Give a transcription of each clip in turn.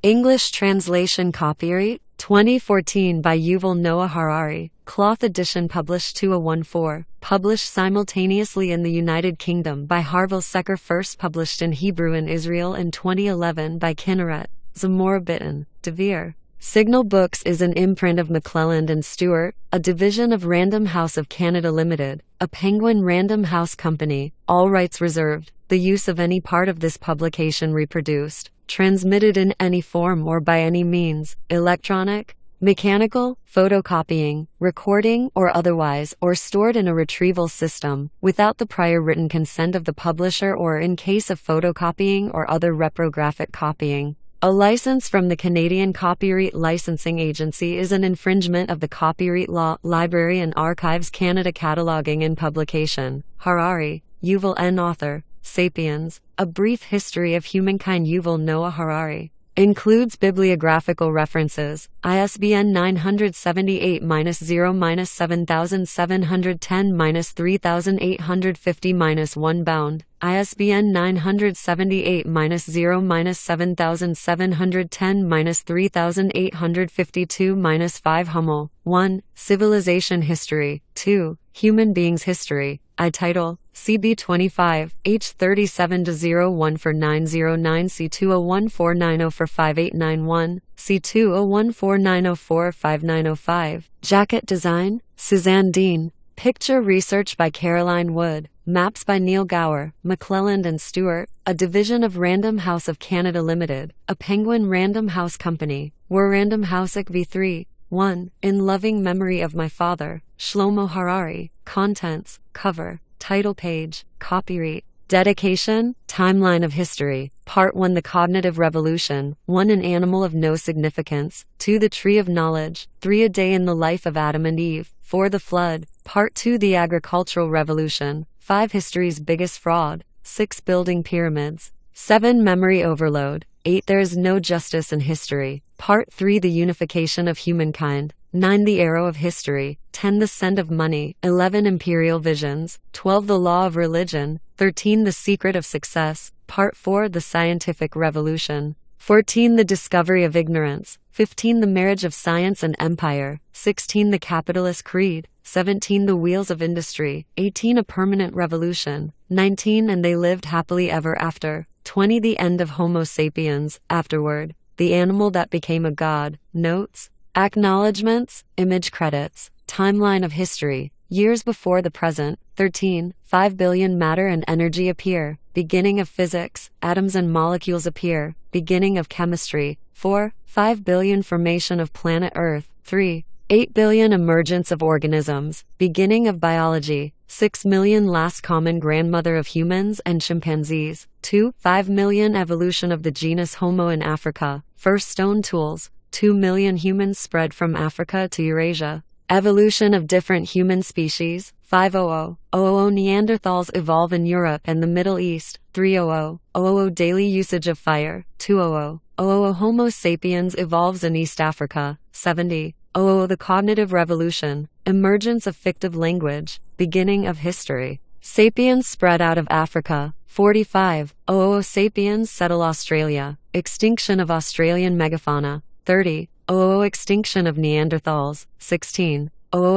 English translation copyright 2014 by Yuval Noah Harari. Cloth edition published 2014. Published simultaneously in the United Kingdom by Harvel Secker. First published in Hebrew in Israel in 2011 by Kinneret, Zamora Bitten, Devere. Signal Books is an imprint of McClelland and Stewart, a division of Random House of Canada Limited, a Penguin Random House company, all rights reserved. The use of any part of this publication reproduced, transmitted in any form or by any means, electronic, mechanical, photocopying, recording, or otherwise, or stored in a retrieval system, without the prior written consent of the publisher or in case of photocopying or other reprographic copying. A license from the Canadian Copyright Licensing Agency is an infringement of the copyright law. Library and Archives Canada. Cataloging and publication. Harari, Yuval N. Author. Sapiens, A Brief History of Humankind. Yuval Noah Harari. Includes bibliographical references. ISBN 978-0-7710-3850-1 bound. ISBN 978-0-7710-3852-5 Hummel. 1. Civilization History. 2. Human Beings History. Title, CB 25, H37-01 for 909 C201490 for 5891, C201490 5905. Jacket Design, Suzanne Dean. Picture Research by Caroline Wood. Maps by Neil Gower. McClelland and Stewart, a division of Random House of Canada Limited, a Penguin Random House company. Were Random House V3. 1. In Loving Memory of My Father, Shlomo Harari. Contents, cover, title page, copyright. Dedication, Timeline of History. Part 1. The Cognitive Revolution. 1. An Animal of No Significance. 2. The Tree of Knowledge. 3. A Day in the Life of Adam and Eve. 4. The Flood. Part 2. The Agricultural Revolution. 5. History's Biggest Fraud. 6. Building Pyramids. 7. Memory Overload. 8. There is No Justice in History. Part 3. The Unification of Humankind. 9. The Arrow of History. 10. The Scent of Money. 11. Imperial Visions. 12. The Law of Religion. 13. The Secret of Success. Part 4. The Scientific Revolution. 14. The Discovery of Ignorance. 15. The Marriage of Science and Empire. 16. The Capitalist Creed. 17. The Wheels of Industry. 18. A Permanent Revolution. 19. And They Lived Happily Ever After. 20. The End of Homo sapiens. Afterward. The Animal That Became a God. Notes. Acknowledgements. Image credits. Timeline of History. Years before the present. 13. 5 billion matter and energy appear. Beginning of physics. Atoms and molecules appear. Beginning of chemistry. 4. 5 billion formation of planet Earth. 3. 8 billion emergence of organisms. Beginning of biology. 6 million last common grandmother of humans and chimpanzees. 2. 5 million evolution of the genus Homo in Africa. First stone tools. 2 million humans spread from Africa to Eurasia. Evolution of different human species. 500. Neanderthals evolve in Europe and the Middle East. 300. Daily usage of fire. 200. Homo sapiens evolves in East Africa. 70. The Cognitive Revolution. Emergence of fictive language. Beginning of history. Sapiens spread out of Africa. 45. Sapiens settle Australia. Extinction of Australian megafauna. 30. Extinction of Neanderthals. 16.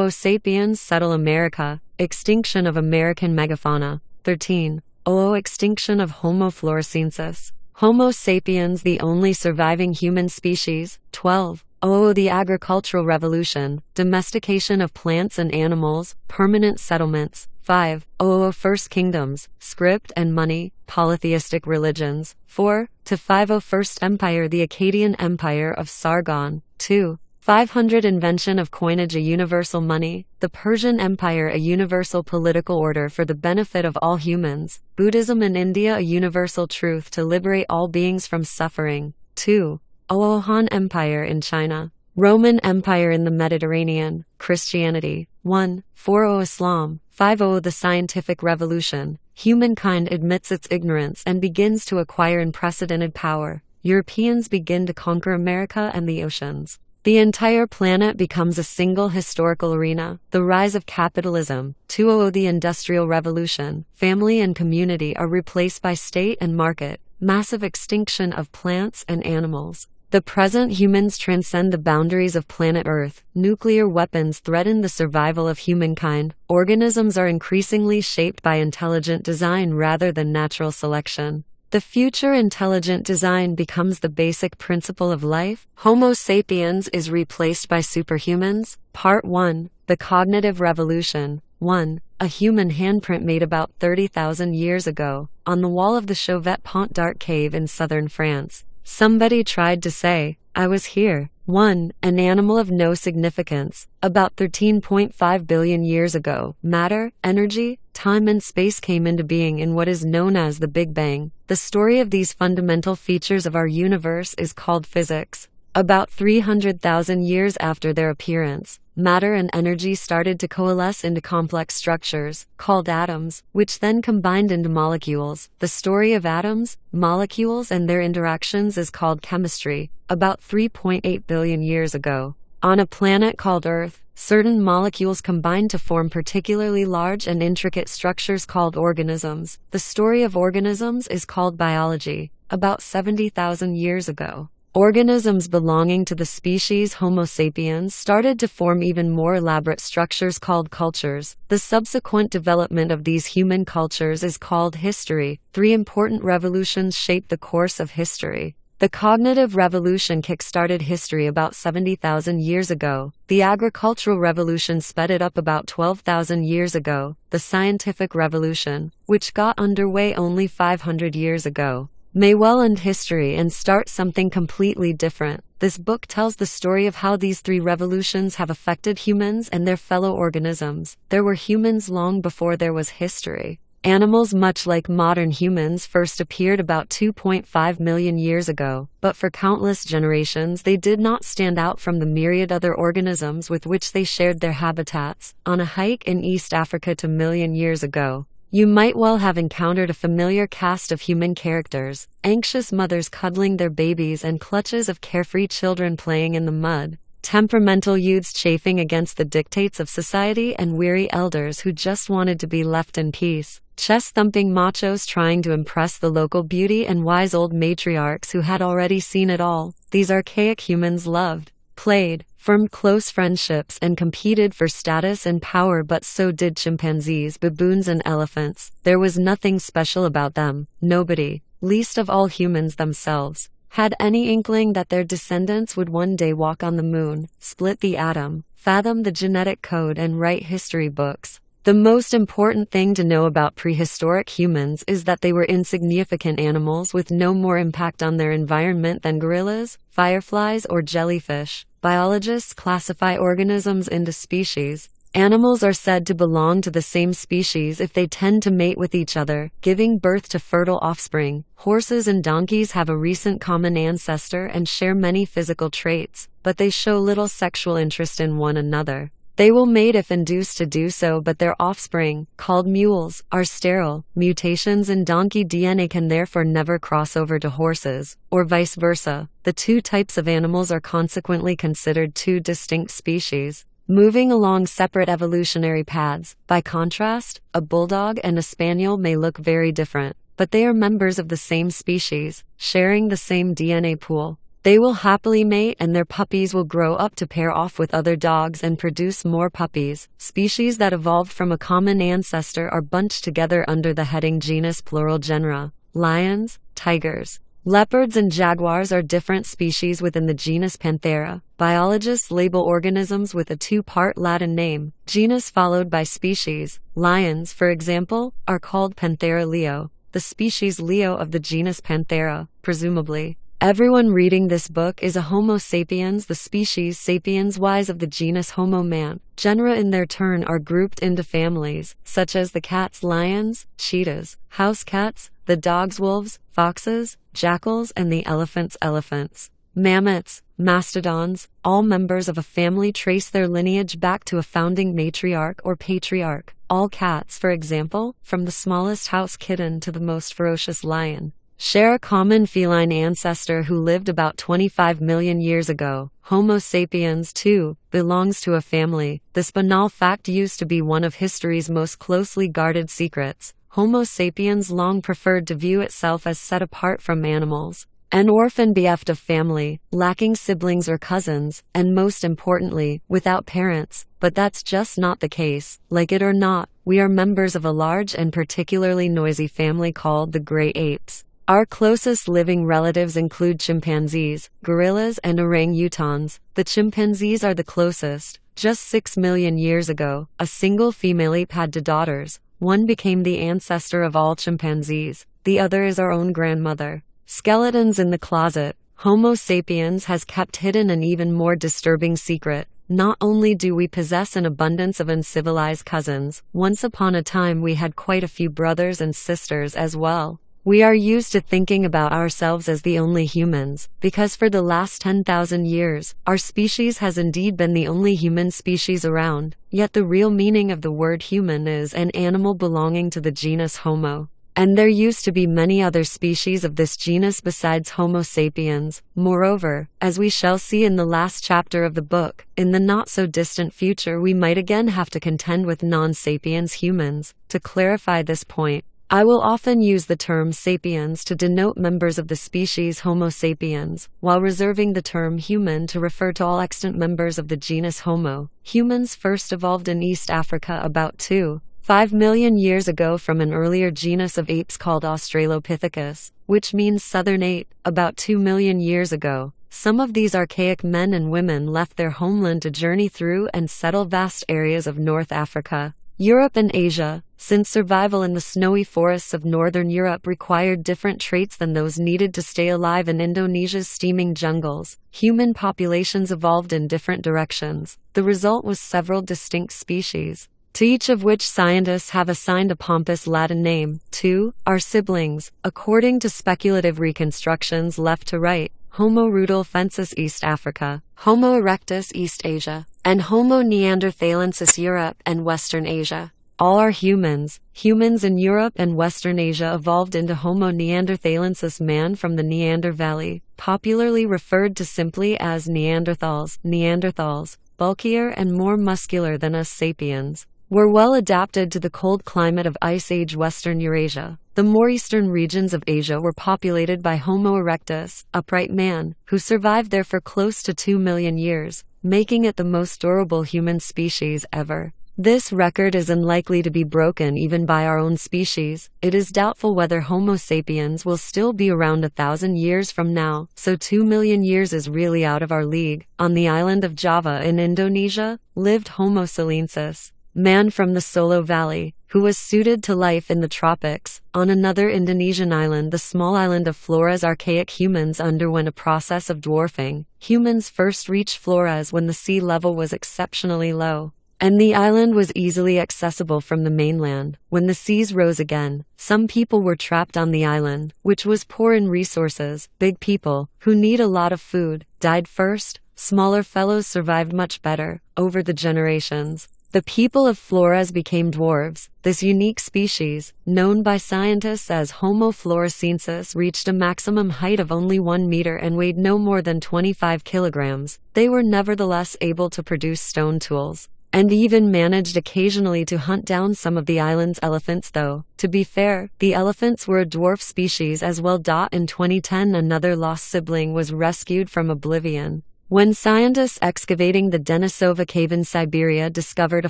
Sapiens settle America. Extinction of American megafauna. 13. Extinction of Homo floresiensis. Homo sapiens the only surviving human species. 12. The Agricultural Revolution. Domestication of plants and animals. Permanent settlements. 5. First Kingdoms. Script and money. Polytheistic religions. 4. to 50 First Empire, the Akkadian Empire of Sargon. 2. 500 Invention of coinage, a universal money. The Persian Empire, a universal political order for the benefit of all humans. Buddhism in India, a universal truth to liberate all beings from suffering. 2. Han Empire in China. Roman Empire in the Mediterranean. Christianity. 1. 4. Islam. 5. The Scientific Revolution. Humankind admits its ignorance and begins to acquire unprecedented power. Europeans begin to conquer America and the oceans. The entire planet becomes a single historical arena. The rise of capitalism. 2. The Industrial Revolution. Family and community are replaced by state and market. Massive extinction of plants and animals. The present humans transcend the boundaries of planet Earth. Nuclear weapons threaten the survival of humankind. Organisms are increasingly shaped by intelligent design rather than natural selection. The future intelligent design becomes the basic principle of life. Homo sapiens is replaced by superhumans. Part 1. The Cognitive Revolution. 1. A human handprint made about 30,000 years ago, on the wall of the Chauvet Pont d'Arc cave in southern France. Somebody tried to say, "I was here." 1. An animal of no significance. About 13.5 billion years ago, matter, energy, time and space came into being in what is known as the Big Bang. The story of these fundamental features of our universe is called physics. About 300,000 years after their appearance, matter and energy started to coalesce into complex structures, called atoms, which then combined into molecules. The story of atoms, molecules and their interactions is called chemistry. About 3.8 billion years ago, on a planet called Earth, certain molecules combined to form particularly large and intricate structures called organisms. The story of organisms is called biology. About 70,000 years ago, organisms belonging to the species Homo sapiens started to form even more elaborate structures called cultures. The subsequent development of these human cultures is called history. 3 important revolutions shaped the course of history. The cognitive revolution kick-started history about 70,000 years ago. The agricultural revolution sped it up about 12,000 years ago. The scientific revolution, which got underway only 500 years ago, may well end history and start something completely different. This book tells the story of how these 3 revolutions have affected humans and their fellow organisms. There were humans long before there was history. Animals, much like modern humans, first appeared about 2.5 million years ago, but for countless generations they did not stand out from the myriad other organisms with which they shared their habitats. On a hike in East Africa 2 million years ago, you might well have encountered a familiar cast of human characters: anxious mothers cuddling their babies and clutches of carefree children playing in the mud, temperamental youths chafing against the dictates of society, and weary elders who just wanted to be left in peace, chest-thumping machos trying to impress the local beauty, and wise old matriarchs who had already seen it all. These archaic humans loved, played, formed close friendships, and competed for status and power, but so did chimpanzees, baboons, and elephants. There was nothing special about them. Nobody, least of all humans themselves, had any inkling that their descendants would one day walk on the moon, split the atom, fathom the genetic code, and write history books. The most important thing to know about prehistoric humans is that they were insignificant animals with no more impact on their environment than gorillas, fireflies, or jellyfish. Biologists classify organisms into species. Animals are said to belong to the same species if they tend to mate with each other, giving birth to fertile offspring. Horses and donkeys have a recent common ancestor and share many physical traits, but they show little sexual interest in one another. They will mate if induced to do so, but their offspring, called mules, are sterile. Mutations in donkey DNA can therefore never cross over to horses, or vice versa. The 2 types of animals are consequently considered 2 distinct species, moving along separate evolutionary paths. By contrast, a bulldog and a spaniel may look very different, but they are members of the same species, sharing the same DNA pool. They will happily mate, and their puppies will grow up to pair off with other dogs and produce more puppies. Species that evolved from a common ancestor are bunched together under the heading genus plural genera. Lions, tigers, leopards, and jaguars are different species within the genus Panthera. Biologists label organisms with a 2-part Latin name, genus followed by species. Lions, for example, are called Panthera leo, the species Leo of the genus Panthera, presumably. Everyone reading this book is a Homo sapiens, the species sapiens wise of the genus Homo man. Genera in their turn are grouped into families, such as the cats lions, cheetahs, house cats, the dogs wolves, foxes, jackals, and the elephants elephants. Mammoths, mastodons, all members of a family, trace their lineage back to a founding matriarch or patriarch. All cats, for example, from the smallest house kitten to the most ferocious lion, share a common feline ancestor who lived about 25 million years ago. Homo sapiens, too, belongs to a family. This banal fact used to be one of history's most closely guarded secrets. Homo sapiens long preferred to view itself as set apart from animals. An orphan bereft of family, lacking siblings or cousins, and most importantly, without parents. But that's just not the case. Like it or not, we are members of a large and particularly noisy family called the great apes. Our closest living relatives include chimpanzees, gorillas, and orangutans. The chimpanzees are the closest. Just 6 million years ago, a single female ape had two daughters. One became the ancestor of all chimpanzees. The other is our own grandmother. Skeletons in the closet. Homo sapiens has kept hidden an even more disturbing secret. Not only do we possess an abundance of uncivilized cousins, once upon a time we had quite a few brothers and sisters as well. We are used to thinking about ourselves as the only humans, because for the last 10,000 years, our species has indeed been the only human species around. Yet the real meaning of the word human is an animal belonging to the genus Homo. And there used to be many other species of this genus besides Homo sapiens. Moreover, as we shall see in the last chapter of the book, in the not-so-distant future we might again have to contend with non-sapiens humans. To clarify this point, I will often use the term sapiens to denote members of the species Homo sapiens, while reserving the term human to refer to all extant members of the genus Homo. Humans first evolved in East Africa about 2.5 million years ago from an earlier genus of apes called Australopithecus, which means southern ape, about 2 million years ago. Some of these archaic men and women left their homeland to journey through and settle vast areas of North Africa, Europe and Asia. Since survival in the snowy forests of northern Europe required different traits than those needed to stay alive in Indonesia's steaming jungles, human populations evolved in different directions. The result was several distinct species, to each of which scientists have assigned a pompous Latin name. 2. Our siblings, according to speculative reconstructions left to right: Homo rudolfensis East Africa, Homo erectus East Asia, and Homo neanderthalensis Europe and Western Asia. All are humans. Humans in Europe and Western Asia evolved into Homo neanderthalensis, man from the Neander Valley, popularly referred to simply as Neanderthals. Neanderthals, bulkier and more muscular than us sapiens, were well adapted to the cold climate of Ice Age Western Eurasia. The more eastern regions of Asia were populated by Homo erectus, upright man, who survived there for close to 2 million years, making it the most durable human species ever. This record is unlikely to be broken even by our own species. It is doubtful whether Homo sapiens will still be around 1,000 years from now, so 2 million years is really out of our league. On the island of Java in Indonesia, lived Homo silensis, man from the Solo Valley, who was suited to life in the tropics. On another Indonesian island, the small island of Flores, archaic humans underwent a process of dwarfing. Humans first reached Flores when the sea level was exceptionally low, and the island was easily accessible from the mainland. When the seas rose again, some people were trapped on the island, which was poor in resources. Big people, who need a lot of food, died first. Smaller fellows survived much better. Over the generations, the people of Flores became dwarves. This unique species, known by scientists as Homo floresiensis, reached a maximum height of only 1 meter and weighed no more than 25 kilograms. They were nevertheless able to produce stone tools, and even managed occasionally to hunt down some of the island's elephants, though, to be fair, the elephants were a dwarf species as well. In 2010, another lost sibling was rescued from oblivion, when scientists excavating the Denisova cave in Siberia discovered a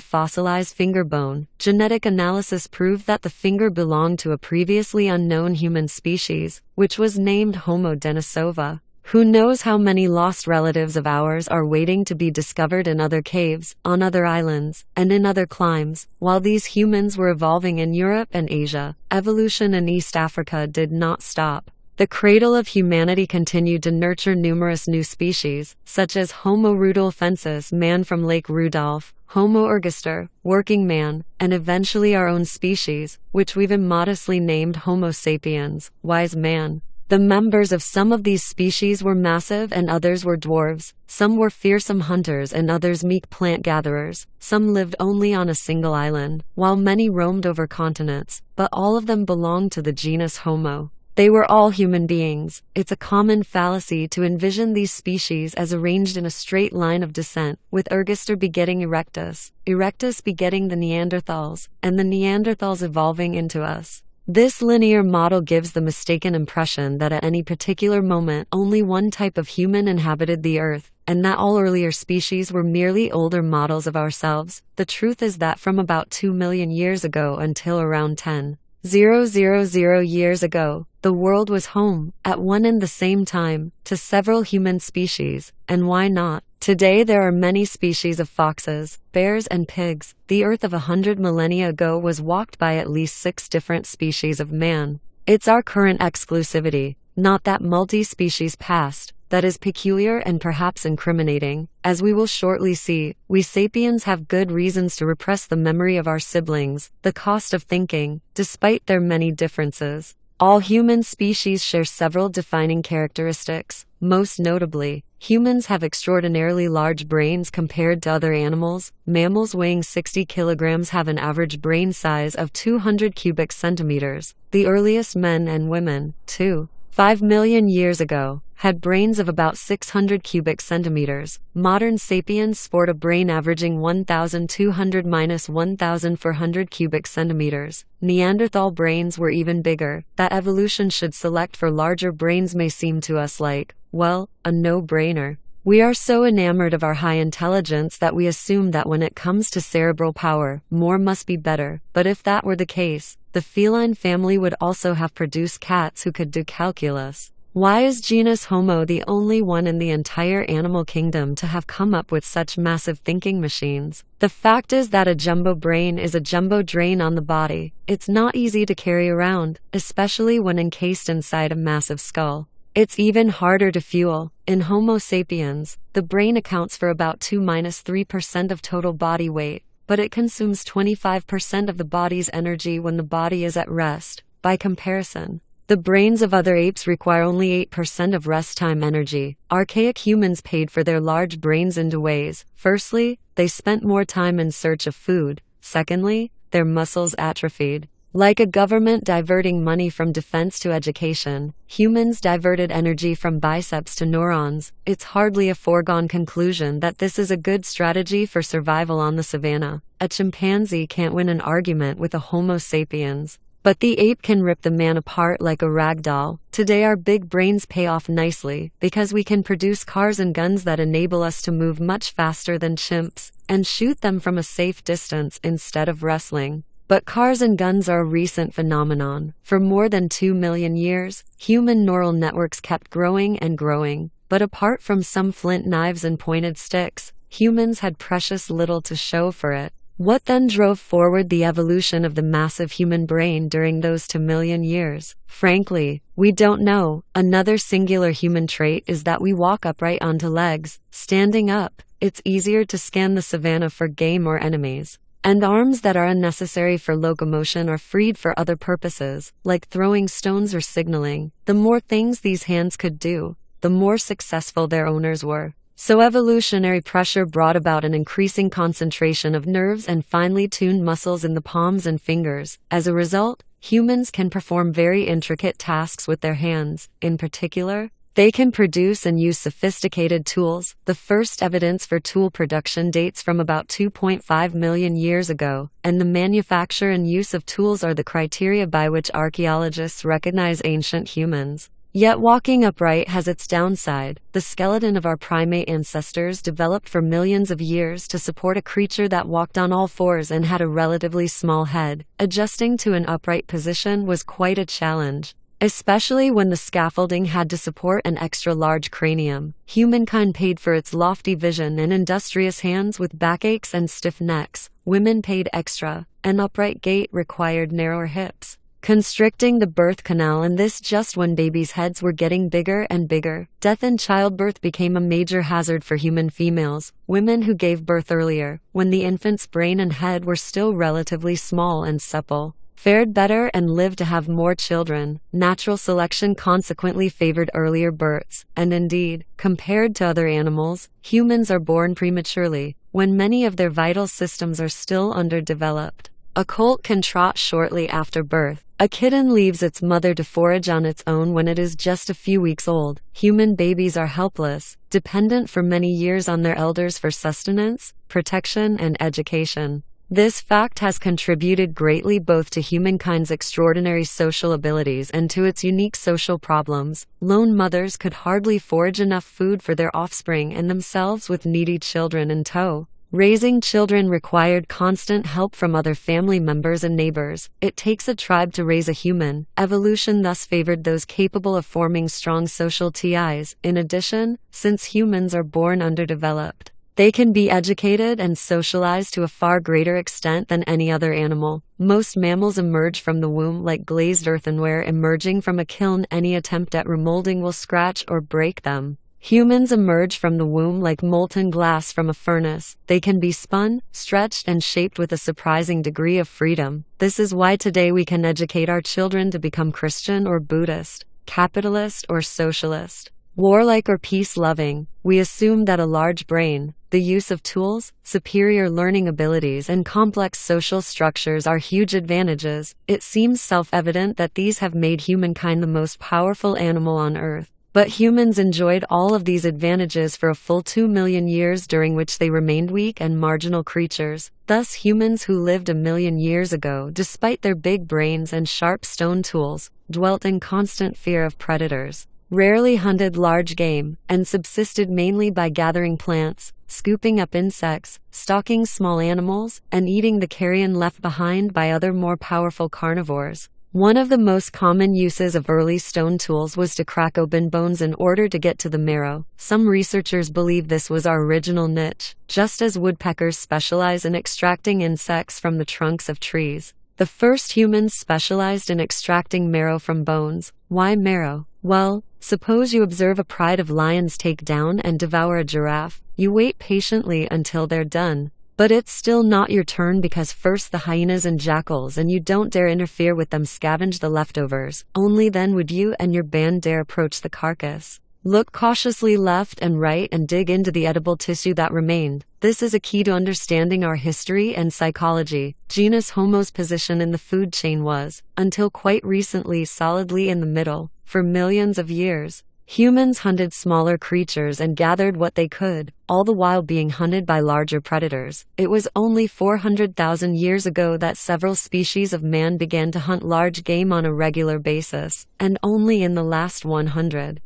fossilized finger bone. Genetic analysis proved that the finger belonged to a previously unknown human species, which was named Homo denisova. Who knows how many lost relatives of ours are waiting to be discovered in other caves, on other islands, and in other climes. While these humans were evolving in Europe and Asia, evolution in East Africa did not stop. The cradle of humanity continued to nurture numerous new species, such as Homo rudolfensis, man from Lake Rudolph, Homo ergaster, working man, and eventually our own species, which we've immodestly named Homo sapiens, wise man. The members of some of these species were massive and others were dwarves. Some were fearsome hunters and others meek plant gatherers. Some lived only on a single island, while many roamed over continents, but all of them belonged to the genus Homo. They were all human beings. It's a common fallacy to envision these species as arranged in a straight line of descent, with ergaster begetting erectus, erectus begetting the Neanderthals, and the Neanderthals evolving into us. This linear model gives the mistaken impression that at any particular moment only one type of human inhabited the Earth, and that all earlier species were merely older models of ourselves. The truth is that from about 2 million years ago until around 10,000 years ago, the world was home, at one and the same time, to several human species, and why not? Today there are many species of foxes, bears and pigs. The Earth of 100 millennia ago was walked by at least 6 different species of man. It's our current exclusivity, not that multi-species past, that is peculiar and perhaps incriminating. As we will shortly see, we sapiens have good reasons to repress the memory of our siblings, the cost of thinking, despite their many differences. All human species share several defining characteristics. Most notably, humans have extraordinarily large brains compared to other animals. Mammals weighing 60 kilograms have an average brain size of 200 cubic centimeters. The earliest men and women, too, 5 million years ago, had brains of about 600 cubic centimeters. Modern sapiens sport a brain averaging 1,200–1,400 cubic centimeters. Neanderthal brains were even bigger. That evolution should select for larger brains may seem to us like, well, a no-brainer. We are so enamored of our high intelligence that we assume that when it comes to cerebral power, more must be better. But if that were the case, the feline family would also have produced cats who could do calculus. Why is genus Homo the only one in the entire animal kingdom to have come up with such massive thinking machines? The fact is that a jumbo brain is a jumbo drain on the body. It's not easy to carry around, especially when encased inside a massive skull. It's even harder to fuel. In Homo sapiens, the brain accounts for about 2–3% of total body weight, but it consumes 25% of the body's energy when the body is at rest. By comparison, the brains of other apes require only 8% of rest time energy. Archaic humans paid for their large brains in two ways. Firstly, they spent more time in search of food. Secondly, their muscles atrophied. Like a government diverting money from defense to education, humans diverted energy from biceps to neurons. It's hardly a foregone conclusion that this is a good strategy for survival on the savannah. A chimpanzee can't win an argument with a Homo sapiens, but the ape can rip the man apart like a rag doll. Today our big brains pay off nicely, because we can produce cars and guns that enable us to move much faster than chimps, and shoot them from a safe distance instead of wrestling. But cars and guns are a recent phenomenon. For more than 2 million years, human neural networks kept growing and growing. But apart from some flint knives and pointed sticks, humans had precious little to show for it. What then drove forward the evolution of the massive human brain during those 2 million years? Frankly, we don't know. Another singular human trait is that we walk upright onto legs. Standing up, it's easier to scan the savannah for game or enemies. And arms that are unnecessary for locomotion are freed for other purposes, like throwing stones or signaling. The more things these hands could do, the more successful their owners were. So evolutionary pressure brought about an increasing concentration of nerves and finely tuned muscles in the palms and fingers. As a result, humans can perform very intricate tasks with their hands. In particular, they can produce and use sophisticated tools. The first evidence for tool production dates from about 2.5 million years ago, and the manufacture and use of tools are the criteria by which archaeologists recognize ancient humans. Yet walking upright has its downside. The skeleton of our primate ancestors developed for millions of years to support a creature that walked on all fours and had a relatively small head. Adjusting to an upright position was quite a challenge, especially when the scaffolding had to support an extra-large cranium. Humankind paid for its lofty vision and industrious hands with backaches and stiff necks. Women paid extra. An upright gait required narrower hips, constricting the birth canal, and this just when babies' heads were getting bigger and bigger. Death in childbirth became a major hazard for human females. Women who gave birth earlier, when the infant's brain and head were still relatively small and supple, fared better and lived to have more children. Natural selection consequently favored earlier births, and indeed, compared to other animals, humans are born prematurely, when many of their vital systems are still underdeveloped. A colt can trot shortly after birth. A kitten leaves its mother to forage on its own when it is just a few weeks old. Human babies are helpless, dependent for many years on their elders for sustenance, protection, and education. This fact has contributed greatly both to humankind's extraordinary social abilities and to its unique social problems. Lone mothers could hardly forage enough food for their offspring and themselves with needy children in tow. Raising children required constant help from other family members and neighbors. It takes a tribe to raise a human. Evolution thus favored those capable of forming strong social ties. In addition, since humans are born underdeveloped, they can be educated and socialized to a far greater extent than any other animal. Most mammals emerge from the womb like glazed earthenware emerging from a kiln. Any attempt at remolding will scratch or break them. Humans emerge from the womb like molten glass from a furnace. They can be spun, stretched, and shaped with a surprising degree of freedom. This is why today we can educate our children to become Christian or Buddhist, capitalist or socialist, warlike or peace-loving. We assume that a large brain, the use of tools, superior learning abilities, and complex social structures are huge advantages. It seems self-evident that these have made humankind the most powerful animal on Earth. But humans enjoyed all of these advantages for a full 2 million years, during which they remained weak and marginal creatures. Thus, humans who lived 1,000,000 years ago, despite their big brains and sharp stone tools, dwelt in constant fear of predators, rarely hunted large game, and subsisted mainly by gathering plants, scooping up insects, stalking small animals, and eating the carrion left behind by other more powerful carnivores. One of the most common uses of early stone tools was to crack open bones in order to get to the marrow. Some researchers believe this was our original niche, just as woodpeckers specialize in extracting insects from the trunks of trees. The first humans specialized in extracting marrow from bones. Why marrow? Well, suppose you observe a pride of lions take down and devour a giraffe. You wait patiently until they're done. But it's still not your turn, because first the hyenas and jackals, and you don't dare interfere with them, scavenge the leftovers. Only then would you and your band dare approach the carcass. Look cautiously left and right and dig into the edible tissue that remained. This is a key to understanding our history and psychology. Genus Homo's position in the food chain was, until quite recently, solidly in the middle. For millions of years, humans hunted smaller creatures and gathered what they could, all the while being hunted by larger predators. It was only 400,000 years ago that several species of man began to hunt large game on a regular basis, and only in the last 100,000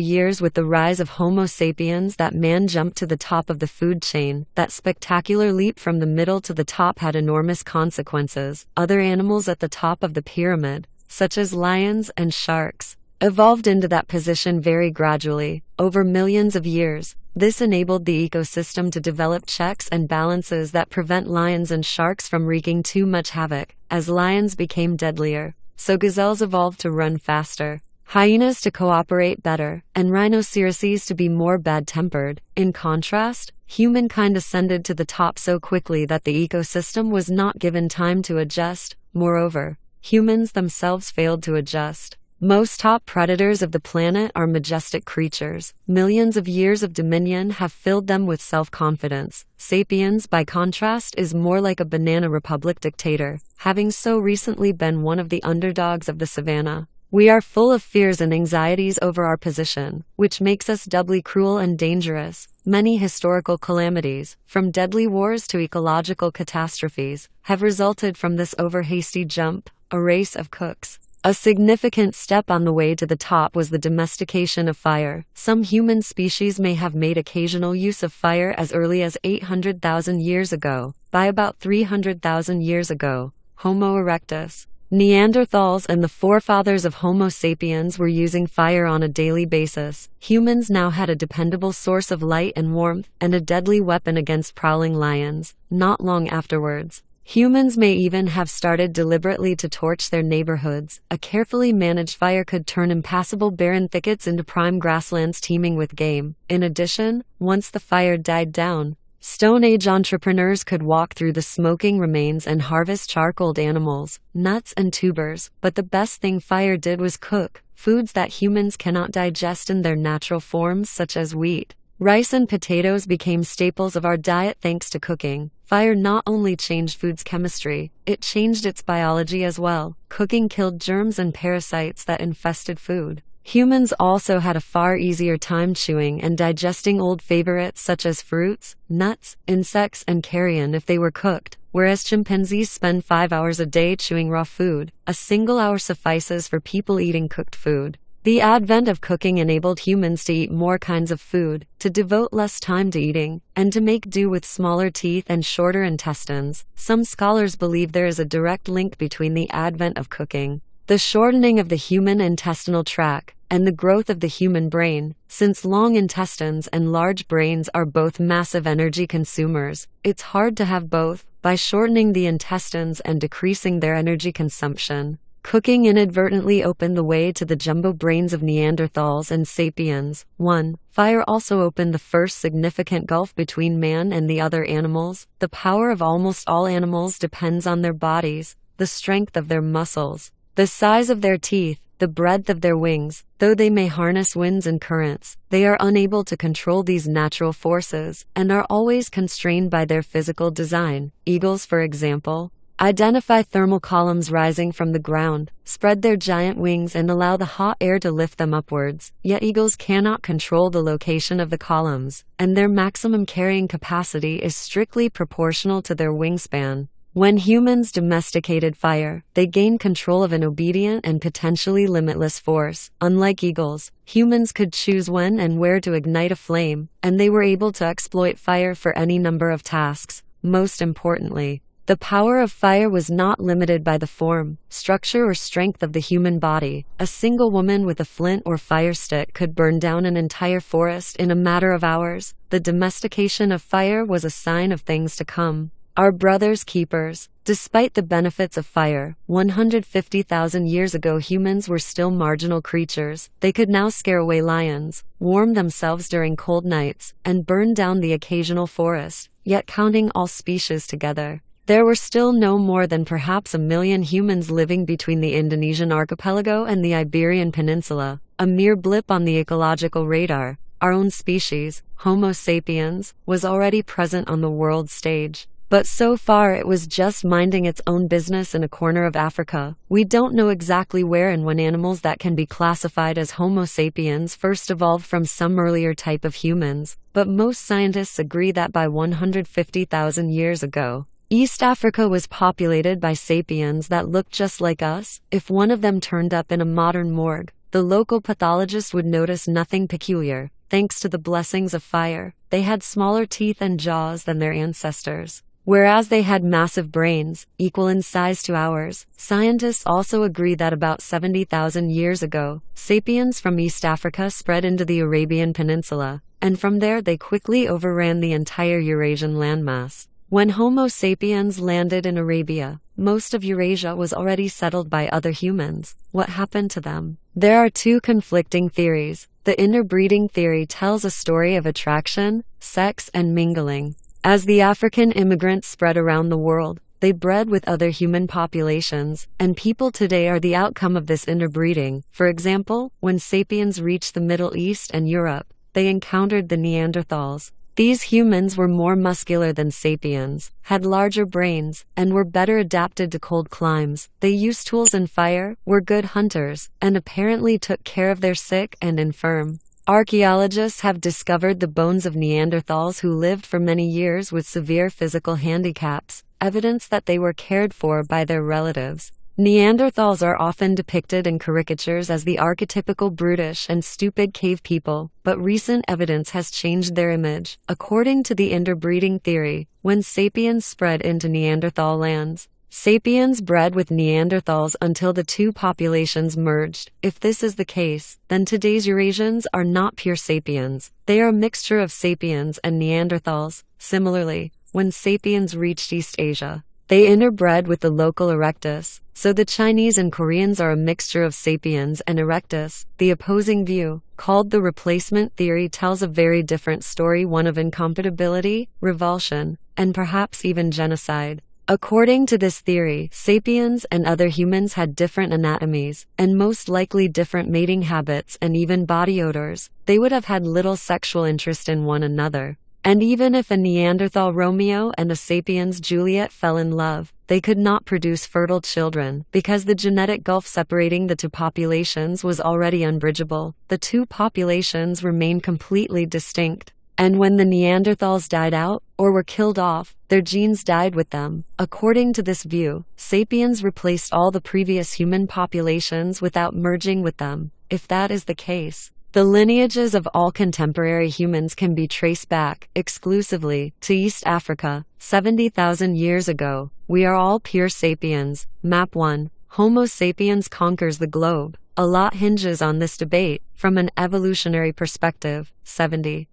years, with the rise of Homo sapiens, that man jumped to the top of the food chain. That spectacular leap from the middle to the top had enormous consequences. Other animals at the top of the pyramid, such as lions and sharks, evolved into that position very gradually, over millions of years. This enabled the ecosystem to develop checks and balances that prevent lions and sharks from wreaking too much havoc. As lions became deadlier, so gazelles evolved to run faster, hyenas to cooperate better, and rhinoceroses to be more bad-tempered. In contrast, humankind ascended to the top so quickly that the ecosystem was not given time to adjust. Moreover, humans themselves failed to adjust. Most top predators of the planet are majestic creatures. Millions of years of dominion have filled them with self-confidence. Sapiens, by contrast, is more like a banana republic dictator, having so recently been one of the underdogs of the savannah. We are full of fears and anxieties over our position, which makes us doubly cruel and dangerous. Many historical calamities, from deadly wars to ecological catastrophes, have resulted from this over-hasty jump. A race of cooks. A significant step on the way to the top was the domestication of fire. Some human species may have made occasional use of fire as early as 800,000 years ago. By about 300,000 years ago, Homo erectus, Neanderthals, and the forefathers of Homo sapiens were using fire on a daily basis. Humans now had a dependable source of light and warmth, and a deadly weapon against prowling lions. Not long afterwards, humans may even have started deliberately to torch their neighborhoods. A carefully managed fire could turn impassable barren thickets into prime grasslands teeming with game. In addition, once the fire died down, Stone Age entrepreneurs could walk through the smoking remains and harvest charcoaled animals, nuts, and tubers. But the best thing fire did was cook foods that humans cannot digest in their natural forms, such as wheat. Rice and potatoes became staples of our diet thanks to cooking. Fire not only changed food's chemistry, it changed its biology as well. Cooking killed germs and parasites that infested food. Humans also had a far easier time chewing and digesting old favorites such as fruits, nuts, insects, and carrion if they were cooked, whereas chimpanzees spend 5 hours a day chewing raw food. A single hour suffices for people eating cooked food. The advent of cooking enabled humans to eat more kinds of food, to devote less time to eating, and to make do with smaller teeth and shorter intestines. Some scholars believe there is a direct link between the advent of cooking, the shortening of the human intestinal tract, and the growth of the human brain. Since long intestines and large brains are both massive energy consumers, it's hard to have both. By shortening the intestines and decreasing their energy consumption, cooking inadvertently opened the way to the jumbo brains of Neanderthals and sapiens. 1. Fire also opened the first significant gulf between man and the other animals. The power of almost all animals depends on their bodies, the strength of their muscles, the size of their teeth, the breadth of their wings. Though they may harness winds and currents, they are unable to control these natural forces, and are always constrained by their physical design. Eagles, for example, identify thermal columns rising from the ground, spread their giant wings and allow the hot air to lift them upwards. Yet eagles cannot control the location of the columns, and their maximum carrying capacity is strictly proportional to their wingspan. When humans domesticated fire, they gained control of an obedient and potentially limitless force. Unlike eagles, humans could choose when and where to ignite a flame, and they were able to exploit fire for any number of tasks. Most importantly, the power of fire was not limited by the form, structure, or strength of the human body. A single woman with a flint or fire stick could burn down an entire forest in a matter of hours. The domestication of fire was a sign of things to come. Our brother's keepers. Despite the benefits of fire, 150,000 years ago humans were still marginal creatures. They could now scare away lions, warm themselves during cold nights, and burn down the occasional forest. Yet counting all species together, there were still no more than perhaps 1 million humans living between the Indonesian archipelago and the Iberian Peninsula, a mere blip on the ecological radar. Our own species, Homo sapiens, was already present on the world stage. But so far it was just minding its own business in a corner of Africa. We don't know exactly where and when animals that can be classified as Homo sapiens first evolved from some earlier type of humans, but most scientists agree that by 150,000 years ago, East Africa was populated by sapiens that looked just like us. If one of them turned up in a modern morgue, the local pathologist would notice nothing peculiar. Thanks to the blessings of fire, they had smaller teeth and jaws than their ancestors, whereas they had massive brains, equal in size to ours. Scientists also agree that about 70,000 years ago, sapiens from East Africa spread into the Arabian Peninsula, and from there they quickly overran the entire Eurasian landmass. When Homo sapiens landed in Arabia, most of Eurasia was already settled by other humans. What happened to them? There are two conflicting theories. The interbreeding theory tells a story of attraction, sex, and mingling. As the African immigrants spread around the world, they bred with other human populations, and people today are the outcome of this interbreeding. For example, when sapiens reached the Middle East and Europe, they encountered the Neanderthals. These humans were more muscular than sapiens, had larger brains, and were better adapted to cold climes. They used tools and fire, were good hunters, and apparently took care of their sick and infirm. Archaeologists have discovered the bones of Neanderthals who lived for many years with severe physical handicaps, evidence that they were cared for by their relatives. Neanderthals are often depicted in caricatures as the archetypical brutish and stupid cave people, but recent evidence has changed their image. According to the interbreeding theory, when sapiens spread into Neanderthal lands, sapiens bred with Neanderthals until the two populations merged. If this is the case, then today's Eurasians are not pure sapiens. They are a mixture of sapiens and Neanderthals. Similarly, when sapiens reached East Asia, they interbred with the local erectus, so the Chinese and Koreans are a mixture of sapiens and erectus. The opposing view, called the replacement theory, tells a very different story, one of incompatibility, revulsion, and perhaps even genocide. According to this theory, sapiens and other humans had different anatomies, and most likely different mating habits and even body odors. They would have had little sexual interest in one another. And even if a Neanderthal Romeo and a Sapiens Juliet fell in love, they could not produce fertile children, because the genetic gulf separating the two populations was already unbridgeable. The two populations remain completely distinct. And when the Neanderthals died out, or were killed off, their genes died with them. According to this view, sapiens replaced all the previous human populations without merging with them. If that is the case, the lineages of all contemporary humans can be traced back, exclusively, to East Africa, 70,000 years ago. We are all pure sapiens. Map 1. Homo sapiens conquers the globe. A lot hinges on this debate. From an evolutionary perspective, 70,000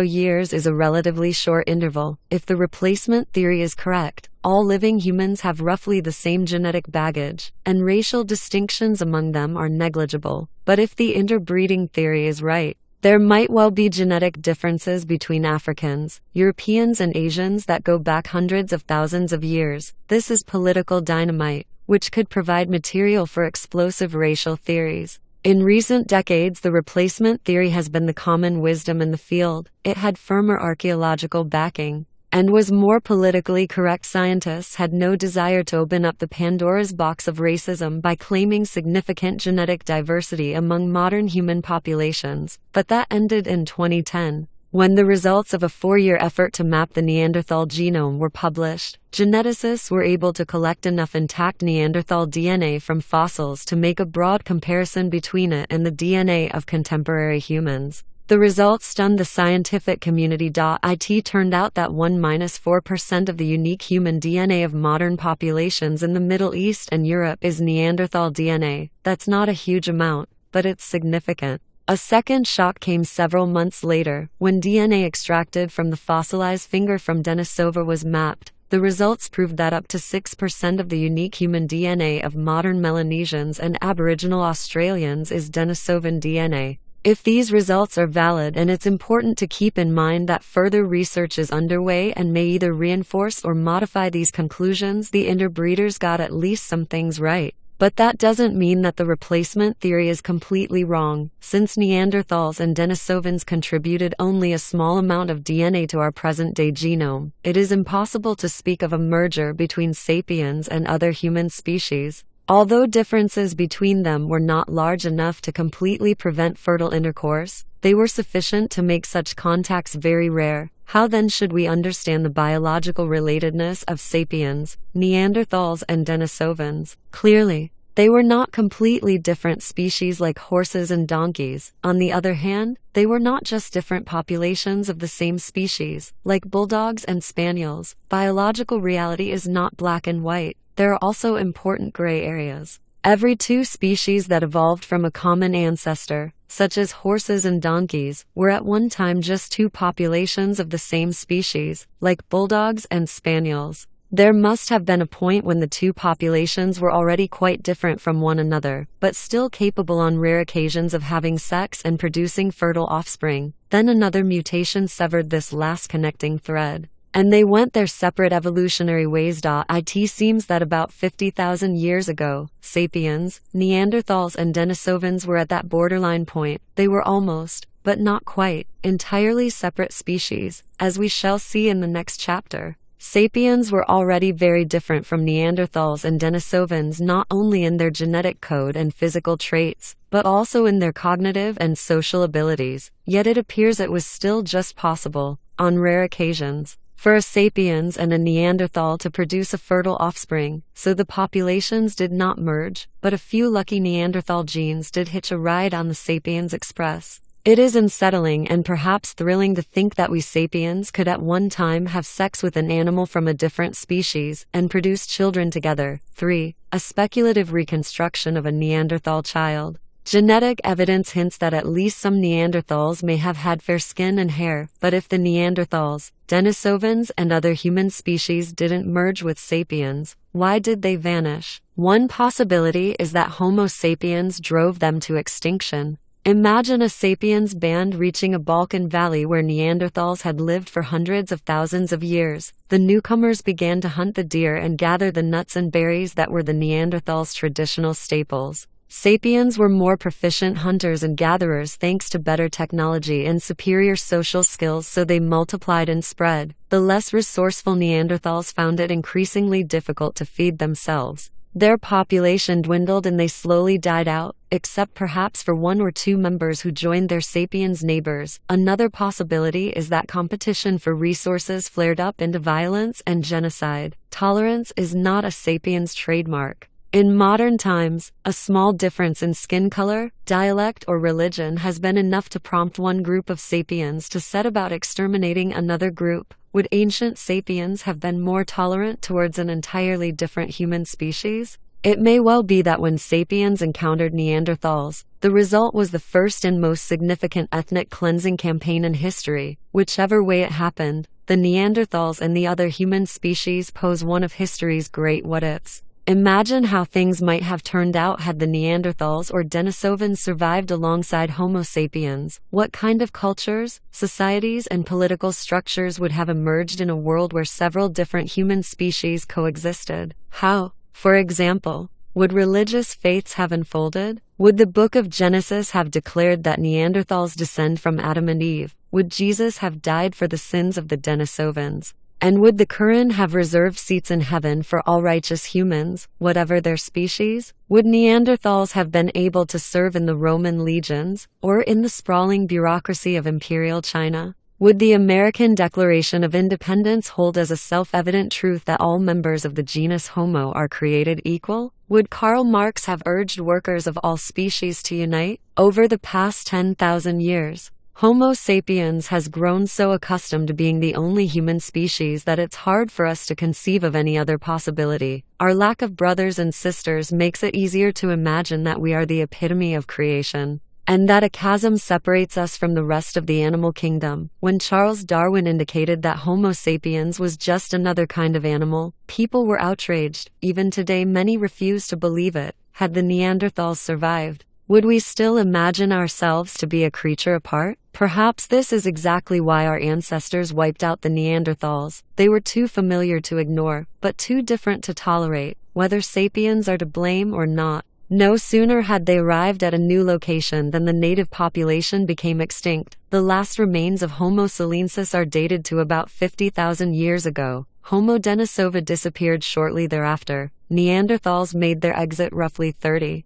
years is a relatively short interval. If the replacement theory is correct, all living humans have roughly the same genetic baggage, and racial distinctions among them are negligible. But if the interbreeding theory is right, there might well be genetic differences between Africans, Europeans, and Asians that go back hundreds of thousands of years. This is political dynamite, which could provide material for explosive racial theories. In recent decades, the replacement theory has been the common wisdom in the field. It had firmer archaeological backing, and was more politically correct. Scientists had no desire to open up the Pandora's box of racism by claiming significant genetic diversity among modern human populations, but that ended in 2010. When the results of a 4-year effort to map the Neanderthal genome were published, geneticists were able to collect enough intact Neanderthal DNA from fossils to make a broad comparison between it and the DNA of contemporary humans. The results stunned the scientific community. It turned out that 1–4% of the unique human DNA of modern populations in the Middle East and Europe is Neanderthal DNA. That's not a huge amount, but it's significant. A second shock came several months later, when DNA extracted from the fossilized finger from Denisova was mapped. The results proved that up to 6% of the unique human DNA of modern Melanesians and Aboriginal Australians is Denisovan DNA. If these results are valid, and it's important to keep in mind that further research is underway and may either reinforce or modify these conclusions, the interbreeders got at least some things right. But that doesn't mean that the replacement theory is completely wrong. Since Neanderthals and Denisovans contributed only a small amount of DNA to our present-day genome, it is impossible to speak of a merger between sapiens and other human species. Although differences between them were not large enough to completely prevent fertile intercourse, they were sufficient to make such contacts very rare. How then should we understand the biological relatedness of sapiens, Neanderthals, and Denisovans? Clearly, they were not completely different species like horses and donkeys. On the other hand, they were not just different populations of the same species, like bulldogs and spaniels. Biological reality is not black and white. There are also important gray areas. Every two species that evolved from a common ancestor, such as horses and donkeys, were at one time just two populations of the same species, like bulldogs and spaniels. There must have been a point when the two populations were already quite different from one another, but still capable on rare occasions of having sex and producing fertile offspring. Then another mutation severed this last connecting thread, and they went their separate evolutionary ways. It seems that about 50,000 years ago, sapiens, Neanderthals, and Denisovans were at that borderline point. They were almost, but not quite, entirely separate species, as we shall see in the next chapter. Sapiens were already very different from Neanderthals and Denisovans, not only in their genetic code and physical traits, but also in their cognitive and social abilities. Yet it appears it was still just possible, on rare occasions, for a sapiens and a Neanderthal to produce a fertile offspring, so the populations did not merge, but a few lucky Neanderthal genes did hitch a ride on the sapiens express. It is unsettling and perhaps thrilling to think that we sapiens could at one time have sex with an animal from a different species and produce children together. 3. A speculative reconstruction of a Neanderthal child. Genetic evidence hints that at least some Neanderthals may have had fair skin and hair, but if the Neanderthals, Denisovans, and other human species didn't merge with sapiens, why did they vanish? One possibility is that Homo sapiens drove them to extinction. Imagine a sapiens band reaching a Balkan valley where Neanderthals had lived for hundreds of thousands of years. The newcomers began to hunt the deer and gather the nuts and berries that were the Neanderthals' traditional staples. Sapiens were more proficient hunters and gatherers thanks to better technology and superior social skills, so they multiplied and spread. The less resourceful Neanderthals found it increasingly difficult to feed themselves. Their population dwindled and they slowly died out, except perhaps for one or two members who joined their sapiens neighbors. Another possibility is that competition for resources flared up into violence and genocide. Tolerance is not a sapiens trademark. In modern times, a small difference in skin color, dialect, or religion has been enough to prompt one group of sapiens to set about exterminating another group. Would ancient sapiens have been more tolerant towards an entirely different human species? It may well be that when sapiens encountered Neanderthals, the result was the first and most significant ethnic cleansing campaign in history. Whichever way it happened, the Neanderthals and the other human species pose one of history's great what-ifs. Imagine how things might have turned out had the Neanderthals or Denisovans survived alongside Homo sapiens. What kind of cultures, societies, and political structures would have emerged in a world where several different human species coexisted? How, for example, would religious faiths have unfolded? Would the Book of Genesis have declared that Neanderthals descend from Adam and Eve? Would Jesus have died for the sins of the Denisovans? And would the Quran have reserved seats in heaven for all righteous humans, whatever their species? Would Neanderthals have been able to serve in the Roman legions, or in the sprawling bureaucracy of Imperial China? Would the American Declaration of Independence hold as a self-evident truth that all members of the genus Homo are created equal? Would Karl Marx have urged workers of all species to unite? Over the past 10,000 years, Homo sapiens has grown so accustomed to being the only human species that it's hard for us to conceive of any other possibility. Our lack of brothers and sisters makes it easier to imagine that we are the epitome of creation, and that a chasm separates us from the rest of the animal kingdom. When Charles Darwin indicated that Homo sapiens was just another kind of animal, people were outraged. Even today, many refuse to believe it. Had the Neanderthals survived, would we still imagine ourselves to be a creature apart? Perhaps this is exactly why our ancestors wiped out the Neanderthals. They were too familiar to ignore, but too different to tolerate. Whether sapiens are to blame or not, no sooner had they arrived at a new location than the native population became extinct. The last remains of Homo silensis are dated to about 50,000 years ago. Homo denisova disappeared shortly thereafter. Neanderthals made their exit roughly 30,000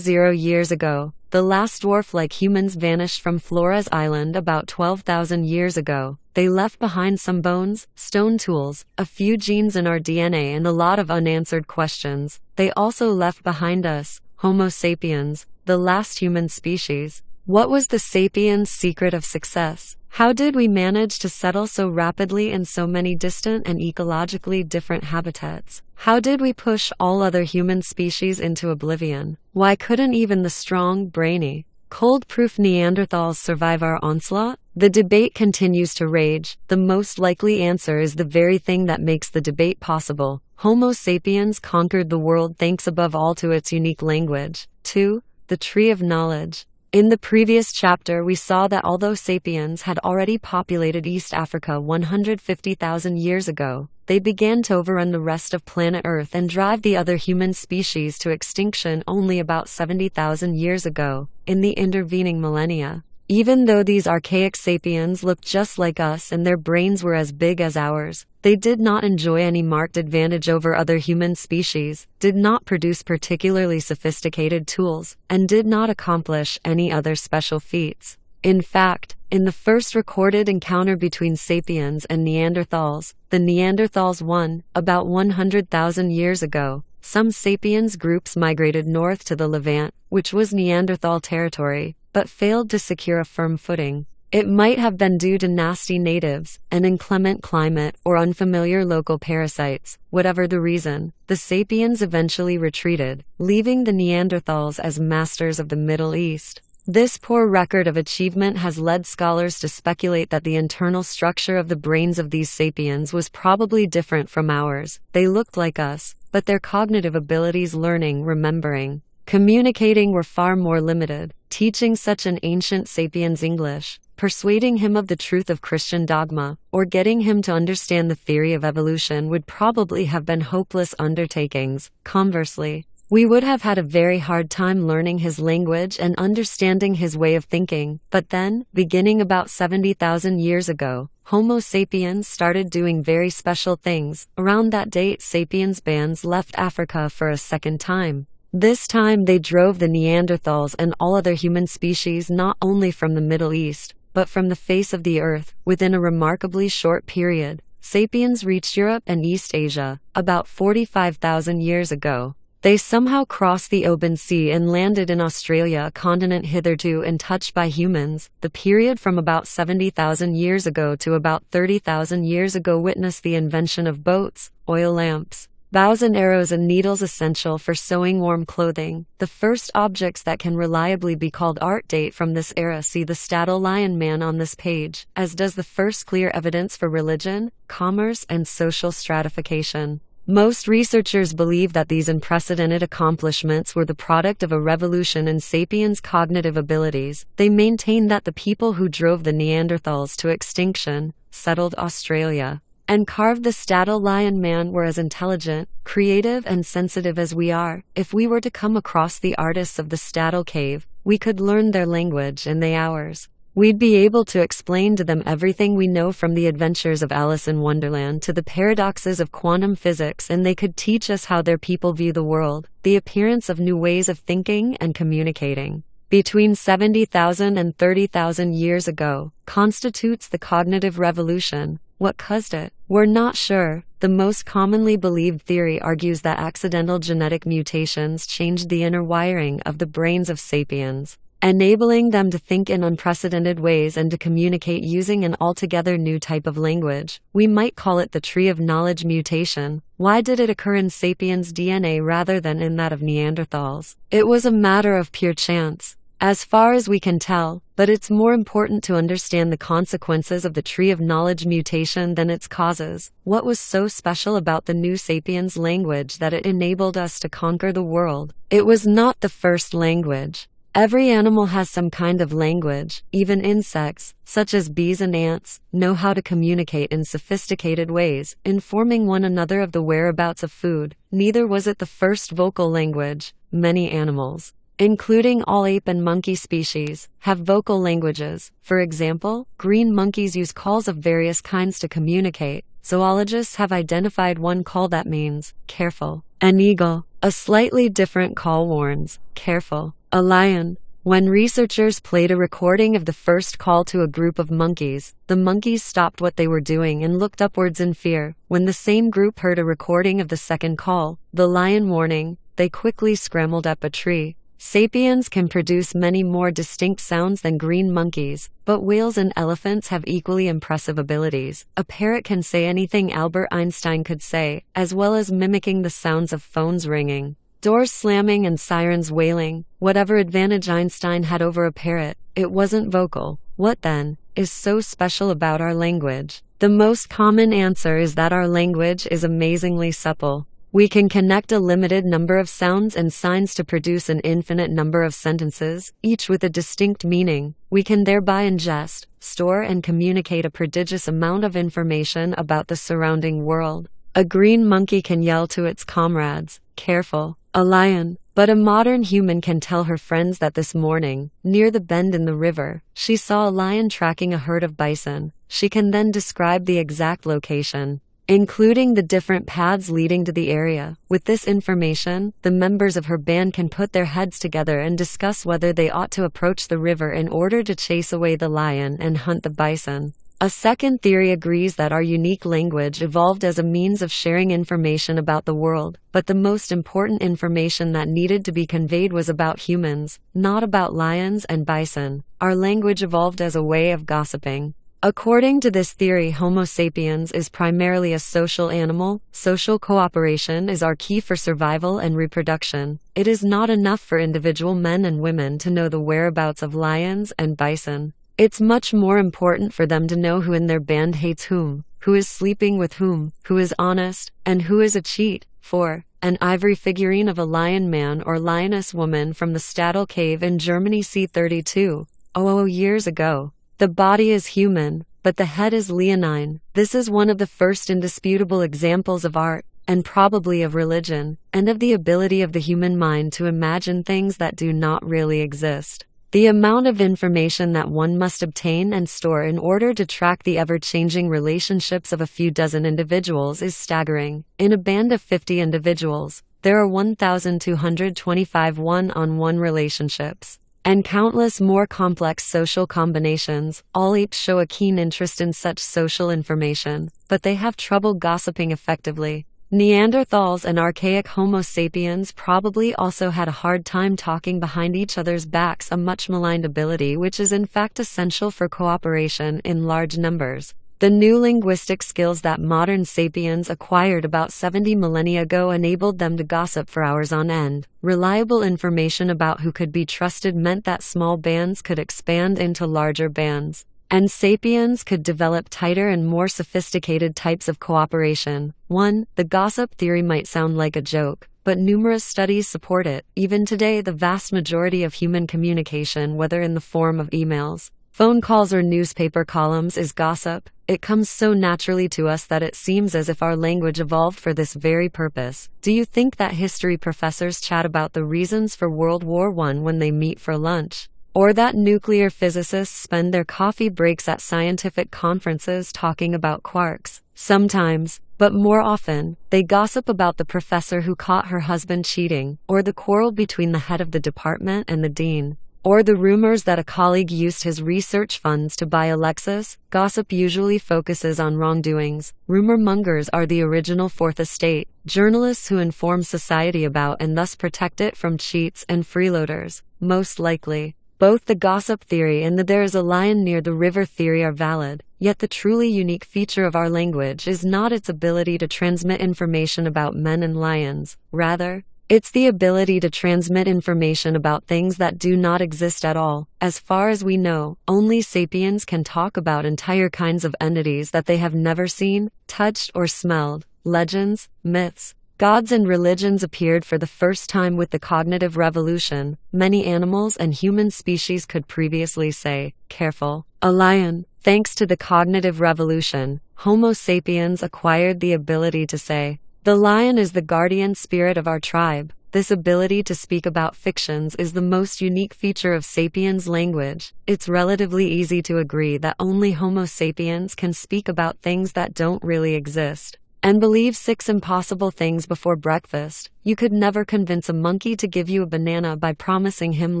years ago. The last dwarf-like humans vanished from Flores Island about 12,000 years ago. They left behind some bones, stone tools, a few genes in our DNA, and a lot of unanswered questions. They also left behind us, Homo sapiens, the last human species. What was the sapiens' secret of success? How did we manage to settle so rapidly in so many distant and ecologically different habitats? How did we push all other human species into oblivion? Why couldn't even the strong, brainy, cold-proof Neanderthals survive our onslaught? The debate continues to rage. The most likely answer is the very thing that makes the debate possible. Homo sapiens conquered the world thanks above all to its unique language. 2. The tree of knowledge. In the previous chapter, we saw that although sapiens had already populated East Africa 150,000 years ago, they began to overrun the rest of planet Earth and drive the other human species to extinction only about 70,000 years ago, in the intervening millennia. Even though these archaic sapiens looked just like us and their brains were as big as ours, they did not enjoy any marked advantage over other human species, did not produce particularly sophisticated tools, and did not accomplish any other special feats. In fact, in the first recorded encounter between sapiens and Neanderthals, the Neanderthals won, about 100,000 years ago. Some sapiens groups migrated north to the Levant, which was Neanderthal territory, but failed to secure a firm footing. It might have been due to nasty natives, an inclement climate, or unfamiliar local parasites. Whatever the reason, the sapiens eventually retreated, leaving the Neanderthals as masters of the Middle East. This poor record of achievement has led scholars to speculate that the internal structure of the brains of these sapiens was probably different from ours. They looked like us, but their cognitive abilities, learning, remembering, communicating, were far more limited. Teaching such an ancient sapiens English, persuading him of the truth of Christian dogma, or getting him to understand the theory of evolution would probably have been hopeless undertakings. Conversely, We would have had a very hard time learning his language and understanding his way of thinking. But then, beginning about 70,000 years ago, Homo sapiens started doing very special things. Around that date, sapiens bands left Africa for a second time. This time they drove the Neanderthals and all other human species not only from the Middle East, but from the face of the earth. Within a remarkably short period, sapiens reached Europe and East Asia, about 45,000 years ago. They somehow crossed the open sea and landed in Australia, a continent hitherto untouched by humans. The period from about 70,000 years ago to about 30,000 years ago witnessed the invention of boats, oil lamps, bows and arrows and needles essential for sewing warm clothing. The first objects that can reliably be called art date from this era. See the Statue Lion Man on this page, as does the first clear evidence for religion, commerce, and social stratification. Most researchers believe that these unprecedented accomplishments were the product of a revolution in sapiens' cognitive abilities. They maintain that the people who drove the Neanderthals to extinction, settled Australia, and carved the Statue Lion Man were as intelligent, creative, and sensitive as we are. If we were to come across the artists of the Statue Cave, we could learn their language and they ours. We'd be able to explain to them everything we know, from the adventures of Alice in Wonderland to the paradoxes of quantum physics, and they could teach us how their people view the world, the appearance of new ways of thinking and communicating. Between 70,000 and 30,000 years ago, constitutes the cognitive revolution. What caused it? We're not sure. The most commonly believed theory argues that accidental genetic mutations changed the inner wiring of the brains of sapiens, enabling them to think in unprecedented ways and to communicate using an altogether new type of language. We might call it the tree of knowledge mutation. Why did it occur in sapiens' DNA rather than in that of Neanderthals? It was a matter of pure chance, as far as we can tell, but it's more important to understand the consequences of the tree of knowledge mutation than its causes. What was so special about the new sapiens language that it enabled us to conquer the world? It was not the first language. Every animal has some kind of language. Even insects, such as bees and ants, know how to communicate in sophisticated ways, informing one another of the whereabouts of food. Neither was it the first vocal language. Many animals, including all ape and monkey species, have vocal languages. For example, green monkeys use calls of various kinds to communicate. Zoologists have identified one call that means, careful. An eagle. A slightly different call warns, careful. A lion. When researchers played a recording of the first call to a group of monkeys, the monkeys stopped what they were doing and looked upwards in fear. When the same group heard a recording of the second call, the lion warning, they quickly scrambled up a tree. Sapiens can produce many more distinct sounds than green monkeys, but whales and elephants have equally impressive abilities. A parrot can say anything Albert Einstein could say, as well as mimicking the sounds of phones ringing, doors slamming, and sirens wailing. Whatever advantage Einstein had over a parrot, it wasn't vocal. What then is so special about our language? The most common answer is that our language is amazingly supple. We can connect a limited number of sounds and signs to produce an infinite number of sentences, each with a distinct meaning. We can thereby ingest, store, and communicate a prodigious amount of information about the surrounding world. A green monkey can yell to its comrades, careful. A lion. But a modern human can tell her friends that this morning, near the bend in the river, she saw a lion tracking a herd of bison. She can then describe the exact location, including the different paths leading to the area. With this information, the members of her band can put their heads together and discuss whether they ought to approach the river in order to chase away the lion and hunt the bison. A second theory agrees that our unique language evolved as a means of sharing information about the world, but the most important information that needed to be conveyed was about humans, not about lions and bison. Our language evolved as a way of gossiping. According to this theory, Homo sapiens is primarily a social animal. Social cooperation is our key for survival and reproduction. It is not enough for individual men and women to know the whereabouts of lions and bison. It's much more important for them to know who in their band hates whom, who is sleeping with whom, who is honest, and who is a cheat. 4. An ivory figurine of a lion man or lioness woman from the Statue Cave in Germany c. 32,000 years ago. The body is human, but the head is leonine. This is one of the first indisputable examples of art. and probably of religion, and of the ability of the human mind to imagine things that do not really exist. The amount of information that one must obtain and store in order to track the ever-changing relationships of a few dozen individuals is staggering. In a band of 50 individuals, there are 1,225 one-on-one relationships, and countless more complex social combinations. All apes show a keen interest in such social information, but they have trouble gossiping effectively. Neanderthals and archaic Homo sapiens probably also had a hard time talking behind each other's backs, a much maligned ability which is in fact essential for cooperation in large numbers. The new linguistic skills that modern sapiens acquired about 70 millennia ago enabled them to gossip for hours on end. Reliable information about who could be trusted meant that small bands could expand into larger bands, and sapiens could develop tighter and more sophisticated types of cooperation. 1. The gossip theory might sound like a joke, but numerous studies support it. Even today, the vast majority of human communication, whether in the form of emails, phone calls, or newspaper columns, is gossip. It comes so naturally to us that it seems as if our language evolved for this very purpose. Do you think that history professors chat about the reasons for World War I when they meet for lunch? Or that nuclear physicists spend their coffee breaks at scientific conferences talking about quarks? Sometimes, but more often, they gossip about the professor who caught her husband cheating, or the quarrel between the head of the department and the dean, or the rumors that a colleague used his research funds to buy a Lexus. Gossip usually focuses on wrongdoings. Rumor mongers are the original Fourth Estate, journalists who inform society about and thus protect it from cheats and freeloaders. Most likely, both the gossip theory and the "there is a lion near the river" theory are valid, yet the truly unique feature of our language is not its ability to transmit information about men and lions. Rather, it's the ability to transmit information about things that do not exist at all. As far as we know, only sapiens can talk about entire kinds of entities that they have never seen, touched, or smelled. Legends, myths, gods, and religions appeared for the first time with the cognitive revolution. Many animals and human species could previously say, "Careful, a lion." Thanks to the cognitive revolution, Homo sapiens acquired the ability to say, "The lion is the guardian spirit of our tribe." This ability to speak about fictions is the most unique feature of sapiens' language. It's relatively easy to agree that only Homo sapiens can speak about things that don't really exist, and believe 6 impossible things before breakfast. You could never convince a monkey to give you a banana by promising him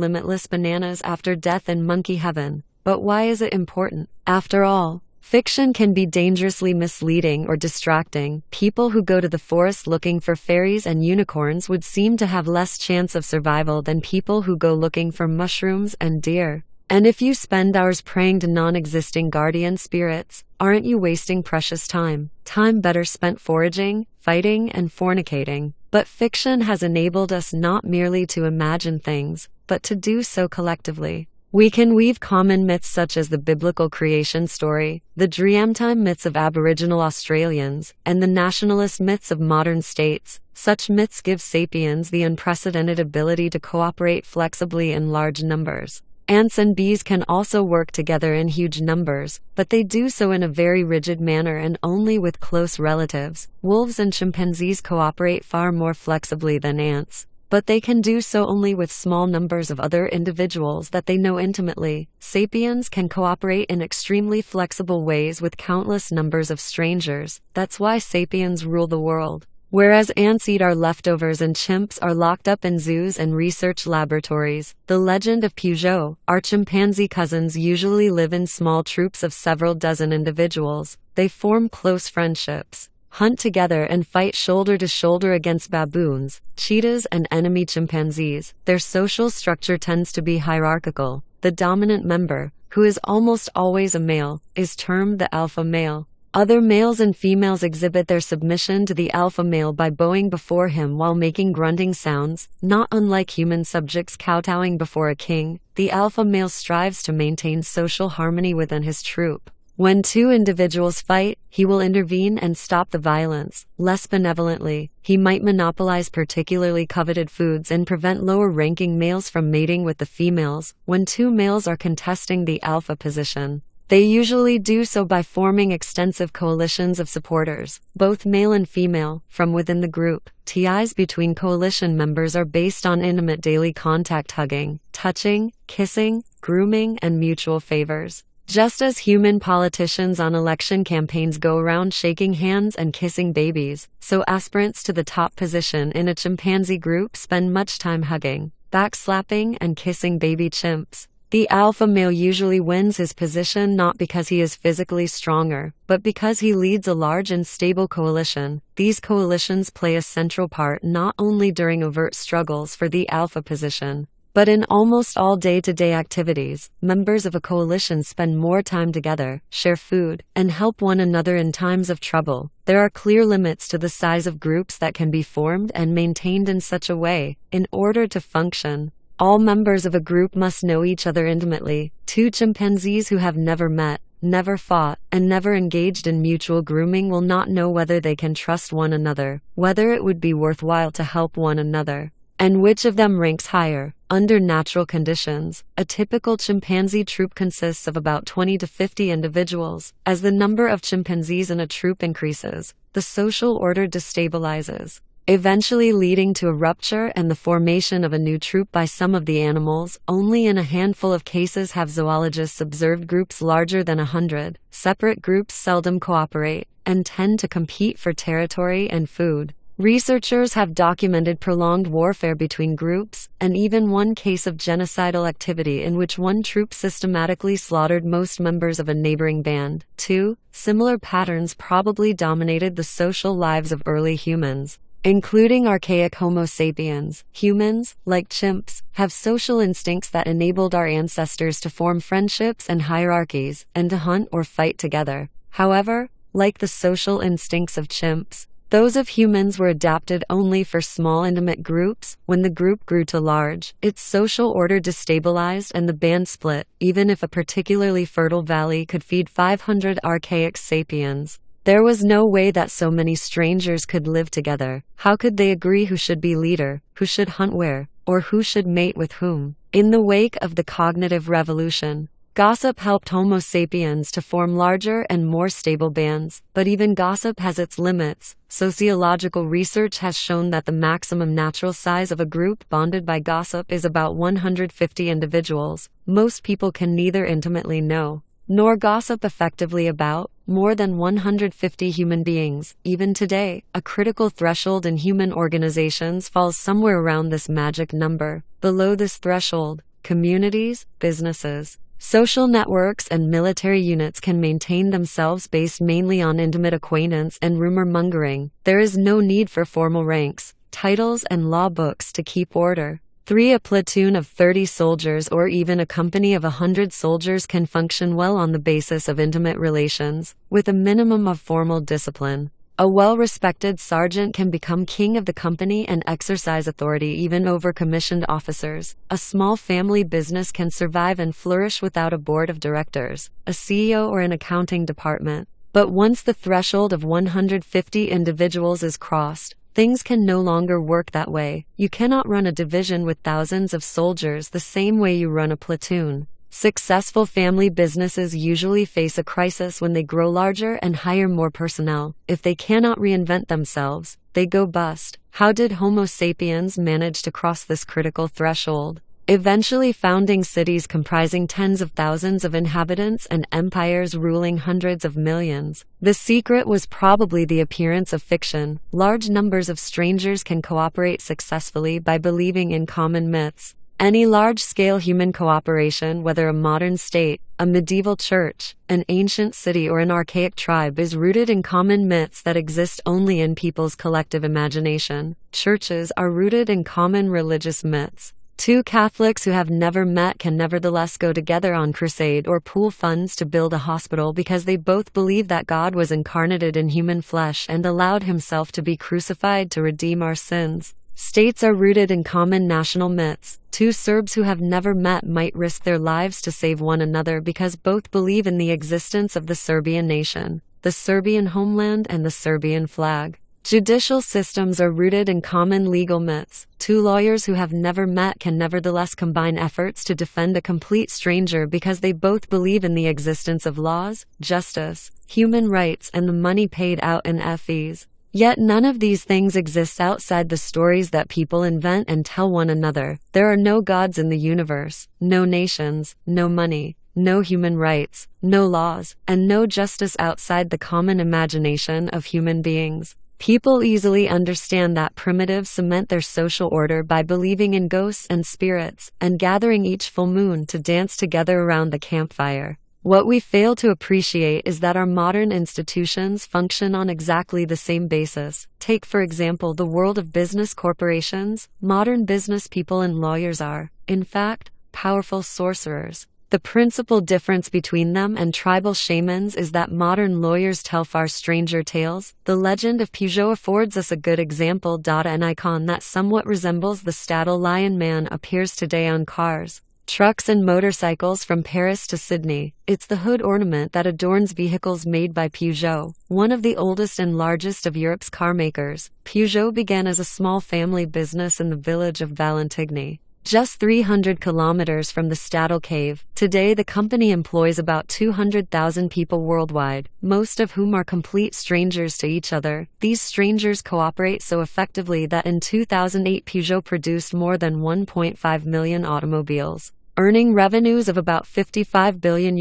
limitless bananas after death in monkey heaven. But why is it important? After all, fiction can be dangerously misleading or distracting. People who go to the forest looking for fairies and unicorns would seem to have less chance of survival than people who go looking for mushrooms and deer. And if you spend hours praying to non-existing guardian spirits, aren't you wasting precious time? Time better spent foraging, fighting, and fornicating. But fiction has enabled us not merely to imagine things, but to do so collectively. We can weave common myths such as the biblical creation story, the Dreamtime myths of Aboriginal Australians, and the nationalist myths of modern states. Such myths give sapiens the unprecedented ability to cooperate flexibly in large numbers. Ants and bees can also work together in huge numbers, but they do so in a very rigid manner and only with close relatives. Wolves and chimpanzees cooperate far more flexibly than ants, but they can do so only with small numbers of other individuals that they know intimately. Sapiens can cooperate in extremely flexible ways with countless numbers of strangers. That's why sapiens rule the world. Whereas ants eat our leftovers and chimps are locked up in zoos and research laboratories. The legend of Peugeot. Our chimpanzee cousins usually live in small troops of several dozen individuals. They form close friendships, hunt together, and fight shoulder to shoulder against baboons, cheetahs, and enemy chimpanzees. Their social structure tends to be hierarchical. The dominant member, who is almost always a male, is termed the alpha male. Other males and females exhibit their submission to the alpha male by bowing before him while making grunting sounds. Not unlike human subjects kowtowing before a king, the alpha male strives to maintain social harmony within his troop. When 2 individuals fight, he will intervene and stop the violence. Less benevolently, he might monopolize particularly coveted foods and prevent lower-ranking males from mating with the females. When 2 males are contesting the alpha position, They usually do so by forming extensive coalitions of supporters, both male and female, from within the group. Ties between coalition members are based on intimate daily contact, hugging, touching, kissing, grooming, and mutual favors. Just as human politicians on election campaigns go around shaking hands and kissing babies, so aspirants to the top position in a chimpanzee group spend much time hugging, backslapping, and kissing baby chimps. The alpha male usually wins his position not because he is physically stronger, but because he leads a large and stable coalition. These coalitions play a central part not only during overt struggles for the alpha position, but in almost all day-to-day activities. Members of a coalition spend more time together, share food, and help one another in times of trouble. There are clear limits to the size of groups that can be formed and maintained in such a way. In order to function, all members of a group must know each other intimately. Two chimpanzees who have never met, never fought, and never engaged in mutual grooming will not know whether they can trust one another, whether it would be worthwhile to help one another, and which of them ranks higher. Under natural conditions, a typical chimpanzee troop consists of about 20 to 50 individuals. As the number of chimpanzees in a troop increases, the social order destabilizes, eventually leading to a rupture and the formation of a new troop by some of the animals. Only in a handful of cases have zoologists observed groups larger than 100. Separate groups seldom cooperate, and tend to compete for territory and food. Researchers have documented prolonged warfare between groups, and even one case of genocidal activity in which one troop systematically slaughtered most members of a neighboring band. 2. Similar patterns probably dominated the social lives of early humans, including archaic Homo sapiens. Humans, like chimps, have social instincts that enabled our ancestors to form friendships and hierarchies, and to hunt or fight together. However, like the social instincts of chimps, those of humans were adapted only for small intimate groups. When the group grew too large, its social order destabilized and the band split. Even if a particularly fertile valley could feed 500 archaic sapiens, there was no way that so many strangers could live together. How could they agree who should be leader, who should hunt where, or who should mate with whom? In the wake of the cognitive revolution, gossip helped Homo sapiens to form larger and more stable bands, but even gossip has its limits. Sociological research has shown that the maximum natural size of a group bonded by gossip is about 150 individuals. Most people can neither intimately know nor gossip effectively about more than 150 human beings. Even today, a critical threshold in human organizations falls somewhere around this magic number. Below this threshold, communities, businesses, social networks, and military units can maintain themselves based mainly on intimate acquaintance and rumor-mongering. There is no need for formal ranks, titles, and law books to keep order. 3. A platoon of 30 soldiers or even a company of 100 soldiers can function well on the basis of intimate relations, with a minimum of formal discipline. A well-respected sergeant can become king of the company and exercise authority even over commissioned officers. A small family business can survive and flourish without a board of directors, a CEO, or an accounting department. But once the threshold of 150 individuals is crossed, things can no longer work that way. You cannot run a division with thousands of soldiers the same way you run a platoon. Successful family businesses usually face a crisis when they grow larger and hire more personnel. If they cannot reinvent themselves, they go bust. How did Homo sapiens manage to cross this critical threshold? Eventually founding cities comprising tens of thousands of inhabitants and empires ruling hundreds of millions. The secret was probably the appearance of fiction. Large numbers of strangers can cooperate successfully by believing in common myths. Any large-scale human cooperation, whether a modern state, a medieval church, an ancient city, or an archaic tribe, is rooted in common myths that exist only in people's collective imagination. Churches are rooted in common religious myths. Two Catholics who have never met can nevertheless go together on crusade or pool funds to build a hospital because they both believe that God was incarnated in human flesh and allowed himself to be crucified to redeem our sins. States are rooted in common national myths. Two Serbs who have never met might risk their lives to save one another because both believe in the existence of the Serbian nation, the Serbian homeland, and the Serbian flag. Judicial systems are rooted in common legal myths. Two lawyers who have never met can nevertheless combine efforts to defend a complete stranger because they both believe in the existence of laws, justice, human rights, and the money paid out in fees. Yet none of these things exists outside the stories that people invent and tell one another. There are no gods in the universe, no nations, no money, no human rights, no laws, and no justice outside the common imagination of human beings. People easily understand that primitives cement their social order by believing in ghosts and spirits, and gathering each full moon to dance together around the campfire. What we fail to appreciate is that our modern institutions function on exactly the same basis. Take, for example, the world of business corporations. Modern business people and lawyers are, in fact, powerful sorcerers. The principal difference between them and tribal shamans is that modern lawyers tell far stranger tales. The legend of Peugeot affords us a good example. An icon that somewhat resembles the Staddle Lion Man appears today on cars, trucks, and motorcycles from Paris to Sydney. It's the hood ornament that adorns vehicles made by Peugeot, one of the oldest and largest of Europe's car makers. Peugeot began as a small family business in the village of Valentigney, just 300 kilometers from the Staddle Cave. Today the company employs about 200,000 people worldwide, most of whom are complete strangers to each other. These strangers cooperate so effectively that in 2008 Peugeot produced more than 1.5 million automobiles, earning revenues of about €55 billion.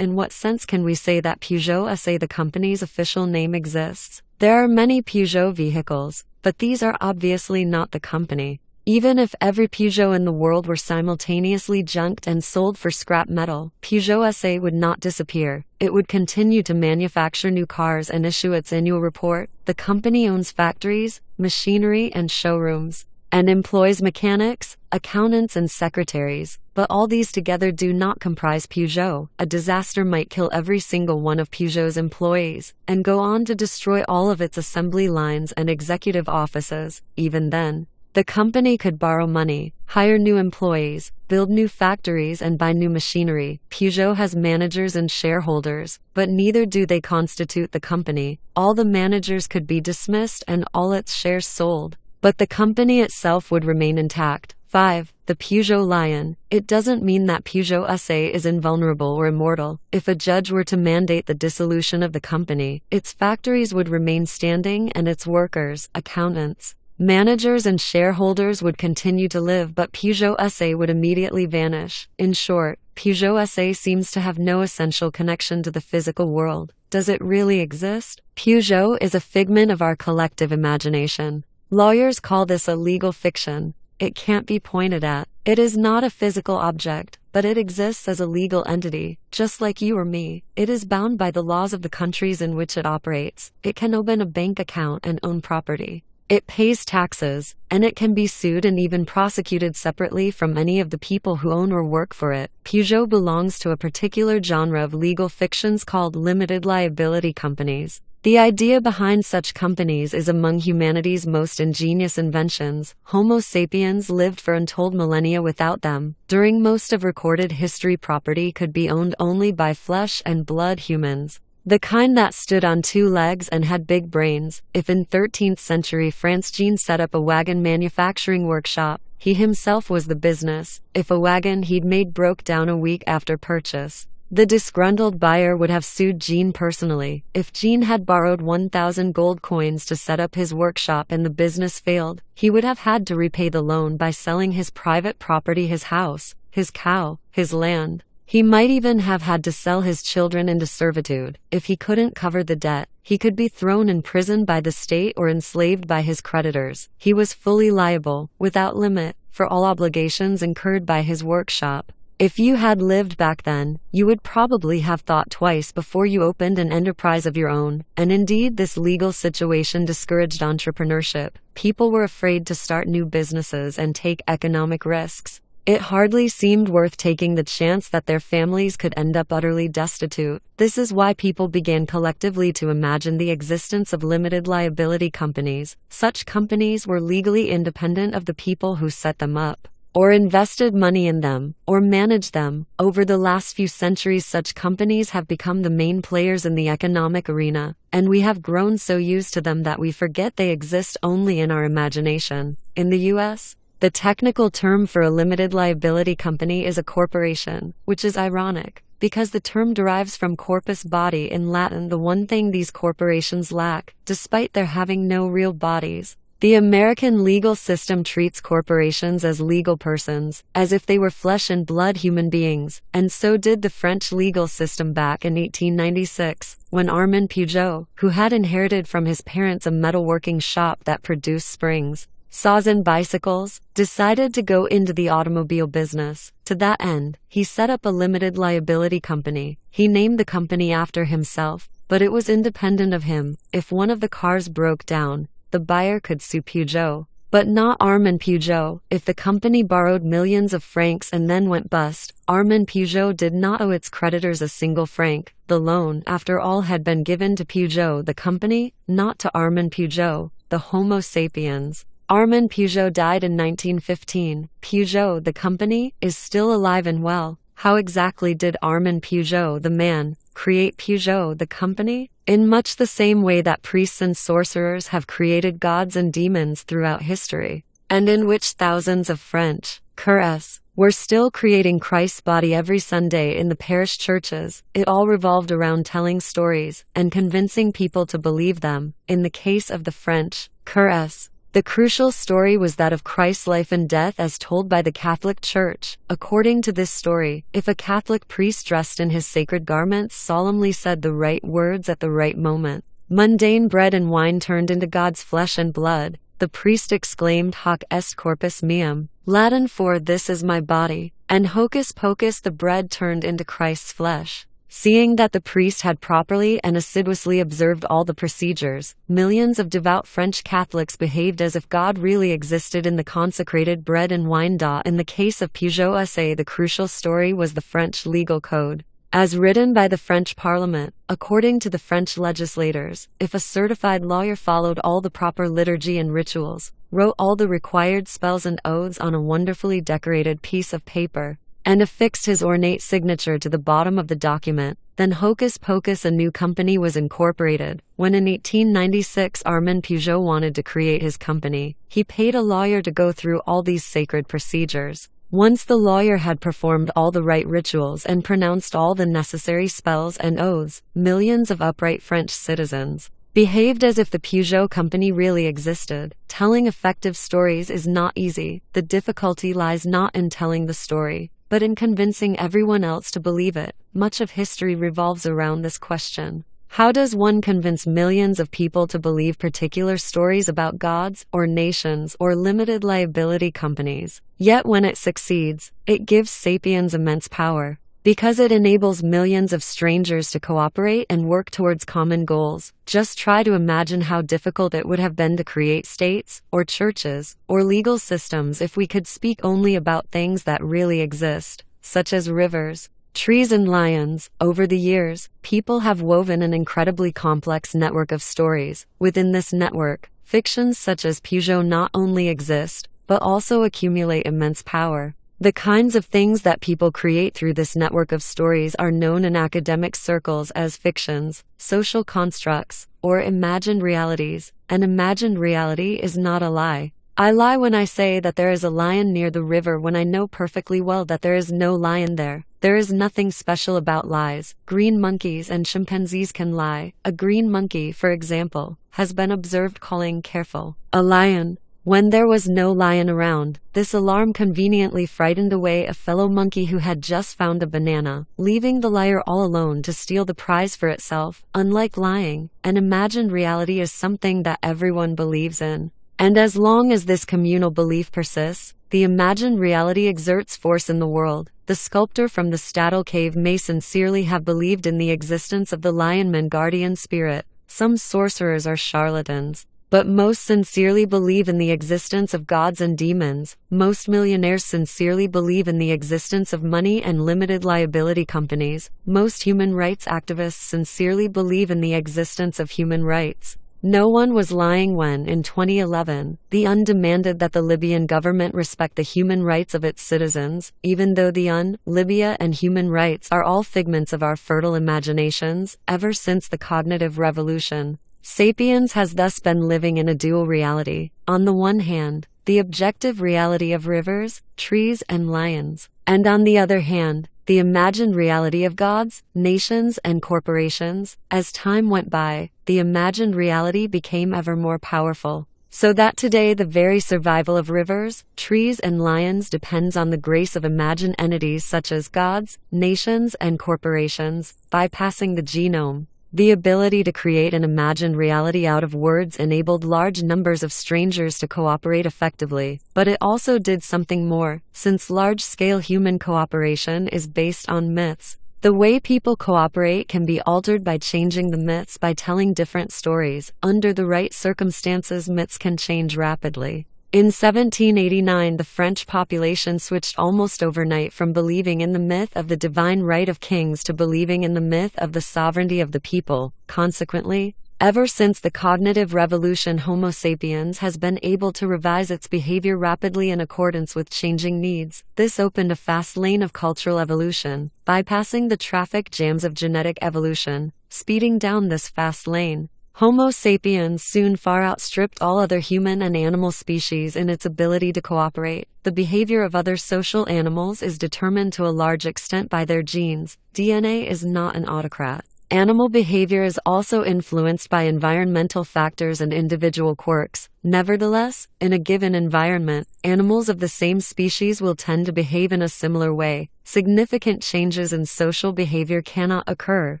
In what sense can we say that Peugeot SA, the company's official name, exists? There are many Peugeot vehicles, but these are obviously not the company. Even if every Peugeot in the world were simultaneously junked and sold for scrap metal, Peugeot SA would not disappear. It would continue to manufacture new cars and issue its annual report. The company owns factories, machinery, and showrooms, and employs mechanics, accountants, and secretaries. But all these together do not comprise Peugeot. A disaster might kill every single one of Peugeot's employees, and go on to destroy all of its assembly lines and executive offices. Even then, the company could borrow money, hire new employees, build new factories, and buy new machinery. Peugeot has managers and shareholders, but neither do they constitute the company. All the managers could be dismissed and all its shares sold, but the company itself would remain intact. 5. The Peugeot Lion. It doesn't mean that Peugeot SA is invulnerable or immortal. If a judge were to mandate the dissolution of the company, its factories would remain standing and its workers, accountants, managers, and shareholders would continue to live, but Peugeot SA would immediately vanish. In short, Peugeot SA seems to have no essential connection to the physical world. Does it really exist? Peugeot is a figment of our collective imagination. Lawyers call this a legal fiction. It can't be pointed at. It is not a physical object, but it exists as a legal entity, just like you or me. It is bound by the laws of the countries in which it operates. It can open a bank account and own property. It pays taxes, and it can be sued and even prosecuted separately from any of the people who own or work for it. Peugeot belongs to a particular genre of legal fictions called limited liability companies. The idea behind such companies is among humanity's most ingenious inventions. Homo sapiens lived for untold millennia without them. During most of recorded history, property could be owned only by flesh and blood humans, the kind that stood on two legs and had big brains. If in 13th century France Jean set up a wagon manufacturing workshop, he himself was the business. If a wagon he'd made broke down a week after purchase, the disgruntled buyer would have sued Jean personally. If Jean had borrowed 1,000 gold coins to set up his workshop and the business failed, he would have had to repay the loan by selling his private property, his house, his cow, his land. He might even have had to sell his children into servitude. If he couldn't cover the debt, he could be thrown in prison by the state or enslaved by his creditors. He was fully liable, without limit, for all obligations incurred by his workshop. If you had lived back then, you would probably have thought twice before you opened an enterprise of your own. And indeed, this legal situation discouraged entrepreneurship. People were afraid to start new businesses and take economic risks. It hardly seemed worth taking the chance that their families could end up utterly destitute. This is why people began collectively to imagine the existence of limited liability companies. Such companies were legally independent of the people who set them up. or invested money in them, or managed them. Over the last few centuries, such companies have become the main players in the economic arena, and we have grown so used to them that we forget they exist only in our imagination. In the US, the technical term for a limited liability company is a corporation, which is ironic, because the term derives from corpus body in Latin, the one thing these corporations lack, despite their having no real bodies. The American legal system treats corporations as legal persons, as if they were flesh and blood human beings, and so did the French legal system back in 1896, when Armand Peugeot, who had inherited from his parents a metalworking shop that produced springs, saws and bicycles, decided to go into the automobile business. To that end, he set up a limited liability company. He named the company after himself, but it was independent of him. If one of the cars broke down, the buyer could sue Peugeot, but not Armand Peugeot. If the company borrowed millions of francs and then went bust, Armand Peugeot did not owe its creditors a single franc. The loan, after all, had been given to Peugeot the company, not to Armand Peugeot, the Homo sapiens. Armand Peugeot died in 1915. Peugeot, the company, is still alive and well. How exactly did Armand Peugeot, the man, create Peugeot, the company? In much the same way that priests and sorcerers have created gods and demons throughout history, and in which thousands of French cures were still creating Christ's body every Sunday in the parish churches. It all revolved around telling stories and convincing people to believe them. In the case of the French cures, the crucial story was that of Christ's life and death as told by the Catholic Church. According to this story, if a Catholic priest dressed in his sacred garments solemnly said the right words at the right moment, mundane bread and wine turned into God's flesh and blood. The priest exclaimed, "Hoc est corpus meum," Latin for "this is my body," and hocus pocus, the bread turned into Christ's flesh. Seeing that the priest had properly and assiduously observed all the procedures, millions of devout French Catholics behaved as if God really existed in the consecrated bread and wine. In the case of Peugeot SA, the crucial story was the French legal code, as written by the French Parliament. According to the French legislators, if a certified lawyer followed all the proper liturgy and rituals, wrote all the required spells and oaths on a wonderfully decorated piece of paper, and affixed his ornate signature to the bottom of the document, then hocus pocus, a new company was incorporated. When in 1896 Armand Peugeot wanted to create his company, he paid a lawyer to go through all these sacred procedures. Once the lawyer had performed all the right rituals and pronounced all the necessary spells and oaths, millions of upright French citizens behaved as if the Peugeot company really existed. Telling effective stories is not easy. The difficulty lies not in telling the story, but in convincing everyone else to believe it. Much of history revolves around this question. How does one convince millions of people to believe particular stories about gods, or nations, or limited liability companies? Yet when it succeeds, it gives sapiens immense power, because it enables millions of strangers to cooperate and work towards common goals. Just try to imagine how difficult it would have been to create states, or churches, or legal systems if we could speak only about things that really exist, such as rivers, trees and lions. Over the years, people have woven an incredibly complex network of stories. Within this network, fictions such as Peugeot not only exist, but also accumulate immense power. The kinds of things that people create through this network of stories are known in academic circles as fictions, social constructs, or imagined realities. An imagined reality is not a lie. I lie when I say that there is a lion near the river when I know perfectly well that there is no lion there. There is nothing special about lies. Green monkeys and chimpanzees can lie. A green monkey, for example, has been observed calling "careful" a lion when there was no lion around. This alarm conveniently frightened away a fellow monkey who had just found a banana, leaving the liar all alone to steal the prize for itself. Unlike lying, an imagined reality is something that everyone believes in. And as long as this communal belief persists, the imagined reality exerts force in the world. The sculptor from the Stadel cave may sincerely have believed in the existence of the lionman guardian spirit. Some sorcerers are charlatans, but most sincerely believe in the existence of gods and demons. Most millionaires sincerely believe in the existence of money and limited liability companies. Most human rights activists sincerely believe in the existence of human rights. No one was lying when, in 2011, the UN demanded that the Libyan government respect the human rights of its citizens, even though the UN, Libya, and human rights are all figments of our fertile imaginations. Ever since the cognitive revolution, Sapiens has thus been living in a dual reality. On the one hand, the objective reality of rivers, trees, and lions, and on the other hand, the imagined reality of gods, nations, and corporations. As time went by, the imagined reality became ever more powerful, so that today the very survival of rivers, trees, and lions depends on the grace of imagined entities such as gods, nations, and corporations. Bypassing the genome, the ability to create an imagined reality out of words enabled large numbers of strangers to cooperate effectively, but it also did something more. Since large-scale human cooperation is based on myths, the way people cooperate can be altered by changing the myths by telling different stories. Under the right circumstances, myths can change rapidly. In 1789, the French population switched almost overnight from believing in the myth of the divine right of kings to believing in the myth of the sovereignty of the people. Consequently, ever since the cognitive revolution, Homo sapiens has been able to revise its behavior rapidly in accordance with changing needs. This opened a fast lane of cultural evolution, bypassing the traffic jams of genetic evolution. Speeding down this fast lane, Homo sapiens soon far outstripped all other human and animal species in its ability to cooperate. The behavior of other social animals is determined to a large extent by their genes. DNA is not an autocrat. Animal behavior is also influenced by environmental factors and individual quirks. Nevertheless, in a given environment, animals of the same species will tend to behave in a similar way. Significant changes in social behavior cannot occur,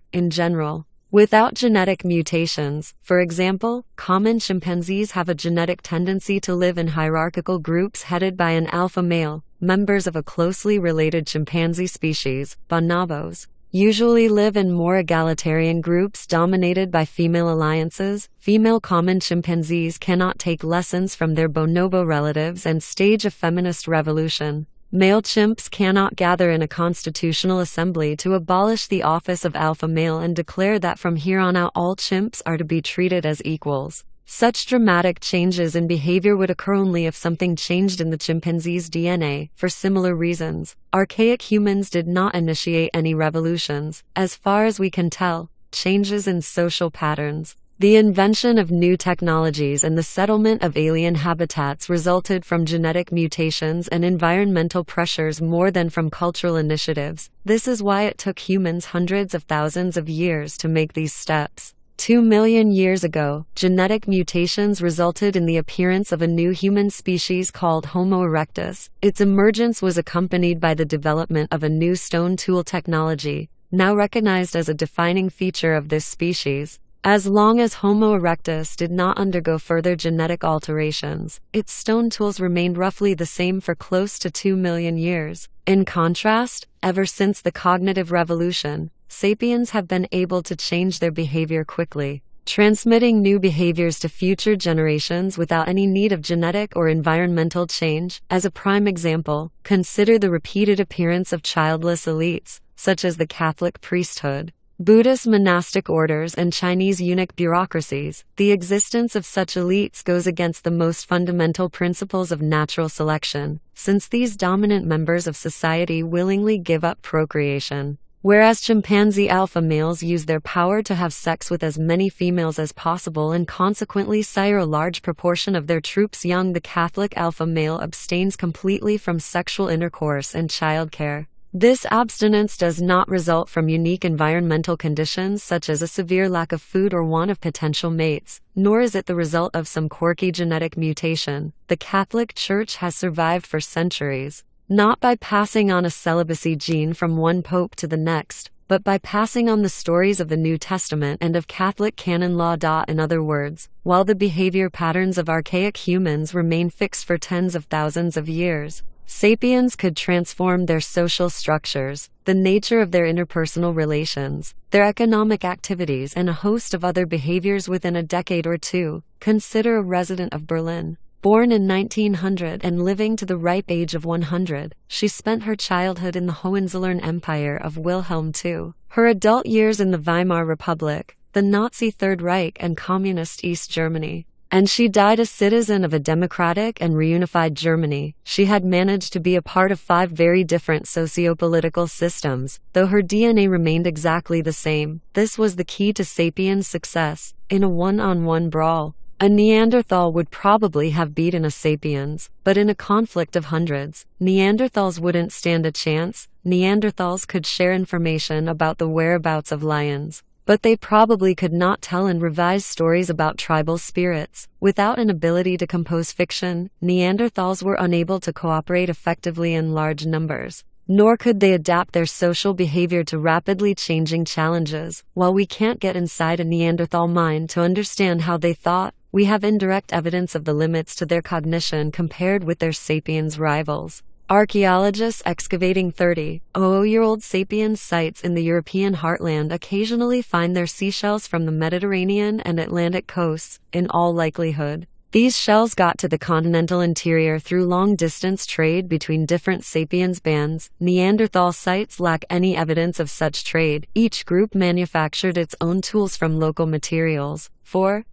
in general, without genetic mutations. For example, common chimpanzees have a genetic tendency to live in hierarchical groups headed by an alpha male. Members of a closely related chimpanzee species, bonobos, usually live in more egalitarian groups dominated by female alliances. Female common chimpanzees cannot take lessons from their bonobo relatives and stage a feminist revolution. Male chimps cannot gather in a constitutional assembly to abolish the office of alpha male and declare that from here on out all chimps are to be treated as equals. Such dramatic changes in behavior would occur only if something changed in the chimpanzee's DNA. For similar reasons, archaic humans did not initiate any revolutions. As far as we can tell, changes in social patterns, the invention of new technologies, and the settlement of alien habitats resulted from genetic mutations and environmental pressures more than from cultural initiatives. This is why it took humans hundreds of thousands of years to make these steps. 2 million years ago, genetic mutations resulted in the appearance of a new human species called Homo erectus. Its emergence was accompanied by the development of a new stone tool technology, now recognized as a defining feature of this species. As long as Homo erectus did not undergo further genetic alterations, its stone tools remained roughly the same for close to 2 million years. In contrast, ever since the cognitive revolution, sapiens have been able to change their behavior quickly, transmitting new behaviors to future generations without any need of genetic or environmental change. As a prime example, consider the repeated appearance of childless elites, such as the Catholic priesthood, Buddhist monastic orders, and Chinese eunuch bureaucracies. The existence of such elites goes against the most fundamental principles of natural selection, since these dominant members of society willingly give up procreation. Whereas chimpanzee alpha males use their power to have sex with as many females as possible and consequently sire a large proportion of their troops young, the Catholic alpha male abstains completely from sexual intercourse and childcare. This abstinence does not result from unique environmental conditions such as a severe lack of food or want of potential mates, nor is it the result of some quirky genetic mutation. The Catholic Church has survived for centuries, not by passing on a celibacy gene from one pope to the next, but by passing on the stories of the New Testament and of Catholic canon law. In other words, while the behavior patterns of archaic humans remain fixed for tens of thousands of years, sapiens could transform their social structures, the nature of their interpersonal relations, their economic activities, and a host of other behaviors within a decade or two. Consider a resident of Berlin. Born in 1900 and living to the ripe age of 100, she spent her childhood in the Hohenzollern Empire of Wilhelm II, her adult years in the Weimar Republic, the Nazi Third Reich and Communist East Germany. And she died a citizen of a democratic and reunified Germany. She had managed to be a part of 5 very different socio-political systems, though her DNA remained exactly the same. This was the key to sapiens' success. In a one-on-one brawl, a Neanderthal would probably have beaten a sapiens, but in a conflict of hundreds, Neanderthals wouldn't stand a chance. Neanderthals could share information about the whereabouts of lions, but they probably could not tell and revise stories about tribal spirits. Without an ability to compose fiction, Neanderthals were unable to cooperate effectively in large numbers, nor could they adapt their social behavior to rapidly changing challenges. While we can't get inside a Neanderthal mind to understand how they thought, we have indirect evidence of the limits to their cognition compared with their sapiens rivals. Archaeologists excavating 30,000-year-old sapiens sites in the European heartland occasionally find their seashells from the Mediterranean and Atlantic coasts. In all likelihood, these shells got to the continental interior through long-distance trade between different sapiens bands. Neanderthal sites lack any evidence of such trade. Each group manufactured its own tools from local materials.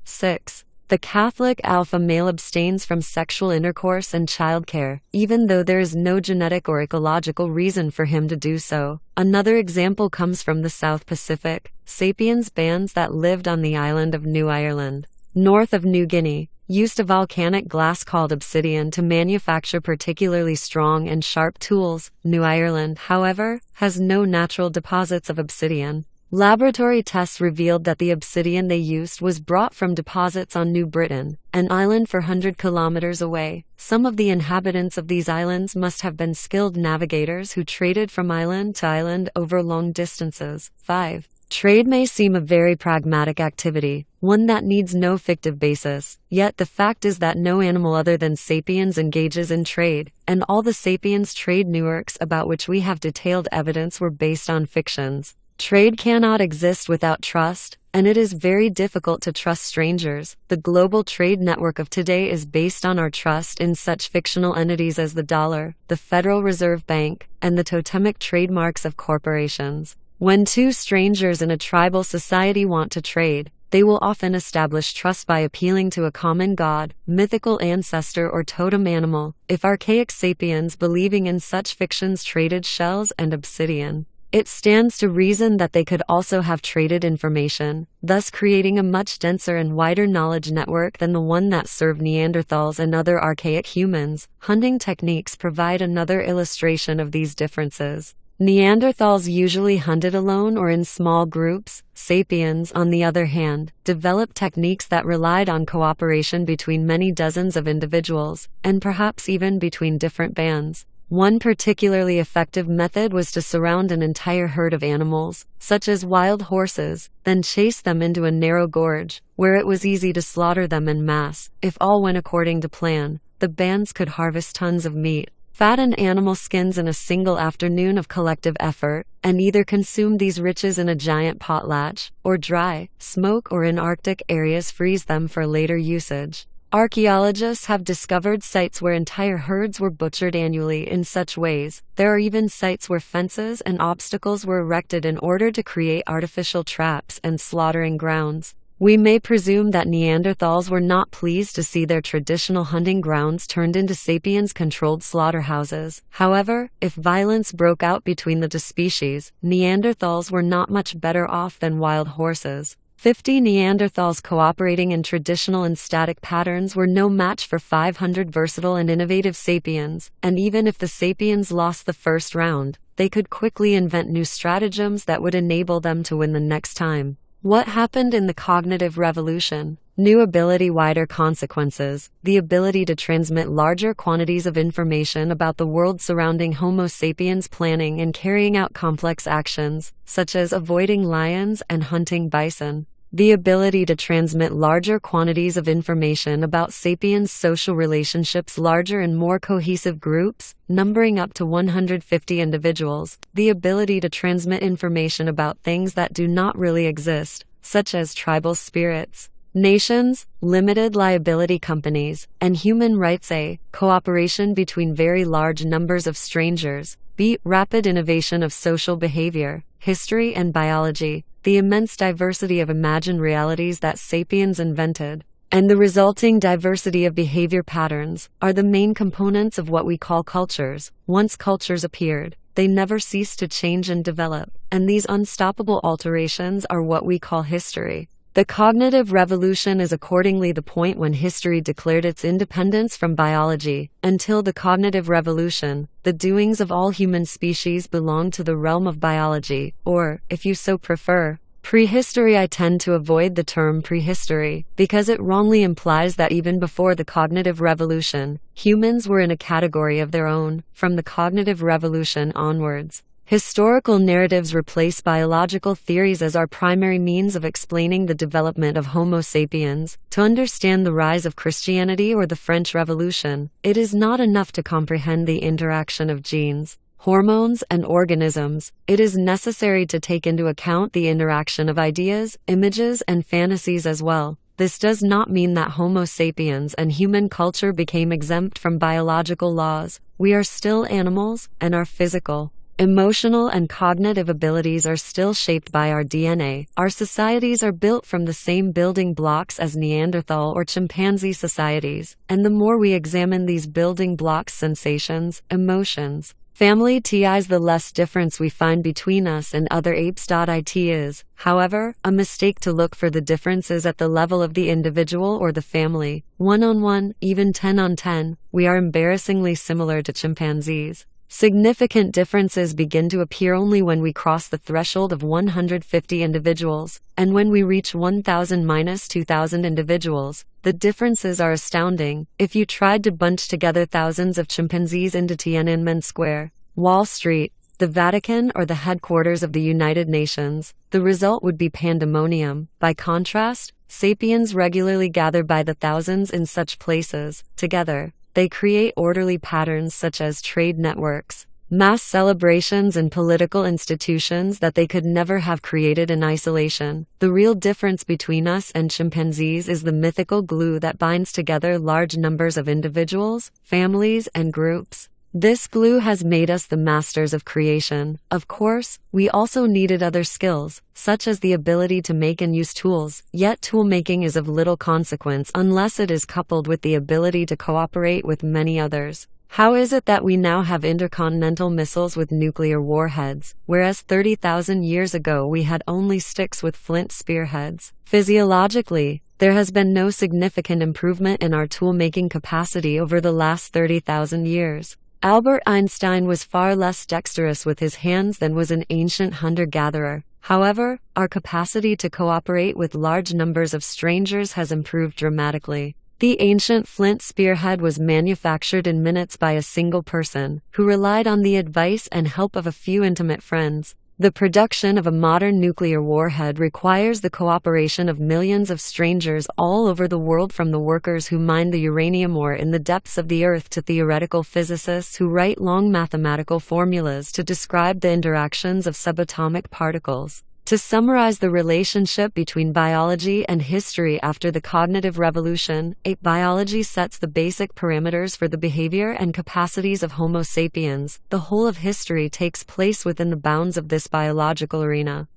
6. The Catholic alpha male abstains from sexual intercourse and childcare, even though there is no genetic or ecological reason for him to do so. Another example comes from the South Pacific. Sapiens bands that lived on the island of New Ireland, north of New Guinea, used a volcanic glass called obsidian to manufacture particularly strong and sharp tools. New Ireland, however, has no natural deposits of obsidian. Laboratory tests revealed that the obsidian they used was brought from deposits on New Britain, an island 400 kilometers away. Some of the inhabitants of these islands must have been skilled navigators who traded from island to island over long distances. 5. Trade may seem a very pragmatic activity, one that needs no fictive basis. Yet the fact is that no animal other than sapiens engages in trade, and all the sapiens trade networks about which we have detailed evidence were based on fictions. Trade cannot exist without trust, and it is very difficult to trust strangers. The global trade network of today is based on our trust in such fictional entities as the dollar, the Federal Reserve Bank, and the totemic trademarks of corporations. When two strangers in a tribal society want to trade, they will often establish trust by appealing to a common god, mythical ancestor, or totem animal. If archaic sapiens believing in such fictions traded shells and obsidian, it stands to reason that they could also have traded information, thus creating a much denser and wider knowledge network than the one that served Neanderthals and other archaic humans. Hunting techniques provide another illustration of these differences. Neanderthals usually hunted alone or in small groups. Sapiens, on the other hand, developed techniques that relied on cooperation between many dozens of individuals, and perhaps even between different bands. One particularly effective method was to surround an entire herd of animals, such as wild horses, then chase them into a narrow gorge, where it was easy to slaughter them en masse. If all went according to plan, the bands could harvest tons of meat, fatten animal skins in a single afternoon of collective effort, and either consume these riches in a giant potlatch, or dry, smoke, or in Arctic areas freeze them for later usage. Archaeologists have discovered sites where entire herds were butchered annually in such ways. There are even sites where fences and obstacles were erected in order to create artificial traps and slaughtering grounds. We may presume that Neanderthals were not pleased to see their traditional hunting grounds turned into sapiens-controlled slaughterhouses. However, if violence broke out between the two species, Neanderthals were not much better off than wild horses. 50 Neanderthals cooperating in traditional and static patterns were no match for 500 versatile and innovative sapiens, and even if the sapiens lost the first round, they could quickly invent new stratagems that would enable them to win the next time. What happened in the cognitive revolution? New ability, wider consequences. The ability to transmit larger quantities of information about the world surrounding Homo sapiens, planning and carrying out complex actions, such as avoiding lions and hunting bison. The ability to transmit larger quantities of information about sapiens' social relationships, larger and more cohesive groups, numbering up to 150 individuals. The ability to transmit information about things that do not really exist, such as tribal spirits. Nations, limited liability companies, and human rights. A cooperation between very large numbers of strangers. B. Rapid innovation of social behavior, history, and biology, the immense diversity of imagined realities that sapiens invented, and the resulting diversity of behavior patterns, are the main components of what we call cultures. Once cultures appeared, they never cease to change and develop, and these unstoppable alterations are what we call history. The cognitive revolution is accordingly the point when history declared its independence from biology. Until the cognitive revolution, the doings of all human species belonged to the realm of biology, or, if you so prefer, prehistory. I tend to avoid the term prehistory, because it wrongly implies that even before the cognitive revolution, humans were in a category of their own. From the cognitive revolution onwards, historical narratives replace biological theories as our primary means of explaining the development of Homo sapiens. To understand the rise of Christianity or the French Revolution, it is not enough to comprehend the interaction of genes, hormones, and organisms. It is necessary to take into account the interaction of ideas, images, and fantasies as well. This does not mean that Homo sapiens and human culture became exempt from biological laws. We are still animals, and our physical, emotional, and cognitive abilities are still shaped by our DNA. Our societies are built from the same building blocks as Neanderthal or chimpanzee societies, and the more we examine these building blocks, sensations, emotions, family ties, the less difference we find between us and other apes. It is, however, a mistake to look for the differences at the level of the individual or the family. 1-on-1, even 10-on-10, we are embarrassingly similar to chimpanzees. Significant differences begin to appear only when we cross the threshold of 150 individuals, and when we reach 1,000–2,000 individuals, the differences are astounding. If you tried to bunch together thousands of chimpanzees into Tiananmen Square, Wall Street, the Vatican, or the headquarters of the United Nations, the result would be pandemonium. By contrast, sapiens regularly gather by the thousands in such places. Together, they create orderly patterns such as trade networks, mass celebrations, and political institutions that they could never have created in isolation. The real difference between us and chimpanzees is the mythical glue that binds together large numbers of individuals, families, and groups. This glue has made us the masters of creation. Of course, we also needed other skills, such as the ability to make and use tools, yet tool-making is of little consequence unless it is coupled with the ability to cooperate with many others. How is it that we now have intercontinental missiles with nuclear warheads, whereas 30,000 years ago we had only sticks with flint spearheads? Physiologically, there has been no significant improvement in our tool-making capacity over the last 30,000 years. Albert Einstein was far less dexterous with his hands than was an ancient hunter-gatherer. However, our capacity to cooperate with large numbers of strangers has improved dramatically. The ancient flint spearhead was manufactured in minutes by a single person, who relied on the advice and help of a few intimate friends. The production of a modern nuclear warhead requires the cooperation of millions of strangers all over the world, from the workers who mine the uranium ore in the depths of the earth to theoretical physicists who write long mathematical formulas to describe the interactions of subatomic particles. To summarize the relationship between biology and history after the cognitive revolution, biology sets the basic parameters for the behavior and capacities of Homo sapiens. The whole of history takes place within the bounds of this biological arena.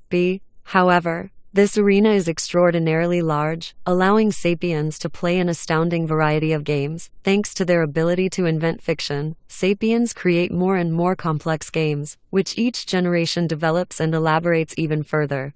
However, this arena is extraordinarily large, allowing sapiens to play an astounding variety of games. Thanks to their ability to invent fiction, sapiens create more and more complex games, which each generation develops and elaborates even further.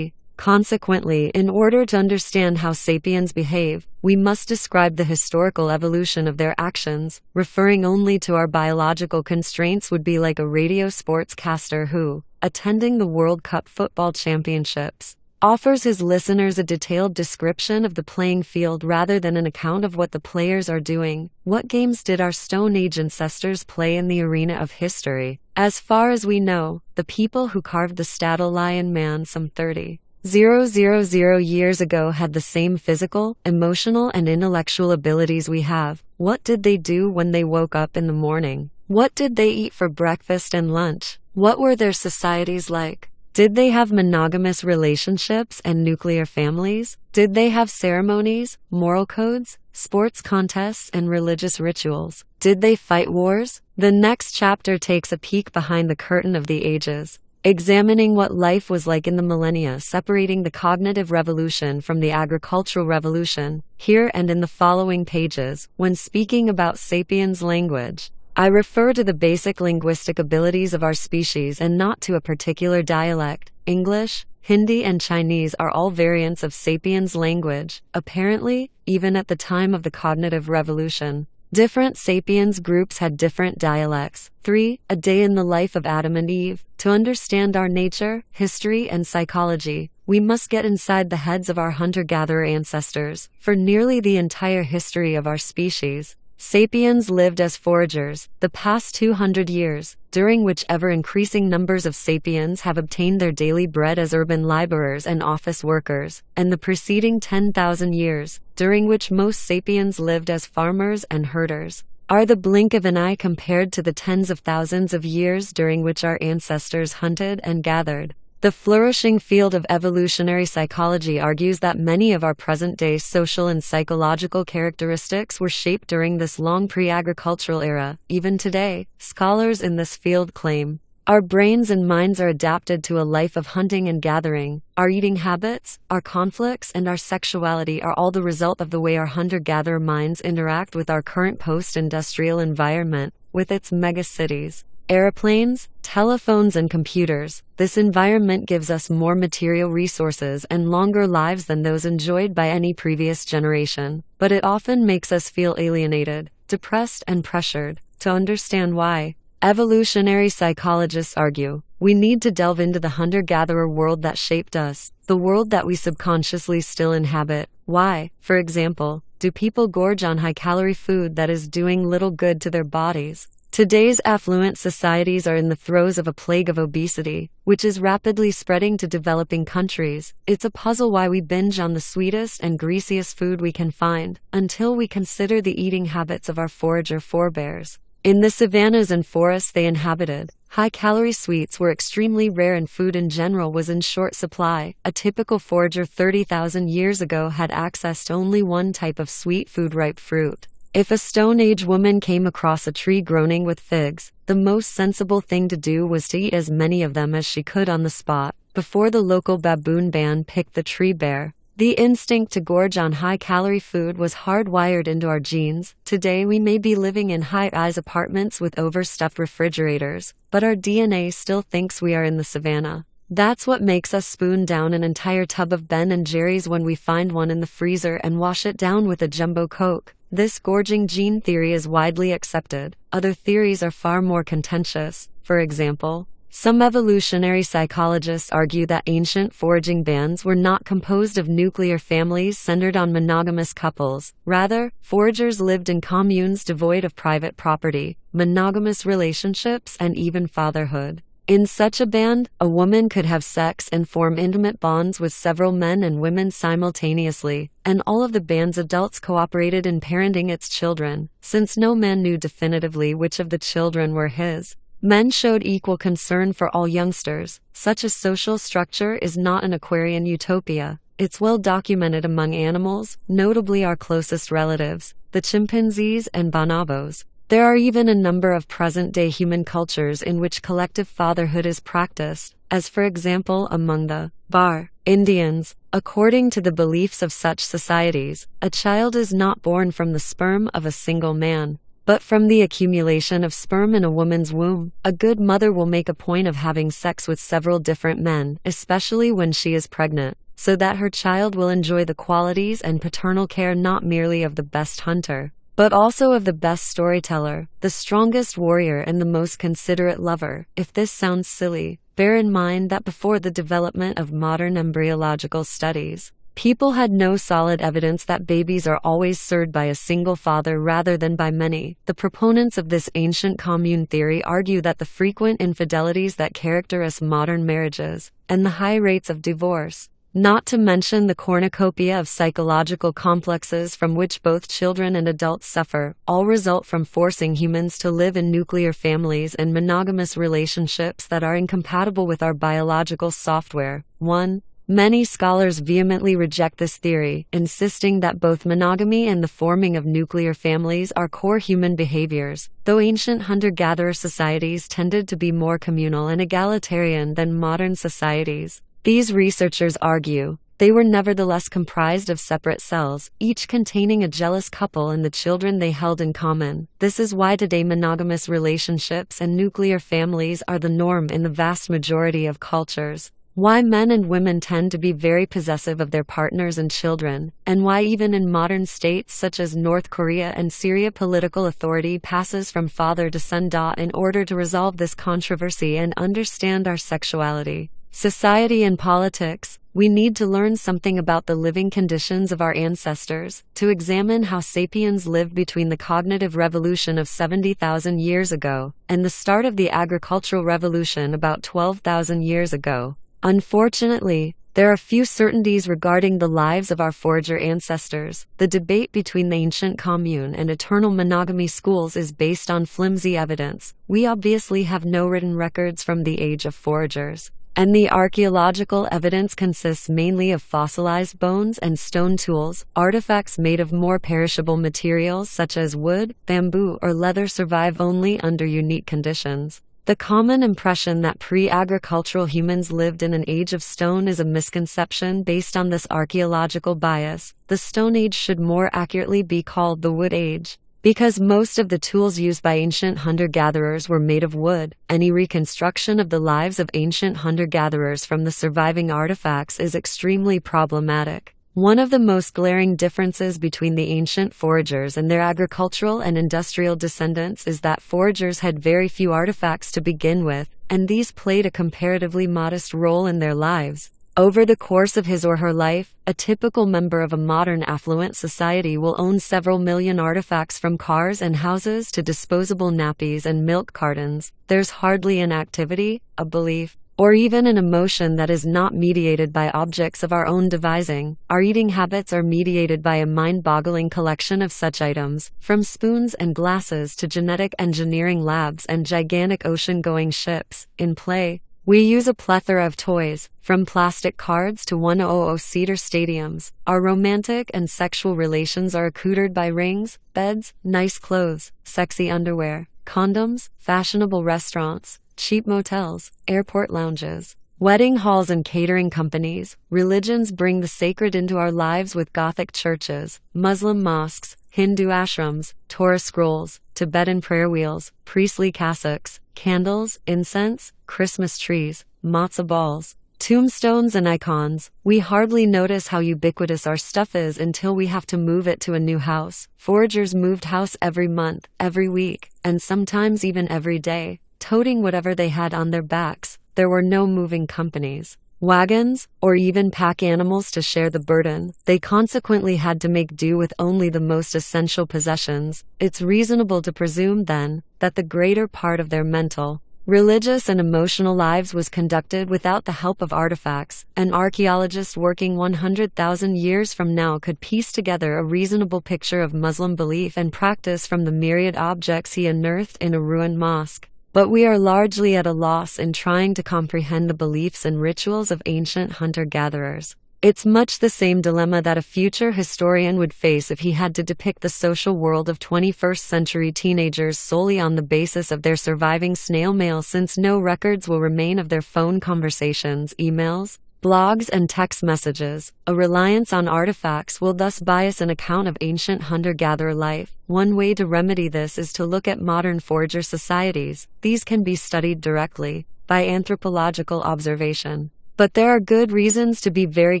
Consequently, in order to understand how sapiens behave, we must describe the historical evolution of their actions. Referring only to our biological constraints would be like a radio sportscaster who, attending the World Cup football championships, offers his listeners a detailed description of the playing field rather than an account of what the players are doing. What games did our Stone Age ancestors play in the arena of history? As far as we know, the people who carved the Stadolion Man some 30,000 years ago had the same physical, emotional, and intellectual abilities we have. What did they do when they woke up in the morning? What did they eat for breakfast and lunch? What were their societies like? Did they have monogamous relationships and nuclear families? Did they have ceremonies, moral codes, sports contests, and religious rituals? Did they fight wars? The next chapter takes a peek behind the curtain of the ages, examining what life was like in the millennia separating the cognitive revolution from the agricultural revolution. Here and in the following pages, when speaking about sapiens language, I refer to the basic linguistic abilities of our species and not to a particular dialect. English, Hindi and Chinese are all variants of sapiens language, apparently, even at the time of the cognitive revolution. Different sapiens groups had different dialects. 3. A day in the life of Adam and Eve. To understand our nature, history, and psychology, we must get inside the heads of our hunter-gatherer ancestors. For nearly the entire history of our species, sapiens lived as foragers. The past 200 years, during which ever-increasing numbers of sapiens have obtained their daily bread as urban laborers and office workers, and the preceding 10,000 years, during which most sapiens lived as farmers and herders, are the blink of an eye compared to the tens of thousands of years during which our ancestors hunted and gathered. The flourishing field of evolutionary psychology argues that many of our present-day social and psychological characteristics were shaped during this long pre-agricultural era. Even today, scholars in this field claim, our brains and minds are adapted to a life of hunting and gathering. Our eating habits, our conflicts, and our sexuality are all the result of the way our hunter-gatherer minds interact with our current post-industrial environment, with its megacities, airplanes, telephones, and computers. This environment gives us more material resources and longer lives than those enjoyed by any previous generation, but it often makes us feel alienated, depressed, and pressured. To understand why, evolutionary psychologists argue, we need to delve into the hunter-gatherer world that shaped us, the world that we subconsciously still inhabit. Why, for example, do people gorge on high-calorie food that is doing little good to their bodies? Today's affluent societies are in the throes of a plague of obesity, which is rapidly spreading to developing countries. It's a puzzle why we binge on the sweetest and greasiest food we can find, until we consider the eating habits of our forager forebears. In the savannas and forests they inhabited, high-calorie sweets were extremely rare and food in general was in short supply. A typical forager 30,000 years ago had access to only one type of sweet food, ripe fruit. If a Stone Age woman came across a tree groaning with figs, the most sensible thing to do was to eat as many of them as she could on the spot, before the local baboon band picked the tree bare. The instinct to gorge on high-calorie food was hardwired into our genes. Today we may be living in high-rise apartments with overstuffed refrigerators, but our DNA still thinks we are in the savannah. That's what makes us spoon down an entire tub of Ben & Jerry's when we find one in the freezer and wash it down with a jumbo Coke. This gorging gene theory is widely accepted. Other theories are far more contentious. For example, some evolutionary psychologists argue that ancient foraging bands were not composed of nuclear families centered on monogamous couples. Rather, foragers lived in communes devoid of private property, monogamous relationships, and even fatherhood. In such a band, a woman could have sex and form intimate bonds with several men and women simultaneously, and all of the band's adults cooperated in parenting its children. Since no man knew definitively which of the children were his, men showed equal concern for all youngsters. Such a social structure is not an Aquarian utopia. It's well documented among animals, notably our closest relatives, the chimpanzees and bonobos. There are even a number of present-day human cultures in which collective fatherhood is practiced, as for example among the Bar Indians. According to the beliefs of such societies, a child is not born from the sperm of a single man, but from the accumulation of sperm in a woman's womb. A good mother will make a point of having sex with several different men, especially when she is pregnant, so that her child will enjoy the qualities and paternal care not merely of the best hunter, but also of the best storyteller, the strongest warrior, and the most considerate lover. If this sounds silly, bear in mind that before the development of modern embryological studies, people had no solid evidence that babies are always served by a single father rather than by many. The proponents of this ancient commune theory argue that the frequent infidelities that characterize modern marriages, and the high rates of divorce, not to mention the cornucopia of psychological complexes from which both children and adults suffer, all result from forcing humans to live in nuclear families and monogamous relationships that are incompatible with our biological software. 1. Many scholars vehemently reject this theory, insisting that both monogamy and the forming of nuclear families are core human behaviors, though ancient hunter-gatherer societies tended to be more communal and egalitarian than modern societies. These researchers argue they were nevertheless comprised of separate cells, each containing a jealous couple and the children they held in common. This is why today monogamous relationships and nuclear families are the norm in the vast majority of cultures. Why men and women tend to be very possessive of their partners and children, and why even in modern states such as North Korea and Syria political authority passes from father to son. In order to resolve this controversy and understand our sexuality, society and politics, we need to learn something about the living conditions of our ancestors, to examine how sapiens lived between the cognitive revolution of 70,000 years ago and the start of the agricultural revolution about 12,000 years ago. Unfortunately, there are few certainties regarding the lives of our forager ancestors. The debate between the ancient commune and eternal monogamy schools is based on flimsy evidence. We obviously have no written records from the age of foragers, and the archaeological evidence consists mainly of fossilized bones and stone tools. Artifacts made of more perishable materials such as wood, bamboo, or leather survive only under unique conditions. The common impression that pre-agricultural humans lived in an age of stone is a misconception based on this archaeological bias. The Stone Age should more accurately be called the Wood Age, because most of the tools used by ancient hunter-gatherers were made of wood. Any reconstruction of the lives of ancient hunter-gatherers from the surviving artifacts is extremely problematic. One of the most glaring differences between the ancient foragers and their agricultural and industrial descendants is that foragers had very few artifacts to begin with, and these played a comparatively modest role in their lives. Over the course of his or her life, a typical member of a modern affluent society will own several million artifacts from cars and houses to disposable nappies and milk cartons. There's hardly an activity, a belief, or even an emotion that is not mediated by objects of our own devising. Our eating habits are mediated by a mind-boggling collection of such items, from spoons and glasses to genetic engineering labs and gigantic ocean-going ships. In play, we use a plethora of toys, from plastic cards to 100-seater stadiums. Our romantic and sexual relations are accoutered by rings, beds, nice clothes, sexy underwear, condoms, fashionable restaurants, cheap motels, airport lounges, wedding halls and catering companies. Religions bring the sacred into our lives with Gothic churches, Muslim mosques, Hindu ashrams, Torah scrolls, Tibetan prayer wheels, priestly cassocks, candles, incense, Christmas trees, matzo balls, tombstones and icons. We hardly notice how ubiquitous our stuff is until we have to move it to a new house. Foragers moved house every month, every week, and sometimes even every day, toting whatever they had on their backs. There were no moving companies, wagons, or even pack animals to share the burden. They consequently had to make do with only the most essential possessions. It's reasonable to presume, then, that the greater part of their mental, religious and emotional lives was conducted without the help of artifacts. An archaeologist working 100,000 years from now could piece together a reasonable picture of Muslim belief and practice from the myriad objects he unearthed in a ruined mosque. But we are largely at a loss in trying to comprehend the beliefs and rituals of ancient hunter-gatherers. It's much the same dilemma that a future historian would face if he had to depict the social world of 21st-century teenagers solely on the basis of their surviving snail mail, since no records will remain of their phone conversations, emails, blogs, and text messages. A reliance on artifacts will thus bias an account of ancient hunter-gatherer life. One way to remedy this is to look at modern forager societies. These can be studied directly by anthropological observation. But there are good reasons to be very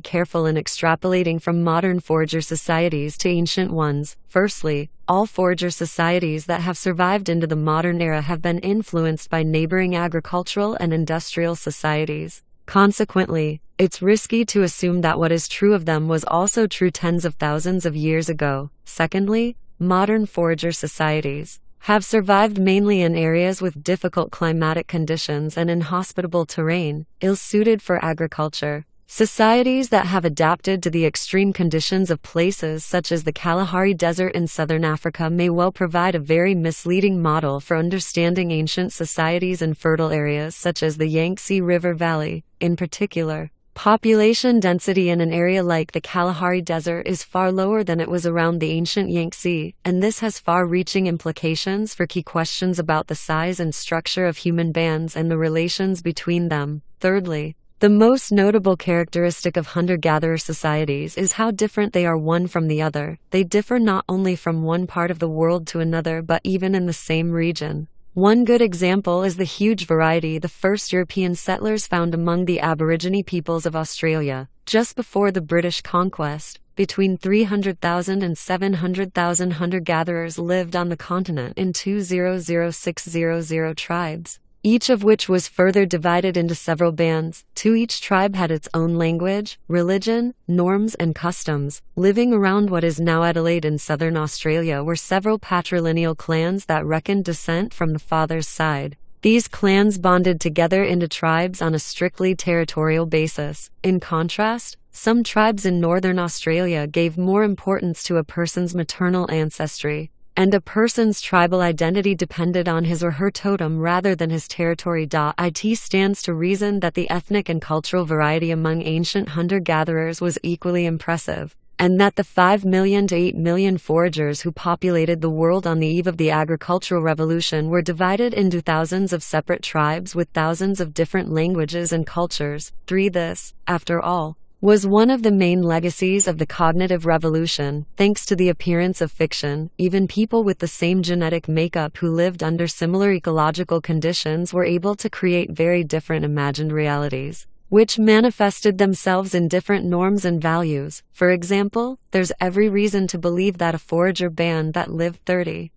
careful in extrapolating from modern forager societies to ancient ones. Firstly, all forager societies that have survived into the modern era have been influenced by neighboring agricultural and industrial societies. Consequently, it's risky to assume that what is true of them was also true tens of thousands of years ago. Secondly, modern forager societies have survived mainly in areas with difficult climatic conditions and inhospitable terrain, ill-suited for agriculture. Societies that have adapted to the extreme conditions of places such as the Kalahari Desert in southern Africa may well provide a very misleading model for understanding ancient societies in fertile areas such as the Yangtze River Valley. In particular, Population density in an area like the Kalahari Desert is far lower than it was around the ancient Yangtze, and this has far-reaching implications for key questions about the size and structure of human bands and the relations between them. Thirdly, the most notable characteristic of hunter-gatherer societies is how different they are one from the other. They differ not only from one part of the world to another but even in the same region. One good example is the huge variety the first European settlers found among the Aborigine peoples of Australia. Just before the British conquest, between 300,000 and 700,000 hunter-gatherers lived on the continent in 2,006,000 tribes, each of which was further divided into several bands. Each tribe had its own language, religion, norms and customs. Living around what is now Adelaide in southern Australia were several patrilineal clans that reckoned descent from the father's side. These clans bonded together into tribes on a strictly territorial basis. In contrast, some tribes in northern Australia gave more importance to a person's maternal ancestry, and a person's tribal identity depended on his or her totem rather than his territory. It stands to reason that the ethnic and cultural variety among ancient hunter-gatherers was equally impressive, and that the 5 million to 8 million foragers who populated the world on the eve of the agricultural revolution were divided into thousands of separate tribes with thousands of different languages and cultures. This, after all, was one of the main legacies of the cognitive revolution. Thanks to the appearance of fiction, even people with the same genetic makeup who lived under similar ecological conditions were able to create very different imagined realities, which manifested themselves in different norms and values. For example, there's every reason to believe that a forager band that lived 30,000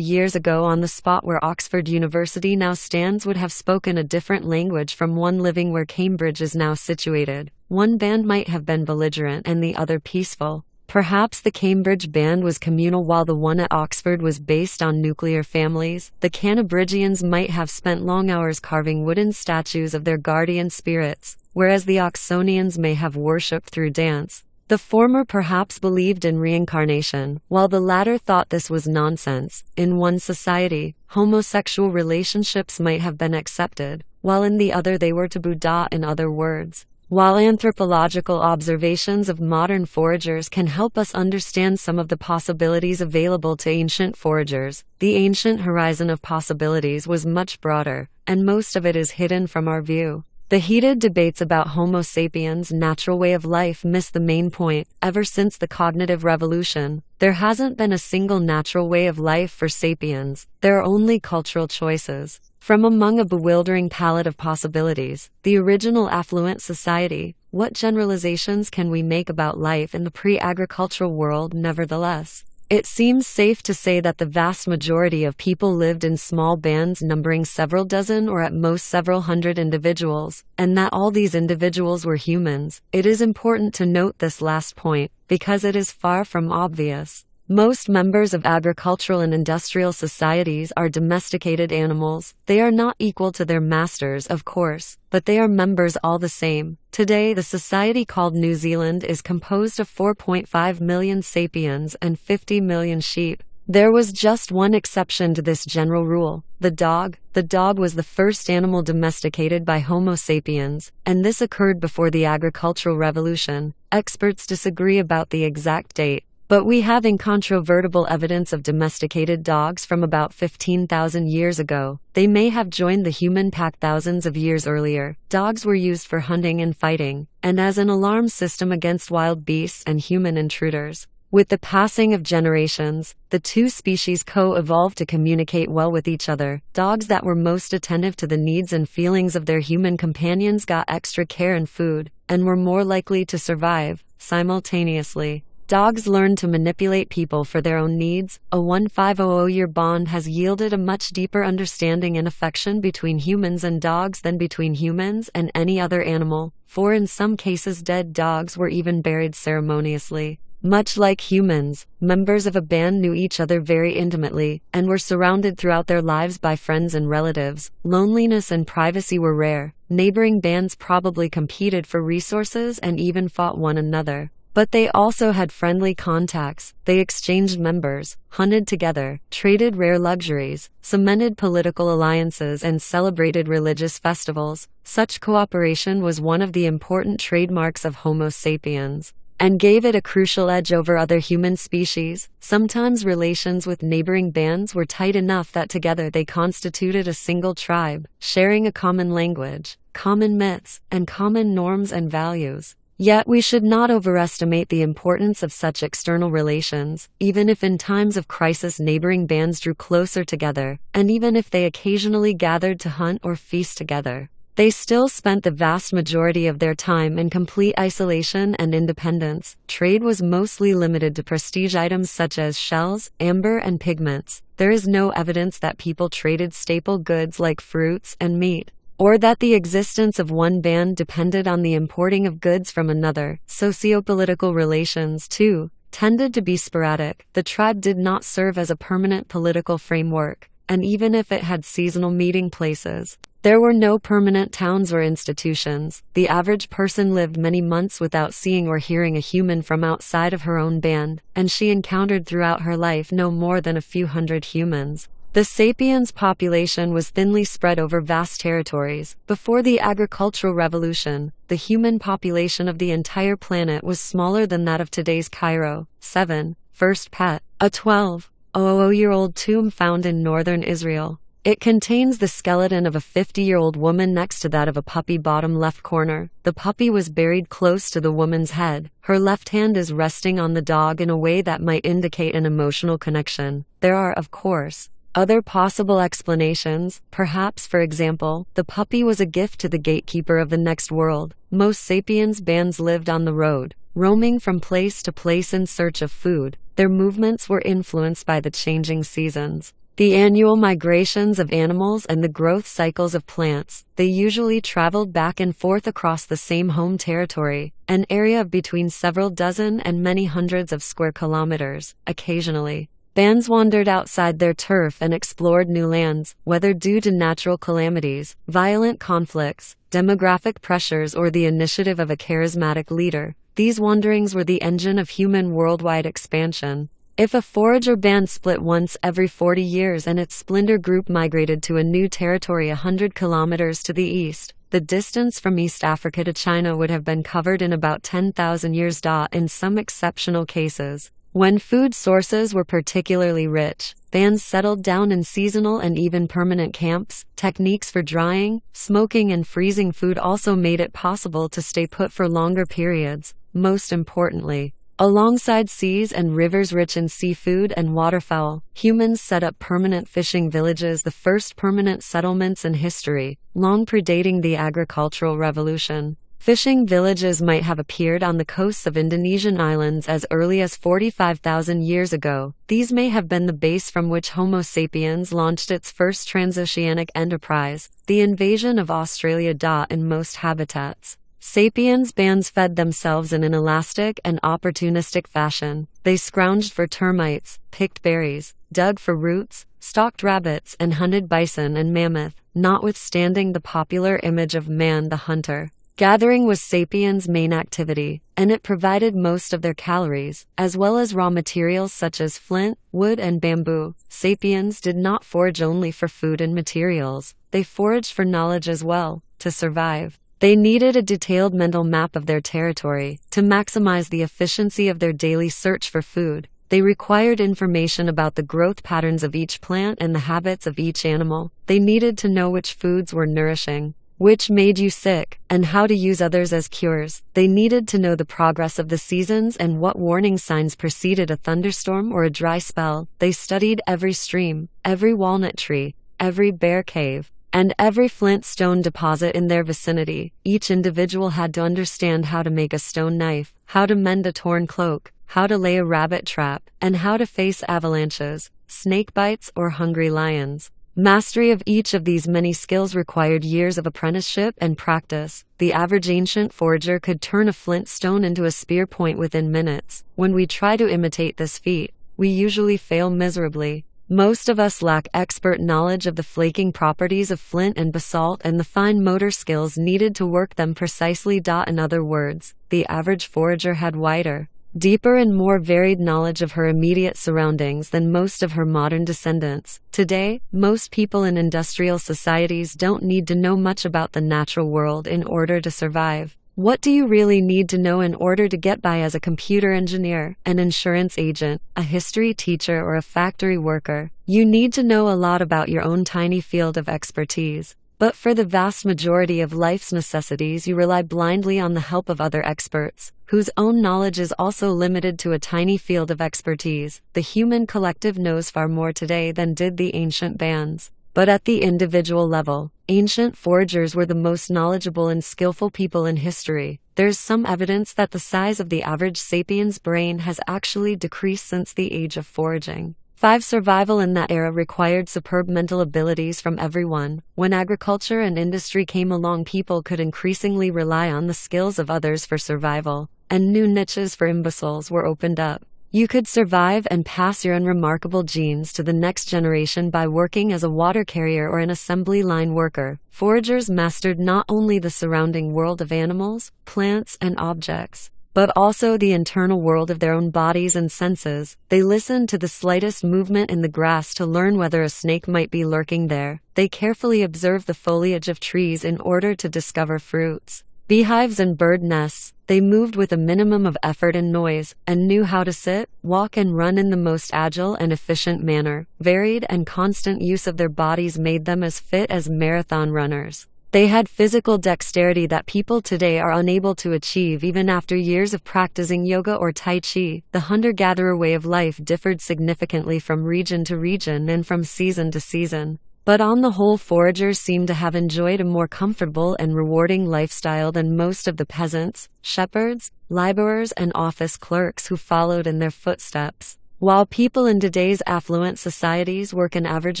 years ago on the spot where Oxford University now stands would have spoken a different language from one living where Cambridge is now situated. One band might have been belligerent and the other peaceful. Perhaps the Cambridge band was communal while the one at Oxford was based on nuclear families. The Cantabrigians might have spent long hours carving wooden statues of their guardian spirits, whereas the Oxonians may have worshipped through dance. The former perhaps believed in reincarnation, while the latter thought this was nonsense. In one society, homosexual relationships might have been accepted, while in the other they were taboo. In other words, while anthropological observations of modern foragers can help us understand some of the possibilities available to ancient foragers, the ancient horizon of possibilities was much broader, and most of it is hidden from our view. The heated debates about Homo sapiens' natural way of life miss the main point. Ever since the cognitive revolution, there hasn't been a single natural way of life for sapiens. There are only cultural choices. From among a bewildering palette of possibilities, the original affluent society, what generalizations can we make about life in the pre-agricultural world? Nevertheless, it seems safe to say that the vast majority of people lived in small bands numbering several dozen or at most several hundred individuals, and that all these individuals were humans. It is important to note this last point, because it is far from obvious. Most members of agricultural and industrial societies are domesticated animals. They are not equal to their masters, of course, but they are members all the same. Today, the society called New Zealand is composed of 4.5 million sapiens and 50 million sheep. There was just one exception to this general rule: the dog. The dog was the first animal domesticated by Homo sapiens, and this occurred before the agricultural revolution. Experts disagree about the exact date, but we have incontrovertible evidence of domesticated dogs from about 15,000 years ago. They may have joined the human pack thousands of years earlier. Dogs were used for hunting and fighting, and as an alarm system against wild beasts and human intruders. With the passing of generations, the two species co-evolved to communicate well with each other. Dogs that were most attentive to the needs and feelings of their human companions got extra care and food, and were more likely to survive. Simultaneously, dogs learned to manipulate people for their own needs. A 1500-year bond has yielded a much deeper understanding and affection between humans and dogs than between humans and any other animal, for in some cases dead dogs were even buried ceremoniously. Much like humans, members of a band knew each other very intimately, and were surrounded throughout their lives by friends and relatives. Loneliness and privacy were rare. Neighboring bands probably competed for resources and even fought one another. But they also had friendly contacts, they exchanged members, hunted together, traded rare luxuries, cemented political alliances and celebrated religious festivals. Such cooperation was one of the important trademarks of Homo sapiens, and gave it a crucial edge over other human species. Sometimes relations with neighboring bands were tight enough that together they constituted a single tribe, sharing a common language, common myths, and common norms and values. Yet we should not overestimate the importance of such external relations, even if in times of crisis neighboring bands drew closer together, and even if they occasionally gathered to hunt or feast together. They still spent the vast majority of their time in complete isolation and independence. Trade was mostly limited to prestige items such as shells, amber, and pigments. There is no evidence that people traded staple goods like fruits and meat, or that the existence of one band depended on the importing of goods from another. Sociopolitical relations, too, tended to be sporadic. The tribe did not serve as a permanent political framework, and even if it had seasonal meeting places, there were no permanent towns or institutions. The average person lived many months without seeing or hearing a human from outside of her own band, and she encountered throughout her life no more than a few hundred humans. The sapiens' population was thinly spread over vast territories. Before the agricultural revolution, the human population of the entire planet was smaller than that of today's Cairo. 7. First Pet. A 12,000-year-old tomb found in northern Israel. It contains the skeleton of a 50-year-old woman next to that of a puppy bottom left corner. The puppy was buried close to the woman's head. Her left hand is resting on the dog in a way that might indicate an emotional connection. There are, of course, other possible explanations. Perhaps, for example, the puppy was a gift to the gatekeeper of the next world. Most sapiens bands lived on the road, roaming from place to place in search of food. Their movements were influenced by the changing seasons, the annual migrations of animals, and the growth cycles of plants. They usually traveled back and forth across the same home territory, an area of between several dozen and many hundreds of square kilometers. Occasionally, bands wandered outside their turf and explored new lands, whether due to natural calamities, violent conflicts, demographic pressures, or the initiative of a charismatic leader. These wanderings were the engine of human worldwide expansion. If a forager band split once every 40 years and its splinter group migrated to a new territory 100 kilometers to the east, the distance from East Africa to China would have been covered in about 10,000 years. In some exceptional cases, when food sources were particularly rich, bands settled down in seasonal and even permanent camps. Techniques for drying, smoking, and freezing food also made it possible to stay put for longer periods. Most importantly, alongside seas and rivers rich in seafood and waterfowl, humans set up permanent fishing villages, the first permanent settlements in history, long predating the agricultural revolution. Fishing villages might have appeared on the coasts of Indonesian islands as early as 45,000 years ago. These may have been the base from which Homo sapiens launched its first transoceanic enterprise, the invasion of Australia. In most habitats, sapiens bands fed themselves in an elastic and opportunistic fashion. They scrounged for termites, picked berries, dug for roots, stalked rabbits, and hunted bison and mammoth. Notwithstanding the popular image of man the hunter, gathering was sapiens' main activity, and it provided most of their calories, as well as raw materials such as flint, wood, and bamboo. Sapiens did not forage only for food and materials, they foraged for knowledge as well. To survive, they needed a detailed mental map of their territory. To maximize the efficiency of their daily search for food, they required information about the growth patterns of each plant and the habits of each animal. They needed to know which foods were nourishing, which made you sick, and how to use others as cures. They needed to know the progress of the seasons and what warning signs preceded a thunderstorm or a dry spell. They studied every stream, every walnut tree, every bear cave, and every flint stone deposit in their vicinity. Each individual had to understand how to make a stone knife, how to mend a torn cloak, how to lay a rabbit trap, and how to face avalanches, snake bites, or hungry lions. Mastery of each of these many skills required years of apprenticeship and practice. The average ancient forager could turn a flint stone into a spear point within minutes. When we try to imitate this feat, we usually fail miserably. Most of us lack expert knowledge of the flaking properties of flint and basalt and the fine motor skills needed to work them precisely. In other words, the average forager had wider, deeper and more varied knowledge of her immediate surroundings than most of her modern descendants. Today, most people in industrial societies don't need to know much about the natural world in order to survive. What do you really need to know in order to get by as a computer engineer, an insurance agent, a history teacher, or a factory worker? You need to know a lot about your own tiny field of expertise. But for the vast majority of life's necessities, you rely blindly on the help of other experts, whose own knowledge is also limited to a tiny field of expertise. The human collective knows far more today than did the ancient bands. But at the individual level, ancient foragers were the most knowledgeable and skillful people in history. There's some evidence that the size of the average sapien's brain has actually decreased since the age of foraging. 5. Survival in that era required superb mental abilities from everyone. When agriculture and industry came along, people could increasingly rely on the skills of others for survival, and new niches for imbeciles were opened up. You could survive and pass your unremarkable genes to the next generation by working as a water carrier or an assembly line worker. Foragers mastered not only the surrounding world of animals, plants, and objects, but also the internal world of their own bodies and senses. They listened to the slightest movement in the grass to learn whether a snake might be lurking there. They carefully observed the foliage of trees in order to discover fruits, beehives, and bird nests. They moved with a minimum of effort and noise, and knew how to sit, walk, and run in the most agile and efficient manner. Varied and constant use of their bodies made them as fit as marathon runners. They had physical dexterity that people today are unable to achieve even after years of practicing yoga or tai chi. The hunter-gatherer way of life differed significantly from region to region and from season to season. But on the whole, foragers seem to have enjoyed a more comfortable and rewarding lifestyle than most of the peasants, shepherds, laborers, and office clerks who followed in their footsteps. While people in today's affluent societies work an average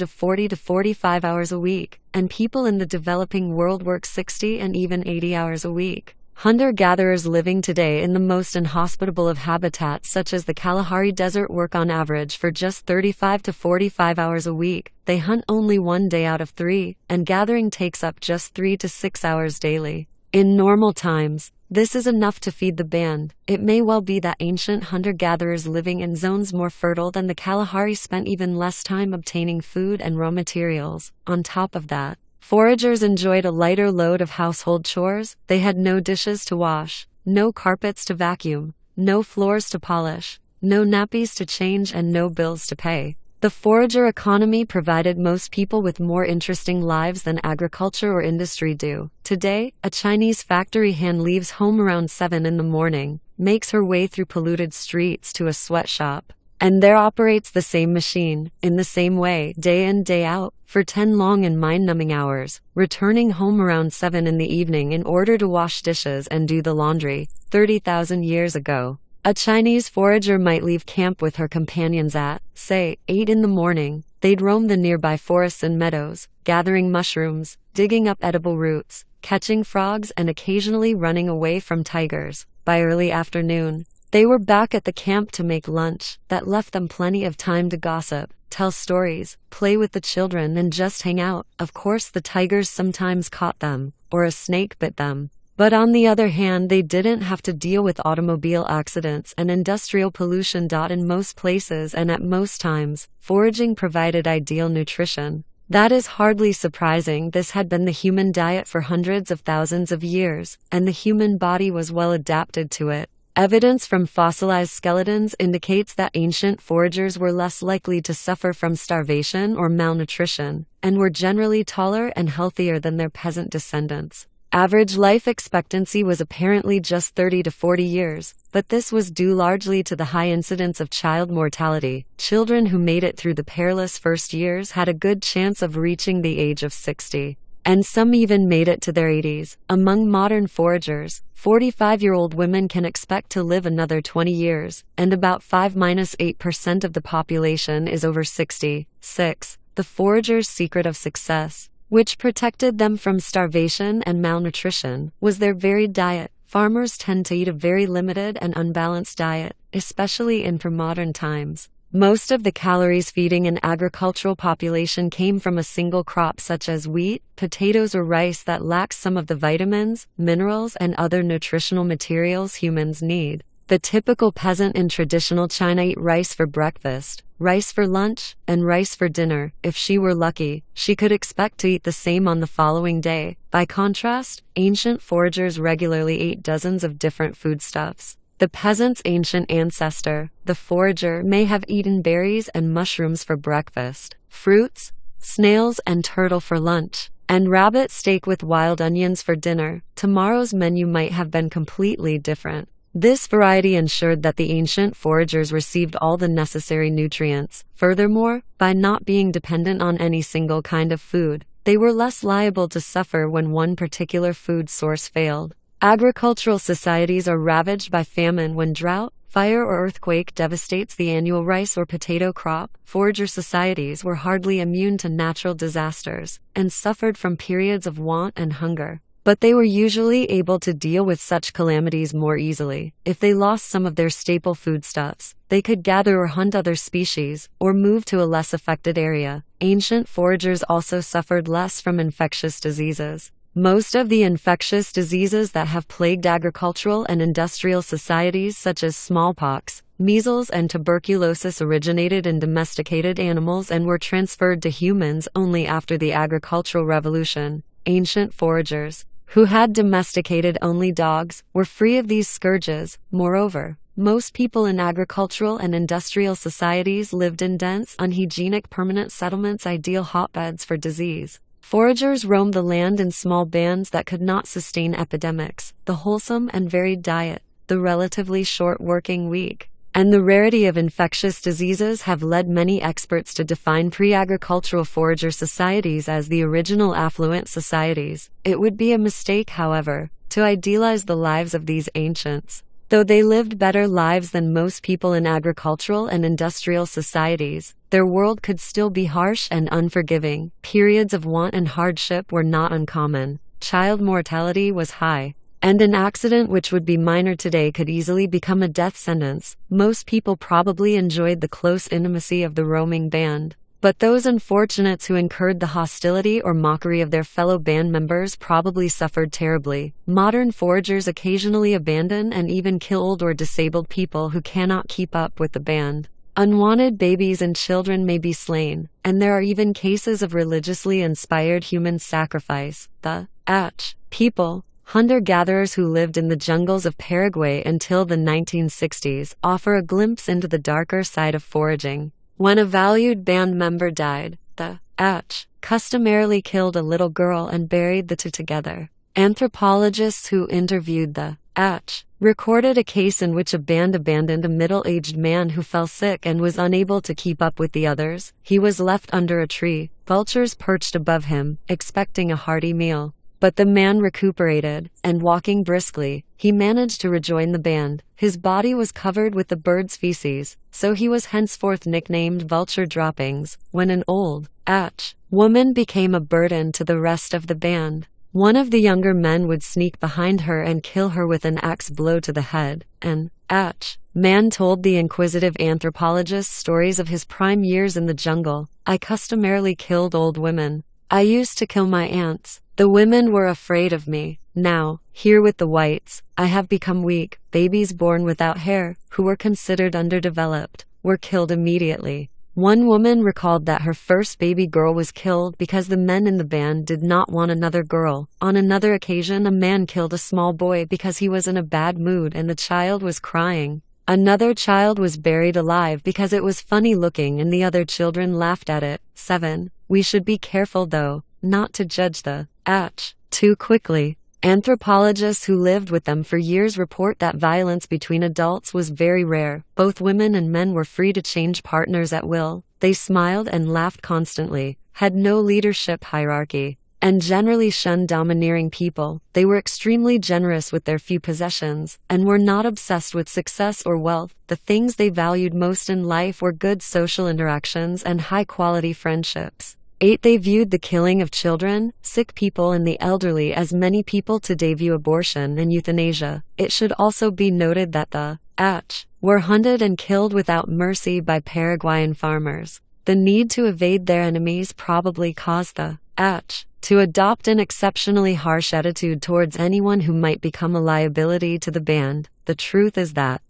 of 40 to 45 hours a week, and people in the developing world work 60 and even 80 hours a week, hunter-gatherers living today in the most inhospitable of habitats such as the Kalahari Desert work on average for just 35 to 45 hours a week. They hunt only 1 day out of 3, and gathering takes up just 3 to 6 hours daily. In normal times, this is enough to feed the band. It may well be that ancient hunter-gatherers living in zones more fertile than the Kalahari spent even less time obtaining food and raw materials. On top of that, foragers enjoyed a lighter load of household chores. They had no dishes to wash, no carpets to vacuum, no floors to polish, no nappies to change, and no bills to pay. The forager economy provided most people with more interesting lives than agriculture or industry do. Today, a Chinese factory hand leaves home around 7 in the morning, makes her way through polluted streets to a sweatshop, and there operates the same machine, in the same way, day in, day out, for 10 long and mind-numbing hours, returning home around 7 in the evening in order to wash dishes and do the laundry. 30,000 years ago, a Chinese forager might leave camp with her companions at, say, 8 in the morning. They'd roam the nearby forests and meadows, gathering mushrooms, digging up edible roots, catching frogs, and occasionally running away from tigers. By early afternoon, they were back at the camp to make lunch. That left them plenty of time to gossip, tell stories, play with the children, and just hang out. Of course, the tigers sometimes caught them, or a snake bit them. But on the other hand, they didn't have to deal with automobile accidents and industrial pollution. In most places and at most times, foraging provided ideal nutrition. That is hardly surprising. This had been the human diet for hundreds of thousands of years, and the human body was well adapted to it. Evidence from fossilized skeletons indicates that ancient foragers were less likely to suffer from starvation or malnutrition, and were generally taller and healthier than their peasant descendants. Average life expectancy was apparently just 30 to 40 years, but this was due largely to the high incidence of child mortality. Children who made it through the perilous first years had a good chance of reaching the age of 60, and some even made it to their 80s. Among modern foragers, 45-year-old women can expect to live another 20 years, and about 5–8% of the population is over 60. 6. The foragers' secret of success, which protected them from starvation and malnutrition, was their varied diet. Farmers tend to eat a very limited and unbalanced diet, especially in pre-modern times. Most of the calories feeding an agricultural population came from a single crop such as wheat, potatoes or rice that lacks some of the vitamins, minerals and other nutritional materials humans need. The typical peasant in traditional China ate rice for breakfast, rice for lunch, and rice for dinner. If she were lucky, she could expect to eat the same on the following day. By contrast, ancient foragers regularly ate dozens of different foodstuffs. The peasant's ancient ancestor, the forager, may have eaten berries and mushrooms for breakfast, fruits, snails and turtle for lunch, and rabbit steak with wild onions for dinner. Tomorrow's menu might have been completely different. This variety ensured that the ancient foragers received all the necessary nutrients. Furthermore, by not being dependent on any single kind of food, they were less liable to suffer when one particular food source failed. Agricultural societies are ravaged by famine when drought, fire or earthquake devastates the annual rice or potato crop. Forager societies were hardly immune to natural disasters and suffered from periods of want and hunger. But they were usually able to deal with such calamities more easily. If they lost some of their staple foodstuffs, they could gather or hunt other species, or move to a less affected area. Ancient foragers also suffered less from infectious diseases. Most of the infectious diseases that have plagued agricultural and industrial societies, such as smallpox, measles, and tuberculosis, originated in domesticated animals and were transferred to humans only after the agricultural revolution. Ancient foragers, who had domesticated only dogs, were free of these scourges. Moreover, most people in agricultural and industrial societies lived in dense, unhygienic permanent settlements, ideal hotbeds for disease. Foragers roamed the land in small bands that could not sustain epidemics. The wholesome and varied diet, the relatively short working week, and the rarity of infectious diseases have led many experts to define pre-agricultural forager societies as the original affluent societies. It would be a mistake, however, to idealize the lives of these ancients. Though they lived better lives than most people in agricultural and industrial societies, their world could still be harsh and unforgiving. Periods of want and hardship were not uncommon. Child mortality was high, and an accident which would be minor today could easily become a death sentence. Most people probably enjoyed the close intimacy of the roaming band, but those unfortunates who incurred the hostility or mockery of their fellow band members probably suffered terribly. Modern foragers occasionally abandon and even kill old or disabled people who cannot keep up with the band. Unwanted babies and children may be slain, and there are even cases of religiously inspired human sacrifice. The Ach people, hunter-gatherers who lived in the jungles of Paraguay until the 1960s, offer a glimpse into the darker side of foraging. When a valued band member died, the Ach customarily killed a little girl and buried the two together. Anthropologists who interviewed the Ach recorded a case in which a band abandoned a middle-aged man who fell sick and was unable to keep up with the others. He was left under a tree, vultures perched above him, expecting a hearty meal. But the man recuperated, and walking briskly, he managed to rejoin the band. His body was covered with the bird's feces, so he was henceforth nicknamed Vulture Droppings. When an old Ach woman became a burden to the rest of the band, one of the younger men would sneak behind her and kill her with an axe blow to the head. An Ach man told the inquisitive anthropologist stories of his prime years in the jungle. I customarily killed old women. I used to kill my aunts. The women were afraid of me. Now, here with the whites, I have become weak. Babies born without hair, who were considered underdeveloped, were killed immediately. One woman recalled that her first baby girl was killed because the men in the band did not want another girl. On another occasion, a man killed a small boy because he was in a bad mood and the child was crying. Another child was buried alive because it was funny looking and the other children laughed at it. 7. We should be careful, though, not to judge the Ach too quickly. Anthropologists who lived with them for years report that violence between adults was very rare. Both women and men were free to change partners at will. They smiled and laughed constantly, had no leadership hierarchy, and generally shunned domineering people. They were extremely generous with their few possessions, and were not obsessed with success or wealth. The things they valued most in life were good social interactions and high-quality friendships. 8. They viewed the killing of children, sick people and the elderly as many people today view abortion and euthanasia. It should also be noted that the Ach were hunted and killed without mercy by Paraguayan farmers. The need to evade their enemies probably caused the H to adopt an exceptionally harsh attitude towards anyone who might become a liability to the band. The truth is that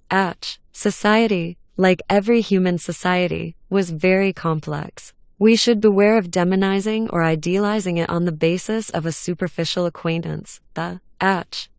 society, like every human society, was very complex. We should beware of demonizing or idealizing it on the basis of a superficial acquaintance. The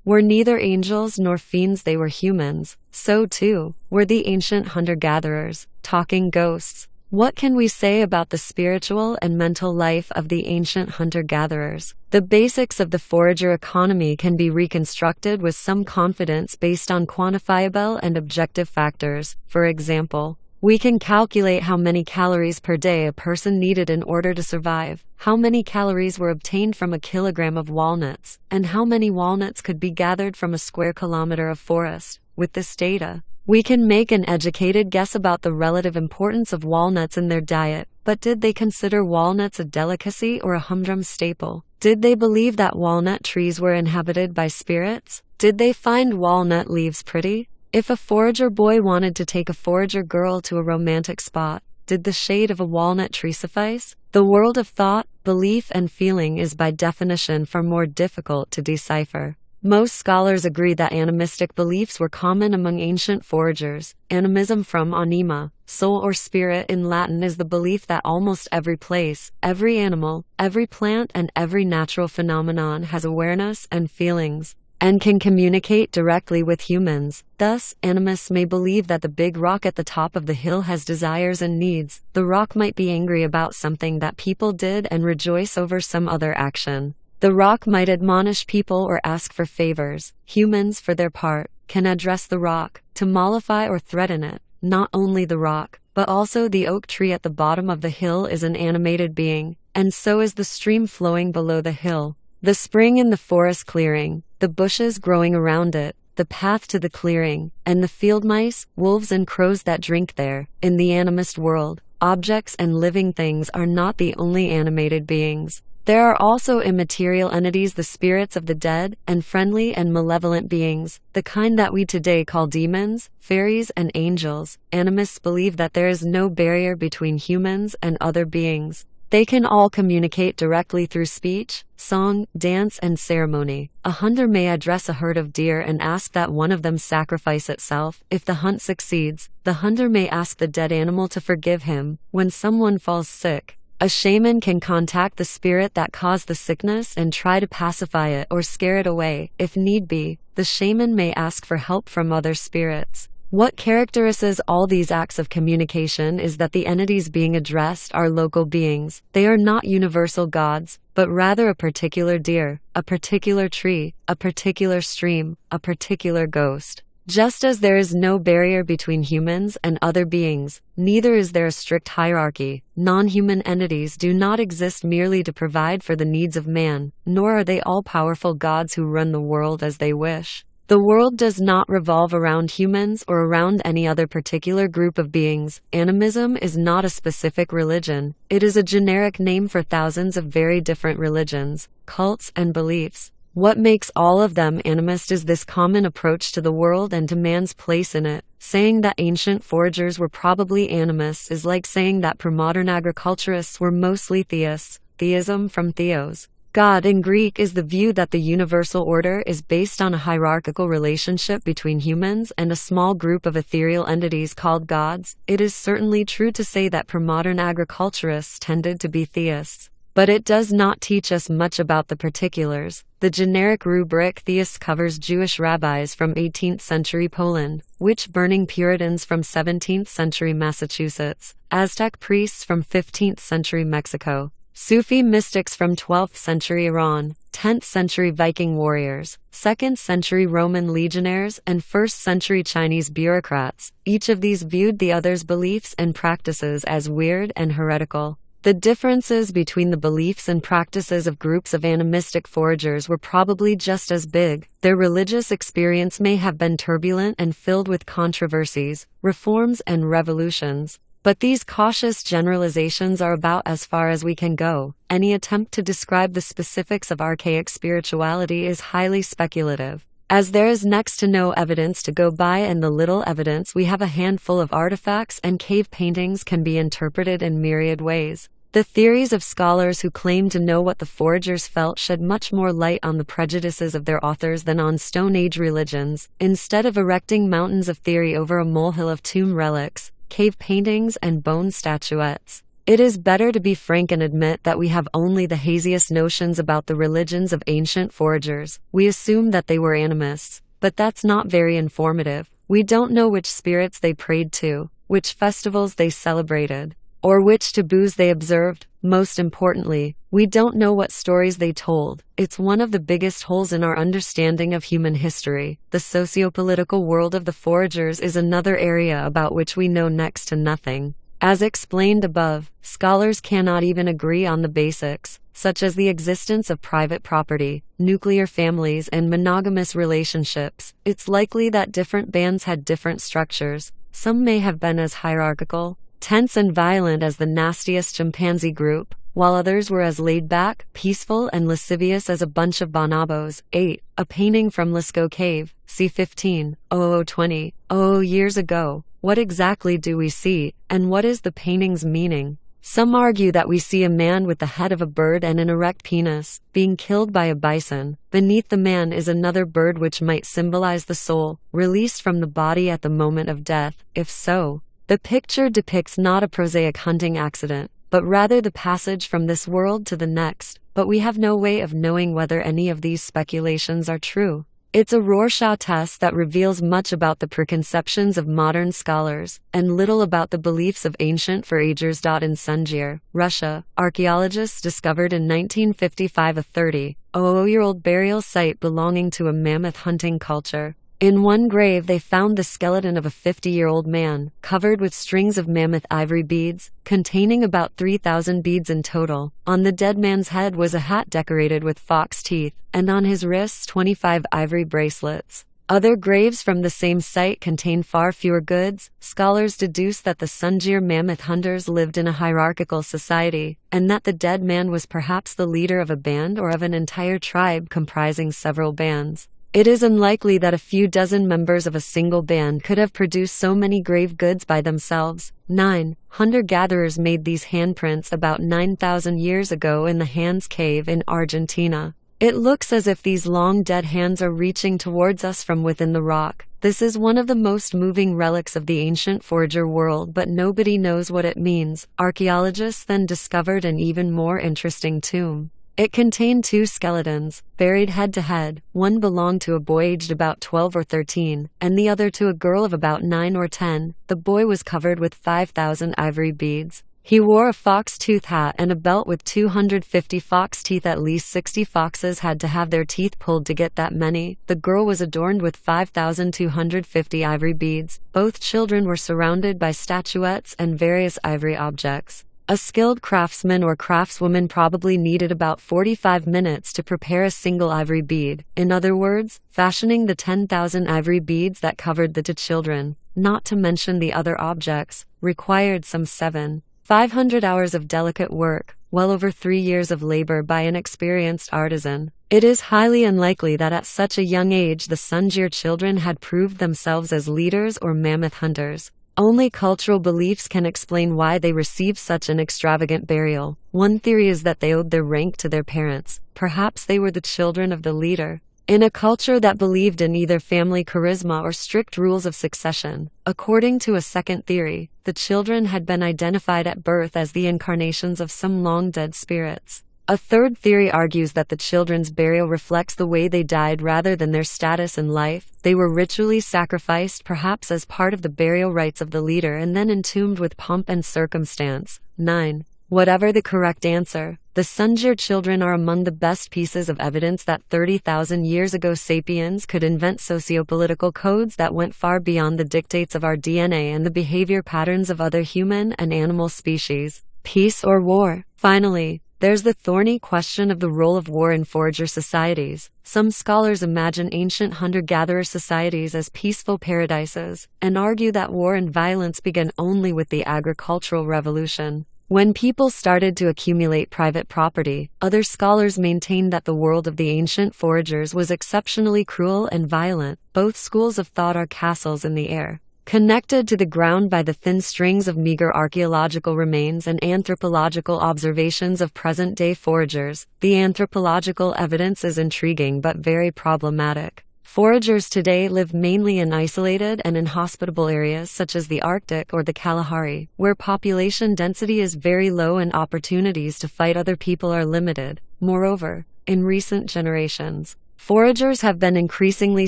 were neither angels nor fiends, they were humans. So too were the ancient hunter-gatherers, talking ghosts. What can we say about the spiritual and mental life of the ancient hunter-gatherers? The basics of the forager economy can be reconstructed with some confidence based on quantifiable and objective factors. For example, we can calculate how many calories per day a person needed in order to survive, how many calories were obtained from a kilogram of walnuts, and how many walnuts could be gathered from a square kilometer of forest. With this data, we can make an educated guess about the relative importance of walnuts in their diet. But did they consider walnuts a delicacy or a humdrum staple? Did they believe that walnut trees were inhabited by spirits? Did they find walnut leaves pretty? If a forager boy wanted to take a forager girl to a romantic spot, did the shade of a walnut tree suffice? The world of thought, belief, and feeling is by definition far more difficult to decipher. Most scholars agree that animistic beliefs were common among ancient foragers. Animism, from anima, soul or spirit in Latin, is the belief that almost every place, every animal, every plant, and every natural phenomenon has awareness and feelings, and can communicate directly with humans. Thus, animists may believe that the big rock at the top of the hill has desires and needs. The rock might be angry about something that people did and rejoice over some other action. The rock might admonish people or ask for favors. Humans, for their part, can address the rock, to mollify or threaten it. Not only the rock, but also the oak tree at the bottom of the hill is an animated being, and so is the stream flowing below the hill, the spring in the forest clearing, the bushes growing around it, the path to the clearing, and the field mice, wolves, and crows that drink there. In the animist world, objects and living things are not the only animated beings. There are also immaterial entities, the spirits of the dead, and friendly and malevolent beings, the kind that we today call demons, fairies, and angels. Animists believe that there is no barrier between humans and other beings. They can all communicate directly through speech, song, dance, and ceremony. A hunter may address a herd of deer and ask that one of them sacrifice itself. If the hunt succeeds, the hunter may ask the dead animal to forgive him. When someone falls sick, a shaman can contact the spirit that caused the sickness and try to pacify it or scare it away. If need be, the shaman may ask for help from other spirits. What characterizes all these acts of communication is that the entities being addressed are local beings. They are not universal gods, but rather a particular deer, a particular tree, a particular stream, a particular ghost. Just as there is no barrier between humans and other beings, neither is there a strict hierarchy. Non-human entities do not exist merely to provide for the needs of man, nor are they all-powerful gods who run the world as they wish. The world does not revolve around humans or around any other particular group of beings. Animism is not a specific religion. It is a generic name for thousands of very different religions, cults, and beliefs. What makes all of them animist is this common approach to the world and to man's place in it. Saying that ancient foragers were probably animists is like saying that pre-modern agriculturists were mostly theists. Theism, from theos, God in Greek, is the view that the universal order is based on a hierarchical relationship between humans and a small group of ethereal entities called gods. It is certainly true to say that pre-modern agriculturists tended to be theists, but it does not teach us much about the particulars. The generic rubric theist covers Jewish rabbis from 18th century Poland, witch-burning Puritans from 17th century Massachusetts, Aztec priests from 15th century Mexico, Sufi mystics from 12th century Iran, 10th century Viking warriors, 2nd century Roman legionnaires, and 1st century Chinese bureaucrats. Each of these viewed the other's beliefs and practices as weird and heretical. The differences between the beliefs and practices of groups of animistic foragers were probably just as big. Their religious experience may have been turbulent and filled with controversies, reforms, and revolutions. But these cautious generalizations are about as far as we can go. Any attempt to describe the specifics of archaic spirituality is highly speculative. As there is next to no evidence to go by, and the little evidence we have, a handful of artifacts and cave paintings can be interpreted in myriad ways. The theories of scholars who claim to know what the foragers felt shed much more light on the prejudices of their authors than on Stone Age religions. Instead of erecting mountains of theory over a molehill of tomb relics, cave paintings, and bone statuettes, it is better to be frank and admit that we have only the haziest notions about the religions of ancient foragers. We assume that they were animists, but that's not very informative. We don't know which spirits they prayed to, which festivals they celebrated, or which taboos they observed. Most importantly, we don't know what stories they told. It's one of the biggest holes in our understanding of human history. The sociopolitical world of the foragers is another area about which we know next to nothing. As explained above, scholars cannot even agree on the basics, such as the existence of private property, nuclear families, and monogamous relationships. It's likely that different bands had different structures. Some may have been as hierarchical, tense, and violent as the nastiest chimpanzee group, while others were as laid-back, peaceful, and lascivious as a bunch of bonobos. 8. A painting from Lascaux Cave, c. 15,020 years ago. What exactly do we see, and what is the painting's meaning? Some argue that we see a man with the head of a bird and an erect penis, being killed by a bison. Beneath the man is another bird, which might symbolize the soul, released from the body at the moment of death. If so, the picture depicts not a prosaic hunting accident, but rather the passage from this world to the next. But we have no way of knowing whether any of these speculations are true. It's a Rorschach test that reveals much about the preconceptions of modern scholars, and little about the beliefs of ancient foragers. In Sunjir, Russia, archaeologists discovered in 1955 a 30,000-year-old burial site belonging to a mammoth hunting culture. In one grave they found the skeleton of a 50-year-old man, covered with strings of mammoth ivory beads, containing about 3,000 beads in total. On the dead man's head was a hat decorated with fox teeth, and on his wrists 25 ivory bracelets. Other graves from the same site contain far fewer goods. Scholars deduce that the Sunjir mammoth hunters lived in a hierarchical society, and that the dead man was perhaps the leader of a band or of an entire tribe comprising several bands. It is unlikely that a few dozen members of a single band could have produced so many grave goods by themselves. 9. Hunter-gatherers made these handprints about 9,000 years ago in the Hands Cave in Argentina. It looks as if these long dead hands are reaching towards us from within the rock. This is one of the most moving relics of the ancient forager world, but nobody knows what it means. Archaeologists then discovered an even more interesting tomb. It contained two skeletons, buried head to head. One belonged to a boy aged about 12 or 13, and the other to a girl of about 9 or 10. The boy was covered with 5,000 ivory beads. He wore a fox tooth hat and a belt with 250 fox teeth. At least 60 foxes had to have their teeth pulled to get that many. The girl was adorned with 5,250 ivory beads. Both children were surrounded by statuettes and various ivory objects. A skilled craftsman or craftswoman probably needed about 45 minutes to prepare a single ivory bead. In other words, fashioning the 10,000 ivory beads that covered the two children, not to mention the other objects, required some 7,500 hours of delicate work, well over 3 years of labor by an experienced artisan. It is highly unlikely that at such a young age the Sunjir children had proved themselves as leaders or mammoth hunters. Only cultural beliefs can explain why they received such an extravagant burial. One theory is that they owed their rank to their parents. Perhaps they were the children of the leader. In a culture that believed in either family charisma or strict rules of succession, according to a second theory, the children had been identified at birth as the incarnations of some long-dead spirits. A third theory argues that the children's burial reflects the way they died rather than their status in life. They were ritually sacrificed, perhaps as part of the burial rites of the leader, and then entombed with pomp and circumstance. 9. Whatever the correct answer, the Sunjir children are among the best pieces of evidence that 30,000 years ago sapiens could invent sociopolitical codes that went far beyond the dictates of our DNA and the behavior patterns of other human and animal species. Peace or war? Finally, there's the thorny question of the role of war in forager societies. Some scholars imagine ancient hunter-gatherer societies as peaceful paradises, and argue that war and violence began only with the agricultural revolution. When people started to accumulate private property, other scholars maintained that the world of the ancient foragers was exceptionally cruel and violent. Both schools of thought are castles in the air, connected to the ground by the thin strings of meager archaeological remains and anthropological observations of present-day foragers. The anthropological evidence is intriguing but very problematic. Foragers today live mainly in isolated and inhospitable areas such as the Arctic or the Kalahari, where population density is very low and opportunities to fight other people are limited. Moreover, in recent generations, foragers have been increasingly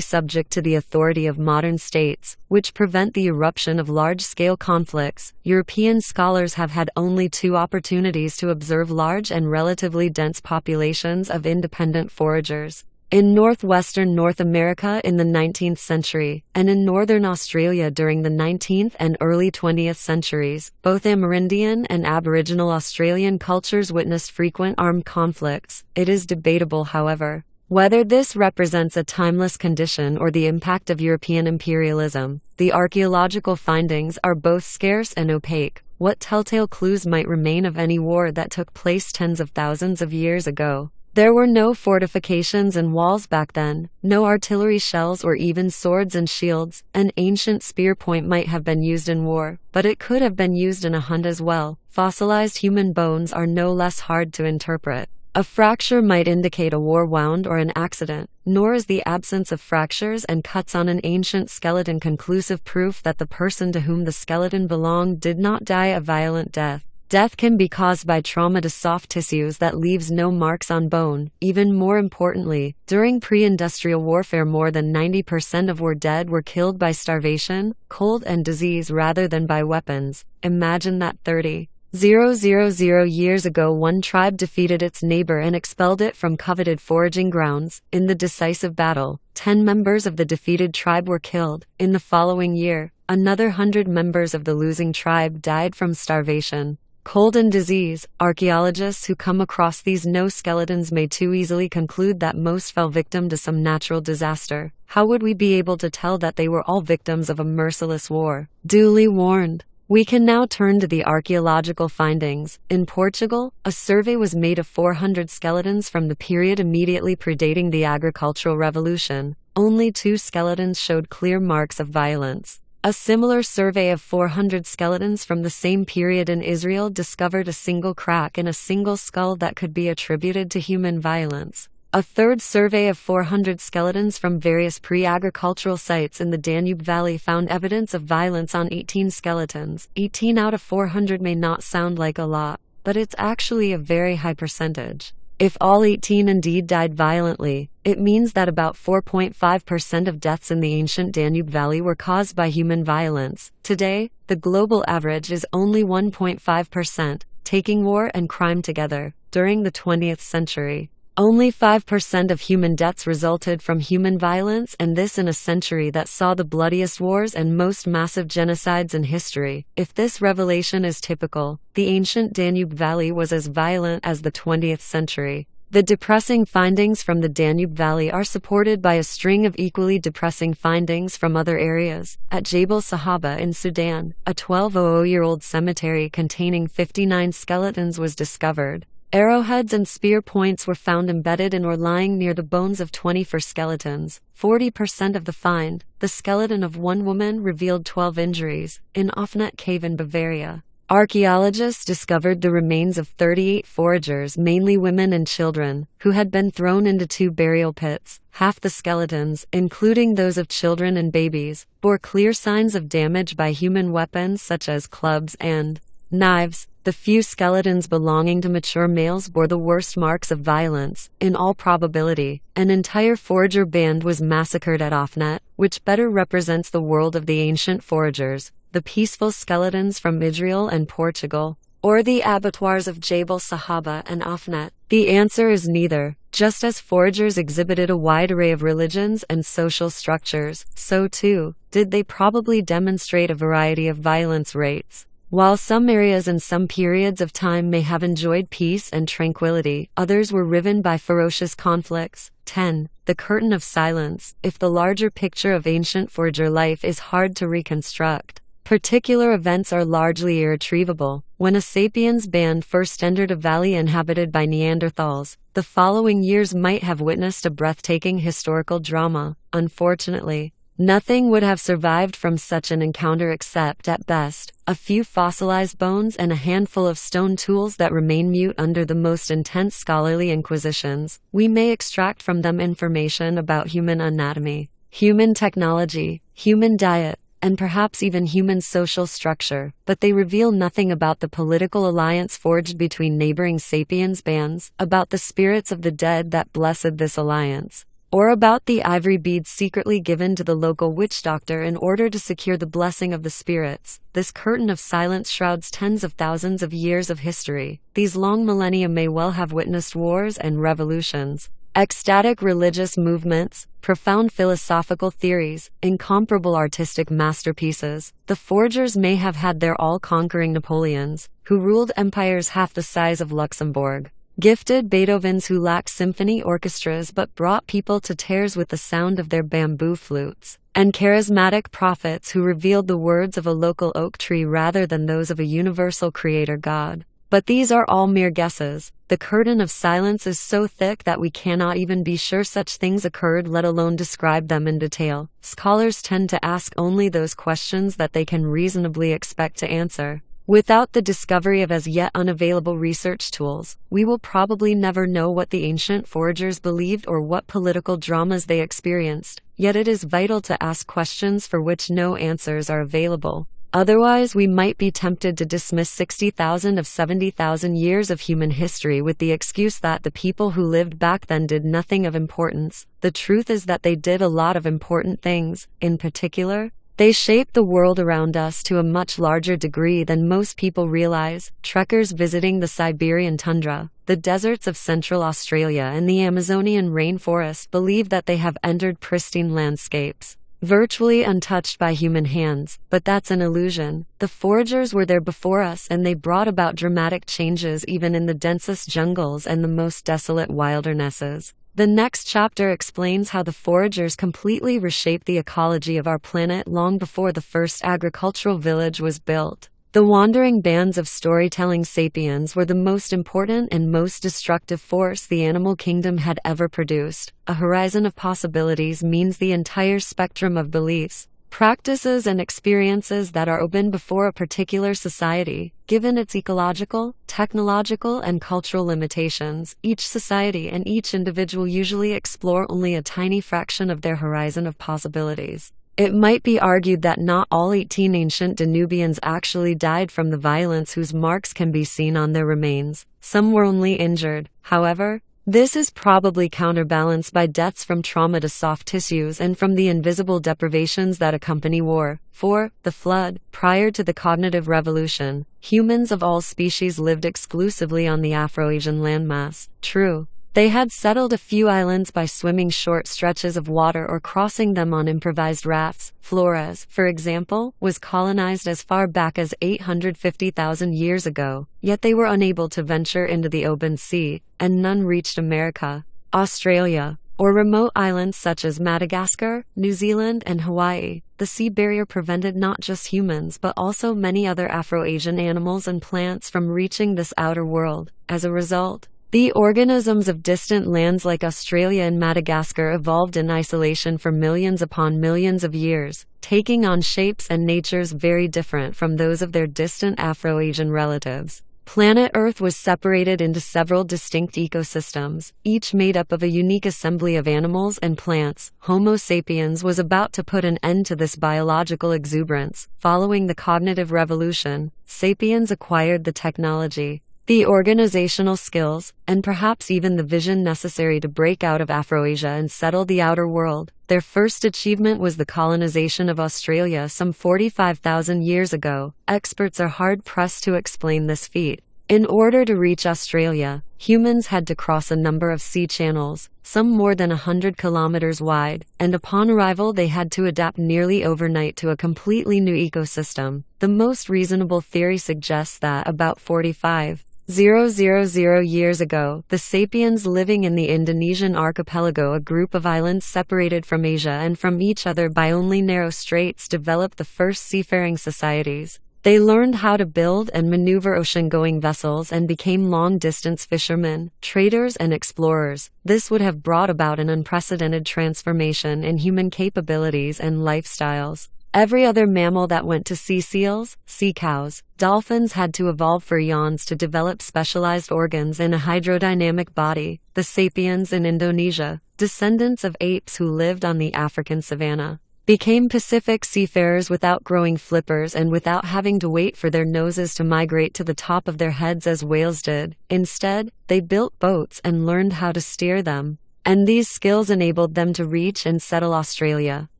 subject to the authority of modern states, which prevent the eruption of large-scale conflicts. European scholars have had only 2 opportunities to observe large and relatively dense populations of independent foragers: in northwestern North America in the 19th century, and in northern Australia during the 19th and early 20th centuries. Both Amerindian and Aboriginal Australian cultures witnessed frequent armed conflicts. It is debatable, however, whether this represents a timeless condition or the impact of European imperialism. The archaeological findings are both scarce and opaque. What telltale clues might remain of any war that took place tens of thousands of years ago? There were no fortifications and walls back then, no artillery shells or even swords and shields. An ancient spear point might have been used in war, but it could have been used in a hunt as well. Fossilized human bones are no less hard to interpret. A fracture might indicate a war wound or an accident, nor is the absence of fractures and cuts on an ancient skeleton conclusive proof that the person to whom the skeleton belonged did not die a violent death. Death can be caused by trauma to soft tissues that leaves no marks on bone. Even more importantly, during pre-industrial warfare more than 90% of war dead were killed by starvation, cold and disease rather than by weapons. Imagine that 30,000 years ago one tribe defeated its neighbor and expelled it from coveted foraging grounds. In the decisive battle, 10 members of the defeated tribe were killed. In the following year, another 100 members of the losing tribe died from starvation, cold and disease. Archaeologists who come across these no skeletons may too easily conclude that most fell victim to some natural disaster. How would we be able to tell that they were all victims of a merciless war? Duly warned. We can now turn to the archaeological findings. In Portugal, a survey was made of 400 skeletons from the period immediately predating the agricultural revolution. Only 2 skeletons showed clear marks of violence. A similar survey of 400 skeletons from the same period in Israel discovered a single crack in a single skull that could be attributed to human violence. A third survey of 400 skeletons from various pre-agricultural sites in the Danube Valley found evidence of violence on 18 skeletons. 18 out of 400 may not sound like a lot, but it's actually a very high percentage. If all 18 indeed died violently, it means that about 4.5% of deaths in the ancient Danube Valley were caused by human violence. Today, the global average is only 1.5%, taking war and crime together. During the 20th century, only 5% of human deaths resulted from human violence, and this in a century that saw the bloodiest wars and most massive genocides in history. If this revelation is typical, the ancient Danube Valley was as violent as the 20th century. The depressing findings from the Danube Valley are supported by a string of equally depressing findings from other areas. At Jebel Sahaba in Sudan, a 1,200-year-old cemetery containing 59 skeletons was discovered. Arrowheads and spear points were found embedded in or lying near the bones of 24 skeletons. 40% of the find, the skeleton of one woman, revealed 12 injuries. In Offnet Cave in Bavaria, archaeologists discovered the remains of 38 foragers, mainly women and children, who had been thrown into 2 burial pits. Half the skeletons, including those of children and babies, bore clear signs of damage by human weapons such as clubs and knives. The few skeletons belonging to mature males bore the worst marks of violence. In all probability, an entire forager band was massacred at Offnet, which better represents the world of the ancient foragers, the peaceful skeletons from Israel and Portugal, or the abattoirs of Jebel Sahaba and Offnet. The answer is neither. Just as foragers exhibited a wide array of religions and social structures, so too did they probably demonstrate a variety of violence rates. While some areas and some periods of time may have enjoyed peace and tranquility, others were riven by ferocious conflicts. 10. The curtain of silence. If the larger picture of ancient forager life is hard to reconstruct, Particular events are largely irretrievable. When a sapiens band first entered a valley inhabited by Neanderthals, the following years might have witnessed a breathtaking historical drama. Unfortunately, nothing would have survived from such an encounter except, at best, a few fossilized bones and a handful of stone tools that remain mute under the most intense scholarly inquisitions. We may extract from them information about human anatomy, human technology, human diet, and perhaps even human social structure, but they reveal nothing about the political alliance forged between neighboring sapiens bands, about the spirits of the dead that blessed this alliance, or about the ivory beads secretly given to the local witch doctor in order to secure the blessing of the spirits. This curtain of silence shrouds tens of thousands of years of history. These long millennia may well have witnessed wars and revolutions, ecstatic religious movements, profound philosophical theories, incomparable artistic masterpieces. The forgers may have had their all-conquering Napoleons, who ruled empires half the size of Luxembourg, gifted Beethovens who lacked symphony orchestras but brought people to tears with the sound of their bamboo flutes, and charismatic prophets who revealed the words of a local oak tree rather than those of a universal creator god. But these are all mere guesses. The curtain of silence is so thick that we cannot even be sure such things occurred, let alone describe them in detail. Scholars tend to ask only those questions that they can reasonably expect to answer. Without the discovery of as yet unavailable research tools, we will probably never know what the ancient foragers believed or what political dramas they experienced. Yet it is vital to ask questions for which no answers are available. Otherwise, we might be tempted to dismiss 60,000 of 70,000 years of human history with the excuse that the people who lived back then did nothing of importance. The truth is that they did a lot of important things. In particular, they shaped the world around us to a much larger degree than most people realize. Trekkers visiting the Siberian tundra, the deserts of Central Australia, and the Amazonian rainforest believe that they have entered pristine landscapes, virtually untouched by human hands, but that's an illusion. The foragers were there before us, and they brought about dramatic changes even in the densest jungles and the most desolate wildernesses. The next chapter explains how the foragers completely reshaped the ecology of our planet long before the first agricultural village was built. The wandering bands of storytelling sapiens were the most important and most destructive force the animal kingdom had ever produced. A horizon of possibilities means the entire spectrum of beliefs, practices, and experiences that are open before a particular society. Given its ecological, technological, and cultural limitations, each society and each individual usually explore only a tiny fraction of their horizon of possibilities. It might be argued that not all 18 ancient Danubians actually died from the violence whose marks can be seen on their remains. Some were only injured. However, this is probably counterbalanced by deaths from trauma to soft tissues and from the invisible deprivations that accompany war. 4. The flood. Prior to the cognitive revolution, humans of all species lived exclusively on the Afro-Asian landmass. True, they had settled a few islands by swimming short stretches of water or crossing them on improvised rafts. Flores, for example, was colonized as far back as 850,000 years ago, yet they were unable to venture into the open sea, and none reached America, Australia, or remote islands such as Madagascar, New Zealand, and Hawaii. The sea barrier prevented not just humans but also many other Afro-Asian animals and plants from reaching this outer world. As a result, the organisms of distant lands like Australia and Madagascar evolved in isolation for millions upon millions of years, taking on shapes and natures very different from those of their distant Afro-Asian relatives. Planet Earth was separated into several distinct ecosystems, each made up of a unique assembly of animals and plants. Homo sapiens was about to put an end to this biological exuberance. Following the cognitive revolution, sapiens acquired the technology, the organizational skills, and perhaps even the vision necessary to break out of Afroasia and settle the outer world. Their first achievement was the colonization of Australia some 45,000 years ago. Experts are hard-pressed to explain this feat. In order to reach Australia, humans had to cross a number of sea channels, some more than 100 kilometers wide, and upon arrival they had to adapt nearly overnight to a completely new ecosystem. The most reasonable theory suggests that about 45 000 years ago, the sapiens living in the Indonesian archipelago, a group of islands separated from Asia and from each other by only narrow straits, developed the first seafaring societies. They learned how to build and maneuver ocean-going vessels and became long-distance fishermen, traders, and explorers. This would have brought about an unprecedented transformation in human capabilities and lifestyles. Every other mammal that went to sea, seals, sea cows, dolphins, had to evolve for eons to develop specialized organs and a hydrodynamic body. The sapiens in Indonesia, descendants of apes who lived on the African savanna, became Pacific seafarers without growing flippers and without having to wait for their noses to migrate to the top of their heads as whales did. Instead, they built boats and learned how to steer them. And these skills enabled them to reach and settle Australia.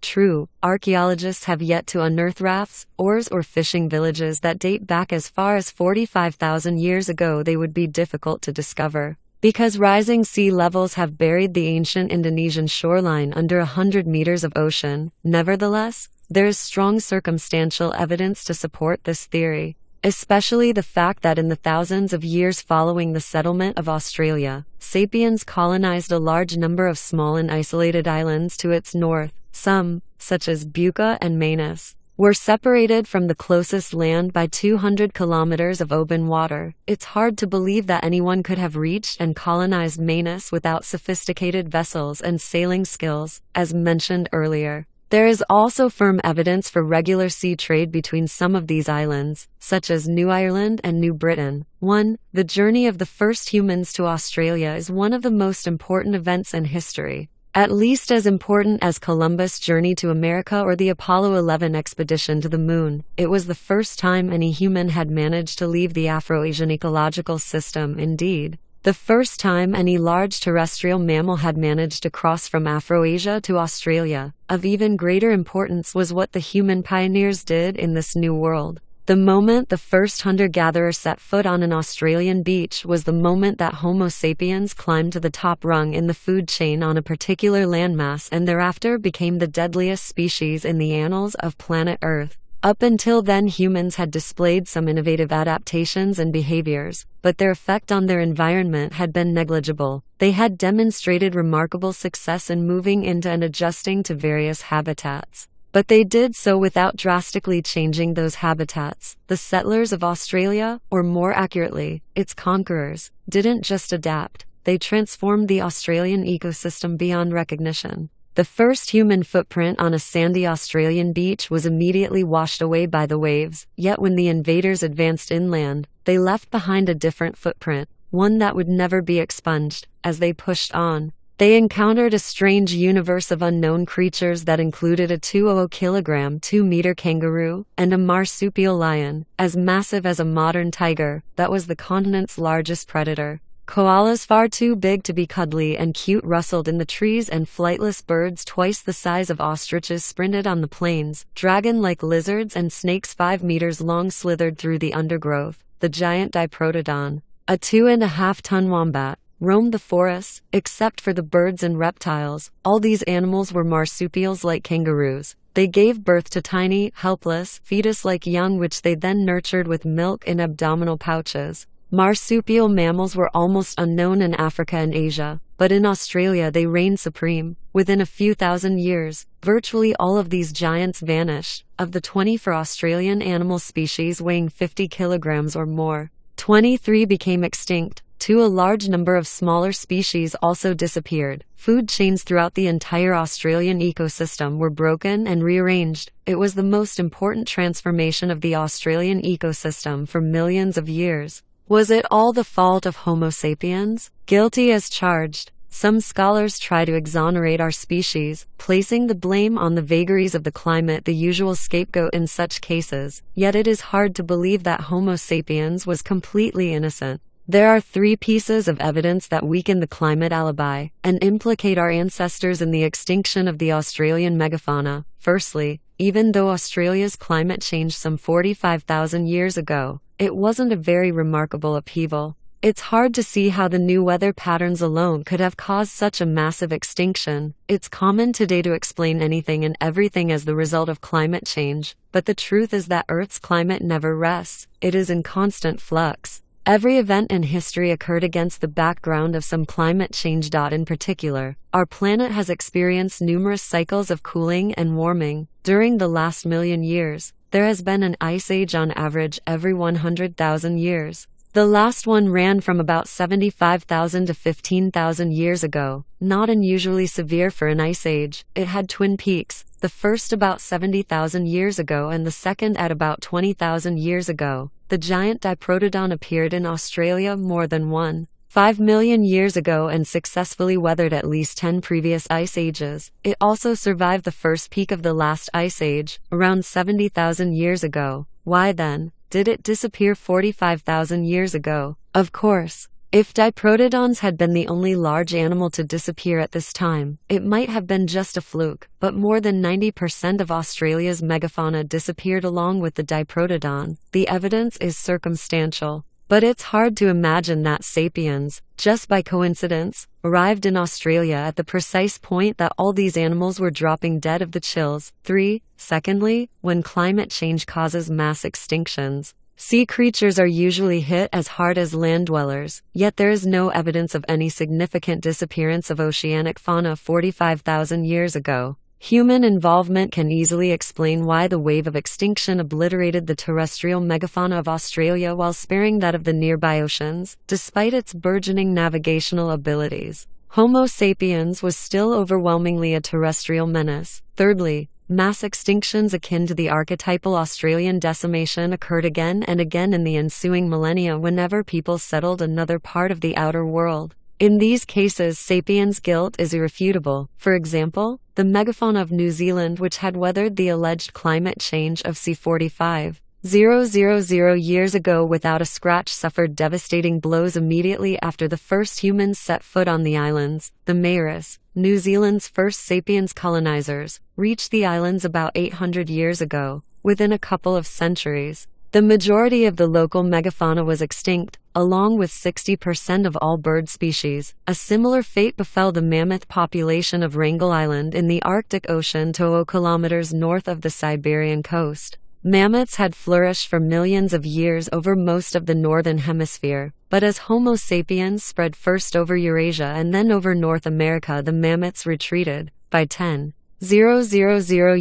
True, archaeologists have yet to unearth rafts, oars, or fishing villages that date back as far as 45,000 years ago. They would be difficult to discover, because rising sea levels have buried the ancient Indonesian shoreline under 100 meters of ocean. Nevertheless, there is strong circumstantial evidence to support this theory, especially the fact that in the thousands of years following the settlement of Australia, sapiens colonized a large number of small and isolated islands to its north. Some, such as Buka and Manus, were separated from the closest land by 200 kilometers of open water. It's hard to believe that anyone could have reached and colonized Manus without sophisticated vessels and sailing skills, as mentioned earlier. There is also firm evidence for regular sea trade between some of these islands, such as New Ireland and New Britain. 1. The journey of the first humans to Australia is one of the most important events in history, at least as important as Columbus' journey to America or the Apollo 11 expedition to the moon. It was the first time any human had managed to leave the Afro-Asian ecological system. Indeed, the first time any large terrestrial mammal had managed to cross from Afro-Asia to Australia. Of even greater importance was what the human pioneers did in this new world. The moment the first hunter-gatherer set foot on an Australian beach was the moment that Homo sapiens climbed to the top rung in the food chain on a particular landmass and thereafter became the deadliest species in the annals of planet Earth. Up until then, humans had displayed some innovative adaptations and behaviors, but their effect on their environment had been negligible. They had demonstrated remarkable success in moving into and adjusting to various habitats, but they did so without drastically changing those habitats. The settlers of Australia, or more accurately, its conquerors, didn't just adapt, they transformed the Australian ecosystem beyond recognition. The first human footprint on a sandy Australian beach was immediately washed away by the waves, yet when the invaders advanced inland, they left behind a different footprint, one that would never be expunged. As they pushed on, they encountered a strange universe of unknown creatures that included a 200-kilogram, 2-meter kangaroo, and a marsupial lion, as massive as a modern tiger, that was the continent's largest predator. Koalas far too big to be cuddly and cute rustled in the trees, and flightless birds twice the size of ostriches sprinted on the plains. Dragon-like lizards and snakes 5 meters long slithered through the undergrowth. The giant diprotodon, a 2.5-ton wombat, roamed the forests, except for the birds and reptiles. All these animals were marsupials like kangaroos. They gave birth to tiny, helpless, fetus-like young which they then nurtured with milk in abdominal pouches. Marsupial mammals were almost unknown in Africa and Asia, but in Australia they reigned supreme. Within a few thousand years, virtually all of these giants vanished. Of the 24 Australian animal species weighing 50 kilograms or more, 23 became extinct. A large number of smaller species also disappeared. Food chains throughout the entire Australian ecosystem were broken and rearranged. It was the most important transformation of the Australian ecosystem for millions of years. Was it all the fault of Homo sapiens? Guilty as charged, some scholars try to exonerate our species, placing the blame on the vagaries of the climate, the usual scapegoat in such cases. Yet it is hard to believe that Homo sapiens was completely innocent. There are 3 pieces of evidence that weaken the climate alibi and implicate our ancestors in the extinction of the Australian megafauna. Firstly, even though Australia's climate changed some 45,000 years ago, it wasn't a very remarkable upheaval. It's hard to see how the new weather patterns alone could have caused such a massive extinction. It's common today to explain anything and everything as the result of climate change, but the truth is that Earth's climate never rests. It is in constant flux. Every event in history occurred against the background of some climate change. In particular, our planet has experienced numerous cycles of cooling and warming. During the last million years, there has been an ice age on average every 100,000 years. The last one ran from about 75,000 to 15,000 years ago, not unusually severe for an ice age. It had twin peaks, the first about 70,000 years ago and the second at about 20,000 years ago. The giant Diprotodon appeared in Australia more than 1.5 million years ago and successfully weathered at least 10 previous ice ages. It also survived the first peak of the last ice age, around 70,000 years ago. Why then did it disappear 45,000 years ago? Of course, if Diprotodons had been the only large animal to disappear at this time, it might have been just a fluke, but more than 90% of Australia's megafauna disappeared along with the Diprotodon. The evidence is circumstantial, but it's hard to imagine that sapiens, just by coincidence, arrived in Australia at the precise point that all these animals were dropping dead of the chills. 3. Secondly, when climate change causes mass extinctions, sea creatures are usually hit as hard as land dwellers, yet there is no evidence of any significant disappearance of oceanic fauna 45,000 years ago. Human involvement can easily explain why the wave of extinction obliterated the terrestrial megafauna of Australia while sparing that of the nearby oceans. Despite its burgeoning navigational abilities, Homo sapiens was still overwhelmingly a terrestrial menace. Thirdly, mass extinctions akin to the archetypal Australian decimation occurred again and again in the ensuing millennia whenever people settled another part of the outer world. In these cases, sapiens' guilt is irrefutable. For example, the megafauna of New Zealand, which had weathered the alleged climate change of C45,000 years ago without a scratch, suffered devastating blows immediately after the first humans set foot on the islands. The Maoris, New Zealand's first sapiens colonizers, reached the islands about 800 years ago. Within a couple of centuries, the majority of the local megafauna was extinct, along with 60% of all bird species. A similar fate befell the mammoth population of Wrangel Island in the Arctic Ocean 2 kilometers north of the Siberian coast. Mammoths had flourished for millions of years over most of the northern hemisphere, but as Homo sapiens spread first over Eurasia and then over North America, the mammoths retreated. By 10,000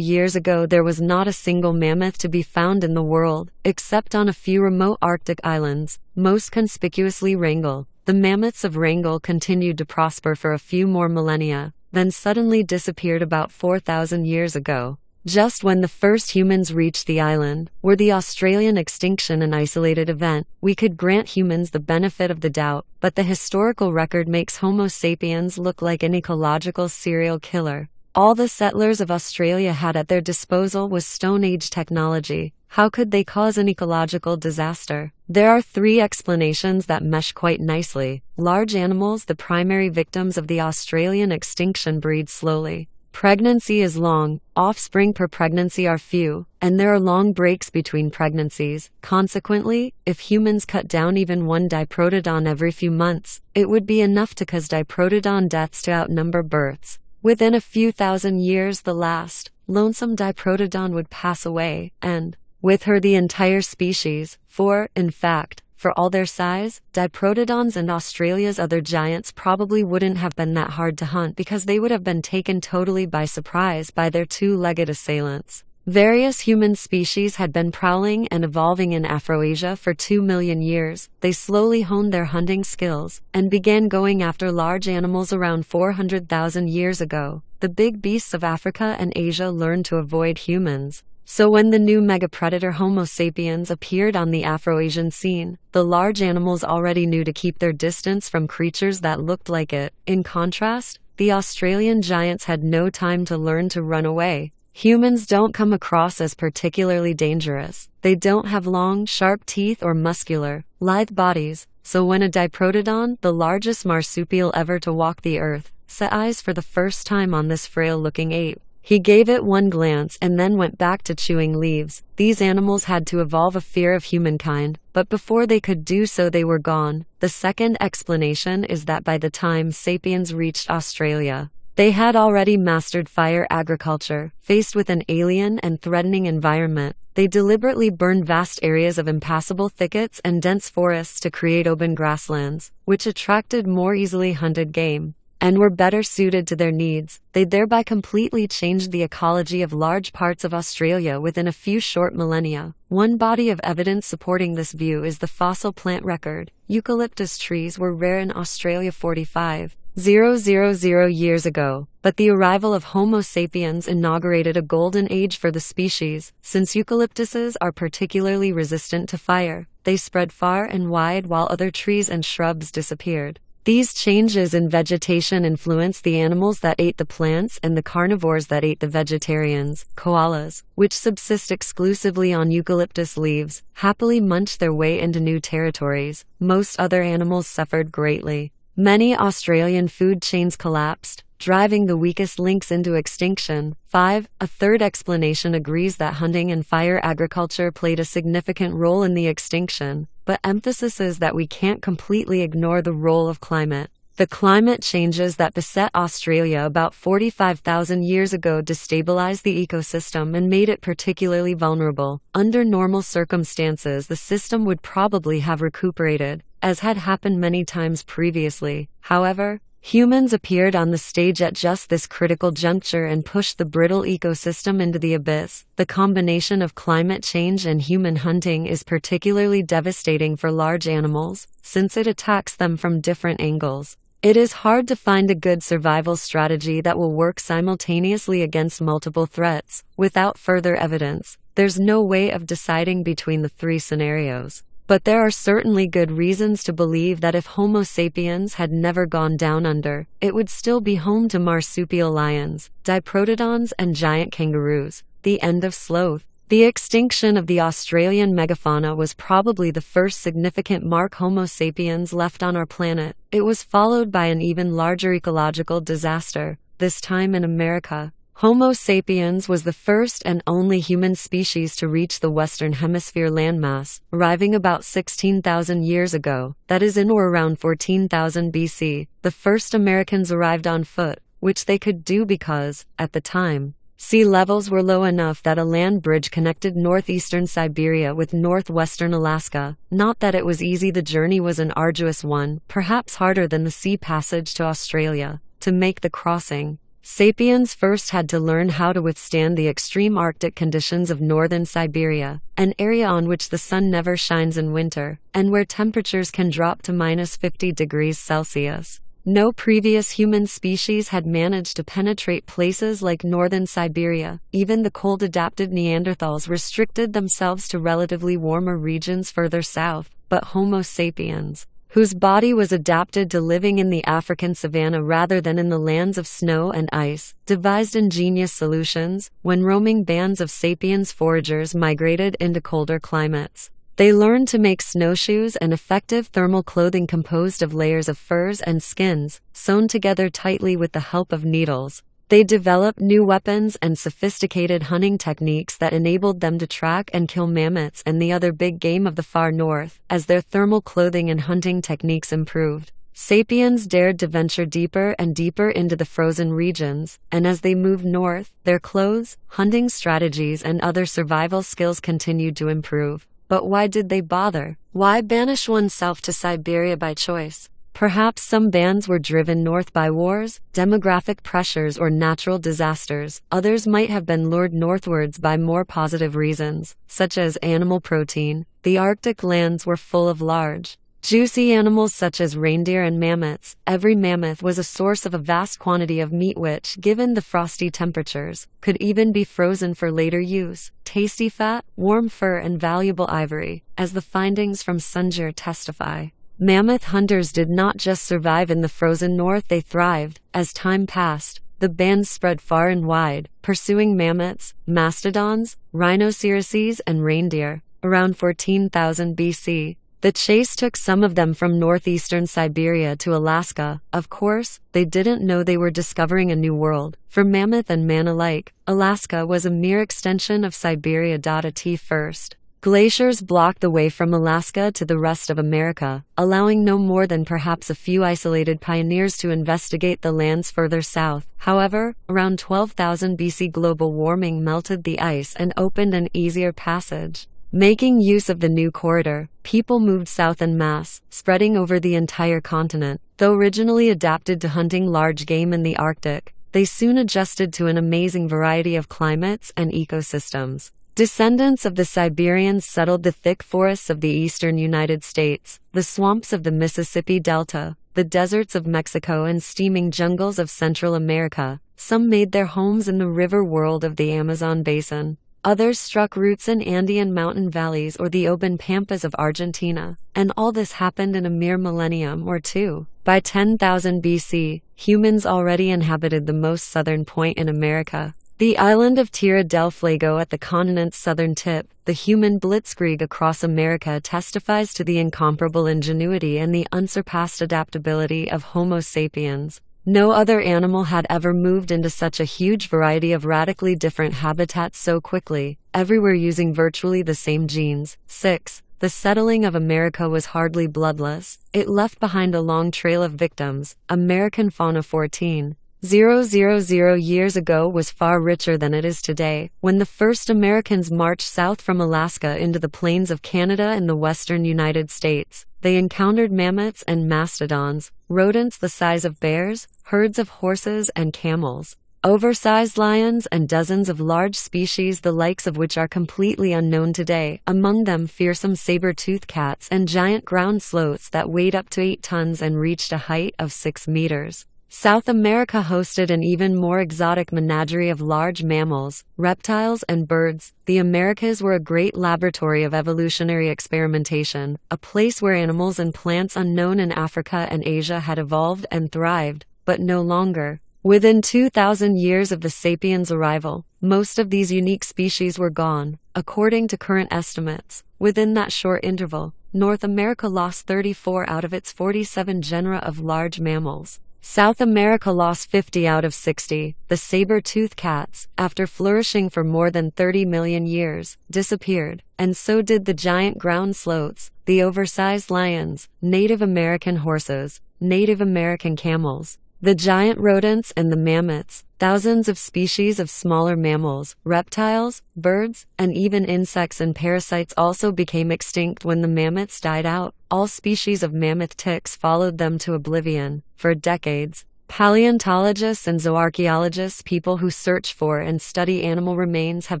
years ago, there was not a single mammoth to be found in the world, except on a few remote Arctic islands, most conspicuously Wrangel. The mammoths of Wrangel continued to prosper for a few more millennia, then suddenly disappeared about 4,000 years ago. Just when the first humans reached the island, were the Australian extinction an isolated event? We could grant humans the benefit of the doubt, but the historical record makes Homo sapiens look like an ecological serial killer. All the settlers of Australia had at their disposal was Stone Age technology. How could they cause an ecological disaster? There are three explanations that mesh quite nicely. Large animals, the primary victims of the Australian extinction, breed slowly. Pregnancy is long, offspring per pregnancy are few, and there are long breaks between pregnancies. Consequently, if humans cut down even one Diprotodon every few months, it would be enough to cause Diprotodon deaths to outnumber births. Within a few thousand years, the last lonesome Diprotodon would pass away, and with her the entire species, for, in fact, for all their size, Diprotodons and Australia's other giants probably wouldn't have been that hard to hunt because they would have been taken totally by surprise by their two-legged assailants. Various human species had been prowling and evolving in Afroasia for 2 million years. They slowly honed their hunting skills and began going after large animals around 400,000 years ago. The big beasts of Africa and Asia learned to avoid humans. So when the new megapredator Homo sapiens appeared on the Afroasian scene, the large animals already knew to keep their distance from creatures that looked like it. In contrast, the Australian giants had no time to learn to run away. Humans don't come across as particularly dangerous. They don't have long, sharp teeth or muscular, lithe bodies, so when a Diprotodon, the largest marsupial ever to walk the earth, set eyes for the first time on this frail-looking ape, he gave it one glance and then went back to chewing leaves. These animals had to evolve a fear of humankind, but before they could do so they were gone. The second explanation is that by the time sapiens reached Australia, They had already mastered fire agriculture. Faced with an alien and threatening environment, they deliberately burned vast areas of impassable thickets and dense forests to create open grasslands, which attracted more easily hunted game and were better suited to their needs. They thereby completely changed the ecology of large parts of Australia within a few short millennia. One body of evidence supporting this view is the fossil plant record. Eucalyptus trees were rare in Australia 45,000 years ago, but the arrival of Homo sapiens inaugurated a golden age for the species. Since eucalyptuses are particularly resistant to fire, they spread far and wide while other trees and shrubs disappeared. These changes in vegetation influenced the animals that ate the plants and the carnivores that ate the vegetarians. Koalas, which subsist exclusively on eucalyptus leaves, happily munched their way into new territories. Most other animals suffered greatly. Many Australian food chains collapsed, driving the weakest links into extinction. 5. A third explanation agrees that hunting and fire agriculture played a significant role in the extinction, but emphasizes that we can't completely ignore the role of climate. The climate changes that beset Australia about 45,000 years ago destabilized the ecosystem and made it particularly vulnerable. Under normal circumstances, the system would probably have recuperated, as had happened many times previously. However, humans appeared on the stage at just this critical juncture and pushed the brittle ecosystem into the abyss. The combination of climate change and human hunting is particularly devastating for large animals, since it attacks them from different angles. It is hard to find a good survival strategy that will work simultaneously against multiple threats. Without further evidence, there's no way of deciding between the three scenarios. But there are certainly good reasons to believe that if Homo sapiens had never gone down under, it would still be home to marsupial lions, diprotodons, and giant kangaroos. The end of sloth. The extinction of the Australian megafauna was probably the first significant mark Homo sapiens left on our planet. It was followed by an even larger ecological disaster, this time in America. Homo sapiens was the first and only human species to reach the Western Hemisphere landmass, arriving about 16,000 years ago, that is in or around 14,000 BC. The first Americans arrived on foot, which they could do because, at the time, sea levels were low enough that a land bridge connected northeastern Siberia with northwestern Alaska. Not that it was easy, the journey was an arduous one, perhaps harder than the sea passage to Australia. To make the crossing, sapiens first had to learn how to withstand the extreme Arctic conditions of northern Siberia, an area on which the sun never shines in winter, and where temperatures can drop to -50 degrees Celsius. No previous human species had managed to penetrate places like northern Siberia. Even the cold-adapted Neanderthals restricted themselves to relatively warmer regions further south, but Homo sapiens, whose body was adapted to living in the African savanna rather than in the lands of snow and ice, devised ingenious solutions. When roaming bands of sapiens foragers migrated into colder climates, they learned to make snowshoes and effective thermal clothing composed of layers of furs and skins, sewn together tightly with the help of needles. They developed new weapons and sophisticated hunting techniques that enabled them to track and kill mammoths and the other big game of the far north. As their thermal clothing and hunting techniques improved, sapiens dared to venture deeper and deeper into the frozen regions, and as they moved north, their clothes, hunting strategies, and other survival skills continued to improve. But why did they bother? Why banish oneself to Siberia by choice? Perhaps some bands were driven north by wars, demographic pressures, or natural disasters. Others might have been lured northwards by more positive reasons, such as animal protein. The Arctic lands were full of large, juicy animals such as reindeer and mammoths. Every mammoth was a source of a vast quantity of meat which, given the frosty temperatures, could even be frozen for later use. Tasty fat, warm fur, and valuable ivory, as the findings from Sunjur testify. Mammoth hunters did not just survive in the frozen north, they thrived. As time passed, the bands spread far and wide, pursuing mammoths, mastodons, rhinoceroses, and reindeer. Around 14,000 BC, the chase took some of them from northeastern Siberia to Alaska. Of course, they didn't know they were discovering a new world. For mammoth and man alike, Alaska was a mere extension of Siberia. At first, Glaciers blocked the way from Alaska to the rest of America, allowing no more than perhaps a few isolated pioneers to investigate the lands further south. However, around 12,000 BC, global warming melted the ice and opened an easier passage. Making use of the new corridor, people moved south en masse, spreading over the entire continent. Though originally adapted to hunting large game in the Arctic, they soon adjusted to an amazing variety of climates and ecosystems. Descendants of the Siberians settled the thick forests of the eastern United States, the swamps of the Mississippi Delta, the deserts of Mexico, and steaming jungles of Central America. Some made their homes in the river world of the Amazon basin. Others struck roots in Andean mountain valleys or the open pampas of Argentina, and all this happened in a mere millennium or two. By 10,000 BC, humans already inhabited the most southern point in America, the island of Tierra del Fuego at the continent's southern tip. The human blitzkrieg across America testifies to the incomparable ingenuity and the unsurpassed adaptability of Homo sapiens. No other animal had ever moved into such a huge variety of radically different habitats so quickly, everywhere using virtually the same genes. 6. The settling of America was hardly bloodless. It left behind a long trail of victims. American fauna 14,000 years ago was far richer than it is today. When the first Americans marched south from Alaska into the plains of Canada and the western United States, they encountered mammoths and mastodons, rodents the size of bears, herds of horses and camels, oversized lions, and dozens of large species the likes of which are completely unknown today, among them fearsome saber-toothed cats and giant ground sloths that weighed up to 8 tons and reached a height of 6 meters. South America hosted an even more exotic menagerie of large mammals, reptiles, and birds. The Americas were a great laboratory of evolutionary experimentation, a place where animals and plants unknown in Africa and Asia had evolved and thrived, but no longer. Within 2,000 years of the sapiens' arrival, most of these unique species were gone. According to current estimates, within that short interval, North America lost 34 out of its 47 genera of large mammals. South America lost 50 out of 60. The saber-toothed cats, after flourishing for more than 30 million years, disappeared, and so did the giant ground sloths, the oversized lions, Native American horses, Native American camels, the giant rodents, and the mammoths. Thousands of species of smaller mammals, reptiles, birds, and even insects and parasites also became extinct when the mammoths died out. All species of mammoth ticks followed them to oblivion. For decades, paleontologists and zooarchaeologists, people who search for and study animal remains, have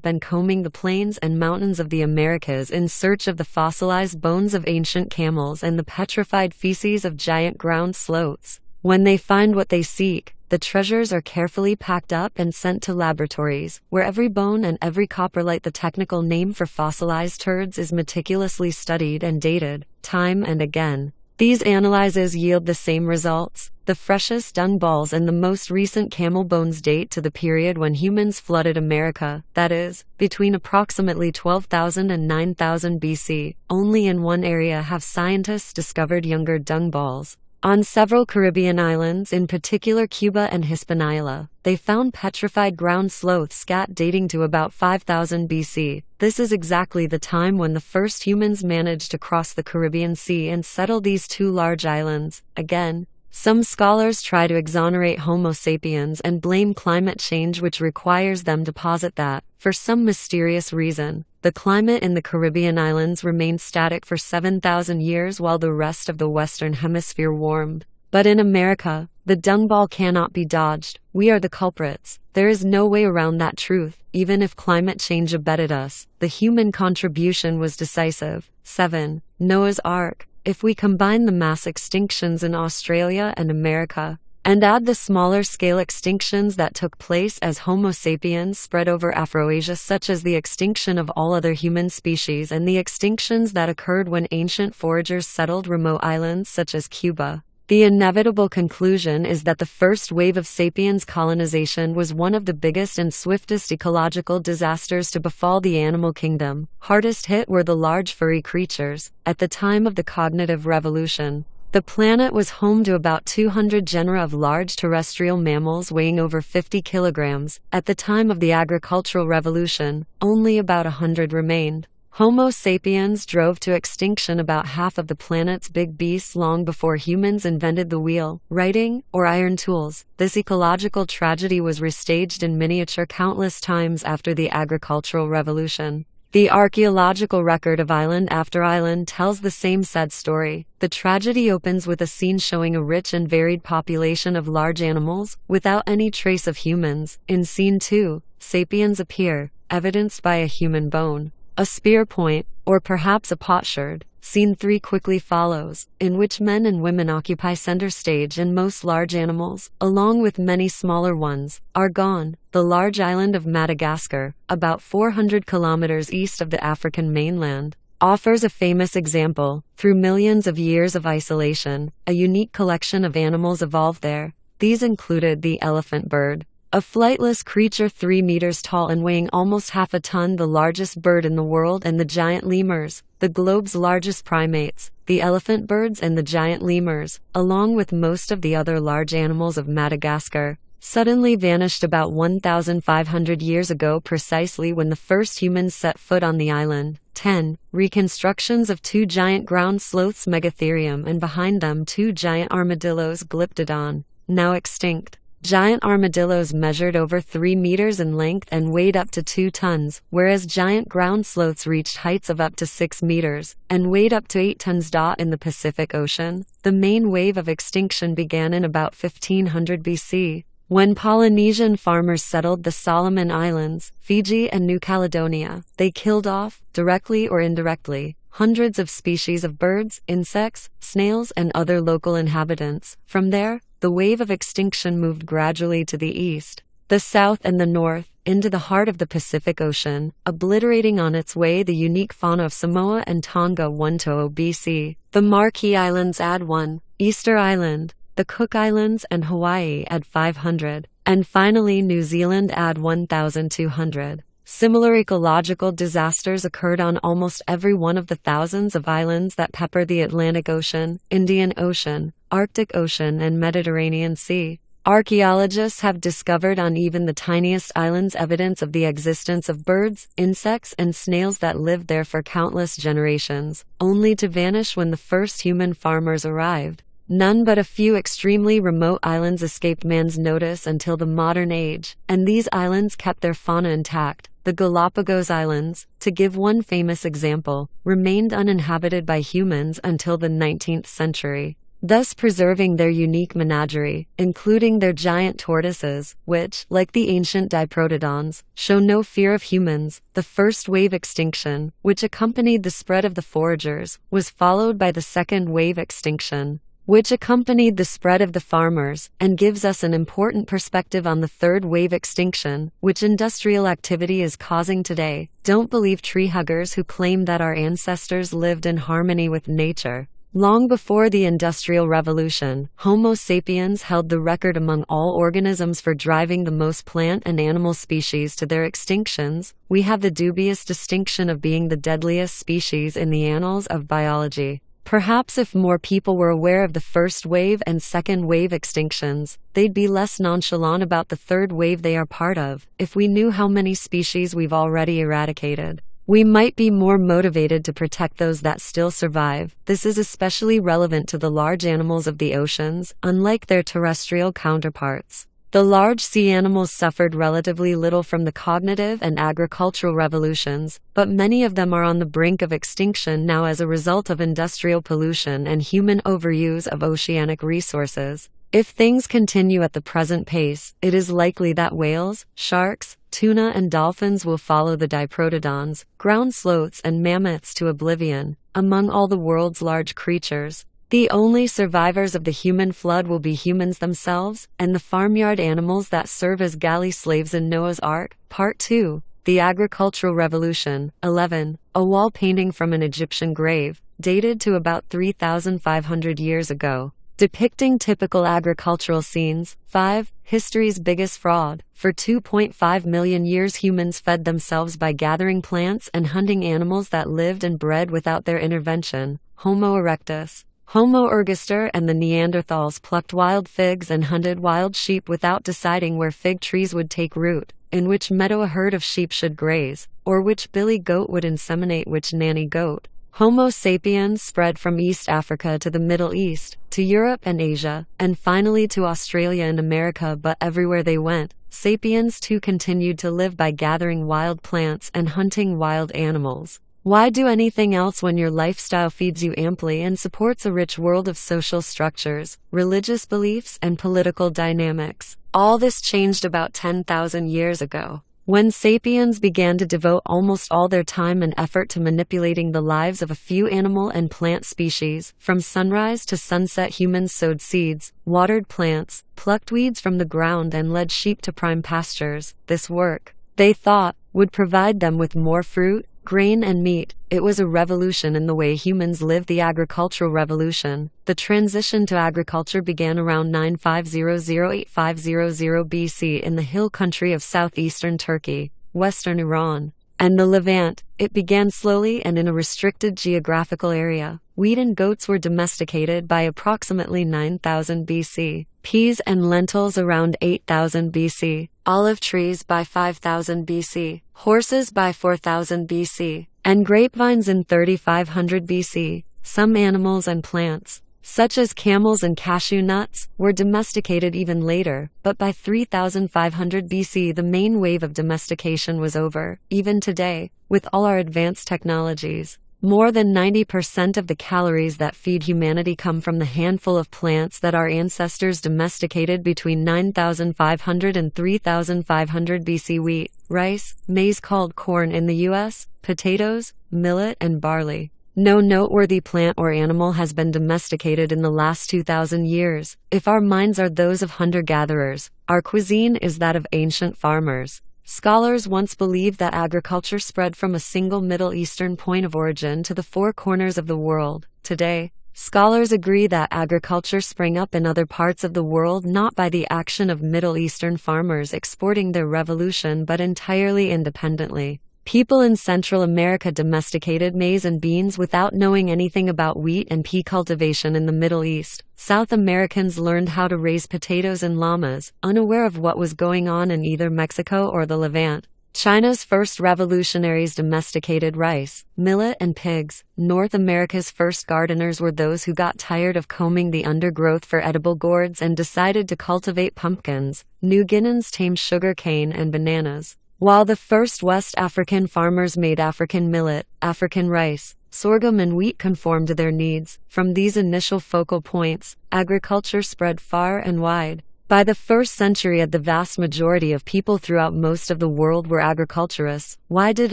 been combing the plains and mountains of the Americas in search of the fossilized bones of ancient camels and the petrified feces of giant ground sloths. When they find what they seek, the treasures are carefully packed up and sent to laboratories, where every bone and every coprolite, the technical name for fossilized turds, is meticulously studied and dated, time and again. These analyses yield the same results. The freshest dung balls and the most recent camel bones date to the period when humans flooded America, that is, between approximately 12,000 and 9,000 BC. Only in one area have scientists discovered younger dung balls. On several Caribbean islands, in particular Cuba and Hispaniola, they found petrified ground sloth scat dating to about 5000 BC. This is exactly the time when the first humans managed to cross the Caribbean Sea and settle these two large islands. Again, some scholars try to exonerate Homo sapiens and blame climate change, which requires them to posit that, for some mysterious reason, the climate in the Caribbean islands remained static for 7,000 years while the rest of the Western Hemisphere warmed. But in America, the dung ball cannot be dodged. We are the culprits. There is no way around that truth. Even if climate change abetted us, the human contribution was decisive. 7. Noah's Ark. If we combine the mass extinctions in Australia and America, and add the smaller-scale extinctions that took place as Homo sapiens spread over Afroasia, such as the extinction of all other human species and the extinctions that occurred when ancient foragers settled remote islands such as Cuba, the inevitable conclusion is that the first wave of sapiens colonization was one of the biggest and swiftest ecological disasters to befall the animal kingdom. Hardest hit were the large furry creatures. At the time of the cognitive revolution, the planet was home to about 200 genera of large terrestrial mammals weighing over 50 kilograms. At the time of the agricultural revolution, only about 100 remained. Homo sapiens drove to extinction about half of the planet's big beasts long before humans invented the wheel, writing, or iron tools. This ecological tragedy was restaged in miniature countless times after the agricultural revolution. The archaeological record of island after island tells the same sad story. The tragedy opens with a scene showing a rich and varied population of large animals, without any trace of humans. In scene 2, sapiens appear, evidenced by a human bone, a spear point, or perhaps a potsherd. Scene 3 quickly follows, in which men and women occupy center stage and most large animals, along with many smaller ones, are gone. The large island of Madagascar, about 400 kilometers east of the African mainland, offers a famous example. Through millions of years of isolation, a unique collection of animals evolved there. These included the elephant bird, a flightless creature 3 meters tall and weighing almost half a ton, the largest bird in the world, and the giant lemurs, the globe's largest primates. The elephant birds and the giant lemurs, along with most of the other large animals of Madagascar, suddenly vanished about 1,500 years ago, precisely when the first humans set foot on the island. 10. Reconstructions of 2 giant ground sloths, Megatherium, and behind them 2 giant armadillos, Glyptodon, now extinct. Giant armadillos measured over 3 meters in length and weighed up to 2 tons, whereas giant ground sloths reached heights of up to 6 meters and weighed up to 8 tons. In the Pacific Ocean, the main wave of extinction began in about 1500 BC, when Polynesian farmers settled the Solomon Islands, Fiji and New Caledonia. They killed off, directly or indirectly, hundreds of species of birds, insects, snails, and other local inhabitants. From there, the wave of extinction moved gradually to the east, the south and the north, into the heart of the Pacific Ocean, obliterating on its way the unique fauna of Samoa and Tonga 120 BC. The Marquis Islands add 1, Easter Island, the Cook Islands and Hawaii add 500, and finally New Zealand add 1,200. Similar ecological disasters occurred on almost every one of the thousands of islands that pepper the Atlantic Ocean, Indian Ocean, Arctic Ocean, and Mediterranean Sea. Archaeologists have discovered on even the tiniest islands evidence of the existence of birds, insects, and snails that lived there for countless generations, only to vanish when the first human farmers arrived. None but a few extremely remote islands escaped man's notice until the modern age, and these islands kept their fauna intact. The Galapagos Islands, to give one famous example, remained uninhabited by humans until the 19th century, thus preserving their unique menagerie, including their giant tortoises, which, like the ancient diprotodons, show no fear of humans. The first wave extinction, which accompanied the spread of the foragers, was followed by the second wave extinction, which accompanied the spread of the farmers, and gives us an important perspective on the third wave extinction, which industrial activity is causing today. Don't believe tree huggers who claim that our ancestors lived in harmony with nature. Long before the Industrial Revolution, Homo sapiens held the record among all organisms for driving the most plant and animal species to their extinctions. We have the dubious distinction of being the deadliest species in the annals of biology. Perhaps if more people were aware of the first wave and second wave extinctions, they'd be less nonchalant about the third wave they are part of. If we knew how many species we've already eradicated, we might be more motivated to protect those that still survive. This is especially relevant to the large animals of the oceans, unlike their terrestrial counterparts. The large sea animals suffered relatively little from the cognitive and agricultural revolutions, but many of them are on the brink of extinction now as a result of industrial pollution and human overuse of oceanic resources. If things continue at the present pace, it is likely that whales, sharks, tuna, and dolphins will follow the diprotodons, ground sloths, and mammoths to oblivion. Among all the world's large creatures, the only survivors of the human flood will be humans themselves, and the farmyard animals that serve as galley slaves in Noah's Ark. Part 2. The Agricultural Revolution. 11. A wall painting from an Egyptian grave, dated to about 3,500 years ago, depicting typical agricultural scenes. 5. History's biggest fraud. For 2.5 million years humans fed themselves by gathering plants and hunting animals that lived and bred without their intervention. Homo erectus, Homo ergaster and the Neanderthals plucked wild figs and hunted wild sheep without deciding where fig trees would take root, in which meadow a herd of sheep should graze, or which billy goat would inseminate which nanny goat. Homo sapiens spread from East Africa to the Middle East, to Europe and Asia, and finally to Australia and America, but everywhere they went, sapiens too continued to live by gathering wild plants and hunting wild animals. Why do anything else when your lifestyle feeds you amply and supports a rich world of social structures, religious beliefs, and political dynamics? All this changed about 10,000 years ago, when sapiens began to devote almost all their time and effort to manipulating the lives of a few animal and plant species. From sunrise to sunset, humans sowed seeds, watered plants, plucked weeds from the ground, and led sheep to prime pastures. This work, they thought, would provide them with more fruit, grain, and meat. It was a revolution in the way humans lived, the agricultural revolution. The transition to agriculture began around 9500–8500 BC in the hill country of southeastern Turkey, western Iran, and the Levant. It began slowly and in a restricted geographical area. Wheat and goats were domesticated by approximately 9000 BC, peas and lentils around 8000 BC, olive trees by 5000 BC, horses by 4000 BC, and grapevines in 3500 BC. Some animals and plants, such as camels and cashew nuts, were domesticated even later, but by 3500 BC the main wave of domestication was over. Even today, with all our advanced technologies, more than 90% of the calories that feed humanity come from the handful of plants that our ancestors domesticated between 9500 and 3500 BC. Wheat, rice, maize called corn in the US, potatoes, millet, and barley. No noteworthy plant or animal has been domesticated in the last 2,000 years. If our minds are those of hunter-gatherers, our cuisine is that of ancient farmers. Scholars once believed that agriculture spread from a single Middle Eastern point of origin to the four corners of the world. Today, scholars agree that agriculture sprang up in other parts of the world not by the action of Middle Eastern farmers exporting their revolution but entirely independently. People in Central America domesticated maize and beans without knowing anything about wheat and pea cultivation in the Middle East. South Americans learned how to raise potatoes and llamas, unaware of what was going on in either Mexico or the Levant. China's first revolutionaries domesticated rice, millet, and pigs. North America's first gardeners were those who got tired of combing the undergrowth for edible gourds and decided to cultivate pumpkins. New Guineans tamed sugar cane and bananas, while the first West African farmers made African millet, African rice, sorghum, and wheat conform to their needs. From these initial focal points, agriculture spread far and wide. By the 1st century, the vast majority of people throughout most of the world were agriculturists. Why did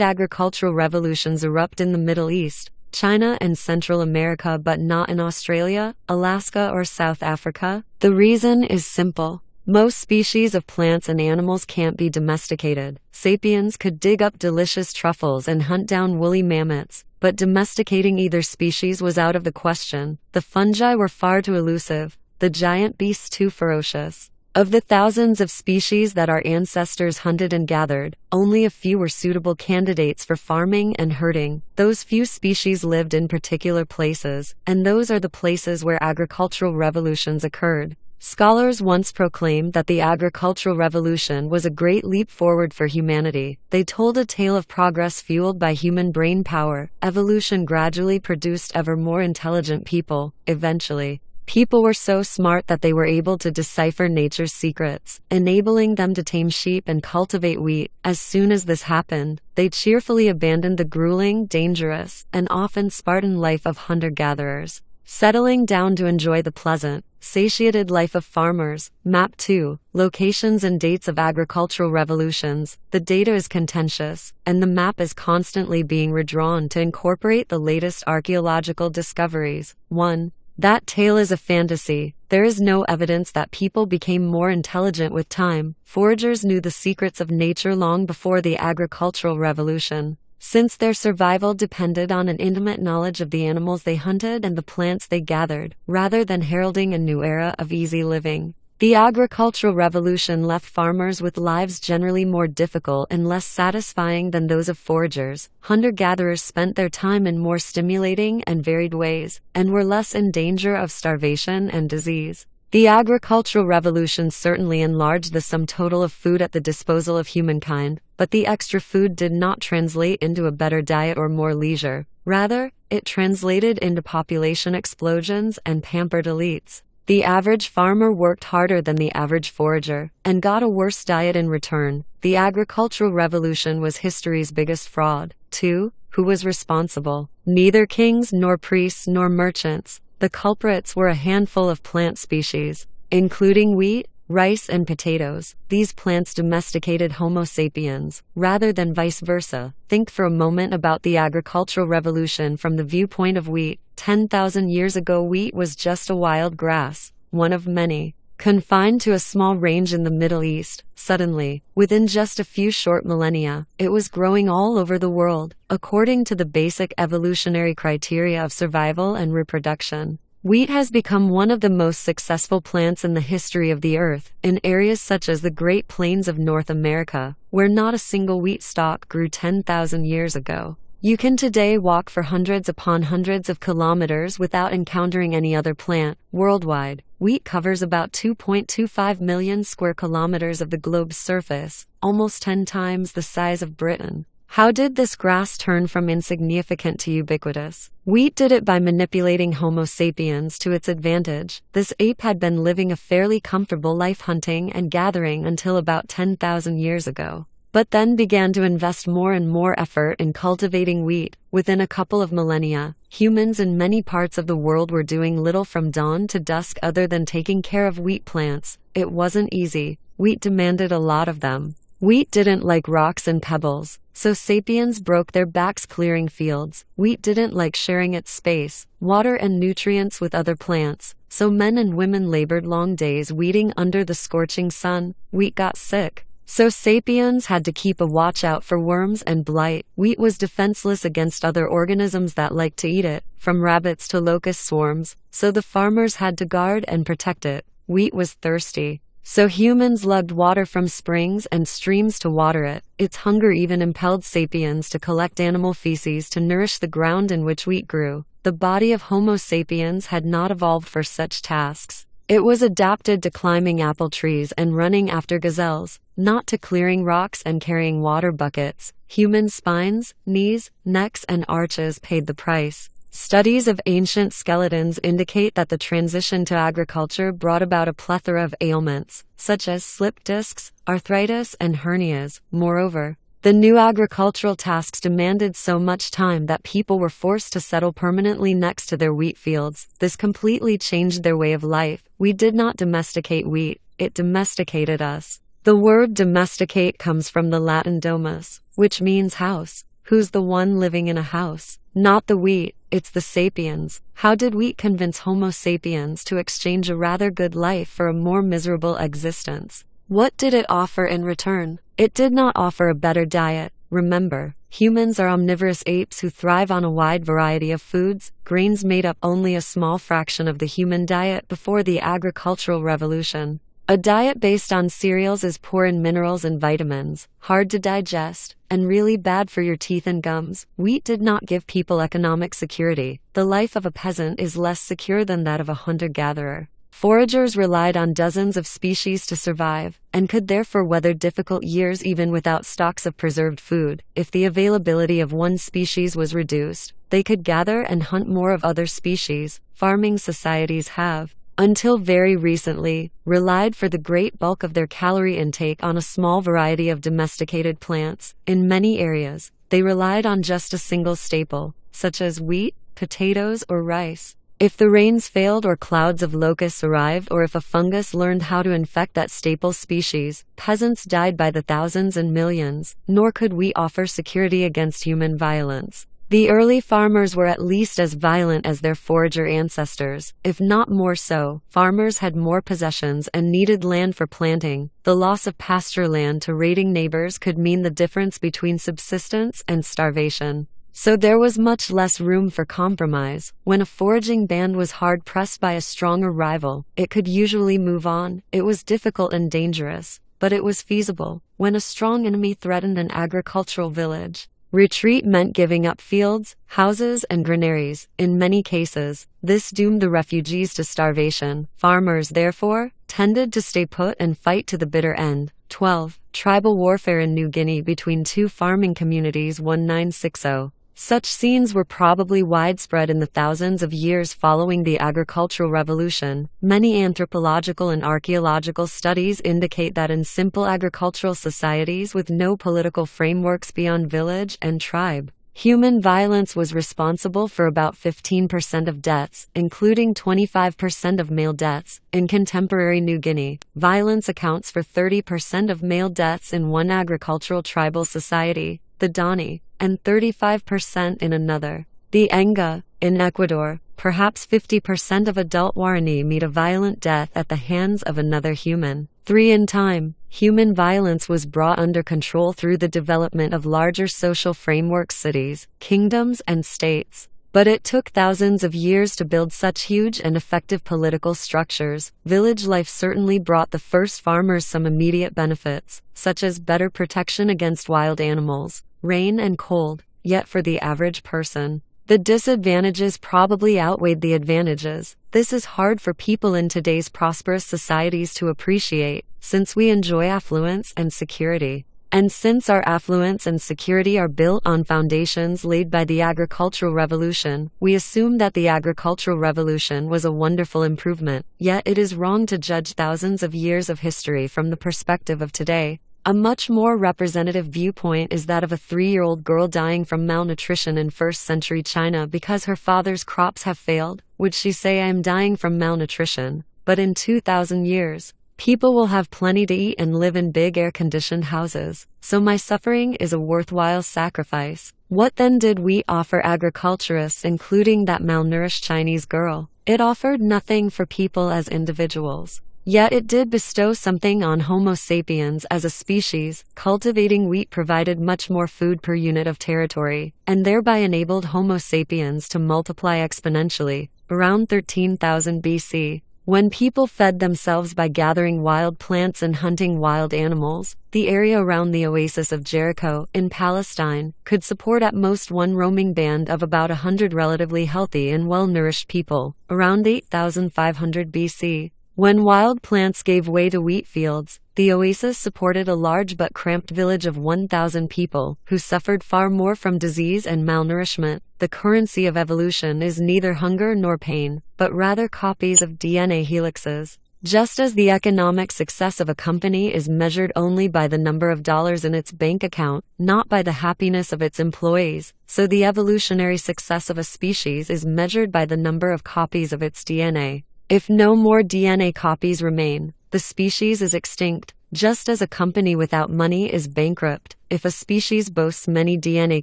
agricultural revolutions erupt in the Middle East, China, and Central America but not in Australia, Alaska, or South Africa? The reason is simple. Most species of plants and animals can't be domesticated. Sapiens could dig up delicious truffles and hunt down woolly mammoths, but domesticating either species was out of the question. The fungi were far too elusive, the giant beasts too ferocious. Of the thousands of species that our ancestors hunted and gathered, only a few were suitable candidates for farming and herding. Those few species lived in particular places, and those are the places where agricultural revolutions occurred. Scholars once proclaimed that the agricultural revolution was a great leap forward for humanity. They told a tale of progress fueled by human brain power. Evolution gradually produced ever more intelligent people. Eventually, people were so smart that they were able to decipher nature's secrets, enabling them to tame sheep and cultivate wheat. As soon as this happened, they cheerfully abandoned the grueling, dangerous, and often Spartan life of hunter-gatherers, settling down to enjoy the pleasant, satiated life of farmers. Map 2. Locations and dates of agricultural revolutions. The data is contentious, and the map is constantly being redrawn to incorporate the latest archaeological discoveries. 1. That tale is a fantasy. There is no evidence that people became more intelligent with time. Foragers knew the secrets of nature long before the agricultural revolution, since their survival depended on an intimate knowledge of the animals they hunted and the plants they gathered, rather than heralding a new era of easy living. The agricultural revolution left farmers with lives generally more difficult and less satisfying than those of foragers. Hunter-gatherers spent their time in more stimulating and varied ways, and were less in danger of starvation and disease. The agricultural revolution certainly enlarged the sum total of food at the disposal of humankind, but the extra food did not translate into a better diet or more leisure. Rather, it translated into population explosions and pampered elites. The average farmer worked harder than the average forager, and got a worse diet in return. The agricultural revolution was history's biggest fraud. 2. Who was responsible? Neither kings nor priests nor merchants. The culprits were a handful of plant species, including wheat, rice, and potatoes. These plants domesticated Homo sapiens, rather than vice versa. Think for a moment about the agricultural revolution from the viewpoint of wheat. 10,000 years ago, wheat was just a wild grass, one of many, confined to a small range in the Middle East. Suddenly, within just a few short millennia, it was growing all over the world, according to the basic evolutionary criteria of survival and reproduction. Wheat has become one of the most successful plants in the history of the earth, in areas such as the Great Plains of North America, where not a single wheat stalk grew 10,000 years ago. You can today walk for hundreds upon hundreds of kilometers without encountering any other plant. Worldwide, wheat covers about 2.25 million square kilometers of the globe's surface, almost 10 times the size of Britain. How did this grass turn from insignificant to ubiquitous? Wheat did it by manipulating Homo sapiens to its advantage. This ape had been living a fairly comfortable life hunting and gathering until about 10,000 years ago, but then began to invest more and more effort in cultivating wheat. Within a couple of millennia, humans in many parts of the world were doing little from dawn to dusk other than taking care of wheat plants. It wasn't easy. Wheat demanded a lot of them. Wheat didn't like rocks and pebbles, so sapiens broke their backs clearing fields. Wheat didn't like sharing its space, water, and nutrients with other plants, so men and women labored long days weeding under the scorching sun. Wheat got sick, so sapiens had to keep a watch out for worms and blight. Wheat was defenseless against other organisms that liked to eat it, from rabbits to locust swarms, so the farmers had to guard and protect it. Wheat was thirsty, so humans lugged water from springs and streams to water it. Its hunger even impelled sapiens to collect animal feces to nourish the ground in which wheat grew. The body of Homo sapiens had not evolved for such tasks. It was adapted to climbing apple trees and running after gazelles, not to clearing rocks and carrying water buckets. Human spines, knees, necks, and arches paid the price. Studies of ancient skeletons indicate that the transition to agriculture brought about a plethora of ailments, such as slip discs, arthritis, and hernias. Moreover, the new agricultural tasks demanded so much time that people were forced to settle permanently next to their wheat fields. This completely changed their way of life. We did not domesticate wheat, it domesticated us. The word domesticate comes from the Latin domus, which means house. Who's the one living in a house? Not the wheat, it's the sapiens. How did wheat convince Homo sapiens to exchange a rather good life for a more miserable existence? What did it offer in return? It did not offer a better diet. Remember, humans are omnivorous apes who thrive on a wide variety of foods. Grains made up only a small fraction of the human diet before the agricultural revolution. A diet based on cereals is poor in minerals and vitamins, hard to digest, and really bad for your teeth and gums. Wheat did not give people economic security. The life of a peasant is less secure than that of a hunter-gatherer. Foragers relied on dozens of species to survive, and could therefore weather difficult years even without stocks of preserved food. If the availability of one species was reduced, they could gather and hunt more of other species. Farming societies have, until very recently, relied for the great bulk of their calorie intake on a small variety of domesticated plants. In many areas, they relied on just a single staple, such as wheat, potatoes, or rice. If the rains failed or clouds of locusts arrived, or if a fungus learned how to infect that staple species, peasants died by the thousands and millions. Nor could wheat offer security against human violence. The early farmers were at least as violent as their forager ancestors, if not more so. Farmers had more possessions and needed land for planting. The loss of pasture land to raiding neighbors could mean the difference between subsistence and starvation. So there was much less room for compromise. When a foraging band was hard-pressed by a stronger rival, it could usually move on. It was difficult and dangerous, but it was feasible. When a strong enemy threatened an agricultural village, retreat meant giving up fields, houses, and granaries. In many cases, this doomed the refugees to starvation. Farmers, therefore, tended to stay put and fight to the bitter end. 12. Tribal warfare in New Guinea between two farming communities 1960. Such scenes were probably widespread in the thousands of years following the agricultural revolution. Many anthropological and archaeological studies indicate that in simple agricultural societies with no political frameworks beyond village and tribe, human violence was responsible for about 15% of deaths, including 25% of male deaths. In contemporary New Guinea, violence accounts for 30% of male deaths in one agricultural tribal society, the Dani, and 35% in another, the Enga. In Ecuador, perhaps 50% of adult Guarani meet a violent death at the hands of another human. 3. In time, human violence was brought under control through the development of larger social frameworks, cities, kingdoms, and states. But it took thousands of years to build such huge and effective political structures. Village life certainly brought the first farmers some immediate benefits, such as better protection against wild animals, rain and cold. Yet for the average person, the disadvantages probably outweighed the advantages. This is hard for people in today's prosperous societies to appreciate, since we enjoy affluence and security. And since our affluence and security are built on foundations laid by the agricultural revolution, we assume that the agricultural revolution was a wonderful improvement. Yet it is wrong to judge thousands of years of history from the perspective of today. A much more representative viewpoint is that of a 3-year-old girl dying from malnutrition in 1st century China because her father's crops have failed. Would she say, "I am dying from malnutrition"? But in 2,000 years, people will have plenty to eat and live in big air-conditioned houses. So my suffering is a worthwhile sacrifice. What then did wheat offer agriculturists, including that malnourished Chinese girl? It offered nothing for people as individuals. Yet it did bestow something on Homo sapiens as a species. Cultivating wheat provided much more food per unit of territory, and thereby enabled Homo sapiens to multiply exponentially. Around 13,000 BC, when people fed themselves by gathering wild plants and hunting wild animals, the area around the oasis of Jericho, in Palestine, could support at most one roaming band of about 100 relatively healthy and well-nourished people. Around 8,500 BC, when wild plants gave way to wheat fields, the oasis supported a large but cramped village of 1,000 people, who suffered far more from disease and malnourishment. The currency of evolution is neither hunger nor pain, but rather copies of DNA helixes. Just as the economic success of a company is measured only by the number of dollars in its bank account, not by the happiness of its employees, so the evolutionary success of a species is measured by the number of copies of its DNA. If no more DNA copies remain, the species is extinct, just as a company without money is bankrupt. If a species boasts many DNA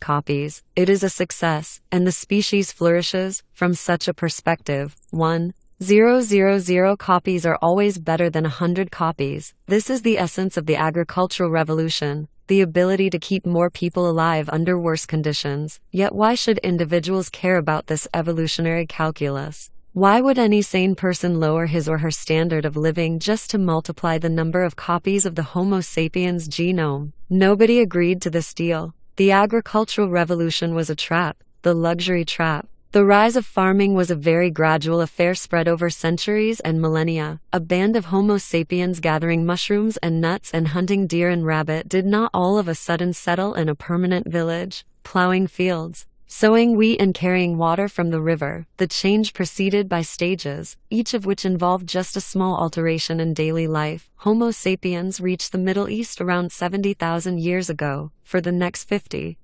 copies, it is a success, and the species flourishes. From such a perspective, 1,000 copies are always better than 100 copies. This is the essence of the agricultural revolution, the ability to keep more people alive under worse conditions. Yet why should individuals care about this evolutionary calculus? Why would any sane person lower his or her standard of living just to multiply the number of copies of the Homo sapiens genome? Nobody agreed to this deal. The agricultural revolution was a trap, the luxury trap. The rise of farming was a very gradual affair spread over centuries and millennia. A band of Homo sapiens gathering mushrooms and nuts and hunting deer and rabbit did not all of a sudden settle in a permanent village, plowing fields, sowing wheat and carrying water from the river. The change proceeded by stages, each of which involved just a small alteration in daily life. Homo sapiens reached the Middle East around 70,000 years ago. For the next 50,000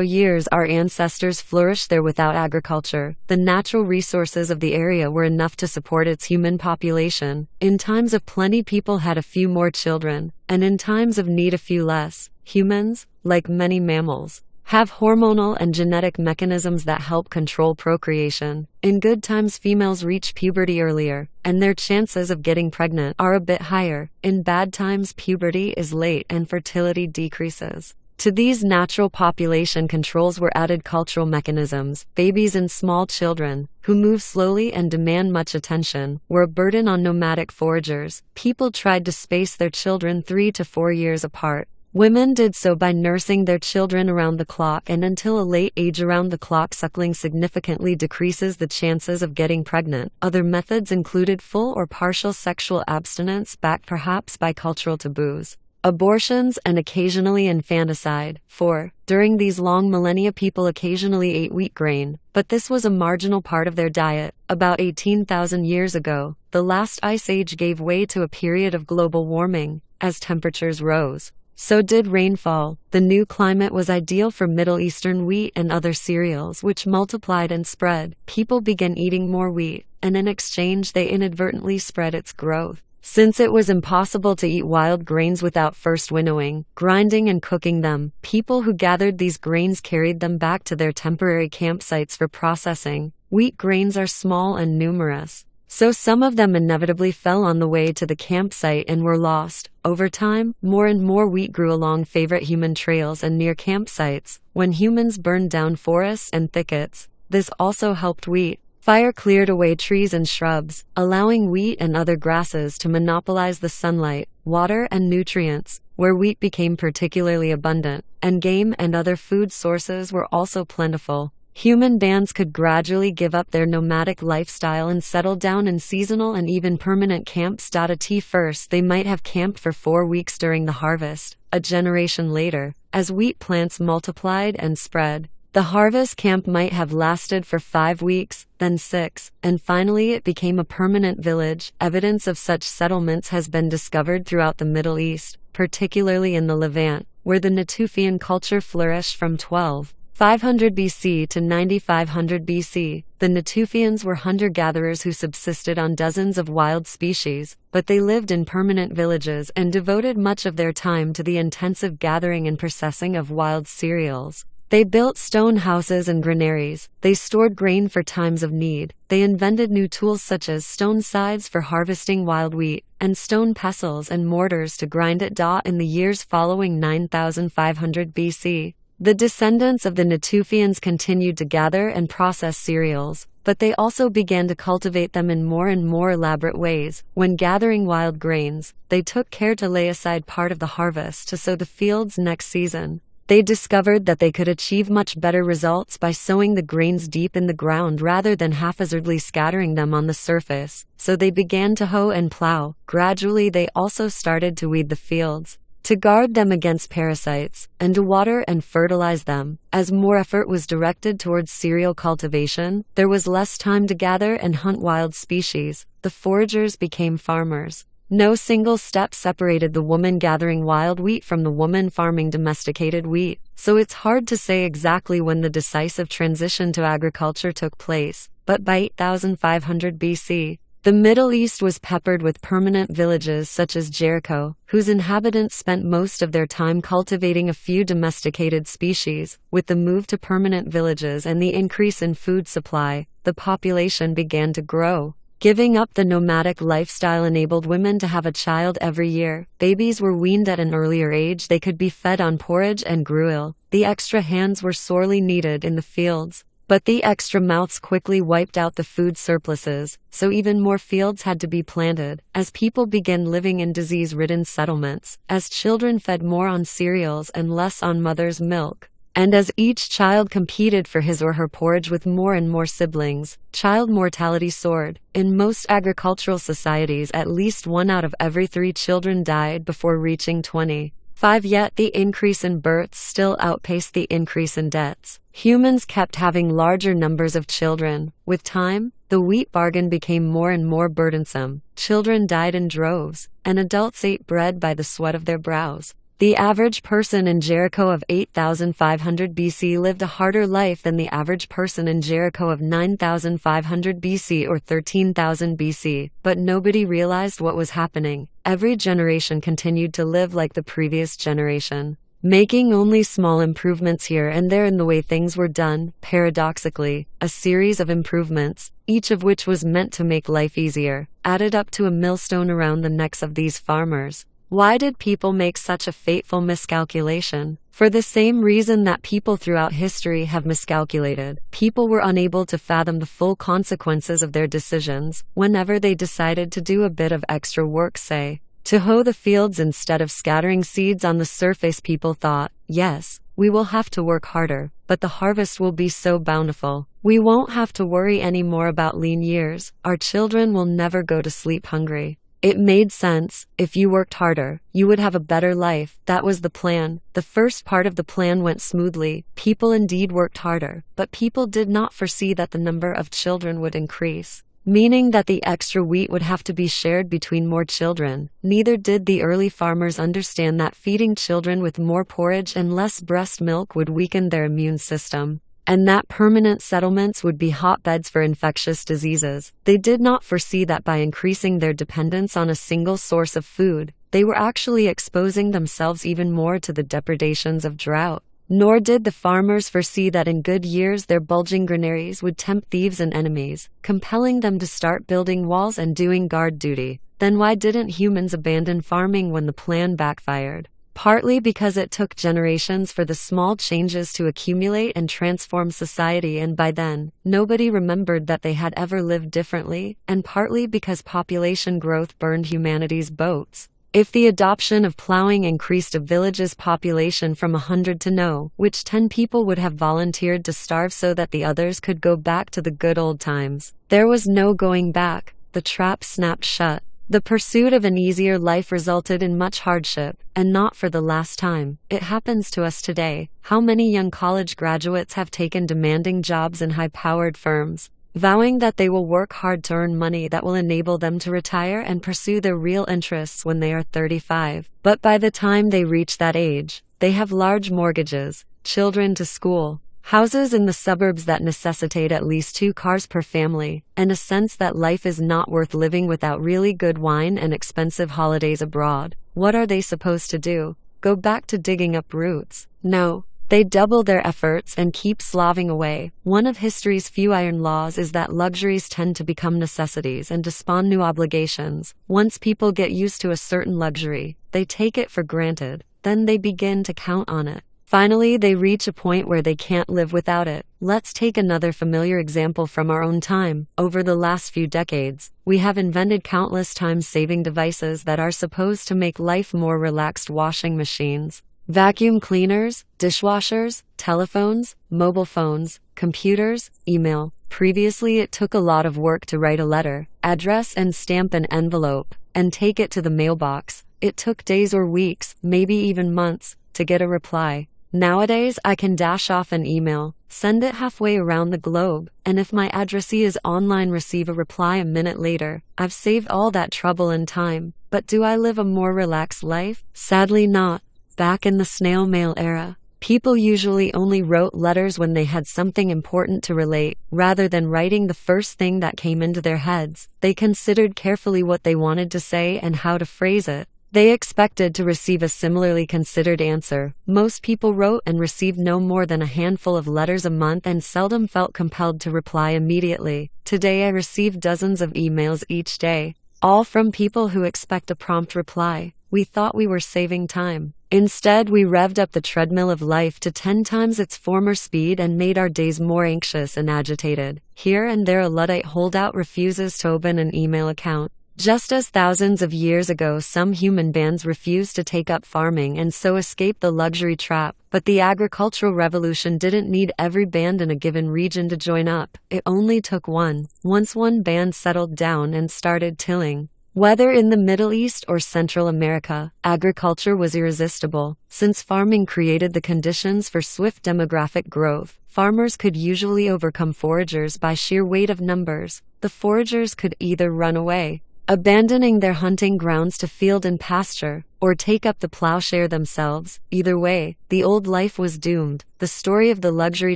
years our ancestors flourished there without agriculture. The natural resources of the area were enough to support its human population. In times of plenty people had a few more children, and in times of need a few less. Humans, like many mammals, have hormonal and genetic mechanisms that help control procreation. In good times females reach puberty earlier, and their chances of getting pregnant are a bit higher. In bad times puberty is late and fertility decreases. To these natural population controls were added cultural mechanisms. Babies and small children, who move slowly and demand much attention, were a burden on nomadic foragers. People tried to space their children 3 to 4 years apart. Women did so by nursing their children around the clock, and until a late age around the clock suckling significantly decreases the chances of getting pregnant. Other methods included full or partial sexual abstinence, backed perhaps by cultural taboos, abortions, and occasionally infanticide. 4. During these long millennia, people occasionally ate wheat grain, but this was a marginal part of their diet. About 18,000 years ago, the last ice age gave way to a period of global warming. As temperatures rose, so did rainfall. The new climate was ideal for Middle Eastern wheat and other cereals, which multiplied and spread. People began eating more wheat, and in exchange they inadvertently spread its growth. Since it was impossible to eat wild grains without first winnowing, grinding, and cooking them, people who gathered these grains carried them back to their temporary campsites for processing. Wheat grains are small and numerous, so some of them inevitably fell on the way to the campsite and were lost. Over time, more and more wheat grew along favorite human trails and near campsites. When humans burned down forests and thickets, this also helped wheat. Fire cleared away trees and shrubs, allowing wheat and other grasses to monopolize the sunlight, water, and nutrients. Where wheat became particularly abundant, and game and other food sources were also plentiful, human bands could gradually give up their nomadic lifestyle and settle down in seasonal and even permanent camps. At first, they might have camped for 4 weeks during the harvest. A generation later, as wheat plants multiplied and spread, the harvest camp might have lasted for 5 weeks, then 6, and finally it became a permanent village. Evidence of such settlements has been discovered throughout the Middle East, particularly in the Levant, where the Natufian culture flourished from 12,500 BC to 9500 BC. The Natufians were hunter-gatherers who subsisted on dozens of wild species, but they lived in permanent villages and devoted much of their time to the intensive gathering and processing of wild cereals. They built stone houses and granaries. They stored grain for times of need. They invented new tools such as stone scythes for harvesting wild wheat, and stone pestles and mortars to grind it. In the years following 9500 BC, the descendants of the Natufians continued to gather and process cereals, but they also began to cultivate them in more and more elaborate ways. When gathering wild grains, they took care to lay aside part of the harvest to sow the fields next season. They discovered that they could achieve much better results by sowing the grains deep in the ground rather than haphazardly scattering them on the surface, so they began to hoe and plow. Gradually, they also started to weed the fields, to guard them against parasites, and to water and fertilize them. As more effort was directed towards cereal cultivation, there was less time to gather and hunt wild species. The foragers became farmers. No single step separated the woman gathering wild wheat from the woman farming domesticated wheat, so it's hard to say exactly when the decisive transition to agriculture took place, but by 8500 BC, the Middle East was peppered with permanent villages such as Jericho, whose inhabitants spent most of their time cultivating a few domesticated species. With the move to permanent villages and the increase in food supply, the population began to grow. Giving up the nomadic lifestyle enabled women to have a child every year. Babies were weaned at an earlier age. They could be fed on porridge and gruel. The extra hands were sorely needed in the fields, but the extra mouths quickly wiped out the food surpluses, so even more fields had to be planted. As people began living in disease-ridden settlements, as children fed more on cereals and less on mother's milk, and as each child competed for his or her porridge with more and more siblings, child mortality soared. In most agricultural societies, at least 1 out of every 3 children died before reaching 25, yet the increase in births still outpaced the increase in deaths. Humans kept having larger numbers of children. With time, the wheat bargain became more and more burdensome. Children died in droves, and adults ate bread by the sweat of their brows. The average person in Jericho of 8500 BC lived a harder life than the average person in Jericho of 9500 BC or 13,000 BC, but nobody realized what was happening. Every generation continued to live like the previous generation, making only small improvements here and there in the way things were done. Paradoxically, a series of improvements, each of which was meant to make life easier, added up to a millstone around the necks of these farmers. Why did people make such a fateful miscalculation? For the same reason that people throughout history have miscalculated. People were unable to fathom the full consequences of their decisions whenever they decided to do a bit of extra work, say, to hoe the fields instead of scattering seeds on the surface. People thought, yes, we will have to work harder, but the harvest will be so bountiful. We won't have to worry anymore about lean years. Our children will never go to sleep hungry. It made sense. If you worked harder, you would have a better life. That was the plan. The first part of the plan went smoothly. People indeed worked harder, but people did not foresee that the number of children would increase, meaning that the extra wheat would have to be shared between more children. Neither did the early farmers understand that feeding children with more porridge and less breast milk would weaken their immune system, and that permanent settlements would be hotbeds for infectious diseases. They did not foresee that by increasing their dependence on a single source of food, they were actually exposing themselves even more to the depredations of drought. Nor did the farmers foresee that in good years their bulging granaries would tempt thieves and enemies, compelling them to start building walls and doing guard duty. Then why didn't humans abandon farming when the plan backfired? Partly because it took generations for the small changes to accumulate and transform society, and by then, nobody remembered that they had ever lived differently, and partly because population growth burned humanity's boats. If the adoption of plowing increased a village's population from 100 to no, which 10 people would have volunteered to starve so that the others could go back to the good old times? There was no going back. The trap snapped shut. The pursuit of an easier life resulted in much hardship, and not for the last time. It happens to us today. How many young college graduates have taken demanding jobs in high-powered firms, vowing that they will work hard to earn money that will enable them to retire and pursue their real interests when they are 35. But by the time they reach that age, they have large mortgages, children to school, houses in the suburbs that necessitate at least 2 cars per family, and a sense that life is not worth living without really good wine and expensive holidays abroad. What are they supposed to do? Go back to digging up roots? No. They double their efforts and keep slaving away. One of history's few iron laws is that luxuries tend to become necessities and to spawn new obligations. Once people get used to a certain luxury, they take it for granted. Then they begin to count on it. Finally, they reach a point where they can't live without it. Let's take another familiar example from our own time. Over the last few decades, we have invented countless time-saving devices that are supposed to make life more relaxed: washing machines, vacuum cleaners, dishwashers, telephones, mobile phones, computers, email. Previously, it took a lot of work to write a letter, address and stamp an envelope, and take it to the mailbox. It took days or weeks, maybe even months, to get a reply. Nowadays, I can dash off an email, send it halfway around the globe, and if my addressee is online, receive a reply a minute later. I've saved all that trouble and time. But do I live a more relaxed life? Sadly not. Back in the snail mail era, people usually only wrote letters when they had something important to relate, rather than writing the first thing that came into their heads. They considered carefully what they wanted to say and how to phrase it. They expected to receive a similarly considered answer. Most people wrote and received no more than a handful of letters a month and seldom felt compelled to reply immediately. Today I receive dozens of emails each day, all from people who expect a prompt reply. We thought we were saving time. Instead, we revved up the treadmill of life to 10 times its former speed and made our days more anxious and agitated. Here and there a Luddite holdout refuses to open an email account. Just as thousands of years ago some human bands refused to take up farming and so escaped the luxury trap, but the agricultural revolution didn't need every band in a given region to join up. It only took one. Once one band settled down and started tilling, whether in the Middle East or Central America, agriculture was irresistible. Since farming created the conditions for swift demographic growth, farmers could usually overcome foragers by sheer weight of numbers. The foragers could either run away, abandoning their hunting grounds to field and pasture, or take up the plowshare themselves. Either way, the old life was doomed. The story of the luxury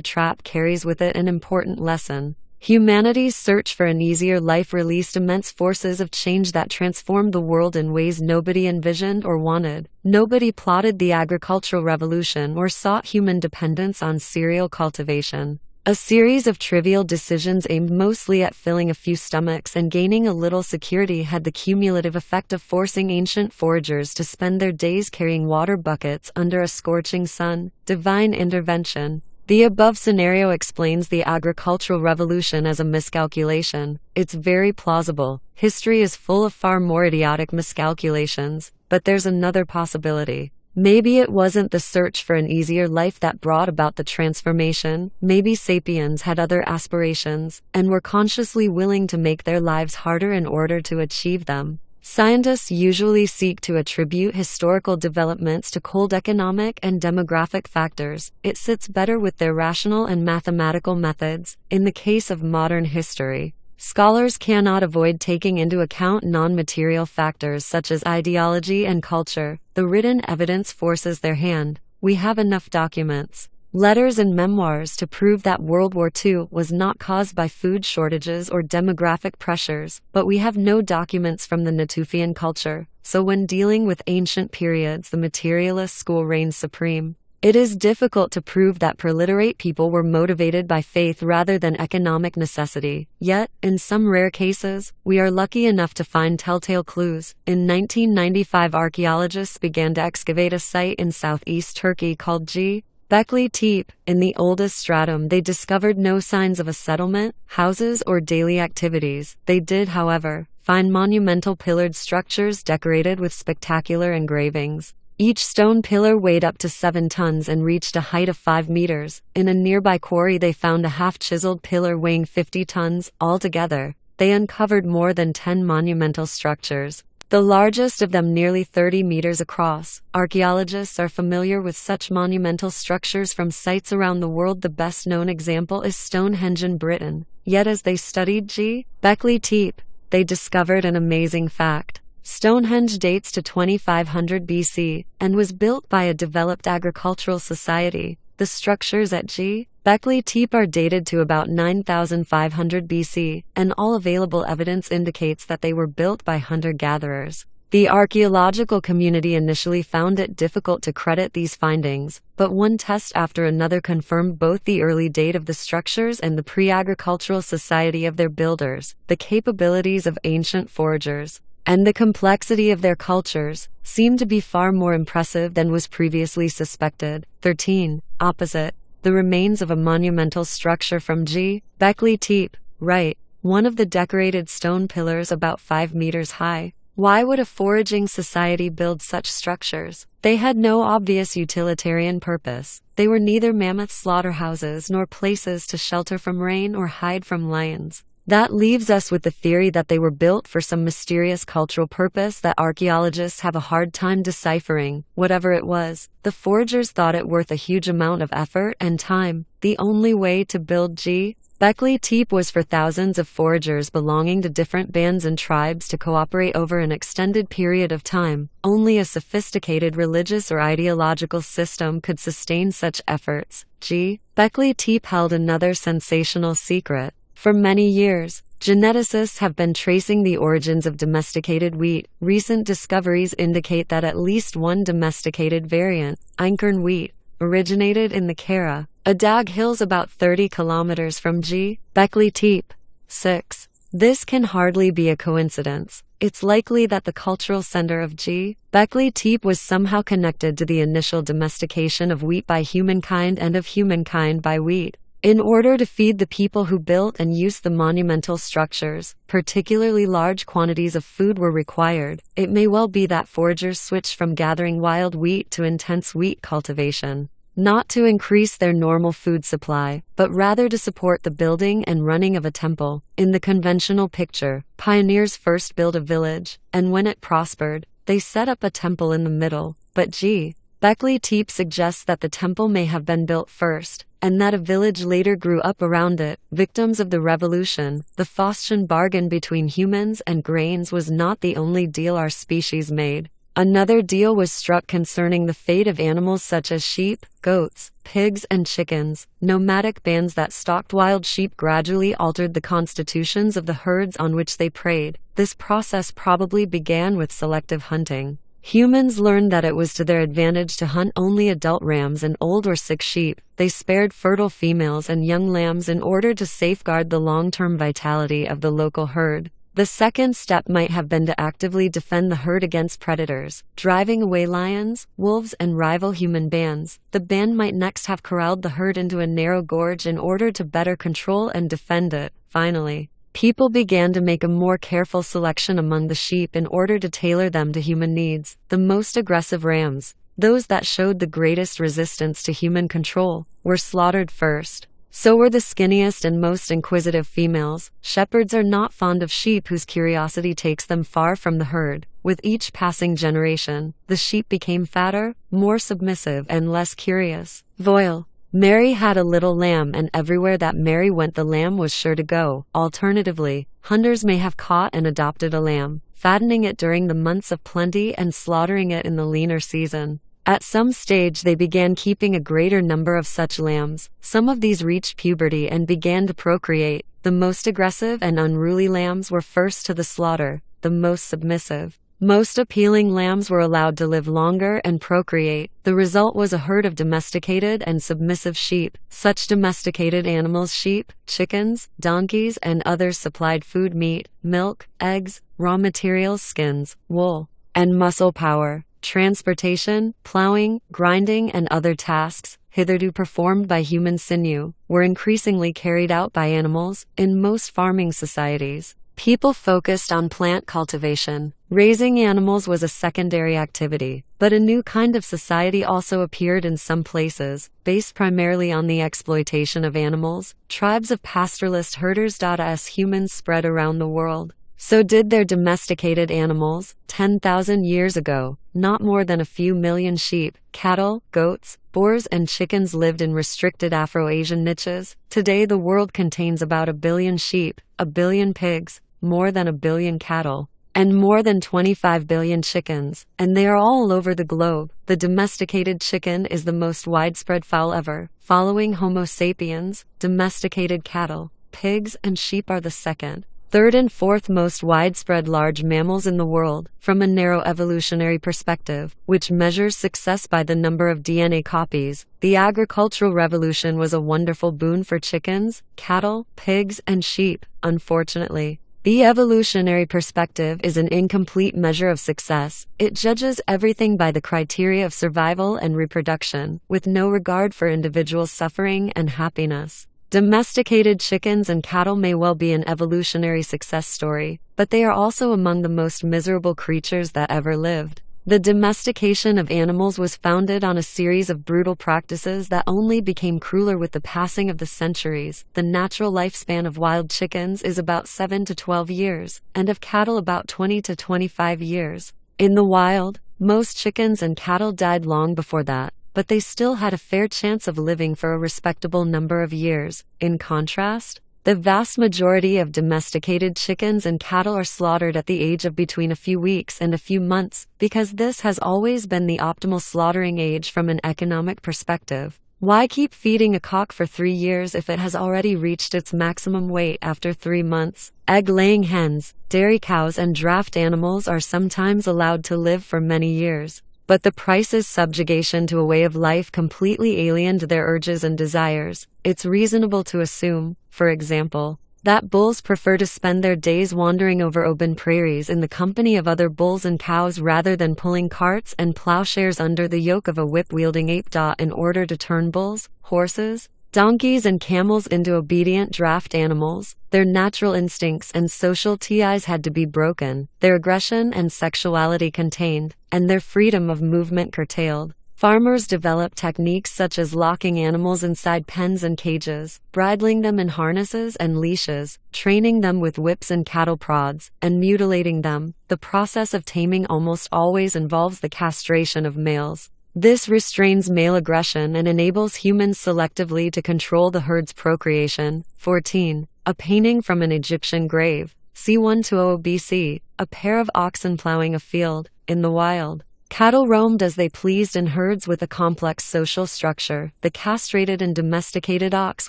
trap carries with it an important lesson. Humanity's search for an easier life released immense forces of change that transformed the world in ways nobody envisioned or wanted. Nobody plotted the agricultural revolution or sought human dependence on cereal cultivation. A series of trivial decisions aimed mostly at filling a few stomachs and gaining a little security had the cumulative effect of forcing ancient foragers to spend their days carrying water buckets under a scorching sun. Divine intervention. The above scenario explains the agricultural revolution as a miscalculation. It's very plausible. History is full of far more idiotic miscalculations, but there's another possibility. Maybe it wasn't the search for an easier life that brought about the transformation. Maybe sapiens had other aspirations, and were consciously willing to make their lives harder in order to achieve them. Scientists usually seek to attribute historical developments to cold economic and demographic factors. It sits better with their rational and mathematical methods. In the case of modern history, scholars cannot avoid taking into account non-material factors such as ideology and culture. The written evidence forces their hand. We have enough documents, letters and memoirs to prove that World War II was not caused by food shortages or demographic pressures, but we have no documents from the Natufian culture, so when dealing with ancient periods the materialist school reigns supreme. It is difficult to prove that preliterate people were motivated by faith rather than economic necessity. Yet, in some rare cases, we are lucky enough to find telltale clues. In 1995, archaeologists began to excavate a site in southeast Turkey called Göbekli Tepe. In the oldest stratum, they discovered no signs of a settlement, houses, or daily activities. They did, however, find monumental pillared structures decorated with spectacular engravings. Each stone pillar weighed up to 7 tons and reached a height of 5 meters. In a nearby quarry they found a half-chiseled pillar weighing 50 tons. Altogether, they uncovered more than 10 monumental structures, the largest of them nearly 30 meters across. Archaeologists are familiar with such monumental structures from sites around the world. The best-known example is Stonehenge in Britain. Yet as they studied Göbekli Tepe, they discovered an amazing fact. Stonehenge dates to 2500 BC and was built by a developed agricultural society. The structures at Göbekli Tepe are dated to about 9500 BC, and all available evidence indicates that they were built by hunter-gatherers. The archaeological community initially found it difficult to credit these findings, but one test after another confirmed both the early date of the structures and the pre-agricultural society of their builders. The capabilities of ancient foragers and the complexity of their cultures seem to be far more impressive than was previously suspected. 13. Opposite. The remains of a monumental structure from Göbekli Tepe. Right. One of the decorated stone pillars about 5 meters high. Why would a foraging society build such structures? They had no obvious utilitarian purpose. They were neither mammoth slaughterhouses nor places to shelter from rain or hide from lions. That leaves us with the theory that they were built for some mysterious cultural purpose that archaeologists have a hard time deciphering. Whatever it was, the foragers thought it worth a huge amount of effort and time. The only way to build Göbekli Tepe was for thousands of foragers belonging to different bands and tribes to cooperate over an extended period of time. Only a sophisticated religious or ideological system could sustain such efforts. Göbekli Tepe held another sensational secret. For many years, geneticists have been tracing the origins of domesticated wheat. Recent discoveries indicate that at least one domesticated variant, Einkorn wheat, originated in the Kara, Adag Hills about 30 kilometers from Göbekli Tepe. 6. This can hardly be a coincidence. It's likely that the cultural center of Göbekli Tepe was somehow connected to the initial domestication of wheat by humankind and of humankind by wheat. In order to feed the people who built and used the monumental structures, particularly large quantities of food were required. It may well be that foragers switched from gathering wild wheat to intense wheat cultivation, not to increase their normal food supply, but rather to support the building and running of a temple. In the conventional picture, pioneers first built a village, and when it prospered, they set up a temple in the middle. But Göbekli Tepe suggests that the temple may have been built first, and that a village later grew up around it. Victims of the revolution, the Faustian bargain between humans and grains was not the only deal our species made. Another deal was struck concerning the fate of animals such as sheep, goats, pigs, and chickens. Nomadic bands that stalked wild sheep gradually altered the constitutions of the herds on which they preyed. This process probably began with selective hunting. Humans learned that it was to their advantage to hunt only adult rams and old or sick sheep. They spared fertile females and young lambs in order to safeguard the long-term vitality of the local herd. The second step might have been to actively defend the herd against predators, driving away lions, wolves, and rival human bands. The band might next have corralled the herd into a narrow gorge in order to better control and defend it. Finally, people began to make a more careful selection among the sheep in order to tailor them to human needs. The most aggressive rams, those that showed the greatest resistance to human control, were slaughtered first. So were the skinniest and most inquisitive females. Shepherds are not fond of sheep whose curiosity takes them far from the herd. With each passing generation, the sheep became fatter, more submissive, and less curious. Voile. Mary had a little lamb, and everywhere that Mary went the lamb was sure to go. Alternatively, hunters may have caught and adopted a lamb, fattening it during the months of plenty and slaughtering it in the leaner season. At some stage they began keeping a greater number of such lambs. Some of these reached puberty and began to procreate. The most aggressive and unruly lambs were first to the slaughter. The most submissive, most appealing lambs were allowed to live longer and procreate. The result was a herd of domesticated and submissive sheep. Such domesticated animals, sheep, chickens, donkeys, and others supplied food, meat, milk, eggs, raw materials, skins, wool, and muscle power. Transportation, plowing, grinding, and other tasks, hitherto performed by human sinew, were increasingly carried out by animals. In most farming societies, people focused on plant cultivation. Raising animals was a secondary activity, but a new kind of society also appeared in some places, based primarily on the exploitation of animals. Tribes of pastoralist herders. As humans spread around the world, so did their domesticated animals. 10,000 years ago, not more than a few million sheep, cattle, goats, boars, and chickens lived in restricted Afro-Asian niches. Today the world contains about 1 billion sheep, 1 billion pigs, more than 1 billion cattle, and more than 25 billion chickens, and they are all over the globe. The domesticated chicken is the most widespread fowl ever. Following Homo sapiens, domesticated cattle, pigs, and sheep are the second, third, and fourth most widespread large mammals in the world. From a narrow evolutionary perspective, which measures success by the number of DNA copies, the agricultural revolution was a wonderful boon for chickens, cattle, pigs, and sheep. Unfortunately, the evolutionary perspective is an incomplete measure of success. It judges everything by the criteria of survival and reproduction, with no regard for individual suffering and happiness. Domesticated chickens and cattle may well be an evolutionary success story, but they are also among the most miserable creatures that ever lived. The domestication of animals was founded on a series of brutal practices that only became crueler with the passing of the centuries. The natural lifespan of wild chickens is about 7 to 12 years, and of cattle about 20 to 25 years. In the wild, most chickens and cattle died long before that, but they still had a fair chance of living for a respectable number of years. In contrast, the vast majority of domesticated chickens and cattle are slaughtered at the age of between a few weeks and a few months, because this has always been the optimal slaughtering age from an economic perspective. Why keep feeding a cock for 3 years if it has already reached its maximum weight after 3 months? Egg-laying hens, dairy cows, and draft animals are sometimes allowed to live for many years, but the price is subjugation to a way of life completely alien to their urges and desires. It's reasonable to assume, for example, that bulls prefer to spend their days wandering over open prairies in the company of other bulls and cows rather than pulling carts and plowshares under the yoke of a whip-wielding ape. In order to turn bulls, horses, donkeys, and camels into obedient draft animals, their natural instincts and social ties had to be broken, their aggression and sexuality contained, and their freedom of movement curtailed. Farmers developed techniques such as locking animals inside pens and cages, bridling them in harnesses and leashes, training them with whips and cattle prods, and mutilating them. The process of taming almost always involves the castration of males. This restrains male aggression and enables humans selectively to control the herd's procreation. 14. A painting from an Egyptian grave. C120 BC. A pair of oxen plowing a field. In the wild, cattle roamed as they pleased in herds with a complex social structure. The castrated and domesticated ox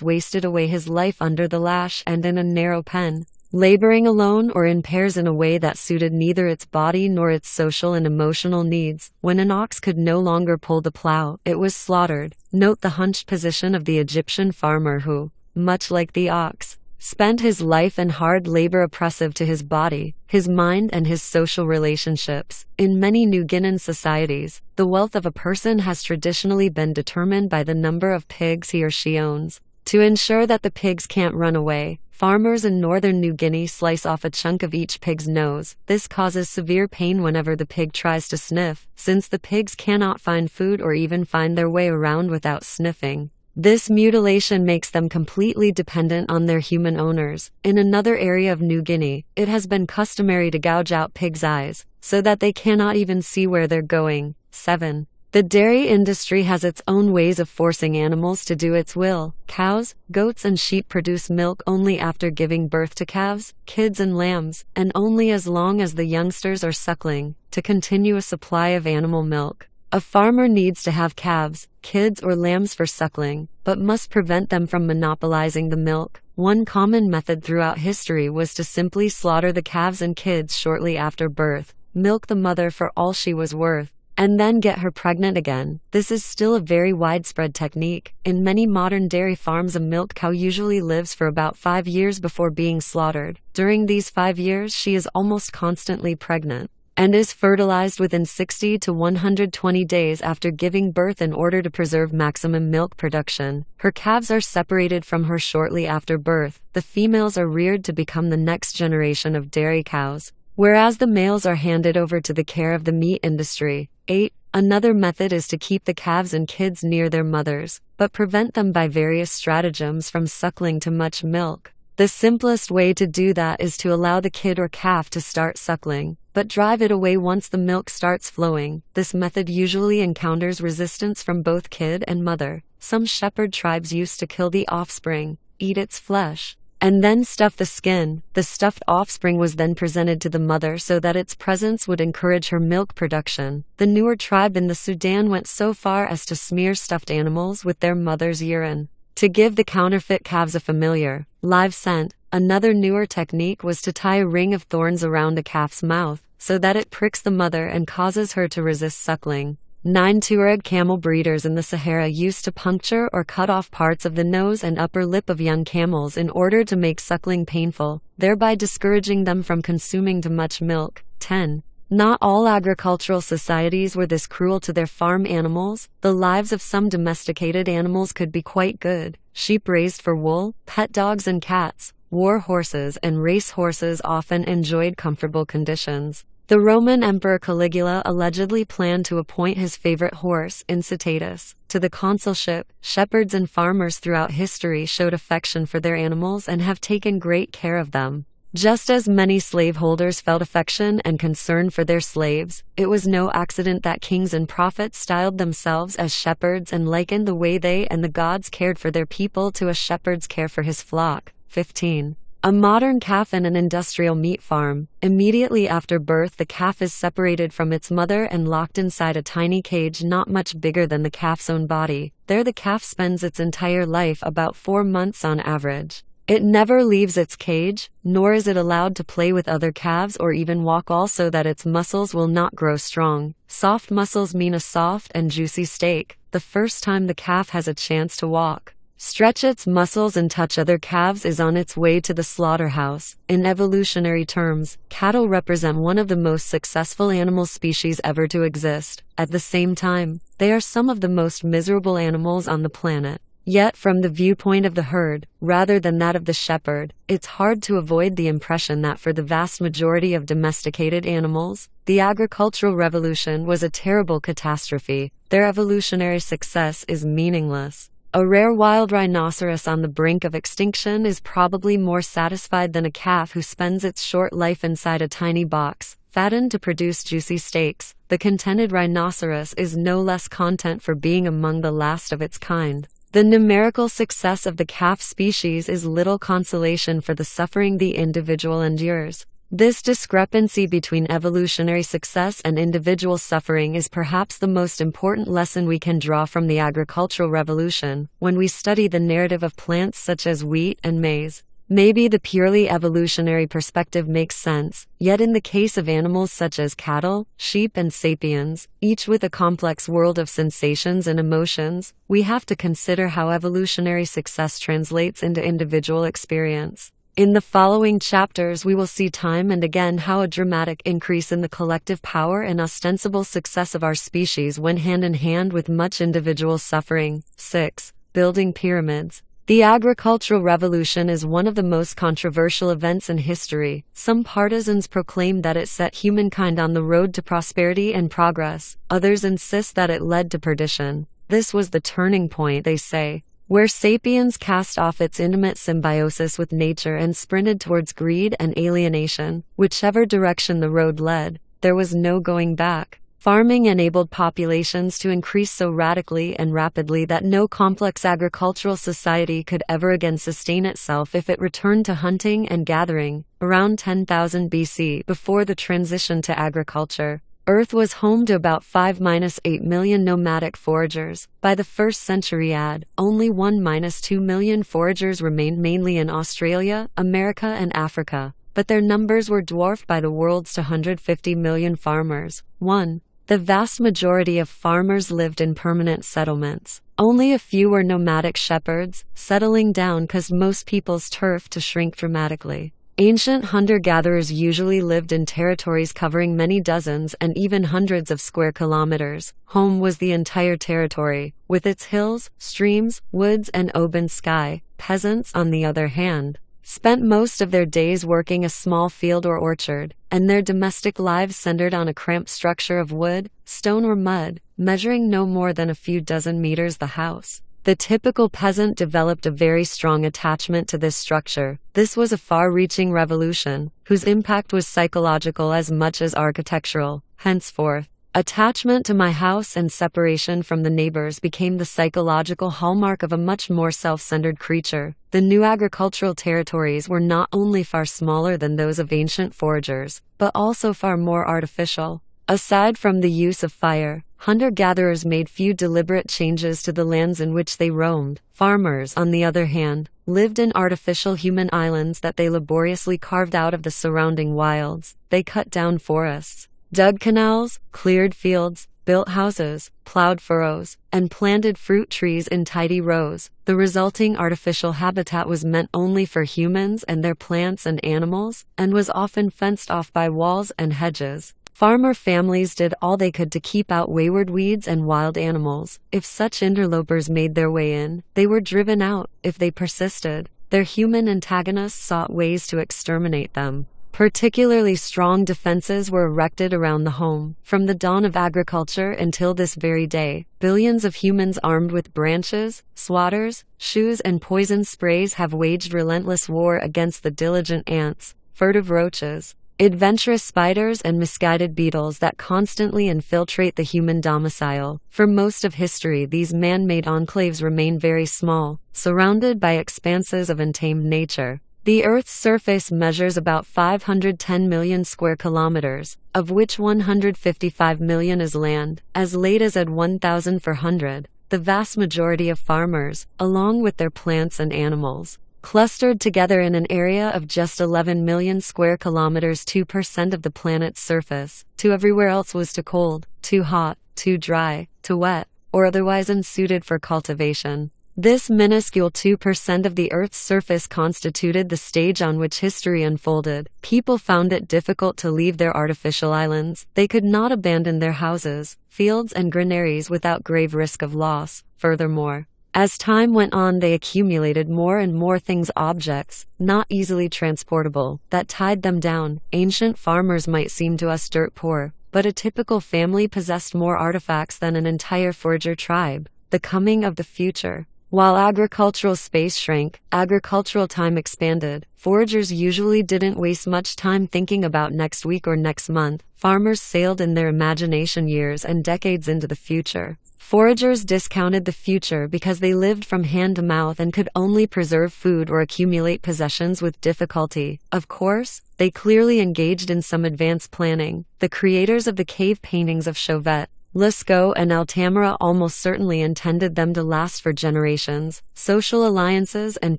wasted away his life under the lash and in a narrow pen. laboring alone or in pairs in a way that suited neither its body nor its social and emotional needs. When an ox could no longer pull the plow, it was slaughtered. Note the hunched position of the Egyptian farmer who, much like the ox, spent his life in hard labor oppressive to his body, his mind, and his social relationships. In many New Guinean societies, the wealth of a person has traditionally been determined by the number of pigs he or she owns. To ensure that the pigs can't run away, farmers in northern New Guinea slice off a chunk of each pig's nose. This causes severe pain whenever the pig tries to sniff, since the pigs cannot find food or even find their way around without sniffing. This mutilation makes them completely dependent on their human owners. In another area of New Guinea, it has been customary to gouge out pigs' eyes, so that they cannot even see where they're going. 7. The dairy industry has its own ways of forcing animals to do its will. Cows, goats, and sheep produce milk only after giving birth to calves, kids, and lambs, and only as long as the youngsters are suckling, to continue a supply of animal milk. A farmer needs to have calves, kids, or lambs for suckling, but must prevent them from monopolizing the milk. One common method throughout history was to simply slaughter the calves and kids shortly after birth, milk the mother for all she was worth, and then get her pregnant again. This is still a very widespread technique. In many modern dairy farms, a milk cow usually lives for about 5 years before being slaughtered. During these 5 years, she is almost constantly pregnant and is fertilized within 60 to 120 days after giving birth in order to preserve maximum milk production. Her calves are separated from her shortly after birth. The females are reared to become the next generation of dairy cows, whereas the males are handed over to the care of the meat industry. 8. Another method is to keep the calves and kids near their mothers, but prevent them by various stratagems from suckling too much milk. The simplest way to do that is to allow the kid or calf to start suckling, but drive it away once the milk starts flowing. This method usually encounters resistance from both kid and mother. Some shepherd tribes used to kill the offspring, eat its flesh, and then stuff the skin. The stuffed offspring was then presented to the mother so that its presence would encourage her milk production. The newer tribe in the Sudan went so far as to smear stuffed animals with their mother's urine to give the counterfeit calves a familiar, live scent. Another newer technique was to tie a ring of thorns around a calf's mouth, so that it pricks the mother and causes her to resist suckling. 9. Tuareg camel breeders in the Sahara used to puncture or cut off parts of the nose and upper lip of young camels in order to make suckling painful, thereby discouraging them from consuming too much milk. 10. Not all agricultural societies were this cruel to their farm animals. The lives of some domesticated animals could be quite good. Sheep raised for wool, pet dogs and cats, war horses and race horses often enjoyed comfortable conditions. The Roman Emperor Caligula allegedly planned to appoint his favorite horse, Incitatus, to the consulship. Shepherds and farmers throughout history showed affection for their animals and have taken great care of them. Just as many slaveholders felt affection and concern for their slaves, it was no accident that kings and prophets styled themselves as shepherds and likened the way they and the gods cared for their people to a shepherd's care for his flock. 15. A modern calf in an industrial meat farm. Immediately after birth, the calf is separated from its mother and locked inside a tiny cage not much bigger than the calf's own body. There the calf spends its entire life, about 4 months on average. It never leaves its cage, nor is it allowed to play with other calves or even walk, also that its muscles will not grow strong. Soft muscles mean a soft and juicy steak. The first time the calf has a chance to walk, stretch its muscles and touch other calves is on its way to the slaughterhouse. In evolutionary terms, cattle represent one of the most successful animal species ever to exist. At the same time, they are some of the most miserable animals on the planet. Yet from the viewpoint of the herd, rather than that of the shepherd, it's hard to avoid the impression that for the vast majority of domesticated animals, the agricultural revolution was a terrible catastrophe. Their evolutionary success is meaningless. A rare wild rhinoceros on the brink of extinction is probably more satisfied than a calf who spends its short life inside a tiny box, fattened to produce juicy steaks. The contented rhinoceros is no less content for being among the last of its kind. The numerical success of the calf species is little consolation for the suffering the individual endures. This discrepancy between evolutionary success and individual suffering is perhaps the most important lesson we can draw from the agricultural revolution when we study the narrative of plants such as wheat and maize. Maybe the purely evolutionary perspective makes sense, yet in the case of animals such as cattle, sheep, and sapiens, each with a complex world of sensations and emotions, we have to consider how evolutionary success translates into individual experience. In the following chapters, we will see time and again how a dramatic increase in the collective power and ostensible success of our species went hand in hand with much individual suffering. 6. Building pyramids. The agricultural revolution is one of the most controversial events in history. Some partisans proclaim that it set humankind on the road to prosperity and progress. Others insist that it led to perdition. This was the turning point, they say, where sapiens cast off its intimate symbiosis with nature and sprinted towards greed and alienation. Whichever direction the road led, there was no going back. Farming enabled populations to increase so radically and rapidly that no complex agricultural society could ever again sustain itself if it returned to hunting and gathering. Around 10,000 BC, before the transition to agriculture, Earth was home to about 5–8 million nomadic foragers. By the 1st century AD, only 1–2 million foragers remained, mainly in Australia, America, and Africa, but their numbers were dwarfed by the world's 250 million farmers. 1. The vast majority of farmers lived in permanent settlements. Only a few were nomadic shepherds. Settling down caused most people's turf to shrink dramatically. Ancient hunter-gatherers usually lived in territories covering many dozens and even hundreds of square kilometers. Home was the entire territory, with its hills, streams, woods, and open sky. Peasants, on the other hand, spent most of their days working a small field or orchard, and their domestic lives centered on a cramped structure of wood, stone, or mud, measuring no more than a few dozen meters the house. The typical peasant developed a very strong attachment to this structure. This was a far-reaching revolution, whose impact was psychological as much as architectural. Henceforth, attachment to my house and separation from the neighbors became the psychological hallmark of a much more self-centered creature. The new agricultural territories were not only far smaller than those of ancient foragers, but also far more artificial. Aside from the use of fire, hunter-gatherers made few deliberate changes to the lands in which they roamed. Farmers, on the other hand, lived in artificial human islands that they laboriously carved out of the surrounding wilds. They cut down forests, dug canals, cleared fields, built houses, plowed furrows, and planted fruit trees in tidy rows. The resulting artificial habitat was meant only for humans and their plants and animals, and was often fenced off by walls and hedges. Farmer families did all they could to keep out wayward weeds and wild animals. If such interlopers made their way in, they were driven out. If they persisted, their human antagonists sought ways to exterminate them. Particularly strong defenses were erected around the home. From the dawn of agriculture until this very day, billions of humans armed with branches, swatters, shoes, and poison sprays have waged relentless war against the diligent ants, furtive roaches, adventurous spiders, and misguided beetles that constantly infiltrate the human domicile. For most of history, these man-made enclaves remain very small, surrounded by expanses of untamed nature. The Earth's surface measures about 510 million square kilometers, of which 155 million is land. As late as at 1400, the vast majority of farmers, along with their plants and animals, clustered together in an area of just 11 million square kilometers, 2% of the planet's surface. To everywhere else was too cold, too hot, too dry, too wet, or otherwise unsuited for cultivation. This minuscule 2% of the Earth's surface constituted the stage on which history unfolded. People found it difficult to leave their artificial islands. They could not abandon their houses, fields, and granaries without grave risk of loss. Furthermore, as time went on, they accumulated more and more things, objects, not easily transportable, that tied them down. Ancient farmers might seem to us dirt poor, but a typical family possessed more artifacts than an entire forager tribe. The coming of the future. While agricultural space shrank, agricultural time expanded. Foragers usually didn't waste much time thinking about next week or next month. Farmers sailed in their imagination years and decades into the future. Foragers discounted the future because they lived from hand to mouth and could only preserve food or accumulate possessions with difficulty. Of course, they clearly engaged in some advanced planning. The creators of the cave paintings of Chauvet, Lascaux and Altamira almost certainly intended them to last for generations. Social alliances and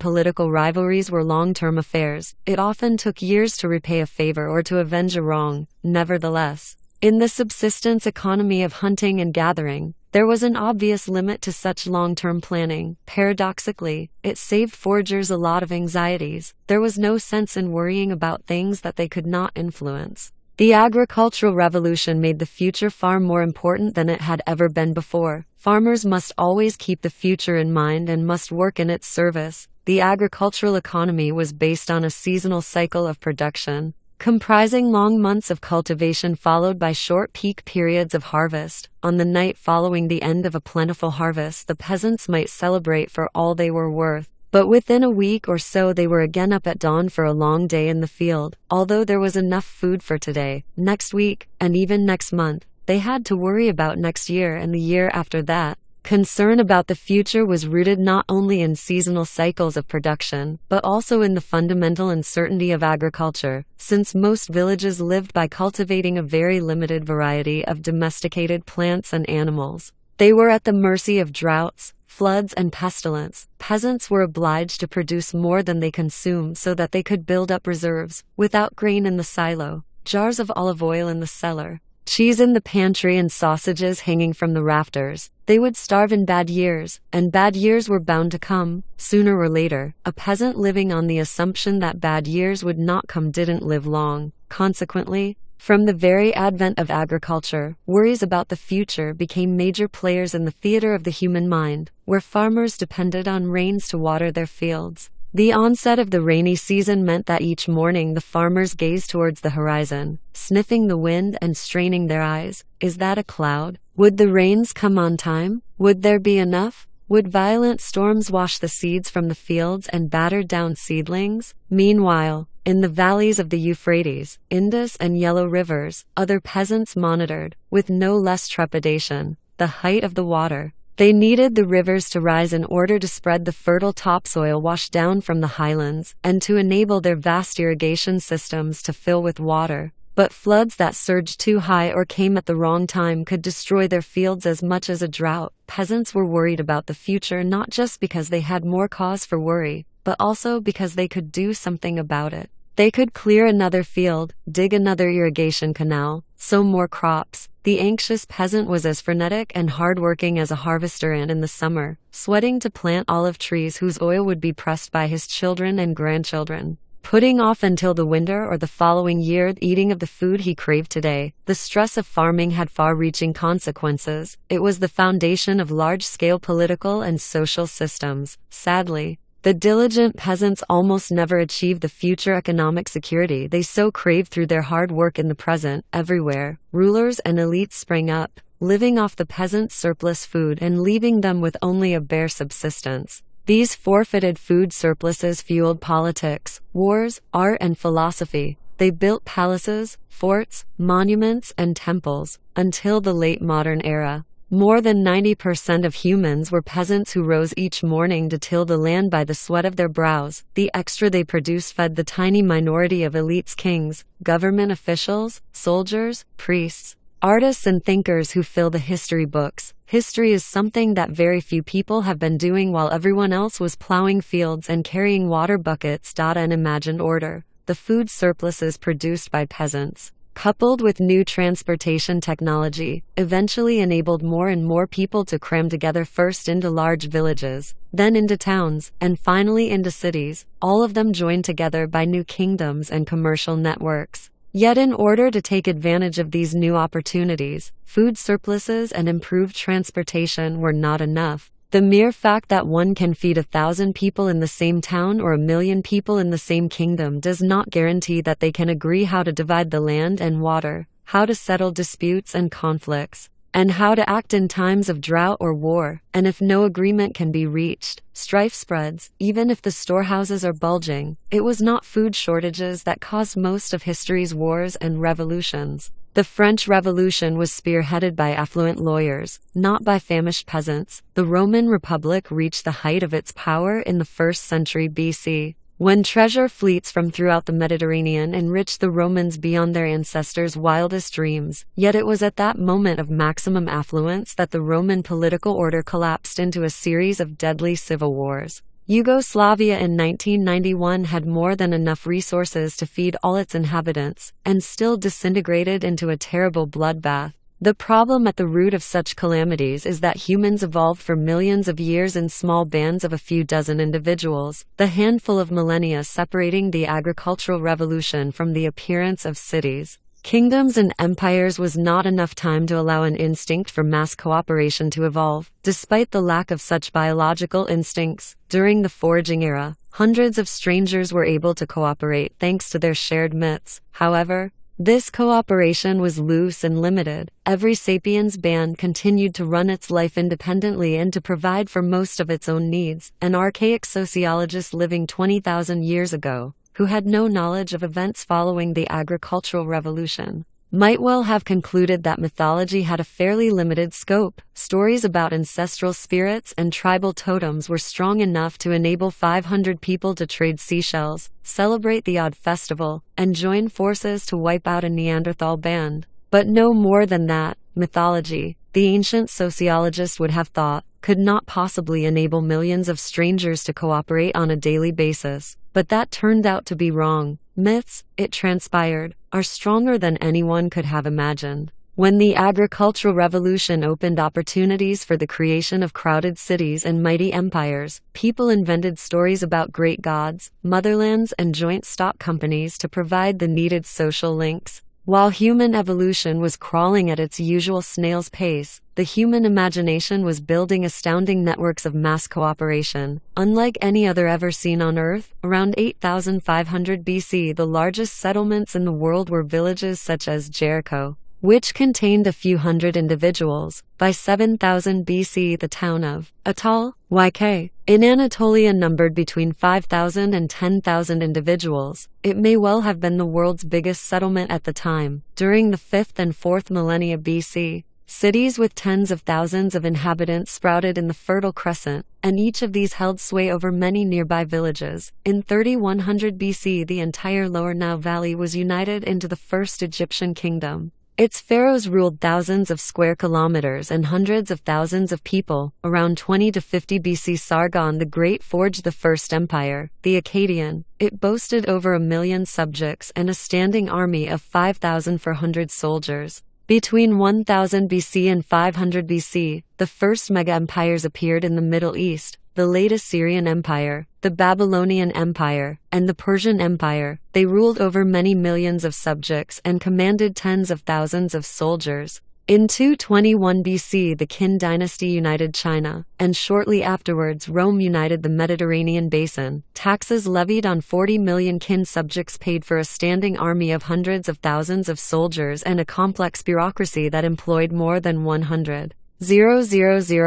political rivalries were long-term affairs. It often took years to repay a favor or to avenge a wrong. Nevertheless, in the subsistence economy of hunting and gathering, there was an obvious limit to such long-term planning. Paradoxically, it saved foragers a lot of anxieties. There was no sense in worrying about things that they could not influence. The agricultural revolution made the future far more important than it had ever been before. Farmers must always keep the future in mind and must work in its service. The agricultural economy was based on a seasonal cycle of production, comprising long months of cultivation followed by short peak periods of harvest. On the night following the end of a plentiful harvest, the peasants might celebrate for all they were worth. But within a week or so they were again up at dawn for a long day in the field. Although there was enough food for today, next week, and even next month, they had to worry about next year and the year after that. Concern about the future was rooted not only in seasonal cycles of production, but also in the fundamental uncertainty of agriculture, since most villages lived by cultivating a very limited variety of domesticated plants and animals. They were at the mercy of droughts, floods, and pestilence. Peasants were obliged to produce more than they consumed so that they could build up reserves. Without grain in the silo, jars of olive oil in the cellar, cheese in the pantry, and sausages hanging from the rafters, they would starve in bad years, and bad years were bound to come, sooner or later. A peasant living on the assumption that bad years would not come didn't live long. Consequently, from the very advent of agriculture, worries about the future became major players in the theater of the human mind, where farmers depended on rains to water their fields. The onset of the rainy season meant that each morning the farmers gazed towards the horizon, sniffing the wind and straining their eyes. Is that a cloud? Would the rains come on time? Would there be enough? Would violent storms wash the seeds from the fields and batter down seedlings? Meanwhile, in the valleys of the Euphrates, Indus, and Yellow rivers, other peasants monitored, with no less trepidation, the height of the water. They needed the rivers to rise in order to spread the fertile topsoil washed down from the highlands, and to enable their vast irrigation systems to fill with water. But floods that surged too high or came at the wrong time could destroy their fields as much as a drought. Peasants were worried about the future not just because they had more cause for worry, but also because they could do something about it. They could clear another field, dig another irrigation canal, sow more crops. The anxious peasant was as frenetic and hard-working as a harvester ant in the summer, sweating to plant olive trees whose oil would be pressed by his children and grandchildren, putting off until the winter or the following year the eating of the food he craved today. The stress of farming had far-reaching consequences. It was the foundation of large-scale political and social systems. Sadly, the diligent peasants almost never achieved the future economic security they so craved through their hard work in the present. Everywhere, rulers and elites sprang up, living off the peasants' surplus food and leaving them with only a bare subsistence. These forfeited food surpluses fueled politics, wars, art, and philosophy. They built palaces, forts, monuments, and temples. Until the late modern era, more than 90% of humans were peasants who rose each morning to till the land by the sweat of their brows. The extra they produced fed the tiny minority of elites: kings, government officials, soldiers, priests, artists, and thinkers who fill the history books. History is something that very few people have been doing while everyone else was plowing fields and carrying water buckets. An imagined order. The food surpluses produced by peasants, coupled with new transportation technology, eventually enabled more and more people to cram together, first into large villages, then into towns, and finally into cities, all of them joined together by new kingdoms and commercial networks. Yet in order to take advantage of these new opportunities, food surpluses and improved transportation were not enough. The mere fact that one can feed 1,000 people in the same town or 1,000,000 people in the same kingdom does not guarantee that they can agree how to divide the land and water, how to settle disputes and conflicts, and how to act in times of drought or war. And if no agreement can be reached, strife spreads. Even if the storehouses are bulging, it was not food shortages that caused most of history's wars and revolutions. The French Revolution was spearheaded by affluent lawyers, not by famished peasants. The Roman Republic reached the height of its power in the 1st century BC, When treasure fleets from throughout the Mediterranean enriched the Romans beyond their ancestors' wildest dreams. Yet it was at that moment of maximum affluence that the Roman political order collapsed into a series of deadly civil wars. Yugoslavia in 1991 had more than enough resources to feed all its inhabitants, and still disintegrated into a terrible bloodbath. The problem at the root of such calamities is that humans evolved for millions of years in small bands of a few dozen individuals, the handful of millennia separating the agricultural revolution from the appearance of cities, kingdoms and empires was not enough time to allow an instinct for mass cooperation to evolve. Despite the lack of such biological instincts, during the foraging era, hundreds of strangers were able to cooperate thanks to their shared myths. However, this cooperation was loose and limited. Every sapiens band continued to run its life independently and to provide for most of its own needs. An archaic sociologist living 20,000 years ago, who had no knowledge of events following the agricultural revolution, might well have concluded that mythology had a fairly limited scope. Stories about ancestral spirits and tribal totems were strong enough to enable 500 people to trade seashells, celebrate the odd festival, and join forces to wipe out a Neanderthal band. But no more than that. Mythology, the ancient sociologist would have thought, could not possibly enable millions of strangers to cooperate on a daily basis. But that turned out to be wrong. Myths, it transpired, are stronger than anyone could have imagined. When the agricultural revolution opened opportunities for the creation of crowded cities and mighty empires, people invented stories about great gods, motherlands, and joint stock companies to provide the needed social links. While human evolution was crawling at its usual snail's pace, the human imagination was building astounding networks of mass cooperation. Unlike any other ever seen on Earth, around 8500 BC the largest settlements in the world were villages such as Jericho, which contained a few hundred individuals. By 7000 BC the town of Atal, YK, in Anatolia numbered between 5,000 and 10,000 individuals. It may well have been the world's biggest settlement at the time. During the 5th and 4th millennia BC, cities with tens of thousands of inhabitants sprouted in the Fertile Crescent, and each of these held sway over many nearby villages. In 3100 BC the entire Lower Nile Valley was united into the first Egyptian kingdom. Its pharaohs ruled thousands of square kilometers and hundreds of thousands of people. Around 20 to 50 BC Sargon the Great forged the first empire, the Akkadian. It boasted over 1 million subjects and a standing army of 5,400 soldiers. Between 1000 BC and 500 BC, the first mega-empires appeared in the Middle East, the late Assyrian Empire, the Babylonian Empire, and the Persian Empire. They ruled over many millions of subjects and commanded tens of thousands of soldiers. In 221 BC the Qin dynasty united China, and shortly afterwards Rome united the Mediterranean basin. Taxes levied on 40 million Qin subjects paid for a standing army of hundreds of thousands of soldiers and a complex bureaucracy that employed more than 100,000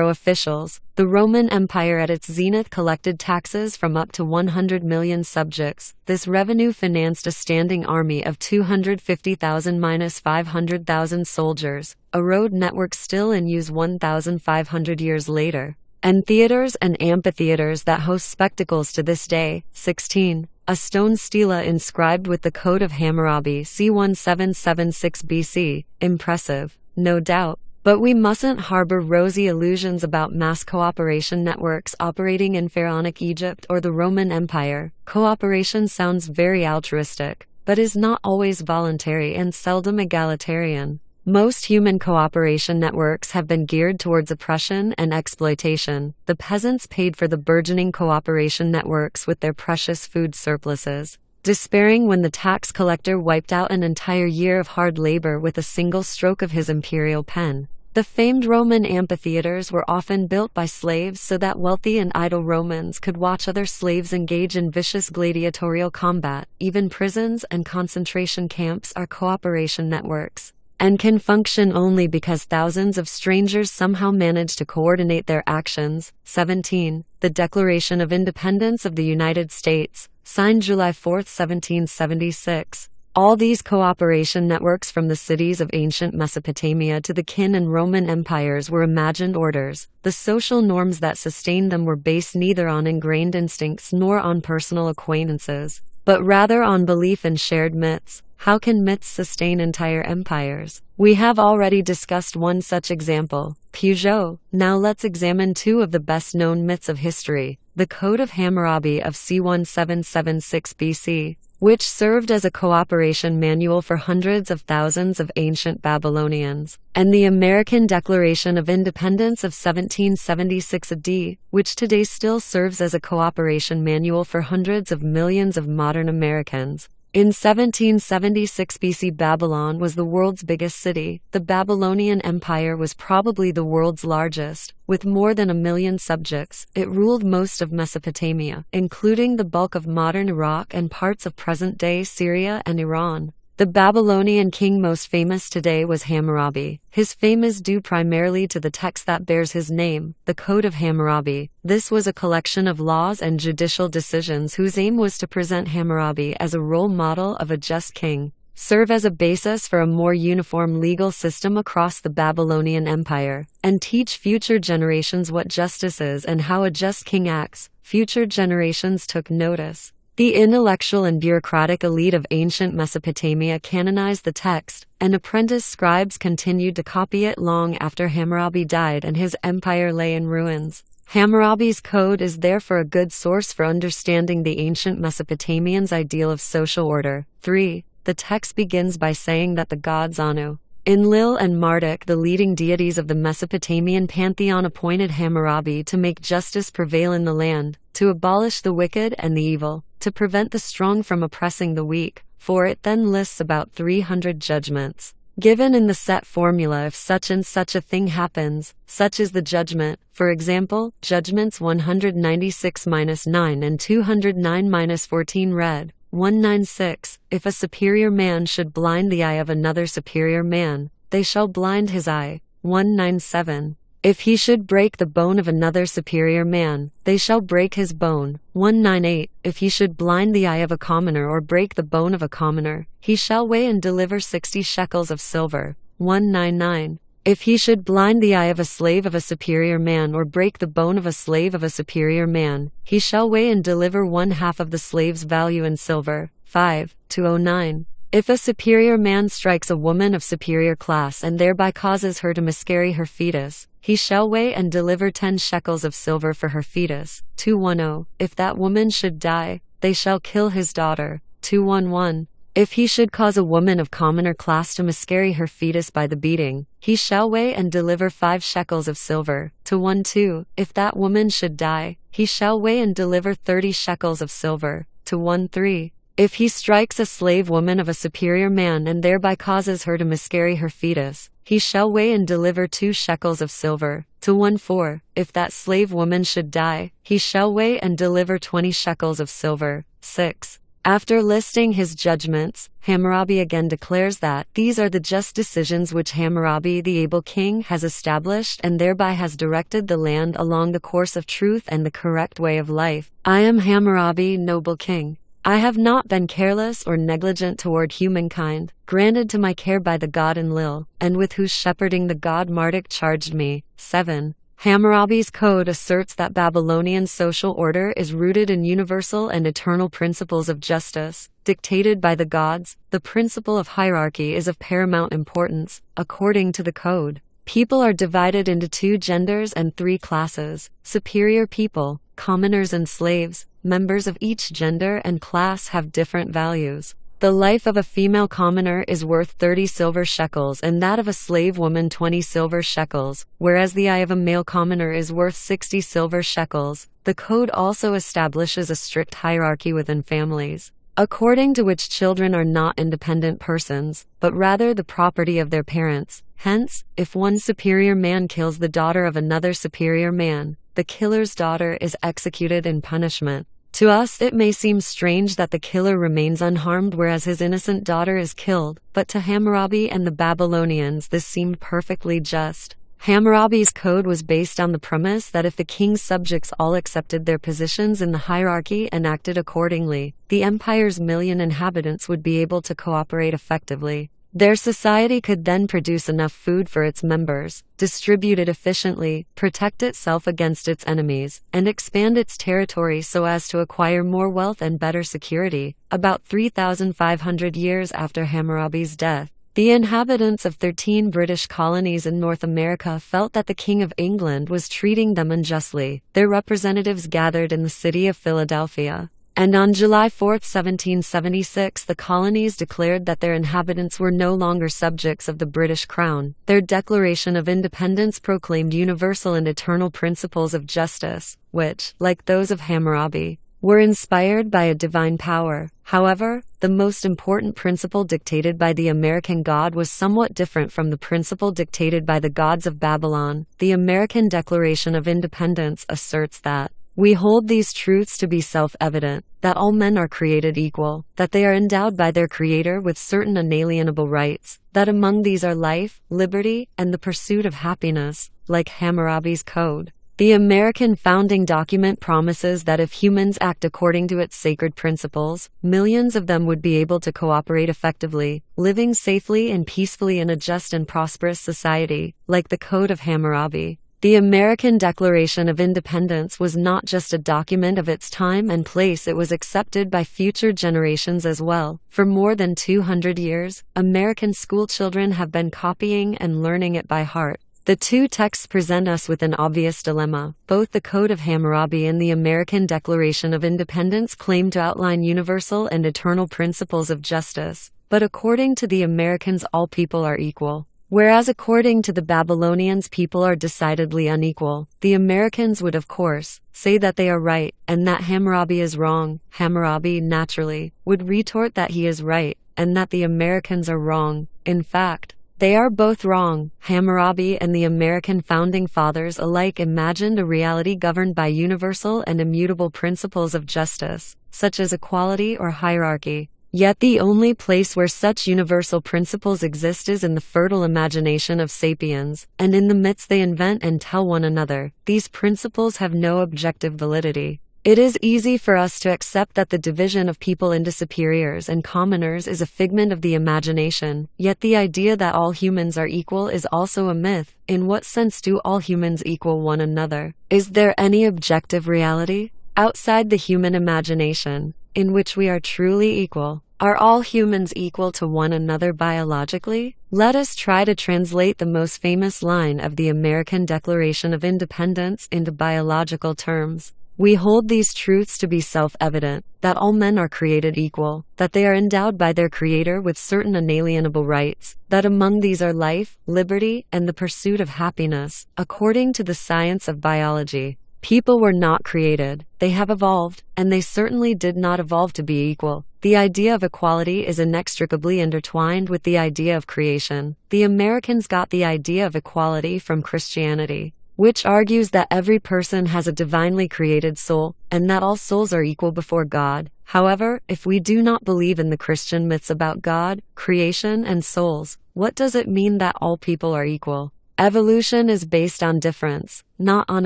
officials. The Roman Empire at its zenith collected taxes from up to 100 million subjects. This revenue financed a standing army of 250,000–500,000 soldiers, a road network still in use 1,500 years later, and theaters and amphitheaters that host spectacles to this day. 16. A stone stela inscribed with the Code of Hammurabi c. 1776 BC. Impressive, no doubt. But we mustn't harbor rosy illusions about mass cooperation networks operating in Pharaonic Egypt or the Roman Empire. Cooperation sounds very altruistic, but is not always voluntary and seldom egalitarian. Most human cooperation networks have been geared towards oppression and exploitation. The peasants paid for the burgeoning cooperation networks with their precious food surpluses, despairing when the tax collector wiped out an entire year of hard labor with a single stroke of his imperial pen. The famed Roman amphitheaters were often built by slaves so that wealthy and idle Romans could watch other slaves engage in vicious gladiatorial combat. Even prisons and concentration camps are cooperation networks, and can function only because thousands of strangers somehow manage to coordinate their actions. 17. The Declaration of Independence of the United States, signed July 4, 1776. All these cooperation networks from the cities of ancient Mesopotamia to the Kin and Roman empires were imagined orders. The social norms that sustained them were based neither on ingrained instincts nor on personal acquaintances, but rather on belief in shared myths. How can myths sustain entire empires? We have already discussed one such example, Peugeot. Now let's examine two of the best-known myths of history. The Code of Hammurabi of c. 1776 BC, which served as a cooperation manual for hundreds of thousands of ancient Babylonians, and the American Declaration of Independence of 1776 AD, which today still serves as a cooperation manual for hundreds of millions of modern Americans. In 1776 BC, Babylon was the world's biggest city. The Babylonian Empire was probably the world's largest, with more than 1 million subjects. It ruled most of Mesopotamia, including the bulk of modern Iraq and parts of present-day Syria and Iran. The Babylonian king most famous today was Hammurabi. His fame is due primarily to the text that bears his name, the Code of Hammurabi. This was a collection of laws and judicial decisions whose aim was to present Hammurabi as a role model of a just king, serve as a basis for a more uniform legal system across the Babylonian Empire, and teach future generations what justice is and how a just king acts. Future generations took notice. The intellectual and bureaucratic elite of ancient Mesopotamia canonized the text, and apprentice scribes continued to copy it long after Hammurabi died and his empire lay in ruins. Hammurabi's code is therefore a good source for understanding the ancient Mesopotamians' ideal of social order. 3. The text begins by saying that the gods Anu, Enlil and Marduk, the leading deities of the Mesopotamian pantheon, appointed Hammurabi to make justice prevail in the land, to abolish the wicked and the evil, to prevent the strong from oppressing the weak. For it then lists about 300 judgments, given in the set formula: if such and such a thing happens, such is the judgment. For example, judgments 196-9 and 209-14 read, 196. If a superior man should blind the eye of another superior man, they shall blind his eye. 197. If he should break the bone of another superior man, they shall break his bone. 198. If he should blind the eye of a commoner or break the bone of a commoner, he shall weigh and deliver 60 shekels of silver. 199. If he should blind the eye of a slave of a superior man or break the bone of a slave of a superior man, he shall weigh and deliver 1/2 of the slave's value in silver. 5-09. If a superior man strikes a woman of superior class and thereby causes her to miscarry her fetus, he shall weigh and deliver 10 shekels of silver for her fetus. 210. If that woman should die, they shall kill his daughter. 211. If he should cause a woman of commoner class to miscarry her fetus by the beating, he shall weigh and deliver 5 shekels of silver. 212. If that woman should die, he shall weigh and deliver 30 shekels of silver. 213. If he strikes a slave woman of a superior man and thereby causes her to miscarry her fetus, he shall weigh and deliver 2 shekels of silver. 214. If that slave woman should die, he shall weigh and deliver 20 shekels of silver. 6. After listing his judgments, Hammurabi again declares that these are the just decisions which Hammurabi, the able king, has established and thereby has directed the land along the course of truth and the correct way of life. I am Hammurabi, noble king. I have not been careless or negligent toward humankind, granted to my care by the god Enlil, and with whose shepherding the god Marduk charged me. 7. Hammurabi's code asserts that Babylonian social order is rooted in universal and eternal principles of justice, dictated by the gods. The principle of hierarchy is of paramount importance. According to the code, people are divided into 2 genders and 3 classes: superior people, commoners and slaves. Members of each gender and class have different values. The life of a female commoner is worth 30 silver shekels and that of a slave woman 20 silver shekels, whereas the eye of a male commoner is worth 60 silver shekels. The code also establishes a strict hierarchy within families, according to which children are not independent persons, but rather the property of their parents. Hence, if one superior man kills the daughter of another superior man, the killer's daughter is executed in punishment. To us it may seem strange that the killer remains unharmed whereas his innocent daughter is killed, but to Hammurabi and the Babylonians this seemed perfectly just. Hammurabi's code was based on the premise that if the king's subjects all accepted their positions in the hierarchy and acted accordingly, the empire's million inhabitants would be able to cooperate effectively. Their society could then produce enough food for its members, distribute it efficiently, protect itself against its enemies, and expand its territory so as to acquire more wealth and better security. About 3,500 years after Hammurabi's death, the inhabitants of 13 British colonies in North America felt that the King of England was treating them unjustly. Their representatives gathered in the city of Philadelphia, and on July 4, 1776, the colonies declared that their inhabitants were no longer subjects of the British Crown. Their Declaration of Independence proclaimed universal and eternal principles of justice, which, like those of Hammurabi, were inspired by a divine power. However, the most important principle dictated by the American God was somewhat different from the principle dictated by the gods of Babylon. The American Declaration of Independence asserts that we hold these truths to be self-evident, that all men are created equal, that they are endowed by their Creator with certain inalienable rights, that among these are life, liberty, and the pursuit of happiness. Like Hammurabi's Code, the American founding document promises that if humans act according to its sacred principles, millions of them would be able to cooperate effectively, living safely and peacefully in a just and prosperous society. Like the Code of Hammurabi, the American Declaration of Independence was not just a document of its time and place, it was accepted by future generations as well. For more than 200 years, American schoolchildren have been copying and learning it by heart. The two texts present us with an obvious dilemma. Both the Code of Hammurabi and the American Declaration of Independence claim to outline universal and eternal principles of justice, but according to the Americans, all people are equal. Whereas according to the Babylonians, people are decidedly unequal. The Americans would, of course, say that they are right, and that Hammurabi is wrong. Hammurabi, naturally, would retort that he is right, and that the Americans are wrong. In fact, they are both wrong. Hammurabi and the American founding fathers alike imagined a reality governed by universal and immutable principles of justice, such as equality or hierarchy. Yet the only place where such universal principles exist is in the fertile imagination of sapiens, and in the myths they invent and tell one another. These principles have no objective validity. It is easy for us to accept that the division of people into superiors and commoners is a figment of the imagination, yet the idea that all humans are equal is also a myth. In what sense do all humans equal one another? Is there any objective reality outside the human imagination in which we are truly equal? Are all humans equal to one another biologically? Let us try to translate the most famous line of the American Declaration of Independence into biological terms. We hold these truths to be self-evident, that all men are created equal, that they are endowed by their Creator with certain inalienable rights, that among these are life, liberty, and the pursuit of happiness. According to the science of biology, people were not created, they have evolved, and they certainly did not evolve to be equal. The idea of equality is inextricably intertwined with the idea of creation. The Americans got the idea of equality from Christianity, which argues that every person has a divinely created soul, and that all souls are equal before God. However, if we do not believe in the Christian myths about God, creation, and souls, what does it mean that all people are equal? Evolution is based on difference, not on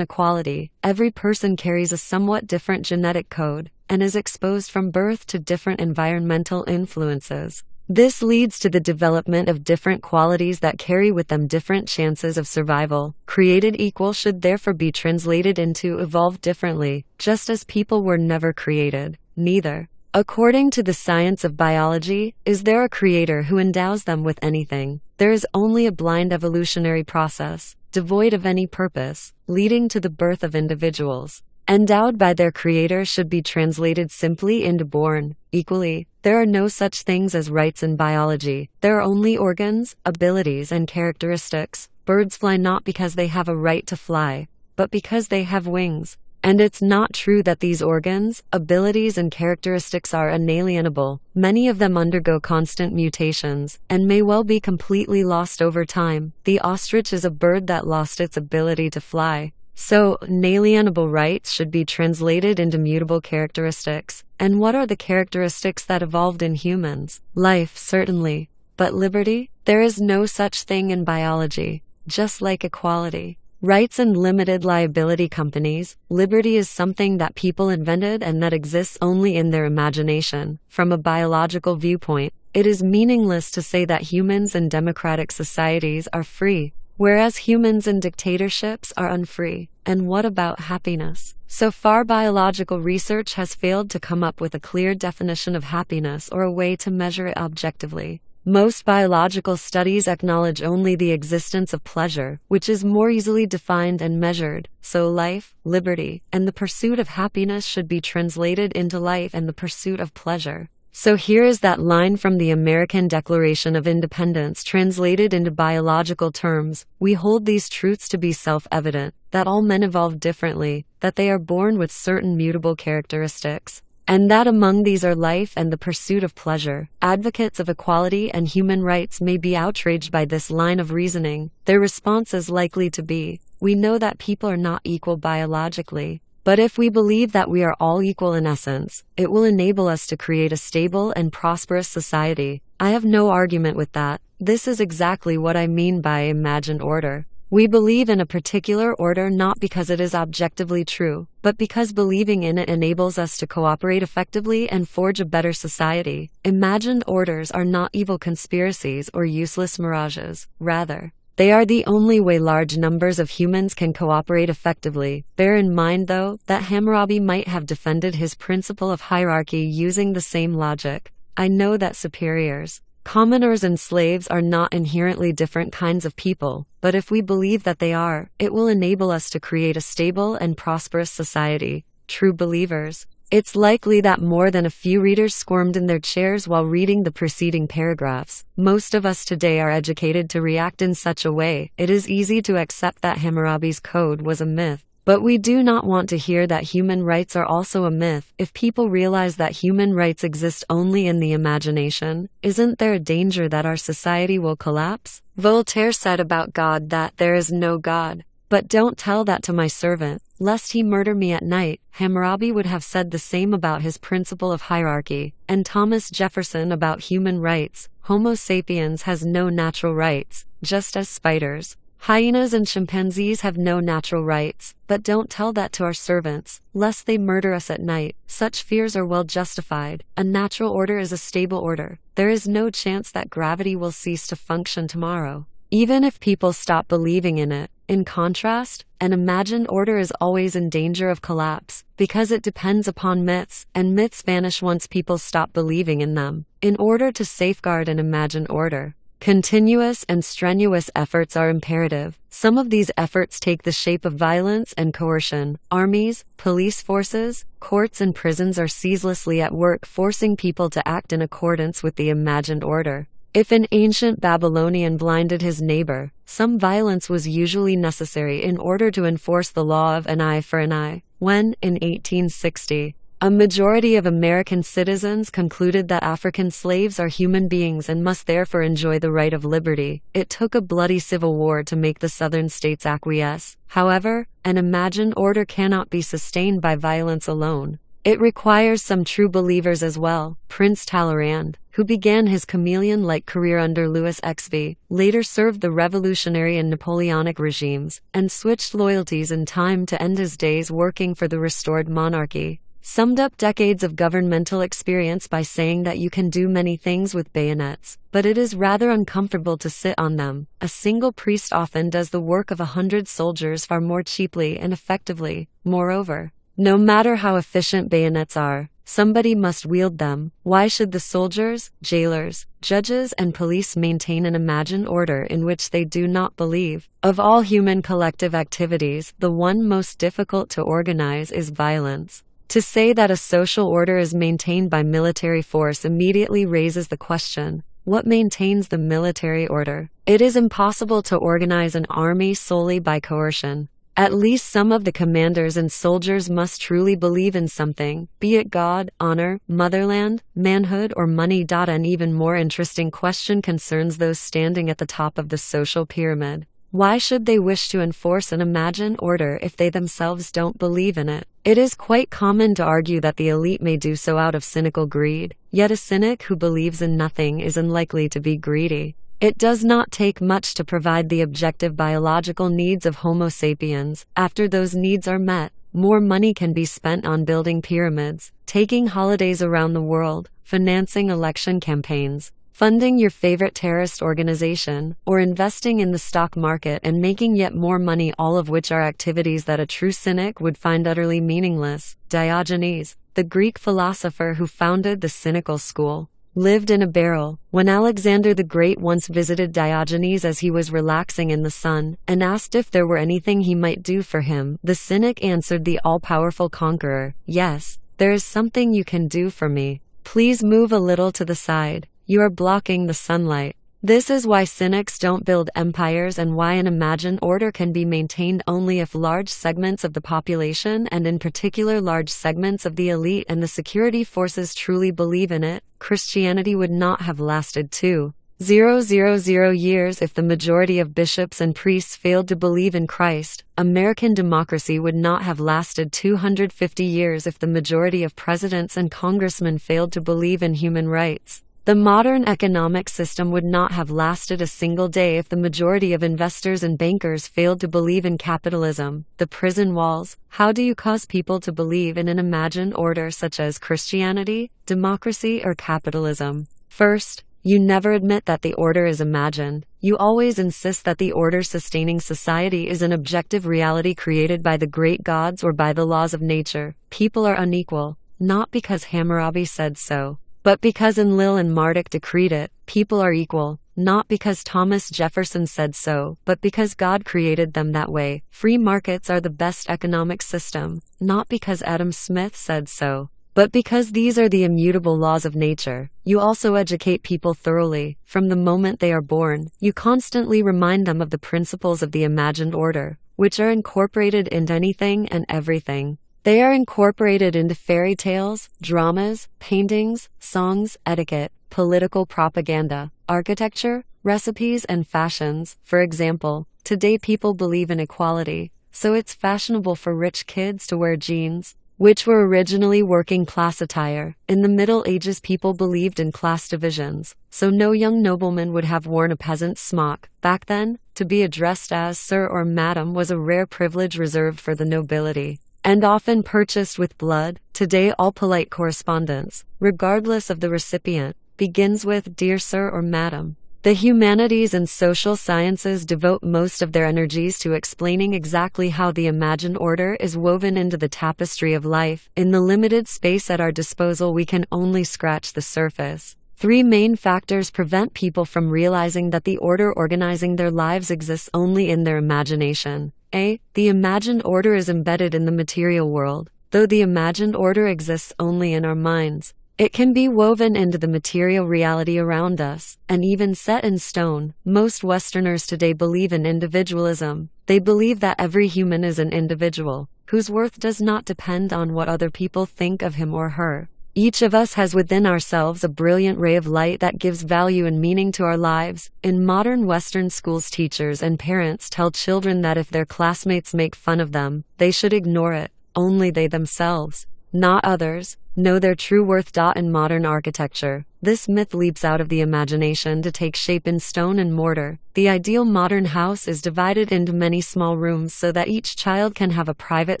equality. Every person carries a somewhat different genetic code, and is exposed from birth to different environmental influences. This leads to the development of different qualities that carry with them different chances of survival. Created equal should therefore be translated into evolved differently, just as people were never created. Neither, according to the science of biology, is there a creator who endows them with anything. There is only a blind evolutionary process, devoid of any purpose, leading to the birth of individuals. Endowed by their creator should be translated simply into born. Equally, there are no such things as rights in biology. There are only organs, abilities, and characteristics. Birds fly not because they have a right to fly, but because they have wings. And it's not true that these organs, abilities, and characteristics are inalienable. Many of them undergo constant mutations, and may well be completely lost over time. The ostrich is a bird that lost its ability to fly. So, inalienable rights should be translated into mutable characteristics. And what are the characteristics that evolved in humans? Life, certainly. But liberty? There is no such thing in biology. just like equality, rights, and limited liability companies. Liberty is something that people invented and that exists only in their imagination. From a biological viewpoint, it is meaningless to say that humans in democratic societies are free, whereas humans in dictatorships are unfree. And what about happiness? So far, biological research has failed to come up with a clear definition of happiness or a way to measure it objectively. Most biological studies acknowledge only the existence of pleasure, which is more easily defined and measured. So life, liberty, and the pursuit of happiness should be translated into life and the pursuit of pleasure. So here is that line from the American Declaration of Independence translated into biological terms. We hold these truths to be self-evident, that all men evolve differently, that they are born with certain mutable characteristics, and that among these are life and the pursuit of pleasure. Advocates of equality and human rights may be outraged by this line of reasoning. Their response is likely to be, we know that people are not equal biologically, but if we believe that we are all equal in essence, it will enable us to create a stable and prosperous society. I have no argument with that. This is exactly what I mean by imagined order. We believe in a particular order not because it is objectively true, but because believing in it enables us to cooperate effectively and forge a better society. Imagined orders are not evil conspiracies or useless mirages. Rather, they are the only way large numbers of humans can cooperate effectively. Bear in mind, though, that Hammurabi might have defended his principle of hierarchy using the same logic. I know that superiors, commoners, and slaves are not inherently different kinds of people, but if we believe that they are, it will enable us to create a stable and prosperous society. True believers. It's likely that more than a few readers squirmed in their chairs while reading the preceding paragraphs. Most of us today are educated to react in such a way. It is easy to accept that Hammurabi's code was a myth. But we do not want to hear that human rights are also a myth. If people realize that human rights exist only in the imagination, isn't there a danger that our society will collapse? Voltaire said about God that there is no God. But don't tell that to my servant, lest he murder me at night. Hammurabi would have said the same about his principle of hierarchy, and Thomas Jefferson about human rights. Homo sapiens has no natural rights, just as spiders, hyenas, and chimpanzees have no natural rights. But don't tell that to our servants, lest they murder us at night. Such fears are well justified. A natural order is a stable order. There is no chance that gravity will cease to function tomorrow, even if people stop believing in it. In contrast, an imagined order is always in danger of collapse, because it depends upon myths, and myths vanish once people stop believing in them. In order to safeguard an imagined order, continuous and strenuous efforts are imperative. Some of these efforts take the shape of violence and coercion. Armies, police forces, courts, and prisons are ceaselessly at work forcing people to act in accordance with the imagined order. If an ancient Babylonian blinded his neighbor, some violence was usually necessary in order to enforce the law of an eye for an eye. When, in 1860, a majority of American citizens concluded that African slaves are human beings and must therefore enjoy the right of liberty, it took a bloody civil war to make the southern states acquiesce. However, an imagined order cannot be sustained by violence alone. It requires some true believers as well. Prince Talleyrand, who began his chameleon-like career under Louis XV, later served the revolutionary and Napoleonic regimes, and switched loyalties in time to end his days working for the restored monarchy. Summed up decades of governmental experience by saying that you can do many things with bayonets, but it is rather uncomfortable to sit on them. A single priest often does the work of 100 soldiers far more cheaply and effectively. Moreover, no matter how efficient bayonets are, somebody must wield them. Why should the soldiers, jailers, judges, and police maintain an imagined order in which they do not believe? Of all human collective activities, the one most difficult to organize is violence. To say that a social order is maintained by military force immediately raises the question, what maintains the military order? It is impossible to organize an army solely by coercion. At least some of the commanders and soldiers must truly believe in something, be it God, honor, motherland, manhood, or money. An even more interesting question concerns those standing at the top of the social pyramid. Why should they wish to enforce an imagined order if they themselves don't believe in it? It is quite common to argue that the elite may do so out of cynical greed, yet a cynic who believes in nothing is unlikely to be greedy. It does not take much to provide the objective biological needs of Homo sapiens. After those needs are met, more money can be spent on building pyramids, taking holidays around the world, financing election campaigns, funding your favorite terrorist organization, or investing in the stock market and making yet more money, all of which are activities that a true cynic would find utterly meaningless. Diogenes, the Greek philosopher who founded the cynical school, lived in a barrel. When Alexander the Great once visited Diogenes as he was relaxing in the sun, and asked if there were anything he might do for him, the cynic answered the all-powerful conqueror, "Yes, there is something you can do for me. Please move a little to the side. You are blocking the sunlight." This is why cynics don't build empires and why an imagined order can be maintained only if large segments of the population, and in particular large segments of the elite and the security forces, truly believe in it. Christianity would not have lasted 2,000 years if the majority of bishops and priests failed to believe in Christ. American democracy would not have lasted 250 years if the majority of presidents and congressmen failed to believe in human rights. The modern economic system would not have lasted a single day if the majority of investors and bankers failed to believe in capitalism. The prison walls. How do you cause people to believe in an imagined order such as Christianity, democracy, or capitalism? First, you never admit that the order is imagined. You always insist that the order sustaining society is an objective reality created by the great gods or by the laws of nature. People are unequal, not because Hammurabi said so, but because Enlil and Marduk decreed it. People are equal, not because Thomas Jefferson said so, but because God created them that way. Free markets are the best economic system, not because Adam Smith said so, but because these are the immutable laws of nature. You also educate people thoroughly. From the moment they are born, you constantly remind them of the principles of the imagined order, which are incorporated into anything and everything. They are incorporated into fairy tales, dramas, paintings, songs, etiquette, political propaganda, architecture, recipes, and fashions. For example, today people believe in equality, so it's fashionable for rich kids to wear jeans, which were originally working class attire. In the Middle Ages, people believed in class divisions, so no young nobleman would have worn a peasant's smock. Back then, to be addressed as sir or madam was a rare privilege reserved for the nobility, and often purchased with blood. Today, all polite correspondence, regardless of the recipient, begins with "Dear Sir" or "Madam." The humanities and social sciences devote most of their energies to explaining exactly how the imagined order is woven into the tapestry of life. In the limited space at our disposal, we can only scratch the surface. 3 main factors prevent people from realizing that the order organizing their lives exists only in their imagination. A. The imagined order is embedded in the material world. Though the imagined order exists only in our minds, it can be woven into the material reality around us, and even set in stone. Most Westerners today believe in individualism. They believe that every human is an individual, whose worth does not depend on what other people think of him or her. Each of us has within ourselves a brilliant ray of light that gives value and meaning to our lives. In modern Western schools, teachers and parents tell children that if their classmates make fun of them, they should ignore it. Only they themselves, not others, know their true worth. In modern architecture, this myth leaps out of the imagination to take shape in stone and mortar. The ideal modern house is divided into many small rooms so that each child can have a private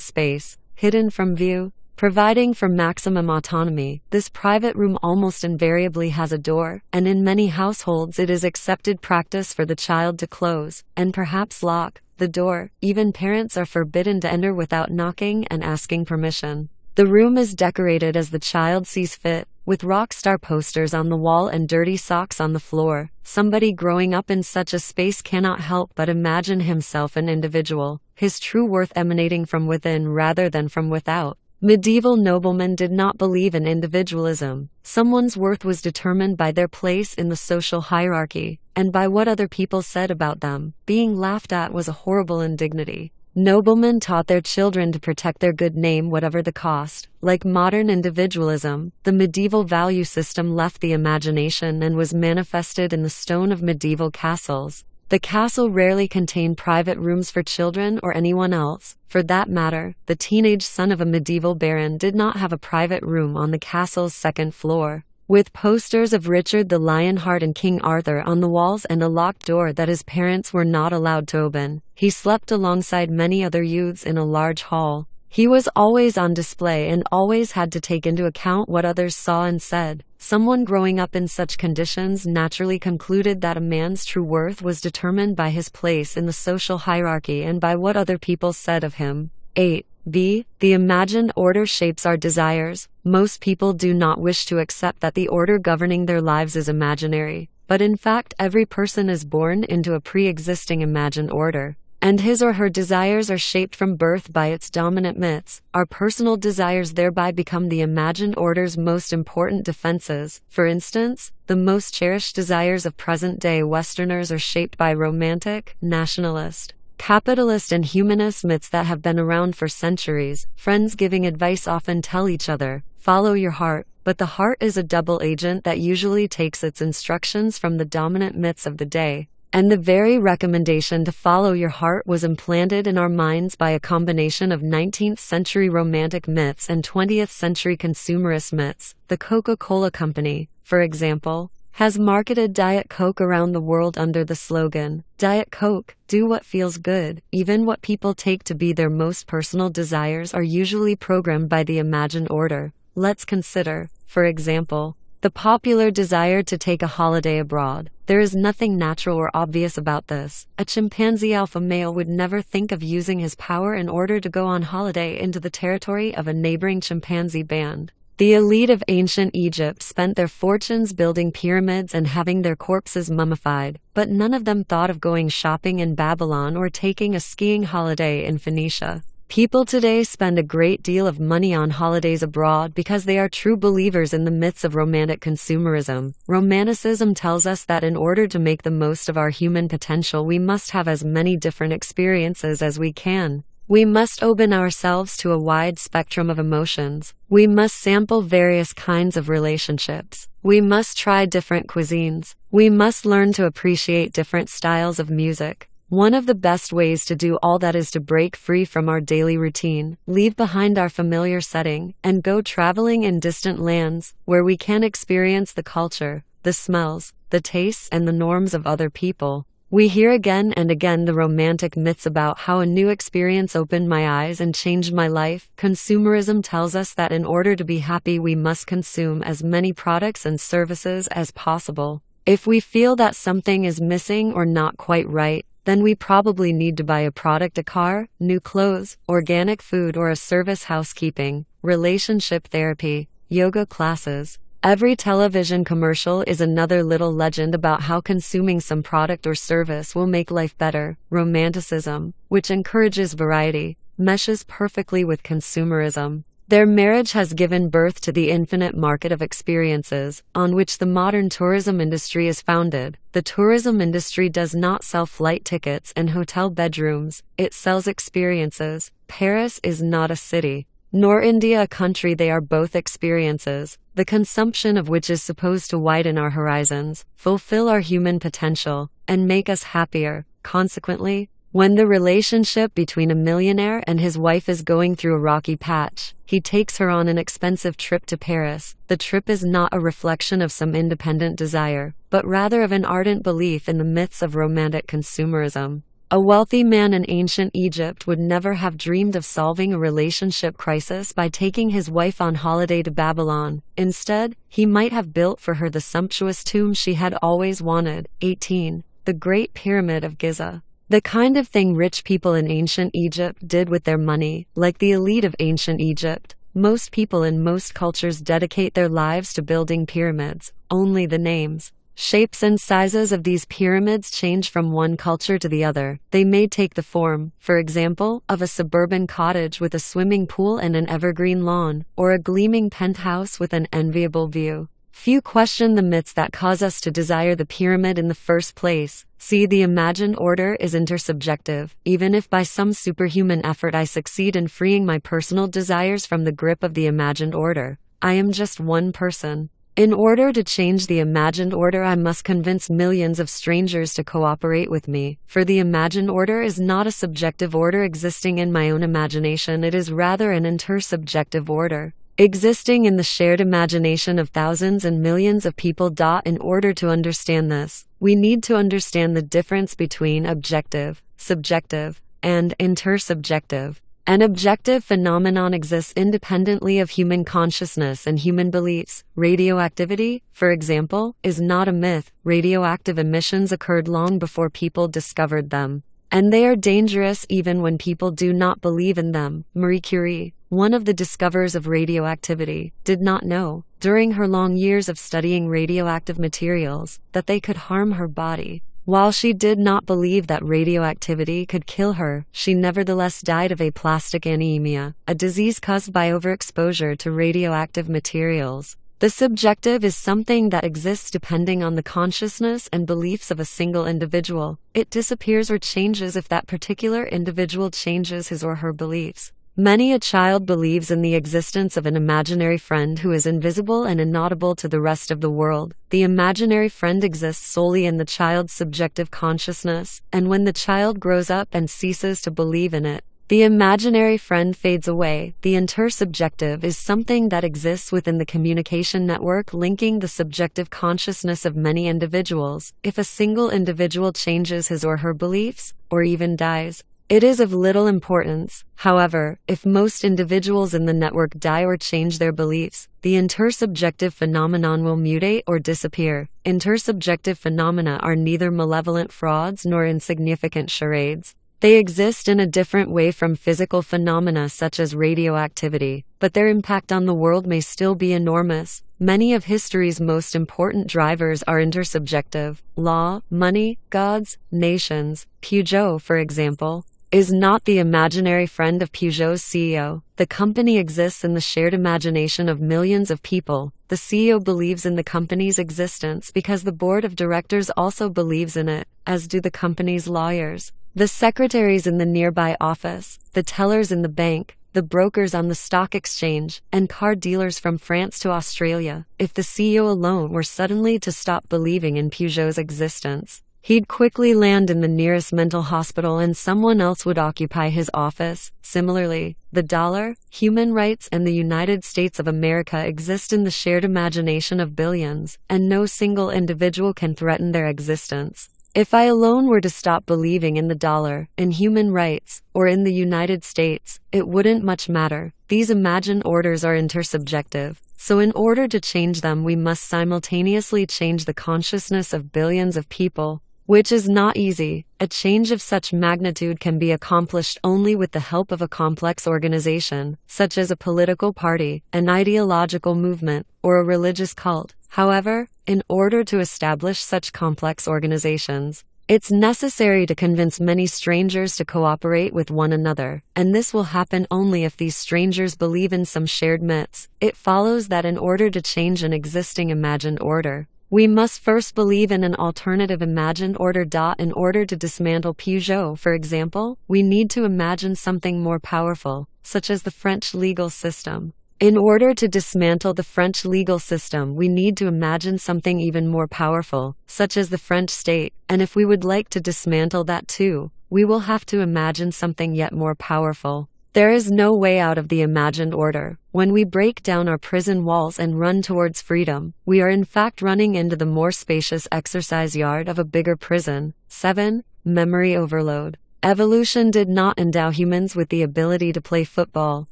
space, hidden from view, providing for maximum autonomy. This private room almost invariably has a door, and in many households it is accepted practice for the child to close, and perhaps lock, the door. Even parents are forbidden to enter without knocking and asking permission. The room is decorated as the child sees fit, with rock star posters on the wall and dirty socks on the floor. Somebody growing up in such a space cannot help but imagine himself an individual, his true worth emanating from within rather than from without. Medieval noblemen did not believe in individualism. Someone's worth was determined by their place in the social hierarchy, and by what other people said about them. Being laughed at was a horrible indignity. Noblemen taught their children to protect their good name whatever the cost. Like modern individualism, the medieval value system left the imagination and was manifested in the stone of medieval castles. The castle rarely contained private rooms for children or anyone else. For that matter, the teenage son of a medieval baron did not have a private room on the castle's second floor. with posters of Richard the Lionheart and King Arthur on the walls and a locked door that his parents were not allowed to open. He slept alongside many other youths in a large hall. He was always on display and always had to take into account what others saw and said. Someone growing up in such conditions naturally concluded that a man's true worth was determined by his place in the social hierarchy and by what other people said of him. 8. B. The imagined order shapes our desires. Most people do not wish to accept that the order governing their lives is imaginary, but in fact every person is born into a pre-existing imagined order, and his or her desires are shaped from birth by its dominant myths. Our personal desires thereby become the imagined order's most important defenses. For instance, the most cherished desires of present-day Westerners are shaped by romantic, nationalist, capitalist and humanist myths that have been around for centuries. Friends giving advice often tell each other, "Follow your heart," but the heart is a double agent that usually takes its instructions from the dominant myths of the day. And the very recommendation to follow your heart was implanted in our minds by a combination of 19th century romantic myths and 20th century consumerist myths. The Coca-Cola Company, for example, has marketed Diet Coke around the world under the slogan, "Diet Coke, do what feels good." Even what people take to be their most personal desires are usually programmed by the imagined order. Let's consider, for example, the popular desire to take a holiday abroad. There is nothing natural or obvious about this. A chimpanzee alpha male would never think of using his power in order to go on holiday into the territory of a neighboring chimpanzee band. The elite of ancient Egypt spent their fortunes building pyramids and having their corpses mummified, but none of them thought of going shopping in Babylon or taking a skiing holiday in Phoenicia. People today spend a great deal of money on holidays abroad because they are true believers in the myths of romantic consumerism. Romanticism tells us that in order to make the most of our human potential, we must have as many different experiences as we can. We must open ourselves to a wide spectrum of emotions. We must sample various kinds of relationships. We must try different cuisines. We must learn to appreciate different styles of music. One of the best ways to do all that is to break free from our daily routine, leave behind our familiar setting, and go traveling in distant lands, where we can experience the culture, the smells, the tastes, and the norms of other people. We hear again and again the romantic myths about how a new experience opened my eyes and changed my life. Consumerism tells us that in order to be happy, we must consume as many products and services as possible. If we feel that something is missing or not quite right, then we probably need to buy a product, a car, new clothes, organic food, or a service, housekeeping, relationship therapy, yoga classes. Every television commercial is another little legend about how consuming some product or service will make life better. Romanticism, which encourages variety, meshes perfectly with consumerism. Their marriage has given birth to the infinite market of experiences, on which the modern tourism industry is founded. The tourism industry does not sell flight tickets and hotel bedrooms, it sells experiences. Paris is not a city, nor India a country. They are both experiences, the consumption of which is supposed to widen our horizons, fulfill our human potential, and make us happier. Consequently, when the relationship between a millionaire and his wife is going through a rocky patch, he takes her on an expensive trip to Paris. The trip is not a reflection of some independent desire, but rather of an ardent belief in the myths of romantic consumerism. A wealthy man in ancient Egypt would never have dreamed of solving a relationship crisis by taking his wife on holiday to Babylon. Instead, he might have built for her the sumptuous tomb she had always wanted. 18. The Great Pyramid of Giza. The kind of thing rich people in ancient Egypt did with their money. Like the elite of ancient Egypt, most people in most cultures dedicate their lives to building pyramids. Only the names, shapes, and sizes of these pyramids change from one culture to the other. They may take the form, for example, of a suburban cottage with a swimming pool and an evergreen lawn, or a gleaming penthouse with an enviable view. Few question the myths that cause us to desire the pyramid in the first place. See, the imagined order is intersubjective. Even if by some superhuman effort I succeed in freeing my personal desires from the grip of the imagined order, I am just one person. In order to change the imagined order, I must convince millions of strangers to cooperate with me. For the imagined order is not a subjective order existing in my own imagination, it is rather an intersubjective order. existing in the shared imagination of thousands and millions of people. In order to understand this, we need to understand the difference between objective, subjective, and intersubjective. An objective phenomenon exists independently of human consciousness and human beliefs. Radioactivity, for example, is not a myth. Radioactive emissions occurred long before people discovered them, and they are dangerous even when people do not believe in them. Marie Curie, one of the discoverers of radioactivity, did not know, during her long years of studying radioactive materials, that they could harm her body. While she did not believe that radioactivity could kill her, she nevertheless died of aplastic anemia, a disease caused by overexposure to radioactive materials. The subjective is something that exists depending on the consciousness and beliefs of a single individual. It disappears or changes if that particular individual changes his or her beliefs. Many a child believes in the existence of an imaginary friend who is invisible and inaudible to the rest of the world. The imaginary friend exists solely in the child's subjective consciousness, and when the child grows up and ceases to believe in it, the imaginary friend fades away. The intersubjective is something that exists within the communication network linking the subjective consciousness of many individuals. If a single individual changes his or her beliefs, or even dies, it is of little importance. However, if most individuals in the network die or change their beliefs, the intersubjective phenomenon will mutate or disappear. Intersubjective phenomena are neither malevolent frauds nor insignificant charades. They exist in a different way from physical phenomena such as radioactivity, but their impact on the world may still be enormous. Many of history's most important drivers are intersubjective. Law, money, gods, nations. Peugeot, for example, is not the imaginary friend of Peugeot's CEO. The company exists in the shared imagination of millions of people. The CEO believes in the company's existence because the board of directors also believes in it, as do the company's lawyers, the secretaries in the nearby office, the tellers in the bank, the brokers on the stock exchange, and car dealers from France to Australia. If the CEO alone were suddenly to stop believing in Peugeot's existence, he'd quickly land in the nearest mental hospital and someone else would occupy his office. Similarly, the dollar, human rights, and the United States of America exist in the shared imagination of billions, and no single individual can threaten their existence. If I alone were to stop believing in the dollar, in human rights, or in the United States, it wouldn't much matter. These imagined orders are intersubjective, so in order to change them we must simultaneously change the consciousness of billions of people, which is not easy. A change of such magnitude can be accomplished only with the help of a complex organization, such as a political party, an ideological movement, or a religious cult. However, in order to establish such complex organizations, it's necessary to convince many strangers to cooperate with one another, and this will happen only if these strangers believe in some shared myths. It follows that in order to change an existing imagined order, we must first believe in an alternative imagined order. In order to dismantle Peugeot, for example, we need to imagine something more powerful, such as the French legal system. In order to dismantle the French legal system, we need to imagine something even more powerful, such as the French state, and if we would like to dismantle that too, we will have to imagine something yet more powerful. There is no way out of the imagined order. When we break down our prison walls and run towards freedom, we are in fact running into the more spacious exercise yard of a bigger prison. 7. Memory overload. Evolution did not endow humans with the ability to play football.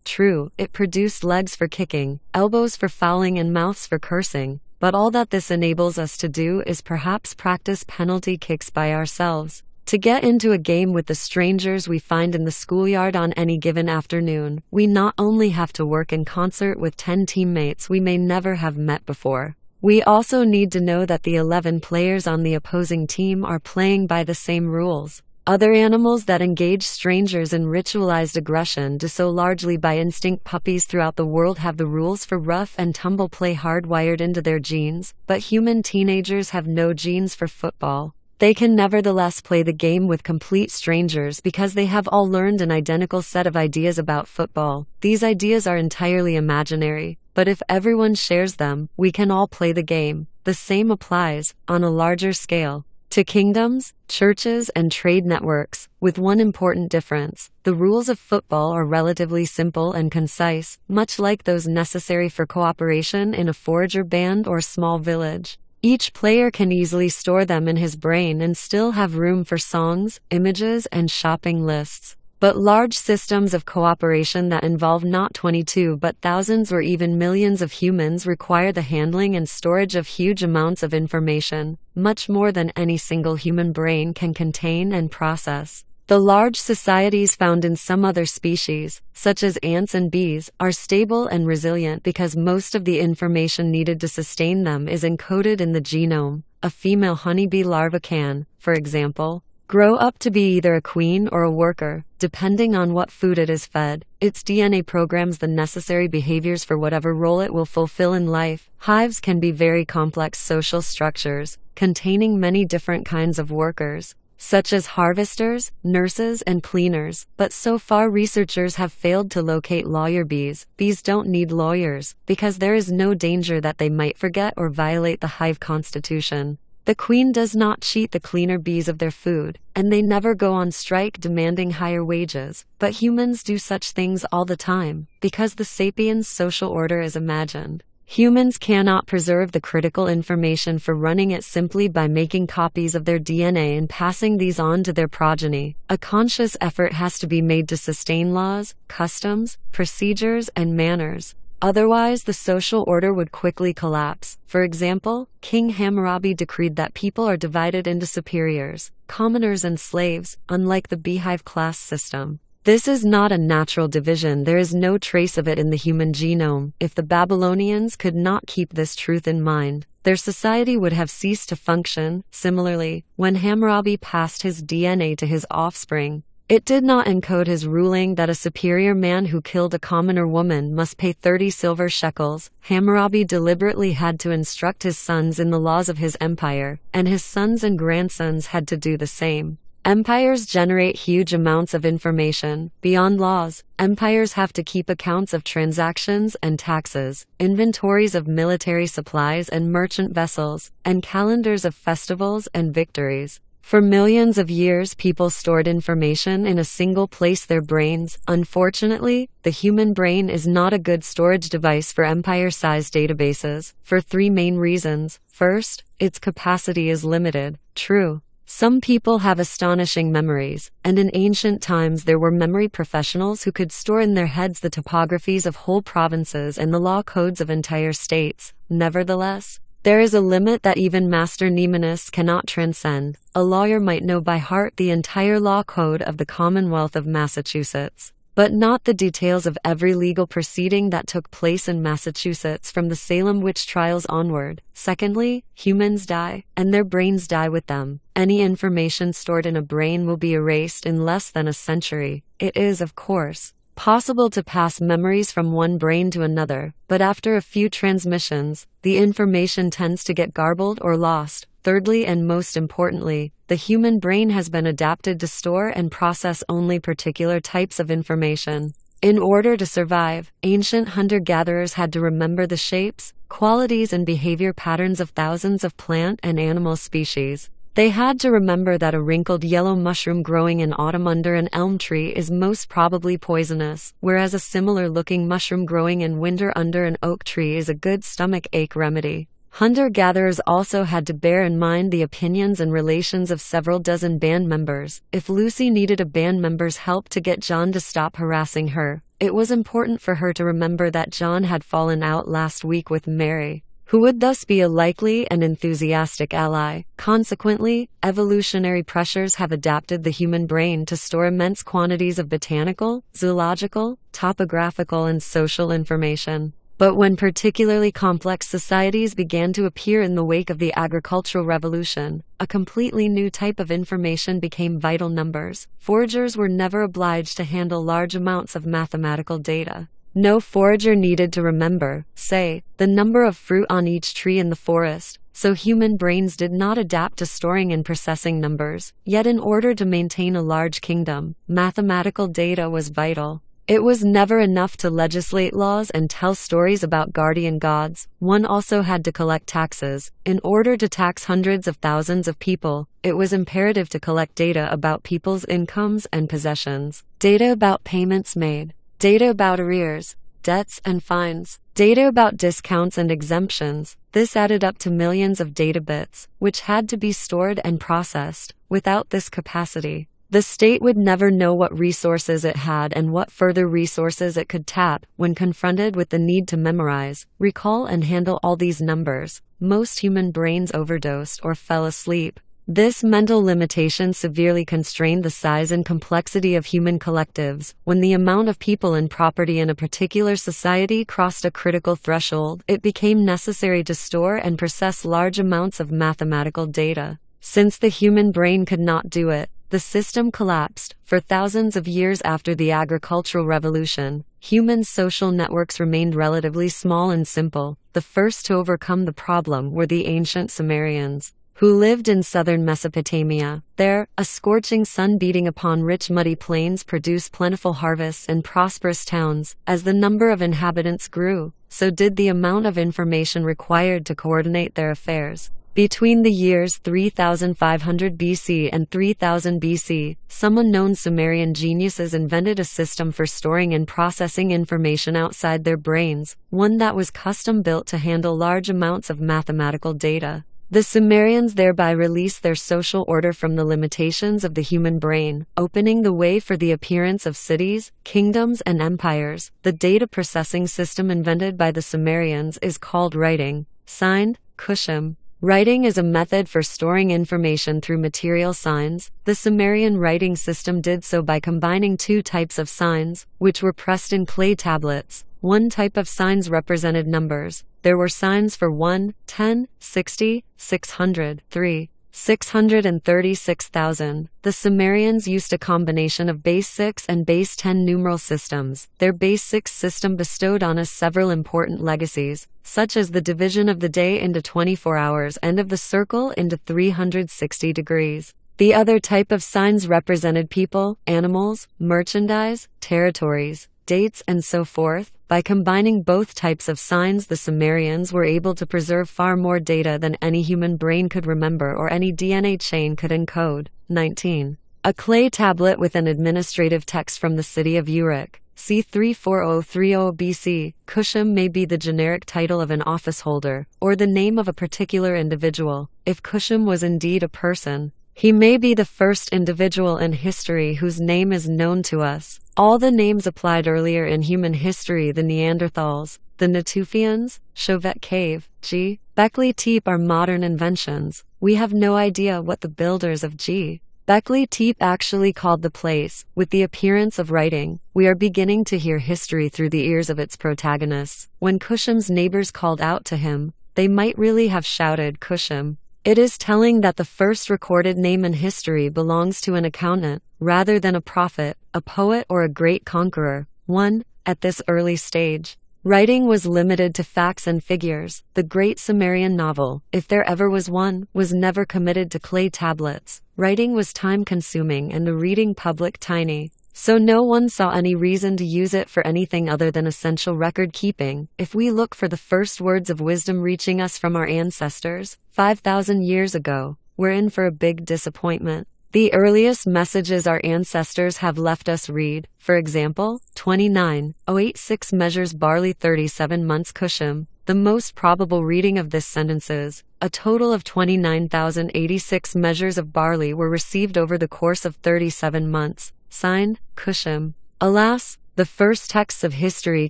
True, it produced legs for kicking, elbows for fouling, and mouths for cursing, but all that this enables us to do is perhaps practice penalty kicks by ourselves. To get into a game with the strangers we find in the schoolyard on any given afternoon, we not only have to work in concert with 10 teammates we may never have met before, we also need to know that the 11 players on the opposing team are playing by the same rules. Other animals that engage strangers in ritualized aggression do so largely by instinct. Puppies throughout the world have the rules for rough and tumble play hardwired into their genes, but human teenagers have no genes for football. They can nevertheless play the game with complete strangers because they have all learned an identical set of ideas about football. These ideas are entirely imaginary, but if everyone shares them, we can all play the game. The same applies, on a larger scale, to kingdoms, churches, and trade networks, with one important difference: the rules of football are relatively simple and concise, much like those necessary for cooperation in a forager band or small village. Each player can easily store them in his brain and still have room for songs, images, and shopping lists. But large systems of cooperation that involve not 22 but thousands or even millions of humans require the handling and storage of huge amounts of information, much more than any single human brain can contain and process. The large societies found in some other species, such as ants and bees, are stable and resilient because most of the information needed to sustain them is encoded in the genome. A female honeybee larva can, for example, grow up to be either a queen or a worker, depending on what food it is fed. Its DNA programs the necessary behaviors for whatever role it will fulfill in life. Hives can be very complex social structures, containing many different kinds of workers, such as harvesters, nurses, and cleaners, but so far researchers have failed to locate lawyer bees. Bees don't need lawyers, because there is no danger that they might forget or violate the hive constitution. The queen does not cheat the cleaner bees of their food, and they never go on strike demanding higher wages, but humans do such things all the time, because the sapiens' social order is imagined. Humans cannot preserve the critical information for running it simply by making copies of their DNA and passing these on to their progeny. A conscious effort has to be made to sustain laws, customs, procedures, and manners. Otherwise, the social order would quickly collapse. For example, King Hammurabi decreed that people are divided into superiors, commoners, and slaves, unlike the beehive class system. This is not a natural division. There is no trace of it in the human genome. If the Babylonians could not keep this truth in mind, their society would have ceased to function. Similarly, when Hammurabi passed his DNA to his offspring, it did not encode his ruling that a superior man who killed a commoner woman must pay 30 silver shekels. Hammurabi deliberately had to instruct his sons in the laws of his empire, and his sons and grandsons had to do the same. Empires generate huge amounts of information. Beyond laws, empires have to keep accounts of transactions and taxes, inventories of military supplies and merchant vessels, and calendars of festivals and victories. For millions of years, people stored information in a single place: their brains. Unfortunately, the human brain is not a good storage device for empire-sized databases, for three main reasons. First, its capacity is limited. True, some people have astonishing memories, and in ancient times there were memory professionals who could store in their heads the topographies of whole provinces and the law codes of entire states. Nevertheless, there is a limit that even master mnemonists cannot transcend. A lawyer might know by heart the entire law code of the Commonwealth of Massachusetts, but not the details of every legal proceeding that took place in Massachusetts from the Salem witch trials onward. Secondly, humans die, and their brains die with them. Any information stored in a brain will be erased in less than a century. It is, of course, possible to pass memories from one brain to another, but after a few transmissions, the information tends to get garbled or lost. Thirdly, and most importantly, the human brain has been adapted to store and process only particular types of information. In order to survive, ancient hunter-gatherers had to remember the shapes, qualities, and behavior patterns of thousands of plant and animal species. They had to remember that a wrinkled yellow mushroom growing in autumn under an elm tree is most probably poisonous, whereas a similar-looking mushroom growing in winter under an oak tree is a good stomach ache remedy. Hunter-gatherers also had to bear in mind the opinions and relations of several dozen band members. If Lucy needed a band member's help to get John to stop harassing her, it was important for her to remember that John had fallen out last week with Mary, who would thus be a likely and enthusiastic ally. Consequently, evolutionary pressures have adapted the human brain to store immense quantities of botanical, zoological, topographical, and social information. But when particularly complex societies began to appear in the wake of the agricultural revolution, a completely new type of information became vital: numbers. Foragers were never obliged to handle large amounts of mathematical data. No forager needed to remember, say, the number of fruit on each tree in the forest, so human brains did not adapt to storing and processing numbers. Yet in order to maintain a large kingdom, mathematical data was vital. It was never enough to legislate laws and tell stories about guardian gods. One also had to collect taxes. In order to tax hundreds of thousands of people, it was imperative to collect data about people's incomes and possessions. Data about payments made. Data about arrears, debts and fines. Data about discounts and exemptions. This added up to millions of data bits, which had to be stored and processed. Without this capacity, the state would never know what resources it had and what further resources it could tap. When confronted with the need to memorize, recall and handle all these numbers, most human brains overdosed or fell asleep. This mental limitation severely constrained the size and complexity of human collectives. When the amount of people and property in a particular society crossed a critical threshold, it became necessary to store and process large amounts of mathematical data. Since the human brain could not do it, the system collapsed. For thousands of years after the agricultural revolution, human social networks remained relatively small and simple. The first to overcome the problem were the ancient Sumerians, who lived in southern Mesopotamia. There, a scorching sun beating upon rich muddy plains produced plentiful harvests and prosperous towns. As the number of inhabitants grew, so did the amount of information required to coordinate their affairs. Between the years 3500 BC and 3000 BC, some unknown Sumerian geniuses invented a system for storing and processing information outside their brains, one that was custom-built to handle large amounts of mathematical data. The Sumerians thereby released their social order from the limitations of the human brain, opening the way for the appearance of cities, kingdoms, and empires. The data processing system invented by the Sumerians is called writing, signed, Kushum. Writing is a method for storing information through material signs. The Sumerian writing system did so by combining two types of signs, which were pressed in clay tablets. One type of signs represented numbers. There were signs for 1, 10, 60, 600, 3, 636,000. The Sumerians used a combination of base 6 and base 10 numeral systems. Their base 6 system bestowed on us several important legacies, such as the division of the day into 24 hours and of the circle into 360 degrees. The other type of signs represented people, animals, merchandise, territories, dates, and so forth. By combining both types of signs, the Sumerians were able to preserve far more data than any human brain could remember or any DNA chain could encode. 19. A clay tablet with an administrative text from the city of Uruk, c. 34030 BC. Kushum may be the generic title of an office holder, or the name of a particular individual. If Kushum was indeed a person, he may be the first individual in history whose name is known to us. All the names applied earlier in human history, the Neanderthals, the Natufians, Chauvet Cave, G. Bekli Tepe, are modern inventions. We have no idea what the builders of G. Bekli Tepe actually called the place. With the appearance of writing, we are beginning to hear history through the ears of its protagonists. When Kushum's neighbors called out to him, they might really have shouted, Kushum. It is telling that the first recorded name in history belongs to an accountant, rather than a prophet, a poet, or a great conqueror. 1. At this early stage, writing was limited to facts and figures. The great Sumerian novel, if there ever was one, was never committed to clay tablets. Writing was time-consuming and the reading public tiny, so no one saw any reason to use it for anything other than essential record-keeping. If we look for the first words of wisdom reaching us from our ancestors, 5,000 years ago, we're in for a big disappointment. The earliest messages our ancestors have left us read, for example, 29,086 measures barley 37 months Kushum. The most probable reading of this sentence is, a total of 29,086 measures of barley were received over the course of 37 months. Signed, Kushum. Alas, the first texts of history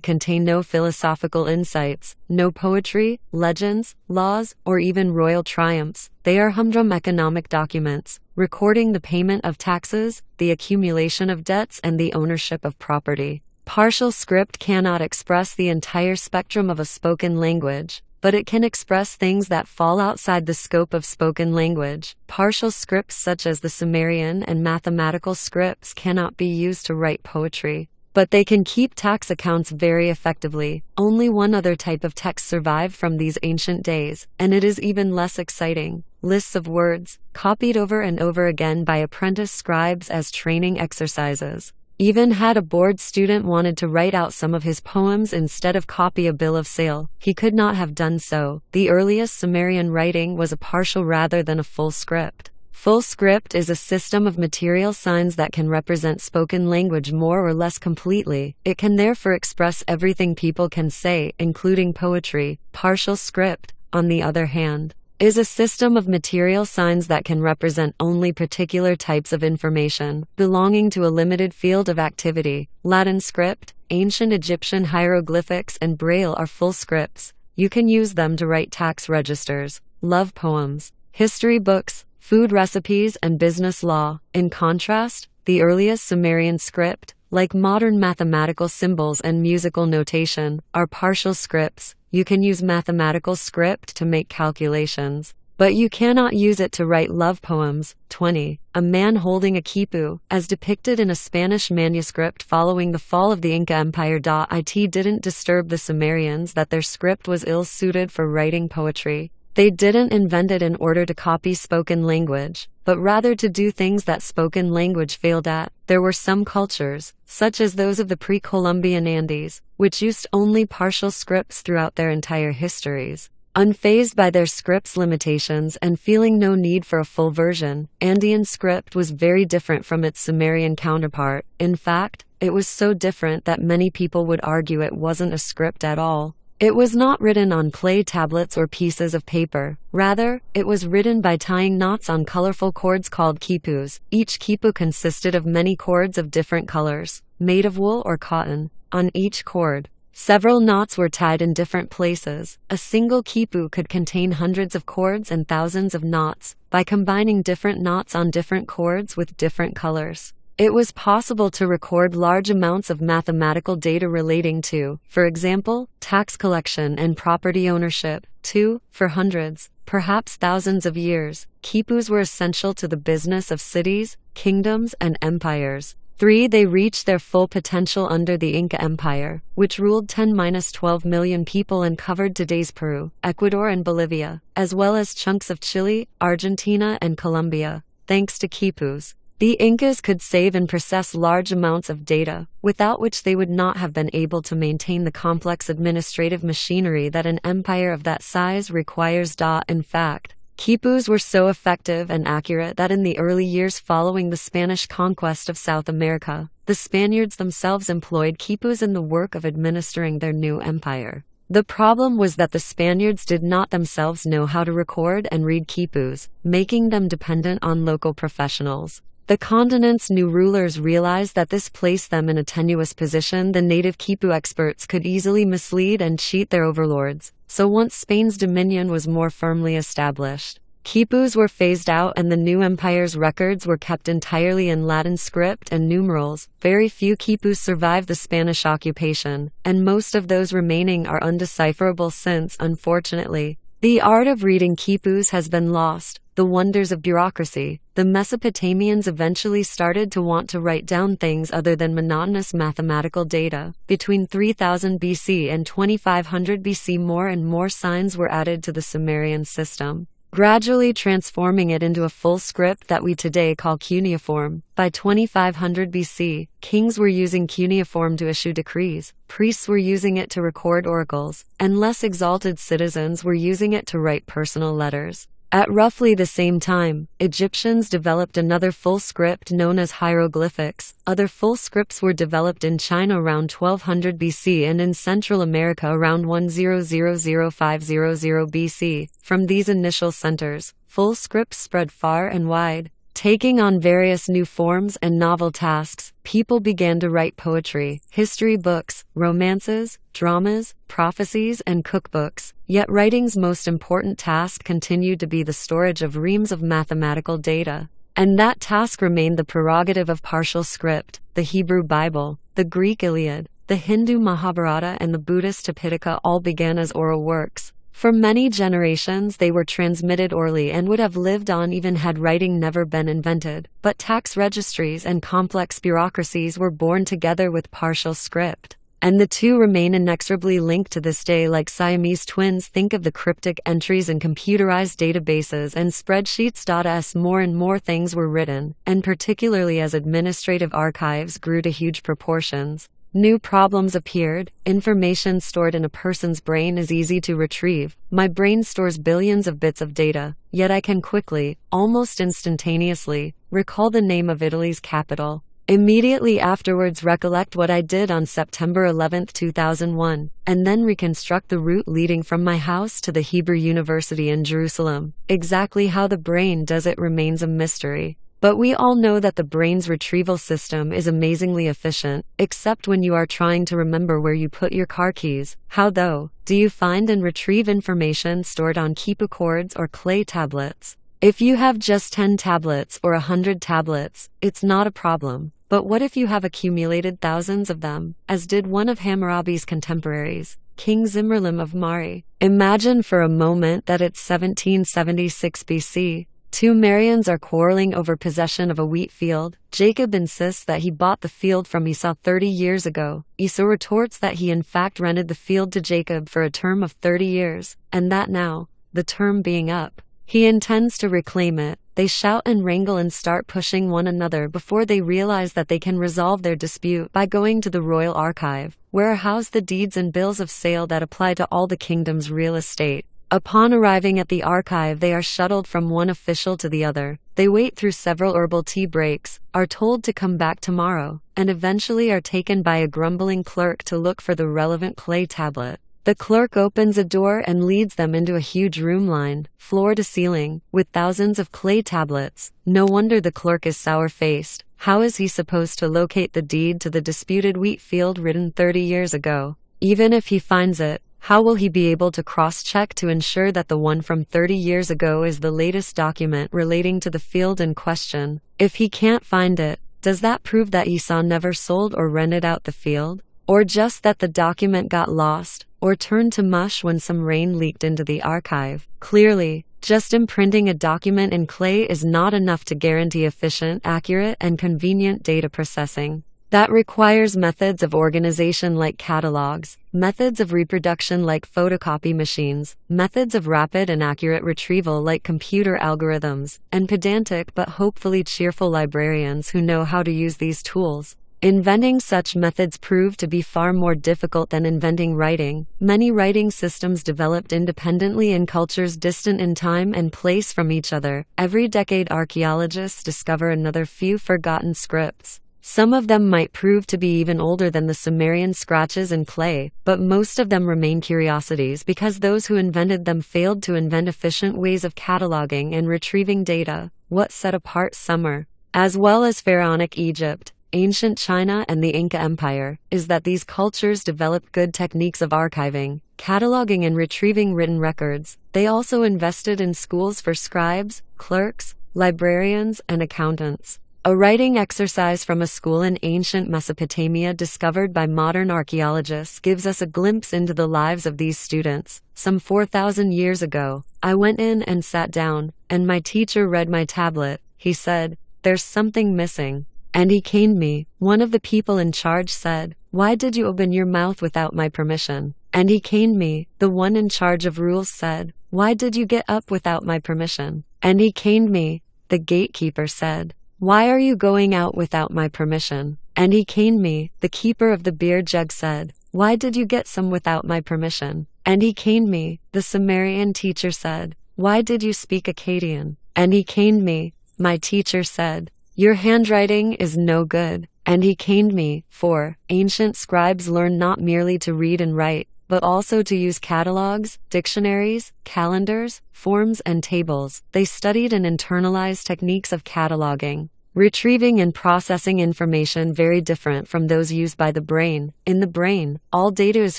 contain no philosophical insights, no poetry, legends, laws, or even royal triumphs. They are humdrum economic documents, recording the payment of taxes, the accumulation of debts, and the ownership of property. Partial script cannot express the entire spectrum of a spoken language, but it can express things that fall outside the scope of spoken language. Partial scripts such as the Sumerian and mathematical scripts cannot be used to write poetry, but they can keep tax accounts very effectively. Only one other type of text survived from these ancient days, and it is even less exciting. Lists of words, copied over and over again by apprentice scribes as training exercises. Even had a bored student wanted to write out some of his poems instead of copy a bill of sale, he could not have done so. The earliest Sumerian writing was a partial rather than a full script. Full script is a system of material signs that can represent spoken language more or less completely. It can therefore express everything people can say, including poetry. Partial script, on the other hand, is a system of material signs that can represent only particular types of information, belonging to a limited field of activity. Latin script, ancient Egyptian hieroglyphics, and Braille are full scripts. You can use them to write tax registers, love poems, history books, food recipes, and business law. In contrast, the earliest Sumerian script, like modern mathematical symbols and musical notation, are partial scripts. You can use mathematical script to make calculations, but you cannot use it to write love poems. 20. A man holding a quipu, as depicted in a Spanish manuscript following the fall of the Inca Empire. It didn't disturb the Sumerians that their script was ill-suited for writing poetry. They didn't invent it in order to copy spoken language, but rather to do things that spoken language failed at. There were some cultures, such as those of the pre-Columbian Andes, which used only partial scripts throughout their entire histories. Unfazed by their script's limitations and feeling no need for a full version, Andean script was very different from its Sumerian counterpart. In fact, it was so different that many people would argue it wasn't a script at all. It was not written on clay tablets or pieces of paper. Rather, it was written by tying knots on colorful cords called quipus. Each quipu consisted of many cords of different colors, made of wool or cotton. On each cord, several knots were tied in different places. A single quipu could contain hundreds of cords and thousands of knots. By combining different knots on different cords with different colors, it was possible to record large amounts of mathematical data relating to, for example, tax collection and property ownership. 2. For hundreds, perhaps thousands of years, quipus were essential to the business of cities, kingdoms, and empires. 3. They reached their full potential under the Inca Empire, which ruled 10-12 million people and covered today's Peru, Ecuador, and Bolivia, as well as chunks of Chile, Argentina, and Colombia. Thanks to quipus, the Incas could save and process large amounts of data, without which they would not have been able to maintain the complex administrative machinery that an empire of that size requires. In fact, quipus were so effective and accurate that in the early years following the Spanish conquest of South America, the Spaniards themselves employed quipus in the work of administering their new empire. The problem was that the Spaniards did not themselves know how to record and read quipus, making them dependent on local professionals. The continent's new rulers realized that this placed them in a tenuous position. The native quipu experts could easily mislead and cheat their overlords, so once Spain's dominion was more firmly established, quipus were phased out and the new empire's records were kept entirely in Latin script and numerals. Very few quipus survived the Spanish occupation, and most of those remaining are undecipherable since, unfortunately, the art of reading quipus has been lost. The wonders of bureaucracy. The Mesopotamians eventually started to want to write down things other than monotonous mathematical data. Between 3000 BC and 2500 BC, more and more signs were added to the Sumerian system, gradually transforming it into a full script that we today call cuneiform. By 2500 BC, kings were using cuneiform to issue decrees, priests were using it to record oracles, and less exalted citizens were using it to write personal letters. At roughly the same time, Egyptians developed another full script known as hieroglyphics. Other full scripts were developed in China around 1200 BC and in Central America around 1000-500 BC. From these initial centers, full scripts spread far and wide. Taking on various new forms and novel tasks, people began to write poetry, history books, romances, dramas, prophecies, and cookbooks. Yet writing's most important task continued to be the storage of reams of mathematical data. And that task remained the prerogative of partial script. The Hebrew Bible, the Greek Iliad, the Hindu Mahabharata, and the Buddhist Tipitaka all began as oral works. For many generations they were transmitted orally and would have lived on even had writing never been invented. But tax registries and complex bureaucracies were born together with partial script. And the two remain inexorably linked to this day like Siamese twins. Think of the cryptic entries in computerized databases and spreadsheets. As more and more things were written, and particularly as administrative archives grew to huge proportions, new problems appeared. Information stored in a person's brain is easy to retrieve. My brain stores billions of bits of data, yet I can quickly, almost instantaneously, recall the name of Italy's capital. Immediately afterwards recollect what I did on September 11, 2001, and then reconstruct the route leading from my house to the Hebrew University in Jerusalem. Exactly how the brain does it remains a mystery. But we all know that the brain's retrieval system is amazingly efficient, except when you are trying to remember where you put your car keys. How though? Do you find and retrieve information stored on keepu cords or clay tablets? If you have just 10 tablets or 100 tablets, it's not a problem. But what if you have accumulated thousands of them, as did one of Hammurabi's contemporaries, King Zimmerlim of Mari? Imagine for a moment that it's 1776 BC. Two Marians are quarreling over possession of a wheat field. Jacob insists that he bought the field from Esau 30 years ago. Esau retorts that he in fact rented the field to Jacob for a term of 30 years, and that now, the term being up, he intends to reclaim it. They shout and wrangle and start pushing one another before they realize that they can resolve their dispute by going to the royal archive, where are housed the deeds and bills of sale that apply to all the kingdom's real estate. Upon arriving at the archive, they are shuttled from one official to the other. They wait through several herbal tea breaks, are told to come back tomorrow, and eventually are taken by a grumbling clerk to look for the relevant clay tablet. The clerk opens a door and leads them into a huge room lined, floor to ceiling, with thousands of clay tablets. No wonder the clerk is sour-faced. How is he supposed to locate the deed to the disputed wheat field written 30 years ago? Even if he finds it, how will he be able to cross-check to ensure that the one from 30 years ago is the latest document relating to the field in question? If he can't find it, does that prove that Esau never sold or rented out the field? Or just that the document got lost, or turned to mush when some rain leaked into the archive? Clearly, just imprinting a document in clay is not enough to guarantee efficient, accurate, and convenient data processing. That requires methods of organization like catalogs, methods of reproduction like photocopy machines, methods of rapid and accurate retrieval like computer algorithms, and pedantic but hopefully cheerful librarians who know how to use these tools. Inventing such methods proved to be far more difficult than inventing writing. Many writing systems developed independently in cultures distant in time and place from each other. Every decade, archaeologists discover another few forgotten scripts. Some of them might prove to be even older than the Sumerian scratches in clay, but most of them remain curiosities because those who invented them failed to invent efficient ways of cataloging and retrieving data. What set apart Sumer, as well as Pharaonic Egypt, ancient China, and the Inca Empire, is that these cultures developed good techniques of archiving, cataloging, and retrieving written records. They also invested in schools for scribes, clerks, librarians, and accountants. A writing exercise from a school in ancient Mesopotamia discovered by modern archaeologists gives us a glimpse into the lives of these students. Some 4,000 years ago, I went in and sat down, and my teacher read my tablet. He said, "There's something missing." And he caned me. One of the people in charge said, "Why did you open your mouth without my permission?" And he caned me. The one in charge of rules said, "Why did you get up without my permission?" And he caned me. The gatekeeper said, "Why are you going out without my permission?" And he caned me. The keeper of the beer jug said, "Why did you get some without my permission?" And he caned me. The Sumerian teacher said, "Why did you speak Akkadian?" And he caned me. My teacher said, "Your handwriting is no good." And he caned me, for ancient scribes learned not merely to read and write, but also to use catalogs, dictionaries, calendars, forms, and tables. They studied and internalized techniques of cataloging, retrieving, and processing information very different from those used by the brain. In the brain, all data is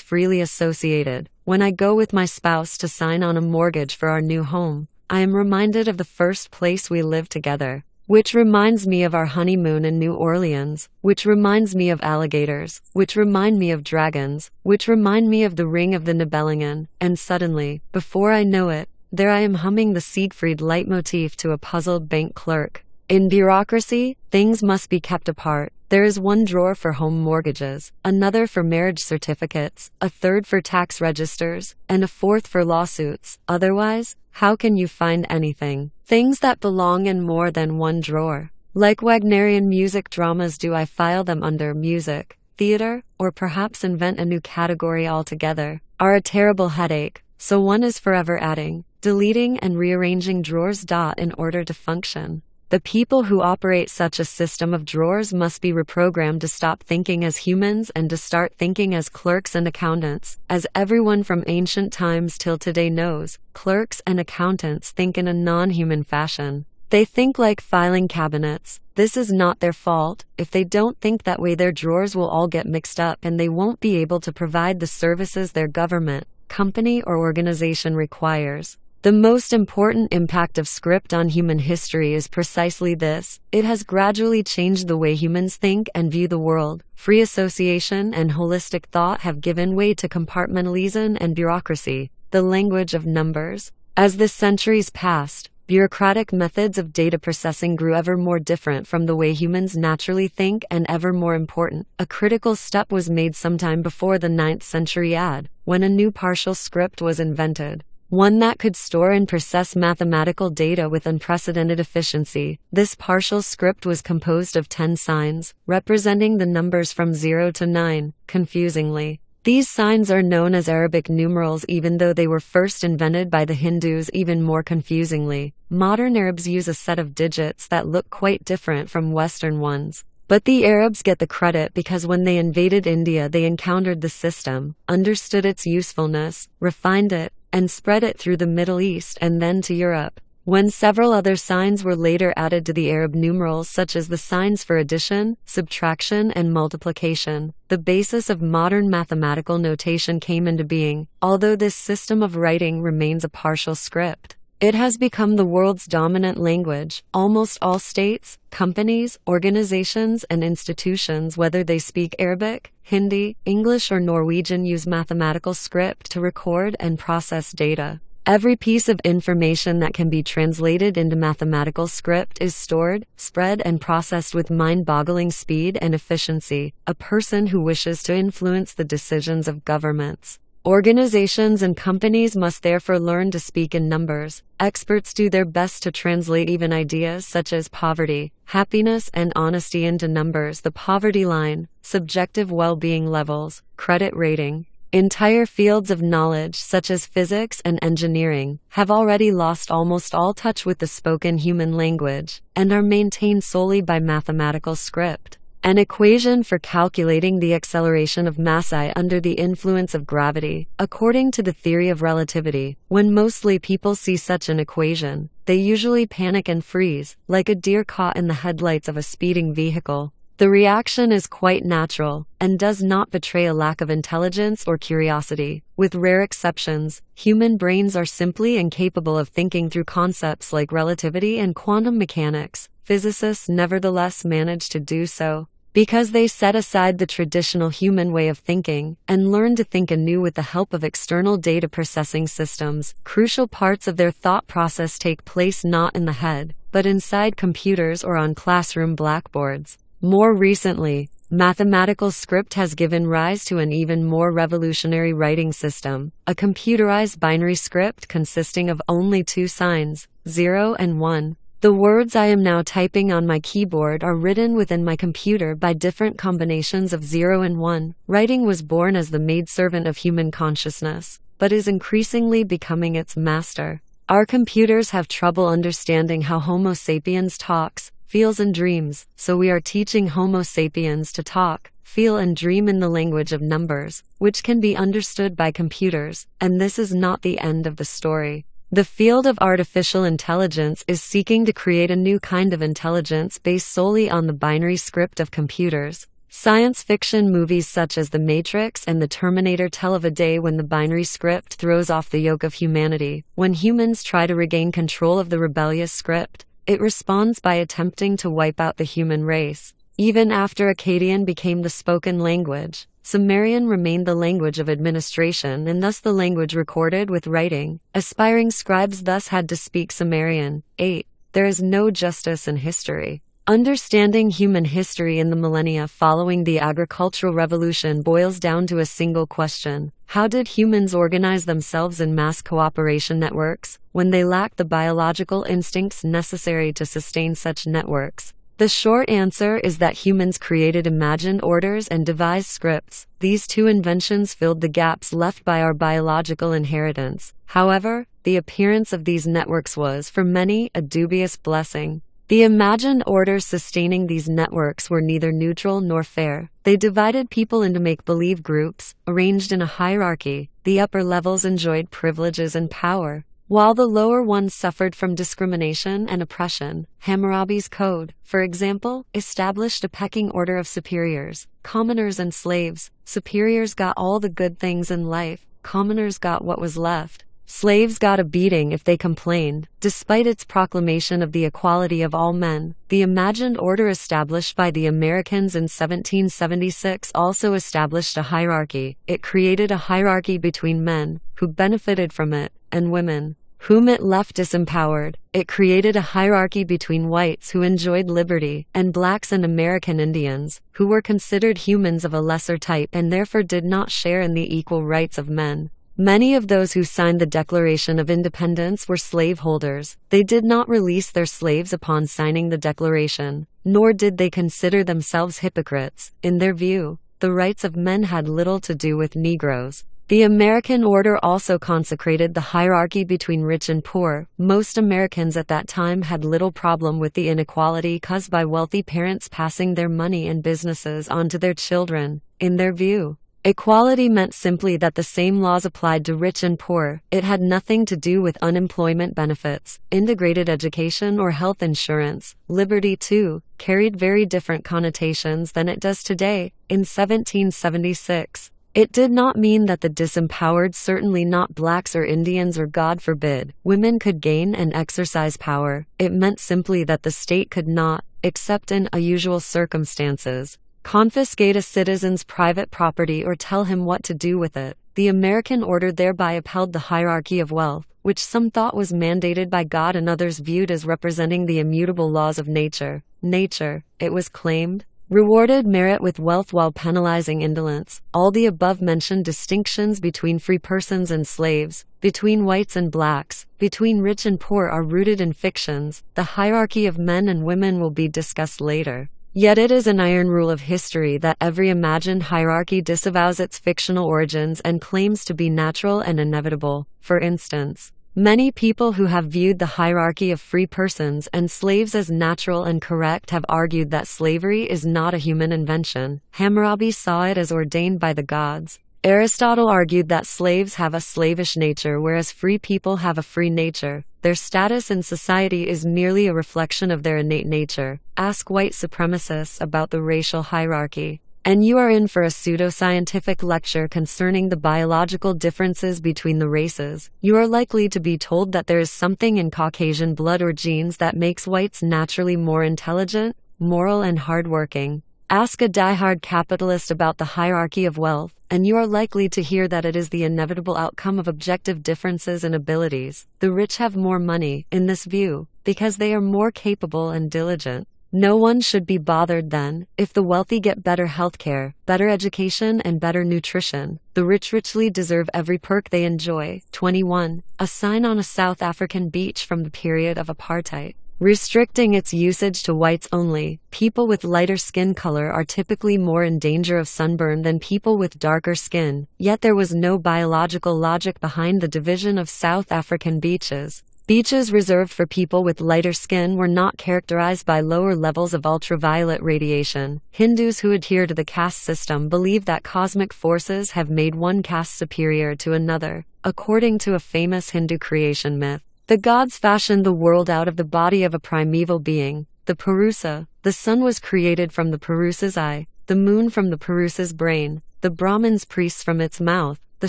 freely associated. When I go with my spouse to sign on a mortgage for our new home, I am reminded of the first place we lived together, which reminds me of our honeymoon in New Orleans, which reminds me of alligators, which remind me of dragons, which remind me of the ring of the Nibelungen, and suddenly, before I know it, there I am humming the Siegfried leitmotif to a puzzled bank clerk. In bureaucracy, things must be kept apart. There is one drawer for home mortgages, another for marriage certificates, a third for tax registers, and a fourth for lawsuits. Otherwise, how can you find anything? Things that belong in more than one drawer. Like Wagnerian music dramas, do I file them under music, theater, or perhaps invent a new category altogether? Are a terrible headache, so one is forever adding, deleting, and rearranging drawers. In order to function. The people who operate such a system of drawers must be reprogrammed to stop thinking as humans and to start thinking as clerks and accountants. As everyone from ancient times till today knows, clerks and accountants think in a non-human fashion. They think like filing cabinets. This is not their fault. If they don't think that way, their drawers will all get mixed up and they won't be able to provide the services their government, company, or organization requires. The most important impact of script on human history is precisely this. It has gradually changed the way humans think and view the world. Free association and holistic thought have given way to compartmentalism and bureaucracy, the language of numbers. As the centuries passed, bureaucratic methods of data processing grew ever more different from the way humans naturally think and ever more important. A critical step was made sometime before the 9th century AD, when a new partial script was invented. One that could store and process mathematical data with unprecedented efficiency. This partial script was composed of 10 signs, representing the numbers from 0 to 9, confusingly. These signs are known as Arabic numerals, even though they were first invented by the Hindus. Even more confusingly, modern Arabs use a set of digits that look quite different from Western ones. But the Arabs get the credit because when they invaded India, they encountered the system, understood its usefulness, refined it, and spread it through the Middle East and then to Europe. When several other signs were later added to the Arab numerals, such as the signs for addition, subtraction, and multiplication, the basis of modern mathematical notation came into being. Although this system of writing remains a partial script, it has become the world's dominant language. Almost all states, companies, organizations, and institutions, whether they speak Arabic, Hindi, English, or Norwegian, use mathematical script to record and process data. Every piece of information that can be translated into mathematical script is stored, spread, and processed with mind-boggling speed and efficiency. A person who wishes to influence the decisions of governments, organizations, and companies must therefore learn to speak in numbers. Experts do their best to translate even ideas such as poverty, happiness, and honesty into numbers. The poverty line, subjective well-being levels, credit rating. Entire fields of knowledge such as physics and engineering have already lost almost all touch with the spoken human language and are maintained solely by mathematical script. An equation for calculating the acceleration of mass I under the influence of gravity. According to the theory of relativity, when mostly people see such an equation, they usually panic and freeze, like a deer caught in the headlights of a speeding vehicle. The reaction is quite natural, and does not betray a lack of intelligence or curiosity. With rare exceptions, human brains are simply incapable of thinking through concepts like relativity and quantum mechanics. Physicists nevertheless manage to do so, because they set aside the traditional human way of thinking, and learn to think anew with the help of external data processing systems. Crucial parts of their thought process take place not in the head, but inside computers or on classroom blackboards. More recently, mathematical script has given rise to an even more revolutionary writing system, a computerized binary script consisting of only 2 signs, 0 and 1. The words I am now typing on my keyboard are written within my computer by different combinations of 0 and 1. Writing was born as the maidservant of human consciousness, but is increasingly becoming its master. Our computers have trouble understanding how Homo sapiens talks, feels, and dreams, so we are teaching Homo sapiens to talk, feel, and dream in the language of numbers, which can be understood by computers. And this is not the end of the story. The field of artificial intelligence is seeking to create a new kind of intelligence based solely on the binary script of computers. Science fiction movies such as The Matrix and The Terminator tell of a day when the binary script throws off the yoke of humanity. When humans try to regain control of the rebellious script, it responds by attempting to wipe out the human race. Even after Akkadian became the spoken language, Sumerian remained the language of administration and thus the language recorded with writing. Aspiring scribes thus had to speak Sumerian. 8. there is no justice in history. Understanding human history in the millennia following the agricultural revolution boils down to a single question. How did humans organize themselves in mass cooperation networks when they lacked the biological instincts necessary to sustain such networks? The short answer is that humans created imagined orders and devised scripts. These two inventions filled the gaps left by our biological inheritance. However, the appearance of these networks was, for many, a dubious blessing. The imagined orders sustaining these networks were neither neutral nor fair. They divided people into make-believe groups, arranged in a hierarchy. The upper levels enjoyed privileges and power, while the lower ones suffered from discrimination and oppression. Hammurabi's code, for example, established a pecking order of superiors, commoners and slaves. Superiors got all the good things in life, commoners got what was left. Slaves got a beating if they complained. Despite its proclamation of the equality of all men, the imagined order established by the Americans in 1776 also established a hierarchy. It created a hierarchy between men, who benefited from it, and women, whom it left disempowered. It created a hierarchy between whites who enjoyed liberty, and blacks and American Indians, who were considered humans of a lesser type and therefore did not share in the equal rights of men. Many of those who signed the Declaration of Independence were slaveholders. They did not release their slaves upon signing the Declaration, nor did they consider themselves hypocrites. In their view, the rights of men had little to do with Negroes. The American order also consecrated the hierarchy between rich and poor. Most Americans at that time had little problem with the inequality caused by wealthy parents passing their money and businesses on to their children. In their view, equality meant simply that the same laws applied to rich and poor. It had nothing to do with unemployment benefits, integrated education, or health insurance. Liberty, too, carried very different connotations than it does today. In 1776, it did not mean that the disempowered, certainly not blacks or Indians or, God forbid, women, could gain and exercise power. It meant simply that the state could not, except in unusual circumstances, confiscate a citizen's private property or tell him what to do with it. The American order thereby upheld the hierarchy of wealth, which some thought was mandated by God and others viewed as representing the immutable laws of nature. Nature, it was claimed, rewarded merit with wealth while penalizing indolence. All the above-mentioned distinctions between free persons and slaves, between whites and blacks, between rich and poor are rooted in fictions. The hierarchy of men and women will be discussed later. Yet it is an iron rule of history that every imagined hierarchy disavows its fictional origins and claims to be natural and inevitable. For instance, many people who have viewed the hierarchy of free persons and slaves as natural and correct have argued that slavery is not a human invention. Hammurabi saw it as ordained by the gods. Aristotle argued that slaves have a slavish nature whereas free people have a free nature. Their status in society is merely a reflection of their innate nature. Ask white supremacists about the racial hierarchy, and you are in for a pseudoscientific lecture concerning the biological differences between the races. You are likely to be told that there is something in Caucasian blood or genes that makes whites naturally more intelligent, moral, and hardworking. Ask a diehard capitalist about the hierarchy of wealth, and you are likely to hear that it is the inevitable outcome of objective differences in abilities. The rich have more money, in this view, because they are more capable and diligent. No one should be bothered then, if the wealthy get better healthcare, better education, and better nutrition. The rich richly deserve every perk they enjoy. 21. A sign on a South African beach from the period of apartheid, restricting its usage to whites only. People with lighter skin color are typically more in danger of sunburn than people with darker skin, yet there was no biological logic behind the division of South African beaches. Beaches reserved for people with lighter skin were not characterized by lower levels of ultraviolet radiation. Hindus who adhere to the caste system believe that cosmic forces have made one caste superior to another. According to a famous Hindu creation myth, the gods fashioned the world out of the body of a primeval being, the Purusa. The sun was created from the Purusa's eye, the moon from the Purusa's brain, the Brahmins priests from its mouth, the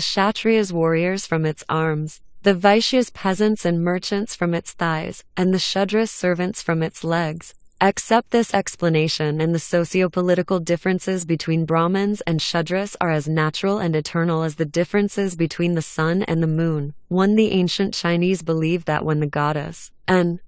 Kshatriyas warriors from its arms, the Vaishyas peasants and merchants from its thighs, and the Shudras servants from its legs. Accept this explanation, and the socio-political differences between Brahmins and Shudras are as natural and eternal as the differences between the sun and the moon. 1. The ancient Chinese believed that when the goddess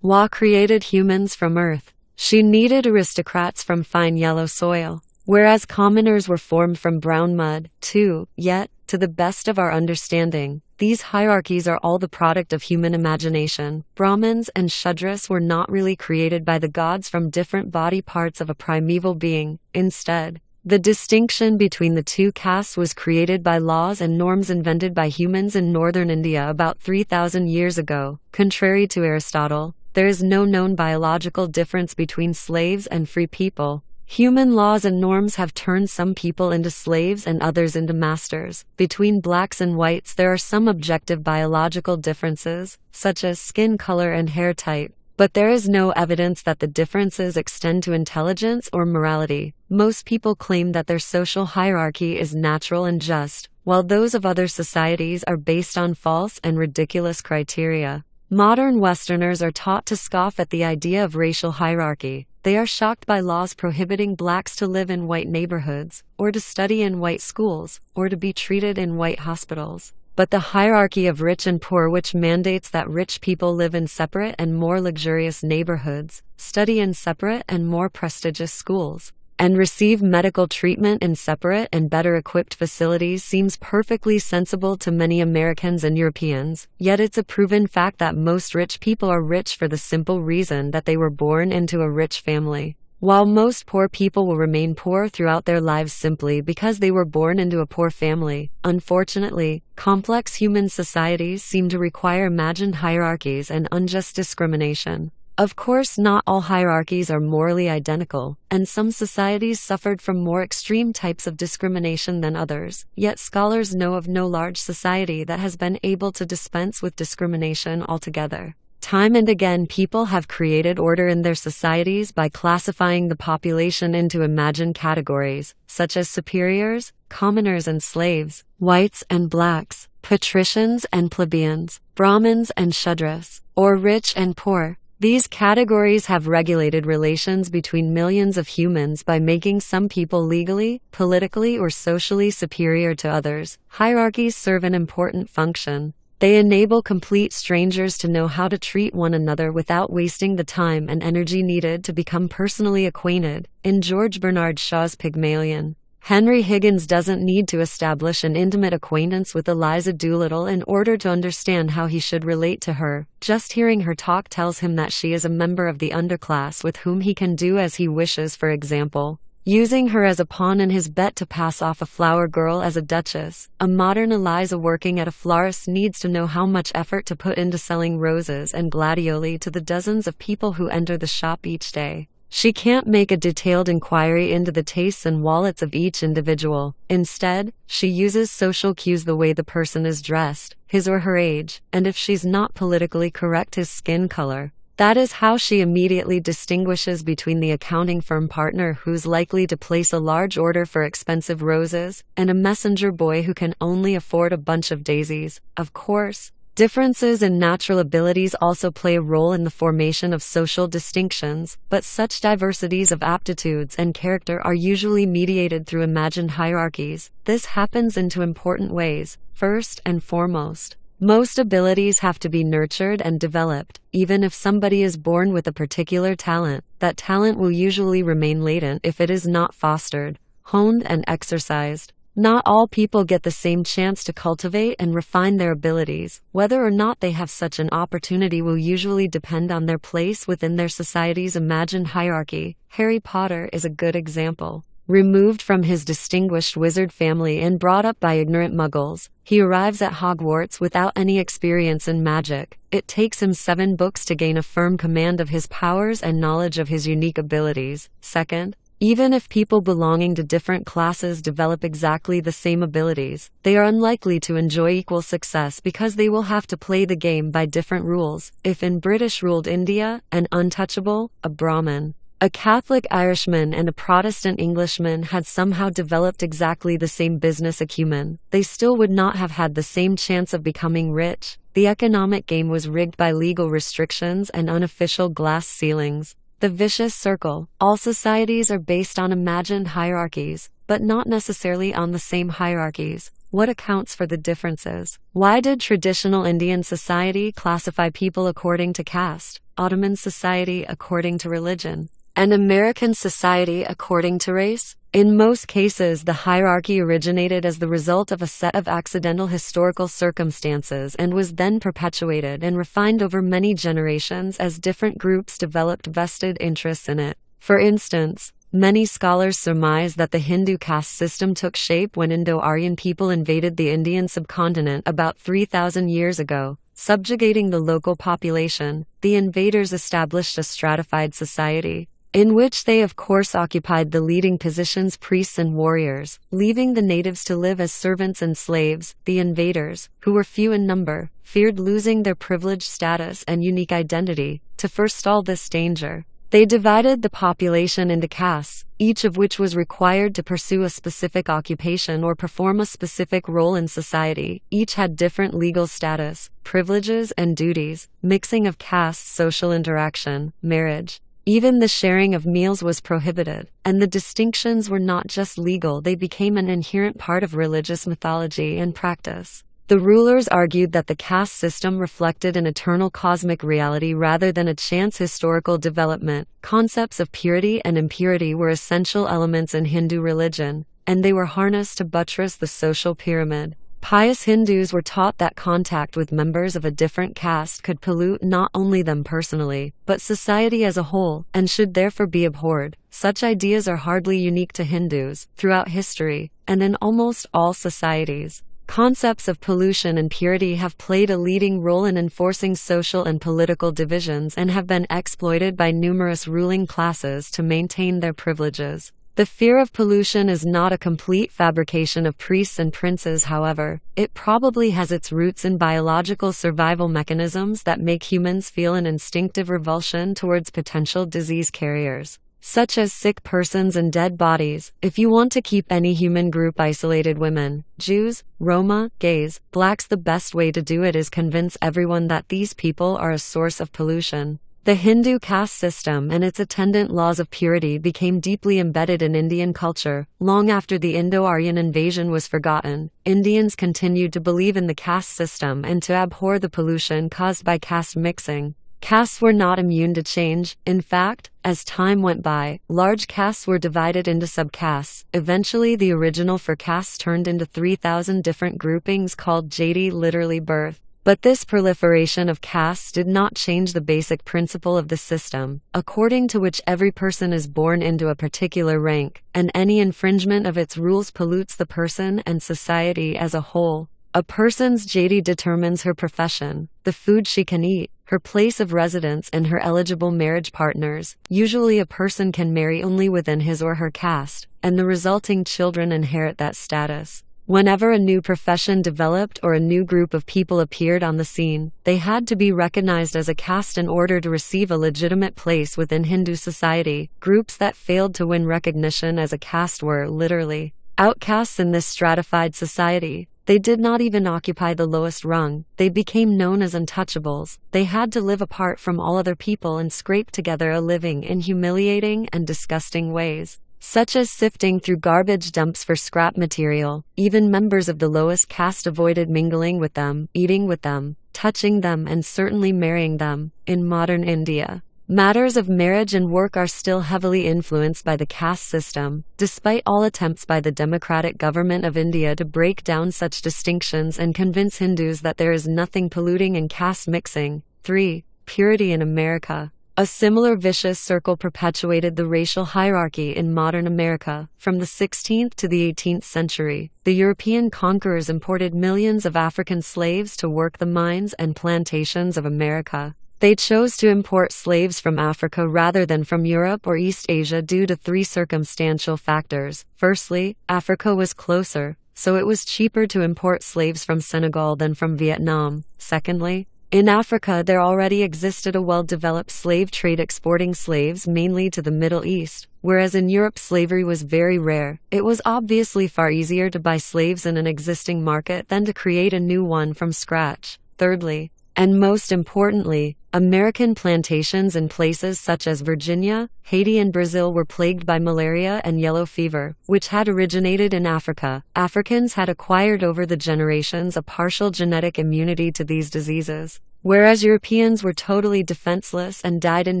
Wa created humans from earth, she needed aristocrats from fine yellow soil, whereas commoners were formed from brown mud. 2. Yet, to the best of our understanding, these hierarchies are all the product of human imagination. Brahmins and Shudras were not really created by the gods from different body parts of a primeval being. Instead, the distinction between the two castes was created by laws and norms invented by humans in northern India about 3,000 years ago. Contrary to Aristotle, there is no known biological difference between slaves and free people. Human laws and norms have turned some people into slaves and others into masters. Between blacks and whites, there are some objective biological differences, such as skin color and hair type, but there is no evidence that the differences extend to intelligence or morality. Most people claim that their social hierarchy is natural and just, while those of other societies are based on false and ridiculous criteria. Modern Westerners are taught to scoff at the idea of racial hierarchy. They are shocked by laws prohibiting blacks to live in white neighborhoods, or to study in white schools, or to be treated in white hospitals. But the hierarchy of rich and poor, which mandates that rich people live in separate and more luxurious neighborhoods, study in separate and more prestigious schools, and receive medical treatment in separate and better equipped facilities, seems perfectly sensible to many Americans and Europeans. Yet it's a proven fact that most rich people are rich for the simple reason that they were born into a rich family, while most poor people will remain poor throughout their lives simply because they were born into a poor family. Unfortunately, complex human societies seem to require imagined hierarchies and unjust discrimination. Of course, not all hierarchies are morally identical, and some societies suffered from more extreme types of discrimination than others. Yet scholars know of no large society that has been able to dispense with discrimination altogether. Time and again, people have created order in their societies by classifying the population into imagined categories, such as superiors, commoners and slaves, whites and blacks, patricians and plebeians, Brahmins and Shudras, or rich and poor. These categories have regulated relations between millions of humans by making some people legally, politically, or socially superior to others. Hierarchies serve an important function. They enable complete strangers to know how to treat one another without wasting the time and energy needed to become personally acquainted. In George Bernard Shaw's Pygmalion, Henry Higgins doesn't need to establish an intimate acquaintance with Eliza Doolittle in order to understand how he should relate to her. Just hearing her talk tells him that she is a member of the underclass with whom he can do as he wishes. For example, using her as a pawn in his bet to pass off a flower girl as a duchess. A modern Eliza working at a florist needs to know how much effort to put into selling roses and gladioli to the dozens of people who enter the shop each day. She can't make a detailed inquiry into the tastes and wallets of each individual. Instead, she uses social cues: the way the person is dressed, his or her age, and if she's not politically correct, his skin color. That is how she immediately distinguishes between the accounting firm partner who's likely to place a large order for expensive roses, and a messenger boy who can only afford a bunch of daisies. Of course, differences in natural abilities also play a role in the formation of social distinctions, but such diversities of aptitudes and character are usually mediated through imagined hierarchies. This happens in two important ways. First and foremost, most abilities have to be nurtured and developed. Even if somebody is born with a particular talent, that talent will usually remain latent if it is not fostered, honed, and exercised. Not all people get the same chance to cultivate and refine their abilities. Whether or not they have such an opportunity will usually depend on their place within their society's imagined hierarchy. Harry Potter is a good example. Removed from his distinguished wizard family and brought up by ignorant muggles, he arrives at Hogwarts without any experience in magic. It takes him 7 books to gain a firm command of his powers and knowledge of his unique abilities. Second, even if people belonging to different classes develop exactly the same abilities, they are unlikely to enjoy equal success because they will have to play the game by different rules. If in British-ruled India, an untouchable, a Brahmin, a Catholic Irishman and a Protestant Englishman had somehow developed exactly the same business acumen, they still would not have had the same chance of becoming rich. The economic game was rigged by legal restrictions and unofficial glass ceilings. The vicious circle. All societies are based on imagined hierarchies, but not necessarily on the same hierarchies. What accounts for the differences? Why did traditional Indian society classify people according to caste, Ottoman society according to religion, and American society according to race? In most cases, the hierarchy originated as the result of a set of accidental historical circumstances and was then perpetuated and refined over many generations as different groups developed vested interests in it. For instance, many scholars surmise that the Hindu caste system took shape when Indo-Aryan people invaded the Indian subcontinent about 3,000 years ago, subjugating the local population. The invaders established a stratified society, in which they of course occupied the leading positions, priests and warriors, leaving the natives to live as servants and slaves. The invaders, who were few in number, feared losing their privileged status and unique identity. To forestall this danger, they divided the population into castes, each of which was required to pursue a specific occupation or perform a specific role in society. Each had different legal status, privileges and duties, mixing of castes, social interaction, marriage. Even the sharing of meals was prohibited, and the distinctions were not just legal, they became an inherent part of religious mythology and practice. The rulers argued that the caste system reflected an eternal cosmic reality rather than a chance historical development. Concepts of purity and impurity were essential elements in Hindu religion, and they were harnessed to buttress the social pyramid. Pious Hindus were taught that contact with members of a different caste could pollute not only them personally, but society as a whole, and should therefore be abhorred. Such ideas are hardly unique to Hindus. Throughout history, and in almost all societies, concepts of pollution and purity have played a leading role in enforcing social and political divisions and have been exploited by numerous ruling classes to maintain their privileges. The fear of pollution is not a complete fabrication of priests and princes, however. It probably has its roots in biological survival mechanisms that make humans feel an instinctive revulsion towards potential disease carriers, such as sick persons and dead bodies. If you want to keep any human group isolated, women, Jews, Roma, gays, blacks, the best way to do it is convince everyone that these people are a source of pollution. The Hindu caste system and its attendant laws of purity became deeply embedded in Indian culture. Long after the Indo-Aryan invasion was forgotten, Indians continued to believe in the caste system and to abhor the pollution caused by caste mixing. Castes were not immune to change. In fact, as time went by, large castes were divided into subcastes. Eventually, the original four castes turned into 3,000 different groupings called jati, literally birth. But this proliferation of castes did not change the basic principle of the system, according to which every person is born into a particular rank, and any infringement of its rules pollutes the person and society as a whole. A person's jati determines her profession, the food she can eat, her place of residence, and her eligible marriage partners. Usually a person can marry only within his or her caste, and the resulting children inherit that status. Whenever a new profession developed or a new group of people appeared on the scene, they had to be recognized as a caste in order to receive a legitimate place within Hindu society. Groups that failed to win recognition as a caste were, literally, outcasts in this stratified society. They did not even occupy the lowest rung. They became known as untouchables. They had to live apart from all other people and scrape together a living in humiliating and disgusting ways, such as sifting through garbage dumps for scrap material. Even members of the lowest caste avoided mingling with them, eating with them, touching them, and certainly marrying them. In modern India, matters of marriage and work are still heavily influenced by the caste system, despite all attempts by the democratic government of India to break down such distinctions and convince Hindus that there is nothing polluting in caste mixing. 3. Purity in America. A similar vicious circle perpetuated the racial hierarchy in modern America. From the 16th to the 18th century, the European conquerors imported millions of African slaves to work the mines and plantations of America. They chose to import slaves from Africa rather than from Europe or East Asia due to three circumstantial factors. Firstly, Africa was closer, so it was cheaper to import slaves from Senegal than from Vietnam. Secondly, in Africa there already existed a well-developed slave trade exporting slaves mainly to the Middle East, whereas in Europe slavery was very rare. It was obviously far easier to buy slaves in an existing market than to create a new one from scratch. Thirdly, And most importantly, American plantations in places such as Virginia, Haiti, and Brazil were plagued by malaria and yellow fever, which had originated in Africa. Africans had acquired over the generations a partial genetic immunity to these diseases. Whereas Europeans were totally defenseless and died in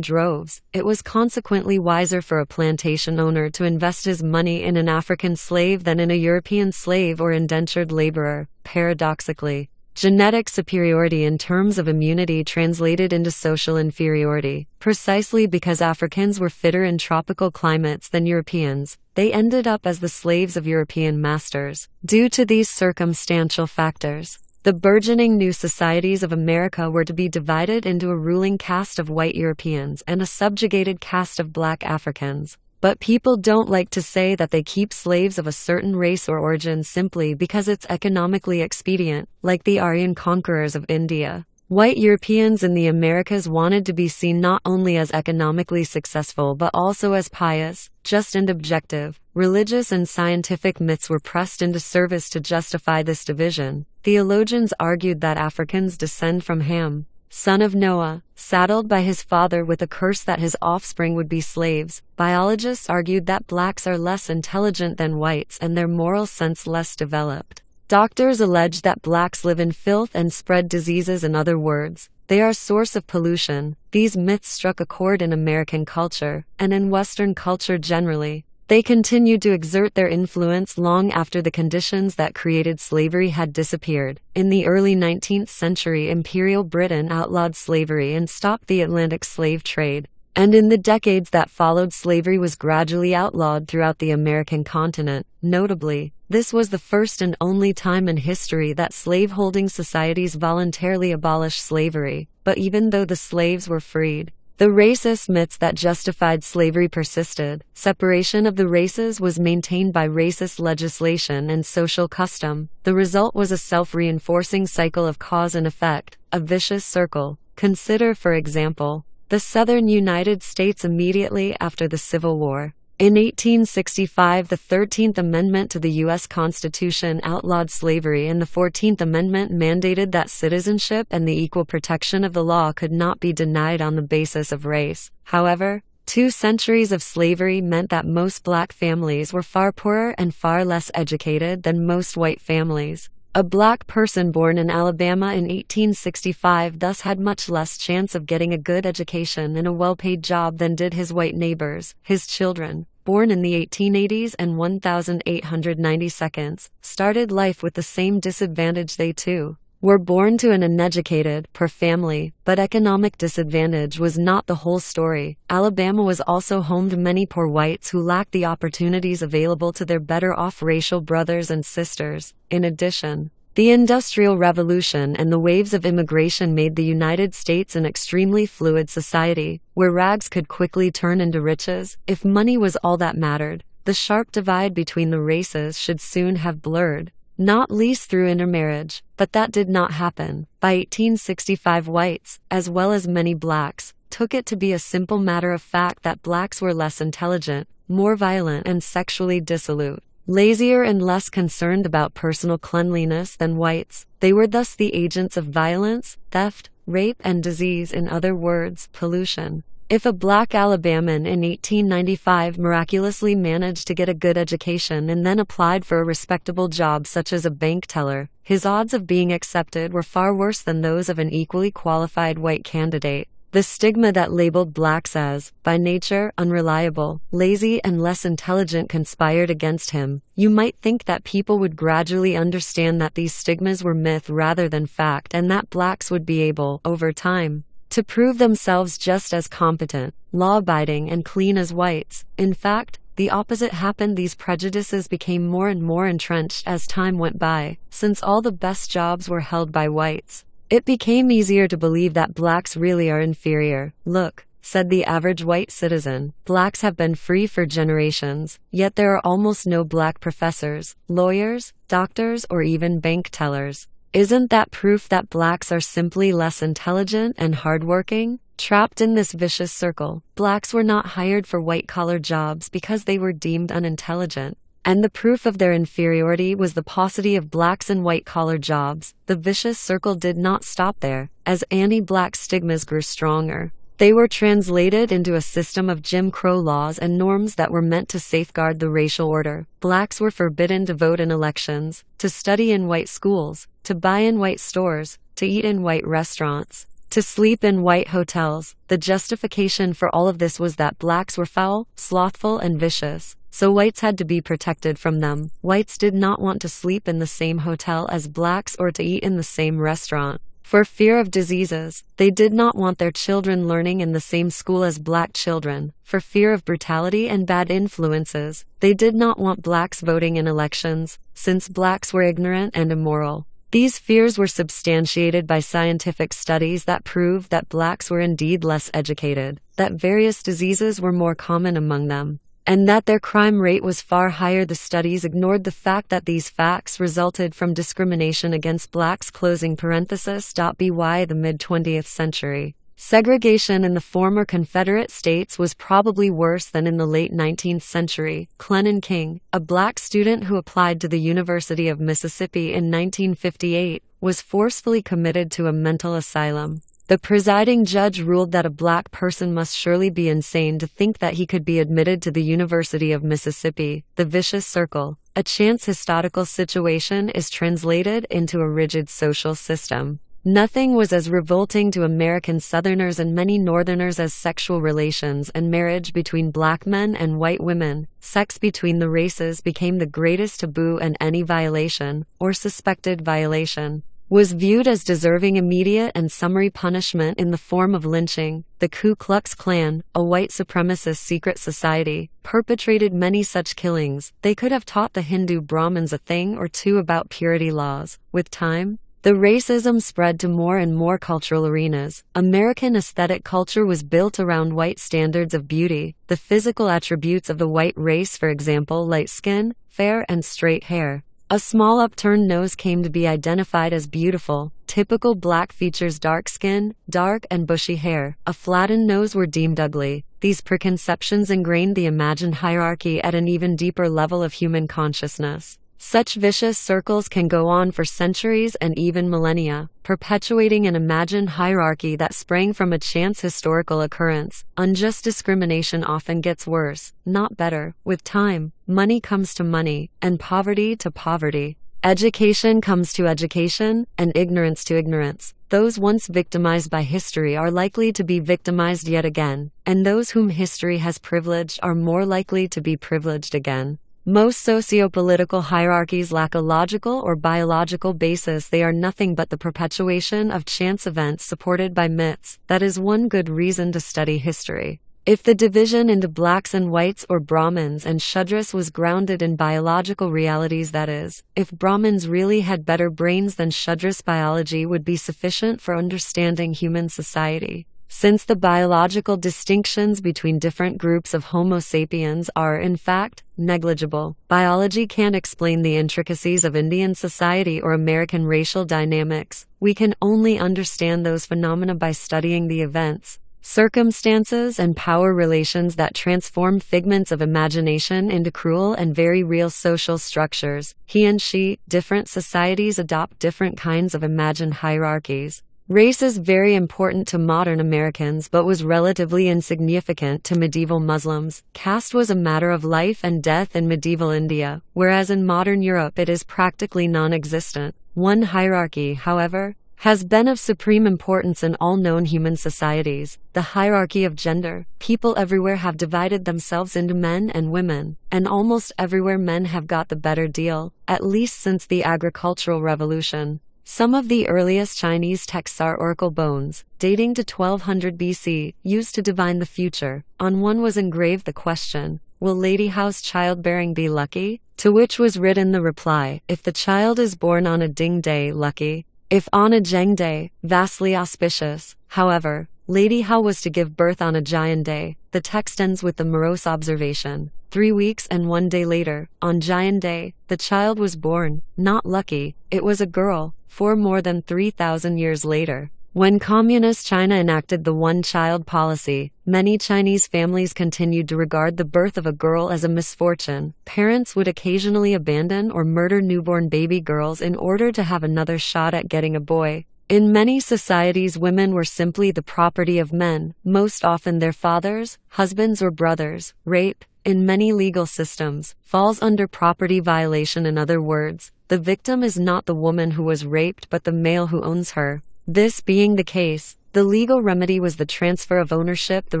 droves, it was consequently wiser for a plantation owner to invest his money in an African slave than in a European slave or indentured laborer. Paradoxically, genetic superiority in terms of immunity translated into social inferiority. Precisely because Africans were fitter in tropical climates than Europeans, they ended up as the slaves of European masters. Due to these circumstantial factors, the burgeoning new societies of America were to be divided into a ruling caste of white Europeans and a subjugated caste of black Africans. But people don't like to say that they keep slaves of a certain race or origin simply because it's economically expedient, like the Aryan conquerors of India. White Europeans in the Americas wanted to be seen not only as economically successful but also as pious, just, and objective. Religious and scientific myths were pressed into service to justify this division. Theologians argued that Africans descend from Ham, son of Noah, saddled by his father with a curse that his offspring would be slaves. Biologists argued that blacks are less intelligent than whites and their moral sense less developed. Doctors alleged that blacks live in filth and spread diseases. In other words, they are a source of pollution. These myths struck a chord in American culture, and in Western culture generally. They continued to exert their influence long after the conditions that created slavery had disappeared. In the early 19th century, Imperial Britain outlawed slavery and stopped the Atlantic slave trade. And in the decades that followed, slavery was gradually outlawed throughout the American continent. Notably, this was the first and only time in history that slaveholding societies voluntarily abolished slavery. But even though the slaves were freed, the racist myths that justified slavery persisted. Separation of the races was maintained by racist legislation and social custom. The result was a self-reinforcing cycle of cause and effect, a vicious circle. Consider, for example, the southern United States immediately after the Civil War. In 1865, the 13th Amendment to the U.S. Constitution outlawed slavery, and the 14th Amendment mandated that citizenship and the equal protection of the law could not be denied on the basis of race. However, 2 centuries of slavery meant that most black families were far poorer and far less educated than most white families. A black person born in Alabama in 1865 thus had much less chance of getting a good education and a well-paid job than did his white neighbors. His children, born in the 1880s and 1892, started life with the same disadvantage. They too were born to an uneducated, poor family, but economic disadvantage was not the whole story. Alabama was also home to many poor whites who lacked the opportunities available to their better-off racial brothers and sisters. In addition, the Industrial Revolution and the waves of immigration made the United States an extremely fluid society, where rags could quickly turn into riches if money was all that mattered. The sharp divide between the races should soon have blurred, not least through intermarriage, but that did not happen. By 1865, whites, as well as many blacks, took it to be a simple matter of fact that blacks were less intelligent, more violent, and sexually dissolute, lazier and less concerned about personal cleanliness than whites. They were thus the agents of violence, theft, rape, and disease. In other words, pollution. If a black Alabaman in 1895 miraculously managed to get a good education and then applied for a respectable job such as a bank teller, his odds of being accepted were far worse than those of an equally qualified white candidate. The stigma that labeled blacks as, by nature, unreliable, lazy, and less intelligent conspired against him. You might think that people would gradually understand that these stigmas were myth rather than fact, and that blacks would be able, over time, to prove themselves just as competent, law-abiding, and clean as whites. In fact, the opposite happened. These prejudices became more and more entrenched as time went by. Since all the best jobs were held by whites, it became easier to believe that blacks really are inferior. Look, said the average white citizen, blacks have been free for generations, yet there are almost no black professors, lawyers, doctors, or even bank tellers. Isn't that proof that blacks are simply less intelligent and hardworking? Trapped in this vicious circle, blacks were not hired for white-collar jobs because they were deemed unintelligent. And the proof of their inferiority was the paucity of blacks in white-collar jobs. The vicious circle did not stop there. as anti-black stigmas grew stronger. They were translated into a system of Jim Crow laws and norms that were meant to safeguard the racial order. Blacks were forbidden to vote in elections, to study in white schools, to buy in white stores, to eat in white restaurants, to sleep in white hotels. The justification for all of this was that blacks were foul, slothful, and vicious, so whites had to be protected from them. Whites did not want to sleep in the same hotel as blacks or to eat in the same restaurant. For fear of diseases, they did not want their children learning in the same school as black children. For fear of brutality and bad influences, they did not want blacks voting in elections, since blacks were ignorant and immoral. These fears were substantiated by scientific studies that proved that blacks were indeed less educated, that various diseases were more common among them, and that their crime rate was far higher. The studies ignored the fact that these facts resulted from discrimination against blacks. By the mid-20th century, segregation in the former Confederate states was probably worse than in the late 19th century. Clennon King, a black student who applied to the University of Mississippi in 1958, was forcefully committed to a mental asylum. The presiding judge ruled that a black person must surely be insane to think that he could be admitted to the University of Mississippi. The vicious circle, a chance historical situation, is translated into a rigid social system. Nothing was as revolting to American Southerners and many Northerners as sexual relations and marriage between black men and white women. Sex between the races became the greatest taboo, and any violation, or suspected violation, was viewed as deserving immediate and summary punishment in the form of lynching. The Ku Klux Klan, a white supremacist secret society, perpetrated many such killings. They could have taught the Hindu Brahmins a thing or two about purity laws. With time, the racism spread to more and more cultural arenas. American aesthetic culture was built around white standards of beauty, the physical attributes of the white race, for example, light skin, fair and straight hair. A small upturned nose came to be identified as beautiful. Typical black features: dark skin, dark and bushy hair. A flattened nose were deemed ugly. These preconceptions ingrained the imagined hierarchy at an even deeper level of human consciousness. Such vicious circles can go on for centuries and even millennia, perpetuating an imagined hierarchy that sprang from a chance historical occurrence. Unjust discrimination often gets worse, not better. With time, money comes to money, and poverty to poverty. Education comes to education, and ignorance to ignorance. Those once victimized by history are likely to be victimized yet again, and those whom history has privileged are more likely to be privileged again. Most socio-political hierarchies lack a logical or biological basis. They are nothing but the perpetuation of chance events supported by myths. That is one good reason to study history. If the division into blacks and whites, or Brahmins and Shudras, was grounded in biological realities, that is, if Brahmins really had better brains than Shudras, biology would be sufficient for understanding human society. Since the biological distinctions between different groups of Homo sapiens are, in fact, negligible, biology can't explain the intricacies of Indian society or American racial dynamics. We can only understand those phenomena by studying the events, circumstances, and power relations that transform figments of imagination into cruel and very real social structures. He and she, different societies adopt different kinds of imagined hierarchies. Race is very important to modern Americans but was relatively insignificant to medieval Muslims. Caste was a matter of life and death in medieval India, whereas in modern Europe it is practically non-existent. One hierarchy, however, has been of supreme importance in all known human societies: the hierarchy of gender. People everywhere have divided themselves into men and women, and almost everywhere men have got the better deal, at least since the agricultural revolution. Some of the earliest Chinese texts are oracle bones, dating to 1200 BC, used to divine the future. On one was engraved the question, "Will Lady Howe's childbearing be lucky?" To which was written the reply, "If the child is born on a ding day, lucky. If on a jeng day, vastly auspicious." However, Lady Howe was to give birth on a Giant day. The text ends with the morose observation, 3 weeks and 1 day later, on Giant day, the child was born. Not lucky, it was a girl. For more than 3,000 years later, when Communist China enacted the one-child policy, many Chinese families continued to regard the birth of a girl as a misfortune. Parents would occasionally abandon or murder newborn baby girls in order to have another shot at getting a boy. In many societies, women were simply the property of men, most often their fathers, husbands, or brothers. Rape, in many legal systems, falls under property violation. In other words, the victim is not the woman who was raped but the male who owns her. This being the case, the legal remedy was the transfer of ownership. The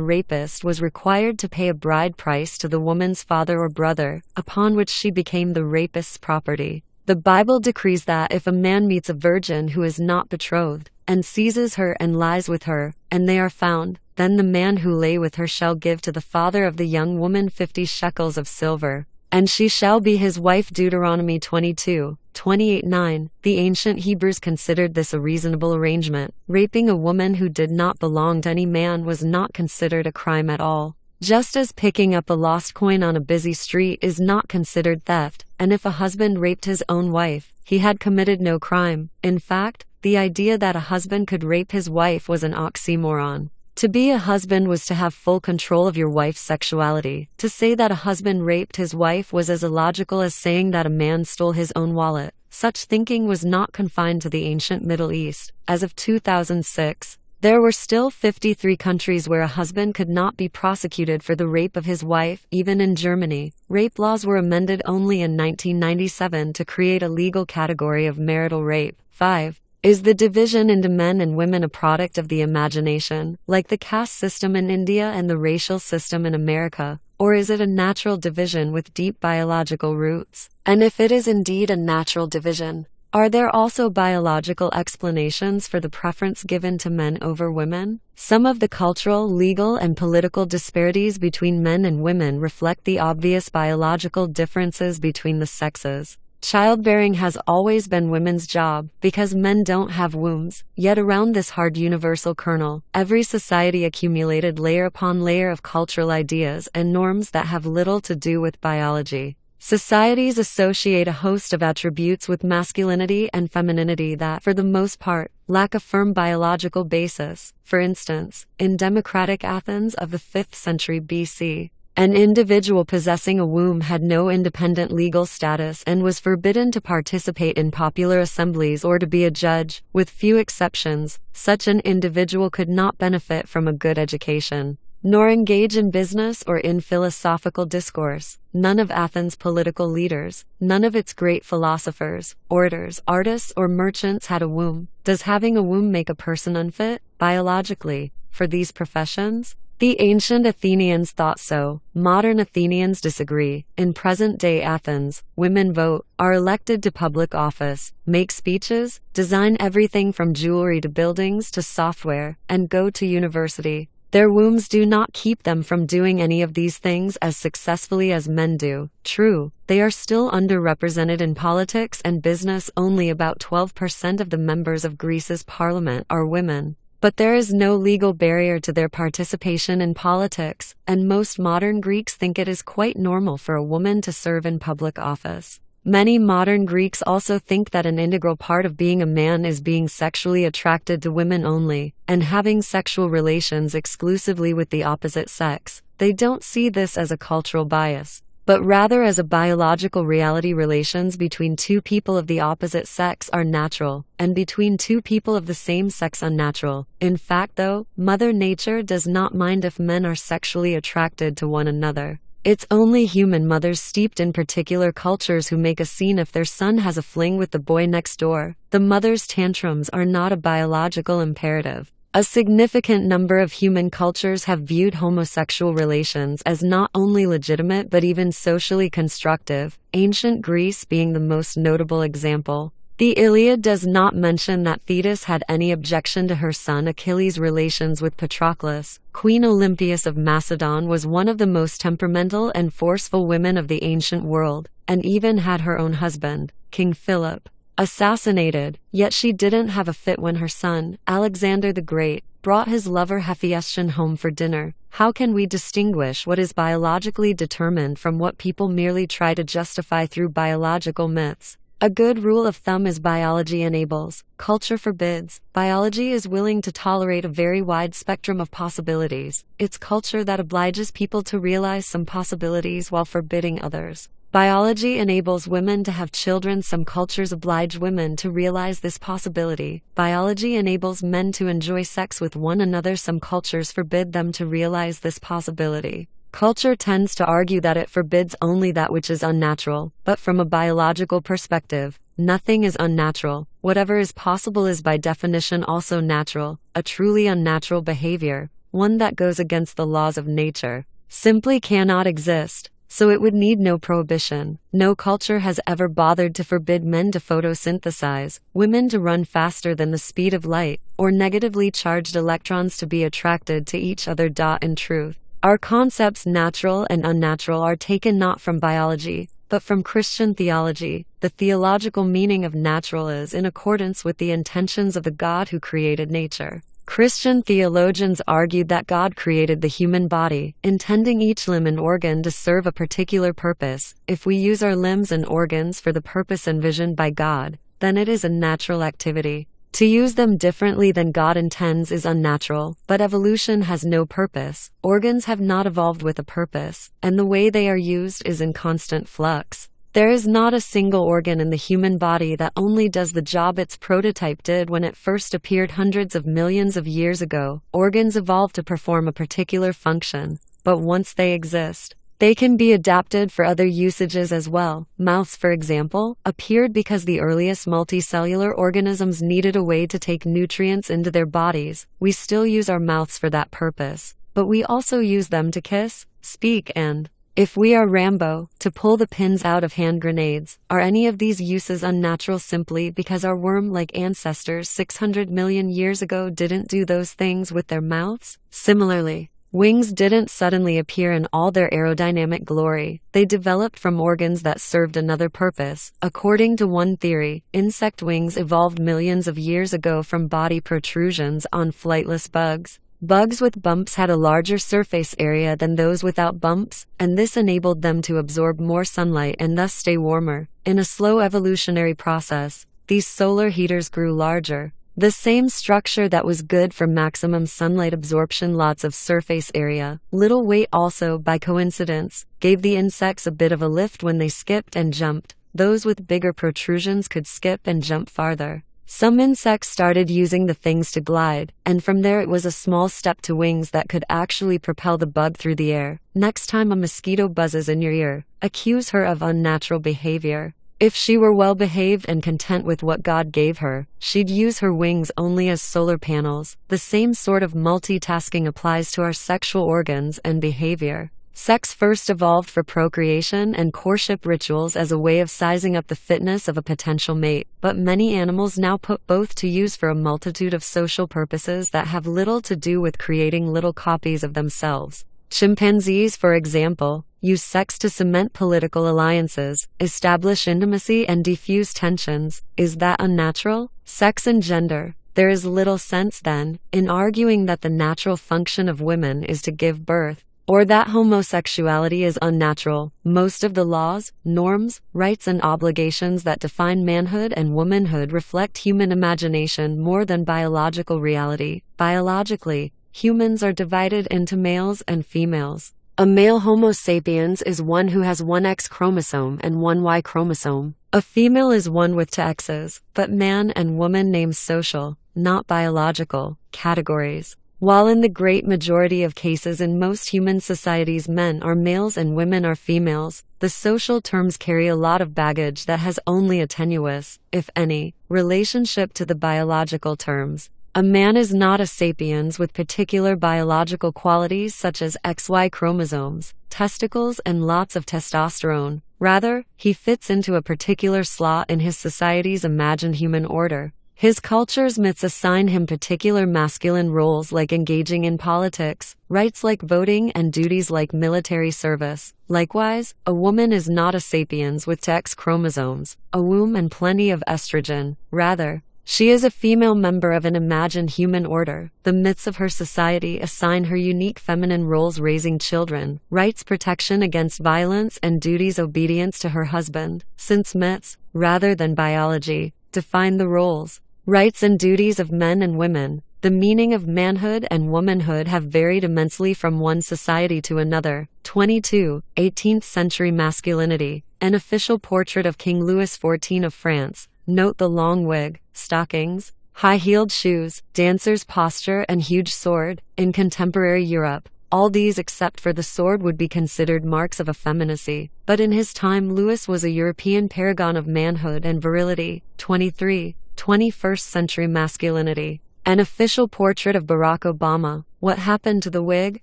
rapist was required to pay a bride price to the woman's father or brother, upon which she became the rapist's property. The Bible decrees that if a man meets a virgin who is not betrothed, and seizes her and lies with her, and they are found, then the man who lay with her shall give to the father of the young woman 50 shekels of silver, and she shall be his wife. Deuteronomy 22:28-9. The ancient Hebrews considered this a reasonable arrangement. Raping a woman who did not belong to any man was not considered a crime at all. Just as picking up a lost coin on a busy street is not considered theft, and if a husband raped his own wife, he had committed no crime. In fact, the idea that a husband could rape his wife was an oxymoron. To be a husband was to have full control of your wife's sexuality. To say that a husband raped his wife was as illogical as saying that a man stole his own wallet. Such thinking was not confined to the ancient Middle East. As of 2006, there were still 53 countries where a husband could not be prosecuted for the rape of his wife. Even in Germany, rape laws were amended only in 1997 to create a legal category of marital rape. 5. Is the division into men and women a product of the imagination, like the caste system in India and the racial system in America, or is it a natural division with deep biological roots? And if it is indeed a natural division, are there also biological explanations for the preference given to men over women? Some of the cultural, legal, and political disparities between men and women reflect the obvious biological differences between the sexes. Childbearing has always been women's job, because men don't have wombs. Yet around this hard universal kernel, every society accumulated layer upon layer of cultural ideas and norms that have little to do with biology. Societies associate a host of attributes with masculinity and femininity that, for the most part, lack a firm biological basis. For instance, in democratic Athens of the 5th century BC, an individual possessing a womb had no independent legal status and was forbidden to participate in popular assemblies or to be a judge. With few exceptions, such an individual could not benefit from a good education, nor engage in business or in philosophical discourse. None of Athens' political leaders, none of its great philosophers, orators, artists, or merchants had a womb. Does having a womb make a person unfit, biologically, for these professions? The ancient Athenians thought so. Modern Athenians disagree. In present-day Athens, women vote, are elected to public office, make speeches, design everything from jewelry to buildings to software, and go to university. Their wombs do not keep them from doing any of these things as successfully as men do. True, they are still underrepresented in politics and business. Only about 12% of the members of Greece's parliament are women. But there is no legal barrier to their participation in politics, and most modern Greeks think it is quite normal for a woman to serve in public office. Many modern Greeks also think that an integral part of being a man is being sexually attracted to women only, and having sexual relations exclusively with the opposite sex. They don't see this as a cultural bias, but rather as a biological reality. Relations between two people of the opposite sex are natural, and between two people of the same sex unnatural. In fact, though, Mother Nature does not mind if men are sexually attracted to one another. It's only human mothers steeped in particular cultures who make a scene if their son has a fling with the boy next door. The mother's tantrums are not a biological imperative. A significant number of human cultures have viewed homosexual relations as not only legitimate but even socially constructive, ancient Greece being the most notable example. The Iliad does not mention that Thetis had any objection to her son Achilles' relations with Patroclus. Queen Olympias of Macedon was one of the most temperamental and forceful women of the ancient world, and even had her own husband, King Philip, assassinated, yet she didn't have a fit when her son, Alexander the Great, brought his lover Hephaestion home for dinner. How can we distinguish what is biologically determined from what people merely try to justify through biological myths? A good rule of thumb is biology enables, culture forbids. Biology is willing to tolerate a very wide spectrum of possibilities. It's culture that obliges people to realize some possibilities while forbidding others. Biology enables women to have children. Some cultures oblige women to realize this possibility. Biology enables men to enjoy sex with one another. Some cultures forbid them to realize this possibility. Culture tends to argue that it forbids only that which is unnatural, but from a biological perspective, nothing is unnatural. Whatever is possible is by definition also natural. A truly unnatural behavior, one that goes against the laws of nature, simply cannot exist. So it would need no prohibition. No culture has ever bothered to forbid men to photosynthesize, women to run faster than the speed of light, or negatively charged electrons to be attracted to each other. In truth, our concepts natural and unnatural are taken not from biology, but from Christian theology. The theological meaning of natural is in accordance with the intentions of the God who created nature. Christian theologians argued that God created the human body, intending each limb and organ to serve a particular purpose. If we use our limbs and organs for the purpose envisioned by God, then it is a natural activity. To use them differently than God intends is unnatural, but evolution has no purpose. Organs have not evolved with a purpose, and the way they are used is in constant flux. There is not a single organ in the human body that only does the job its prototype did when it first appeared hundreds of millions of years ago. Organs evolve to perform a particular function, but once they exist, they can be adapted for other usages as well. Mouths, for example, appeared because the earliest multicellular organisms needed a way to take nutrients into their bodies. We still use our mouths for that purpose, but we also use them to kiss, speak, and if we are Rambo, to pull the pins out of hand grenades. Are any of these uses unnatural simply because our worm-like ancestors 600 million years ago didn't do those things with their mouths? Similarly, wings didn't suddenly appear in all their aerodynamic glory. They developed from organs that served another purpose. According to one theory, insect wings evolved millions of years ago from body protrusions on flightless bugs. Bugs with bumps had a larger surface area than those without bumps, and this enabled them to absorb more sunlight and thus stay warmer. In a slow evolutionary process, these solar heaters grew larger. The same structure that was good for maximum sunlight absorption, lots of surface area, little weight, also, by coincidence, gave the insects a bit of a lift when they skipped and jumped. Those with bigger protrusions could skip and jump farther. Some insects started using the things to glide, and from there it was a small step to wings that could actually propel the bug through the air. Next time a mosquito buzzes in your ear, accuse her of unnatural behavior. If she were well behaved and content with what God gave her, she'd use her wings only as solar panels. The same sort of multitasking applies to our sexual organs and behavior. Sex first evolved for procreation and courtship rituals as a way of sizing up the fitness of a potential mate, but many animals now put both to use for a multitude of social purposes that have little to do with creating little copies of themselves. Chimpanzees, for example, use sex to cement political alliances, establish intimacy, and defuse tensions. Is that unnatural? Sex and gender. There is little sense, then, in arguing that the natural function of women is to give birth, or that homosexuality is unnatural. Most of the laws, norms, rights, and obligations that define manhood and womanhood reflect human imagination more than biological reality. Biologically, humans are divided into males and females. A male Homo sapiens is one who has one X chromosome and one Y chromosome. A female is one with two X's, but man and woman names social, not biological, categories. While in the great majority of cases in most human societies men are males and women are females, the social terms carry a lot of baggage that has only a tenuous, if any, relationship to the biological terms. A man is not a sapiens with particular biological qualities such as XY chromosomes, testicles, and lots of testosterone. Rather, he fits into a particular slot in his society's imagined human order. His culture's myths assign him particular masculine roles like engaging in politics, rights like voting, and duties like military service. Likewise, a woman is not a sapiens with two X chromosomes, a womb, and plenty of estrogen. Rather, she is a female member of an imagined human order. The myths of her society assign her unique feminine roles: raising children, rights, protection against violence, and duties, obedience to her husband. Since myths, rather than biology, define the roles, rights, and duties of men and women, The meaning of manhood and womanhood have varied immensely from one society to another. 22. 18th century masculinity. An official portrait of King Louis XIV of France. Note the long wig, stockings, high-heeled shoes, dancer's posture, and huge sword. In contemporary Europe, all these except for the sword would be considered marks of effeminacy. But in his time, Louis was a European paragon of manhood and virility. 23. 21st century masculinity. An official portrait of Barack Obama. What happened to the wig,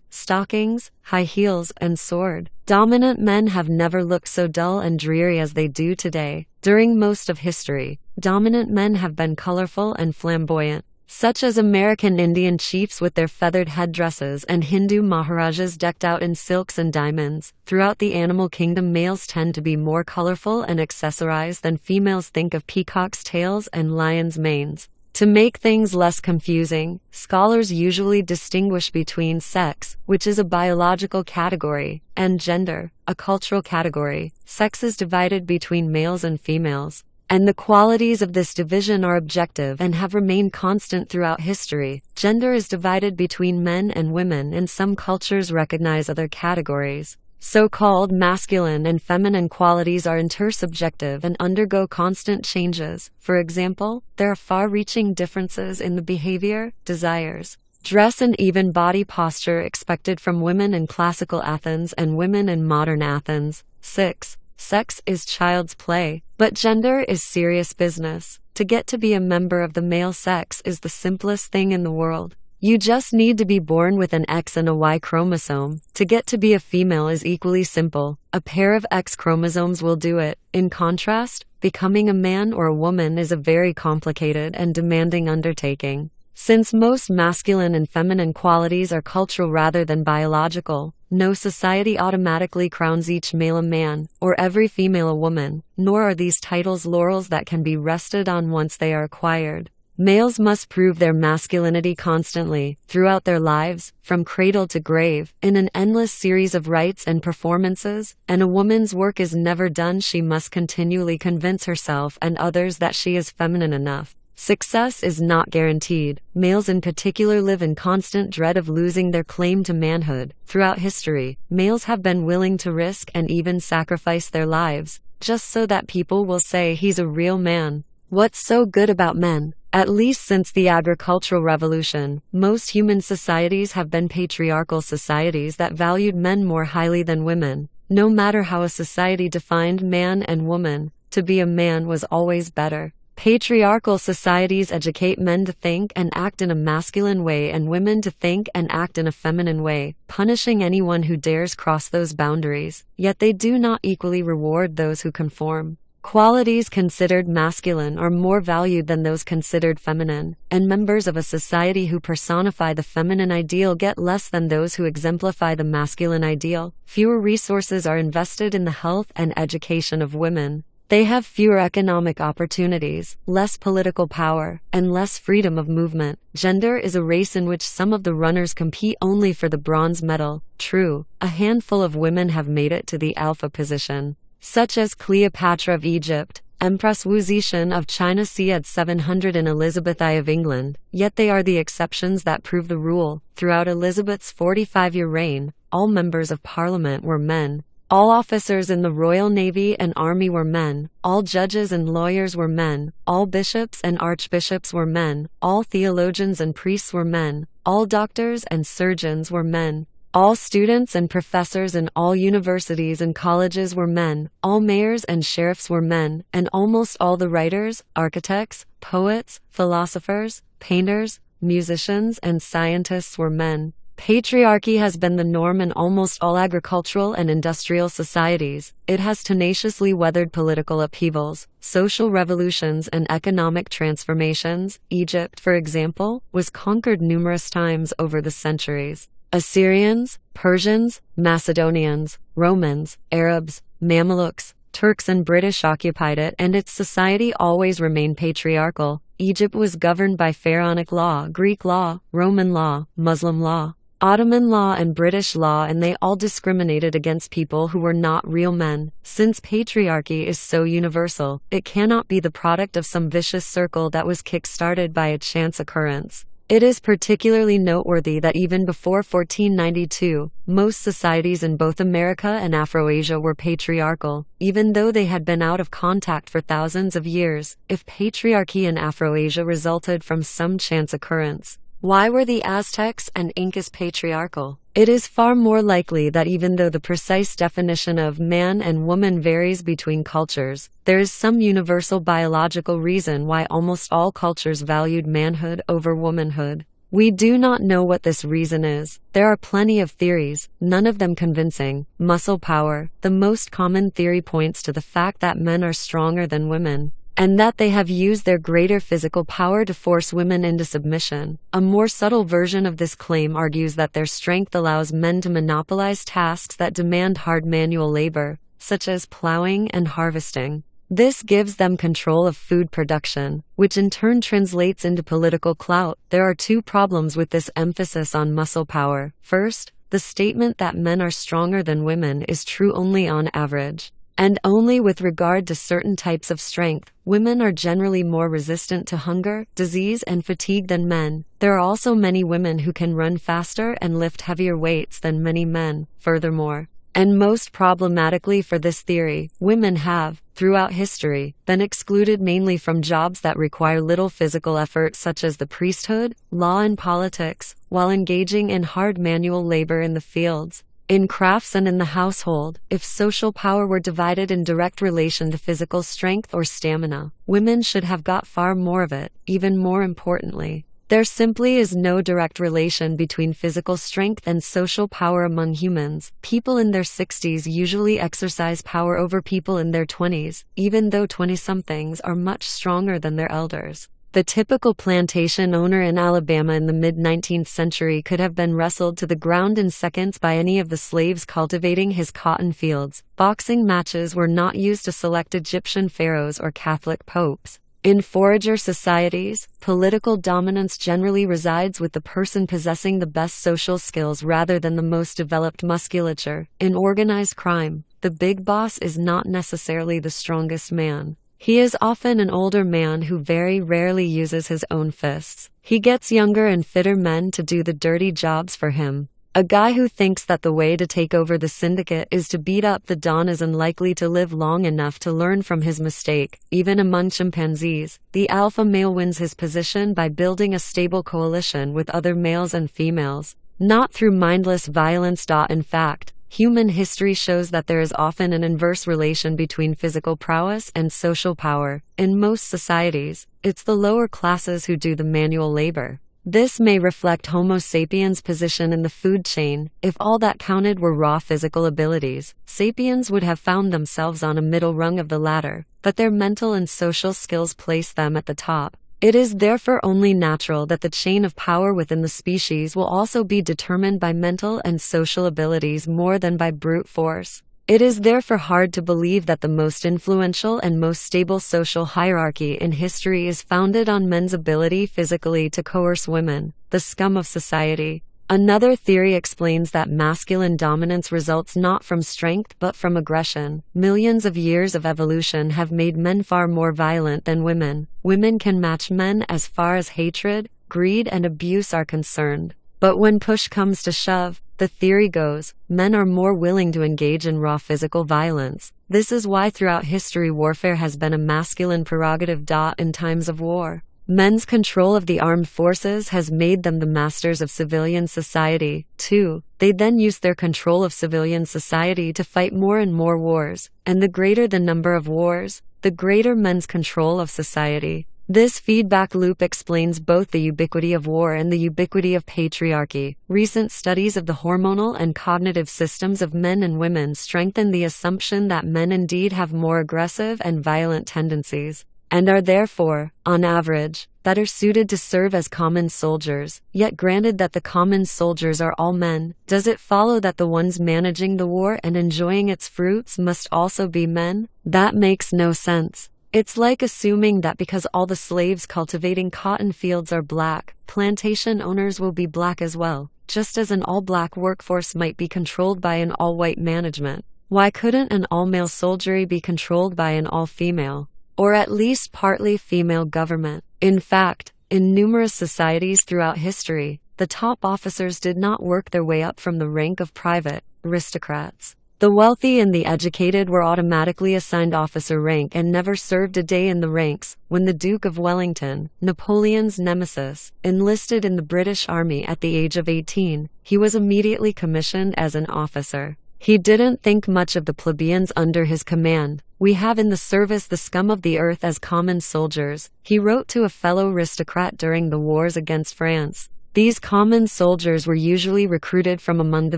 stockings, high heels, and sword? Dominant men have never looked so dull and dreary as they do today. During most of history, dominant men have been colorful and flamboyant, such as American Indian chiefs with their feathered headdresses and Hindu Maharajas decked out in silks and diamonds. Throughout the animal kingdom, males tend to be more colorful and accessorized than females. Think of peacocks' tails and lions' manes. To make things less confusing, scholars usually distinguish between sex, which is a biological category, and gender, a cultural category. Sex is divided between males and females, and the qualities of this division are objective and have remained constant throughout history. Gender is divided between men and women, and some cultures recognize other categories. So-called masculine and feminine qualities are intersubjective and undergo constant changes. For example, there are far-reaching differences in the behavior, desires, dress and even body posture expected from women in classical Athens and women in modern Athens. 6. Sex is child's play, but gender is serious business. To get to be a member of the male sex is the simplest thing in the world. You just need to be born with an X and a Y chromosome. To get to be a female is equally simple. A pair of X chromosomes will do it. In contrast, becoming a man or a woman is a very complicated and demanding undertaking. Since most masculine and feminine qualities are cultural rather than biological, no society automatically crowns each male a man, or every female a woman, nor are these titles laurels that can be rested on once they are acquired. Males must prove their masculinity constantly, throughout their lives, from cradle to grave, in an endless series of rites and performances, and a woman's work is never done. She must continually convince herself and others that she is feminine enough. Success is not guaranteed. Males in particular live in constant dread of losing their claim to manhood. Throughout history, males have been willing to risk and even sacrifice their lives, just so that people will say he's a real man. What's so good about men? At least since the agricultural revolution, most human societies have been patriarchal societies that valued men more highly than women. No matter how a society defined man and woman, to be a man was always better. Patriarchal societies educate men to think and act in a masculine way and women to think and act in a feminine way, punishing anyone who dares cross those boundaries. Yet they do not equally reward those who conform. Qualities considered masculine are more valued than those considered feminine, and members of a society who personify the feminine ideal get less than those who exemplify the masculine ideal. Fewer resources are invested in the health and education of women. They have fewer economic opportunities, less political power, and less freedom of movement. Gender is a race in which some of the runners compete only for the bronze medal. True, a handful of women have made it to the alpha position, such as Cleopatra of Egypt, Empress Wu Zetian of China, Syed 700 and Elizabeth I of England, yet they are the exceptions that prove the rule. Throughout Elizabeth's 45-year reign, all members of parliament were men. All officers in the Royal Navy and Army were men. All judges and lawyers were men. All bishops and archbishops were men. All theologians and priests were men. All doctors and surgeons were men. All students and professors in all universities and colleges were men. All mayors and sheriffs were men, and almost all the writers, architects, poets, philosophers, painters, musicians, and scientists were men. Patriarchy has been the norm in almost all agricultural and industrial societies. It has tenaciously weathered political upheavals, social revolutions, and economic transformations. Egypt, for example, was conquered numerous times over the centuries. Assyrians, Persians, Macedonians, Romans, Arabs, Mamelukes, Turks and British occupied it, and its society always remained patriarchal. Egypt was governed by Pharaonic law, Greek law, Roman law, Muslim law, Ottoman law, and British law, and they all discriminated against people who were not real men. Since patriarchy is so universal, it cannot be the product of some vicious circle that was kick-started by a chance occurrence. It is particularly noteworthy that even before 1492, most societies in both America and Afroasia were patriarchal, even though they had been out of contact for thousands of years. If patriarchy in Afroasia resulted from some chance occurrence, why were the Aztecs and Incas patriarchal? It is far more likely that even though the precise definition of man and woman varies between cultures, there is some universal biological reason why almost all cultures valued manhood over womanhood. We do not know what this reason is. There are plenty of theories, none of them convincing. Muscle power. The most common theory points to the fact that men are stronger than women, and that they have used their greater physical power to force women into submission. A more subtle version of this claim argues that their strength allows men to monopolize tasks that demand hard manual labor, such as plowing and harvesting. This gives them control of food production, which in turn translates into political clout. There are two problems with this emphasis on muscle power. First, the statement that men are stronger than women is true only on average, and only with regard to certain types of strength. Women are generally more resistant to hunger, disease, and fatigue than men. There are also many women who can run faster and lift heavier weights than many men. Furthermore, and most problematically for this theory, women have, throughout history, been excluded mainly from jobs that require little physical effort, such as the priesthood, law, and politics, while engaging in hard manual labor in the fields, in crafts, and in the household. If social power were divided in direct relation to physical strength or stamina, women should have got far more of it. Even more importantly, there simply is no direct relation between physical strength and social power among humans. People in their 60s usually exercise power over people in their 20s, even though 20-somethings are much stronger than their elders. The typical plantation owner in Alabama in the mid-19th century could have been wrestled to the ground in seconds by any of the slaves cultivating his cotton fields. Boxing matches were not used to select Egyptian pharaohs or Catholic popes. In forager societies, political dominance generally resides with the person possessing the best social skills rather than the most developed musculature. In organized crime, the big boss is not necessarily the strongest man. He is often an older man who very rarely uses his own fists. He gets younger and fitter men to do the dirty jobs for him. A guy who thinks that the way to take over the syndicate is to beat up the Don is unlikely to live long enough to learn from his mistake. Even among chimpanzees, the alpha male wins his position by building a stable coalition with other males and females, not through mindless violence. In fact, human history shows that there is often an inverse relation between physical prowess and social power. In most societies, it's the lower classes who do the manual labor. This may reflect Homo sapiens' position in the food chain. If all that counted were raw physical abilities, sapiens would have found themselves on a middle rung of the ladder, but their mental and social skills place them at the top. It is therefore only natural that the chain of power within the species will also be determined by mental and social abilities more than by brute force. It is therefore hard to believe that the most influential and most stable social hierarchy in history is founded on men's ability physically to coerce women, the scum of society. Another theory explains that masculine dominance results not from strength but from aggression. Millions of years of evolution have made men far more violent than women. Women can match men as far as hatred, greed, and abuse are concerned. But when push comes to shove, the theory goes, men are more willing to engage in raw physical violence. This is why throughout history warfare has been a masculine prerogative. In times of war, men's control of the armed forces has made them the masters of civilian society. 2. They then use their control of civilian society to fight more and more wars, and the greater the number of wars, the greater men's control of society. This feedback loop explains both the ubiquity of war and the ubiquity of patriarchy. Recent studies of the hormonal and cognitive systems of men and women strengthen the assumption that men indeed have more aggressive and violent tendencies, and are therefore, on average, better suited to serve as common soldiers. Yet granted that the common soldiers are all men, does it follow that the ones managing the war and enjoying its fruits must also be men? That makes no sense. It's like assuming that because all the slaves cultivating cotton fields are black, plantation owners will be black as well, just as an all-black workforce might be controlled by an all-white management. Why couldn't an all-male soldiery be controlled by an all-female, or at least partly female government? In fact, In numerous societies throughout history, the top officers did not work their way up from the rank of private aristocrats. The wealthy and the educated were automatically assigned officer rank and never served a day in the ranks. When the Duke of Wellington, Napoleon's nemesis, enlisted in the British Army at the age of 18, he was immediately commissioned as an officer. He didn't think much of the plebeians under his command. "We have in the service the scum of the earth as common soldiers," he wrote to a fellow aristocrat during the wars against France. These common soldiers were usually recruited from among the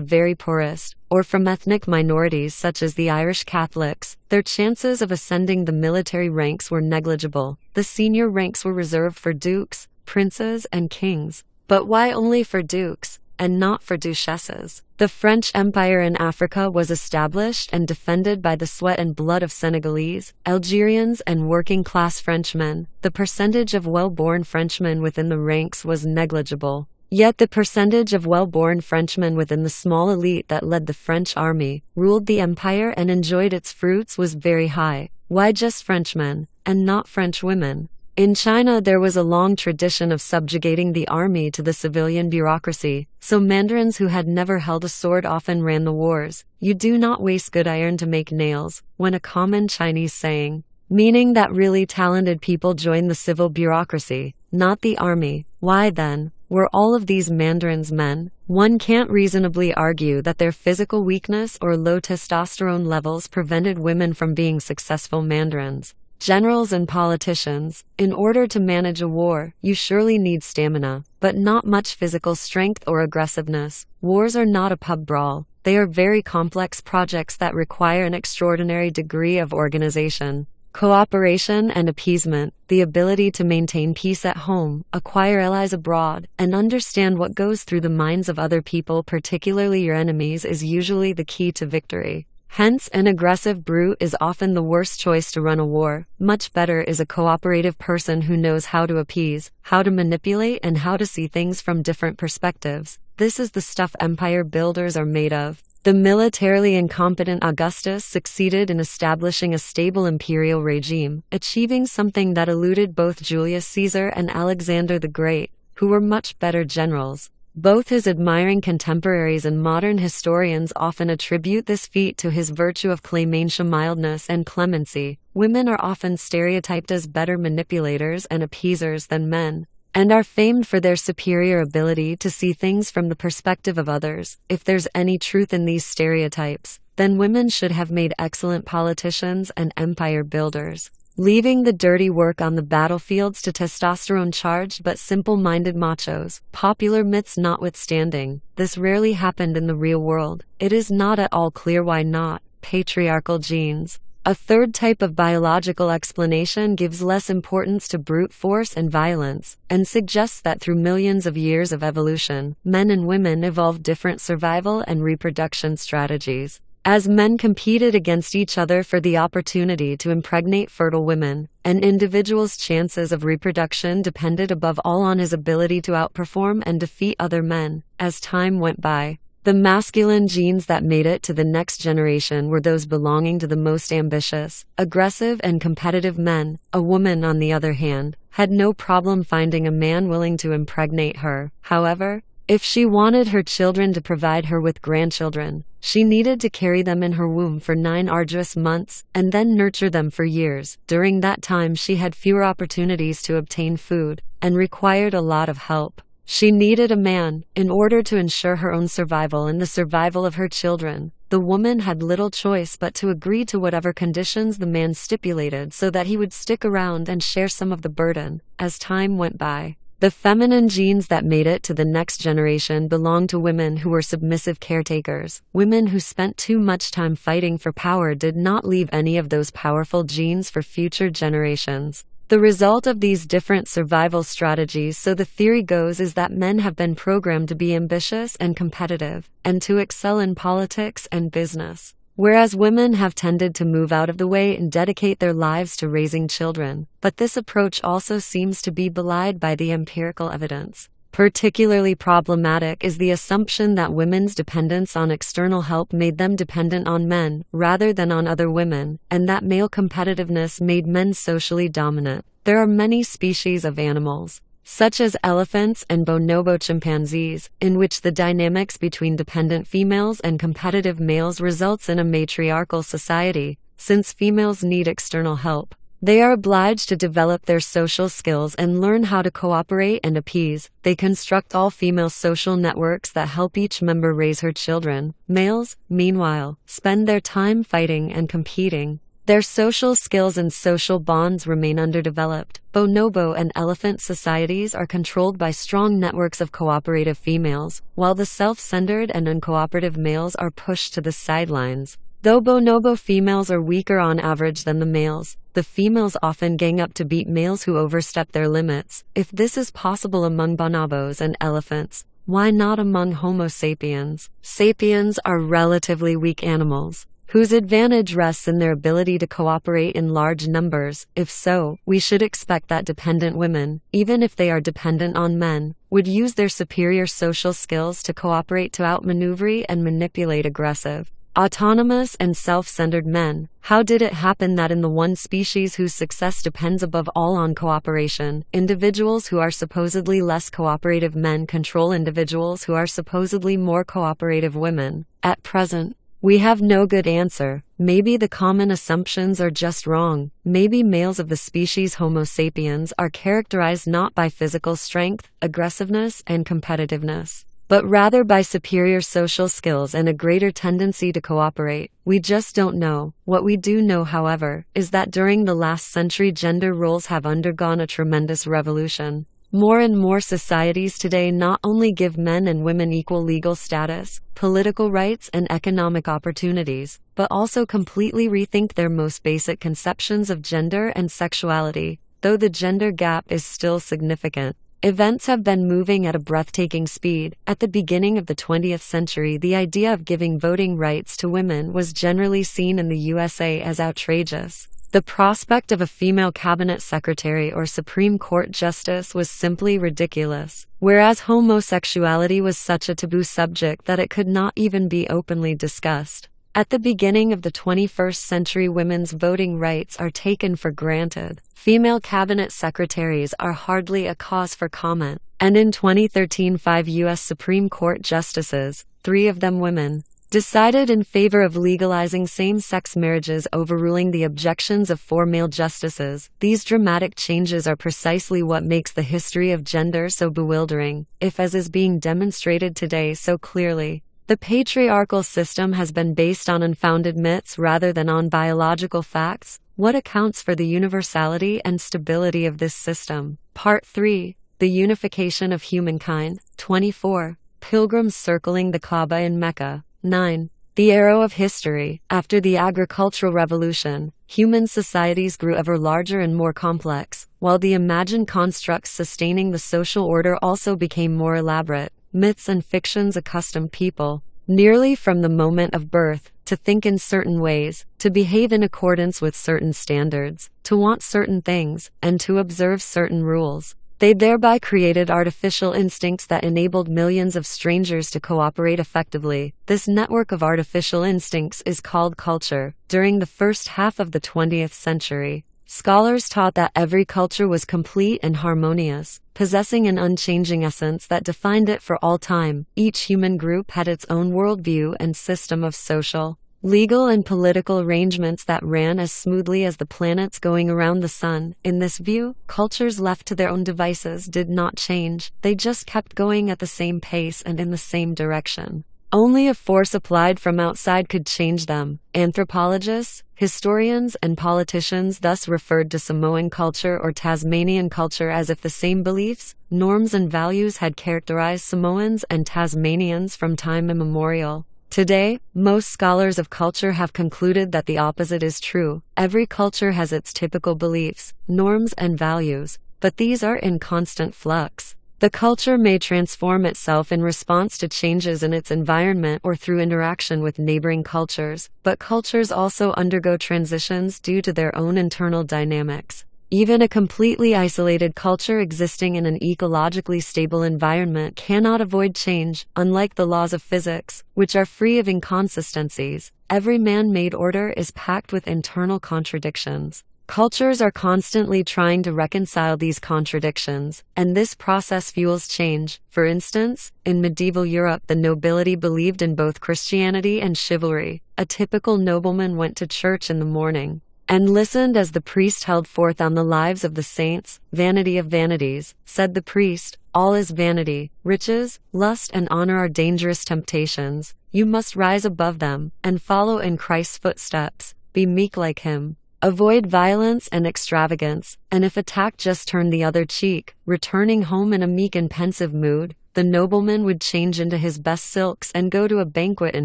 very poorest, or from ethnic minorities such as the Irish Catholics. Their chances of ascending the military ranks were negligible. The senior ranks were reserved for dukes, princes, and kings. But why only for dukes, and not for duchesses? The French Empire in Africa was established and defended by the sweat and blood of Senegalese, Algerians, and working-class Frenchmen. The percentage of well-born Frenchmen within the ranks was negligible. Yet the percentage of well-born Frenchmen within the small elite that led the French army, ruled the empire, and enjoyed its fruits was very high. Why just Frenchmen, and not French women? In China, there was a long tradition of subjugating the army to the civilian bureaucracy, so mandarins who had never held a sword often ran the wars. "You do not waste good iron to make nails," when a common Chinese saying, meaning that really talented people join the civil bureaucracy, not the army. Why then, were all of these mandarins men? One can't reasonably argue that their physical weakness or low testosterone levels prevented women from being successful mandarins. Generals and politicians, in order to manage a war, you surely need stamina, but not much physical strength or aggressiveness. Wars are not a pub brawl. They are very complex projects that require an extraordinary degree of organization, cooperation, and appeasement. The ability to maintain peace at home, acquire allies abroad, and understand what goes through the minds of other people, particularly your enemies, is usually the key to victory. Hence, an aggressive brute is often the worst choice to run a war. Much better is a cooperative person who knows how to appease, how to manipulate, and how to see things from different perspectives. This is the stuff empire builders are made of. The militarily incompetent Augustus succeeded in establishing a stable imperial regime, achieving something that eluded both Julius Caesar and Alexander the Great, who were much better generals. Both his admiring contemporaries and modern historians often attribute this feat to his virtue of clementia, mildness, and clemency. Women are often stereotyped as better manipulators and appeasers than men, and are famed for their superior ability to see things from the perspective of others. If there's any truth in these stereotypes, then women should have made excellent politicians and empire builders, leaving the dirty work on the battlefields to testosterone-charged but simple-minded machos. Popular myths notwithstanding, this rarely happened in the real world. It is not at all clear why not. Patriarchal genes. A third type of biological explanation gives less importance to brute force and violence, and suggests that through millions of years of evolution, men and women evolved different survival and reproduction strategies. As men competed against each other for the opportunity to impregnate fertile women, an individual's chances of reproduction depended above all on his ability to outperform and defeat other men. As time went by, the masculine genes that made it to the next generation were those belonging to the most ambitious, aggressive, and competitive men. A woman, on the other hand, had no problem finding a man willing to impregnate her. However, if she wanted her children to provide her with grandchildren, she needed to carry them in her womb for 9 arduous months, and then nurture them for years. During that time she had fewer opportunities to obtain food, and required a lot of help. She needed a man, in order to ensure her own survival and the survival of her children. The woman had little choice but to agree to whatever conditions the man stipulated so that he would stick around and share some of the burden. As time went by, the feminine genes that made it to the next generation belonged to women who were submissive caretakers. Women who spent too much time fighting for power did not leave any of those powerful genes for future generations. The result of these different survival strategies, so the theory goes, is that men have been programmed to be ambitious and competitive, and to excel in politics and business, whereas women have tended to move out of the way and dedicate their lives to raising children. But this approach also seems to be belied by the empirical evidence. Particularly problematic is the assumption that women's dependence on external help made them dependent on men, rather than on other women, and that male competitiveness made men socially dominant. There are many species of animals, such as elephants and bonobo chimpanzees, in which the dynamics between dependent females and competitive males results in a matriarchal society. Since females need external help, they are obliged to develop their social skills and learn how to cooperate and appease. They construct all-female social networks that help each member raise her children. Males, meanwhile, spend their time fighting and competing. Their social skills and social bonds remain underdeveloped. Bonobo and elephant societies are controlled by strong networks of cooperative females, while the self-centered and uncooperative males are pushed to the sidelines. Though bonobo females are weaker on average than the males, the females often gang up to beat males who overstep their limits. If this is possible among bonobos and elephants, why not among Homo sapiens? Sapiens are relatively weak animals, whose advantage rests in their ability to cooperate in large numbers. If so, we should expect that dependent women, even if they are dependent on men, would use their superior social skills to cooperate to outmaneuver and manipulate aggressive, autonomous and self-centered men. How did it happen that in the one species whose success depends above all on cooperation, individuals who are supposedly less cooperative men control individuals who are supposedly more cooperative women? At present, we have no good answer. Maybe the common assumptions are just wrong. Maybe males of the species Homo sapiens are characterized not by physical strength, aggressiveness, and competitiveness, but rather by superior social skills and a greater tendency to cooperate. We just don't know. What we do know, however, is that during the last century gender roles have undergone a tremendous revolution. More and more societies today not only give men and women equal legal status, political rights, and economic opportunities, but also completely rethink their most basic conceptions of gender and sexuality. Though the gender gap is still significant, events have been moving at a breathtaking speed. At the beginning of the 20th century, the idea of giving voting rights to women was generally seen in the USA as outrageous. The prospect of a female cabinet secretary or Supreme Court justice was simply ridiculous, whereas homosexuality was such a taboo subject that it could not even be openly discussed. At the beginning of the 21st century, women's voting rights are taken for granted. Female cabinet secretaries are hardly a cause for comment, and in 2013, 5 U.S. Supreme Court justices, 3 of them women, decided in favor of legalizing same-sex marriages, overruling the objections of 4 male justices. These dramatic changes are precisely what makes the history of gender so bewildering, if, as is being demonstrated today so clearly, the patriarchal system has been based on unfounded myths rather than on biological facts. What accounts for the universality and stability of this system? Part 3. The Unification of Humankind. 24. Pilgrims circling the Kaaba in Mecca. 9. The Arrow of History. After the agricultural revolution, human societies grew ever larger and more complex, while the imagined constructs sustaining the social order also became more elaborate. Myths and fictions accustomed people, nearly from the moment of birth, to think in certain ways, to behave in accordance with certain standards, to want certain things, and to observe certain rules. They thereby created artificial instincts that enabled millions of strangers to cooperate effectively. This network of artificial instincts is called culture. During the first half of the 20th century, scholars taught that every culture was complete and harmonious, possessing an unchanging essence that defined it for all time. Each human group had its own worldview and system of social, legal, and political arrangements that ran as smoothly as the planets going around the sun. In this view, cultures left to their own devices did not change. They just kept going at the same pace and in the same direction. Only a force applied from outside could change them. Anthropologists, historians, and politicians thus referred to Samoan culture or Tasmanian culture as if the same beliefs, norms, and values had characterized Samoans and Tasmanians from time immemorial. Today, most scholars of culture have concluded that the opposite is true. Every culture has its typical beliefs, norms, and values, but these are in constant flux. The culture may transform itself in response to changes in its environment or through interaction with neighboring cultures, but cultures also undergo transitions due to their own internal dynamics. Even a completely isolated culture existing in an ecologically stable environment cannot avoid change. Unlike the laws of physics, which are free of inconsistencies, every man-made order is packed with internal contradictions. Cultures are constantly trying to reconcile these contradictions, and this process fuels change. For instance, in medieval Europe, the nobility believed in both Christianity and chivalry. A typical nobleman went to church in the morning and listened as the priest held forth on the lives of the saints. Vanity of vanities, said the priest, all is vanity. Riches, lust, and honor are dangerous temptations. You must rise above them and follow in Christ's footsteps. Be meek like him. Avoid violence and extravagance, and if attacked, just turn the other cheek. Returning home in a meek and pensive mood, the nobleman would change into his best silks and go to a banquet in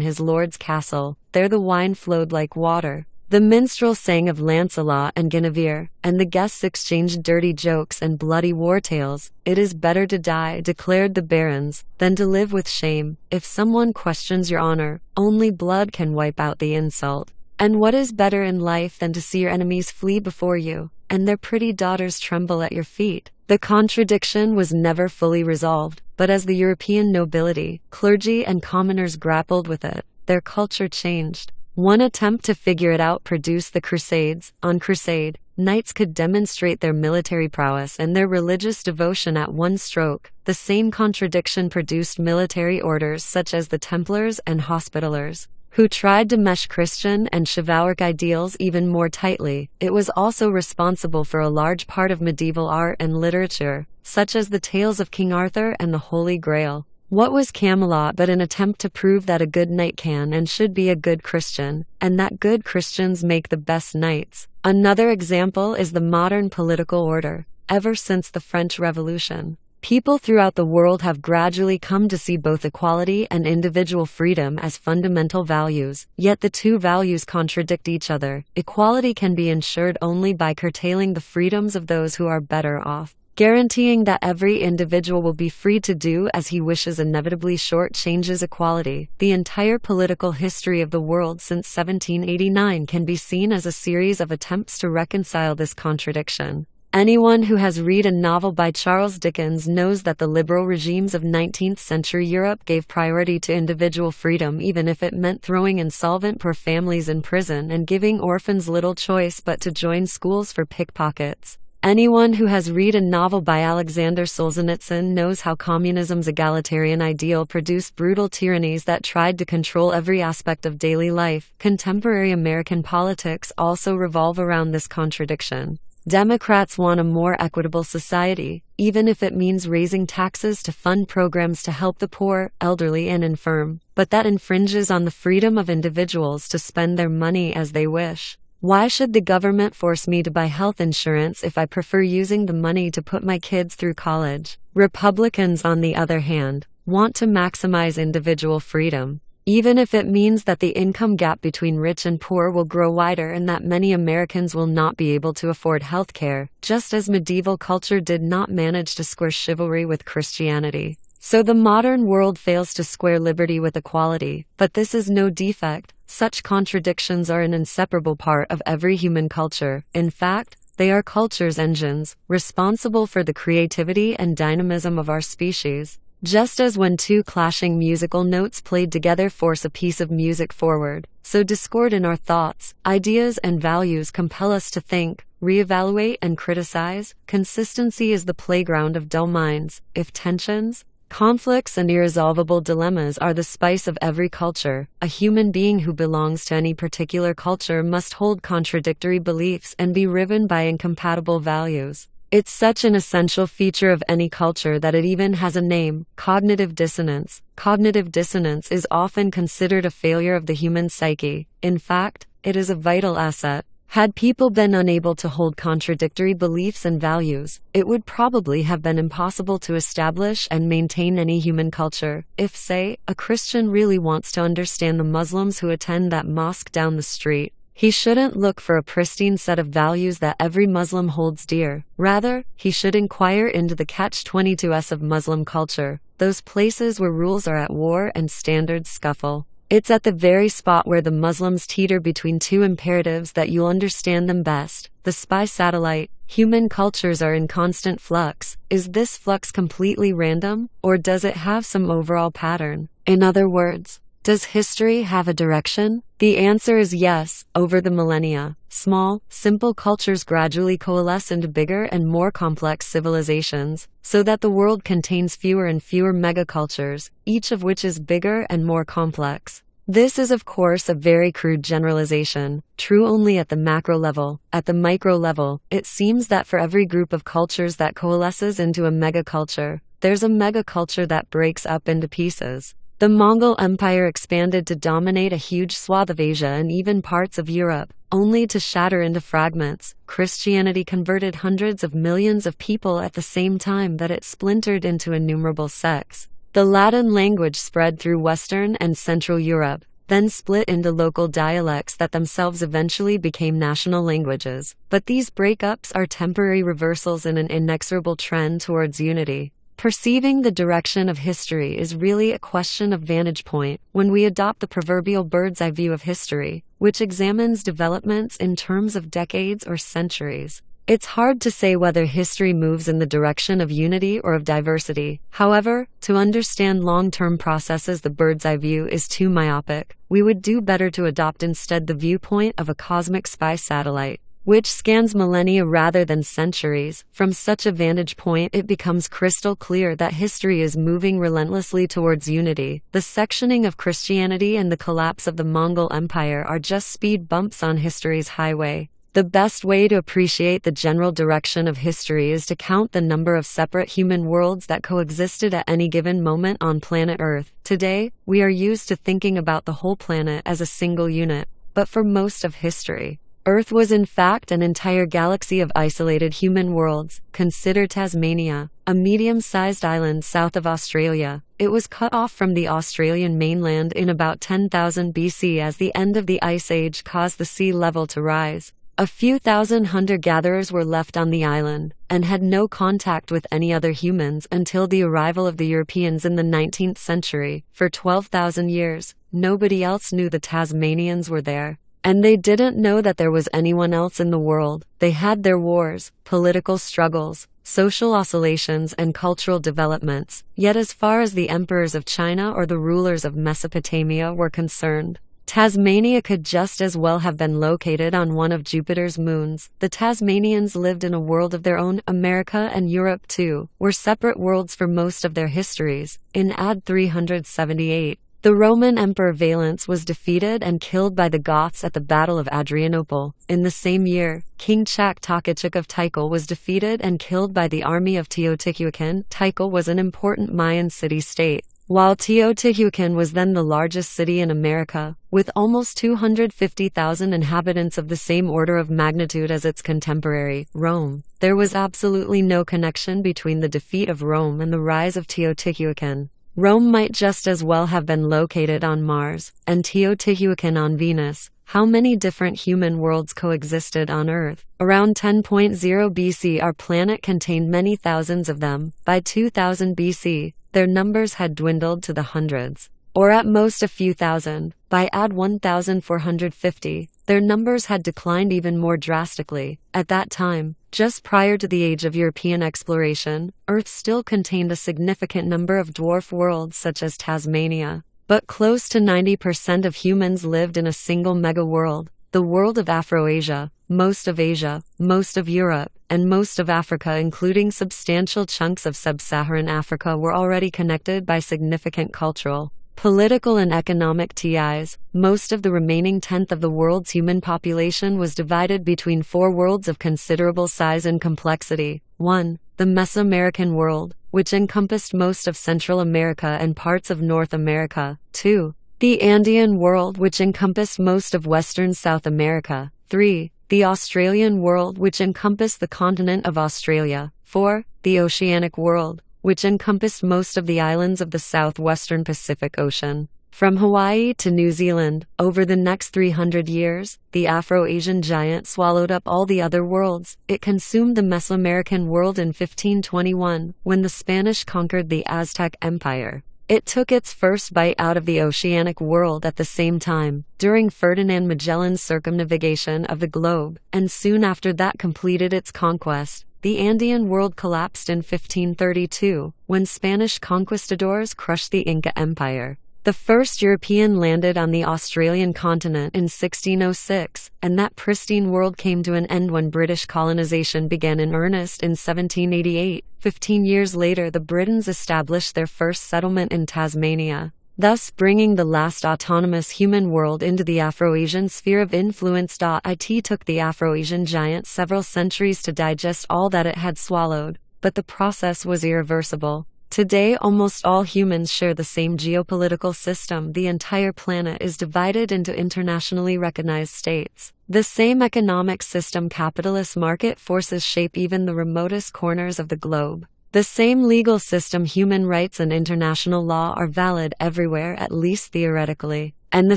his lord's castle. There the wine flowed like water. The minstrel sang of Lancelot and Guinevere, and the guests exchanged dirty jokes and bloody war tales. It is better to die, declared the barons, than to live with shame. If someone questions your honor, only blood can wipe out the insult. And what is better in life than to see your enemies flee before you, and their pretty daughters tremble at your feet? The contradiction was never fully resolved, but as the European nobility, clergy, and commoners grappled with it, their culture changed. One attempt to figure it out produced the Crusades. On crusade, knights could demonstrate their military prowess and their religious devotion at one stroke. The same contradiction produced military orders such as the Templars and Hospitallers, who tried to mesh Christian and chivalric ideals even more tightly. It was also responsible for a large part of medieval art and literature, such as the tales of King Arthur and the Holy Grail. What was Camelot but an attempt to prove that a good knight can and should be a good Christian, and that good Christians make the best knights? Another example is the modern political order. Ever since the French Revolution, people throughout the world have gradually come to see both equality and individual freedom as fundamental values, yet the two values contradict each other. Equality can be ensured only by curtailing the freedoms of those who are better off. Guaranteeing that every individual will be free to do as he wishes inevitably short-changes equality. The entire political history of the world since 1789 can be seen as a series of attempts to reconcile this contradiction. Anyone who has read a novel by Charles Dickens knows that the liberal regimes of 19th-century Europe gave priority to individual freedom even if it meant throwing insolvent poor families in prison and giving orphans little choice but to join schools for pickpockets. Anyone who has read a novel by Alexander Solzhenitsyn knows how communism's egalitarian ideal produced brutal tyrannies that tried to control every aspect of daily life. Contemporary American politics also revolve around this contradiction. Democrats want a more equitable society, even if it means raising taxes to fund programs to help the poor, elderly, and infirm, but that infringes on the freedom of individuals to spend their money as they wish. Why should the government force me to buy health insurance if I prefer using the money to put my kids through college? Republicans, on the other hand, want to maximize individual freedom, even if it means that the income gap between rich and poor will grow wider and that many Americans will not be able to afford health care, just as medieval culture did not manage to square chivalry with Christianity. So the modern world fails to square liberty with equality, but this is no defect. Such contradictions are an inseparable part of every human culture. In fact, they are culture's engines, responsible for the creativity and dynamism of our species. Just as when two clashing musical notes played together force a piece of music forward, so discord in our thoughts, ideas, and values compel us to think, reevaluate, and criticize. Consistency is the playground of dull minds. If tensions, conflicts, and irresolvable dilemmas are the spice of every culture, a human being who belongs to any particular culture must hold contradictory beliefs and be riven by incompatible values. It's such an essential feature of any culture that it even has a name: cognitive dissonance. Cognitive dissonance is often considered a failure of the human psyche. In fact, it is a vital asset. Had people been unable to hold contradictory beliefs and values, it would probably have been impossible to establish and maintain any human culture. If, say, a Christian really wants to understand the Muslims who attend that mosque down the street, he shouldn't look for a pristine set of values that every Muslim holds dear. Rather, he should inquire into the catch-22s of Muslim culture, those places where rules are at war and standards scuffle. It's at the very spot where the Muslims teeter between two imperatives that you'll understand them best. The spy satellite. Human cultures are in constant flux. Is this flux completely random, or does it have some overall pattern? In other words, Does history have a direction? The answer is yes. Over the millennia, small, simple cultures gradually coalesce into bigger and more complex civilizations, so that the world contains fewer and fewer megacultures, each of which is bigger and more complex. This is of course a very crude generalization, true only at the macro level. At the micro level, it seems that for every group of cultures that coalesces into a megaculture, there's a megaculture that breaks up into pieces. The Mongol Empire expanded to dominate a huge swath of Asia and even parts of Europe, only to shatter into fragments. Christianity converted hundreds of millions of people at the same time that it splintered into innumerable sects. The Latin language spread through Western and Central Europe, then split into local dialects that themselves eventually became national languages. But these breakups are temporary reversals in an inexorable trend towards unity. Perceiving the direction of history is really a question of vantage point. When we adopt the proverbial bird's eye view of history, which examines developments in terms of decades or centuries, it's hard to say whether history moves in the direction of unity or of diversity. However, to understand long-term processes, the bird's eye view is too myopic. We would do better to adopt instead the viewpoint of a cosmic spy satellite, which scans millennia rather than centuries. From such a vantage point, it becomes crystal clear that history is moving relentlessly towards unity. The sectioning of Christianity and the collapse of the Mongol Empire are just speed bumps on history's highway. The best way to appreciate the general direction of history is to count the number of separate human worlds that coexisted at any given moment on planet Earth. Today, we are used to thinking about the whole planet as a single unit, but for most of history, Earth was in fact an entire galaxy of isolated human worlds. Consider Tasmania, a medium-sized island south of Australia. It was cut off from the Australian mainland in about 10,000 BC as the end of the Ice Age caused the sea level to rise. A few thousand hunter-gatherers were left on the island, and had no contact with any other humans until the arrival of the Europeans in the 19th century. For 12,000 years, nobody else knew the Tasmanians were there. And they didn't know that there was anyone else in the world. They had their wars, political struggles, social oscillations, and cultural developments. Yet as far as the emperors of China or the rulers of Mesopotamia were concerned, Tasmania could just as well have been located on one of Jupiter's moons. The Tasmanians lived in a world of their own. America and Europe, too, were separate worlds for most of their histories. In AD 378, the Roman Emperor Valens was defeated and killed by the Goths at the Battle of Adrianople. In the same year, King Chak-Takachuk of Tikal was defeated and killed by the army of Teotihuacan. Tikal was an important Mayan city-state, while Teotihuacan was then the largest city in America, with almost 250,000 inhabitants of the same order of magnitude as its contemporary, Rome. There was absolutely no connection between the defeat of Rome and the rise of Teotihuacan. Rome might just as well have been located on Mars, and Teotihuacan on Venus. How many different human worlds coexisted on Earth? Around 10.0 BC, our planet contained many thousands of them. By 2000 BC, their numbers had dwindled to the hundreds, or at most a few thousand. By AD 1450, their numbers had declined even more drastically. At that time, just prior to the age of European exploration, Earth still contained a significant number of dwarf worlds such as Tasmania. But close to 90% of humans lived in a single mega-world, the world of Afro-Asia. Most of Asia, most of Europe, and most of Africa, including substantial chunks of sub-Saharan Africa, were already connected by significant cultural, political, and economic ties. Most of the remaining tenth of the world's human population was divided between four worlds of considerable size and complexity. 1. The Mesoamerican world, which encompassed most of Central America and parts of North America. 2. The Andean world, which encompassed most of Western South America. 3. The Australian world, which encompassed the continent of Australia. 4. The Oceanic world, which encompassed most of the islands of the southwestern Pacific Ocean. From Hawaii to New Zealand, over the next 300 years, the Afro-Asian giant swallowed up all the other worlds. It consumed the Mesoamerican world in 1521, when the Spanish conquered the Aztec Empire. It took its first bite out of the Oceanic world at the same time, during Ferdinand Magellan's circumnavigation of the globe, and soon after that completed its conquest. The Andean world collapsed in 1532, when Spanish conquistadors crushed the Inca Empire. The first European landed on the Australian continent in 1606, and that pristine world came to an end when British colonization began in earnest in 1788. 15 years later, the Britons established their first settlement in Tasmania, thus bringing the last autonomous human world into the Afro-Asian sphere of influence. It took the Afro-Asian giant several centuries to digest all that it had swallowed, but the process was irreversible. Today, almost all humans share the same geopolitical system. The entire planet is divided into internationally recognized states. The same economic system, capitalist market forces, shape even the remotest corners of the globe. The same legal system, human rights and international law, are valid everywhere, at least theoretically. And the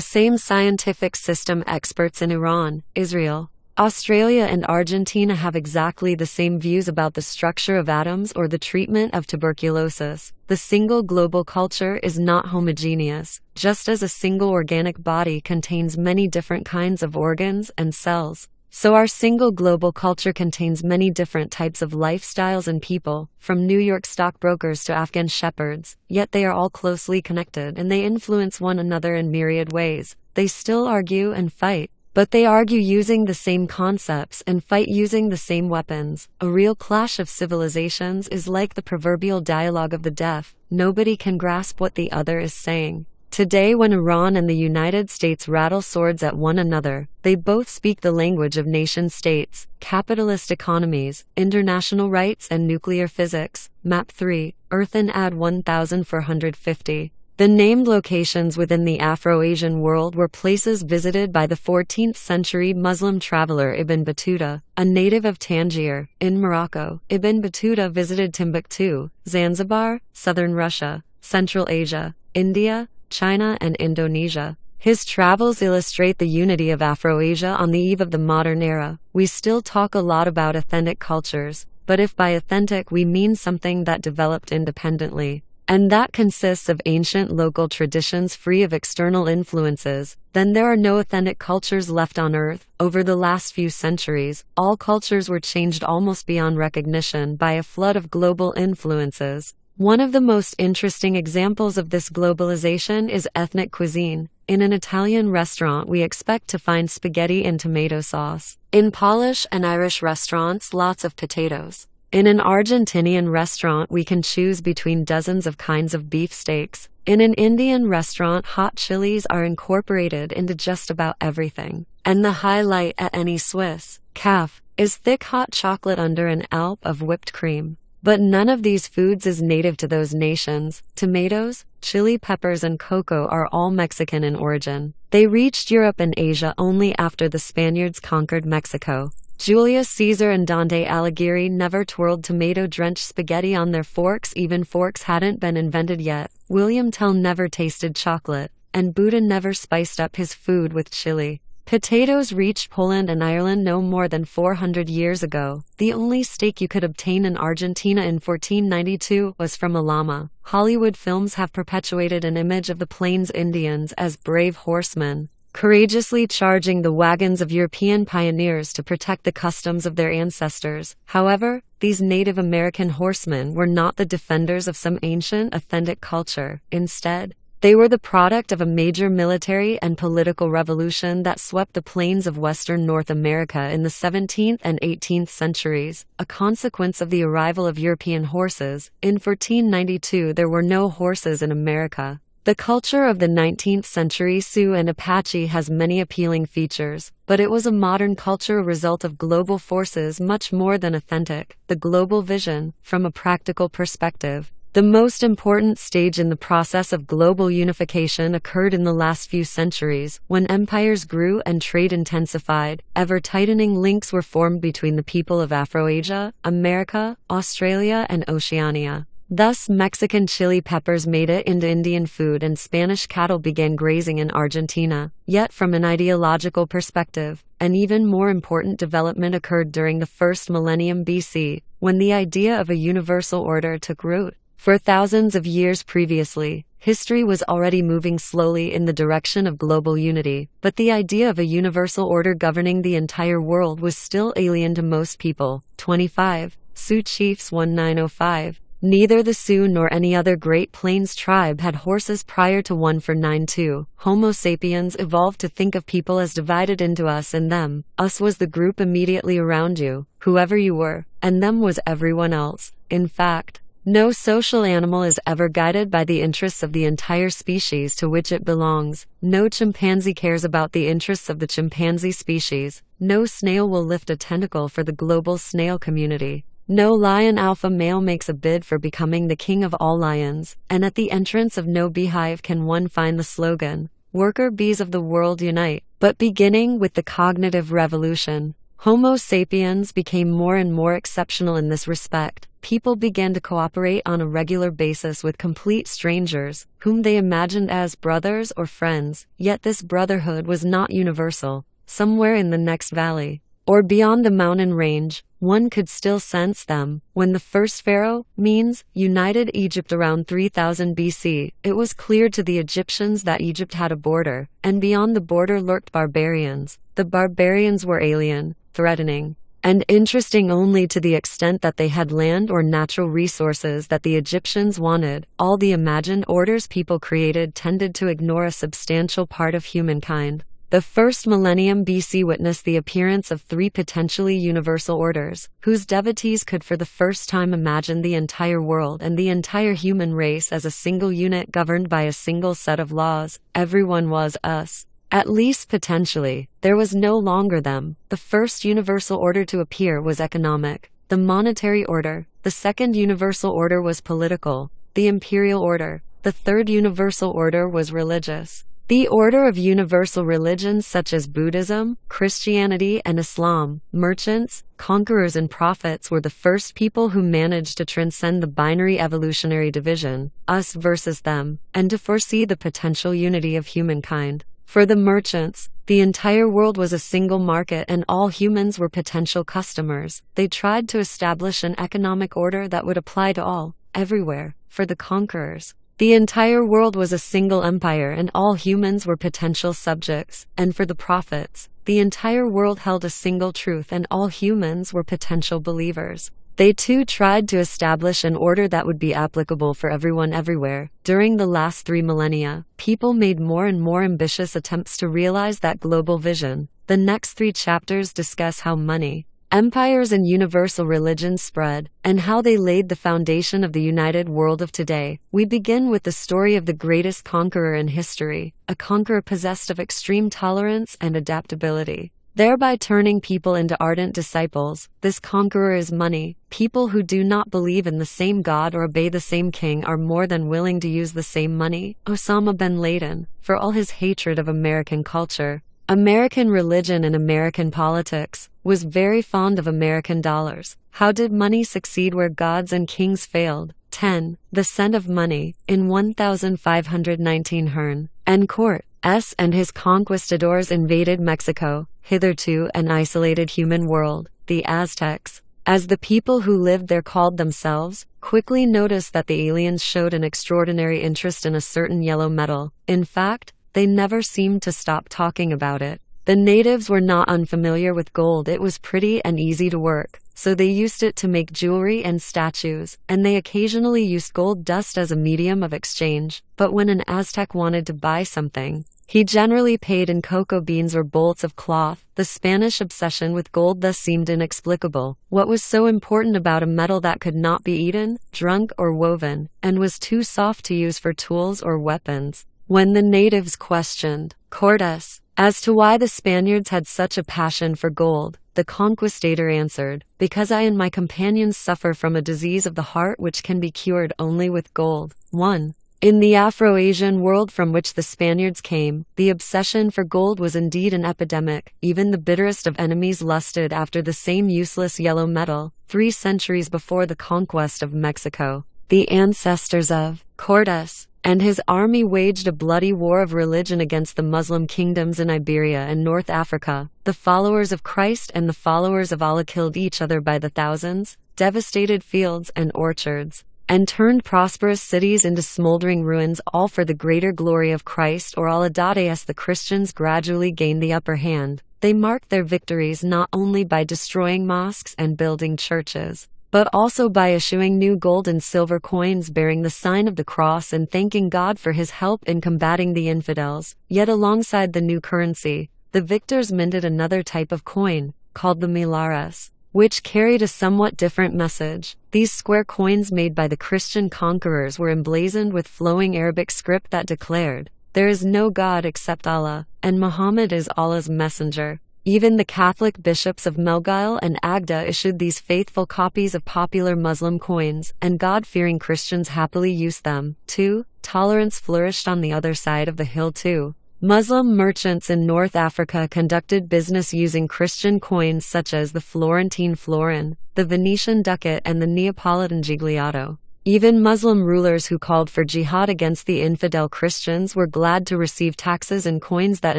same scientific system, experts in Iran, Israel, Australia and Argentina have exactly the same views about the structure of atoms or the treatment of tuberculosis. The single global culture is not homogeneous, just as a single organic body contains many different kinds of organs and cells. So our single global culture contains many different types of lifestyles and people, from New York stockbrokers to Afghan shepherds, yet they are all closely connected and they influence one another in myriad ways. They still argue and fight, but they argue using the same concepts and fight using the same weapons. A real clash of civilizations is like the proverbial dialogue of the deaf. Nobody can grasp what the other is saying. Today, when Iran and the United States rattle swords at one another, they both speak the language of nation-states, capitalist economies, international rights and nuclear physics. Map 3, Earth and add 1450. The named locations within the Afro-Asian world were places visited by the 14th century Muslim traveler Ibn Battuta, a native of Tangier, in Morocco. Ibn Battuta visited Timbuktu, Zanzibar, southern Russia, Central Asia, India, China and Indonesia. His travels illustrate the unity of Afro-Asia on the eve of the modern era. We still talk a lot about authentic cultures, but if by authentic we mean something that developed independently, and that consists of ancient local traditions free of external influences, then there are no authentic cultures left on Earth. Over the last few centuries, all cultures were changed almost beyond recognition by a flood of global influences. One of the most interesting examples of this globalization is ethnic cuisine. In an Italian restaurant, we expect to find spaghetti and tomato sauce. In Polish and Irish restaurants, lots of potatoes. In an Argentinian restaurant, we can choose between dozens of kinds of beef steaks. In an Indian restaurant, hot chilies are incorporated into just about everything. And the highlight at any Swiss cafe is thick hot chocolate under an alp of whipped cream. But none of these foods is native to those nations. Tomatoes, chili peppers and cocoa are all Mexican in origin. They reached Europe and Asia only after the Spaniards conquered Mexico. Julius Caesar and Dante Alighieri never twirled tomato-drenched spaghetti on their forks, even forks hadn't been invented yet. William Tell never tasted chocolate, and Buddha never spiced up his food with chili. Potatoes reached Poland and Ireland no more than 400 years ago. The only steak you could obtain in Argentina in 1492 was from a llama. Hollywood films have perpetuated an image of the Plains Indians as brave horsemen, courageously charging the wagons of European pioneers to protect the customs of their ancestors. However, these Native American horsemen were not the defenders of some ancient, authentic culture. Instead, they were the product of a major military and political revolution that swept the plains of western North America in the 17th and 18th centuries, a consequence of the arrival of European horses. In 1492, there were no horses in America. The culture of the 19th century Sioux and Apache has many appealing features, but it was a modern culture, a result of global forces much more than authentic. The global vision, from a practical perspective, the most important stage in the process of global unification occurred in the last few centuries, when empires grew and trade intensified. Ever-tightening links were formed between the people of Afro-Asia, America, Australia, and Oceania. Thus, Mexican chili peppers made it into Indian food and Spanish cattle began grazing in Argentina. Yet, from an ideological perspective, an even more important development occurred during the first millennium BC, when the idea of a universal order took root. For thousands of years previously, history was already moving slowly in the direction of global unity, but the idea of a universal order governing the entire world was still alien to most people. 25. Sioux Chiefs 1905. Neither the Sioux nor any other Great Plains tribe had horses prior to 149-2. Homo sapiens evolved to think of people as divided into us and them. Us was the group immediately around you, whoever you were, and them was everyone else. In fact, no social animal is ever guided by the interests of the entire species to which it belongs. No chimpanzee cares about the interests of the chimpanzee species. No snail will lift a tentacle for the global snail community. No lion alpha male makes a bid for becoming the king of all lions, and at the entrance of no beehive can one find the slogan, "Worker bees of the world unite." But beginning with the cognitive revolution, Homo sapiens became more and more exceptional in this respect. People began to cooperate on a regular basis with complete strangers, whom they imagined as brothers or friends, yet this brotherhood was not universal. Somewhere in the next valley, or beyond the mountain range, one could still sense them. When the first pharaoh, Menes, united Egypt around 3000 BC, it was clear to the Egyptians that Egypt had a border, and beyond the border lurked barbarians. The barbarians were alien, threatening, and interesting only to the extent that they had land or natural resources that the Egyptians wanted. All the imagined orders people created tended to ignore a substantial part of humankind. The first millennium BC witnessed the appearance of three potentially universal orders, whose devotees could for the first time imagine the entire world and the entire human race as a single unit governed by a single set of laws. Everyone was us. At least potentially, there was no longer them. The first universal order to appear was economic, the monetary order. The second universal order was political, the imperial order. The third universal order was religious. The order of universal religions such as Buddhism, Christianity, and Islam. Merchants, conquerors, and prophets were the first people who managed to transcend the binary evolutionary division, us versus them, and to foresee the potential unity of humankind. For the merchants, the entire world was a single market and all humans were potential customers. They tried to establish an economic order that would apply to all, everywhere. For the conquerors, the entire world was a single empire and all humans were potential subjects, and for the prophets, the entire world held a single truth and all humans were potential believers. They too tried to establish an order that would be applicable for everyone everywhere. During the last 3 millennia, people made more and more ambitious attempts to realize that global vision. The next 3 chapters discuss how money, empires, and universal religions spread, and how they laid the foundation of the united world of today. We begin with the story of the greatest conqueror in history, a conqueror possessed of extreme tolerance and adaptability, thereby turning people into ardent disciples. This conqueror is money. People who do not believe in the same God or obey the same king are more than willing to use the same money. Osama bin Laden, for all his hatred of American culture, American religion, and American politics, was very fond of American dollars. How did money succeed where gods and kings failed? 10. The scent of money. In 1519, Herne and Court S. and his conquistadors invaded Mexico, hitherto an isolated human world. The Aztecs, as the people who lived there called themselves, quickly noticed that the aliens showed an extraordinary interest in a certain yellow metal. In fact, they never seemed to stop talking about it. The natives were not unfamiliar with gold. It was pretty and easy to work, so they used it to make jewelry and statues, and they occasionally used gold dust as a medium of exchange. But when an Aztec wanted to buy something, he generally paid in cocoa beans or bolts of cloth. The Spanish obsession with gold thus seemed inexplicable. What was so important about a metal that could not be eaten, drunk, or woven, and was too soft to use for tools or weapons? When the natives questioned Cortés as to why the Spaniards had such a passion for gold, the conquistador answered, "Because I and my companions suffer from a disease of the heart which can be cured only with gold." 1. In the Afro-Asian world from which the Spaniards came, the obsession for gold was indeed an epidemic. Even the bitterest of enemies lusted after the same useless yellow metal. 3 centuries before the conquest of Mexico, the ancestors of Cortés and his army waged a bloody war of religion against the Muslim kingdoms in Iberia and North Africa. The followers of Christ and the followers of Allah killed each other by the thousands, devastated fields and orchards, and turned prosperous cities into smoldering ruins, all for the greater glory of Christ or Allah. As the Christians gradually gained the upper hand, they marked their victories not only by destroying mosques and building churches, but also by issuing new gold and silver coins bearing the sign of the cross and thanking God for his help in combating the infidels. Yet alongside the new currency, the victors minted another type of coin, called the milares, which carried a somewhat different message. These square coins made by the Christian conquerors were emblazoned with flowing Arabic script that declared, "There is no God except Allah, and Muhammad is Allah's messenger." Even the Catholic bishops of Melgile and Agda issued these faithful copies of popular Muslim coins, and God-fearing Christians happily used them, too. Tolerance flourished on the other side of the hill too. Muslim merchants in North Africa conducted business using Christian coins such as the Florentine florin, the Venetian ducat and the Neapolitan gigliotto. Even Muslim rulers who called for jihad against the infidel Christians were glad to receive taxes in coins that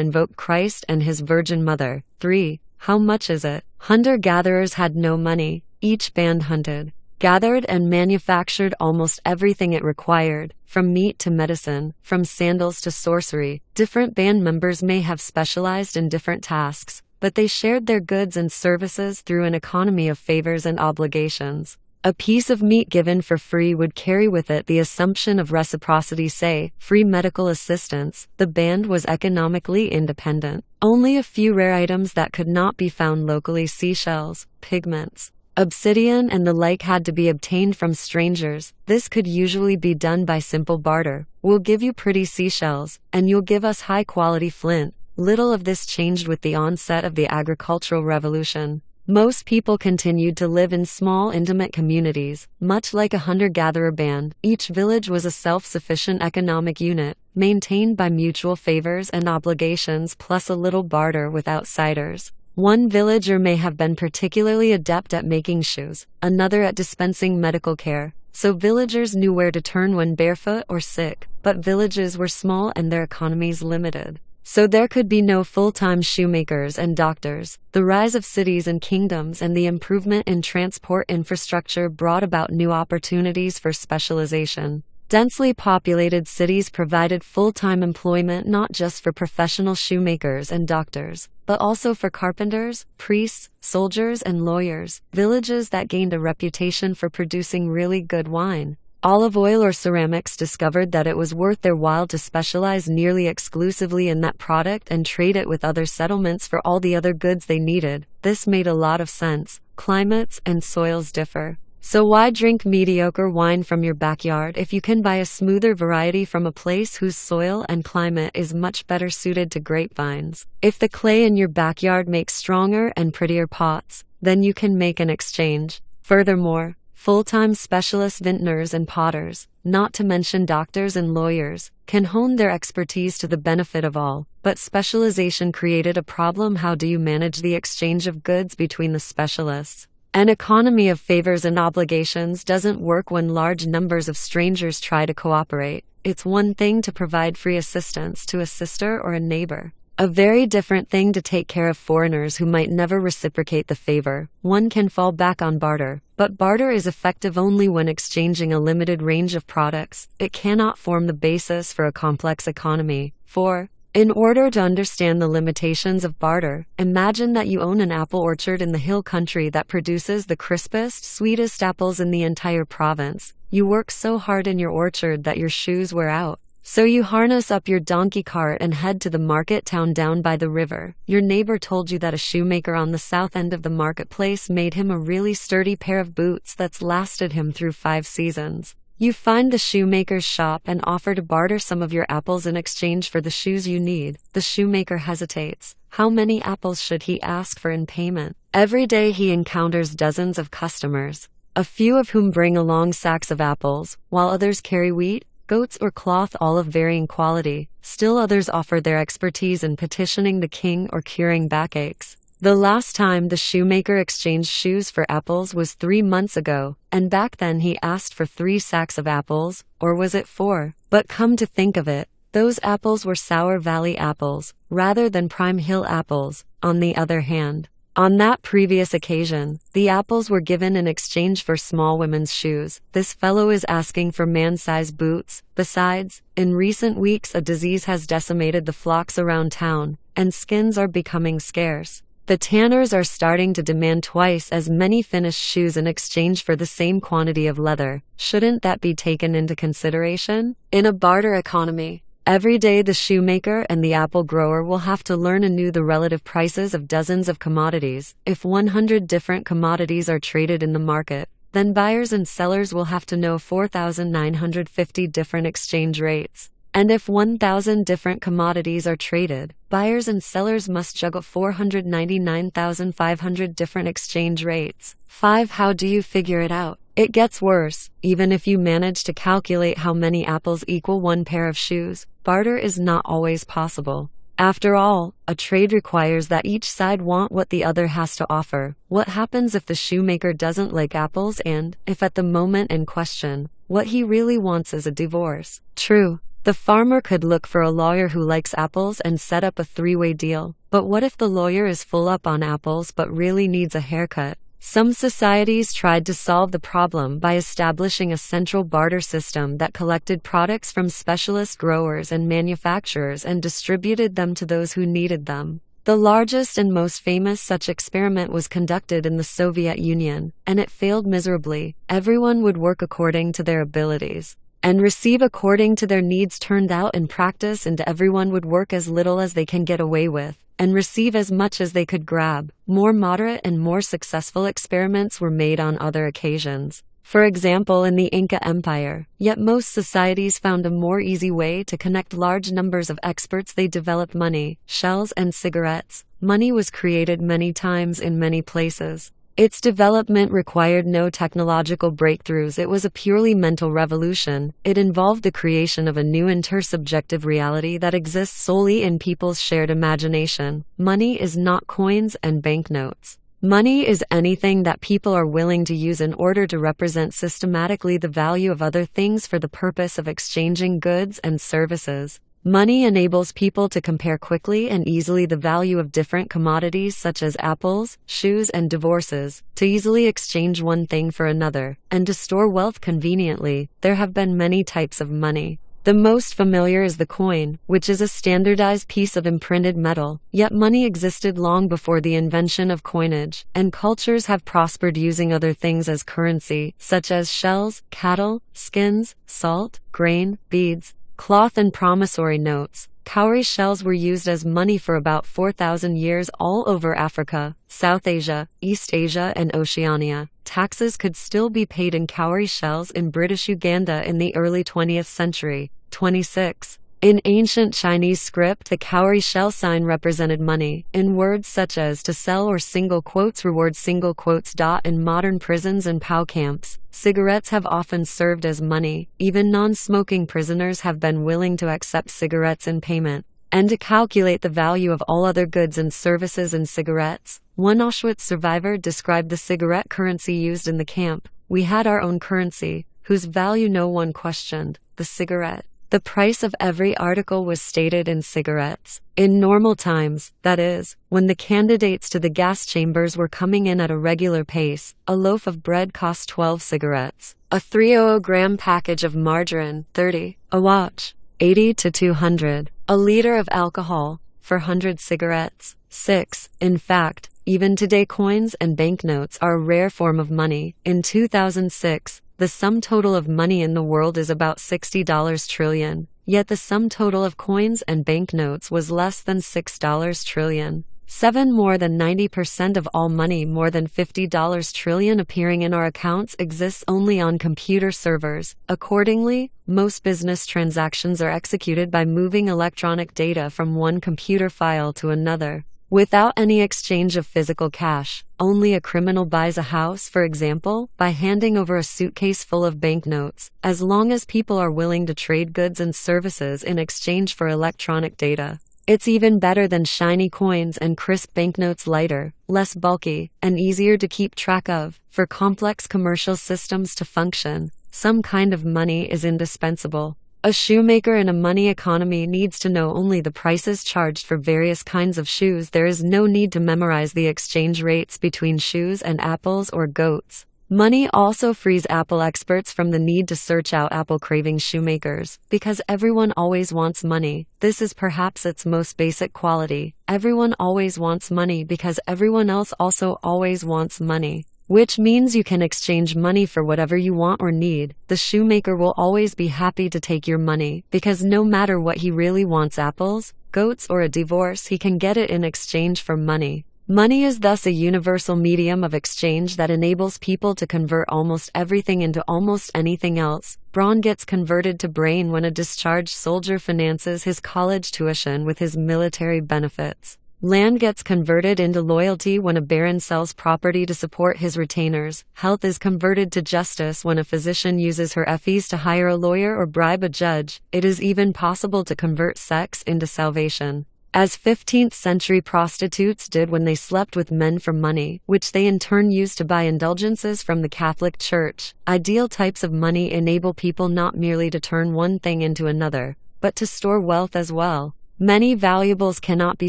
invoked Christ and his Virgin Mother. 3. How much is it? Hunter-gatherers had no money. Each band hunted, gathered and manufactured almost everything it required, from meat to medicine, from sandals to sorcery. Different band members may have specialized in different tasks, but they shared their goods and services through an economy of favors and obligations. A piece of meat given for free would carry with it the assumption of reciprocity, say, free medical assistance. The band was economically independent. Only a few rare items that could not be found locally, seashells, pigments, obsidian and the like, had to be obtained from strangers. This could usually be done by simple barter. We'll give you pretty seashells, and you'll give us high-quality flint. Little of this changed with the onset of the agricultural revolution. Most people continued to live in small, intimate communities, much like a hunter-gatherer band. Each village was a self-sufficient economic unit, maintained by mutual favors and obligations plus a little barter with outsiders. One villager may have been particularly adept at making shoes, another at dispensing medical care, so villagers knew where to turn when barefoot or sick, but villages were small and their economies limited. So there could be no full-time shoemakers and doctors. The rise of cities and kingdoms and the improvement in transport infrastructure brought about new opportunities for specialization. Densely populated cities provided full-time employment not just for professional shoemakers and doctors, but also for carpenters, priests, soldiers, and lawyers. Villages that gained a reputation for producing really good wine, olive oil, or ceramics discovered that it was worth their while to specialize nearly exclusively in that product and trade it with other settlements for all the other goods they needed. This made a lot of sense. Climates and soils differ. So why drink mediocre wine from your backyard if you can buy a smoother variety from a place whose soil and climate is much better suited to grapevines? If the clay in your backyard makes stronger and prettier pots, then you can make an exchange. Furthermore, full-time specialist vintners and potters, not to mention doctors and lawyers, can hone their expertise to the benefit of all. But specialization created a problem. How do you manage the exchange of goods between the specialists? An economy of favors and obligations doesn't work when large numbers of strangers try to cooperate. It's one thing to provide free assistance to a sister or a neighbor. A very different thing to take care of foreigners who might never reciprocate the favor. One can fall back on barter, but barter is effective only when exchanging a limited range of products. It cannot form the basis for a complex economy. 4. In order to understand the limitations of barter, imagine that you own an apple orchard in the hill country that produces the crispest, sweetest apples in the entire province. You work so hard in your orchard that your shoes wear out. So you harness up your donkey cart and head to the market town down by the river. Your neighbor told you that a shoemaker on the south end of the marketplace made him a really sturdy pair of boots that's lasted him through 5 seasons. You find the shoemaker's shop and offer to barter some of your apples in exchange for the shoes you need. The shoemaker hesitates. How many apples should he ask for in payment? Every day he encounters dozens of customers, a few of whom bring along sacks of apples, while others carry wheat, goats, or cloth, all of varying quality. Still others offer their expertise in petitioning the king or curing backaches. The last time the shoemaker exchanged shoes for apples was 3 months ago, and back then he asked for 3 sacks of apples, or was it 4? But come to think of it, those apples were Sour Valley apples, rather than Prime Hill apples. On the other hand, on that previous occasion, the apples were given in exchange for small women's shoes. This fellow is asking for man-size boots. Besides, in recent weeks a disease has decimated the flocks around town, and skins are becoming scarce. The tanners are starting to demand twice as many finished shoes in exchange for the same quantity of leather. Shouldn't that be taken into consideration? In a barter economy, every day the shoemaker and the apple grower will have to learn anew the relative prices of dozens of commodities. If 100 different commodities are traded in the market, then buyers and sellers will have to know 4,950 different exchange rates. And if 1,000 different commodities are traded, buyers and sellers must juggle 499,500 different exchange rates. 5. How do you figure it out? It gets worse. Even if you manage to calculate how many apples equal one pair of shoes, barter is not always possible. After all, a trade requires that each side want what the other has to offer. What happens if the shoemaker doesn't like apples and, if at the moment in question, what he really wants is a divorce? True. The farmer could look for a lawyer who likes apples and set up a three-way deal. But what if the lawyer is full up on apples but really needs a haircut? Some societies tried to solve the problem by establishing a central barter system that collected products from specialist growers and manufacturers and distributed them to those who needed them. The largest and most famous such experiment was conducted in the Soviet Union, and it failed miserably. Everyone would work according to their abilities and receive according to their needs. Turned out in practice, and everyone would work as little as they can get away with and receive as much as they could grab. More moderate and more successful experiments were made on other occasions. For example, in the Inca Empire. Yet most societies found a more easy way to connect large numbers of experts. They developed money, shells, and cigarettes. Money was created many times in many places. Its development required no technological breakthroughs. It was a purely mental revolution. It involved the creation of a new intersubjective reality that exists solely in people's shared imagination. Money is not coins and banknotes. Money is anything that people are willing to use in order to represent systematically the value of other things for the purpose of exchanging goods and services. Money enables people to compare quickly and easily the value of different commodities such as apples, shoes, and divorces, to easily exchange one thing for another, and to store wealth conveniently. There have been many types of money. The most familiar is the coin, which is a standardized piece of imprinted metal. Yet money existed long before the invention of coinage, and cultures have prospered using other things as currency, such as shells, cattle, skins, salt, grain, beads, cloth, and promissory notes. Cowrie shells were used as money for about 4,000 years all over Africa, South Asia, East Asia, and Oceania. Taxes could still be paid in cowrie shells in British Uganda in the early 20th century. 26. In ancient Chinese script, the cowrie shell sign represented money, in words such as to sell or single quotes reward single quotes. In modern prisons and POW camps, cigarettes have often served as money. Even non-smoking prisoners have been willing to accept cigarettes in payment, and to calculate the value of all other goods and services in cigarettes. One Auschwitz survivor described the cigarette currency used in the camp. We had our own currency, whose value no one questioned, the cigarette. The price of every article was stated in cigarettes. In normal times, that is, when the candidates to the gas chambers were coming in at a regular pace, a loaf of bread cost 12 cigarettes, a 300-gram package of margarine, 30, a watch, 80 to 200, a liter of alcohol, for 100 cigarettes. 6. In fact, even today coins and banknotes are a rare form of money. In 2006, the sum total of money in the world is about $60 trillion, yet the sum total of coins and banknotes was less than $6 trillion. 7. More than 90% of all money more than $50 trillion appearing in our accounts exists only on computer servers. Accordingly, most business transactions are executed by moving electronic data from one computer file to another, without any exchange of physical cash. Only a criminal buys a house, for example, by handing over a suitcase full of banknotes, as long as people are willing to trade goods and services in exchange for electronic data. It's even better than shiny coins and crisp banknotes, lighter, less bulky, and easier to keep track of. For complex commercial systems to function, some kind of money is indispensable. A shoemaker in a money economy needs to know only the prices charged for various kinds of shoes. There is no need to memorize the exchange rates between shoes and apples or goats. Money also frees Apple experts from the need to search out Apple-craving shoemakers, because everyone always wants money. This is perhaps its most basic quality. Everyone always wants money because everyone else also always wants money. Which means you can exchange money for whatever you want or need. The shoemaker will always be happy to take your money, because no matter what he really wants, apples, goats, or a divorce, he can get it in exchange for money. Money is thus a universal medium of exchange that enables people to convert almost everything into almost anything else. Brawn gets converted to brain when a discharged soldier finances his college tuition with his military benefits. Land gets converted into loyalty when a baron sells property to support his retainers. Health is converted to justice when a physician uses her fees to hire a lawyer or bribe a judge. It is even possible to convert sex into salvation, as 15th-century prostitutes did when they slept with men for money, which they in turn used to buy indulgences from the Catholic Church. Ideal types of money enable people not merely to turn one thing into another, but to store wealth as well. Many valuables cannot be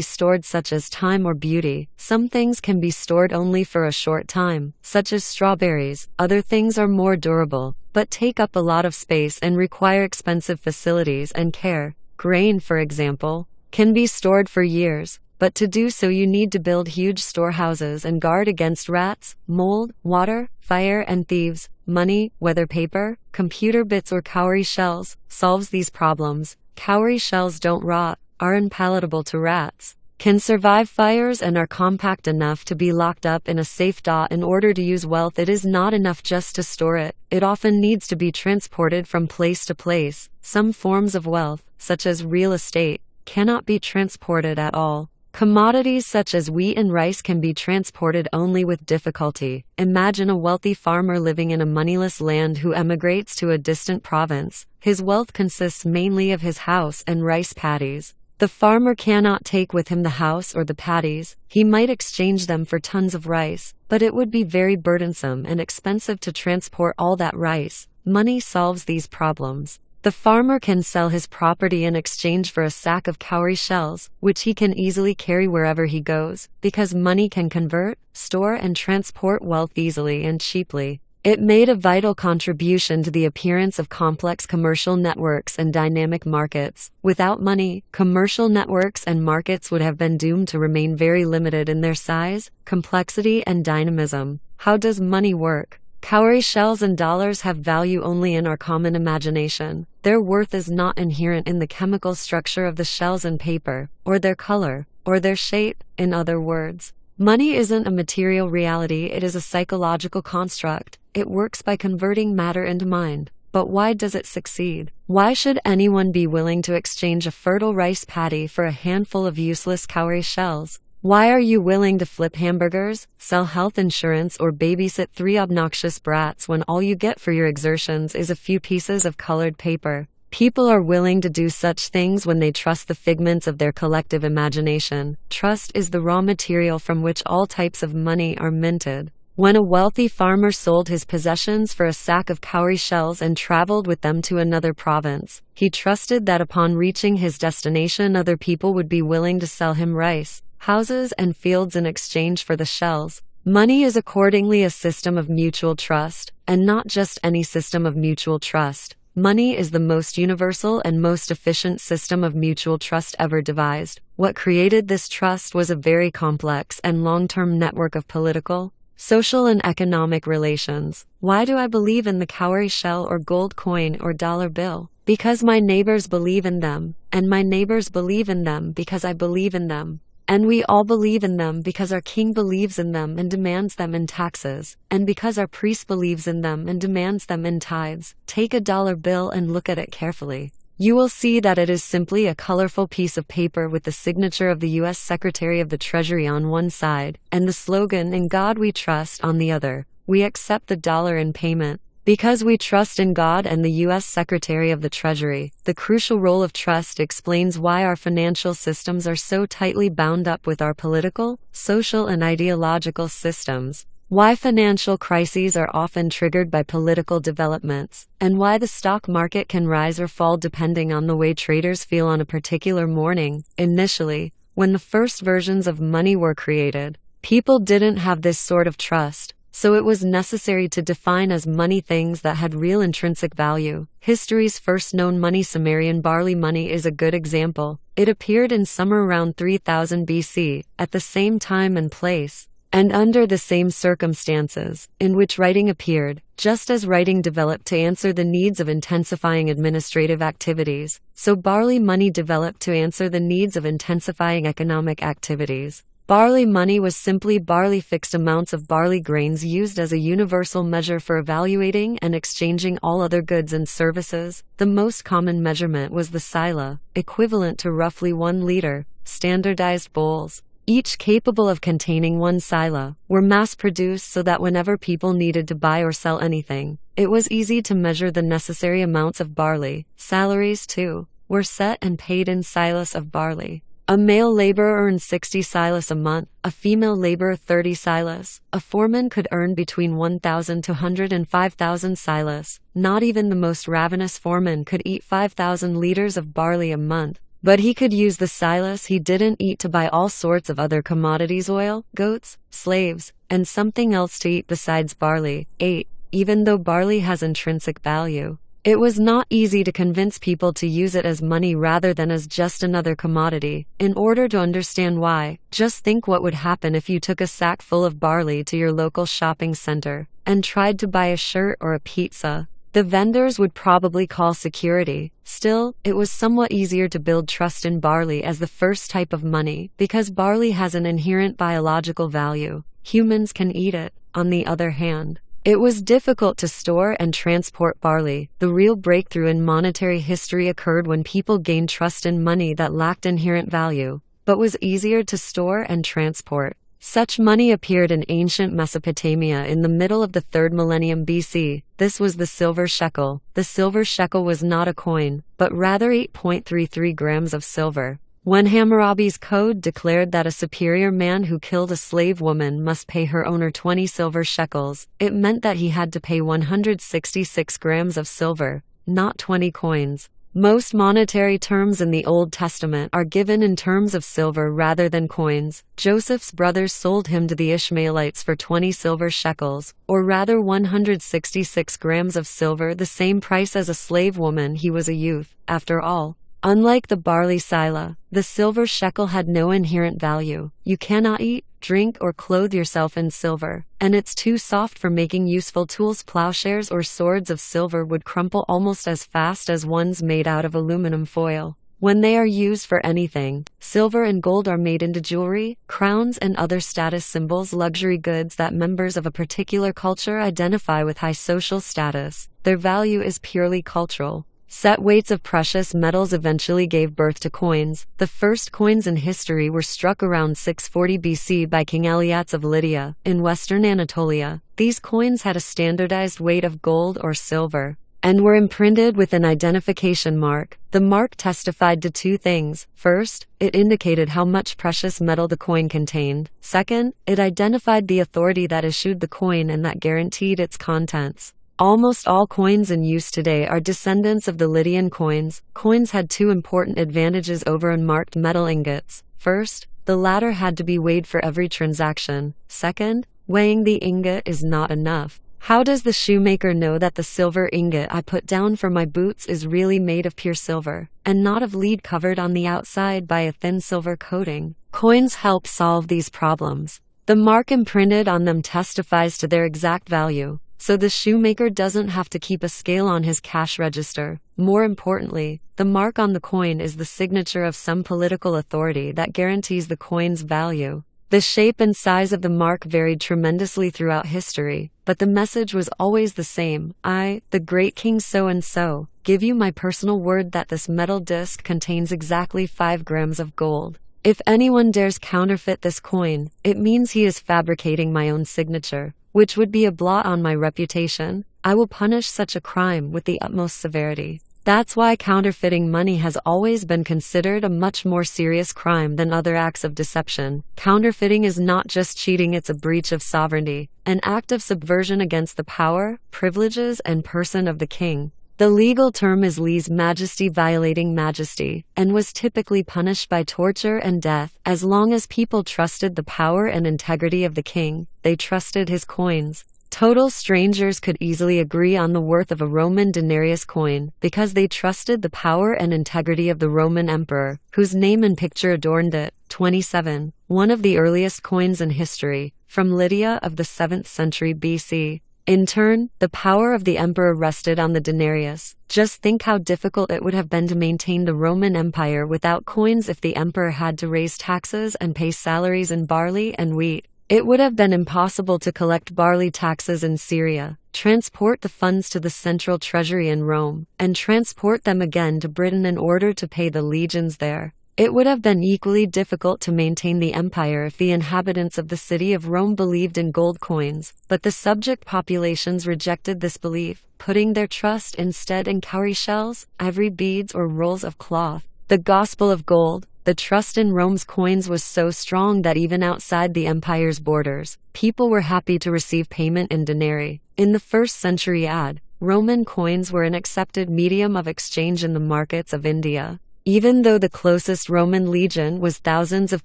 stored, such as time or beauty. Some things can be stored only for a short time, such as strawberries. Other things are more durable, but take up a lot of space and require expensive facilities and care. Grain, for example, can be stored for years, but to do so you need to build huge storehouses and guard against rats, mold, water, fire, and thieves. Money, whether paper, computer bits, or cowrie shells, solves these problems. Cowrie shells don't rot, are unpalatable to rats, can survive fires, and are compact enough to be locked up in a safe. In order to use wealth, it is not enough just to store it. It often needs to be transported from place to place. Some forms of wealth, such as real estate, cannot be transported at all. Commodities such as wheat and rice can be transported only with difficulty. Imagine a wealthy farmer living in a moneyless land who emigrates to a distant province. His wealth consists mainly of his house and rice paddies. The farmer cannot take with him the house or the paddies. He might exchange them for tons of rice, but it would be very burdensome and expensive to transport all that rice. Money solves these problems. The farmer can sell his property in exchange for a sack of cowrie shells, which he can easily carry wherever he goes, because money can convert, store, and transport wealth easily and cheaply. It made a vital contribution to the appearance of complex commercial networks and dynamic markets. Without money, commercial networks and markets would have been doomed to remain very limited in their size, complexity, and dynamism. How does money work? Cowrie shells and dollars have value only in our common imagination. Their worth is not inherent in the chemical structure of the shells and paper, or their color, or their shape. In other words, money isn't a material reality, it is a psychological construct. It works by converting matter into mind. But why does it succeed? Why should anyone be willing to exchange a fertile rice paddy for a handful of useless cowrie shells? Why are you willing to flip hamburgers, sell health insurance, or babysit 3 obnoxious brats when all you get for your exertions is a few pieces of colored paper? People are willing to do such things when they trust the figments of their collective imagination. Trust is the raw material from which all types of money are minted. When a wealthy farmer sold his possessions for a sack of cowrie shells and traveled with them to another province, he trusted that upon reaching his destination other people would be willing to sell him rice, houses, and fields in exchange for the shells. Money is accordingly a system of mutual trust, and not just any system of mutual trust. Money is the most universal and most efficient system of mutual trust ever devised. What created this trust was a very complex and long-term network of political, social, and economic relations. Why do I believe in the cowrie shell or gold coin or dollar bill? Because my neighbors believe in them, and my neighbors believe in them because I believe in them. And we all believe in them because our king believes in them and demands them in taxes, and because our priest believes in them and demands them in tithes. Take a dollar bill and look at it carefully. You will see that it is simply a colorful piece of paper with the signature of the U.S. Secretary of the Treasury on one side, and the slogan, "In God We Trust," on the other. We accept the dollar in payment because we trust in God and the U.S. Secretary of the Treasury. The crucial role of trust explains why our financial systems are so tightly bound up with our political, social, and ideological systems, why financial crises are often triggered by political developments, and why the stock market can rise or fall depending on the way traders feel on a particular morning. Initially, when the first versions of money were created, people didn't have this sort of trust. so it was necessary to define as money things that had real intrinsic value. History's first known money, Sumerian barley money, is a good example. It appeared in somewhere around 3000 BC, at the same time and place, and under the same circumstances in which writing appeared. Just as writing developed to answer the needs of intensifying administrative activities, so barley money developed to answer the needs of intensifying economic activities. Barley money was simply barley, fixed amounts of barley grains used as a universal measure for evaluating and exchanging all other goods and services. The most common measurement was the sila, equivalent to roughly 1 liter. Standardized bowls, each capable of containing 1 sila, were mass-produced so that whenever people needed to buy or sell anything, it was easy to measure the necessary amounts of barley. Salaries, too, were set and paid in silas of barley. A male laborer earned 60 silas a month, a female laborer 30 silas. A foreman could earn between 1,000 to 105,000 silas. Not even the most ravenous foreman could eat 5,000 liters of barley a month. But he could use the silas he didn't eat to buy all sorts of other commodities: oil, goats, slaves, and something else to eat besides barley. 8. Even though barley has intrinsic value, it was not easy to convince people to use it as money rather than as just another commodity. In order to understand why, just think what would happen if you took a sack full of barley to your local shopping center and tried to buy a shirt or a pizza. The vendors would probably call security. Still, it was somewhat easier to build trust in barley as the first type of money, because barley has an inherent biological value. Humans can eat it. On the other hand, it was difficult to store and transport barley. The real breakthrough in monetary history occurred when people gained trust in money that lacked inherent value, but was easier to store and transport. Such money appeared in ancient Mesopotamia in the middle of the 3rd millennium BC. This was the silver shekel. The silver shekel was not a coin, but rather 8.33 grams of silver. When Hammurabi's code declared that a superior man who killed a slave woman must pay her owner 20 silver shekels, it meant that he had to pay 166 grams of silver, not 20 coins. Most monetary terms in the Old Testament are given in terms of silver rather than coins. Joseph's brothers sold him to the Ishmaelites for 20 silver shekels, or rather 166 grams of silver, the same price as a slave woman. He was a youth, after all. Unlike the barley sila, the silver shekel had no inherent value. You cannot eat, drink, or clothe yourself in silver, and it's too soft for making useful tools. Plowshares or swords of silver would crumple almost as fast as ones made out of aluminum foil. When they are used for anything, silver and gold are made into jewelry, crowns, and other status symbols, luxury goods that members of a particular culture identify with high social status. Their value is purely cultural. Set weights of precious metals eventually gave birth to coins. The first coins in history were struck around 640 BC by King Eliats of Lydia, in western Anatolia. These coins had a standardized weight of gold or silver, and were imprinted with an identification mark. The mark testified to 2 things. First, it indicated how much precious metal the coin contained. Second, it identified the authority that issued the coin and that guaranteed its contents. Almost all coins in use today are descendants of the Lydian coins. Coins had 2 important advantages over unmarked metal ingots. First, the latter had to be weighed for every transaction. Second, weighing the ingot is not enough. How does the shoemaker know that the silver ingot I put down for my boots is really made of pure silver, and not of lead covered on the outside by a thin silver coating? Coins help solve these problems. The mark imprinted on them testifies to their exact value, so the shoemaker doesn't have to keep a scale on his cash register. More importantly, the mark on the coin is the signature of some political authority that guarantees the coin's value. The shape and size of the mark varied tremendously throughout history, but the message was always the same. I, the great king so-and-so, give you my personal word that this metal disc contains exactly 5 grams of gold. If anyone dares counterfeit this coin, it means he is fabricating my own signature, which would be a blot on my reputation. I will punish such a crime with the utmost severity. That's why counterfeiting money has always been considered a much more serious crime than other acts of deception. Counterfeiting is not just cheating, it's a breach of sovereignty, an act of subversion against the power, privileges, and person of the king. The legal term is lese majesty, violating majesty, and was typically punished by torture and death. As long as people trusted the power and integrity of the king, they trusted his coins. Total strangers could easily agree on the worth of a Roman denarius coin because they trusted the power and integrity of the Roman emperor, whose name and picture adorned it. 27. One of the earliest coins in history, from Lydia of the 7th century BC. In turn, the power of the emperor rested on the denarius. Just think how difficult it would have been to maintain the Roman Empire without coins if the emperor had to raise taxes and pay salaries in barley and wheat. It would have been impossible to collect barley taxes in Syria, transport the funds to the central treasury in Rome, and transport them again to Britain in order to pay the legions there. It would have been equally difficult to maintain the empire if the inhabitants of the city of Rome believed in gold coins, but the subject populations rejected this belief, putting their trust instead in cowrie shells, ivory beads, or rolls of cloth. The gospel of gold. The trust in Rome's coins was so strong that even outside the empire's borders, people were happy to receive payment in denarii. In the 1st century AD, Roman coins were an accepted medium of exchange in the markets of India. Even though the closest Roman legion was thousands of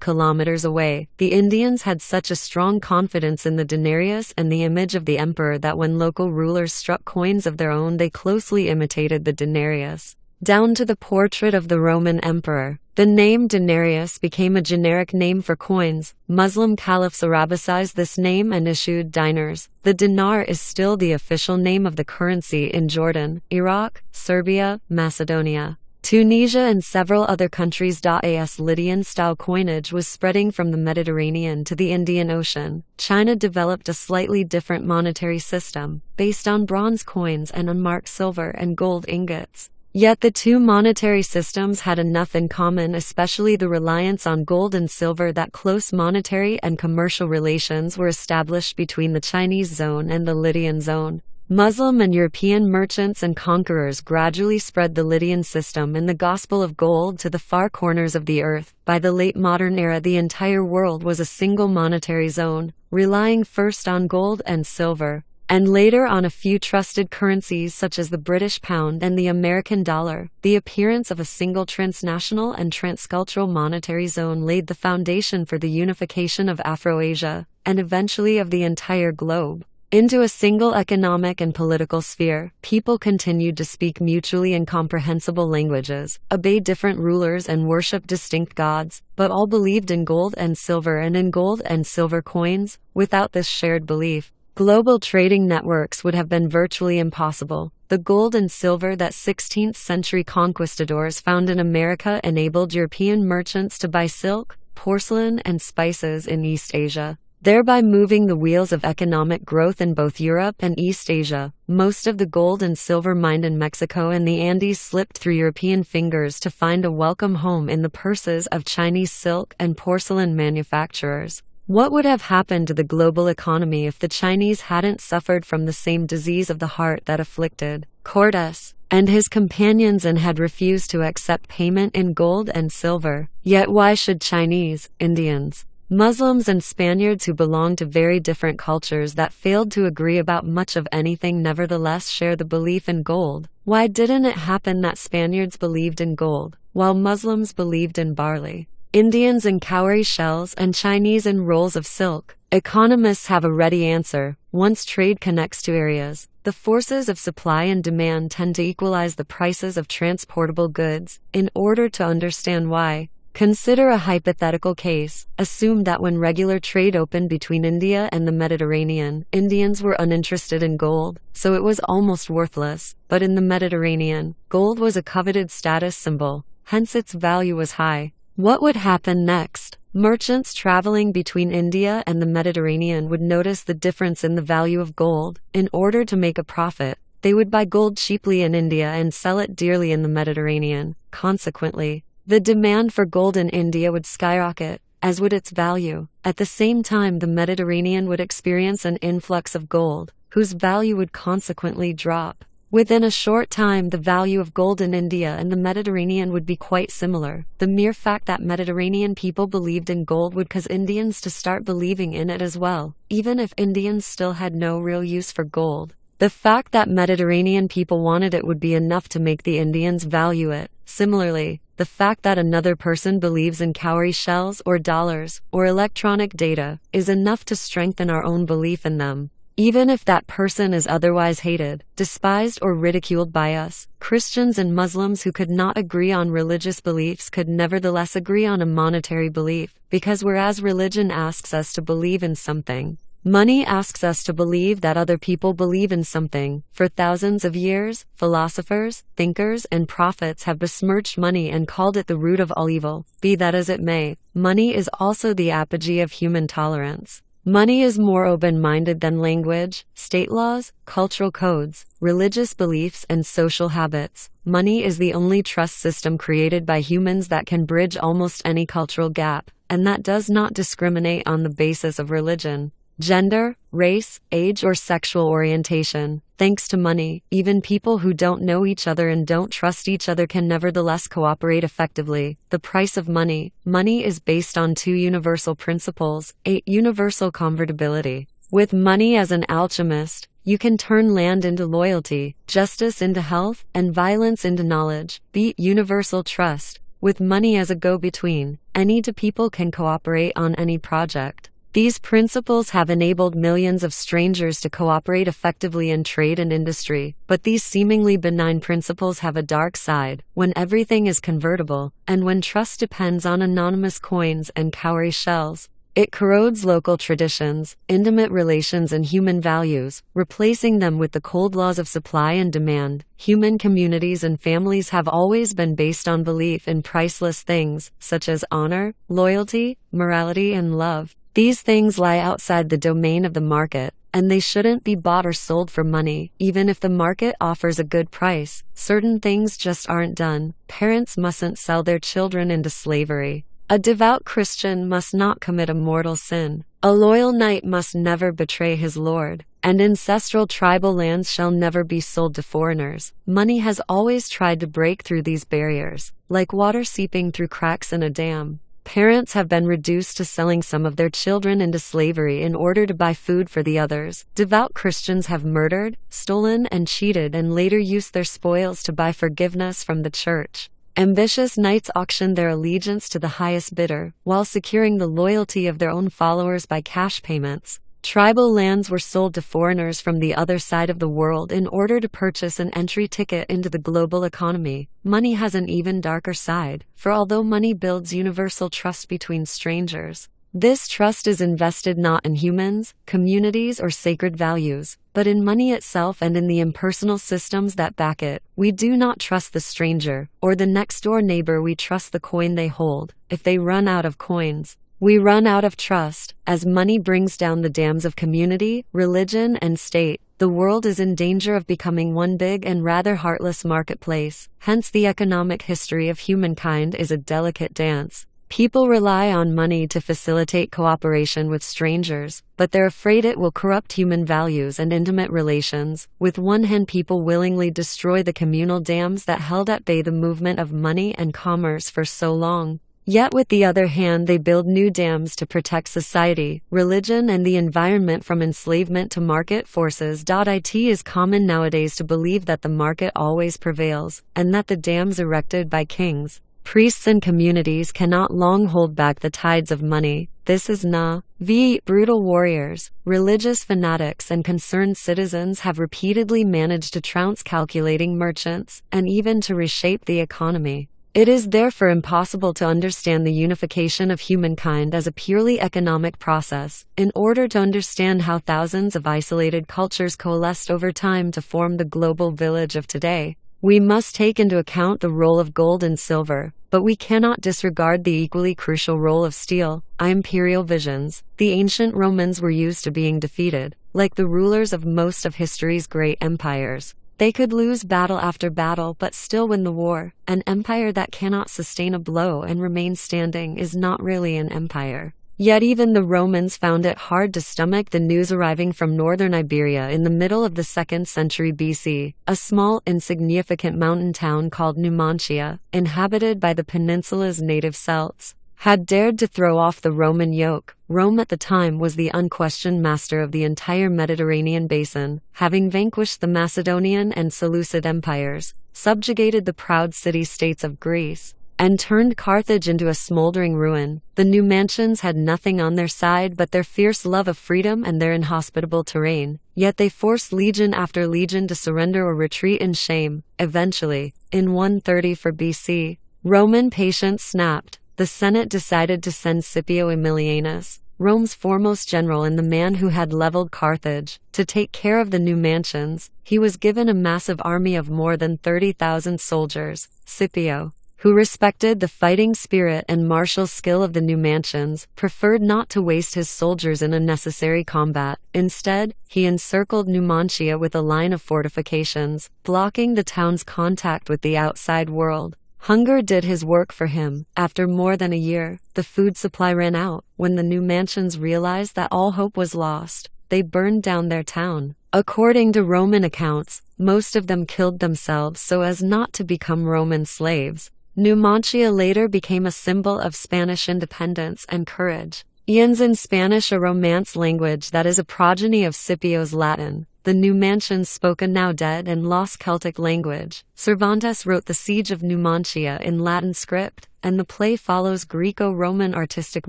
kilometers away, the Indians had such a strong confidence in the denarius and the image of the emperor that when local rulers struck coins of their own, they closely imitated the denarius, down to the portrait of the Roman emperor. The name denarius became a generic name for coins. Muslim caliphs arabicized this name and issued dinars. The dinar is still the official name of the currency in Jordan, Iraq, Serbia, Macedonia, Tunisia, and several other countries. As Lydian-style coinage was spreading from the Mediterranean to the Indian Ocean, China developed a slightly different monetary system, based on bronze coins and unmarked silver and gold ingots. Yet the two monetary systems had enough in common, especially the reliance on gold and silver, that close monetary and commercial relations were established between the Chinese zone and the Lydian zone. Muslim and European merchants and conquerors gradually spread the Lydian system and the gospel of gold to the far corners of the earth. By the late modern era, the entire world was a single monetary zone, relying first on gold and silver, and later on a few trusted currencies such as the British pound and the American dollar. The appearance of a single transnational and transcultural monetary zone laid the foundation for the unification of Afro-Asia, and eventually of the entire globe, into a single economic and political sphere. People continued to speak mutually incomprehensible languages, obey different rulers, and worship distinct gods, but all believed in gold and silver and in gold and silver coins. Without this shared belief, global trading networks would have been virtually impossible. The gold and silver that 16th century conquistadors found in America enabled European merchants to buy silk, porcelain, and spices in East Asia, thereby moving the wheels of economic growth in both Europe and East Asia. Most of the gold and silver mined in Mexico and the Andes slipped through European fingers to find a welcome home in the purses of Chinese silk and porcelain manufacturers. What would have happened to the global economy if the Chinese hadn't suffered from the same disease of the heart that afflicted Cortes and his companions and had refused to accept payment in gold and silver? Yet why should Chinese, Indians, Muslims, and Spaniards, who belonged to very different cultures that failed to agree about much of anything, nevertheless share the belief in gold? Why didn't it happen that Spaniards believed in gold, while Muslims believed in barley, Indians in cowrie shells, and Chinese in rolls of silk? Economists have a ready answer. Once trade connects to areas, the forces of supply and demand tend to equalize the prices of transportable goods. In order to understand why, consider a hypothetical case. Assume that when regular trade opened between India and the Mediterranean, Indians were uninterested in gold, so it was almost worthless. But in the Mediterranean, gold was a coveted status symbol, hence its value was high. What would happen next? Merchants traveling between India and the Mediterranean would notice the difference in the value of gold. In order to make a profit, they would buy gold cheaply in India and sell it dearly in the Mediterranean. Consequently, the demand for gold in India would skyrocket, as would its value. At the same time, the Mediterranean would experience an influx of gold, whose value would consequently drop. Within a short time, the value of gold in India and the Mediterranean would be quite similar. The mere fact that Mediterranean people believed in gold would cause Indians to start believing in it as well, even if Indians still had no real use for gold. The fact that Mediterranean people wanted it would be enough to make the Indians value it. Similarly, the fact that another person believes in cowrie shells or dollars or electronic data is enough to strengthen our own belief in them. Even if that person is otherwise hated, despised, or ridiculed by us, Christians and Muslims who could not agree on religious beliefs could nevertheless agree on a monetary belief, because whereas religion asks us to believe in something, money asks us to believe that other people believe in something. For thousands of years, philosophers, thinkers, and prophets have besmirched money and called it the root of all evil. Be that as it may, money is also the apogee of human tolerance. Money is more open-minded than language, state laws, cultural codes, religious beliefs, and social habits. Money is the only trust system created by humans that can bridge almost any cultural gap, and that does not discriminate on the basis of religion, gender, race, age, or sexual orientation. Thanks to money, even people who don't know each other and don't trust each other can nevertheless cooperate effectively. The price of money. Money is based on two universal principles. 8. Universal convertibility. With money as an alchemist, you can turn land into loyalty, justice into health, and violence into knowledge. B. Universal trust. With money as a go-between, any two people can cooperate on any project. These principles have enabled millions of strangers to cooperate effectively in trade and industry, but these seemingly benign principles have a dark side, when everything is convertible, and when trust depends on anonymous coins and cowrie shells. It corrodes local traditions, intimate relations, and human values, replacing them with the cold laws of supply and demand. Human communities and families have always been based on belief in priceless things, such as honor, loyalty, morality, and love. These things lie outside the domain of the market, and they shouldn't be bought or sold for money, even if the market offers a good price. Certain things just aren't done. Parents mustn't sell their children into slavery. A devout Christian must not commit a mortal sin. A loyal knight must never betray his lord, and ancestral tribal lands shall never be sold to foreigners. Money has always tried to break through these barriers, like water seeping through cracks in a dam. Parents have been reduced to selling some of their children into slavery in order to buy food for the others. Devout Christians have murdered, stolen, and cheated and later used their spoils to buy forgiveness from the church. Ambitious knights auctioned their allegiance to the highest bidder, while securing the loyalty of their own followers by cash payments. Tribal lands were sold to foreigners from the other side of the world in order to purchase an entry ticket into the global economy. Money has an even darker side, for although money builds universal trust between strangers, this trust is invested not in humans, communities, or sacred values, but in money itself and in the impersonal systems that back it. We do not trust the stranger, or the next-door neighbor. We trust the coin they hold. If they run out of coins, we run out of trust. As money brings down the dams of community, religion, and state, the world is in danger of becoming one big and rather heartless marketplace. Hence, the economic history of humankind is a delicate dance. People rely on money to facilitate cooperation with strangers, but they're afraid it will corrupt human values and intimate relations. With one hand, people willingly destroy the communal dams that held at bay the movement of money and commerce for so long. Yet with the other hand, they build new dams to protect society, religion, and the environment from enslavement to market forces. It is common nowadays to believe that the market always prevails, and that the dams erected by kings, priests, and communities cannot long hold back the tides of money. This is naive. Brutal warriors, religious fanatics, and concerned citizens have repeatedly managed to trounce calculating merchants, and even to reshape the economy. It is therefore impossible to understand the unification of humankind as a purely economic process. In order to understand how thousands of isolated cultures coalesced over time to form the global village of today, we must take into account the role of gold and silver, but we cannot disregard the equally crucial role of steel. Imperial visions. The ancient Romans were used to being defeated. Like the rulers of most of history's great empires, they could lose battle after battle but still win the war. An empire that cannot sustain a blow and remain standing is not really an empire. Yet even the Romans found it hard to stomach the news arriving from northern Iberia in the middle of the 2nd century BC, a small, insignificant mountain town called Numantia, inhabited by the peninsula's native Celts. had dared to throw off the Roman yoke. Rome at the time was the unquestioned master of the entire Mediterranean basin, having vanquished the Macedonian and Seleucid empires, subjugated the proud city-states of Greece, and turned Carthage into a smoldering ruin. The Numantians had nothing on their side but their fierce love of freedom and their inhospitable terrain, yet they forced legion after legion to surrender or retreat in shame. Eventually, in 134 BC, Roman patience snapped. The Senate decided to send Scipio Aemilianus, Rome's foremost general and the man who had leveled Carthage, to take care of the Numantians. He was given a massive army of more than 30,000 soldiers. Scipio, who respected the fighting spirit and martial skill of the Numantians, preferred not to waste his soldiers in unnecessary combat. Instead, he encircled Numantia with a line of fortifications, blocking the town's contact with the outside world. Hunger did his work for him. After more than a year, the food supply ran out. When the Numantians realized that all hope was lost, they burned down their town. According to Roman accounts, most of them killed themselves so as not to become Roman slaves. Numantia later became a symbol of Spanish independence and courage. Ians in Spanish, a Romance language that is a progeny of Scipio's Latin, the Numantians spoke a now dead and lost Celtic language. Cervantes wrote The Siege of Numantia in Latin script, and the play follows Greco-Roman artistic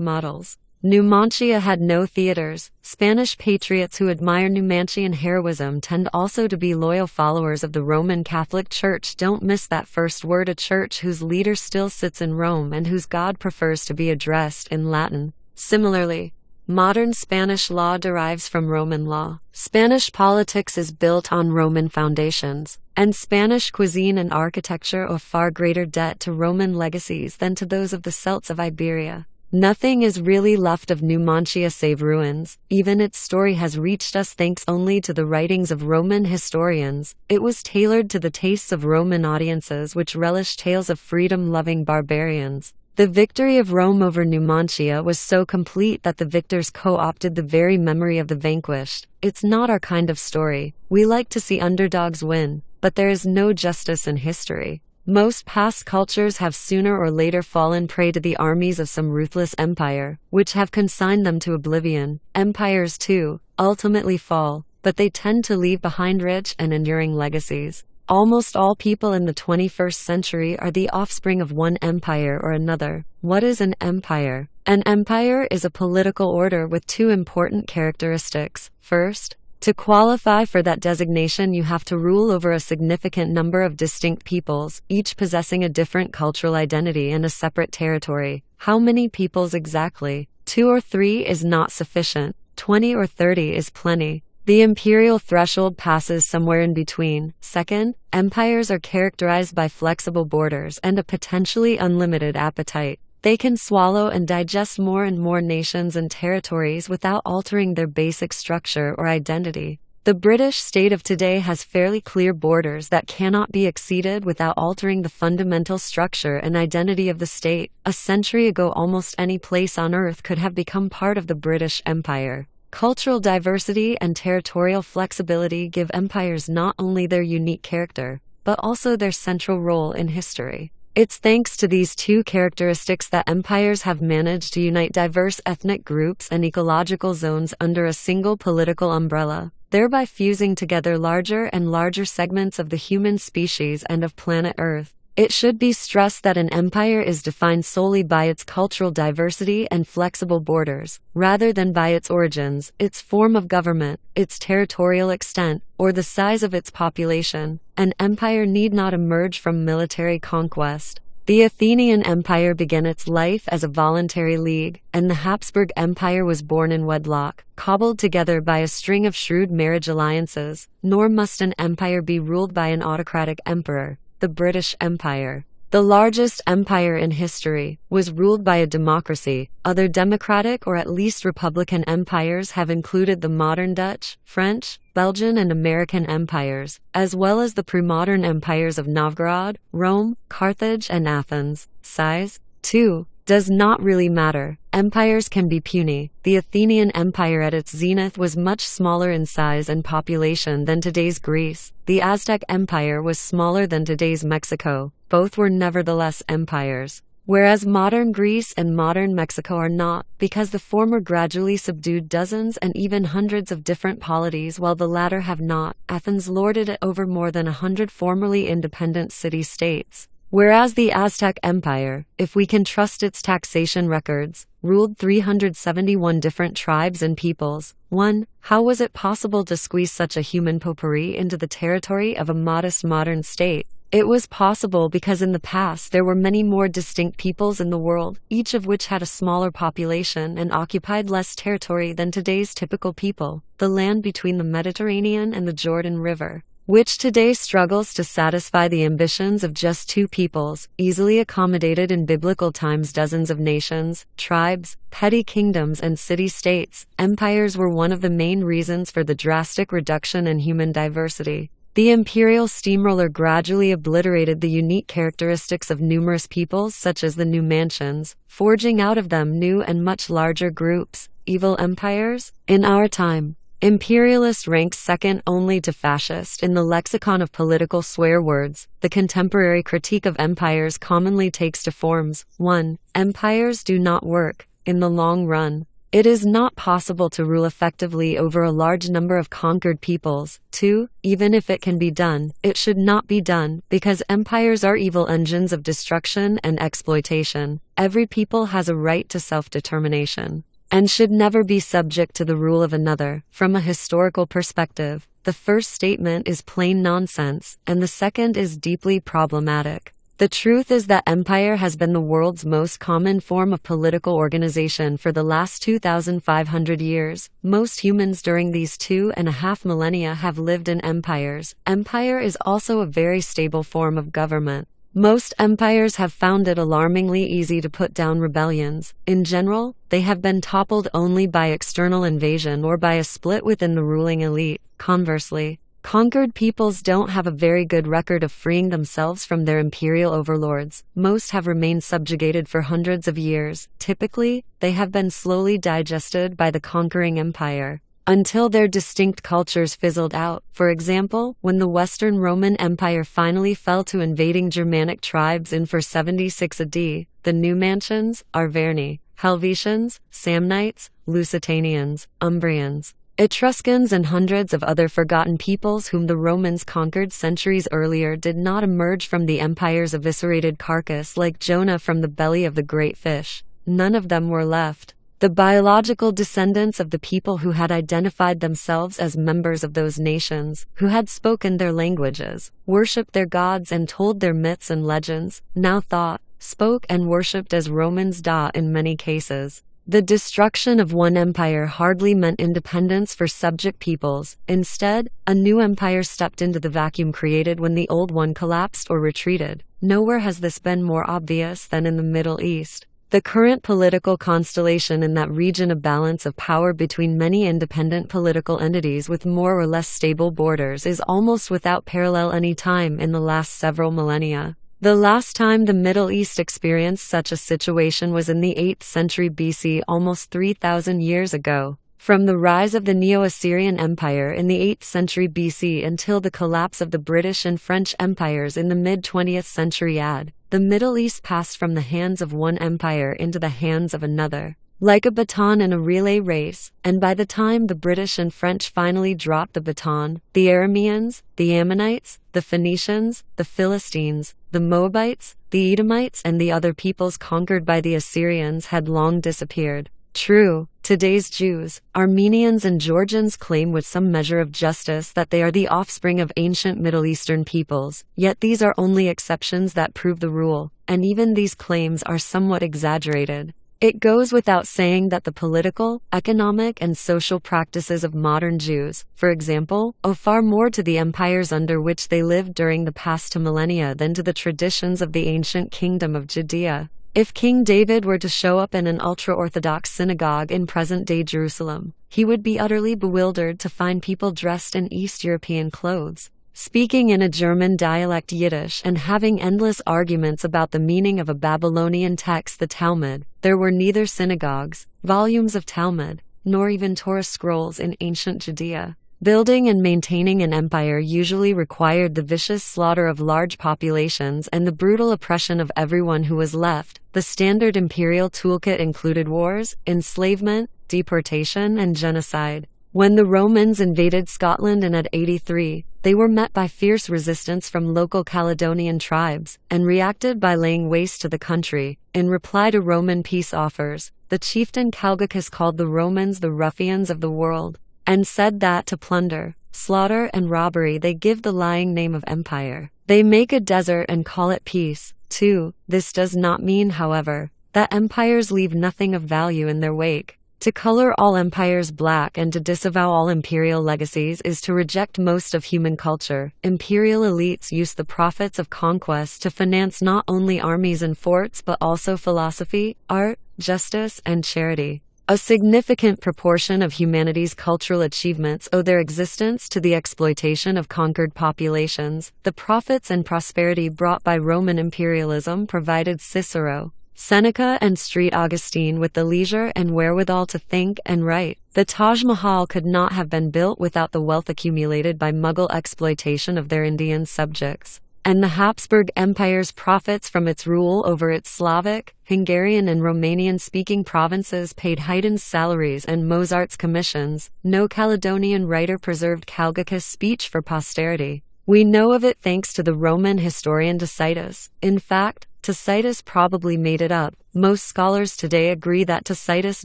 models. Numantia had no theaters. Spanish patriots who admire Numantian heroism tend also to be loyal followers of the Roman Catholic Church. Don't miss that first word. A church whose leader still sits in Rome and whose God prefers to be addressed in Latin. Similarly, modern Spanish law derives from Roman law. Spanish politics is built on Roman foundations, and Spanish cuisine and architecture owe far greater debt to Roman legacies than to those of the Celts of Iberia. Nothing is really left of Numantia save ruins. Even its story has reached us thanks only to the writings of Roman historians. It was tailored to the tastes of Roman audiences, which relished tales of freedom-loving barbarians. The victory of Rome over Numantia was so complete that the victors co-opted the very memory of the vanquished. It's not our kind of story. We like to see underdogs win, but there is no justice in history. Most past cultures have sooner or later fallen prey to the armies of some ruthless empire, which have consigned them to oblivion. Empires, too, ultimately fall, but they tend to leave behind rich and enduring legacies. Almost all people in the 21st century are the offspring of one empire or another. What is an empire? An empire is a political order with two important characteristics. First, to qualify for that designation, you have to rule over a significant number of distinct peoples, each possessing a different cultural identity and a separate territory. How many peoples exactly? 2 or 3 is not sufficient. 20 or 30 is plenty. The imperial threshold passes somewhere in between. Second, empires are characterized by flexible borders and a potentially unlimited appetite. They can swallow and digest more and more nations and territories without altering their basic structure or identity. The British state of today has fairly clear borders that cannot be exceeded without altering the fundamental structure and identity of the state. A century ago, almost any place on Earth could have become part of the British Empire. Cultural diversity and territorial flexibility give empires not only their unique character, but also their central role in history. It's thanks to these two characteristics that empires have managed to unite diverse ethnic groups and ecological zones under a single political umbrella, thereby fusing together larger and larger segments of the human species and of planet Earth. It should be stressed that an empire is defined solely by its cultural diversity and flexible borders, rather than by its origins, its form of government, its territorial extent, or the size of its population. An empire need not emerge from military conquest. The Athenian Empire began its life as a voluntary league, and the Habsburg Empire was born in wedlock, cobbled together by a string of shrewd marriage alliances. Nor must an empire be ruled by an autocratic emperor. The British Empire, the largest empire in history, was ruled by a democracy. Other democratic or at least republican empires have included the modern Dutch, French, Belgian and American empires, as well as the pre-modern empires of Novgorod, Rome, Carthage and Athens. Size, too, does not really matter. Empires can be puny. The Athenian Empire at its zenith was much smaller in size and population than today's Greece. The Aztec Empire was smaller than today's Mexico. Both were nevertheless empires. whereas modern Greece and modern Mexico are not, because the former gradually subdued dozens and even hundreds of different polities while the latter have not. Athens lorded it over more than 100 formerly independent city-states, whereas the Aztec Empire, if we can trust its taxation records, ruled 371 different tribes and peoples. 1. How was it possible to squeeze such a human potpourri into the territory of a modest modern state? It was possible because in the past there were many more distinct peoples in the world, each of which had a smaller population and occupied less territory than today's typical people. The land between the Mediterranean and the Jordan River, which today struggles to satisfy the ambitions of just two peoples, easily accommodated in biblical times dozens of nations, tribes, petty kingdoms and city-states. Empires were one of the main reasons for the drastic reduction in human diversity. The imperial steamroller gradually obliterated the unique characteristics of numerous peoples such as the Numantians, forging out of them new and much larger groups, evil empires. In our time, imperialist ranks second only to fascist in the lexicon of political swear words. The contemporary critique of empires commonly takes two forms. 1. Empires do not work in the long run. It is not possible to rule effectively over a large number of conquered peoples. 2. Even if it can be done, it should not be done, because empires are evil engines of destruction and exploitation. Every people has a right to self-determination, and should never be subject to the rule of another. From a historical perspective, the first statement is plain nonsense, and the second is deeply problematic. The truth is that empire has been the world's most common form of political organization for the last 2,500 years. Most humans during these 2.5 millennia have lived in empires. Empire is also a very stable form of government. Most empires have found it alarmingly easy to put down rebellions. In general, they have been toppled only by external invasion or by a split within the ruling elite. Conversely, conquered peoples don't have a very good record of freeing themselves from their imperial overlords. Most have remained subjugated for hundreds of years. Typically, they have been slowly digested by the conquering empire, until their distinct cultures fizzled out. For example, when the Western Roman Empire finally fell to invading Germanic tribes in 476 AD, the Numantians, Arverni, Helvetians, Samnites, Lusitanians, Umbrians, Etruscans and hundreds of other forgotten peoples whom the Romans conquered centuries earlier did not emerge from the empire's eviscerated carcass like Jonah from the belly of the great fish. None of them were left. The biological descendants of the people who had identified themselves as members of those nations, who had spoken their languages, worshipped their gods and told their myths and legends, now thought, spoke and worshipped as Romans do in many cases. The destruction of one empire hardly meant independence for subject peoples. Instead, a new empire stepped into the vacuum created when the old one collapsed or retreated. Nowhere has this been more obvious than in the Middle East. The current political constellation in that region, a balance of power between many independent political entities with more or less stable borders, is almost without parallel any time in the last several millennia. The last time the Middle East experienced such a situation was in the 8th century BC, almost 3,000 years ago. From the rise of the Neo-Assyrian Empire in the 8th century BC until the collapse of the British and French empires in the mid-20th century AD, the Middle East passed from the hands of one empire into the hands of another, like a baton in a relay race, and by the time the British and French finally dropped the baton, the Arameans, the Ammonites, the Phoenicians, the Philistines, the Moabites, the Edomites and the other peoples conquered by the Assyrians had long disappeared. True, today's Jews, Armenians and Georgians claim with some measure of justice that they are the offspring of ancient Middle Eastern peoples, yet these are only exceptions that prove the rule, and even these claims are somewhat exaggerated. It goes without saying that the political, economic and social practices of modern Jews, for example, owe far more to the empires under which they lived during the past 2 millennia than to the traditions of the ancient kingdom of Judea. If King David were to show up in an ultra-Orthodox synagogue in present-day Jerusalem, he would be utterly bewildered to find people dressed in East European clothes, speaking in a German dialect Yiddish and having endless arguments about the meaning of a Babylonian text, the Talmud. There were neither synagogues, volumes of Talmud, nor even Torah scrolls in ancient Judea. Building and maintaining an empire usually required the vicious slaughter of large populations and the brutal oppression of everyone who was left. The standard imperial toolkit included wars, enslavement, deportation, and genocide. When the Romans invaded Scotland in 83, they were met by fierce resistance from local Caledonian tribes, and reacted by laying waste to the country. In reply to Roman peace offers, the chieftain Calgacus called the Romans the ruffians of the world, and said that to plunder, slaughter, and robbery they give the lying name of empire. They make a desert and call it peace, too. This does not mean, however, that empires leave nothing of value in their wake. To color all empires black and to disavow all imperial legacies is to reject most of human culture. Imperial elites use the profits of conquest to finance not only armies and forts but also philosophy, art, justice, and charity. A significant proportion of humanity's cultural achievements owe their existence to the exploitation of conquered populations. The profits and prosperity brought by Roman imperialism provided Cicero, Seneca, and St. Augustine with the leisure and wherewithal to think and write. The Taj Mahal could not have been built without the wealth accumulated by Mughal exploitation of their Indian subjects. And the Habsburg Empire's profits from its rule over its Slavic, Hungarian, and Romanian-speaking provinces paid Haydn's salaries and Mozart's commissions. No Caledonian writer preserved Calgacus' speech for posterity. We know of it thanks to the Roman historian Tacitus. In fact, Tacitus probably made it up. Most scholars today agree that Tacitus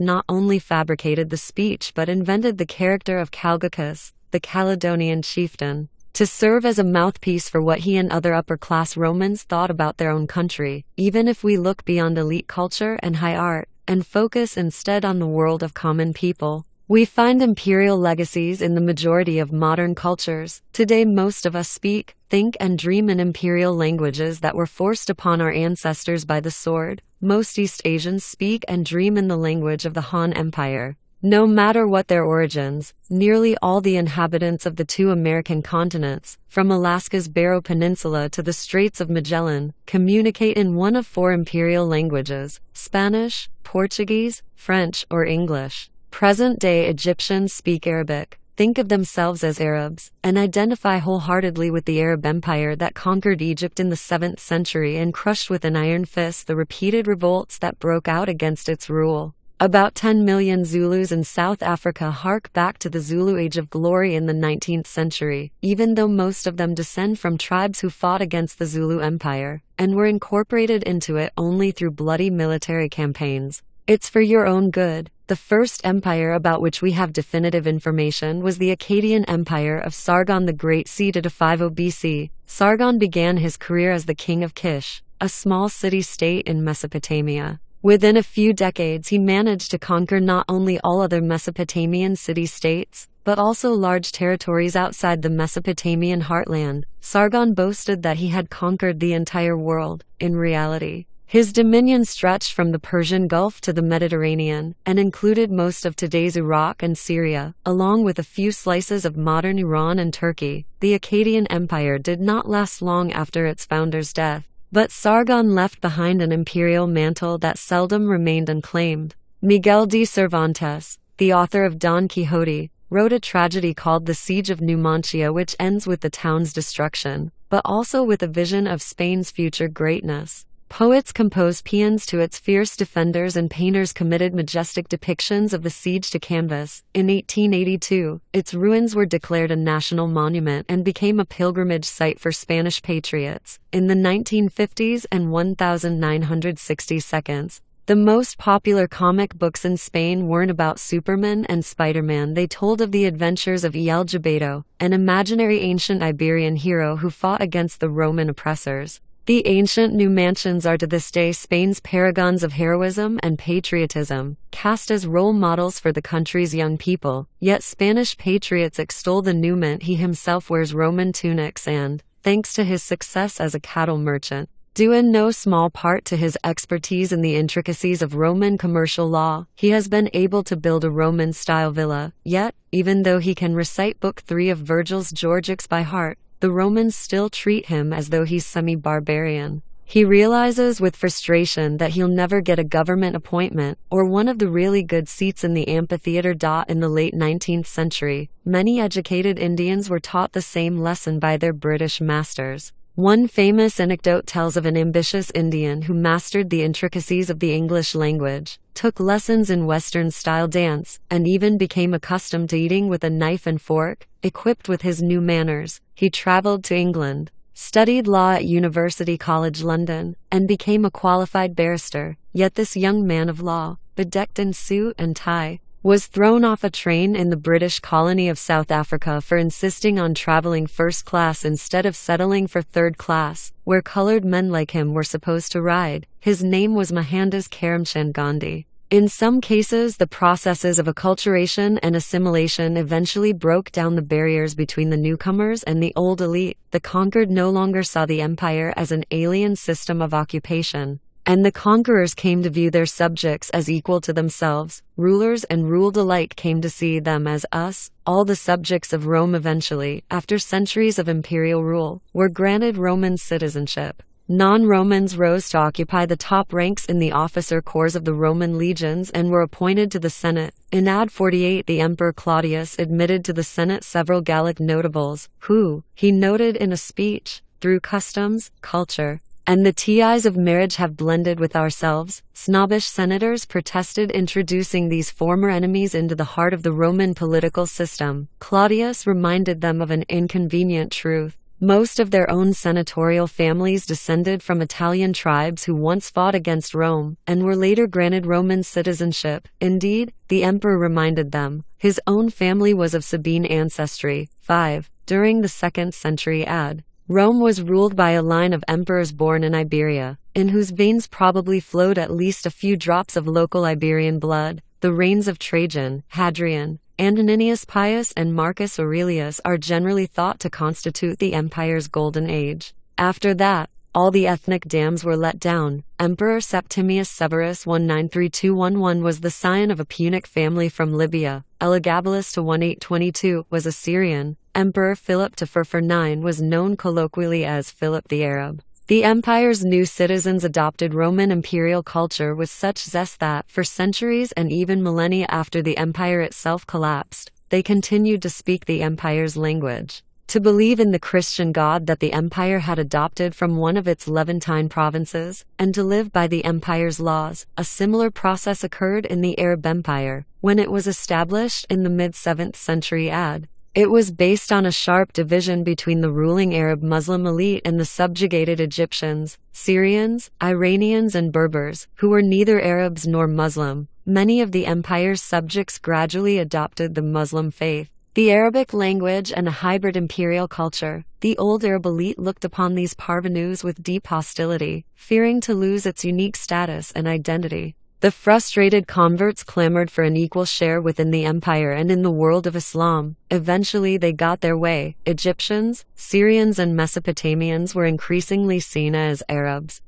not only fabricated the speech but invented the character of Calgacus, the Caledonian chieftain, to serve as a mouthpiece for what he and other upper-class Romans thought about their own country. Even if we look beyond elite culture and high art, and focus instead on the world of common people, we find imperial legacies in the majority of modern cultures. Today most of us speak, think, and dream in imperial languages that were forced upon our ancestors by the sword. Most East Asians speak and dream in the language of the Han Empire. No matter what their origins, nearly all the inhabitants of the two American continents, from Alaska's Barrow Peninsula to the Straits of Magellan, communicate in one of four imperial languages: Spanish, Portuguese, French, or English. Present-day Egyptians speak Arabic, think of themselves as Arabs, and identify wholeheartedly with the Arab Empire that conquered Egypt in the 7th century and crushed with an iron fist the repeated revolts that broke out against its rule. About 10 million Zulus in South Africa hark back to the Zulu Age of Glory in the 19th century, even though most of them descend from tribes who fought against the Zulu Empire, and were incorporated into it only through bloody military campaigns. It's for your own good. The first empire about which we have definitive information was the Akkadian Empire of Sargon the Great c. to 50 BC. Sargon began his career as the king of Kish, a small city-state in Mesopotamia. Within a few decades he managed to conquer not only all other Mesopotamian city-states, but also large territories outside the Mesopotamian heartland. Sargon boasted that he had conquered the entire world. In reality, his dominion stretched from the Persian Gulf to the Mediterranean, and included most of today's Iraq and Syria, along with a few slices of modern Iran and Turkey. The Akkadian Empire did not last long after its founder's death, but Sargon left behind an imperial mantle that seldom remained unclaimed. Miguel de Cervantes, the author of Don Quixote, wrote a tragedy called The Siege of Numancia, which ends with the town's destruction, but also with a vision of Spain's future greatness. Poets composed paeans to its fierce defenders and painters committed majestic depictions of the siege to canvas. In 1882, its ruins were declared a national monument and became a pilgrimage site for Spanish patriots. In the 1950s and 1960s, the most popular comic books in Spain weren't about Superman and Spider-Man. They told of the adventures of El Jabado, an imaginary ancient Iberian hero who fought against the Roman oppressors. The ancient Numantians are to this day Spain's paragons of heroism and patriotism, cast as role models for the country's young people. Yet Spanish patriots extol the Numant. He himself wears Roman tunics and, thanks to his success as a cattle merchant, due in no small part to his expertise in the intricacies of Roman commercial law, he has been able to build a Roman-style villa. Yet, even though he can recite Book 3 of Virgil's Georgics by heart, the Romans still treat him as though he's semi-barbarian. He realizes with frustration that he'll never get a government appointment or one of the really good seats in the amphitheater. In the late 19th century, many educated Indians were taught the same lesson by their British masters. One famous anecdote tells of an ambitious Indian who mastered the intricacies of the English language, took lessons in Western-style dance, and even became accustomed to eating with a knife and fork. Equipped with his new manners, he traveled to England, studied law at University College London, and became a qualified barrister. Yet this young man of law, bedecked in suit and tie, was thrown off a train in the British colony of South Africa for insisting on traveling first class instead of settling for third class, where colored men like him were supposed to ride. His name was Mohandas Karamchand Gandhi. In some cases, the processes of acculturation and assimilation eventually broke down the barriers between the newcomers and the old elite. The conquered no longer saw the empire as an alien system of occupation, and the conquerors came to view their subjects as equal to themselves. Rulers and ruled alike came to see them as us. All the subjects of Rome eventually, after centuries of imperial rule, were granted Roman citizenship. Non-Romans rose to occupy the top ranks in the officer corps of the Roman legions and were appointed to the Senate. In AD 48, the Emperor Claudius admitted to the Senate several Gallic notables, who, he noted in a speech, through customs, culture, and the ties of marriage have blended with ourselves. Snobbish senators protested, introducing these former enemies into the heart of the Roman political system. Claudius reminded them of an inconvenient truth. Most of their own senatorial families descended from Italian tribes who once fought against Rome, and were later granted Roman citizenship. Indeed, the emperor reminded them, his own family was of Sabine ancestry. 5. During the 2nd century AD, Rome was ruled by a line of emperors born in Iberia, in whose veins probably flowed at least a few drops of local Iberian blood. The reigns of Trajan, Hadrian, Antoninus Pius and Marcus Aurelius are generally thought to constitute the empire's golden age. After that, all the ethnic dams were let down. Emperor Septimius Severus 1932-11 was the scion of a Punic family from Libya. Elagabalus to 1822 was a Syrian. Emperor Philip to 9 was known colloquially as Philip the Arab. The empire's new citizens adopted Roman imperial culture with such zest that, for centuries and even millennia after the empire itself collapsed, they continued to speak the empire's language, to believe in the Christian God that the empire had adopted from one of its Levantine provinces, and to live by the empire's laws. A similar process occurred in the Arab Empire, when it was established in the mid-7th century AD. It was based on a sharp division between the ruling Arab Muslim elite and the subjugated Egyptians, Syrians, Iranians and Berbers, who were neither Arabs nor Muslim. Many of the empire's subjects gradually adopted the Muslim faith, the Arabic language and a hybrid imperial culture. The old Arab elite looked upon these parvenus with deep hostility, fearing to lose its unique status and identity. The frustrated converts clamored for an equal share within the empire and in the world of Islam. Eventually they got their way. Egyptians, Syrians and Mesopotamians were increasingly seen as Arabs.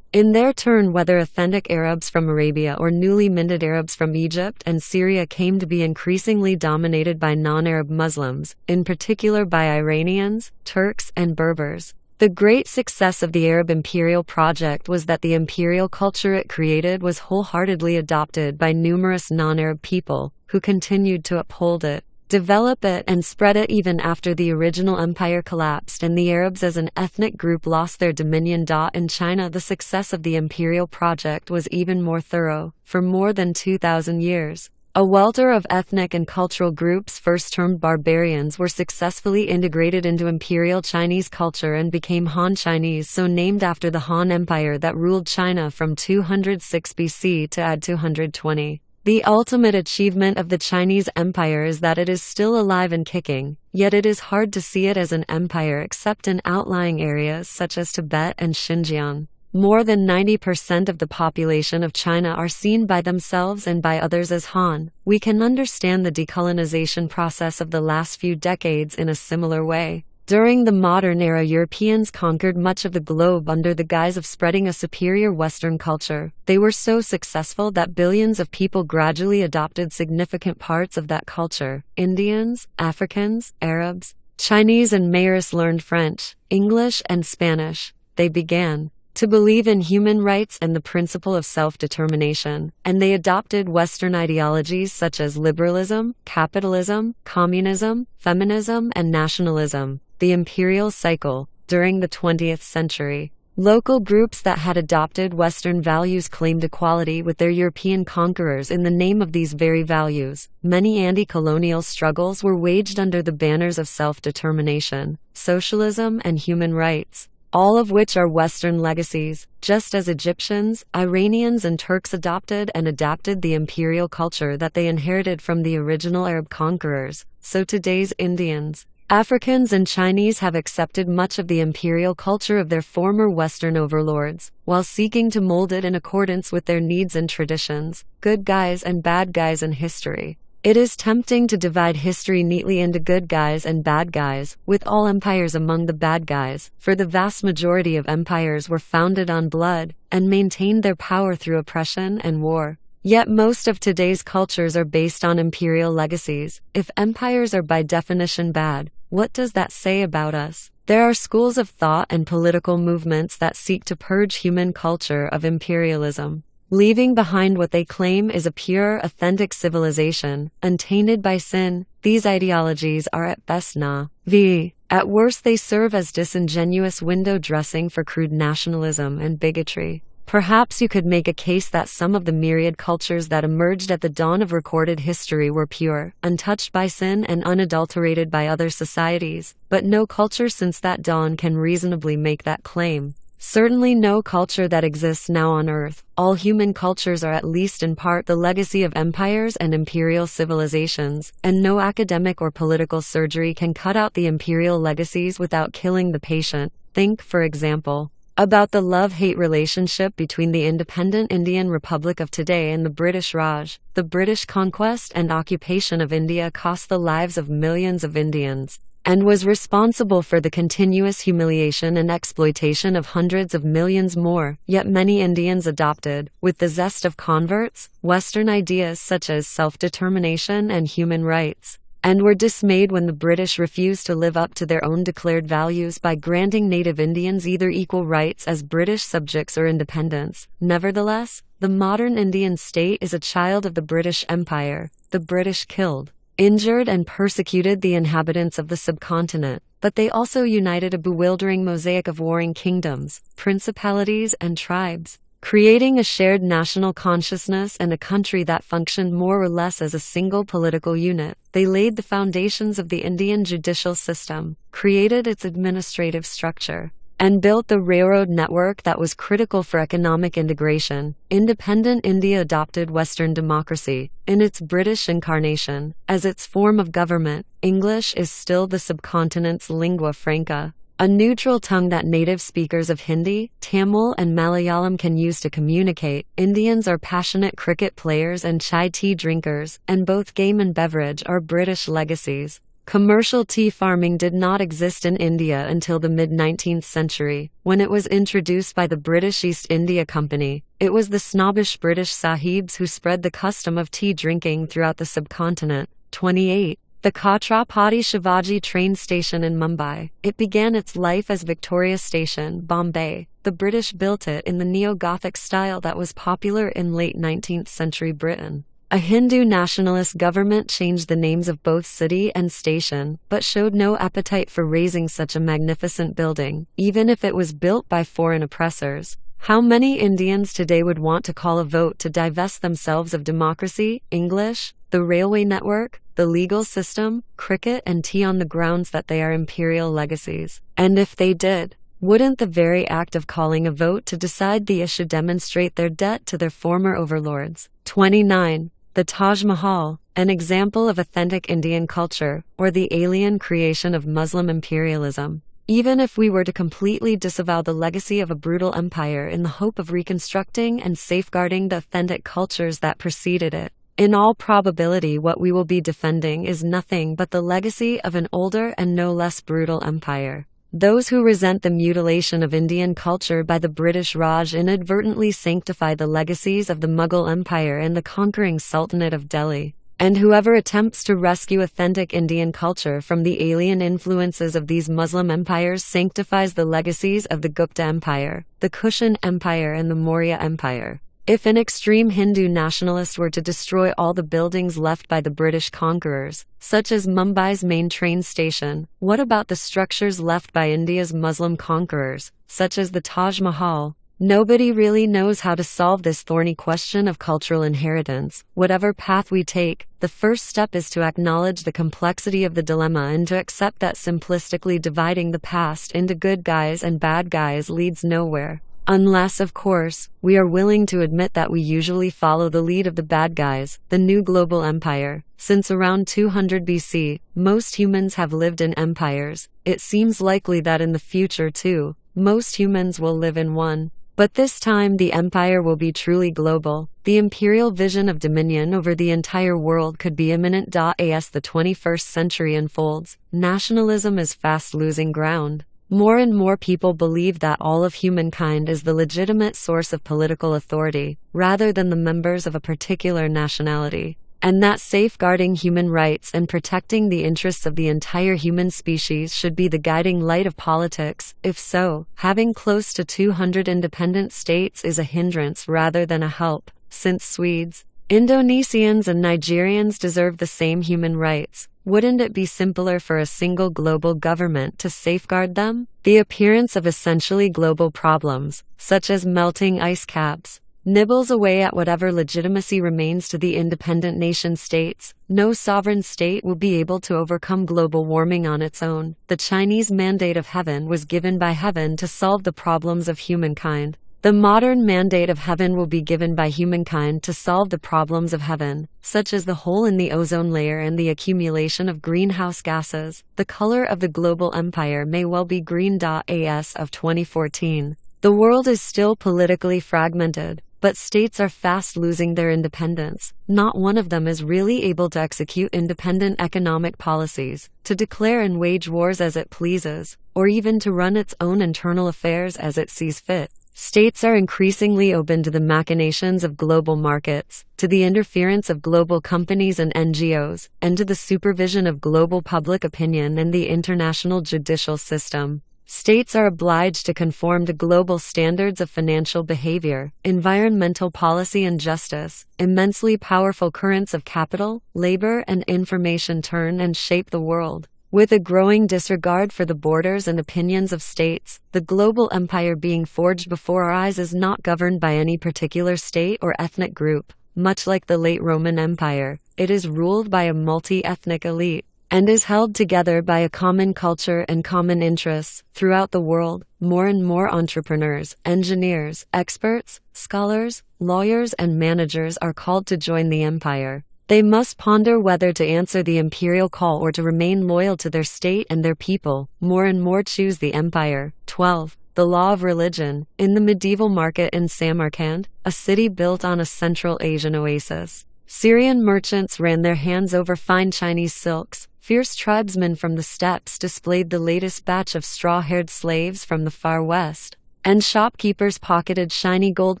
In their turn, whether authentic Arabs from Arabia or newly minted Arabs from Egypt and Syria came to be increasingly dominated by non-Arab Muslims, in particular by Iranians, Turks and Berbers. The great success of the Arab imperial project was that the imperial culture it created was wholeheartedly adopted by numerous non-Arab people, who continued to uphold it, develop it, and spread it even after the original empire collapsed and the Arabs as an ethnic group lost their dominion. In China, the success of the imperial project was even more thorough. For more than 2,000 years, a welter of ethnic and cultural groups, first termed barbarians, were successfully integrated into imperial Chinese culture and became Han Chinese, so named after the Han Empire that ruled China from 206 BC to AD 220. The ultimate achievement of the Chinese Empire is that it is still alive and kicking, yet it is hard to see it as an empire except in outlying areas such as Tibet and Xinjiang. More than 90% of the population of China are seen by themselves and by others as Han. We can understand the decolonization process of the last few decades in a similar way. During the modern era, Europeans conquered much of the globe under the guise of spreading a superior Western culture. They were so successful that billions of people gradually adopted significant parts of that culture. Indians, Africans, Arabs, Chinese and Mayors learned French, English, and Spanish. They began to believe in human rights and the principle of self-determination, and they adopted Western ideologies such as liberalism, capitalism, communism, feminism, and nationalism, the imperial cycle, during the 20th century. Local groups that had adopted Western values claimed equality with their European conquerors in the name of these very values. Many anti-colonial struggles were waged under the banners of self-determination, socialism, and human rights, all of which are Western legacies, just as Egyptians, Iranians, and Turks adopted and adapted the imperial culture that they inherited from the original Arab conquerors. So today's Indians, Africans, and Chinese have accepted much of the imperial culture of their former Western overlords, while seeking to mold it in accordance with their needs and traditions. Good guys and bad guys in history. It is tempting to divide history neatly into good guys and bad guys, with all empires among the bad guys, for the vast majority of empires were founded on blood, and maintained their power through oppression and war. Yet most of today's cultures are based on imperial legacies. If empires are by definition bad, what does that say about us? There are schools of thought and political movements that seek to purge human culture of imperialism, leaving behind what they claim is a pure, authentic civilization, untainted by sin. These ideologies are at best naive. At worst they serve as disingenuous window dressing for crude nationalism and bigotry. Perhaps you could make a case that some of the myriad cultures that emerged at the dawn of recorded history were pure, untouched by sin, and unadulterated by other societies, but no culture since that dawn can reasonably make that claim. Certainly no culture that exists now on Earth. All human cultures are at least in part the legacy of empires and imperial civilizations, and no academic or political surgery can cut out the imperial legacies without killing the patient. Think, for example, about the love-hate relationship between the independent Indian Republic of today and the British Raj. The British conquest and occupation of India cost the lives of millions of Indians, and was responsible for the continuous humiliation and exploitation of hundreds of millions more. Yet many Indians adopted, with the zest of converts, Western ideas such as self-determination and human rights, and were dismayed when the British refused to live up to their own declared values by granting native Indians either equal rights as British subjects or independence. Nevertheless, the modern Indian state is a child of the British Empire. The British killed, injured, and persecuted the inhabitants of the subcontinent, but they also united a bewildering mosaic of warring kingdoms, principalities, and tribes, creating a shared national consciousness and a country that functioned more or less as a single political unit. They laid the foundations of the Indian judicial system, created its administrative structure, and built the railroad network that was critical for economic integration. Independent India adopted Western democracy, in its British incarnation, as its form of government. English is still the subcontinent's lingua franca, a neutral tongue that native speakers of Hindi, Tamil, and Malayalam can use to communicate. Indians are passionate cricket players and chai tea drinkers, and both game and beverage are British legacies. Commercial tea farming did not exist in India until the mid-19th century, when it was introduced by the British East India Company. It was the snobbish British sahibs who spread the custom of tea drinking throughout the subcontinent. 28. The Chhatrapati Shivaji train station in Mumbai. It began its life as Victoria Station, Bombay. The British built it in the neo-Gothic style that was popular in late 19th century Britain. A Hindu nationalist government changed the names of both city and station, but showed no appetite for raising such a magnificent building, even if it was built by foreign oppressors. How many Indians today would want to call a vote to divest themselves of democracy, English, the railway network, the legal system, cricket, and tea on the grounds that they are imperial legacies? And if they did, wouldn't the very act of calling a vote to decide the issue demonstrate their debt to their former overlords? 29. The Taj Mahal, an example of authentic Indian culture, or the alien creation of Muslim imperialism. Even if we were to completely disavow the legacy of a brutal empire in the hope of reconstructing and safeguarding the authentic cultures that preceded it, in all probability what we will be defending is nothing but the legacy of an older and no less brutal empire. Those who resent the mutilation of Indian culture by the British Raj inadvertently sanctify the legacies of the Mughal Empire and the conquering Sultanate of Delhi. And whoever attempts to rescue authentic Indian culture from the alien influences of these Muslim empires sanctifies the legacies of the Gupta Empire, the Kushan Empire, and the Maurya Empire. If an extreme Hindu nationalist were to destroy all the buildings left by the British conquerors, such as Mumbai's main train station, what about the structures left by India's Muslim conquerors, such as the Taj Mahal? Nobody really knows how to solve this thorny question of cultural inheritance. Whatever path we take, the first step is to acknowledge the complexity of the dilemma and to accept that simplistically dividing the past into good guys and bad guys leads nowhere. Unless, of course, we are willing to admit that we usually follow the lead of the bad guys, the new global empire. Since around 200 BC, most humans have lived in empires. It seems likely that in the future, too, most humans will live in one. But this time the empire will be truly global. The imperial vision of dominion over the entire world could be imminent. As the 21st century unfolds, nationalism is fast losing ground. More and more people believe that all of humankind is the legitimate source of political authority, rather than the members of a particular nationality, and that safeguarding human rights and protecting the interests of the entire human species should be the guiding light of politics. If so, having close to 200 independent states is a hindrance rather than a help, since Swedes, Indonesians and Nigerians deserve the same human rights. Wouldn't it be simpler for a single global government to safeguard them? The appearance of essentially global problems, such as melting ice caps, nibbles away at whatever legitimacy remains to the independent nation-states. No sovereign state will be able to overcome global warming on its own. The Chinese mandate of heaven was given by heaven to solve the problems of humankind. The modern mandate of heaven will be given by humankind to solve the problems of heaven, such as the hole in the ozone layer and the accumulation of greenhouse gases. The color of the global empire may well be green. As of 2014, the world is still politically fragmented, but states are fast losing their independence. Not one of them is really able to execute independent economic policies, to declare and wage wars as it pleases, or even to run its own internal affairs as it sees fit. States are increasingly open to the machinations of global markets, to the interference of global companies and NGOs, and to the supervision of global public opinion and the international judicial system. States are obliged to conform to global standards of financial behavior, environmental policy and justice. Immensely powerful currents of capital, labor, and information turn and shape the world. With a growing disregard for the borders and opinions of states, the global empire being forged before our eyes is not governed by any particular state or ethnic group. Much like the late Roman Empire, it is ruled by a multi-ethnic elite, and is held together by a common culture and common interests. Throughout the world, more and more entrepreneurs, engineers, experts, scholars, lawyers, and managers are called to join the empire. They must ponder whether to answer the imperial call or to remain loyal to their state and their people. More and more choose the empire. 12. The law of religion. In the medieval market in Samarkand, a city built on a Central Asian oasis, Syrian merchants ran their hands over fine Chinese silks. Fierce tribesmen from the steppes displayed the latest batch of straw-haired slaves from the far west, and shopkeepers pocketed shiny gold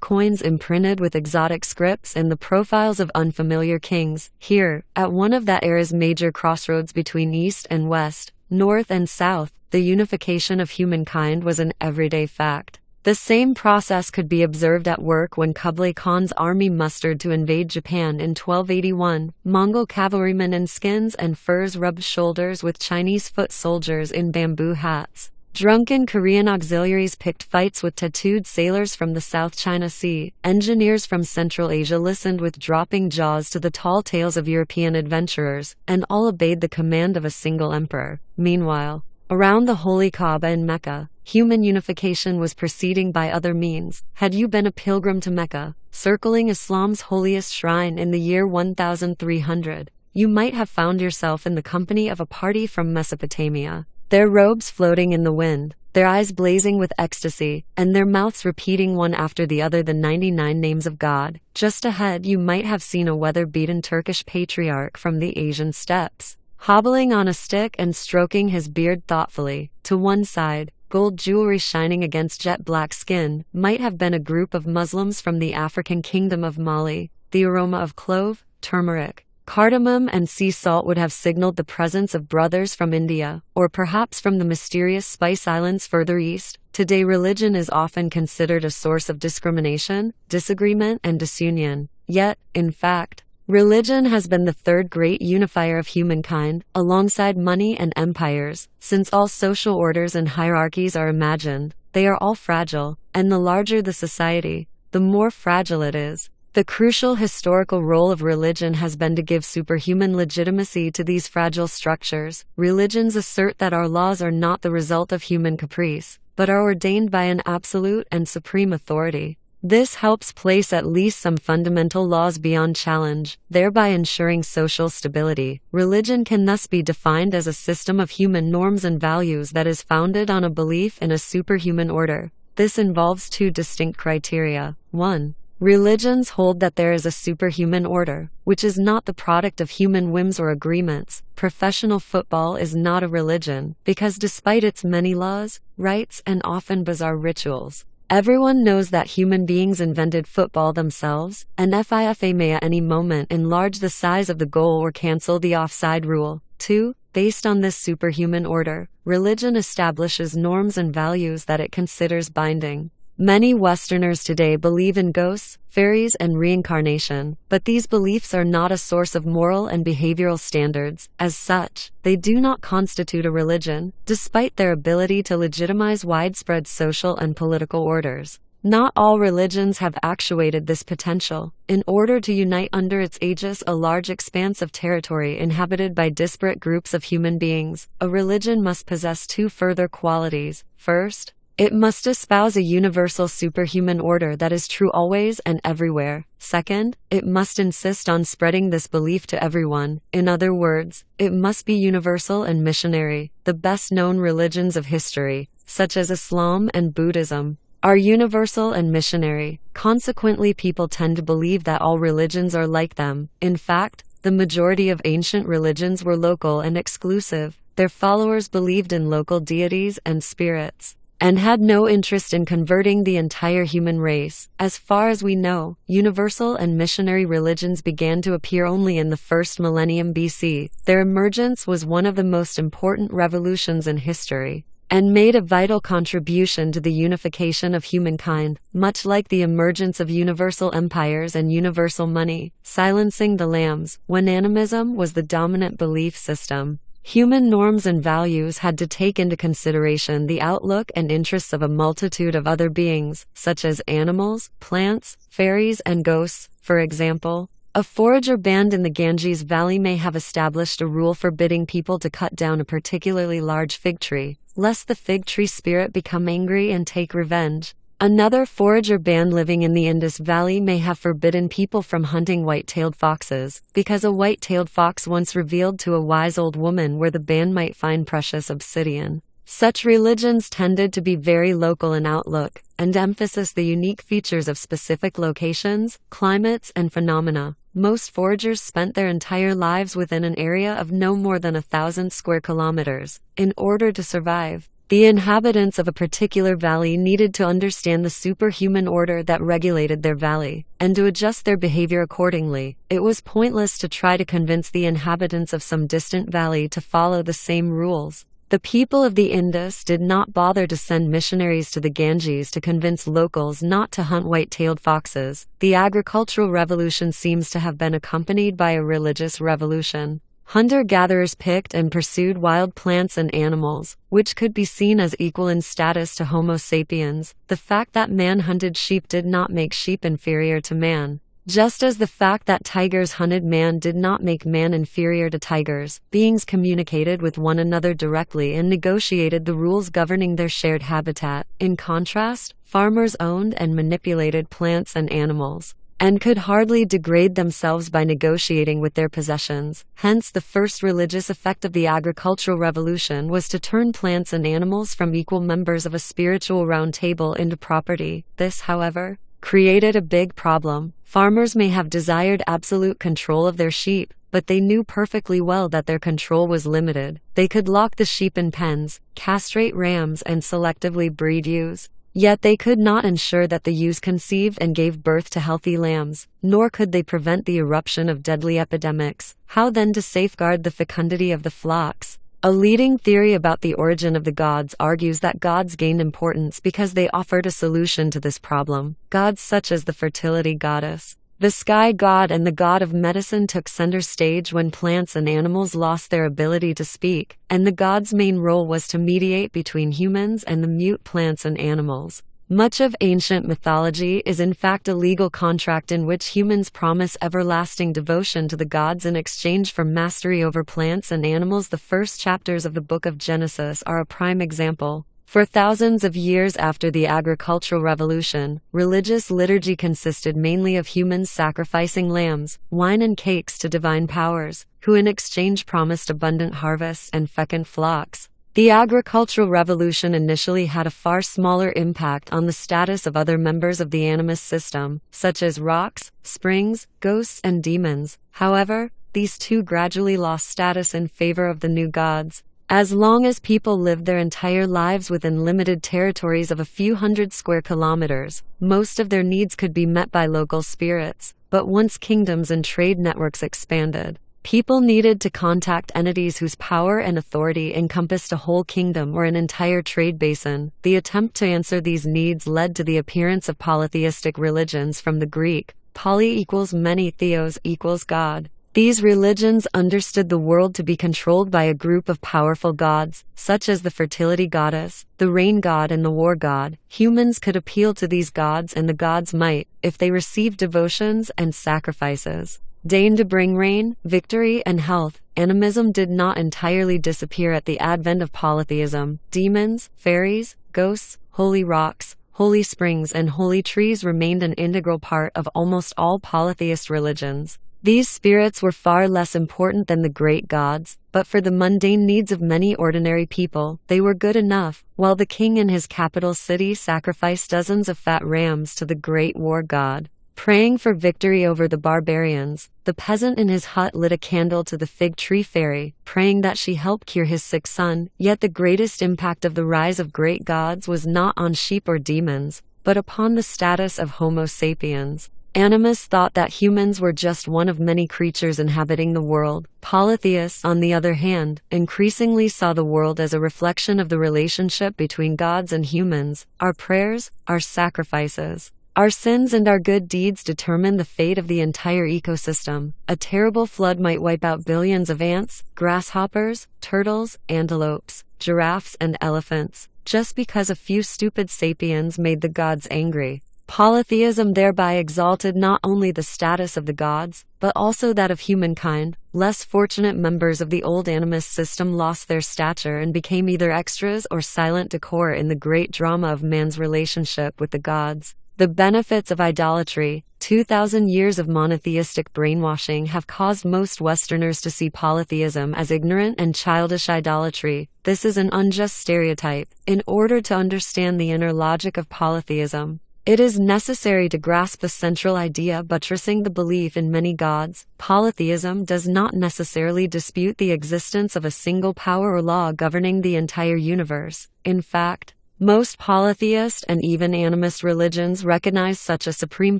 coins imprinted with exotic scripts and the profiles of unfamiliar kings. Here, at one of that era's major crossroads between East and West, North and South, the unification of humankind was an everyday fact. The same process could be observed at work when Kublai Khan's army mustered to invade Japan in 1281. Mongol cavalrymen in skins and furs rubbed shoulders with Chinese foot soldiers in bamboo hats. Drunken Korean auxiliaries picked fights with tattooed sailors from the South China Sea. Engineers from Central Asia listened with dropping jaws to the tall tales of European adventurers, and all obeyed the command of a single emperor. Meanwhile, around the Holy Kaaba in Mecca, human unification was proceeding by other means. Had you been a pilgrim to Mecca, circling Islam's holiest shrine in the year 1300, you might have found yourself in the company of a party from Mesopotamia, their robes floating in the wind, their eyes blazing with ecstasy, and their mouths repeating one after the other the 99 names of God. Just ahead you might have seen a weather-beaten Turkish patriarch from the Asian steppes, hobbling on a stick and stroking his beard thoughtfully. To one side, gold jewelry shining against jet-black skin, might have been a group of Muslims from the African kingdom of Mali. The aroma of clove, turmeric, Cardamom and sea salt would have signaled the presence of brothers from India, or perhaps from the mysterious Spice Islands further east. Today, religion is often considered a source of discrimination, disagreement, and disunion. Yet, in fact, religion has been the third great unifier of humankind, alongside money and empires. Since all social orders and hierarchies are imagined, they are all fragile, and the larger the society, the more fragile it is. The crucial historical role of religion has been to give superhuman legitimacy to these fragile structures. Religions assert that our laws are not the result of human caprice, but are ordained by an absolute and supreme authority. This helps place at least some fundamental laws beyond challenge, thereby ensuring social stability. Religion can thus be defined as a system of human norms and values that is founded on a belief in a superhuman order. This involves two distinct criteria. 1. Religions hold that there is a superhuman order, which is not the product of human whims or agreements. Professional football is not a religion, because despite its many laws, rites, and often bizarre rituals, everyone knows that human beings invented football themselves, and FIFA may at any moment enlarge the size of the goal or cancel the offside rule. 2. Based on this superhuman order, religion establishes norms and values that it considers binding. Many Westerners today believe in ghosts, fairies, and reincarnation, but these beliefs are not a source of moral and behavioral standards. As such, they do not constitute a religion, despite their ability to legitimize widespread social and political orders. Not all religions have actuated this potential. In order to unite under its aegis a large expanse of territory inhabited by disparate groups of human beings, a religion must possess two further qualities. First, it must espouse a universal superhuman order that is true always and everywhere. Second, it must insist on spreading this belief to everyone. In other words, it must be universal and missionary. The best-known religions of history, such as Islam and Buddhism, are universal and missionary. Consequently, people tend to believe that all religions are like them. In fact, the majority of ancient religions were local and exclusive. Their followers believed in local deities and spirits, and had no interest in converting the entire human race. As far as we know, universal and missionary religions began to appear only in the first millennium BC. Their emergence was one of the most important revolutions in history, and made a vital contribution to the unification of humankind, much like the emergence of universal empires and universal money. Silencing the lambs. When animism was the dominant belief system, human norms and values had to take into consideration the outlook and interests of a multitude of other beings, such as animals, plants, fairies, and ghosts. For example, a forager band in the Ganges Valley may have established a rule forbidding people to cut down a particularly large fig tree, lest the fig tree spirit become angry and take revenge. Another forager band living in the Indus Valley may have forbidden people from hunting white-tailed foxes, because a white-tailed fox once revealed to a wise old woman where the band might find precious obsidian. Such religions tended to be very local in outlook, and emphasize the unique features of specific locations, climates, and phenomena. Most foragers spent their entire lives within an area of no more than 1,000 square kilometers. In order to survive, the inhabitants of a particular valley needed to understand the superhuman order that regulated their valley, and to adjust their behavior accordingly. It was pointless to try to convince the inhabitants of some distant valley to follow the same rules. The people of the Indus did not bother to send missionaries to the Ganges to convince locals not to hunt white-tailed foxes. The agricultural revolution seems to have been accompanied by a religious revolution. Hunter-gatherers picked and pursued wild plants and animals, which could be seen as equal in status to Homo sapiens. The fact that man hunted sheep did not make sheep inferior to man, just as the fact that tigers hunted man did not make man inferior to tigers. Beings communicated with one another directly and negotiated the rules governing their shared habitat. In contrast, farmers owned and manipulated plants and animals, and could hardly degrade themselves by negotiating with their possessions. Hence, the first religious effect of the agricultural revolution was to turn plants and animals from equal members of a spiritual round table into property. This, however, created a big problem. Farmers may have desired absolute control of their sheep, but they knew perfectly well that their control was limited. They could lock the sheep in pens, castrate rams, and selectively breed ewes. Yet they could not ensure that the ewes conceived and gave birth to healthy lambs, nor could they prevent the eruption of deadly epidemics. How then to safeguard the fecundity of the flocks? A leading theory about the origin of the gods argues that gods gained importance because they offered a solution to this problem. Gods such as the fertility goddess, the sky god, and the god of medicine took center stage when plants and animals lost their ability to speak, and the god's main role was to mediate between humans and the mute plants and animals. Much of ancient mythology is in fact a legal contract in which humans promise everlasting devotion to the gods in exchange for mastery over plants and animals. The first chapters of the Book of Genesis are a prime example. For thousands of years after the agricultural revolution, religious liturgy consisted mainly of humans sacrificing lambs, wine and cakes to divine powers, who in exchange promised abundant harvests and fecund flocks. The agricultural revolution initially had a far smaller impact on the status of other members of the animist system, such as rocks, springs, ghosts, and demons. However, these too gradually lost status in favor of the new gods. As long as people lived their entire lives within limited territories of a few hundred square kilometers, most of their needs could be met by local spirits. But once kingdoms and trade networks expanded, people needed to contact entities whose power and authority encompassed a whole kingdom or an entire trade basin. The attempt to answer these needs led to the appearance of polytheistic religions from the Greek, poly equals many, theos equals God. These religions understood the world to be controlled by a group of powerful gods, such as the fertility goddess, the rain god, and the war god. Humans could appeal to these gods, and the gods might, if they received devotions and sacrifices, deign to bring rain, victory, and health. Animism did not entirely disappear at the advent of polytheism. Demons, fairies, ghosts, holy rocks, holy springs, and holy trees remained an integral part of almost all polytheist religions. These spirits were far less important than the great gods, but for the mundane needs of many ordinary people, they were good enough. While the king in his capital city sacrificed dozens of fat rams to the great war god, praying for victory over the barbarians, the peasant in his hut lit a candle to the fig tree fairy, praying that she help cure his sick son. Yet the greatest impact of the rise of great gods was not on sheep or demons, but upon the status of Homo sapiens. Animists thought that humans were just one of many creatures inhabiting the world. Polytheists, on the other hand, increasingly saw the world as a reflection of the relationship between gods and humans. Our prayers, our sacrifices, our sins, and our good deeds determine the fate of the entire ecosystem. A terrible flood might wipe out billions of ants, grasshoppers, turtles, antelopes, giraffes, and elephants, just because a few stupid sapiens made the gods angry. Polytheism thereby exalted not only the status of the gods, but also that of humankind. Less fortunate members of the old animist system lost their stature and became either extras or silent decor in the great drama of man's relationship with the gods. The benefits of idolatry. 2,000 years of monotheistic brainwashing have caused most Westerners to see polytheism as ignorant and childish idolatry. This is an unjust stereotype. In order to understand the inner logic of polytheism, it is necessary to grasp the central idea buttressing the belief in many gods. Polytheism does not necessarily dispute the existence of a single power or law governing the entire universe. In fact, most polytheist and even animist religions recognize such a supreme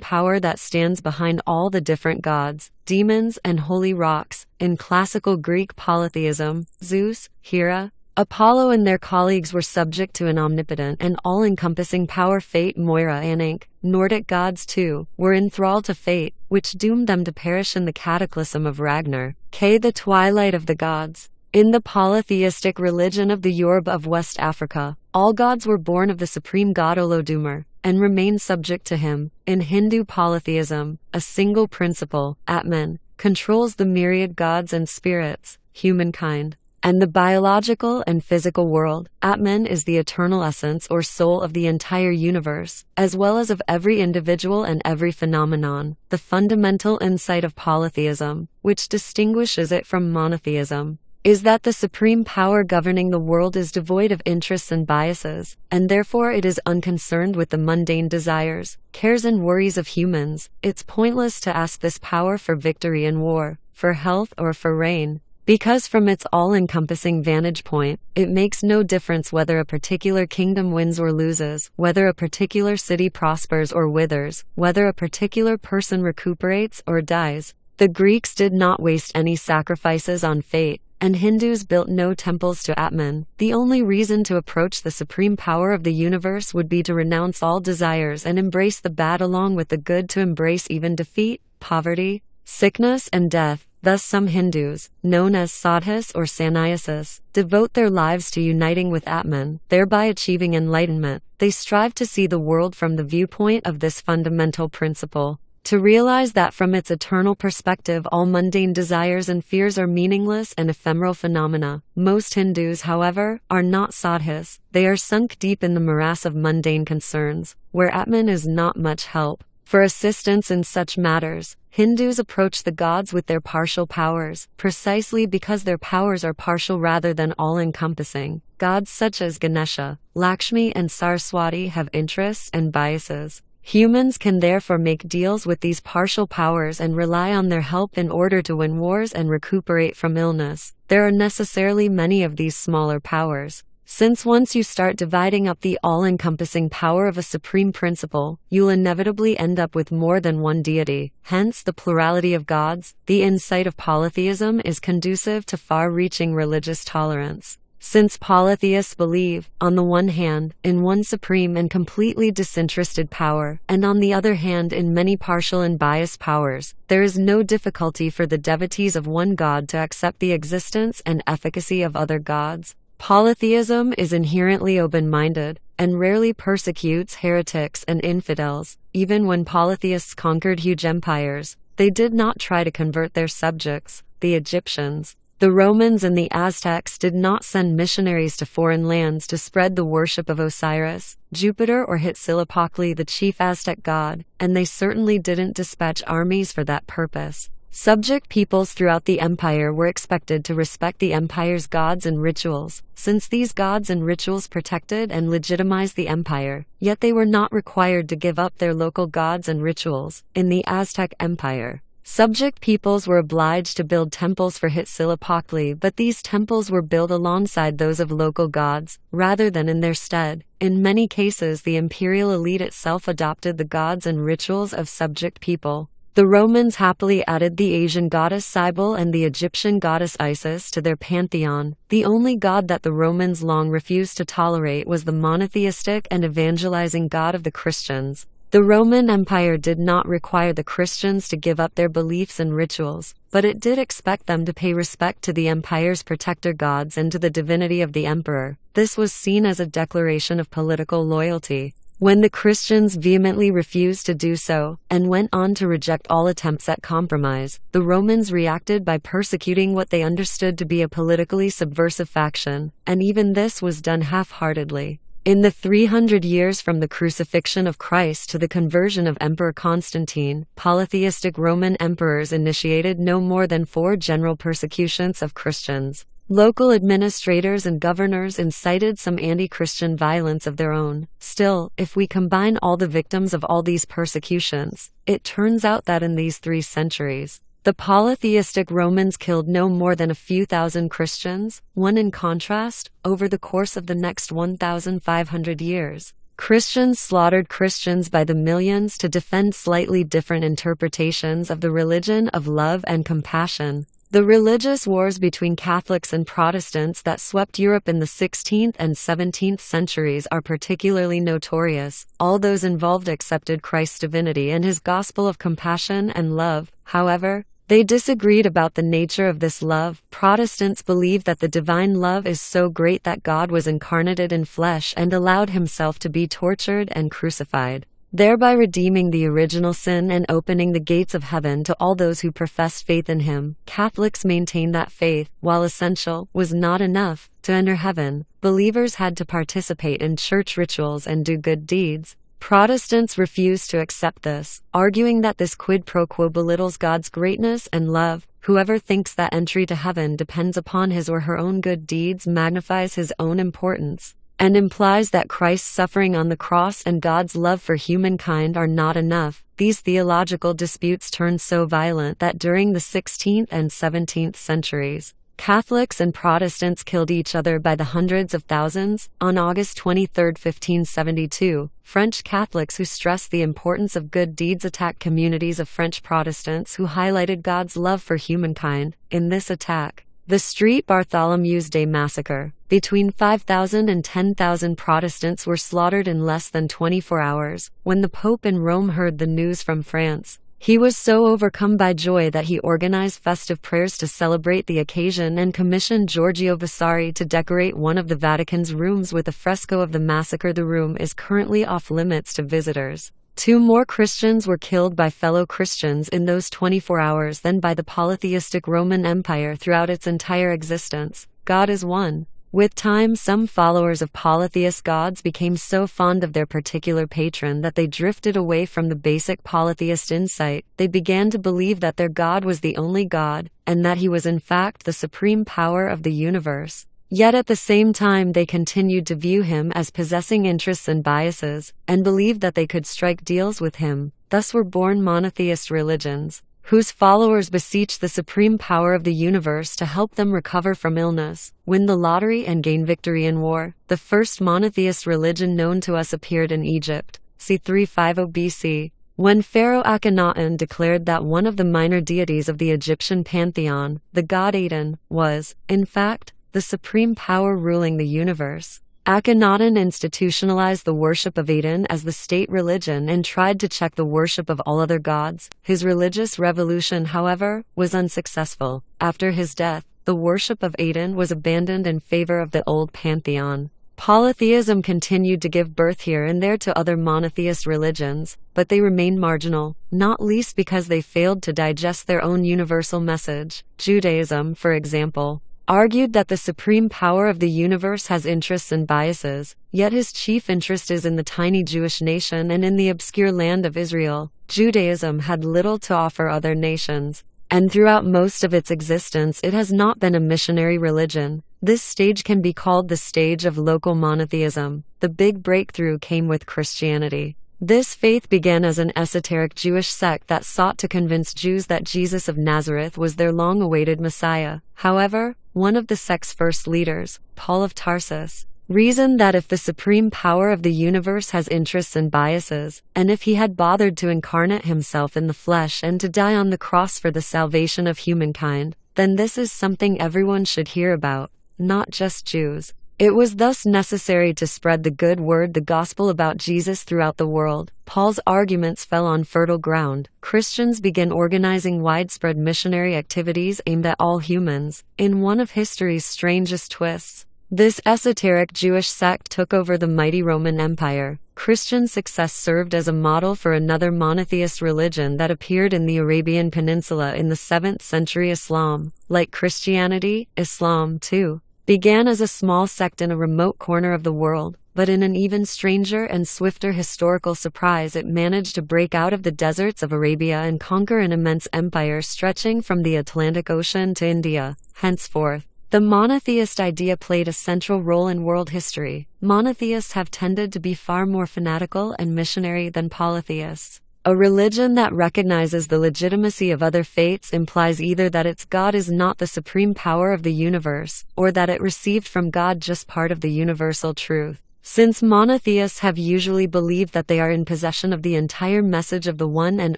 power that stands behind all the different gods, demons, and holy rocks. In classical Greek polytheism, Zeus, Hera, Apollo, and their colleagues were subject to an omnipotent and all-encompassing power. Fate, Moira, and Ankh, Nordic gods too, were enthralled to fate, which doomed them to perish in the cataclysm of Ragnar, the twilight of the gods. In the polytheistic religion of the Yoruba of West Africa, all gods were born of the supreme god Olodumare, and remain subject to him. In Hindu polytheism, a single principle, Atman, controls the myriad gods and spirits, humankind, and the biological and physical world. Atman is the eternal essence or soul of the entire universe, as well as of every individual and every phenomenon. The fundamental insight of polytheism, which distinguishes it from monotheism, is that the supreme power governing the world is devoid of interests and biases, and therefore it is unconcerned with the mundane desires, cares, and worries of humans. It's pointless to ask this power for victory in war, for health, or for rain. Because from its all-encompassing vantage point, it makes no difference whether a particular kingdom wins or loses, whether a particular city prospers or withers, whether a particular person recuperates or dies. The Greeks did not waste any sacrifices on fate, and Hindus built no temples to Atman. The only reason to approach the supreme power of the universe would be to renounce all desires and embrace the bad along with the good, to embrace even defeat, poverty, sickness, and death. Thus some Hindus, known as sadhus or sannyasis, devote their lives to uniting with Atman, thereby achieving enlightenment. They strive to see the world from the viewpoint of this fundamental principle, to realize that from its eternal perspective all mundane desires and fears are meaningless and ephemeral phenomena. Most Hindus, however, are not sadhus. They are sunk deep in the morass of mundane concerns, where Atman is not much help. For assistance in such matters, Hindus approach the gods with their partial powers, precisely because their powers are partial rather than all-encompassing. Gods such as Ganesha, Lakshmi, and Saraswati have interests and biases. Humans can therefore make deals with these partial powers and rely on their help in order to win wars and recuperate from illness. There are necessarily many of these smaller powers, since once you start dividing up the all-encompassing power of a supreme principle, you'll inevitably end up with more than one deity. Hence the plurality of gods. The insight of polytheism is conducive to far-reaching religious tolerance, since polytheists believe, on the one hand, in one supreme and completely disinterested power, and on the other hand in many partial and biased powers. There is no difficulty for the devotees of one god to accept the existence and efficacy of other gods. Polytheism is inherently open-minded, and rarely persecutes heretics and infidels. Even when polytheists conquered huge empires, they did not try to convert their subjects. The Egyptians, the Romans, and the Aztecs did not send missionaries to foreign lands to spread the worship of Osiris, Jupiter, or Huitzilopochtli, the chief Aztec god, and they certainly didn't dispatch armies for that purpose. Subject peoples throughout the empire were expected to respect the empire's gods and rituals, since these gods and rituals protected and legitimized the empire, yet they were not required to give up their local gods and rituals. In the Aztec Empire, subject peoples were obliged to build temples for Huitzilopochtli, but these temples were built alongside those of local gods, rather than in their stead. In many cases, the imperial elite itself adopted the gods and rituals of subject people. The Romans happily added the Asian goddess Cybele and the Egyptian goddess Isis to their pantheon. The only god that the Romans long refused to tolerate was the monotheistic and evangelizing God of the Christians. The Roman Empire did not require the Christians to give up their beliefs and rituals, but it did expect them to pay respect to the empire's protector gods and to the divinity of the emperor. This was seen as a declaration of political loyalty. When the Christians vehemently refused to do so, and went on to reject all attempts at compromise, the Romans reacted by persecuting what they understood to be a politically subversive faction, and even this was done half-heartedly. In the 300 years from the crucifixion of Christ to the conversion of Emperor Constantine, polytheistic Roman emperors initiated no more than 4 general persecutions of Christians. Local administrators and governors incited some anti-Christian violence of their own. Still, if we combine all the victims of all these persecutions, it turns out that in these 3 centuries, the polytheistic Romans killed no more than a few thousand Christians. In contrast, over the course of the next 1,500 years, Christians slaughtered Christians by the millions to defend slightly different interpretations of the religion of love and compassion. The religious wars between Catholics and Protestants that swept Europe in the 16th and 17th centuries are particularly notorious. All those involved accepted Christ's divinity and his gospel of compassion and love. However, they disagreed about the nature of this love. Protestants believe that the divine love is so great that God was incarnated in flesh and allowed himself to be tortured and crucified, thereby redeeming the original sin and opening the gates of heaven to all those who professed faith in him. Catholics maintain that faith, while essential, was not enough. To enter heaven, believers had to participate in church rituals and do good deeds. Protestants refuse to accept this, arguing that this quid pro quo belittles God's greatness and love. Whoever thinks that entry to heaven depends upon his or her own good deeds magnifies his own importance, and implies that Christ's suffering on the cross and God's love for humankind are not enough. These theological disputes turned so violent that during the 16th and 17th centuries, Catholics and Protestants killed each other by the hundreds of thousands. On August 23, 1572, French Catholics who stressed the importance of good deeds attacked communities of French Protestants who highlighted God's love for humankind. In this attack, the Street Bartholomew's Day Massacre, between 5,000 and 10,000 Protestants were slaughtered in less than 24 hours. When the Pope in Rome heard the news from France, he was so overcome by joy that he organized festive prayers to celebrate the occasion and commissioned Giorgio Vasari to decorate one of the Vatican's rooms with a fresco of the massacre. The room is currently off limits to visitors. 2 more Christians were killed by fellow Christians in those 24 hours than by the polytheistic Roman Empire throughout its entire existence. God is one. With time, some followers of polytheist gods became so fond of their particular patron that they drifted away from the basic polytheist insight. They began to believe that their god was the only god, and that he was in fact the supreme power of the universe. Yet at the same time they continued to view him as possessing interests and biases, and believed that they could strike deals with him. Thus were born monotheist religions, whose followers beseech the supreme power of the universe to help them recover from illness, win the lottery and gain victory in war. The first monotheist religion known to us appeared in Egypt, c. 350 BC, when Pharaoh Akhenaten declared that one of the minor deities of the Egyptian pantheon, the god Aten, was, in fact, the supreme power ruling the universe. Akhenaten institutionalized the worship of Aten as the state religion and tried to check the worship of all other gods. His religious revolution, however, was unsuccessful. After his death, the worship of Aten was abandoned in favor of the old pantheon. Polytheism continued to give birth here and there to other monotheist religions, but they remained marginal, not least because they failed to digest their own universal message. Judaism, for example, argued that the supreme power of the universe has interests and biases, yet his chief interest is in the tiny Jewish nation and in the obscure land of Israel. Judaism had little to offer other nations, and throughout most of its existence it has not been a missionary religion. This stage can be called the stage of local monotheism. The big breakthrough came with Christianity. This faith began as an esoteric Jewish sect that sought to convince Jews that Jesus of Nazareth was their long-awaited Messiah. However, one of the sect's first leaders, Paul of Tarsus, reasoned that if the supreme power of the universe has interests and biases, and if he had bothered to incarnate himself in the flesh and to die on the cross for the salvation of humankind, then this is something everyone should hear about, not just Jews. It was thus necessary to spread the good word, the gospel about Jesus, throughout the world. Paul's arguments fell on fertile ground. Christians began organizing widespread missionary activities aimed at all humans. In one of history's strangest twists, this esoteric Jewish sect took over the mighty Roman Empire. Christian success served as a model for another monotheist religion that appeared in the Arabian Peninsula in the 7th century. Islam, like Christianity, Islam, too, began as a small sect in a remote corner of the world, but in an even stranger and swifter historical surprise it managed to break out of the deserts of Arabia and conquer an immense empire stretching from the Atlantic Ocean to India. Henceforth, the monotheist idea played a central role in world history. Monotheists have tended to be far more fanatical and missionary than polytheists. A religion that recognizes the legitimacy of other faiths implies either that its God is not the supreme power of the universe, or that it received from God just part of the universal truth. Since monotheists have usually believed that they are in possession of the entire message of the one and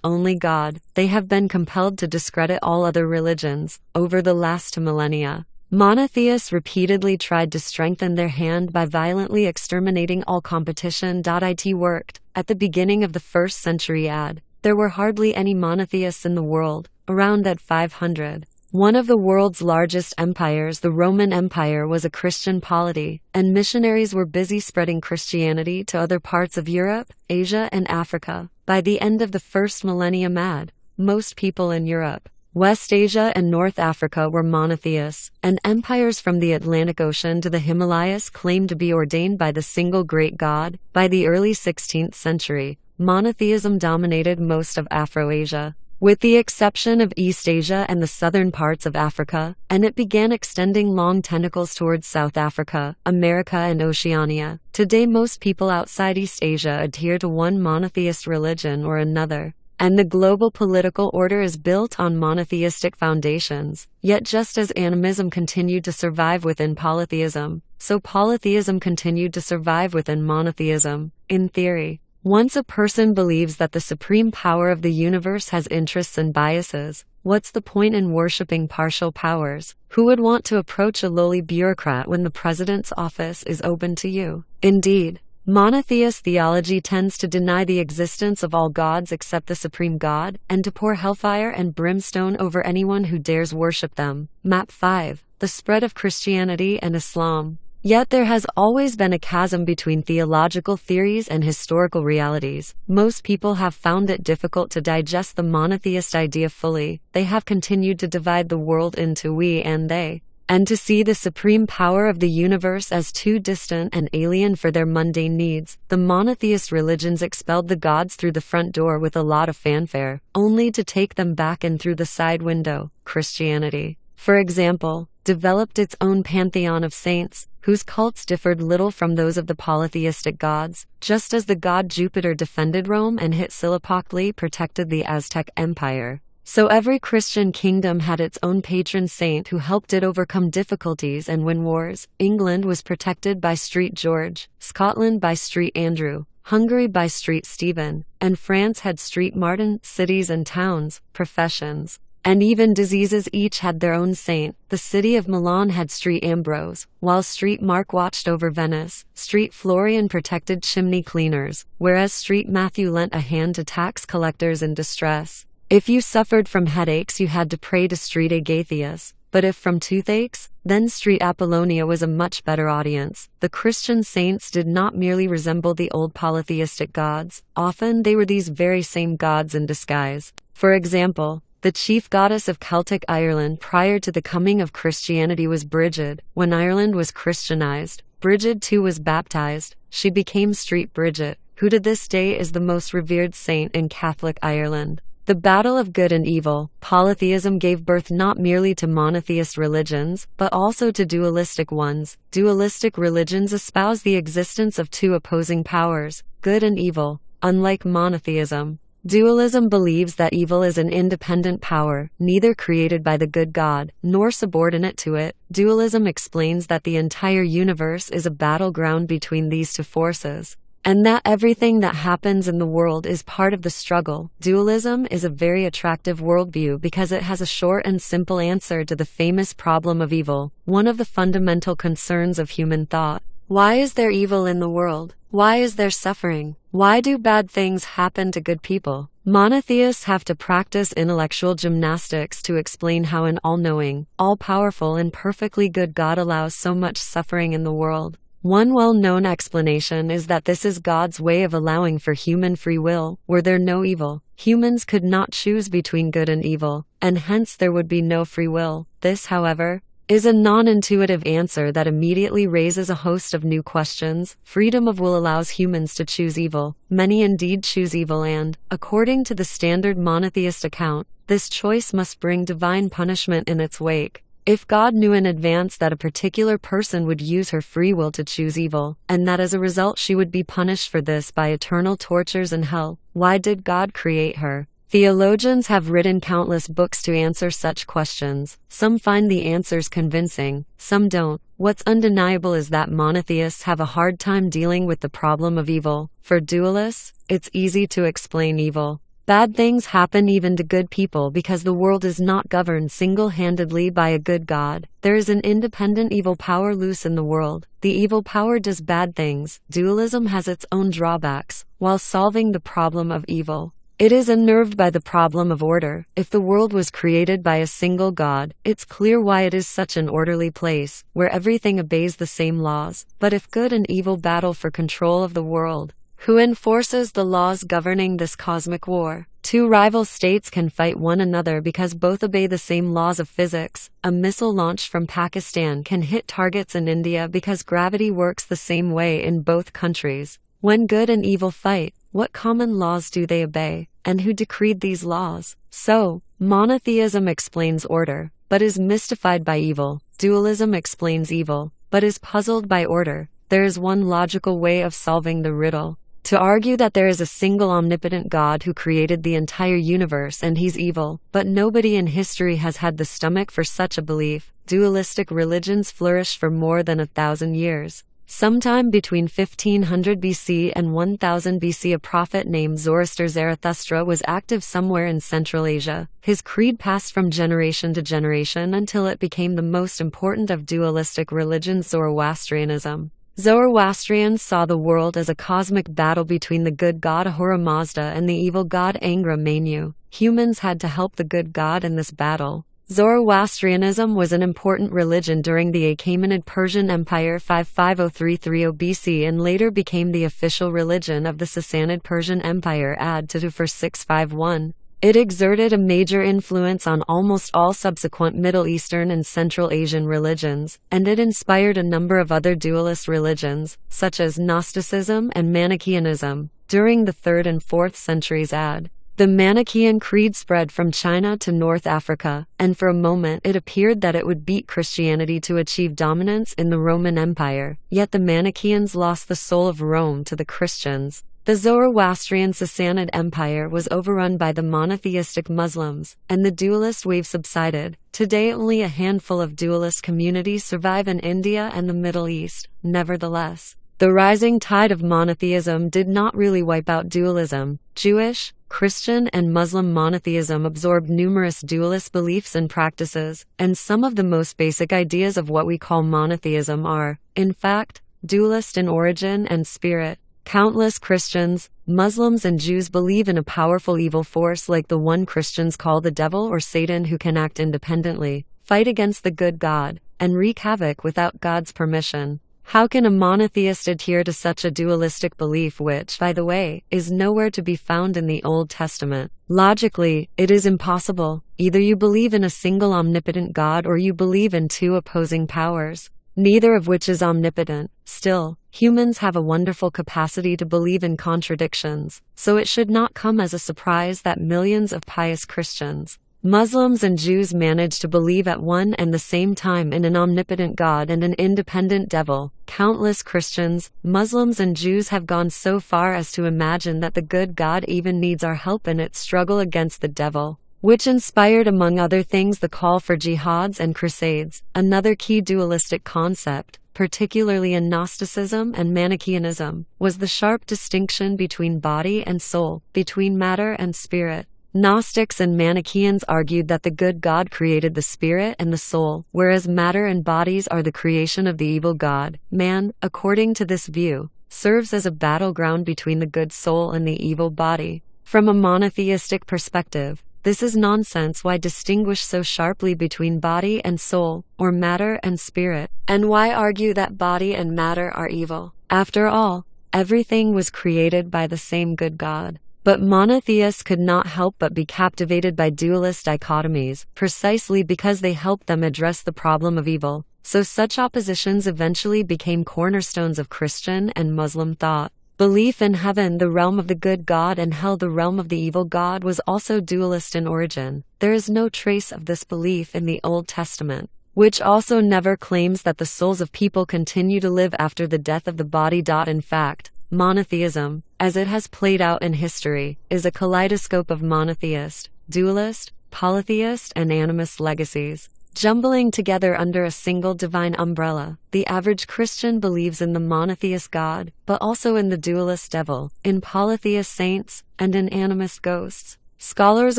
only God, they have been compelled to discredit all other religions. Over the last 2 millennia, monotheists repeatedly tried to strengthen their hand by violently exterminating all competition. It worked. At the beginning of the 1st century AD, there were hardly any monotheists in the world, around at 500. One of the world's largest empires, the Roman Empire, was a Christian polity, and missionaries were busy spreading Christianity to other parts of Europe, Asia, and Africa. By the end of the 1st millennium AD, most people in Europe, West Asia and North Africa were monotheists, and empires from the Atlantic Ocean to the Himalayas claimed to be ordained by the single great God. By the early 16th century, monotheism dominated most of Afro-Asia, with the exception of East Asia and the southern parts of Africa, and it began extending long tentacles towards South Africa, America, and Oceania. Today most people outside East Asia adhere to one monotheist religion or another. And the global political order is built on monotheistic foundations. Yet just as animism continued to survive within polytheism, so polytheism continued to survive within monotheism. In theory, once a person believes that the supreme power of the universe has interests and biases, what's the point in worshipping partial powers? Who would want to approach a lowly bureaucrat when the president's office is open to you? Indeed, monotheist theology tends to deny the existence of all gods except the supreme God, and to pour hellfire and brimstone over anyone who dares worship them. Map 5. The spread of Christianity and Islam. Yet there has always been a chasm between theological theories and historical realities. Most people have found it difficult to digest the monotheist idea fully. They have continued to divide the world into we and they, and to see the supreme power of the universe as too distant and alien for their mundane needs. The monotheist religions expelled the gods through the front door with a lot of fanfare, only to take them back in through the side window. Christianity, for example, developed its own pantheon of saints, whose cults differed little from those of the polytheistic gods. Just as the god Jupiter defended Rome and Huitzilopochtli protected the Aztec Empire, so every Christian kingdom had its own patron saint who helped it overcome difficulties and win wars. England was protected by St. George, Scotland by St. Andrew, Hungary by St. Stephen, and France had St. Martin. Cities and towns, professions, and even diseases each had their own saint. The city of Milan had St. Ambrose, while St. Mark watched over Venice. St. Florian protected chimney cleaners, whereas St. Matthew lent a hand to tax collectors in distress. If you suffered from headaches, you had to pray to St. Agathias, but if from toothaches, then St. Apollonia was a much better audience. The Christian saints did not merely resemble the old polytheistic gods. Often they were these very same gods in disguise. For example, the chief goddess of Celtic Ireland prior to the coming of Christianity was Brigid. When Ireland was Christianized, Brigid too was baptized. She became St. Bridget, who to this day is the most revered saint in Catholic Ireland. The battle of good and evil. Polytheism gave birth not merely to monotheist religions, but also to dualistic ones. Dualistic religions espouse the existence of two opposing powers, good and evil. Unlike monotheism, dualism believes that evil is an independent power, neither created by the good God, nor subordinate to it. Dualism explains that the entire universe is a battleground between these two forces, and that everything that happens in the world is part of the struggle. Dualism is a very attractive worldview because it has a short and simple answer to the famous problem of evil, one of the fundamental concerns of human thought. Why is there evil in the world? Why is there suffering? Why do bad things happen to good people? Monotheists have to practice intellectual gymnastics to explain how an all-knowing, all-powerful and perfectly good God allows so much suffering in the world. One well-known explanation is that this is God's way of allowing for human free will. Were there no evil, humans could not choose between good and evil, and hence there would be no free will. This, however, is a non-intuitive answer that immediately raises a host of new questions. Freedom of will allows humans to choose evil. Many indeed choose evil and, according to the standard monotheist account, this choice must bring divine punishment in its wake. If God knew in advance that a particular person would use her free will to choose evil, and that as a result she would be punished for this by eternal tortures in hell, why did God create her? Theologians have written countless books to answer such questions. Some find the answers convincing, some don't. What's undeniable is that monotheists have a hard time dealing with the problem of evil. For dualists, it's easy to explain evil. Bad things happen even to good people because the world is not governed single-handedly by a good God. There is an independent evil power loose in the world. The evil power does bad things. Dualism has its own drawbacks. While solving the problem of evil, it is unnerved by the problem of order. If the world was created by a single God, it's clear why it is such an orderly place, where everything obeys the same laws. But if good and evil battle for control of the world, who enforces the laws governing this cosmic war? Two rival states can fight one another because both obey the same laws of physics. A missile launched from Pakistan can hit targets in India because gravity works the same way in both countries. When good and evil fight, what common laws do they obey, and who decreed these laws? So, monotheism explains order, but is mystified by evil. Dualism explains evil, but is puzzled by order. There is one logical way of solving the riddle: to argue that there is a single omnipotent God who created the entire universe and he's evil, but nobody in history has had the stomach for such a belief. Dualistic religions flourished for more than 1,000 years. Sometime between 1500 BC and 1000 BC, a prophet named Zarathustra was active somewhere in Central Asia. His creed passed from generation to generation until it became the most important of dualistic religions, Zoroastrianism. Zoroastrians saw the world as a cosmic battle between the good god Ahura Mazda and the evil god Angra Mainyu. Humans had to help the good god in this battle. Zoroastrianism was an important religion during the Achaemenid Persian Empire 550–330 BC and later became the official religion of the Sassanid Persian Empire AD to 4651. It exerted a major influence on almost all subsequent Middle Eastern and Central Asian religions, and it inspired a number of other dualist religions, such as Gnosticism and Manichaeanism, during the 3rd and 4th centuries AD. The Manichaean creed spread from China to North Africa, and for a moment it appeared that it would beat Christianity to achieve dominance in the Roman Empire, yet the Manichaeans lost the soul of Rome to the Christians. The Zoroastrian Sassanid Empire was overrun by the monotheistic Muslims, and the dualist wave subsided. Today only a handful of dualist communities survive in India and the Middle East. Nevertheless, the rising tide of monotheism did not really wipe out dualism. Jewish, Christian, and Muslim monotheism absorbed numerous dualist beliefs and practices, and some of the most basic ideas of what we call monotheism are, in fact, dualist in origin and spirit. Countless Christians, Muslims, and Jews believe in a powerful evil force like the one Christians call the devil or Satan, who can act independently, fight against the good God, and wreak havoc without God's permission. How can a monotheist adhere to such a dualistic belief which, by the way, is nowhere to be found in the Old Testament? Logically, it is impossible. Either you believe in a single omnipotent God or you believe in two opposing powers, neither of which is omnipotent. Still, humans have a wonderful capacity to believe in contradictions, so it should not come as a surprise that millions of pious Christians, Muslims, and Jews manage to believe at one and the same time in an omnipotent God and an independent devil. Countless Christians, Muslims, and Jews have gone so far as to imagine that the good God even needs our help in its struggle against the devil, which inspired, among other things, the call for jihads and crusades. Another key dualistic concept, particularly in Gnosticism and Manichaeanism, was the sharp distinction between body and soul, between matter and spirit. Gnostics and Manichaeans argued that the good God created the spirit and the soul, whereas matter and bodies are the creation of the evil God. Man, according to this view, serves as a battleground between the good soul and the evil body. From a monotheistic perspective, this is nonsense. Why distinguish so sharply between body and soul, or matter and spirit? And why argue that body and matter are evil? After all, everything was created by the same good God. But monotheists could not help but be captivated by dualist dichotomies, precisely because they helped them address the problem of evil. So such oppositions eventually became cornerstones of Christian and Muslim thought. Belief in heaven, the realm of the good God, and hell, the realm of the evil God, was also dualist in origin. There is no trace of this belief in the Old Testament, which also never claims that the souls of people continue to live after the death of the body. In fact, monotheism, as it has played out in history, is a kaleidoscope of monotheist, dualist, polytheist, and animist legacies, jumbling together under a single divine umbrella. The average Christian believes in the monotheist God, but also in the dualist devil, in polytheist saints, and in animist ghosts. Scholars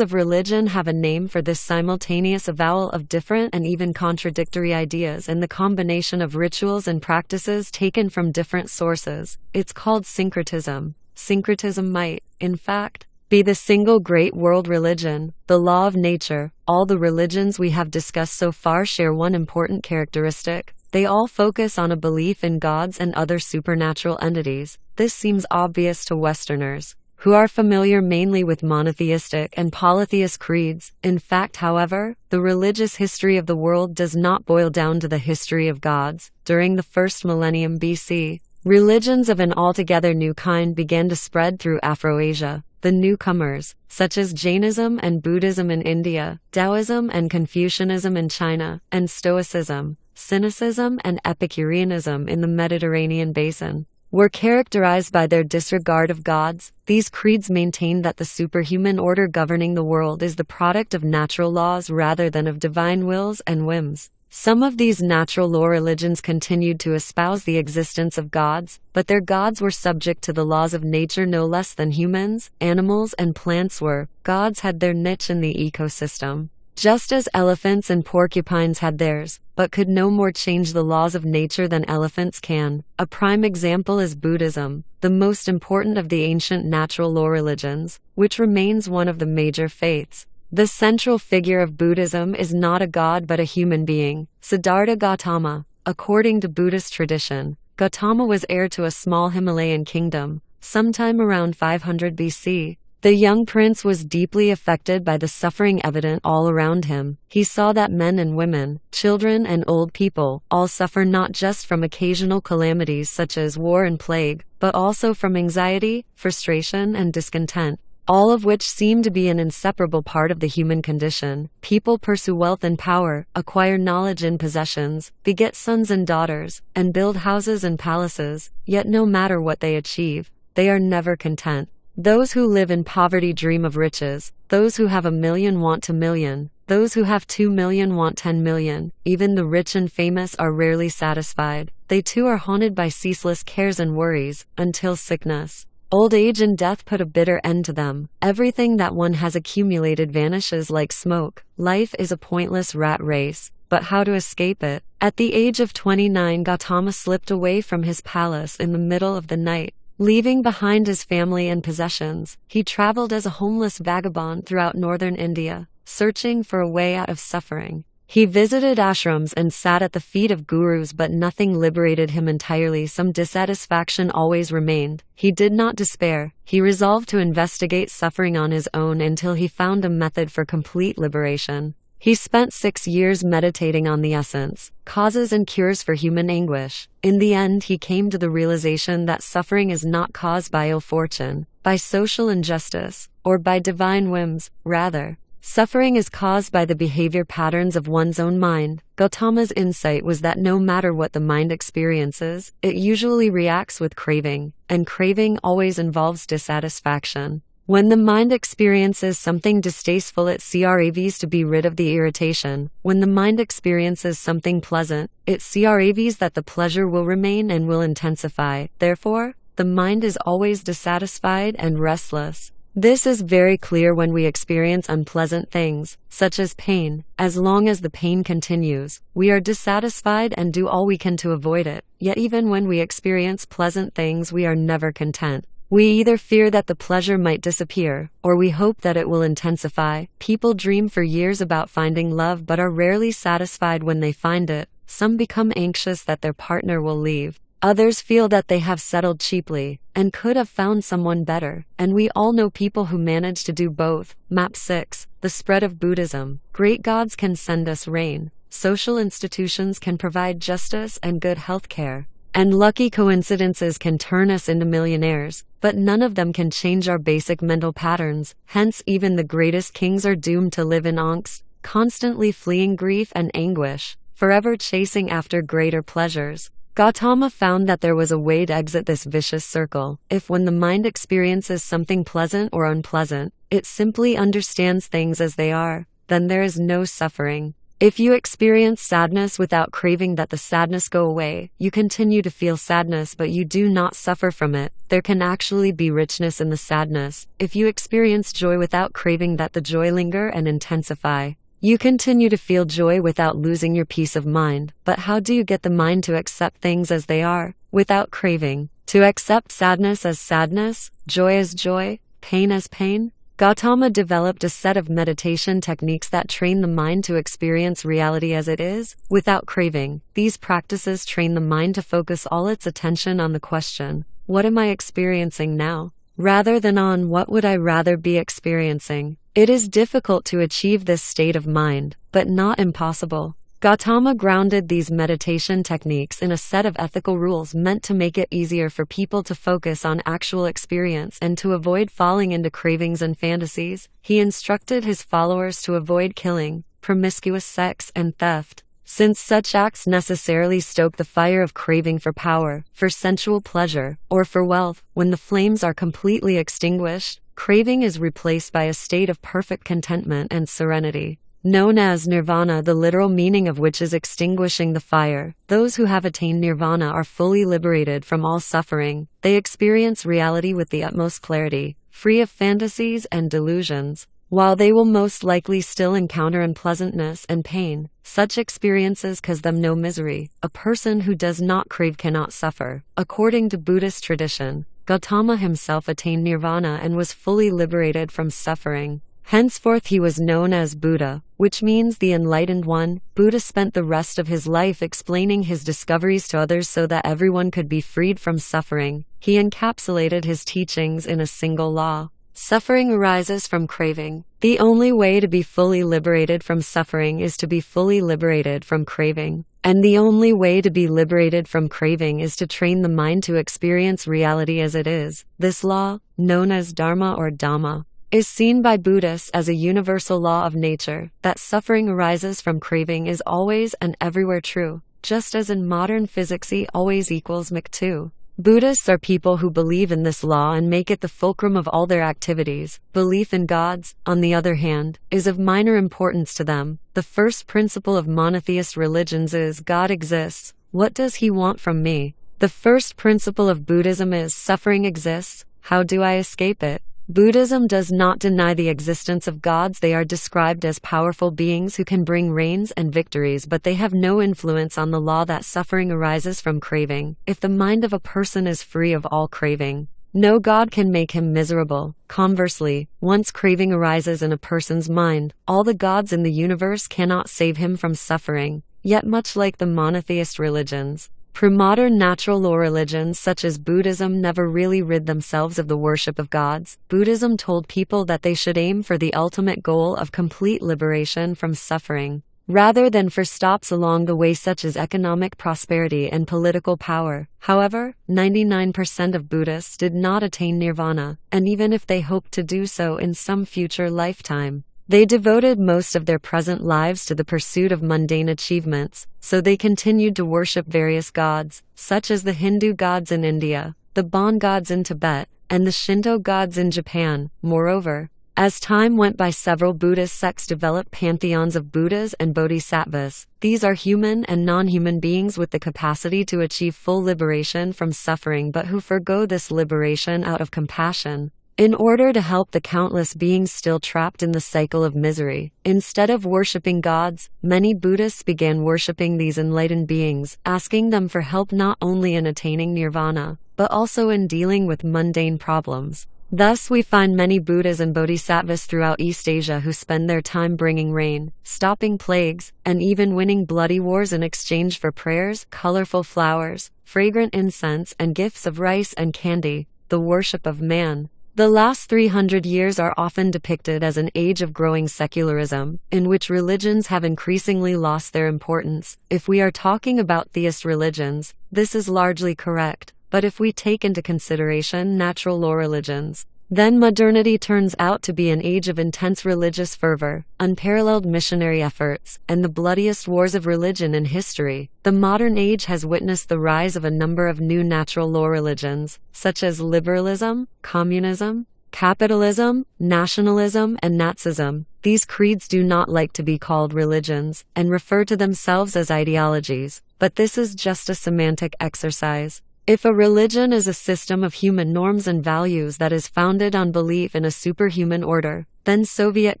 of religion have a name for this simultaneous avowal of different and even contradictory ideas and the combination of rituals and practices taken from different sources. It's called syncretism. Syncretism might, in fact, be the single great world religion, the law of nature. All the religions we have discussed so far share one important characteristic: they all focus on a belief in gods and other supernatural entities. This seems obvious to Westerners, who are familiar mainly with monotheistic and polytheist creeds. In fact, however, the religious history of the world does not boil down to the history of gods. During the first millennium BC, religions of an altogether new kind began to spread through Afro-Asia. The newcomers, such as Jainism and Buddhism in India, Taoism and Confucianism in China, and Stoicism, Cynicism, and Epicureanism in the Mediterranean basin, were characterized by their disregard of gods. These creeds maintained that the superhuman order governing the world is the product of natural laws rather than of divine wills and whims. Some of these natural law religions continued to espouse the existence of gods, but their gods were subject to the laws of nature no less than humans, animals, and plants were. Gods had their niche in the ecosystem, just as elephants and porcupines had theirs, but could no more change the laws of nature than elephants can. A prime example is Buddhism, the most important of the ancient natural law religions, which remains one of the major faiths. The central figure of Buddhism is not a god but a human being, Siddhartha Gautama. According to Buddhist tradition, Gautama was heir to a small Himalayan kingdom, sometime around 500 BC. The young prince was deeply affected by the suffering evident all around him. He saw that men and women, children and old people, all suffer not just from occasional calamities such as war and plague, but also from anxiety, frustration, and discontent, all of which seem to be an inseparable part of the human condition. People pursue wealth and power, acquire knowledge and possessions, beget sons and daughters, and build houses and palaces, yet no matter what they achieve, they are never content. Those who live in poverty dream of riches. Those who have 1 million want 2 million. Those who have 2 million want 10 million. Even the rich and famous are rarely satisfied. They too are haunted by ceaseless cares and worries, until sickness, old age, and death put a bitter end to them. Everything that one has accumulated vanishes like smoke. Life is a pointless rat race. But how to escape it? At the age of 29, Gautama slipped away from his palace in the middle of the night. Leaving behind his family and possessions, he traveled as a homeless vagabond throughout northern India, searching for a way out of suffering. He visited ashrams and sat at the feet of gurus, but nothing liberated him entirely. Some dissatisfaction always remained. He did not despair. He resolved to investigate suffering on his own until he found a method for complete liberation. He spent 6 years meditating on the essence, causes, and cures for human anguish. In the end, he came to the realization that suffering is not caused by ill fortune, by social injustice, or by divine whims. Rather, suffering is caused by the behavior patterns of one's own mind. Gautama's insight was that no matter what the mind experiences, it usually reacts with craving, and craving always involves dissatisfaction. When the mind experiences something distasteful, it craves to be rid of the irritation. When the mind experiences something pleasant, it craves that the pleasure will remain and will intensify. Therefore, the mind is always dissatisfied and restless. This is very clear when we experience unpleasant things, such as pain. As long as the pain continues, we are dissatisfied and do all we can to avoid it. Yet even when we experience pleasant things, we are never content. We either fear that the pleasure might disappear, or we hope that it will intensify. People dream for years about finding love but are rarely satisfied when they find it. Some become anxious that their partner will leave. Others feel that they have settled cheaply, and could have found someone better. And we all know people who manage to do both. Map 6. The spread of Buddhism. Great gods can send us rain. Social institutions can provide justice and good health care. And lucky coincidences can turn us into millionaires, but none of them can change our basic mental patterns. Hence, even the greatest kings are doomed to live in angst, constantly fleeing grief and anguish, forever chasing after greater pleasures. Gautama found that there was a way to exit this vicious circle. If when the mind experiences something pleasant or unpleasant, it simply understands things as they are, then there is no suffering. If you experience sadness without craving that the sadness go away, you continue to feel sadness but you do not suffer from it. There can actually be richness in the sadness. If you experience joy without craving that the joy linger and intensify, you continue to feel joy without losing your peace of mind. But how do you get the mind to accept things as they are, without craving? To accept sadness as sadness, joy as joy, pain as pain? Gautama developed a set of meditation techniques that train the mind to experience reality as it is, without craving. These practices train the mind to focus all its attention on the question, what am I experiencing now? Rather than on what would I rather be experiencing. It is difficult to achieve this state of mind, but not impossible. Gautama grounded these meditation techniques in a set of ethical rules meant to make it easier for people to focus on actual experience and to avoid falling into cravings and fantasies. He instructed his followers to avoid killing, promiscuous sex, and theft. since such acts necessarily stoke the fire of craving for power, for sensual pleasure, or for wealth. When the flames are completely extinguished, craving is replaced by a state of perfect contentment and serenity, known as nirvana, the literal meaning of which is extinguishing the fire. Those who have attained nirvana are fully liberated from all suffering. They experience reality with the utmost clarity, free of fantasies and delusions. While they will most likely still encounter unpleasantness and pain, such experiences cause them no misery. A person who does not crave cannot suffer. According to Buddhist tradition, Gautama himself attained nirvana and was fully liberated from suffering. Henceforth he was known as Buddha, which means the enlightened one. Buddha spent the rest of his life explaining his discoveries to others so that everyone could be freed from suffering. He encapsulated his teachings in a single law. Suffering arises from craving. The only way to be fully liberated from suffering is to be fully liberated from craving. And the only way to be liberated from craving is to train the mind to experience reality as it is. This law, known as Dharma or Dhamma, is seen by Buddhists as a universal law of nature. That suffering arises from craving is always and everywhere true, just as in modern physics E always equals mc 2. Buddhists are people who believe in this law and make it the fulcrum of all their activities. Belief in gods, on the other hand, is of minor importance to them. The first principle of monotheist religions is God exists. What does he want from me? The first principle of Buddhism is suffering exists. How do I escape it? Buddhism does not deny the existence of gods. They are described as powerful beings who can bring rains and victories, but they have no influence on the law that suffering arises from craving. If the mind of a person is free of all craving, no god can make him miserable. Conversely, once craving arises in a person's mind, all the gods in the universe cannot save him from suffering. Yet much like the monotheist religions, pre-modern natural law religions such as Buddhism never really rid themselves of the worship of gods. Buddhism told people that they should aim for the ultimate goal of complete liberation from suffering, rather than for stops along the way such as economic prosperity and political power. However, 99% of Buddhists did not attain nirvana, and even if they hoped to do so in some future lifetime, they devoted most of their present lives to the pursuit of mundane achievements, so they continued to worship various gods, such as the Hindu gods in India, the Bon gods in Tibet, and the Shinto gods in Japan. Moreover, as time went by, several Buddhist sects developed pantheons of Buddhas and Bodhisattvas. These are human and non-human beings with the capacity to achieve full liberation from suffering, but who forgo this liberation out of compassion, in order to help the countless beings still trapped in the cycle of misery. Instead of worshipping gods, many Buddhists began worshipping these enlightened beings, asking them for help not only in attaining nirvana, but also in dealing with mundane problems. Thus we find many Buddhas and Bodhisattvas throughout East Asia who spend their time bringing rain, stopping plagues, and even winning bloody wars in exchange for prayers, colorful flowers, fragrant incense, and gifts of rice and candy, the worship of man. The last 300 years are often depicted as an age of growing secularism, in which religions have increasingly lost their importance. If we are talking about theist religions, this is largely correct, but if we take into consideration natural law religions, then modernity turns out to be an age of intense religious fervor, unparalleled missionary efforts, and the bloodiest wars of religion in history. The modern age has witnessed the rise of a number of new natural law religions, such as liberalism, communism, capitalism, nationalism, and Nazism. These creeds do not like to be called religions, and refer to themselves as ideologies, but this is just a semantic exercise. If a religion is a system of human norms and values that is founded on belief in a superhuman order, then Soviet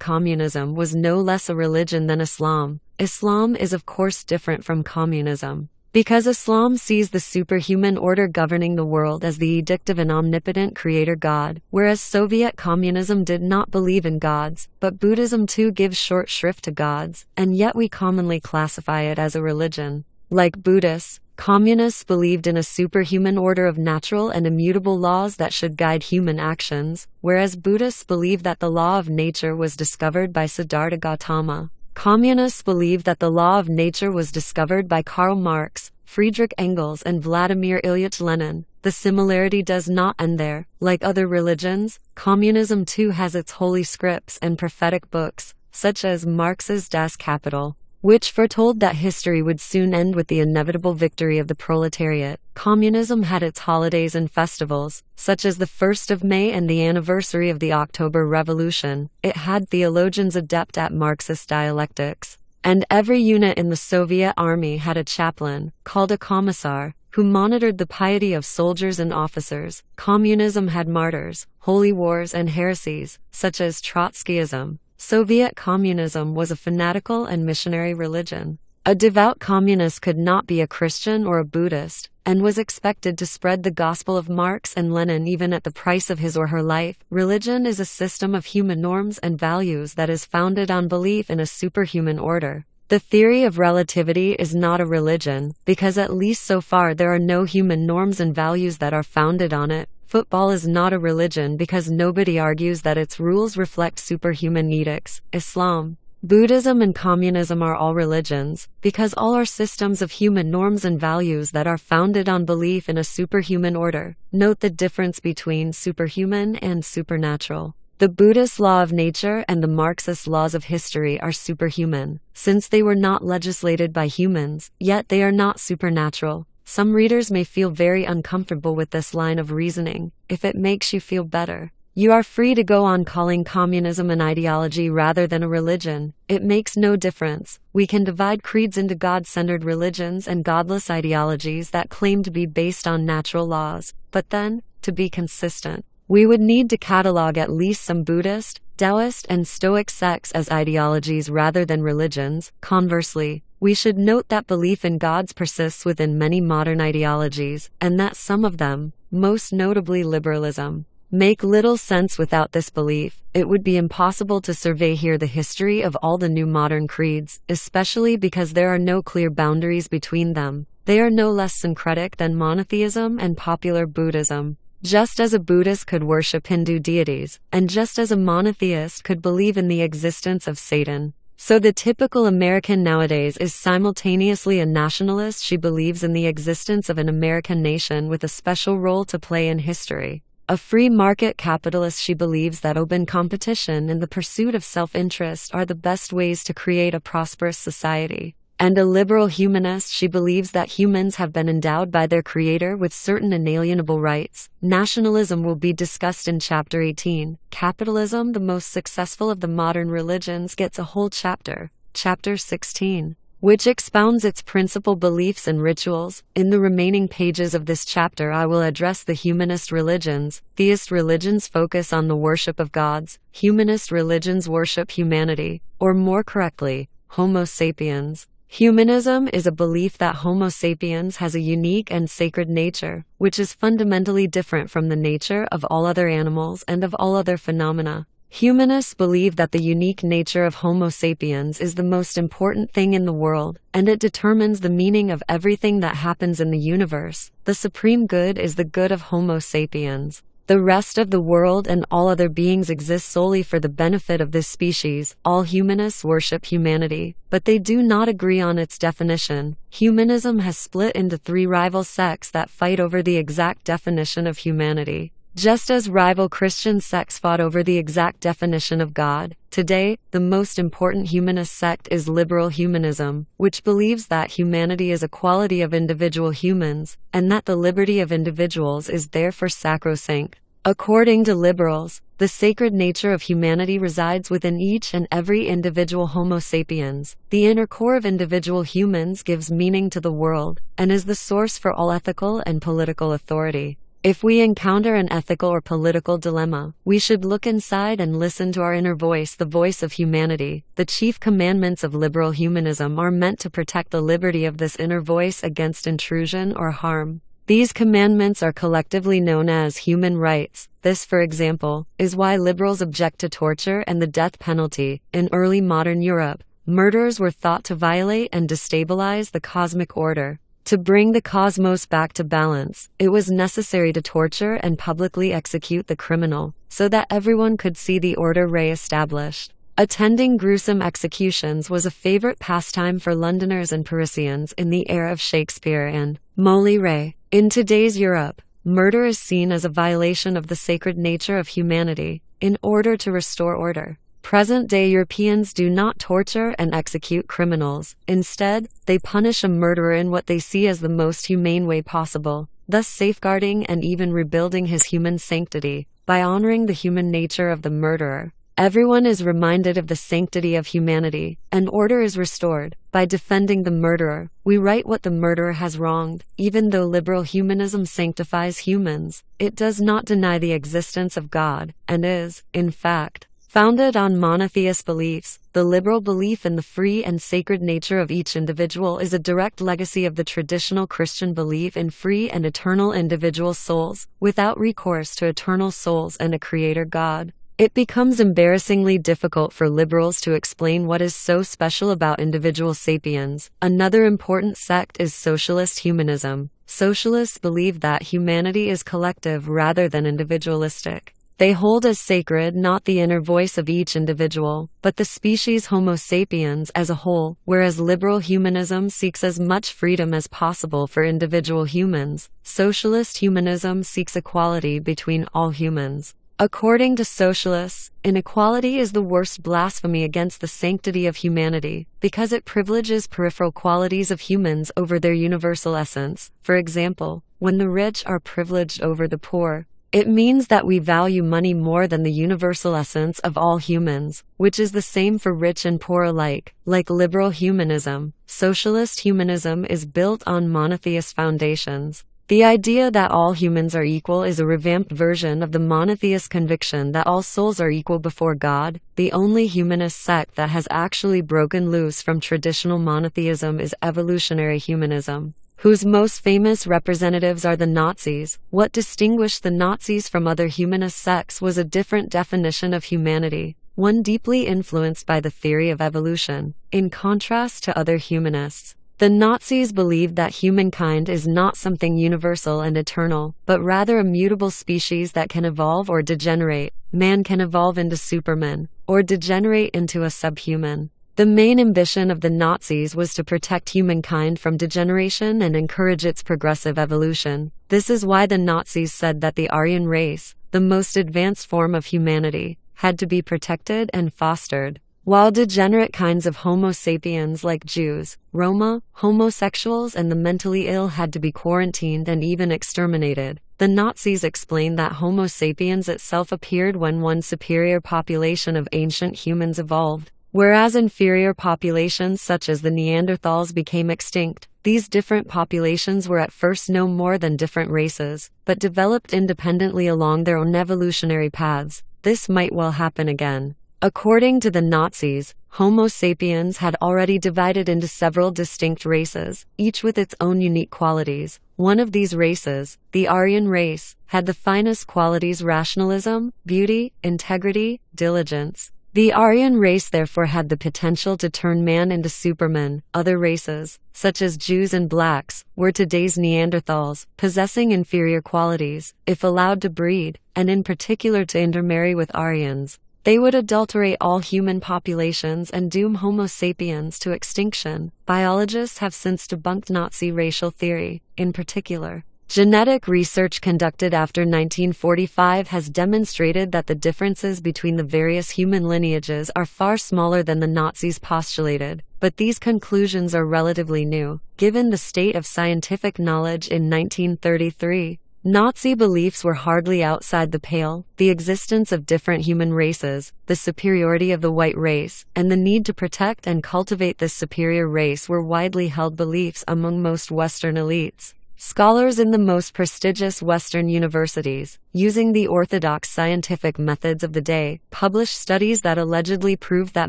communism was no less a religion than Islam. Islam is of course different from communism, because Islam sees the superhuman order governing the world as the edict of an omnipotent creator God, whereas Soviet communism did not believe in gods. But Buddhism too gives short shrift to gods, and yet we commonly classify it as a religion. Like Buddhists, communists believed in a superhuman order of natural and immutable laws that should guide human actions, whereas Buddhists believe that the law of nature was discovered by Siddhartha Gautama. Communists believe that the law of nature was discovered by Karl Marx, Friedrich Engels, and Vladimir Ilyich Lenin. The similarity does not end there. Like other religions, communism too has its holy scripts and prophetic books, such as Marx's Das Kapital. which foretold that history would soon end with the inevitable victory of the proletariat. Communism had its holidays and festivals, such as the 1st of May and the anniversary of the October Revolution. It had theologians adept at Marxist dialectics. And every unit in the Soviet army had a chaplain, called a commissar, who monitored the piety of soldiers and officers. Communism had martyrs, holy wars, and heresies, such as Trotskyism. Soviet communism was a fanatical and missionary religion. A devout communist could not be a Christian or a Buddhist, and was expected to spread the gospel of Marx and Lenin even at the price of his or her life. Religion is a system of human norms and values that is founded on belief in a superhuman order. The theory of relativity is not a religion, because at least so far there are no human norms and values that are founded on it. Football is not a religion because nobody argues that its rules reflect superhuman edicts. Islam, Buddhism, and communism are all religions, because all are systems of human norms and values that are founded on belief in a superhuman order. Note the difference between superhuman and supernatural. The Buddhist law of nature and the Marxist laws of history are superhuman, since they were not legislated by humans, yet they are not supernatural. Some readers may feel very uncomfortable with this line of reasoning. If it makes you feel better, you are free to go on calling communism an ideology rather than a religion. It makes no difference. We can divide creeds into God-centered religions and godless ideologies that claim to be based on natural laws. But then, to be consistent, we would need to catalog at least some Buddhist, Taoist, and Stoic sects as ideologies rather than religions. Conversely, we should note that belief in gods persists within many modern ideologies, and that some of them, most notably liberalism, make little sense without this belief. It would be impossible to survey here the history of all the new modern creeds, especially because there are no clear boundaries between them. They are no less syncretic than monotheism and popular Buddhism. Just as a Buddhist could worship Hindu deities, and just as a monotheist could believe in the existence of Satan, so the typical American nowadays is simultaneously a nationalist. She believes in the existence of an American nation with a special role to play in history. A free market capitalist, she believes that open competition and the pursuit of self-interest are the best ways to create a prosperous society. And a liberal humanist, she believes that humans have been endowed by their creator with certain inalienable rights. Nationalism will be discussed in Chapter 18. Capitalism, the most successful of the modern religions, gets a whole chapter, Chapter 16, which expounds its principal beliefs and rituals. In the remaining pages of this chapter I will address the humanist religions. Theist religions focus on the worship of gods. Humanist religions worship humanity, or more correctly, Homo sapiens. Humanism is a belief that Homo sapiens has a unique and sacred nature, which is fundamentally different from the nature of all other animals and of all other phenomena. Humanists believe that the unique nature of Homo sapiens is the most important thing in the world, and it determines the meaning of everything that happens in the universe. The supreme good is the good of Homo sapiens. The rest of the world and all other beings exist solely for the benefit of this species. All humanists worship humanity, but they do not agree on its definition. Humanism has split into three rival sects that fight over the exact definition of humanity. Just as rival Christian sects fought over the exact definition of God, today, the most important humanist sect is liberal humanism, which believes that humanity is a quality of individual humans, and that the liberty of individuals is therefore sacrosanct. According to liberals, the sacred nature of humanity resides within each and every individual Homo sapiens. The inner core of individual humans gives meaning to the world, and is the source for all ethical and political authority. If we encounter an ethical or political dilemma, we should look inside and listen to our inner voice, the voice of humanity. The chief commandments of liberal humanism are meant to protect the liberty of this inner voice against intrusion or harm. These commandments are collectively known as human rights. This, for example, is why liberals object to torture and the death penalty. In early modern Europe, murderers were thought to violate and destabilize the cosmic order. To bring the cosmos back to balance, it was necessary to torture and publicly execute the criminal, so that everyone could see the order re-established. Attending gruesome executions was a favorite pastime for Londoners and Parisians in the era of Shakespeare and Molière. In today's Europe, murder is seen as a violation of the sacred nature of humanity. In order to restore order, Present-day Europeans do not torture and execute criminals. Instead, they punish a murderer in what they see as the most humane way possible, thus safeguarding and even rebuilding his human sanctity. By honoring the human nature of the murderer, everyone is reminded of the sanctity of humanity, and order is restored. By defending the murderer, we right what the murderer has wronged. Even though liberal humanism sanctifies humans, it does not deny the existence of God, and is, in fact, founded on monotheist beliefs. The liberal belief in the free and sacred nature of each individual is a direct legacy of the traditional Christian belief in free and eternal individual souls, without recourse to eternal souls and a creator God. It becomes embarrassingly difficult for liberals to explain what is so special about individual sapiens. Another important sect is socialist humanism. Socialists believe that humanity is collective rather than individualistic. They hold as sacred not the inner voice of each individual, but the species Homo sapiens as a whole, whereas liberal humanism seeks as much freedom as possible for individual humans. Socialist humanism seeks equality between all humans. According to socialists, inequality is the worst blasphemy against the sanctity of humanity, because it privileges peripheral qualities of humans over their universal essence. For example, when the rich are privileged over the poor, it means that we value money more than the universal essence of all humans, which is the same for rich and poor alike. Like liberal humanism, socialist humanism is built on monotheist foundations. The idea that all humans are equal is a revamped version of the monotheist conviction that all souls are equal before God. The only humanist sect that has actually broken loose from traditional monotheism is evolutionary humanism, whose most famous representatives are the Nazis. What distinguished the Nazis from other humanist sects was a different definition of humanity, one deeply influenced by the theory of evolution. In contrast to other humanists, the Nazis believed that humankind is not something universal and eternal, but rather a mutable species that can evolve or degenerate. Man can evolve into Superman, or degenerate into a subhuman. The main ambition of the Nazis was to protect humankind from degeneration and encourage its progressive evolution. This is why the Nazis said that the Aryan race, the most advanced form of humanity, had to be protected and fostered, while degenerate kinds of Homo sapiens like Jews, Roma, homosexuals, and the mentally ill had to be quarantined and even exterminated. The Nazis explained that Homo sapiens itself appeared when one superior population of ancient humans evolved, whereas inferior populations such as the Neanderthals became extinct. These different populations were at first no more than different races, but developed independently along their own evolutionary paths. This might well happen again. According to the Nazis, Homo sapiens had already divided into several distinct races, each with its own unique qualities. One of these races, the Aryan race, had the finest qualities: rationalism, beauty, integrity, diligence. The Aryan race therefore had the potential to turn man into Superman. Other races, such as Jews and blacks, were today's Neanderthals, possessing inferior qualities. If allowed to breed, and in particular to intermarry with Aryans, they would adulterate all human populations and doom Homo sapiens to extinction. Biologists have since debunked Nazi racial theory. In particular, genetic research conducted after 1945 has demonstrated that the differences between the various human lineages are far smaller than the Nazis postulated. But these conclusions are relatively new, given the state of scientific knowledge in 1933. Nazi beliefs were hardly outside the pale. The existence of different human races, the superiority of the white race, and the need to protect and cultivate this superior race were widely held beliefs among most Western elites. Scholars in the most prestigious Western universities, using the orthodox scientific methods of the day, published studies that allegedly proved that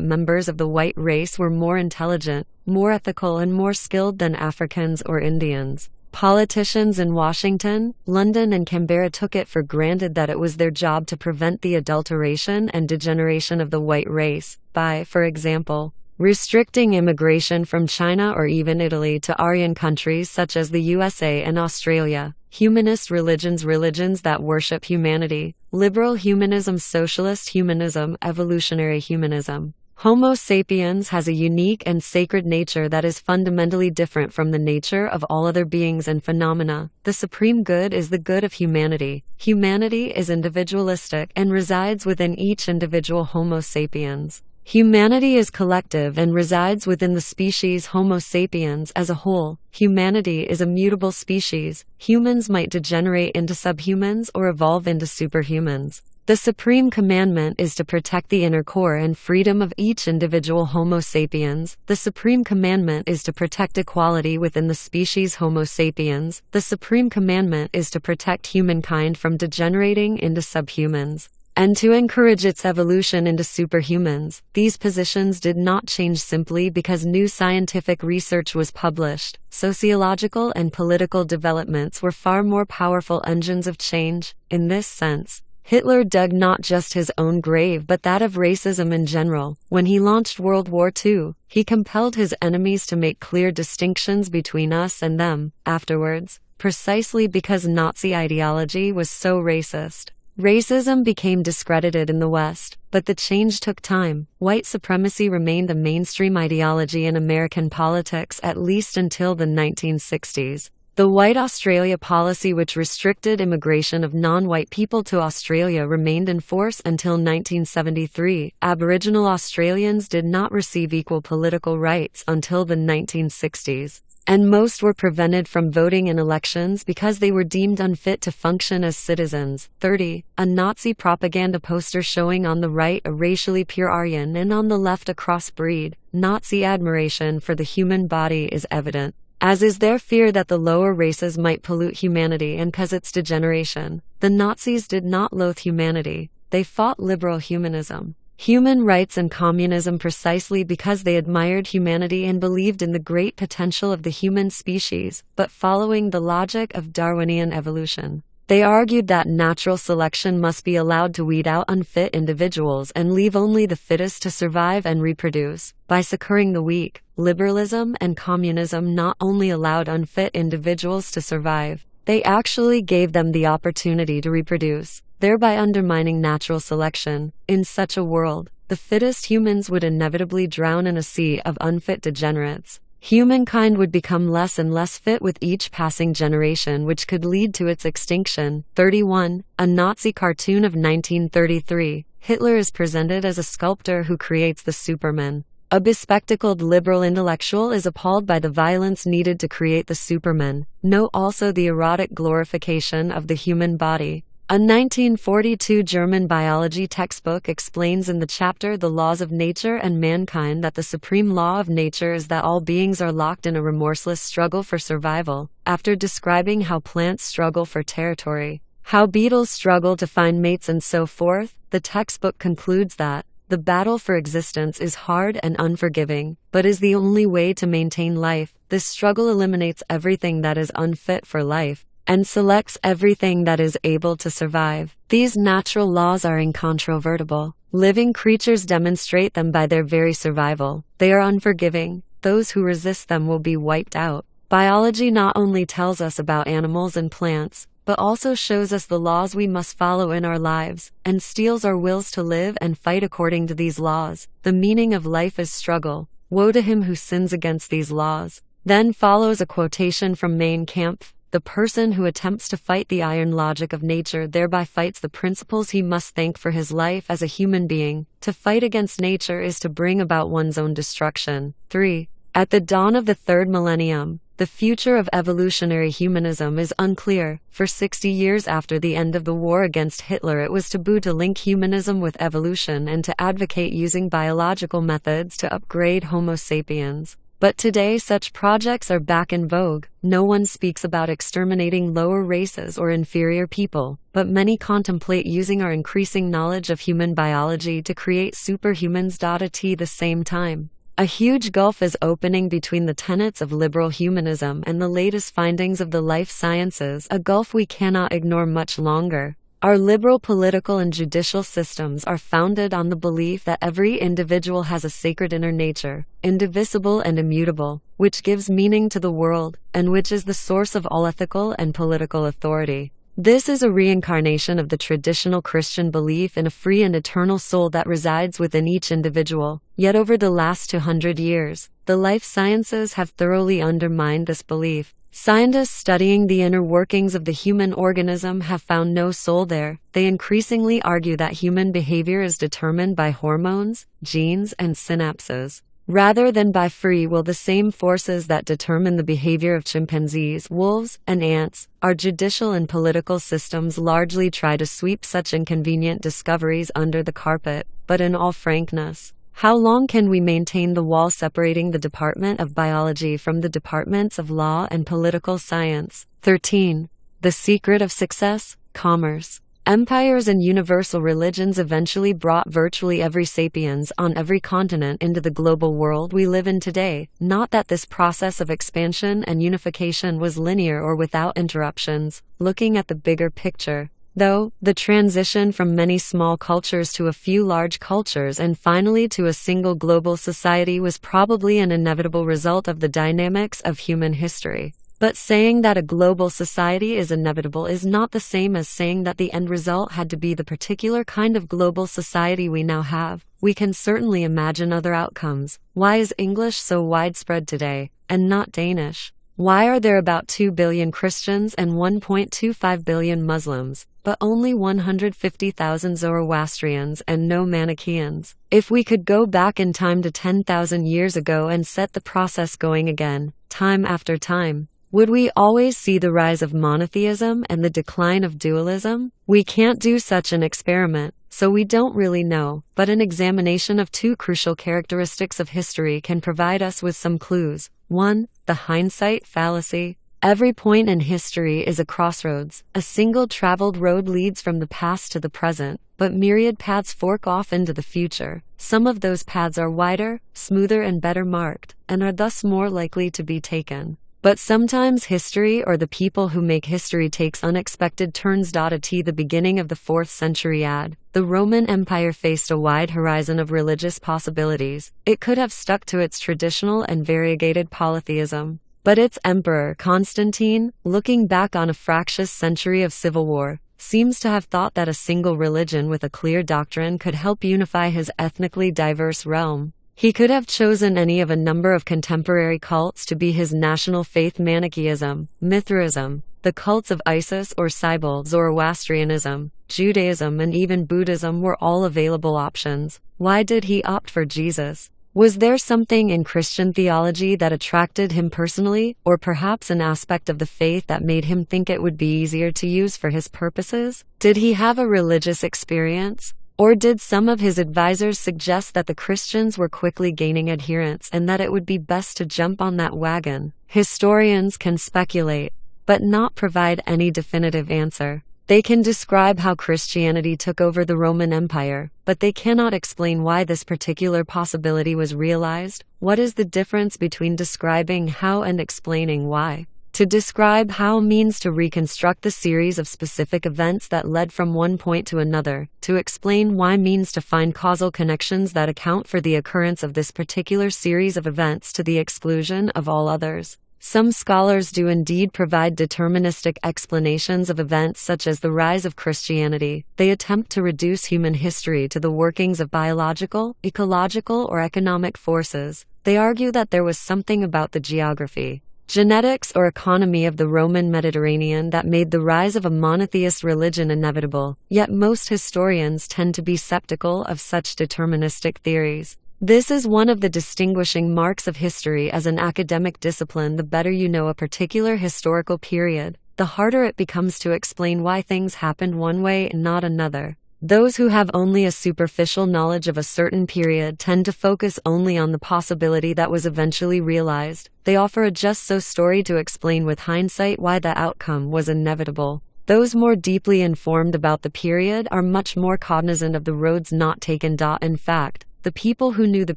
members of the white race were more intelligent, more ethical, and more skilled than Africans or Indians. Politicians in Washington, London, and Canberra took it for granted that it was their job to prevent the adulteration and degeneration of the white race by, for example, restricting immigration from China or even Italy to Aryan countries such as the USA and Australia. Humanist religions that worship humanity, liberal humanism, socialist humanism, evolutionary humanism. Homo sapiens has a unique and sacred nature that is fundamentally different from the nature of all other beings and phenomena. The supreme good is the good of humanity. Humanity is individualistic and resides within each individual Homo sapiens. Humanity is collective and resides within the species Homo sapiens as a whole. Humanity is a mutable species. Humans might degenerate into subhumans or evolve into superhumans. The supreme commandment is to protect the inner core and freedom of each individual Homo sapiens. The supreme commandment is to protect equality within the species Homo sapiens. The supreme commandment is to protect humankind from degenerating into subhumans, and to encourage its evolution into superhumans. These positions did not change simply because new scientific research was published. Sociological and political developments were far more powerful engines of change. In this sense, Hitler dug not just his own grave but that of racism in general. When he launched World War II, he compelled his enemies to make clear distinctions between us and them, afterwards, precisely because Nazi ideology was so racist. Racism became discredited in the West, but the change took time. White supremacy remained a mainstream ideology in American politics at least until the 1960s. The White Australia policy, which restricted immigration of non-white people to Australia, remained in force until 1973. Aboriginal Australians did not receive equal political rights until the 1960s, and most were prevented from voting in elections because they were deemed unfit to function as citizens. 30. A Nazi propaganda poster showing on the right a racially pure Aryan and on the left a crossbreed. Nazi admiration for the human body is evident, as is their fear that the lower races might pollute humanity and cause its degeneration. The Nazis did not loathe humanity. They fought liberal humanism, human rights and communism precisely because they admired humanity and believed in the great potential of the human species, but following the logic of Darwinian evolution. They argued that natural selection must be allowed to weed out unfit individuals and leave only the fittest to survive and reproduce. By succoring the weak, liberalism and communism not only allowed unfit individuals to survive, they actually gave them the opportunity to reproduce, thereby undermining natural selection. In such a world, the fittest humans would inevitably drown in a sea of unfit degenerates. Humankind would become less and less fit with each passing generation, which could lead to its extinction. 31. A Nazi cartoon of 1933. Hitler is presented as a sculptor who creates the Superman. A bespectacled liberal intellectual is appalled by the violence needed to create the Superman. Note also the erotic glorification of the human body. A 1942 German biology textbook explains in the chapter The Laws of Nature and Mankind that the supreme law of nature is that all beings are locked in a remorseless struggle for survival. After describing how plants struggle for territory, how beetles struggle to find mates and so forth, the textbook concludes that the battle for existence is hard and unforgiving, but is the only way to maintain life. This struggle eliminates everything that is unfit for life and selects everything that is able to survive. These natural laws are incontrovertible. Living creatures demonstrate them by their very survival. They are unforgiving. Those who resist them will be wiped out. Biology not only tells us about animals and plants, but also shows us the laws we must follow in our lives, and steels our wills to live and fight according to these laws. The meaning of life is struggle. Woe to him who sins against these laws. Then follows a quotation from Mein Kampf. The person who attempts to fight the iron logic of nature thereby fights the principles he must thank for his life as a human being. To fight against nature is to bring about one's own destruction. 3. At the dawn of the third millennium, the future of evolutionary humanism is unclear. For 60 years after the end of the war against Hitler, it was taboo to link humanism with evolution and to advocate using biological methods to upgrade Homo sapiens. But today such projects are back in vogue. No one speaks about exterminating lower races or inferior people, but many contemplate using our increasing knowledge of human biology to create superhumans. At the same time, a huge gulf is opening between the tenets of liberal humanism and the latest findings of the life sciences, a gulf we cannot ignore much longer. Our liberal political and judicial systems are founded on the belief that every individual has a sacred inner nature, indivisible and immutable, which gives meaning to the world, and which is the source of all ethical and political authority. This is a reincarnation of the traditional Christian belief in a free and eternal soul that resides within each individual. Yet over the last 200 years, the life sciences have thoroughly undermined this belief. Scientists studying the inner workings of the human organism have found no soul there. They increasingly argue that human behavior is determined by hormones, genes, and synapses, rather than by free will, the same forces that determine the behavior of chimpanzees, wolves, and ants. Our judicial and political systems largely try to sweep such inconvenient discoveries under the carpet. But in all frankness, how long can we maintain the wall separating the Department of Biology from the departments of law and political science? 13. The secret of success: commerce. Empires and universal religions eventually brought virtually every sapiens on every continent into the global world we live in today. Not that this process of expansion and unification was linear or without interruptions. Looking at the bigger picture, though, the transition from many small cultures to a few large cultures and finally to a single global society was probably an inevitable result of the dynamics of human history. But saying that a global society is inevitable is not the same as saying that the end result had to be the particular kind of global society we now have. We can certainly imagine other outcomes. Why is English so widespread today, and not Danish? Why are there about 2 billion Christians and 1.25 billion Muslims, but only 150,000 Zoroastrians and no Manichaeans? If we could go back in time to 10,000 years ago and set the process going again, time after time, would we always see the rise of monotheism and the decline of dualism? We can't do such an experiment, so we don't really know, but an examination of two crucial characteristics of history can provide us with some clues. 1. The hindsight fallacy. Every point in history is a crossroads. A single traveled road leads from the past to the present, but myriad paths fork off into the future. Some of those paths are wider, smoother, and better marked, and are thus more likely to be taken. But sometimes history or the people who make history takes unexpected turns. The beginning of the 4th century AD, the Roman Empire faced a wide horizon of religious possibilities. It could have stuck to its traditional and variegated polytheism. But its emperor, Constantine, looking back on a fractious century of civil war, seems to have thought that a single religion with a clear doctrine could help unify his ethnically diverse realm. He could have chosen any of a number of contemporary cults to be his national faith: Manichaeism, Mithraism, the cults of Isis or Cybele, Zoroastrianism, Judaism, and even Buddhism were all available options. Why did he opt for Jesus? Was there something in Christian theology that attracted him personally, or perhaps an aspect of the faith that made him think it would be easier to use for his purposes? Did he have a religious experience? Or did some of his advisors suggest that the Christians were quickly gaining adherents and that it would be best to jump on that wagon? Historians can speculate, but not provide any definitive answer. They can describe how Christianity took over the Roman Empire, but they cannot explain why this particular possibility was realized. What is the difference between describing how and explaining why? To describe how means to reconstruct the series of specific events that led from one point to another. To explain why means to find causal connections that account for the occurrence of this particular series of events to the exclusion of all others. Some scholars do indeed provide deterministic explanations of events such as the rise of Christianity. They attempt to reduce human history to the workings of biological, ecological, or economic forces. They argue that there was something about the geography, genetics, or economy of the Roman Mediterranean that made the rise of a monotheist religion inevitable, yet most historians tend to be skeptical of such deterministic theories. This is one of the distinguishing marks of history as an academic discipline. The better you know a particular historical period, the harder it becomes to explain why things happened one way and not another. Those who have only a superficial knowledge of a certain period tend to focus only on the possibility that was eventually realized. They offer a just-so story to explain with hindsight why the outcome was inevitable. Those more deeply informed about the period are much more cognizant of the roads not taken. In fact, the people who knew the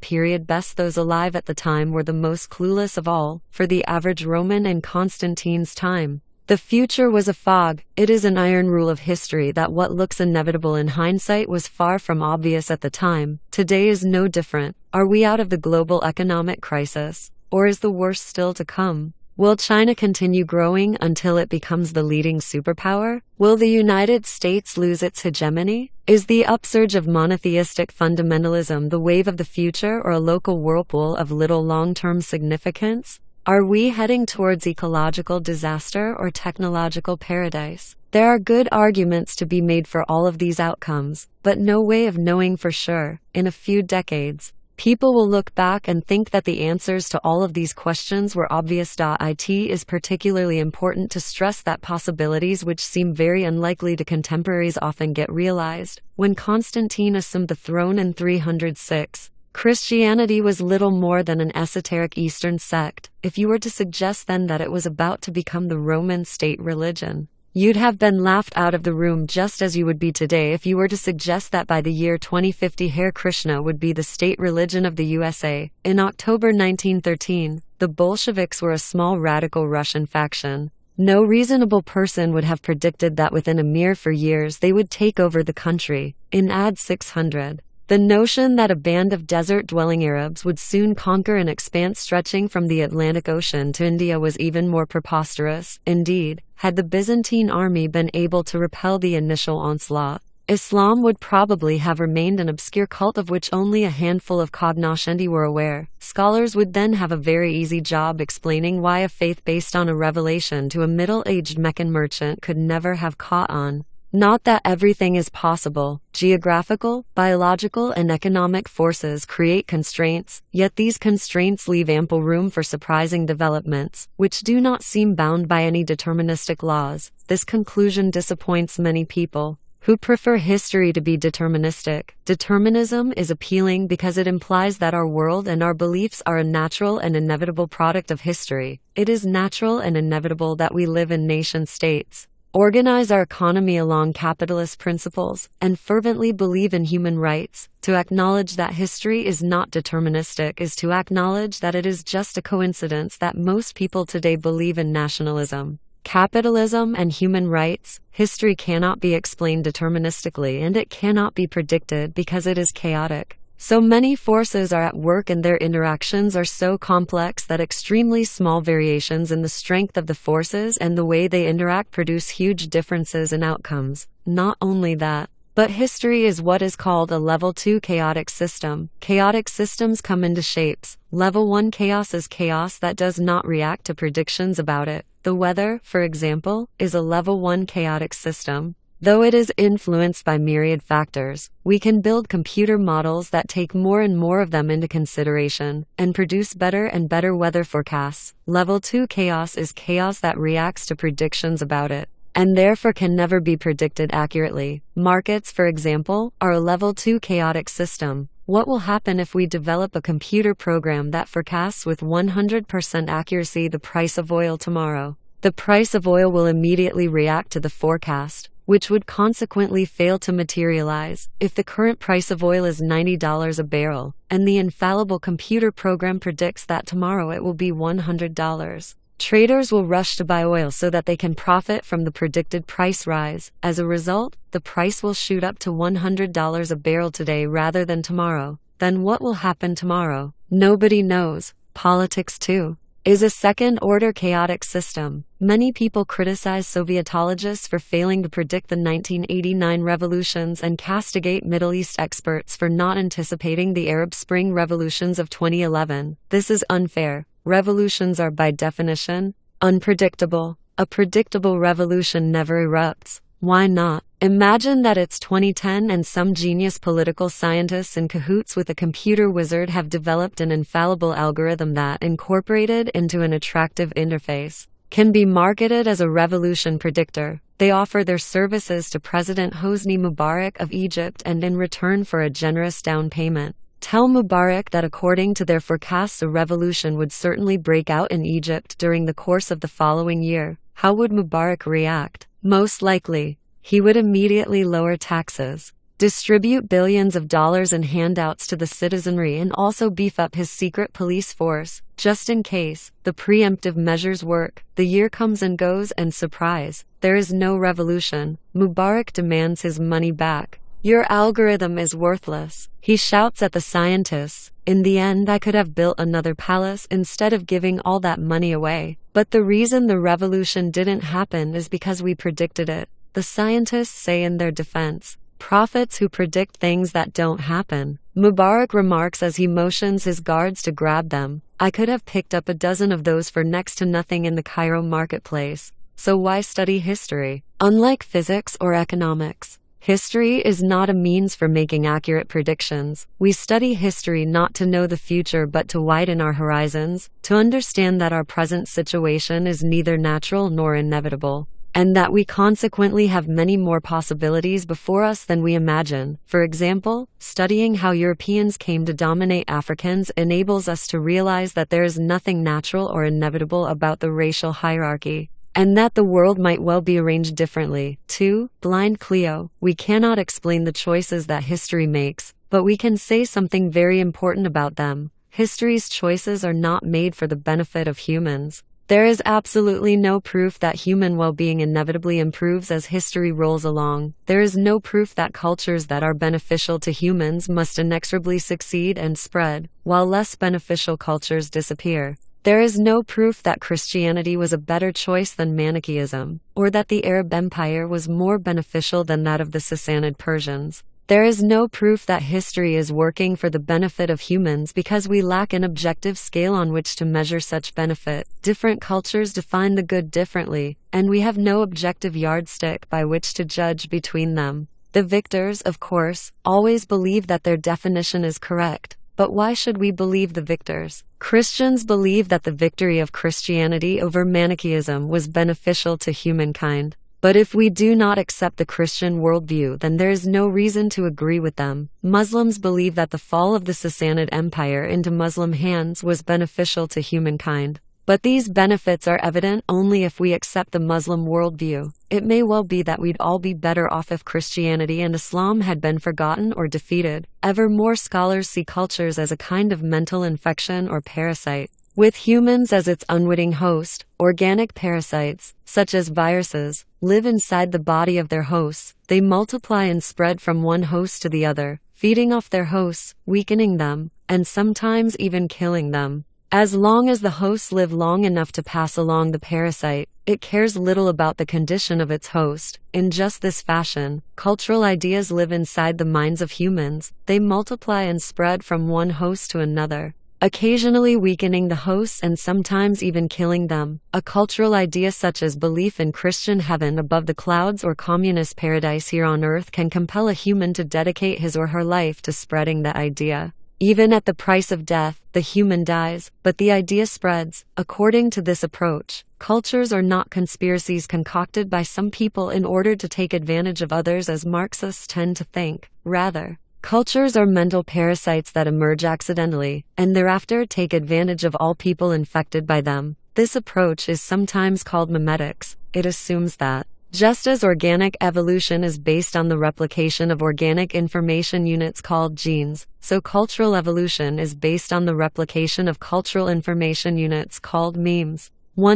period best, those alive at the time, were the most clueless of all. For the average Roman in Constantine's time, the future was a fog. It is an iron rule of history that what looks inevitable in hindsight was far from obvious at the time. Today is no different. Are we out of the global economic crisis? Or is the worst still to come? Will China continue growing until it becomes the leading superpower? Will the United States lose its hegemony? Is the upsurge of monotheistic fundamentalism the wave of the future or a local whirlpool of little long-term significance? Are we heading towards ecological disaster or technological paradise? There are good arguments to be made for all of these outcomes, but no way of knowing for sure. In a few decades, people will look back and think that the answers to all of these questions were obvious. It is particularly important to stress that possibilities which seem very unlikely to contemporaries often get realized. When Constantine assumed the throne in 306, Christianity was little more than an esoteric Eastern sect. If you were to suggest then that it was about to become the Roman state religion, you'd have been laughed out of the room, just as you would be today if you were to suggest that by the year 2050 Hare Krishna would be the state religion of the USA. In October 1913, the Bolsheviks were a small radical Russian faction. No reasonable person would have predicted that within a mere 4 years they would take over the country. In AD 600, the notion that a band of desert-dwelling Arabs would soon conquer an expanse stretching from the Atlantic Ocean to India was even more preposterous. Indeed, had the Byzantine army been able to repel the initial onslaught, Islam would probably have remained an obscure cult of which only a handful of cognoscendi were aware. Scholars would then have a very easy job explaining why a faith based on a revelation to a middle-aged Meccan merchant could never have caught on. Not that everything is possible. Geographical, biological, and economic forces create constraints, yet these constraints leave ample room for surprising developments, which do not seem bound by any deterministic laws. This conclusion disappoints many people, who prefer history to be deterministic. Determinism is appealing because it implies that our world and our beliefs are a natural and inevitable product of history. It is natural and inevitable that we live in nation-states, organize our economy along capitalist principles, and fervently believe in human rights. To acknowledge that history is not deterministic is to acknowledge that it is just a coincidence that most people today believe in nationalism, capitalism, and human rights. History cannot be explained deterministically, and it cannot be predicted because it is chaotic. So many forces are at work and their interactions are so complex that extremely small variations in the strength of the forces and the way they interact produce huge differences in outcomes. Not only that, but history is what is called a level 2 chaotic system. Chaotic systems come into shapes. Level 1 chaos is chaos that does not react to predictions about it. The weather, for example, is a level 1 chaotic system. Though it is influenced by myriad factors, we can build computer models that take more and more of them into consideration, and produce better and better weather forecasts. Level 2 chaos is chaos that reacts to predictions about it, and therefore can never be predicted accurately. Markets, for example, are a level 2 chaotic system. What will happen if we develop a computer program that forecasts with 100% accuracy the price of oil tomorrow? The price of oil will immediately react to the forecast, which would consequently fail to materialize. If the current price of oil is $90 a barrel, and the infallible computer program predicts that tomorrow it will be $100, traders will rush to buy oil so that they can profit from the predicted price rise. As a result, the price will shoot up to $100 a barrel today rather than tomorrow. Then what will happen tomorrow? Nobody knows. Politics, too, is a second-order chaotic system. Many people criticize Sovietologists for failing to predict the 1989 revolutions and castigate Middle East experts for not anticipating the Arab Spring revolutions of 2011. This is unfair. Revolutions are by definition unpredictable. A predictable revolution never erupts. Why not? Imagine that it's 2010 and some genius political scientists in cahoots with a computer wizard have developed an infallible algorithm that, incorporated into an attractive interface, can be marketed as a revolution predictor. They offer their services to President Hosni Mubarak of Egypt and in return for a generous down payment, tell Mubarak that according to their forecasts a revolution would certainly break out in Egypt during the course of the following year. How would Mubarak react? Most likely, he would immediately lower taxes, distribute billions of dollars in handouts to the citizenry, and also beef up his secret police force, just in case. The preemptive measures work. The year comes and goes, and surprise, there is no revolution. Mubarak demands his money back. Your algorithm is worthless, he shouts at the scientists. In the end, I could have built another palace instead of giving all that money away. But the reason the revolution didn't happen is because we predicted it, the scientists say in their defense. Prophets who predict things that don't happen. Mubarak remarks as he motions his guards to grab them. I could have picked up a dozen of those for next to nothing in the Cairo marketplace. So why study history? Unlike physics or economics, history is not a means for making accurate predictions. We study history not to know the future but to widen our horizons, to understand that our present situation is neither natural nor inevitable, and that we consequently have many more possibilities before us than we imagine. For example, studying how Europeans came to dominate Africans enables us to realize that there is nothing natural or inevitable about the racial hierarchy, and that the world might well be arranged differently. 2. Blind Cleo. We cannot explain the choices that history makes, but we can say something very important about them. History's choices are not made for the benefit of humans. There is absolutely no proof that human well-being inevitably improves as history rolls along. There is no proof that cultures that are beneficial to humans must inexorably succeed and spread, while less beneficial cultures disappear. There is no proof that Christianity was a better choice than Manichaeism, or that the Arab Empire was more beneficial than that of the Sassanid Persians. There is no proof that history is working for the benefit of humans because we lack an objective scale on which to measure such benefit. Different cultures define the good differently, and we have no objective yardstick by which to judge between them. The victors, of course, always believe that their definition is correct. But why should we believe the victors? Christians believe that the victory of Christianity over Manichaeism was beneficial to humankind. But if we do not accept the Christian worldview, then there is no reason to agree with them. Muslims believe that the fall of the Sassanid Empire into Muslim hands was beneficial to humankind. But these benefits are evident only if we accept the Muslim worldview. It may well be that we'd all be better off if Christianity and Islam had been forgotten or defeated. Ever more scholars see cultures as a kind of mental infection or parasite, with humans as its unwitting host. Organic parasites, such as viruses, live inside the body of their hosts. They multiply and spread from one host to the other, feeding off their hosts, weakening them, and sometimes even killing them. As long as the hosts live long enough to pass along the parasite, it cares little about the condition of its host. In just this fashion, cultural ideas live inside the minds of humans. They multiply and spread from one host to another, occasionally weakening the hosts and sometimes even killing them. A cultural idea such as belief in Christian heaven above the clouds or communist paradise here on earth can compel a human to dedicate his or her life to spreading that idea. Even at the price of death, the human dies, but the idea spreads. According to this approach, cultures are not conspiracies concocted by some people in order to take advantage of others as Marxists tend to think. Rather, cultures are mental parasites that emerge accidentally, and thereafter take advantage of all people infected by them. This approach is sometimes called memetics. It assumes that, just as organic evolution is based on the replication of organic information units called genes, so cultural evolution is based on the replication of cultural information units called memes.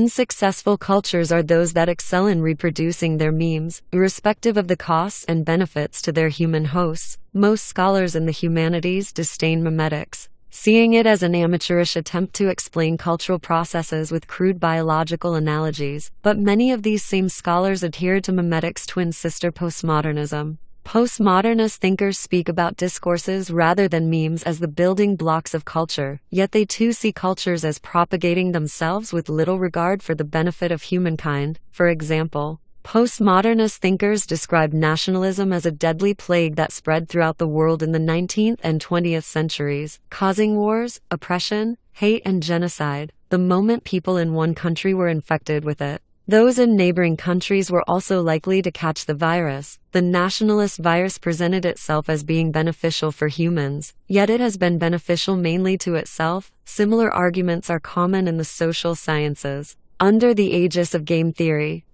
Successful cultures are those that excel in reproducing their memes, irrespective of the costs and benefits to their human hosts. Most scholars in the humanities disdain memetics, seeing it as an amateurish attempt to explain cultural processes with crude biological analogies, but many of these same scholars adhere to memetics' twin sister postmodernism. Postmodernist thinkers speak about discourses rather than memes as the building blocks of culture, yet they too see cultures as propagating themselves with little regard for the benefit of humankind. For example, postmodernist thinkers describe nationalism as a deadly plague that spread throughout the world in the 19th and 20th centuries, causing wars, oppression, hate, and genocide the moment people in one country were infected with it. Those in neighboring countries were also likely to catch the virus. The nationalist virus presented itself as being beneficial for humans, yet it has been beneficial mainly to itself. Similar arguments are common in the social sciences. Under the aegis of game theory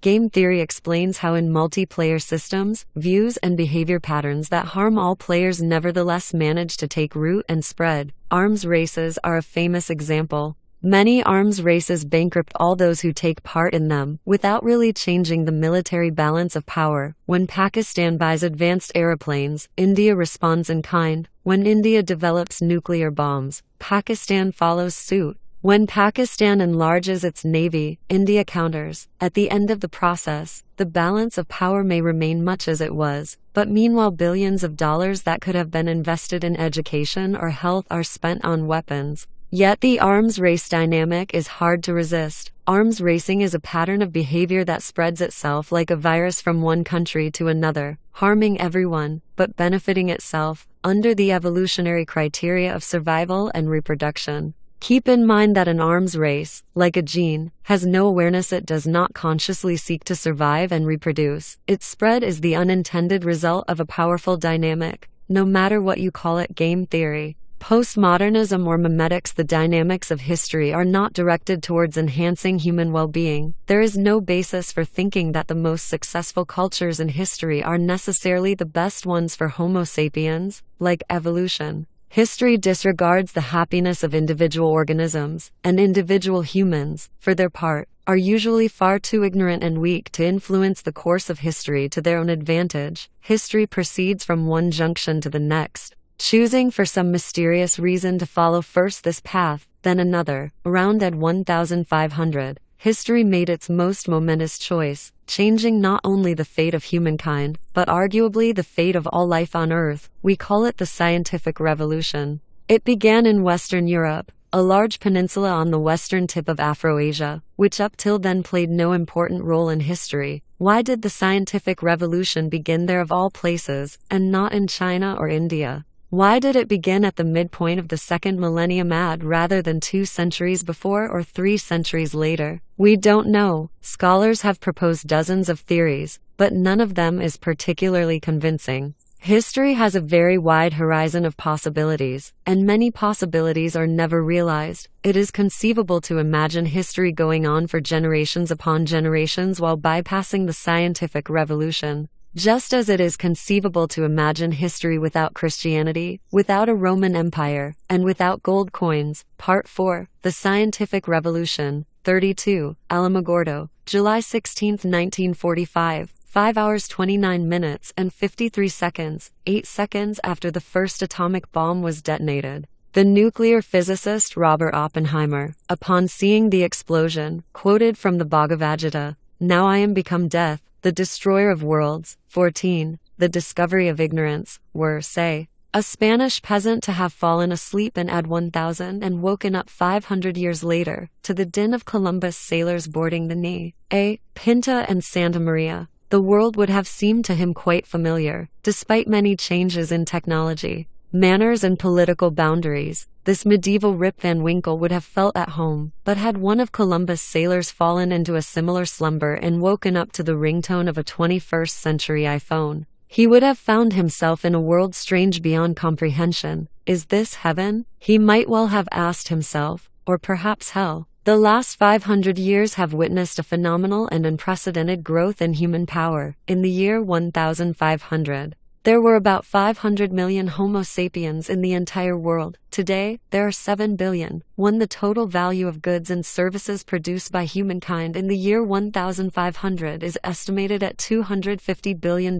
explains how in multiplayer systems, views and behavior patterns that harm all players nevertheless manage to take root and spread. Arms races are a famous example. Many arms races bankrupt all those who take part in them, without really changing the military balance of power. When Pakistan buys advanced aeroplanes, India responds in kind. When India develops nuclear bombs, Pakistan follows suit. When Pakistan enlarges its navy, India counters. At the end of the process, the balance of power may remain much as it was, but meanwhile billions of dollars that could have been invested in education or health are spent on weapons. Yet the arms race dynamic is hard to resist. Arms racing is a pattern of behavior that spreads itself like a virus from one country to another, harming everyone, but benefiting itself, under the evolutionary criteria of survival and reproduction. Keep in mind that an arms race, like a gene, has no awareness. It does not consciously seek to survive and reproduce. Its spread is the unintended result of a powerful dynamic, no matter what you call it: game theory, postmodernism or memetics. The dynamics of history are not directed towards enhancing human well-being. There is no basis for thinking that the most successful cultures in history are necessarily the best ones for Homo sapiens, like evolution. History disregards the happiness of individual organisms, and individual humans, for their part, are usually far too ignorant and weak to influence the course of history to their own advantage. History proceeds from one junction to the next, choosing for some mysterious reason to follow first this path, then another. Around at 1500, history made its most momentous choice, changing not only the fate of humankind, but arguably the fate of all life on Earth. We call it the scientific revolution. It began in Western Europe, a large peninsula on the western tip of Afro-Asia, which up till then played no important role in history. Why did the scientific revolution begin there of all places, and not in China or India? Why did it begin at the midpoint of the second millennium AD rather than 2 centuries before or 3 centuries later? We don't know. Scholars have proposed dozens of theories, but none of them is particularly convincing. History has a very wide horizon of possibilities, and many possibilities are never realized. It is conceivable to imagine history going on for generations upon generations while bypassing the scientific revolution. Just as it is conceivable to imagine history without Christianity, without a Roman Empire, and without gold coins. Part 4. The Scientific Revolution. 32. Alamogordo, July 16, 1945. 5 hours 29 minutes and 53 seconds, 8 seconds after the first atomic bomb was detonated. The nuclear physicist Robert Oppenheimer, upon seeing the explosion, quoted from the Bhagavad Gita, "Now I am become death, the destroyer of worlds." 14. The discovery of ignorance, were, say, a Spanish peasant to have fallen asleep in AD 1000 and woken up 500 years later, to the din of Columbus sailors boarding the Ni, A. Pinta and Santa Maria. The world would have seemed to him quite familiar, despite many changes in technology, manners and political boundaries. This medieval Rip Van Winkle would have felt at home, but had one of Columbus' sailors fallen into a similar slumber and woken up to the ringtone of a 21st century iPhone, he would have found himself in a world strange beyond comprehension. Is this heaven? He might well have asked himself, or perhaps hell. The last 500 years have witnessed a phenomenal and unprecedented growth in human power. In the year 1500, there were about 500 million Homo sapiens in the entire world. Today, there are 7 billion. The total value of goods and services produced by humankind in the year 1500 is estimated at $250 billion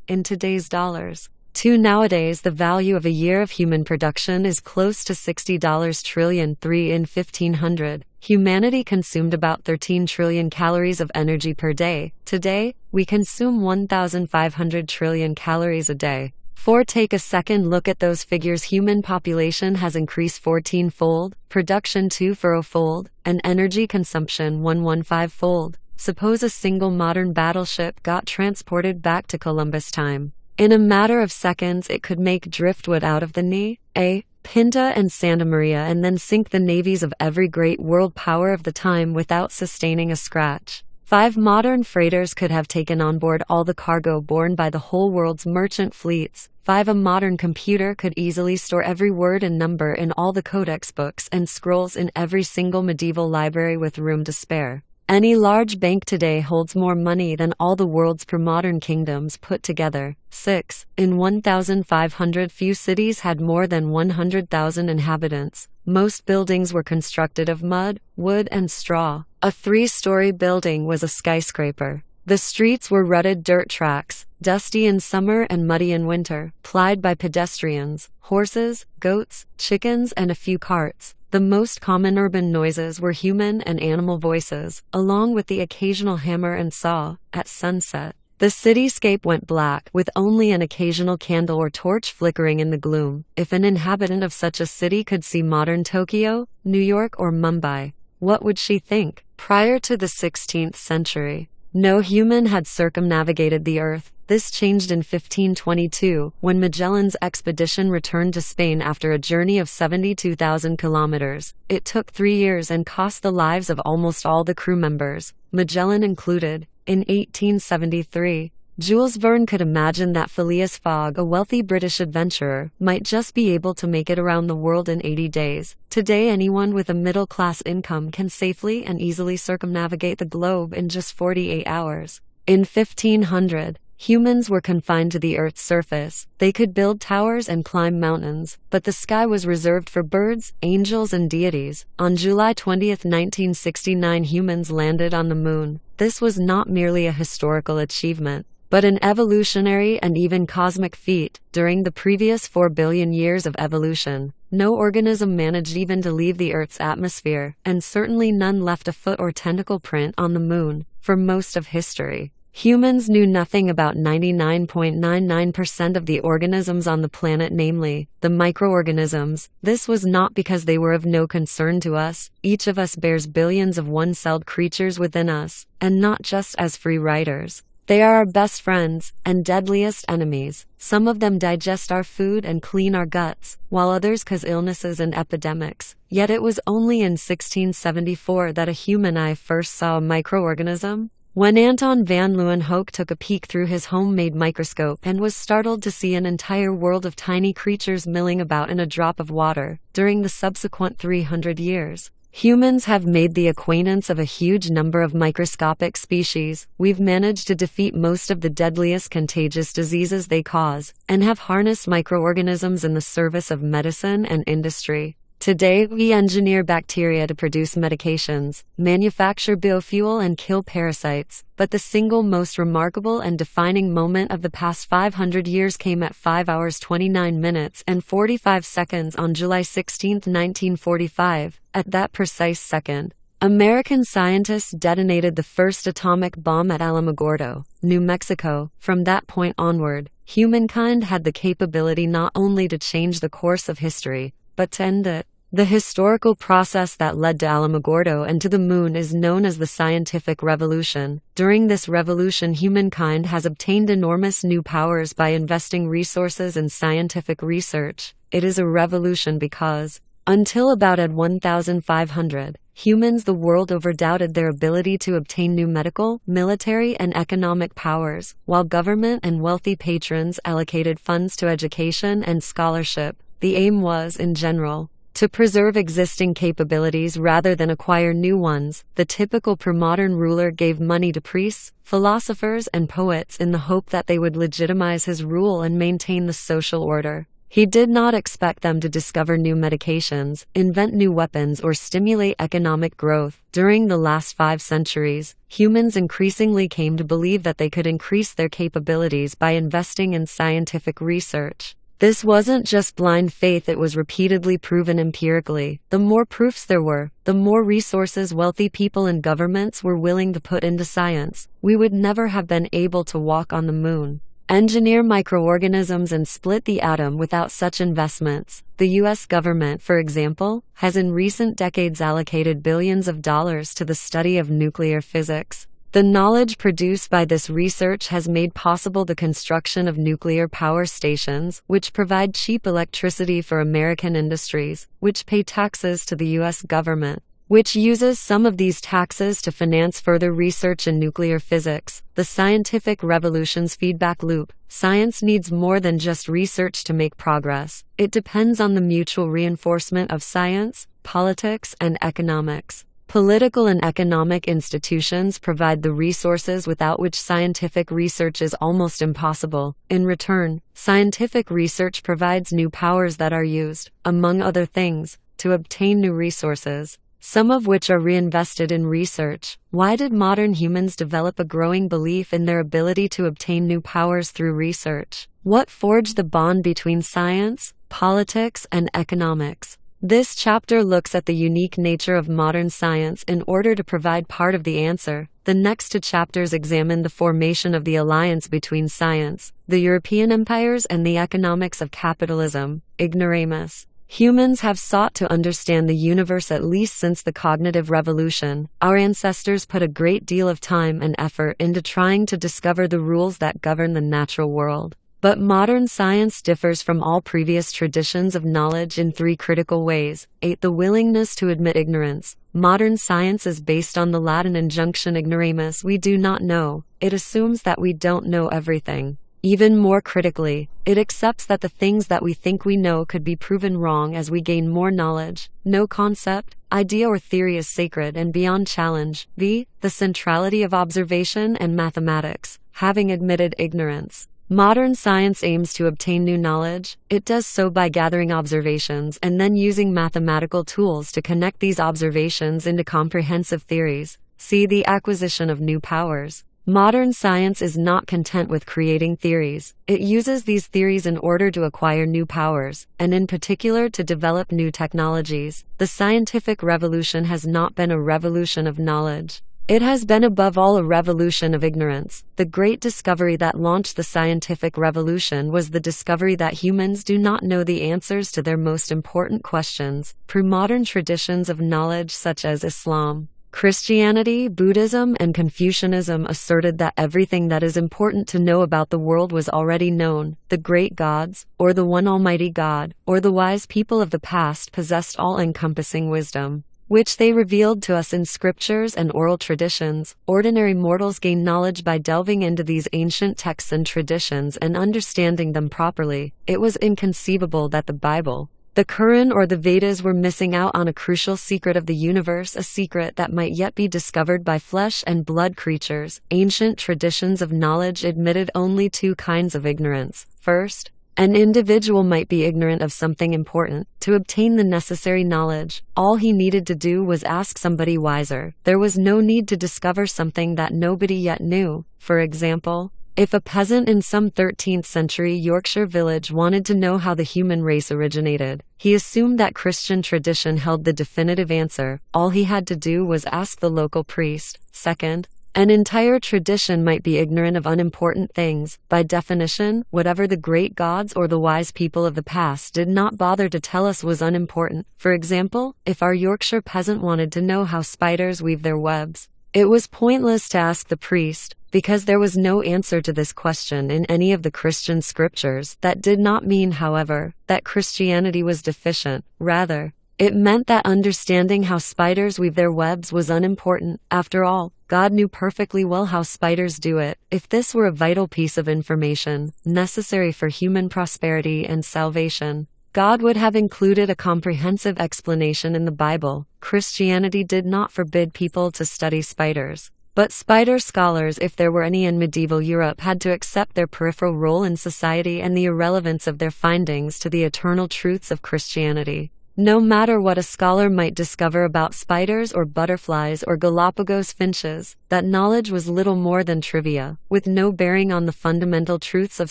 in today's dollars. Nowadays, the value of a year of human production is close to $60 trillion. In 1500, humanity consumed about 13 trillion calories of energy per day. Today, we consume 1,500 trillion calories a day. 4. Take a second look at those figures. Human population has increased 14-fold, production 240-fold, and energy consumption 115-fold. Suppose a single modern battleship got transported back to Columbus time. In a matter of seconds it could make driftwood out of the Ni, A. Pinta and Santa Maria and then sink the navies of every great world power of the time without sustaining a scratch. 5 modern freighters could have taken on board all the cargo borne by the whole world's merchant fleets. 5. A modern computer could easily store every word and number in all the codex books and scrolls in every single medieval library with room to spare. Any large bank today holds more money than all the world's pre-modern kingdoms put together. 6. In 1500, few cities had more than 100,000 inhabitants. Most buildings were constructed of mud, wood, and straw. A 3-story building was a skyscraper. The streets were rutted dirt tracks, dusty in summer and muddy in winter, plied by pedestrians, horses, goats, chickens, and a few carts. The most common urban noises were human and animal voices, along with the occasional hammer and saw. At sunset, the cityscape went black, with only an occasional candle or torch flickering in the gloom. If an inhabitant of such a city could see modern Tokyo, New York, or Mumbai, what would she think? Prior to the 16th century, no human had circumnavigated the earth. This changed in 1522, when Magellan's expedition returned to Spain after a journey of 72,000 kilometers. It took 3 years and cost the lives of almost all the crew members, Magellan included. In 1873, Jules Verne could imagine that Phileas Fogg, a wealthy British adventurer, might just be able to make it around the world in 80 days. Today, anyone with a middle-class income can safely and easily circumnavigate the globe in just 48 hours. In 1500, humans were confined to the Earth's surface. They could build towers and climb mountains, but the sky was reserved for birds, angels, and deities. On July 20, 1969, humans landed on the moon. This was not merely a historical achievement, but an evolutionary and even cosmic feat. During the previous 4 billion years of evolution, no organism managed even to leave the Earth's atmosphere, and certainly none left a foot or tentacle print on the moon. For most of history, humans knew nothing about 99.99% of the organisms on the planet, namely, the microorganisms. This was not because they were of no concern to us. Each of us bears billions of one-celled creatures within us, and not just as free riders. They are our best friends and deadliest enemies. Some of them digest our food and clean our guts, while others cause illnesses and epidemics. Yet it was only in 1674 that a human eye first saw a microorganism. When Anton van Leeuwenhoek took a peek through his homemade microscope and was startled to see an entire world of tiny creatures milling about in a drop of water. During the subsequent 300 years, humans have made the acquaintance of a huge number of microscopic species. We've managed to defeat most of the deadliest contagious diseases they cause, and have harnessed microorganisms in the service of medicine and industry. Today, we engineer bacteria to produce medications, manufacture biofuel, and kill parasites. But the single most remarkable and defining moment of the past 500 years came at 5 hours 29 minutes and 45 seconds on July 16, 1945. At that precise second, American scientists detonated the first atomic bomb at Alamogordo, New Mexico. From that point onward, humankind had the capability not only to change the course of history, but to end it. The historical process that led to Alamogordo and to the moon is known as the scientific revolution. During this revolution, humankind has obtained enormous new powers by investing resources in scientific research. It is a revolution because, until about 1500, humans the world over doubted their ability to obtain new medical, military, and economic powers, while government and wealthy patrons allocated funds to education and scholarship. The aim was, in general, to preserve existing capabilities rather than acquire new ones. The typical pre-modern ruler gave money to priests, philosophers, and poets in the hope that they would legitimize his rule and maintain the social order. He did not expect them to discover new medications, invent new weapons, or stimulate economic growth. During the last 5 centuries, humans increasingly came to believe that they could increase their capabilities by investing in scientific research. This wasn't just blind faith, it was repeatedly proven empirically. The more proofs there were, the more resources wealthy people and governments were willing to put into science. We would never have been able to walk on the moon, engineer microorganisms, and split the atom without such investments. The US government, for example, has in recent decades allocated billions of dollars to the study of nuclear physics. The knowledge produced by this research has made possible the construction of nuclear power stations, which provide cheap electricity for American industries, which pay taxes to the US government, which uses some of these taxes to finance further research in nuclear physics. The scientific revolution's feedback loop. Science needs more than just research to make progress. It depends on the mutual reinforcement of science, politics, and economics. Political and economic institutions provide the resources without which scientific research is almost impossible. In return, scientific research provides new powers that are used, among other things, to obtain new resources, some of which are reinvested in research. Why did modern humans develop a growing belief in their ability to obtain new powers through research? What forged the bond between science, politics, and economics? This chapter looks at the unique nature of modern science in order to provide part of the answer. The next two chapters examine the formation of the alliance between science, the European empires, and the economics of capitalism. Ignoramus. Humans have sought to understand the universe at least since the cognitive revolution. Our ancestors put a great deal of time and effort into trying to discover the rules that govern the natural world. But modern science differs from all previous traditions of knowledge in three critical ways. 8. The willingness to admit ignorance. Modern science is based on the Latin injunction ignoramus, we do not know. It assumes that we don't know everything. Even more critically, it accepts that the things that we think we know could be proven wrong as we gain more knowledge. No concept, idea, or theory is sacred and beyond challenge. V. The centrality of observation and mathematics. Having admitted ignorance, modern science aims to obtain new knowledge. It does so by gathering observations and then using mathematical tools to connect these observations into comprehensive theories. See the acquisition of new powers. Modern science is not content with creating theories. It uses these theories in order to acquire new powers, and in particular to develop new technologies. The scientific revolution has not been a revolution of knowledge. It has been above all a revolution of ignorance. The great discovery that launched the scientific revolution was the discovery that humans do not know the answers to their most important questions. Pre-modern traditions of knowledge such as Islam, Christianity, Buddhism, and Confucianism asserted that everything that is important to know about the world was already known. The great gods, or the one almighty God, or the wise people of the past possessed all-encompassing wisdom, which they revealed to us in scriptures and oral traditions. Ordinary mortals gain knowledge by delving into these ancient texts and traditions and understanding them properly. It was inconceivable that the Bible, the Quran, or the Vedas were missing out on a crucial secret of the universe, a secret that might yet be discovered by flesh and blood creatures. Ancient traditions of knowledge admitted only two kinds of ignorance. First, an individual might be ignorant of something important. To obtain the necessary knowledge, all he needed to do was ask somebody wiser. There was no need to discover something that nobody yet knew. For example, if a peasant in some 13th century Yorkshire village wanted to know how the human race originated, he assumed that Christian tradition held the definitive answer. All he had to do was ask the local priest. Second, an entire tradition might be ignorant of unimportant things. By definition, whatever the great gods or the wise people of the past did not bother to tell us was unimportant. For example, if our Yorkshire peasant wanted to know how spiders weave their webs, it was pointless to ask the priest, because there was no answer to this question in any of the Christian scriptures. That did not mean, however, that Christianity was deficient. Rather, it meant that understanding how spiders weave their webs was unimportant. After all, God knew perfectly well how spiders do it. If this were a vital piece of information, necessary for human prosperity and salvation, God would have included a comprehensive explanation in the Bible. Christianity did not forbid people to study spiders, but spider scholars, if there were any in medieval Europe, had to accept their peripheral role in society and the irrelevance of their findings to the eternal truths of Christianity. No matter what a scholar might discover about spiders or butterflies or Galapagos finches, that knowledge was little more than trivia, with no bearing on the fundamental truths of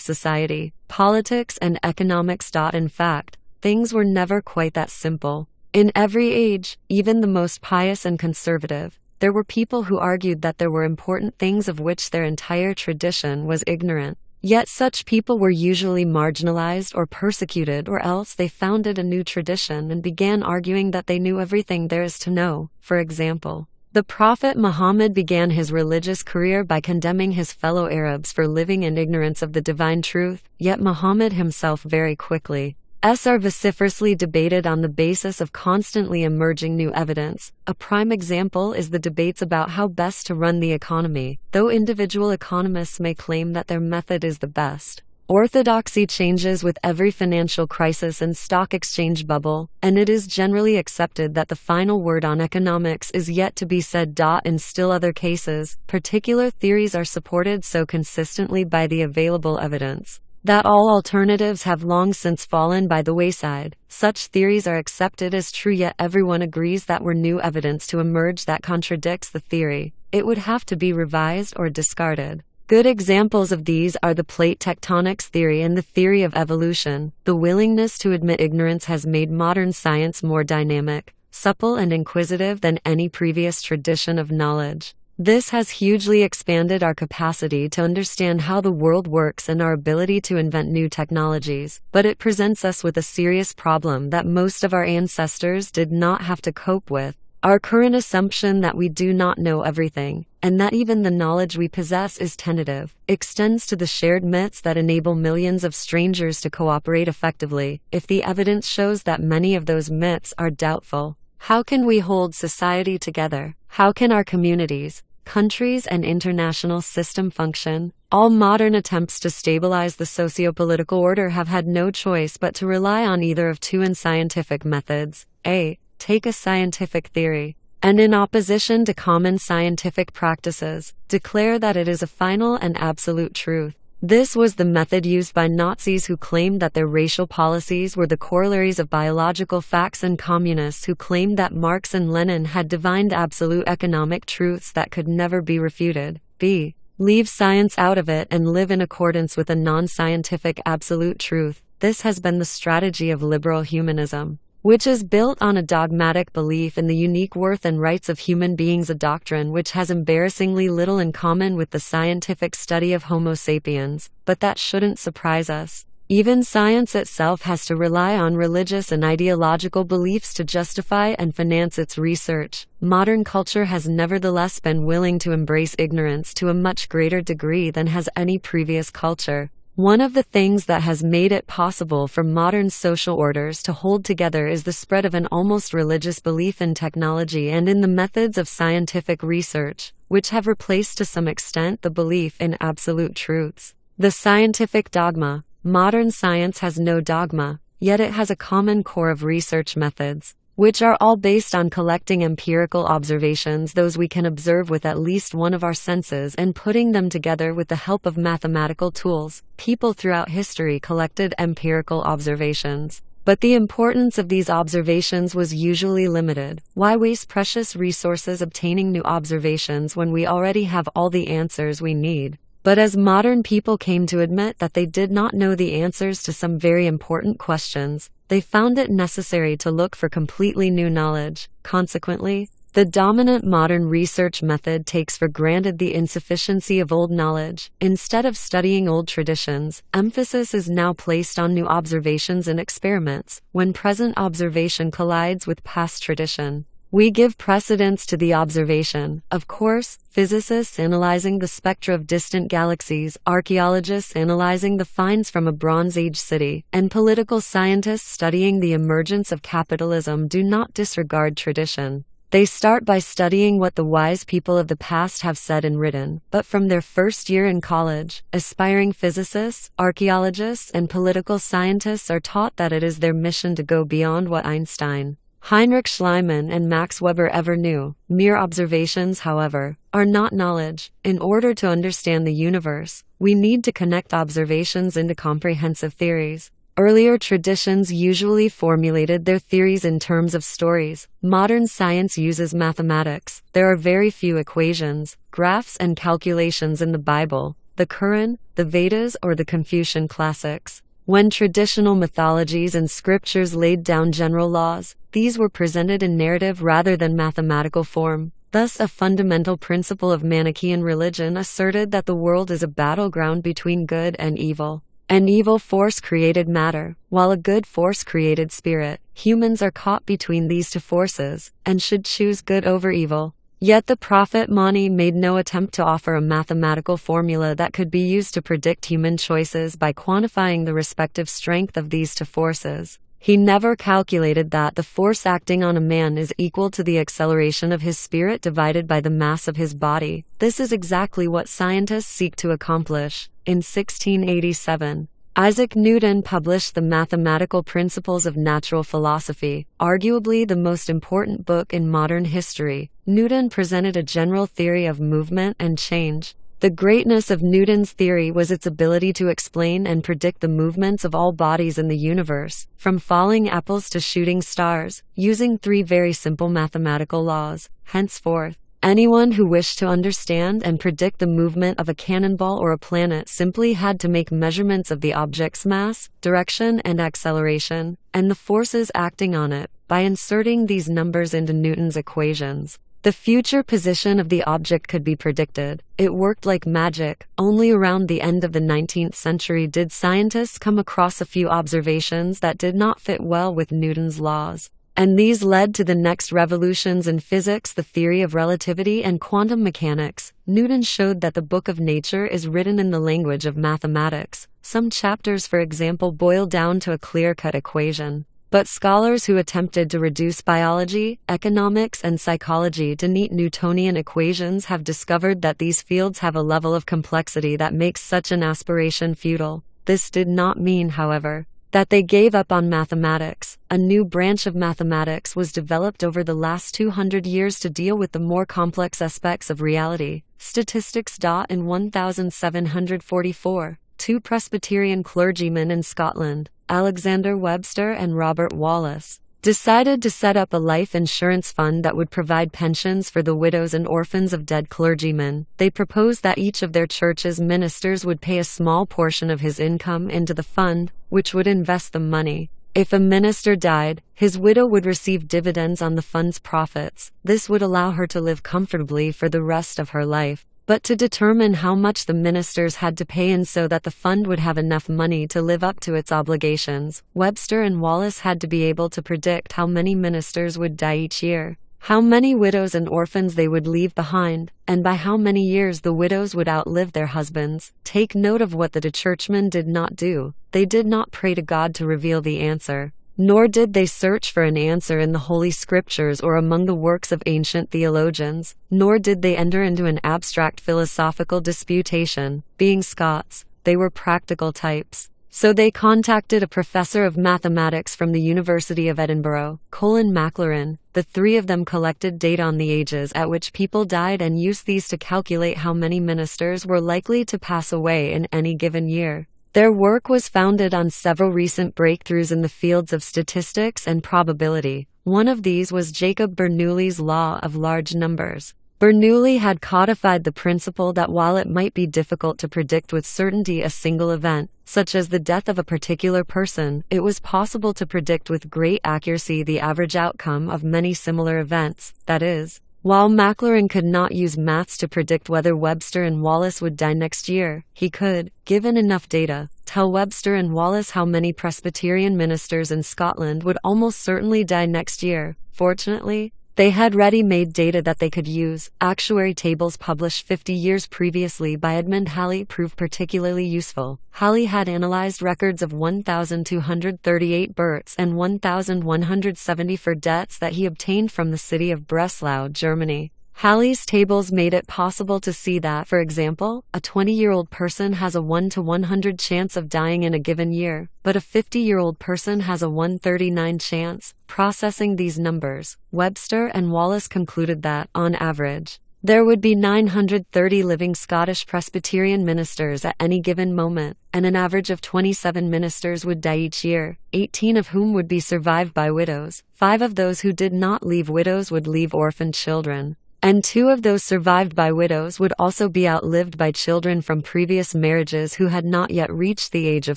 society, politics, and economics. In fact, things were never quite that simple. In every age, even the most pious and conservative, there were people who argued that there were important things of which their entire tradition was ignorant. Yet such people were usually marginalized or persecuted, or else they founded a new tradition and began arguing that they knew everything there is to know. For example, the Prophet Muhammad began his religious career by condemning his fellow Arabs for living in ignorance of the divine truth, yet Muhammad himself very quickly are vociferously debated on the basis of constantly emerging new evidence. A prime example is the debates about how best to run the economy. Though individual economists may claim that their method is the best, Orthodoxy changes with every financial crisis and stock exchange bubble, and it is generally accepted that the final word on economics is yet to be said. In still other cases, particular theories are supported so consistently by the available evidence that all alternatives have long since fallen by the wayside. Such theories are accepted as true, yet everyone agrees that were new evidence to emerge that contradicts the theory, it would have to be revised or discarded. Good examples of these are the plate tectonics theory and the theory of evolution. The willingness to admit ignorance has made modern science more dynamic, supple, and inquisitive than any previous tradition of knowledge. This has hugely expanded our capacity to understand how the world works and our ability to invent new technologies, but it presents us with a serious problem that most of our ancestors did not have to cope with. Our current assumption that we do not know everything, and that even the knowledge we possess is tentative, extends to the shared myths that enable millions of strangers to cooperate effectively. If the evidence shows that many of those myths are doubtful, how can we hold society together? How can our communities, countries, and international system function? All modern attempts to stabilize the socio-political order have had no choice but to rely on either of two unscientific methods. A. Take a scientific theory, and in opposition to common scientific practices, declare that it is a final and absolute truth. This was the method used by Nazis who claimed that their racial policies were the corollaries of biological facts, and communists who claimed that Marx and Lenin had divined absolute economic truths that could never be refuted. B. Leave science out of it and live in accordance with a non-scientific absolute truth. This has been the strategy of liberal humanism, which is built on a dogmatic belief in the unique worth and rights of human beings, a doctrine which has embarrassingly little in common with the scientific study of Homo sapiens. But that shouldn't surprise us. Even science itself has to rely on religious and ideological beliefs to justify and finance its research. Modern culture has nevertheless been willing to embrace ignorance to a much greater degree than has any previous culture. One of the things that has made it possible for modern social orders to hold together is the spread of an almost religious belief in technology and in the methods of scientific research, which have replaced to some extent the belief in absolute truths. The scientific dogma. Modern science has no dogma, yet it has a common core of research methods, which are all based on collecting empirical observations, those we can observe with at least one of our senses, and putting them together with the help of mathematical tools. People throughout history collected empirical observations, but the importance of these observations was usually limited. Why waste precious resources obtaining new observations when we already have all the answers we need? But as modern people came to admit that they did not know the answers to some very important questions, they found it necessary to look for completely new knowledge. Consequently, the dominant modern research method takes for granted the insufficiency of old knowledge. Instead of studying old traditions, emphasis is now placed on new observations and experiments. When present observation collides with past tradition, we give precedence to the observation. Of course, physicists analyzing the spectra of distant galaxies, archaeologists analyzing the finds from a Bronze Age city, and political scientists studying the emergence of capitalism do not disregard tradition. They start by studying what the wise people of the past have said and written. But from their first year in college, aspiring physicists, archaeologists, and political scientists are taught that it is their mission to go beyond what Einstein, Heinrich Schliemann, and Max Weber ever knew. Mere observations, however, are not knowledge. In order to understand the universe, we need to connect observations into comprehensive theories. Earlier traditions usually formulated their theories in terms of stories. Modern science uses mathematics. There are very few equations, graphs, and calculations in the Bible, the Quran, the Vedas, or the Confucian classics. When traditional mythologies and scriptures laid down general laws, these were presented in narrative rather than mathematical form. Thus, a fundamental principle of Manichaean religion asserted that the world is a battleground between good and evil. An evil force created matter, while a good force created spirit. Humans are caught between these two forces, and should choose good over evil. Yet the prophet Mani made no attempt to offer a mathematical formula that could be used to predict human choices by quantifying the respective strength of these two forces. He never calculated that the force acting on a man is equal to the acceleration of his spirit divided by the mass of his body. This is exactly what scientists seek to accomplish. In 1687, Isaac Newton published The Mathematical Principles of Natural Philosophy, arguably the most important book in modern history. Newton presented a general theory of movement and change. The greatness of Newton's theory was its ability to explain and predict the movements of all bodies in the universe, from falling apples to shooting stars, using three very simple mathematical laws. Henceforth, anyone who wished to understand and predict the movement of a cannonball or a planet simply had to make measurements of the object's mass, direction and acceleration, and the forces acting on it, by inserting these numbers into Newton's equations. The future position of the object could be predicted. It worked like magic. Only around the end of the 19th century did scientists come across a few observations that did not fit well with Newton's laws. And these led to the next revolutions in physics, the theory of relativity and quantum mechanics. Newton showed that the book of nature is written in the language of mathematics. Some chapters, for example, boil down to a clear-cut equation. But scholars who attempted to reduce biology, economics, and psychology to neat Newtonian equations have discovered that these fields have a level of complexity that makes such an aspiration futile. This did not mean, however, that they gave up on mathematics. A new branch of mathematics was developed over the last 200 years to deal with the more complex aspects of reality. Statistics. In 1744, two Presbyterian clergymen in Scotland, Alexander Webster and Robert Wallace, decided to set up a life insurance fund that would provide pensions for the widows and orphans of dead clergymen. They proposed that each of their church's ministers would pay a small portion of his income into the fund, which would invest the money. If a minister died, his widow would receive dividends on the fund's profits. This would allow her to live comfortably for the rest of her life. But to determine how much the ministers had to pay in so that the fund would have enough money to live up to its obligations, Webster and Wallace had to be able to predict how many ministers would die each year, how many widows and orphans they would leave behind, and by how many years the widows would outlive their husbands. Take note of what the churchmen did not do. They did not pray to God to reveal the answer. Nor did they search for an answer in the Holy Scriptures or among the works of ancient theologians, nor did they enter into an abstract philosophical disputation. Being Scots, they were practical types. So they contacted a professor of mathematics from the University of Edinburgh, Colin Maclaurin. The three of them collected data on the ages at which people died and used these to calculate how many ministers were likely to pass away in any given year. Their work was founded on several recent breakthroughs in the fields of statistics and probability. One of these was Jacob Bernoulli's law of large numbers. Bernoulli had codified the principle that while it might be difficult to predict with certainty a single event, such as the death of a particular person, it was possible to predict with great accuracy the average outcome of many similar events. That is, while Maclaurin could not use maths to predict whether Webster and Wallace would die next year, he could, given enough data, tell Webster and Wallace how many Presbyterian ministers in Scotland would almost certainly die next year. Fortunately, they had ready-made data that they could use. Actuary tables published 50 years previously by Edmund Halley proved particularly useful. Halley had analyzed records of 1,238 births and 1,174 deaths that he obtained from the city of Breslau, Germany. Halley's tables made it possible to see that, for example, a 20-year-old person has a 1 to 100 chance of dying in a given year, but a 50-year-old person has a 139 chance. Processing these numbers, Webster and Wallace concluded that, on average, there would be 930 living Scottish Presbyterian ministers at any given moment, and an average of 27 ministers would die each year, 18 of whom would be survived by widows. 5 of those who did not leave widows would leave orphaned children. And 2 of those survived by widows would also be outlived by children from previous marriages who had not yet reached the age of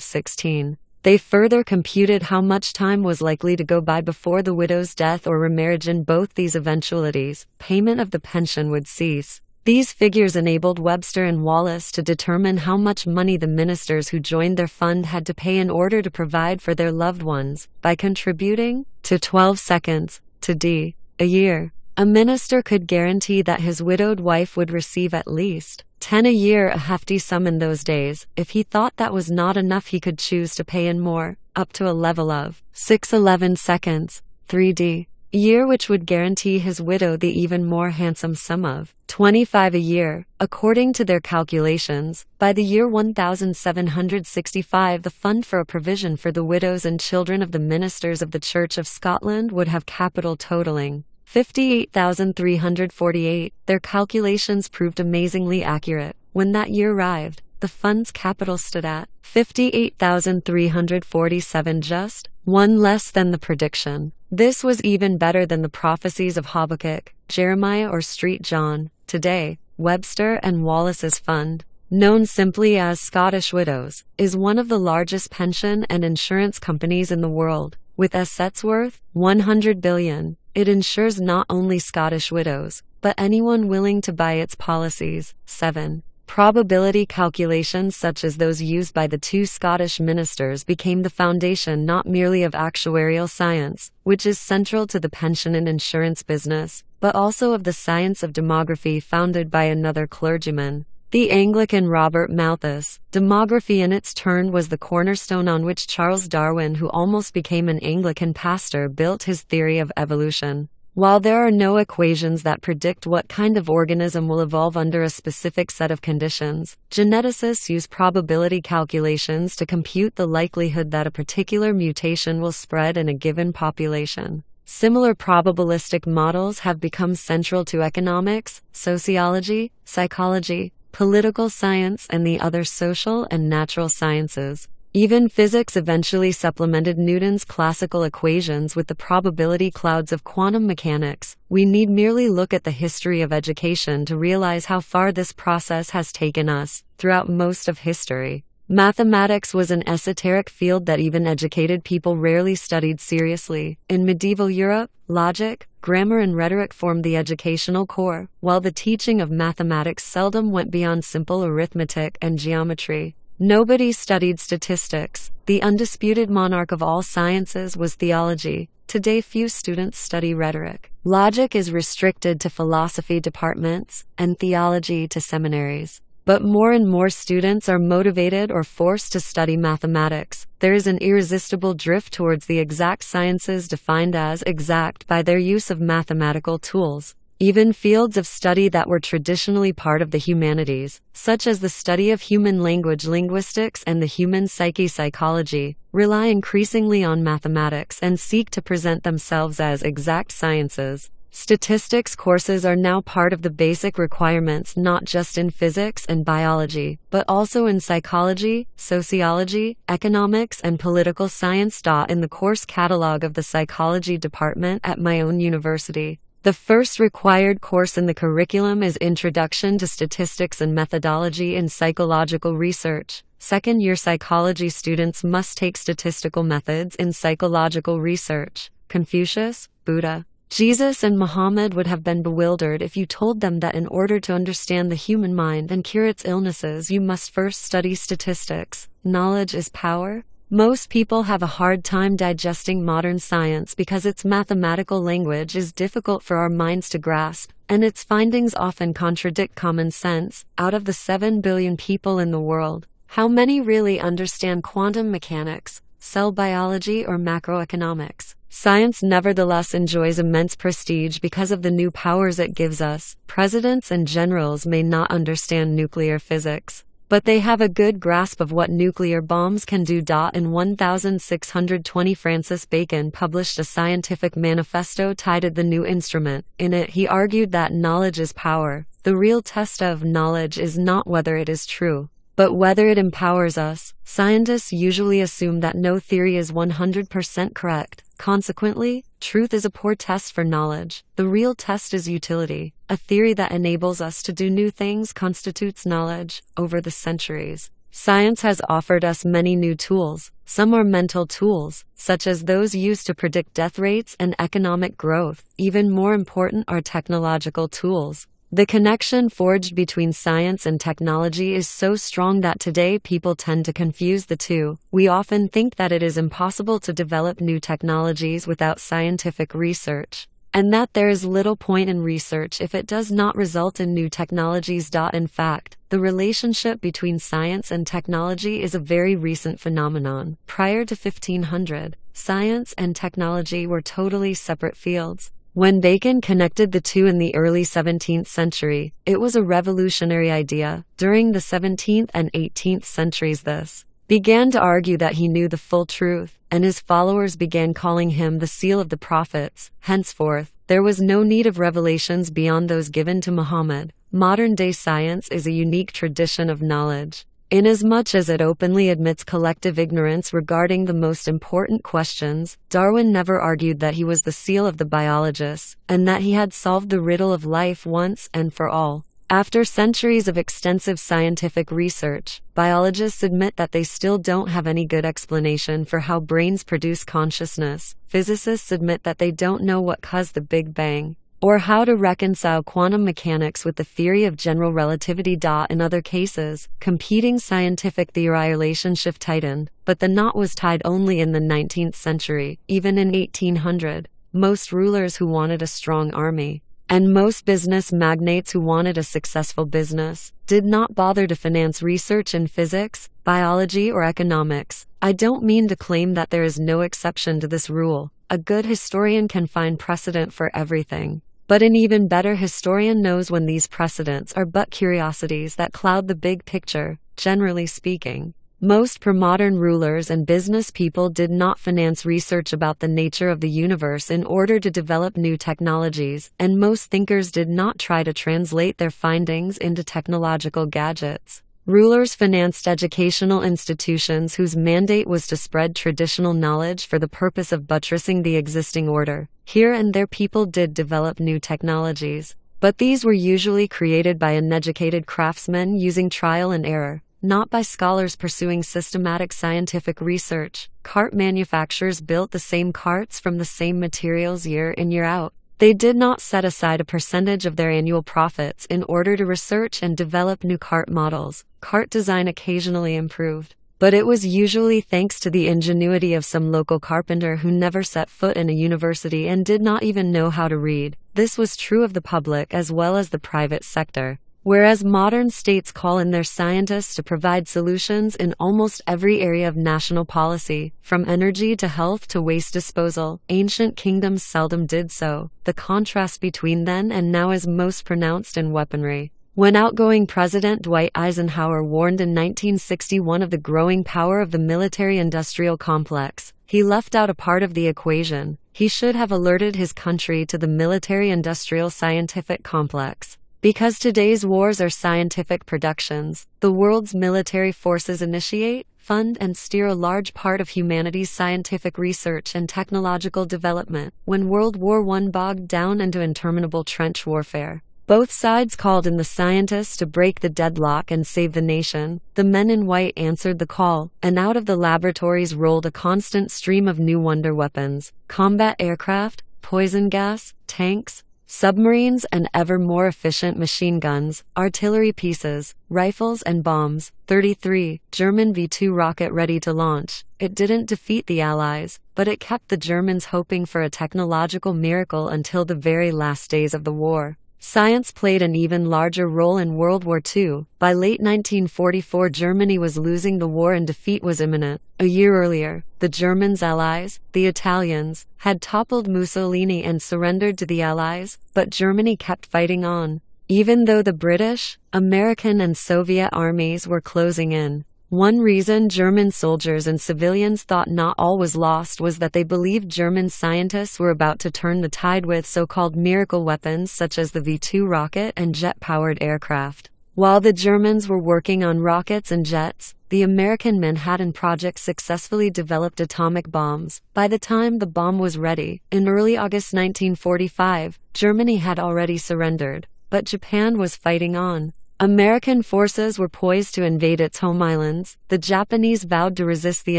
16. They further computed how much time was likely to go by before the widow's death or remarriage. In both these eventualities, payment of the pension would cease. These figures enabled Webster and Wallace to determine how much money the ministers who joined their fund had to pay in order to provide for their loved ones, by contributing to 12 seconds to D a year. A minister could guarantee that his widowed wife would receive at least 10 a year, a hefty sum in those days. If he thought that was not enough, he could choose to pay in more, up to a level of 611 seconds, 3D, year, which would guarantee his widow the even more handsome sum of 25 a year. According to their calculations, by the year 1765 the fund for a provision for the widows and children of the ministers of the Church of Scotland would have capital totaling 58,348. Their calculations proved amazingly accurate. When that year arrived, the fund's capital stood at 58,347, just one less than the prediction. This was even better than the prophecies of Habakkuk, Jeremiah, or St. John. Today, Webster and Wallace's Fund, known simply as Scottish Widows, is one of the largest pension and insurance companies in the world. With assets worth $100 billion, it insures not only Scottish widows, but anyone willing to buy its policies. 7. Probability calculations such as those used by the two Scottish ministers became the foundation not merely of actuarial science, which is central to the pension and insurance business, but also of the science of demography founded by another clergyman, the Anglican Robert Malthus. Demography in its turn was the cornerstone on which Charles Darwin, who almost became an Anglican pastor, built his theory of evolution. While there are no equations that predict what kind of organism will evolve under a specific set of conditions, geneticists use probability calculations to compute the likelihood that a particular mutation will spread in a given population. Similar probabilistic models have become central to economics, sociology, psychology, political science, and the other social and natural sciences. Even physics eventually supplemented Newton's classical equations with the probability clouds of quantum mechanics. We need merely look at the history of education to realize how far this process has taken us. Throughout most of history, mathematics was an esoteric field that even educated people rarely studied seriously. In medieval Europe, logic, grammar, and rhetoric formed the educational core, while the teaching of mathematics seldom went beyond simple arithmetic and geometry. Nobody studied statistics. The undisputed monarch of all sciences was theology. Today few students study rhetoric. Logic is restricted to philosophy departments, and theology to seminaries. But more and more students are motivated or forced to study mathematics. There is an irresistible drift towards the exact sciences defined as exact by their use of mathematical tools. Even fields of study that were traditionally part of the humanities, such as the study of human language linguistics and the human psyche psychology, rely increasingly on mathematics and seek to present themselves as exact sciences. Statistics courses are now part of the basic requirements not just in physics and biology, but also in psychology, sociology, economics, and political science. In the course catalog of the psychology department at my own university, the first required course in the curriculum is Introduction to Statistics and Methodology in Psychological Research. Second-year psychology students must take statistical methods in psychological research. Confucius, Buddha, Jesus, and Muhammad would have been bewildered if you told them that in order to understand the human mind and cure its illnesses, you must first study statistics. Knowledge is power. Most people have a hard time digesting modern science because its mathematical language is difficult for our minds to grasp, and its findings often contradict common sense. Out of the 7 billion people in the world, how many really understand quantum mechanics, cell biology, or macroeconomics? Science nevertheless enjoys immense prestige because of the new powers it gives us. Presidents and generals may not understand nuclear physics, but they have a good grasp of what nuclear bombs can do. In 1620, Francis Bacon published a scientific manifesto titled The New Instrument. In it, he argued that knowledge is power. The real test of knowledge is not whether it is true, but whether it empowers us. Scientists usually assume that no theory is 100% correct. Consequently, truth is a poor test for knowledge. The real test is utility. A theory that enables us to do new things constitutes knowledge. Over the centuries, science has offered us many new tools. Some are mental tools, such as those used to predict death rates and economic growth. Even more important are technological tools. The connection forged between science and technology is so strong that today people tend to confuse the two. We often think that it is impossible to develop new technologies without scientific research, and that there is little point in research if it does not result in new technologies. In fact, The relationship between science and technology is a very recent phenomenon. Prior to 1500, science and technology were totally separate fields. When Bacon connected the two in the early 17th century, it was a revolutionary idea. During the 17th and 18th centuries, this began to argue that he knew the full truth, and his followers began calling him the seal of the prophets. Henceforth, there was no need of revelations beyond those given to Muhammad. Modern-day science is a unique tradition of knowledge, inasmuch as it openly admits collective ignorance regarding the most important questions. Darwin never argued that he was the seal of the biologists, and that he had solved the riddle of life once and for all. After centuries of extensive scientific research, biologists admit that they still don't have any good explanation for how brains produce consciousness. Physicists admit that they don't know what caused the Big Bang, or how to reconcile quantum mechanics with the theory of general relativity. In other cases, competing scientific theory relationship tightened, but the knot was tied only in the 19th century. Even in 1800, most rulers who wanted a strong army, and most business magnates who wanted a successful business, did not bother to finance research in physics, biology, or economics. I don't mean to claim that there is no exception to this rule. A good historian can find precedent for everything. But an even better historian knows when these precedents are but curiosities that cloud the big picture. Generally speaking, most pre-modern rulers and business people did not finance research about the nature of the universe in order to develop new technologies, and most thinkers did not try to translate their findings into technological gadgets. Rulers financed educational institutions whose mandate was to spread traditional knowledge for the purpose of buttressing the existing order. Here and there people did develop new technologies, but these were usually created by uneducated craftsmen using trial and error, not by scholars pursuing systematic scientific research. Cart manufacturers built the same carts from the same materials year in year out. They did not set aside a percentage of their annual profits in order to research and develop new cart models. Cart design occasionally improved, but it was usually thanks to the ingenuity of some local carpenter who never set foot in a university and did not even know how to read. This was true of the public as well as the private sector. Whereas modern states call in their scientists to provide solutions in almost every area of national policy, from energy to health to waste disposal, ancient kingdoms seldom did so. The contrast between then and now is most pronounced in weaponry. When outgoing President Dwight Eisenhower warned in 1961 of the growing power of the military-industrial complex, he left out a part of the equation. He should have alerted his country to the military-industrial scientific complex. Because today's wars are scientific productions, the world's military forces initiate, fund, and steer a large part of humanity's scientific research and technological development. When World War I bogged down into interminable trench warfare, both sides called in the scientists to break the deadlock and save the nation. The men in white answered the call, and out of the laboratories rolled a constant stream of new wonder weapons: combat aircraft, poison gas, tanks, submarines, and ever more efficient machine guns, artillery pieces, rifles, and bombs. 33. German V-2 rocket ready to launch. It didn't defeat the Allies, but it kept the Germans hoping for a technological miracle until the very last days of the war. Science played an even larger role in World War II. By late 1944, Germany was losing the war and defeat was imminent. A year earlier, the Germans' allies, the Italians, had toppled Mussolini and surrendered to the Allies, but Germany kept fighting on, even though the British, American, and Soviet armies were closing in. One reason German soldiers and civilians thought not all was lost was that they believed German scientists were about to turn the tide with so-called miracle weapons such as the V-2 rocket and jet-powered aircraft. While the Germans were working on rockets and jets, the American Manhattan Project successfully developed atomic bombs. By the time the bomb was ready, in early August 1945, Germany had already surrendered, but Japan was fighting on. American forces were poised to invade its home islands. The Japanese vowed to resist the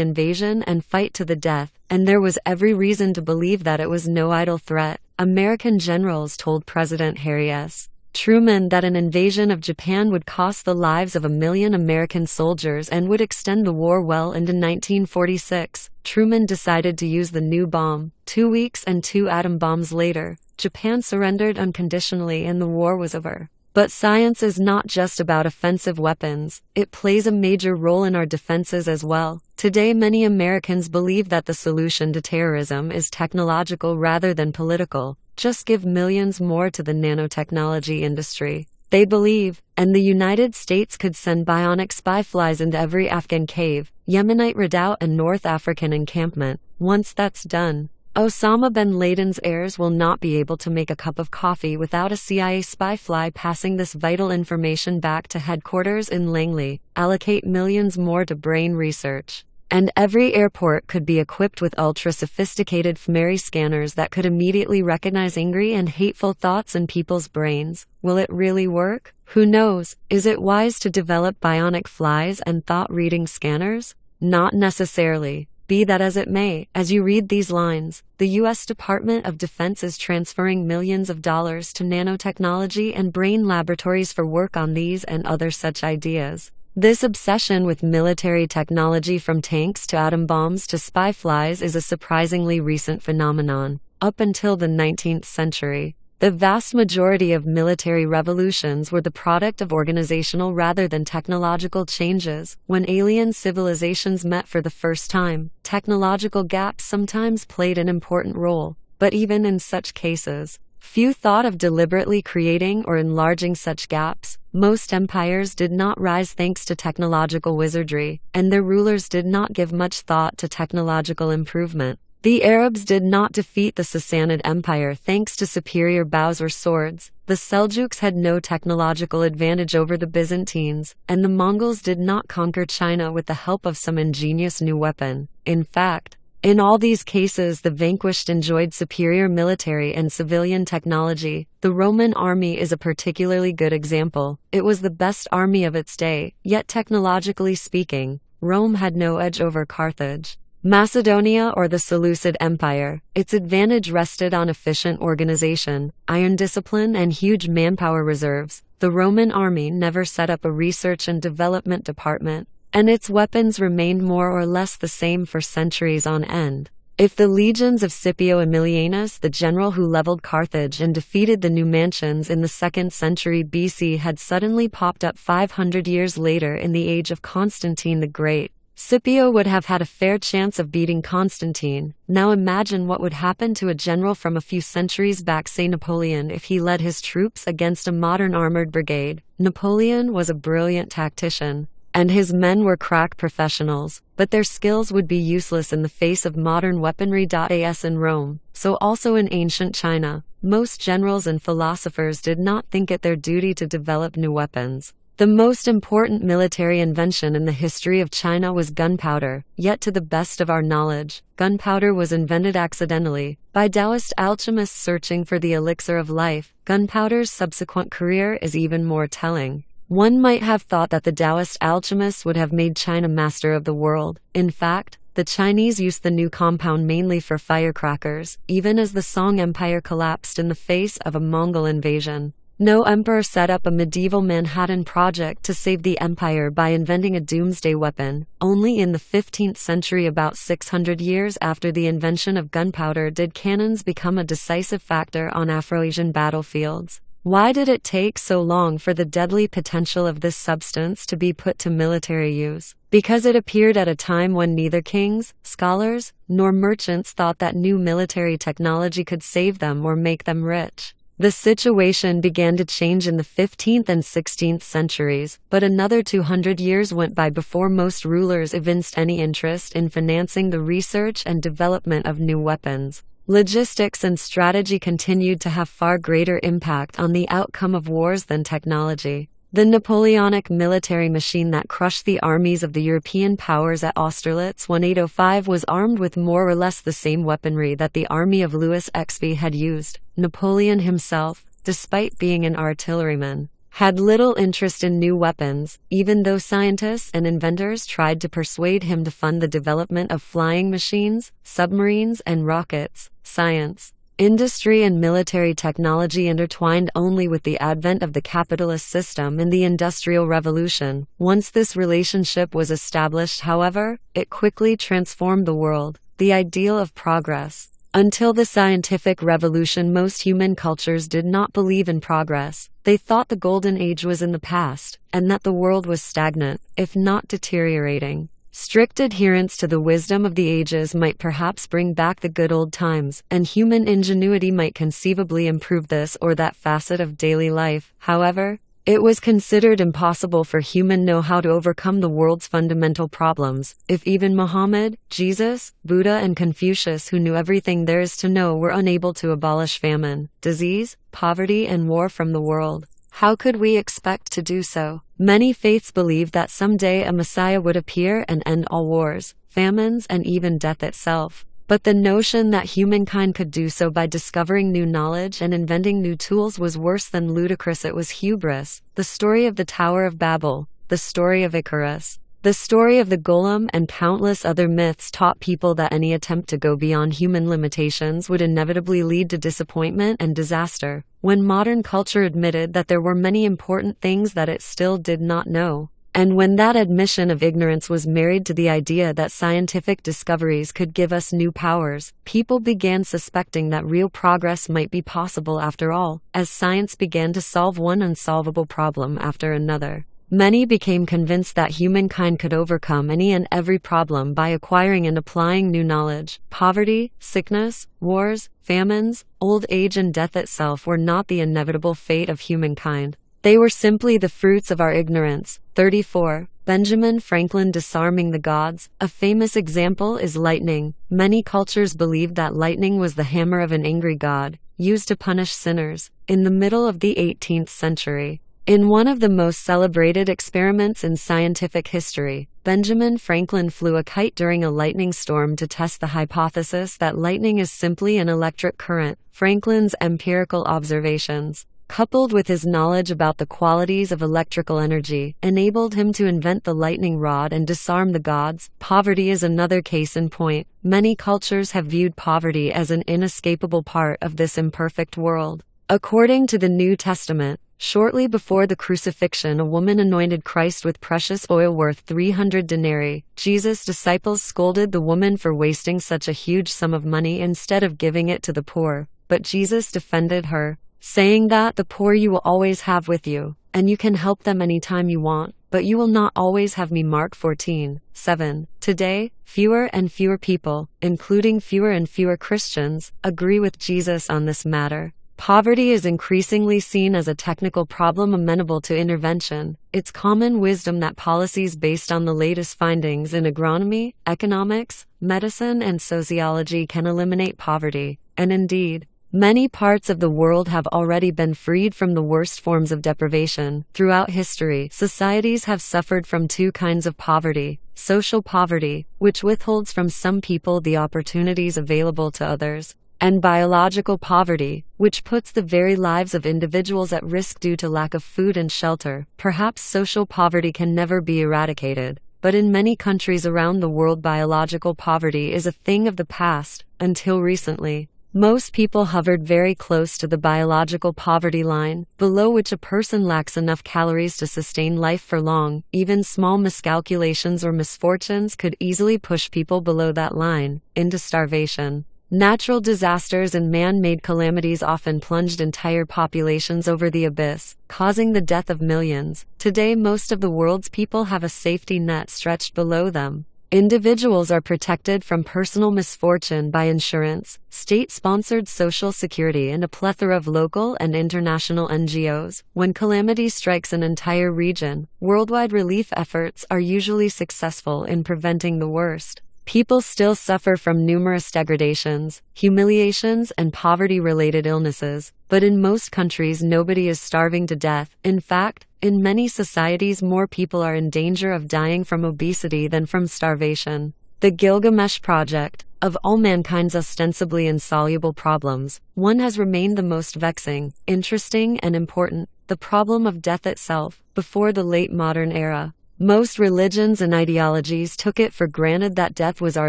invasion and fight to the death, and there was every reason to believe that it was no idle threat. American generals told President Harry S. Truman that an invasion of Japan would cost the lives of 1 million American soldiers and would extend the war well into 1946. Truman decided to use the new bomb. 2 weeks and 2 atom bombs later, Japan surrendered unconditionally and the war was over. But science is not just about offensive weapons, it plays a major role in our defenses as well. Today, many Americans believe that the solution to terrorism is technological rather than political. Just give millions more to the nanotechnology industry. They believe, and the United States could send bionic spy flies into every Afghan cave, Yemenite redoubt, and North African encampment. Once that's done, Osama bin Laden's heirs will not be able to make a cup of coffee without a CIA spy fly passing this vital information back to headquarters in Langley. Allocate millions more to brain research. And every airport could be equipped with ultra-sophisticated fMRI scanners that could immediately recognize angry and hateful thoughts in people's brains. Will it really work? Who knows? Is it wise to develop bionic flies and thought-reading scanners? Not necessarily. Be that as it may, as you read these lines, the U.S. Department of Defense is transferring millions of dollars to nanotechnology and brain laboratories for work on these and other such ideas. This obsession with military technology, from tanks to atom bombs to spy flies, is a surprisingly recent phenomenon. Up until the 19th century, the vast majority of military revolutions were the product of organizational rather than technological changes. When alien civilizations met for the first time, technological gaps sometimes played an important role. But even in such cases, few thought of deliberately creating or enlarging such gaps. Most empires did not rise thanks to technological wizardry, and their rulers did not give much thought to technological improvement. The Arabs did not defeat the Sassanid Empire thanks to superior bows or swords, the Seljuks had no technological advantage over the Byzantines, and the Mongols did not conquer China with the help of some ingenious new weapon. In fact, in all these cases, the vanquished enjoyed superior military and civilian technology. The Roman army is a particularly good example. It was the best army of its day, yet technologically speaking, Rome had no edge over Carthage, Macedonia, or the Seleucid Empire. Its advantage rested on efficient organization, iron discipline, and huge manpower reserves. The Roman army never set up a research and development department, and its weapons remained more or less the same for centuries on end. If the legions of Scipio Aemilianus, the general who leveled Carthage and defeated the Numantians in the 2nd century BC, had suddenly popped up 500 years later in the age of Constantine the Great, Scipio would have had a fair chance of beating Constantine. Now imagine what would happen to a general from a few centuries back, say Napoleon, if he led his troops against a modern armored brigade. Napoleon was a brilliant tactician, and his men were crack professionals, but their skills would be useless in the face of modern weaponry. As in Rome, so also in ancient China, most generals and philosophers did not think it their duty to develop new weapons. The most important military invention in the history of China was gunpowder, yet to the best of our knowledge, gunpowder was invented accidentally, by Taoist alchemists searching for the elixir of life. Gunpowder's subsequent career is even more telling. One might have thought that the Taoist alchemists would have made China master of the world. In fact, the Chinese used the new compound mainly for firecrackers, even as the Song Empire collapsed in the face of a Mongol invasion. No emperor set up a medieval Manhattan Project to save the empire by inventing a doomsday weapon. Only in the 15th century, about 600 years after the invention of gunpowder, did cannons become a decisive factor on Afro-Asian battlefields. Why did it take so long for the deadly potential of this substance to be put to military use? Because it appeared at a time when neither kings, scholars, nor merchants thought that new military technology could save them or make them rich. The situation began to change in the 15th and 16th centuries, but another 200 years went by before most rulers evinced any interest in financing the research and development of new weapons. Logistics and strategy continued to have far greater impact on the outcome of wars than technology. The Napoleonic military machine that crushed the armies of the European powers at Austerlitz 1805 was armed with more or less the same weaponry that the army of Louis XV had used. Napoleon himself, despite being an artilleryman, had little interest in new weapons, even though scientists and inventors tried to persuade him to fund the development of flying machines, submarines, and rockets. Science, industry, and military technology intertwined only with the advent of the capitalist system and the Industrial Revolution. Once this relationship was established, however, it quickly transformed the world. The ideal of progress, Until the scientific revolution, most human cultures did not believe in progress. They thought the golden age was in the past, and that the world was stagnant, if not deteriorating. Strict adherence to the wisdom of the ages might perhaps bring back the good old times, and human ingenuity might conceivably improve this or that facet of daily life. However, it was considered impossible for human know-how to overcome the world's fundamental problems. If even Muhammad, Jesus, Buddha, and Confucius, who knew everything there is to know, were unable to abolish famine, disease, poverty, and war from the world, how could we expect to do so? Many faiths believe that someday a Messiah would appear and end all wars, famines, and even death itself. But the notion that humankind could do so by discovering new knowledge and inventing new tools was worse than ludicrous. It was hubris. The story of the Tower of Babel, the story of Icarus, the story of the Golem, and countless other myths taught people that any attempt to go beyond human limitations would inevitably lead to disappointment and disaster. When modern culture admitted that there were many important things that it still did not know, and when that admission of ignorance was married to the idea that scientific discoveries could give us new powers, people began suspecting that real progress might be possible after all. As science began to solve one unsolvable problem after another, many became convinced that humankind could overcome any and every problem by acquiring and applying new knowledge. Poverty, sickness, wars, famines, old age, and death itself were not the inevitable fate of humankind. They were simply the fruits of our ignorance. 34. Benjamin Franklin disarming the gods. A famous example is lightning. Many cultures believed that lightning was the hammer of an angry god, used to punish sinners. In the middle of the 18th century, in one of the most celebrated experiments in scientific history, Benjamin Franklin flew a kite during a lightning storm to test the hypothesis that lightning is simply an electric current. Franklin's empirical observations, coupled with his knowledge about the qualities of electrical energy, enabled him to invent the lightning rod and disarm the gods. Poverty is another case in point. Many cultures have viewed poverty as an inescapable part of this imperfect world. According to the New Testament, shortly before the crucifixion, a woman anointed Christ with precious oil worth 300 denarii. Jesus' disciples scolded the woman for wasting such a huge sum of money instead of giving it to the poor, but Jesus defended her, saying that the poor you will always have with you, and you can help them anytime you want, but you will not always have me. Mark 14:7. Today, fewer and fewer people, including fewer and fewer Christians, agree with Jesus on this matter. Poverty is increasingly seen as a technical problem amenable to intervention. It's common wisdom that policies based on the latest findings in agronomy, economics, medicine, and sociology can eliminate poverty, and indeed, many parts of the world have already been freed from the worst forms of deprivation. Throughout history, societies have suffered from two kinds of poverty: social poverty, which withholds from some people the opportunities available to others, and biological poverty, which puts the very lives of individuals at risk due to lack of food and shelter. Perhaps social poverty can never be eradicated, but in many countries around the world, biological poverty is a thing of the past. Until recently, most people hovered very close to the biological poverty line, below which a person lacks enough calories to sustain life for long. Even small miscalculations or misfortunes could easily push people below that line, into starvation. Natural disasters and man-made calamities often plunged entire populations over the abyss, causing the death of millions. Today, most of the world's people have a safety net stretched below them. Individuals are protected from personal misfortune by insurance, state-sponsored social security, and a plethora of local and international NGOs. When calamity strikes an entire region, worldwide relief efforts are usually successful in preventing the worst. People still suffer from numerous degradations, humiliations, and poverty-related illnesses, but in most countries nobody is starving to death. In fact, in many societies more people are in danger of dying from obesity than from starvation. The Gilgamesh Project. Of all mankind's ostensibly insoluble problems, one has remained the most vexing, interesting, and important: the problem of death itself. Before the late modern era, most religions and ideologies took it for granted that death was our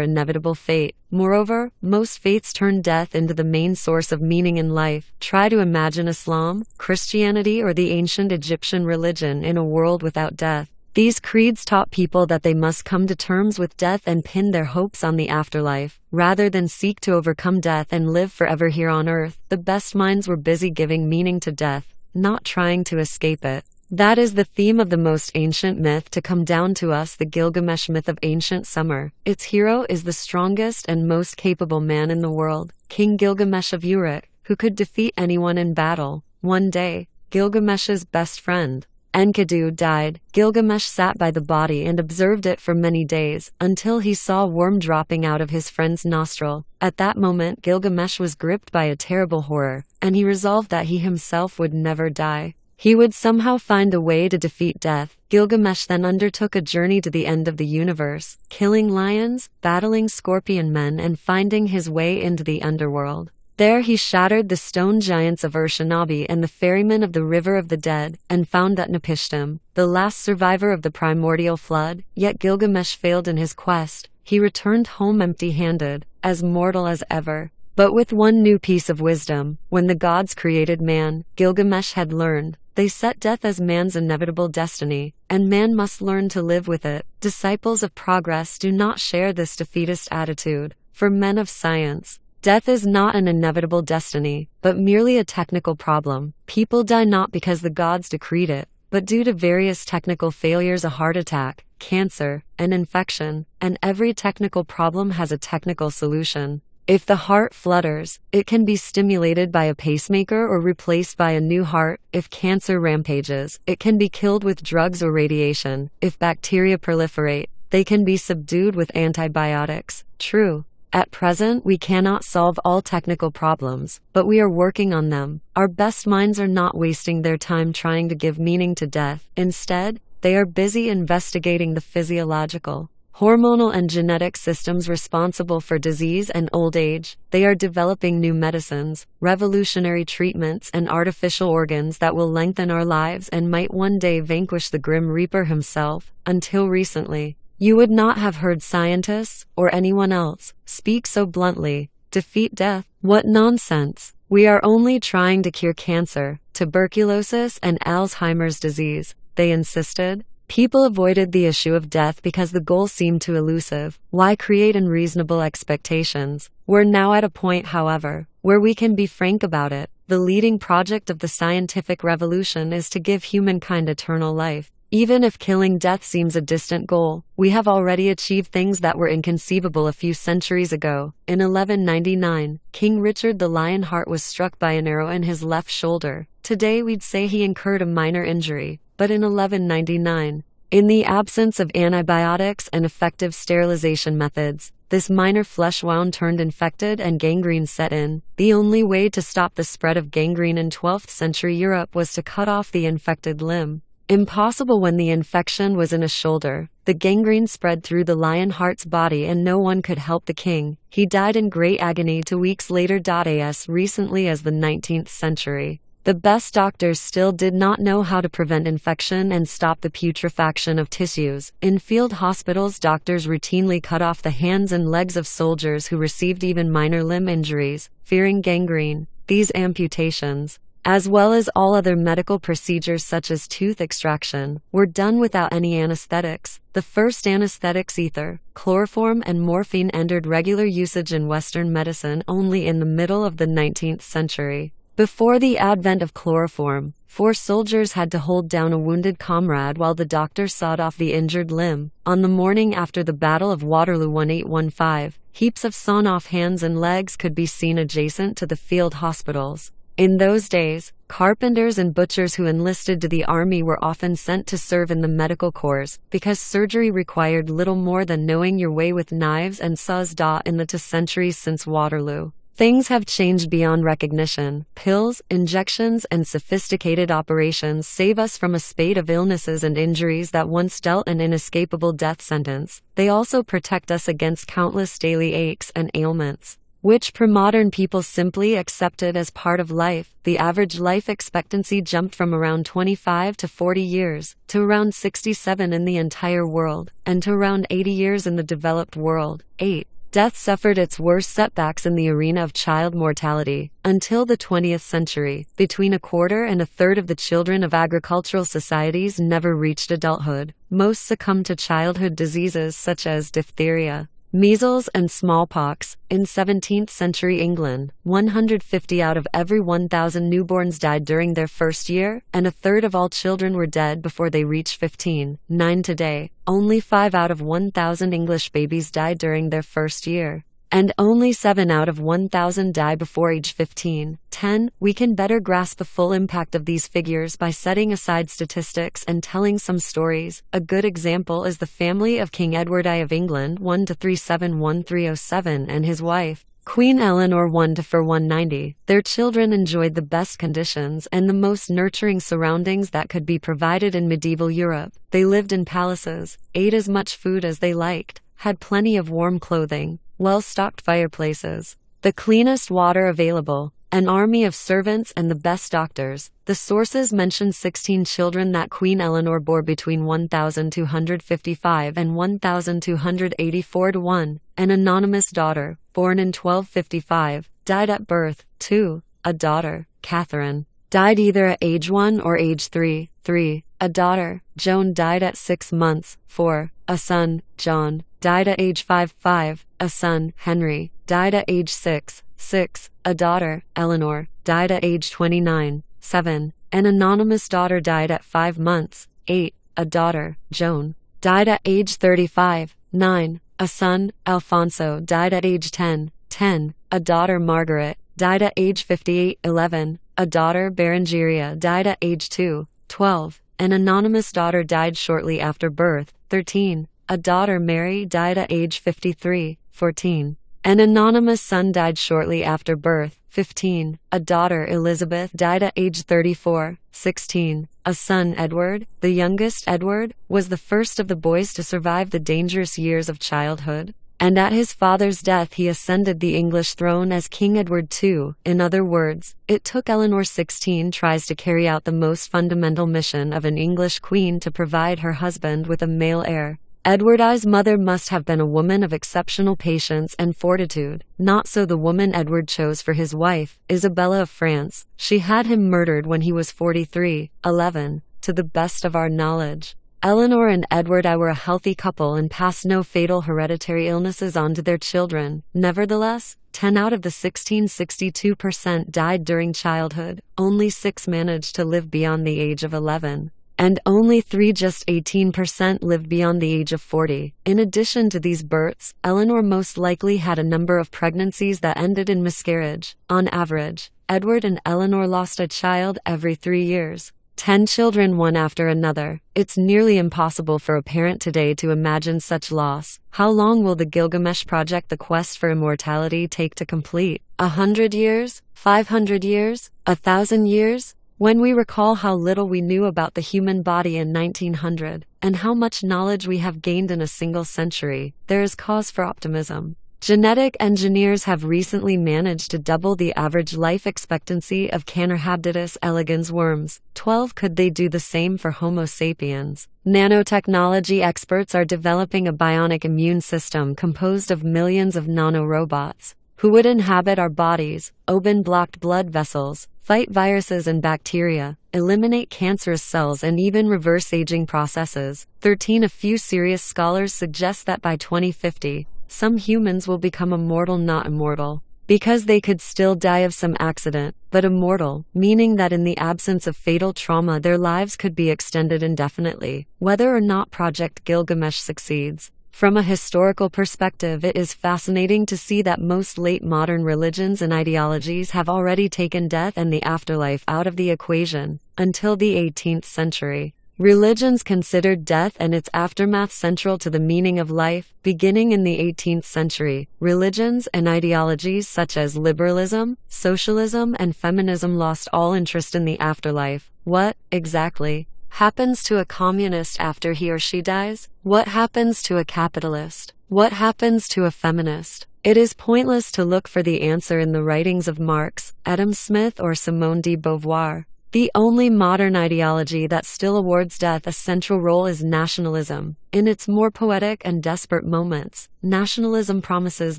inevitable fate. Moreover, most faiths turned death into the main source of meaning in life. Try to imagine Islam, Christianity, or the ancient Egyptian religion in a world without death. These creeds taught people that they must come to terms with death and pin their hopes on the afterlife, rather than seek to overcome death and live forever here on earth. The best minds were busy giving meaning to death, not trying to escape it. That is the theme of the most ancient myth to come down to us, the Gilgamesh myth of ancient Sumer. Its hero is the strongest and most capable man in the world, King Gilgamesh of Uruk, who could defeat anyone in battle. One day, Gilgamesh's best friend, Enkidu, died. Gilgamesh sat by the body and observed it for many days, until he saw a worm dropping out of his friend's nostril. At that moment, Gilgamesh was gripped by a terrible horror, and he resolved that he himself would never die. He would somehow find a way to defeat death. Gilgamesh then undertook a journey to the end of the universe, killing lions, battling scorpion men, and finding his way into the underworld. There he shattered the stone giants of Urshanabi and the ferrymen of the river of the dead, and found Utnapishtim, the last survivor of the primordial flood. Yet Gilgamesh failed in his quest. He returned home empty-handed, as mortal as ever, but with one new piece of wisdom. When the gods created man, Gilgamesh had learned, they set death as man's inevitable destiny, and man must learn to live with it. Disciples of progress do not share this defeatist attitude. For men of science, death is not an inevitable destiny, but merely a technical problem. People die not because the gods decreed it, but due to various technical failures, a heart attack, cancer, an infection, and every technical problem has a technical solution. If the heart flutters, it can be stimulated by a pacemaker or replaced by a new heart. If cancer rampages, it can be killed with drugs or radiation. If bacteria proliferate, they can be subdued with antibiotics. True. At present, we cannot solve all technical problems, but we are working on them. Our best minds are not wasting their time trying to give meaning to death. Instead, they are busy investigating the physiological, hormonal and genetic systems responsible for disease and old age. They are developing new medicines, revolutionary treatments, and artificial organs that will lengthen our lives and might one day vanquish the Grim Reaper himself. Until recently, you would not have heard scientists, or anyone else, speak so bluntly. Defeat death? What nonsense! We are only trying to cure cancer, tuberculosis, and Alzheimer's disease, they insisted. People avoided the issue of death because the goal seemed too elusive. Why create unreasonable expectations? We're now at a point, however, where we can be frank about it. The leading project of the scientific revolution is to give humankind eternal life. Even if killing death seems a distant goal, we have already achieved things that were inconceivable a few centuries ago. In 1199, King Richard the Lionheart was struck by an arrow in his left shoulder. Today we'd say he incurred a minor injury, but in 1199, in the absence of antibiotics and effective sterilization methods, this minor flesh wound turned infected and gangrene set in. The only way to stop the spread of gangrene in 12th century Europe was to cut off the infected limb. Impossible when the infection was in a shoulder. The gangrene spread through the Lionheart's body and no one could help the king. He died in great agony 2 weeks later. As recently as the 19th century, the best doctors still did not know how to prevent infection and stop the putrefaction of tissues. In field hospitals, doctors routinely cut off the hands and legs of soldiers who received even minor limb injuries, fearing gangrene. These amputations, as well as all other medical procedures such as tooth extraction, were done without any anesthetics. The first anesthetics, ether, chloroform, and morphine, entered regular usage in Western medicine only in the middle of the 19th century. Before the advent of chloroform, 4 soldiers had to hold down a wounded comrade while the doctor sawed off the injured limb. On the morning after the Battle of Waterloo 1815, heaps of sawn-off hands and legs could be seen adjacent to the field hospitals. In those days, carpenters and butchers who enlisted to the army were often sent to serve in the medical corps, because surgery required little more than knowing your way with knives and saws. In the 2 centuries since Waterloo, things have changed beyond recognition. Pills, injections, and sophisticated operations save us from a spate of illnesses and injuries that once dealt an inescapable death sentence. They also protect us against countless daily aches and ailments, which premodern people simply accepted as part of life. The average life expectancy jumped from around 25 to 40 years, to around 67 in the entire world, and to around 80 years in the developed world. 8. Death suffered its worst setbacks in the arena of child mortality. Until the 20th century, between a quarter and a third of the children of agricultural societies never reached adulthood. Most succumbed to childhood diseases such as diphtheria, measles, and smallpox. In 17th century England, 150 out of every 1,000 newborns died during their first year, and a third of all children were dead before they reached 15. 9 today, only 5 out of 1,000 English babies died during their first year, and only 7 out of 1,000 die before age 15. 10. We can better grasp the full impact of these figures by setting aside statistics and telling some stories. A good example is the family of King Edward I of England 1-371-307 and his wife, Queen Eleanor 1-190. Their children enjoyed the best conditions and the most nurturing surroundings that could be provided in medieval Europe. They lived in palaces, ate as much food as they liked, had plenty of warm clothing, well-stocked fireplaces, the cleanest water available, an army of servants, and the best doctors. The sources mention 16 children that Queen Eleanor bore between 1255 and 1284 to 1. An anonymous daughter, born in 1255, died at birth. 2. A daughter, Catherine, died either at age 1 or age 3. 3. A daughter, Joan, died at 6 months. 4. A son, John, died at age 5. 5. A son, Henry, died at age 6. 6. A daughter, Eleanor, died at age 29. 7. An anonymous daughter died at 5 months. 8. A daughter, Joan, died at age 35. 9. A son, Alfonso, died at age 10. 10. A daughter, Margaret, died at age 58. 11. A daughter, Berengaria, died at age 2. 12. An anonymous daughter died shortly after birth. 13. A daughter, Mary, died at age 53. 14. An anonymous son died shortly after birth. 15. A daughter, Elizabeth, died at age 34. 16. A son, Edward, the youngest Edward, was the first of the boys to survive the dangerous years of childhood, and at his father's death he ascended the English throne as King Edward II. In other words, it took Eleanor 16 tries to carry out the most fundamental mission of an English queen to provide her husband with a male heir. Edward I's mother must have been a woman of exceptional patience and fortitude. Not so the woman Edward chose for his wife, Isabella of France. She had him murdered when he was 43. 11. To the best of our knowledge, Eleanor and Edward I were a healthy couple and passed no fatal hereditary illnesses on to their children. Nevertheless, 10 out of the 16, 62% died during childhood. Only 6 managed to live beyond the age of 11. And only 3, just 18%, lived beyond the age of 40. In addition to these births, Eleanor most likely had a number of pregnancies that ended in miscarriage. On average, Edward and Eleanor lost a child every 3 years. 10 children one after another. It's nearly impossible for a parent today to imagine such loss. How long will the Gilgamesh Project, the quest for immortality, take to complete? 100 years? 500 years? 1,000 years? When we recall how little we knew about the human body in 1900, and how much knowledge we have gained in a single century, there is cause for optimism. Genetic engineers have recently managed to double the average life expectancy of Caenorhabditis elegans worms. 12. Could they do the same for Homo sapiens? Nanotechnology experts are developing a bionic immune system composed of millions of nanorobots who would inhabit our bodies, open blocked blood vessels, fight viruses and bacteria, eliminate cancerous cells, and even reverse aging processes. 13. A few serious scholars suggest that by 2050, some humans will become immortal, not immortal, because they could still die of some accident, but immortal, meaning that in the absence of fatal trauma their lives could be extended indefinitely, whether or not Project Gilgamesh succeeds. From a historical perspective, it is fascinating to see that most late modern religions and ideologies have already taken death and the afterlife out of the equation. Until the 18th century, religions considered death and its aftermath central to the meaning of life. Beginning in the 18th century, religions and ideologies such as liberalism, socialism, and feminism lost all interest in the afterlife. What, exactly, happens to a communist after he or she dies? What happens to a capitalist? What happens to a feminist? It is pointless to look for the answer in the writings of Marx, Adam Smith, or Simone de Beauvoir. The only modern ideology that still awards death a central role is nationalism. In its more poetic and desperate moments, nationalism promises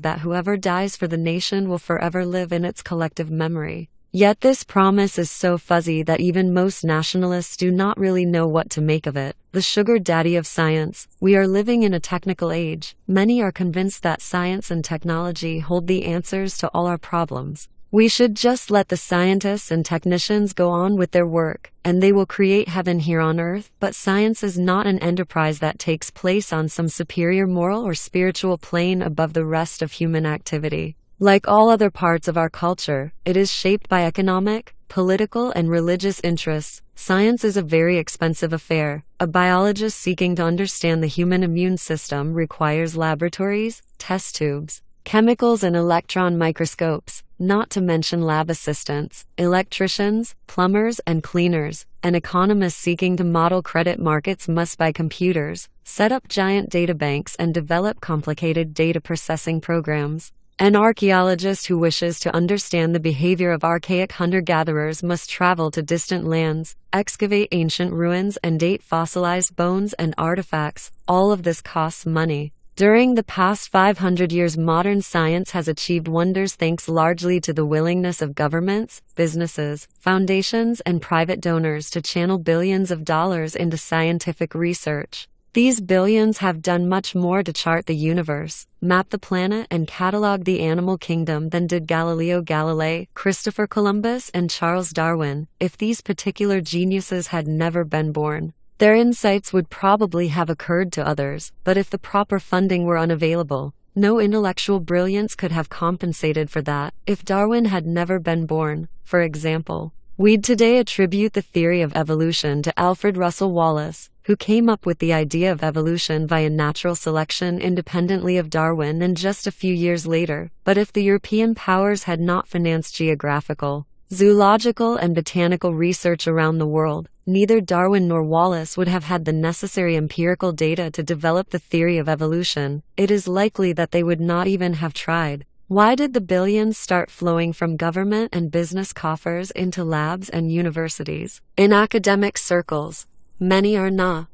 that whoever dies for the nation will forever live in its collective memory. Yet this promise is so fuzzy that even most nationalists do not really know what to make of it. The sugar daddy of science. We are living in a technical age. Many are convinced that science and technology hold the answers to all our problems. We should just let the scientists and technicians go on with their work, and they will create heaven here on earth. But science is not an enterprise that takes place on some superior moral or spiritual plane above the rest of human activity. Like all other parts of our culture, it is shaped by economic, political, and religious interests. Science is a very expensive affair. A biologist seeking to understand the human immune system requires laboratories, test tubes, chemicals, and electron microscopes, not to mention lab assistants, electricians, plumbers, and cleaners. An economist seeking to model credit markets must buy computers, set up giant databanks, and develop complicated data processing programs. An archaeologist who wishes to understand the behavior of archaic hunter-gatherers must travel to distant lands, excavate ancient ruins, and date fossilized bones and artifacts. All of this costs money. During the past 500 years, modern science has achieved wonders thanks largely to the willingness of governments, businesses, foundations, and private donors to channel billions of dollars into scientific research. These billions have done much more to chart the universe, map the planet, and catalog the animal kingdom than did Galileo Galilei, Christopher Columbus, and Charles Darwin. If these particular geniuses had never been born, their insights would probably have occurred to others, but if the proper funding were unavailable, no intellectual brilliance could have compensated for that. If Darwin had never been born, for example, we'd today attribute the theory of evolution to Alfred Russel Wallace, who came up with the idea of evolution via natural selection independently of Darwin and just a few years later. But if the European powers had not financed geographical, zoological, and botanical research around the world, neither Darwin nor Wallace would have had the necessary empirical data to develop the theory of evolution. It is likely that they would not even have tried. Why did the billions start flowing from government and business coffers into labs and universities? In academic circles, many are naive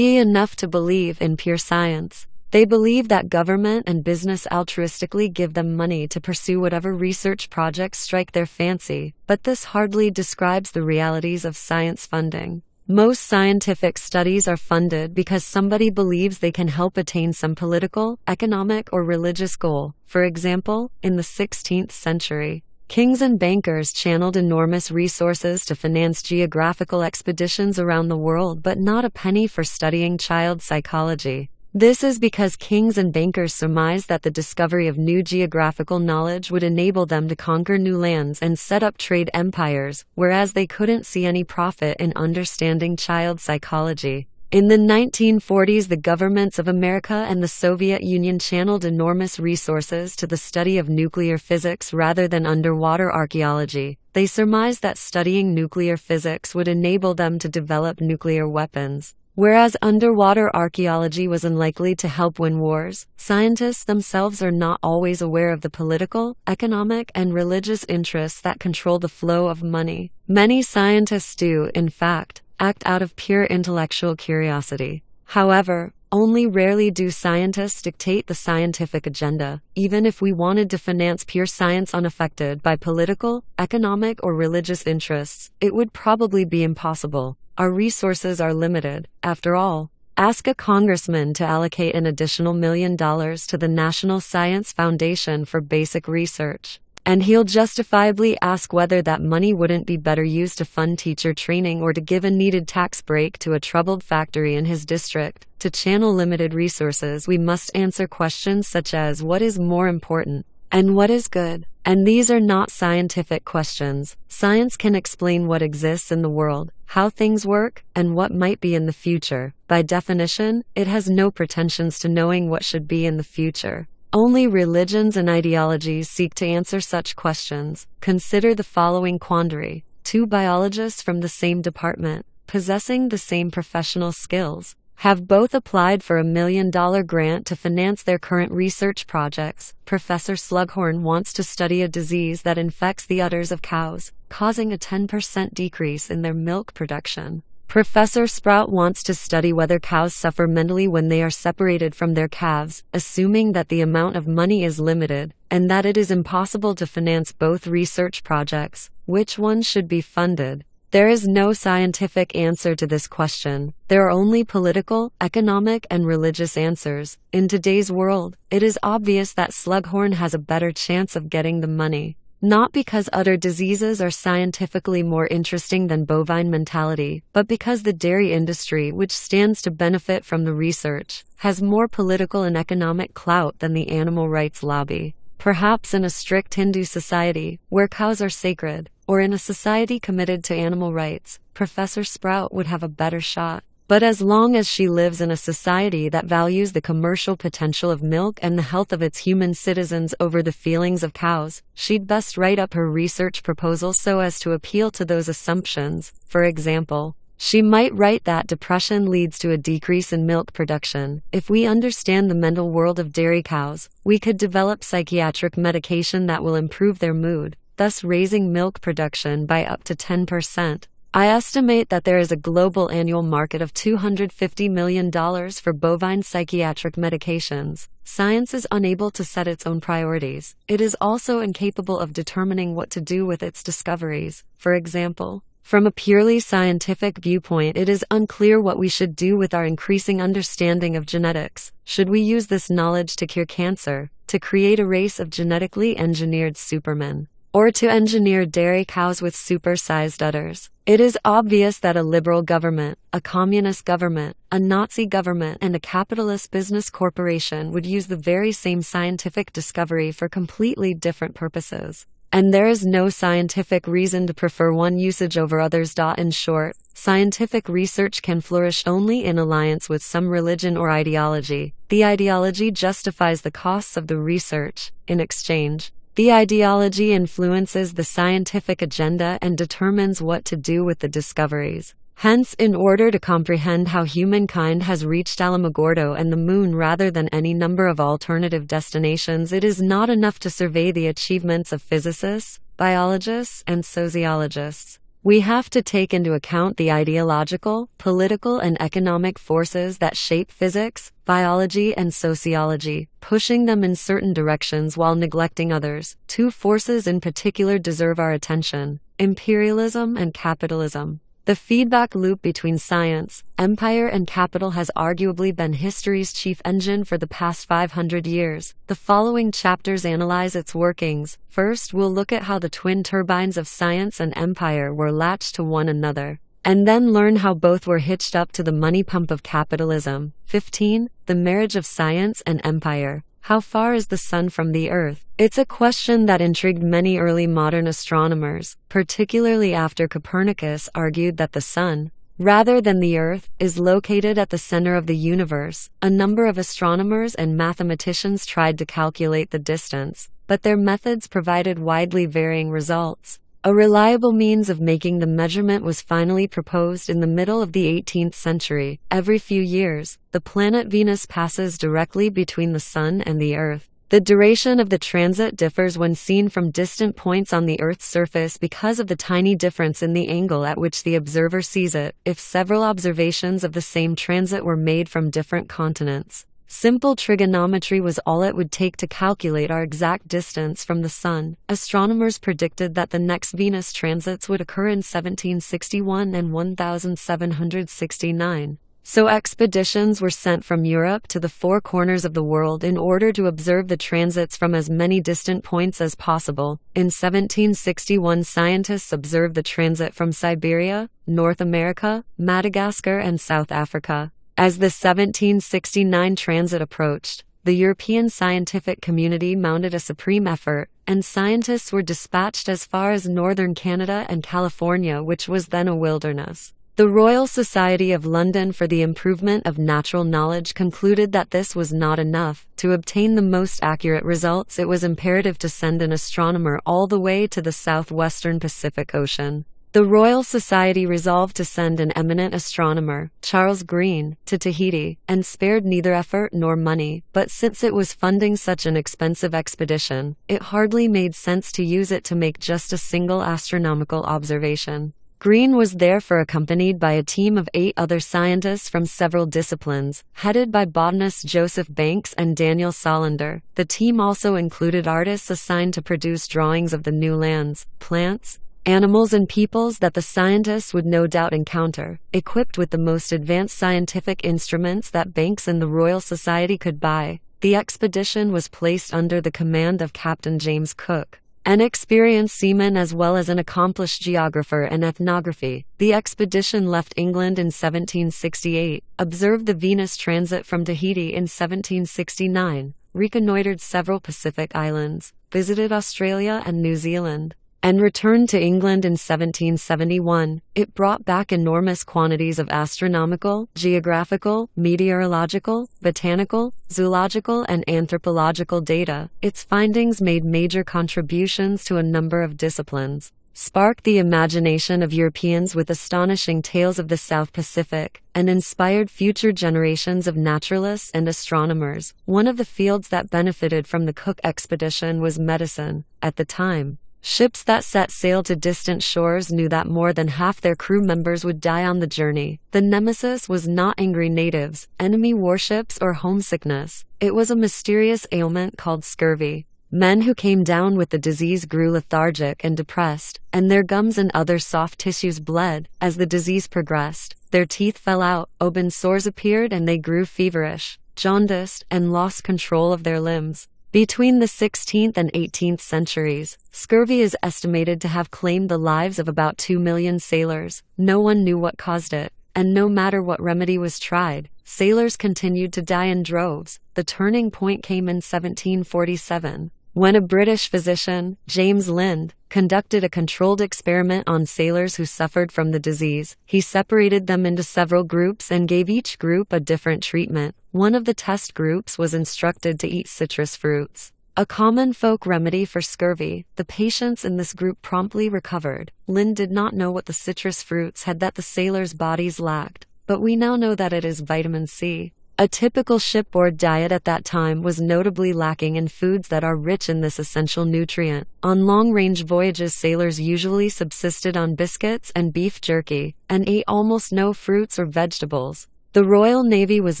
enough to believe in pure science. They believe that government and business altruistically give them money to pursue whatever research projects strike their fancy, but this hardly describes the realities of science funding. Most scientific studies are funded because somebody believes they can help attain some political, economic, or religious goal. For example, in the 16th century, kings and bankers channeled enormous resources to finance geographical expeditions around the world, but not a penny for studying child psychology. This is because kings and bankers surmised that the discovery of new geographical knowledge would enable them to conquer new lands and set up trade empires, whereas they couldn't see any profit in understanding child psychology. In the 1940s, the governments of America and the Soviet Union channeled enormous resources to the study of nuclear physics rather than underwater archaeology. They surmised that studying nuclear physics would enable them to develop nuclear weapons. Whereas underwater archaeology was unlikely to help win wars, scientists themselves are not always aware of the political, economic, and religious interests that control the flow of money. Many scientists do, in fact, act out of pure intellectual curiosity. However, only rarely do scientists dictate the scientific agenda. Even if we wanted to finance pure science unaffected by political, economic, or religious interests, it would probably be impossible. Our resources are limited. After all, ask a congressman to allocate an additional $1 million to the National Science Foundation for basic research, and he'll justifiably ask whether that money wouldn't be better used to fund teacher training or to give a needed tax break to a troubled factory in his district. To channel limited resources, we must answer questions such as what is more important and what is good. And these are not scientific questions. Science can explain what exists in the world, how things work, and what might be in the future. By definition, it has no pretensions to knowing what should be in the future. Only religions and ideologies seek to answer such questions. Consider the following quandary. Two biologists from the same department, possessing the same professional skills, have both applied for a $1 million grant to finance their current research projects. Professor Slughorn wants to study a disease that infects the udders of cows, causing a 10% decrease in their milk production. Professor Sprout wants to study whether cows suffer mentally when they are separated from their calves, assuming that the amount of money is limited, and that it is impossible to finance both research projects. Which one should be funded? There is no scientific answer to this question. There are only political, economic, and religious answers. In today's world, it is obvious that Slughorn has a better chance of getting the money. Not because udder diseases are scientifically more interesting than bovine mentality, but because the dairy industry, which stands to benefit from the research, has more political and economic clout than the animal rights lobby. Perhaps in a strict Hindu society, where cows are sacred, or in a society committed to animal rights, Professor Sprout would have a better shot. But as long as she lives in a society that values the commercial potential of milk and the health of its human citizens over the feelings of cows, she'd best write up her research proposal so as to appeal to those assumptions. For example, she might write that depression leads to a decrease in milk production. If we understand the mental world of dairy cows, we could develop psychiatric medication that will improve their mood, thus raising milk production by up to 10%. I estimate that there is a global annual market of $250 million for bovine psychiatric medications. Science is unable to set its own priorities. It is also incapable of determining what to do with its discoveries. For example, from a purely scientific viewpoint, it is unclear what we should do with our increasing understanding of genetics. Should we use this knowledge to cure cancer, to create a race of genetically engineered supermen, or to engineer dairy cows with super-sized udders? It is obvious that a liberal government, a communist government, a Nazi government, and a capitalist business corporation would use the very same scientific discovery for completely different purposes. And there is no scientific reason to prefer one usage over others. In short, scientific research can flourish only in alliance with some religion or ideology. The ideology justifies the costs of the research. In exchange, the ideology influences the scientific agenda and determines what to do with the discoveries. Hence, in order to comprehend how humankind has reached Alamogordo and the moon rather than any number of alternative destinations, it is not enough to survey the achievements of physicists, biologists, and sociologists. We have to take into account the ideological, political, and economic forces that shape physics, biology, and sociology, pushing them in certain directions while neglecting others. Two forces in particular deserve our attention: imperialism and capitalism. The feedback loop between science, empire, and capital has arguably been history's chief engine for the past 500 years. The following chapters analyze its workings. First, we'll look at how the twin turbines of science and empire were latched to one another, and then learn how both were hitched up to the money pump of capitalism. 15. The marriage of science and empire. How far is the sun from the earth? It's a question that intrigued many early modern astronomers, particularly after Copernicus argued that the sun, rather than the earth, is located at the center of the universe. A number of astronomers and mathematicians tried to calculate the distance, but their methods provided widely varying results. A reliable means of making the measurement was finally proposed in the middle of the 18th century. Every few years, the planet Venus passes directly between the Sun and the Earth. The duration of the transit differs when seen from distant points on the Earth's surface because of the tiny difference in the angle at which the observer sees it. If several observations of the same transit were made from different continents, simple trigonometry was all it would take to calculate our exact distance from the Sun. Astronomers predicted that the next Venus transits would occur in 1761 and 1769. So expeditions were sent from Europe to the four corners of the world in order to observe the transits from as many distant points as possible. In 1761, scientists observed the transit from Siberia, North America, Madagascar, and South Africa. As the 1769 transit approached, the European scientific community mounted a supreme effort, and scientists were dispatched as far as northern Canada and California, which was then a wilderness. The Royal Society of London for the Improvement of Natural Knowledge concluded that this was not enough. To obtain the most accurate results, it was imperative to send an astronomer all the way to the southwestern Pacific Ocean. The Royal Society resolved to send an eminent astronomer, Charles Green, to Tahiti, and spared neither effort nor money, but since it was funding such an expensive expedition, it hardly made sense to use it to make just a single astronomical observation. Green was therefore accompanied by a team of 8 other scientists from several disciplines, headed by botanists Joseph Banks and Daniel Solander. The team also included artists assigned to produce drawings of the new lands, plants, animals and peoples that the scientists would no doubt encounter. Equipped with the most advanced scientific instruments that Banks and the Royal Society could buy, the expedition was placed under the command of Captain James Cook, an experienced seaman as well as an accomplished geographer and ethnography. The expedition left England in 1768, observed the Venus transit from Tahiti in 1769, reconnoitred several Pacific islands, visited Australia and New Zealand, and returned to England in 1771. It brought back enormous quantities of astronomical, geographical, meteorological, botanical, zoological, and anthropological data. Its findings made major contributions to a number of disciplines, sparked the imagination of Europeans with astonishing tales of the South Pacific, and inspired future generations of naturalists and astronomers. One of the fields that benefited from the Cook expedition was medicine. At the time, ships that set sail to distant shores knew that more than half their crew members would die on the journey. The nemesis was not angry natives, enemy warships, or homesickness. It was a mysterious ailment called scurvy. Men who came down with the disease grew lethargic and depressed, and their gums and other soft tissues bled. As the disease progressed, their teeth fell out, open sores appeared, and they grew feverish, jaundiced, and lost control of their limbs. Between the 16th and 18th centuries, scurvy is estimated to have claimed the lives of about 2 million sailors. No one knew what caused it, and no matter what remedy was tried, sailors continued to die in droves. The turning point came in 1747, when a British physician, James Lind, conducted a controlled experiment on sailors who suffered from the disease. He separated them into several groups and gave each group a different treatment. One of the test groups was instructed to eat citrus fruits, a common folk remedy for scurvy. The patients in this group promptly recovered. Lind did not know what the citrus fruits had that the sailors' bodies lacked, but we now know that it is vitamin C. A typical shipboard diet at that time was notably lacking in foods that are rich in this essential nutrient. On long-range voyages, sailors usually subsisted on biscuits and beef jerky, and ate almost no fruits or vegetables. The Royal Navy was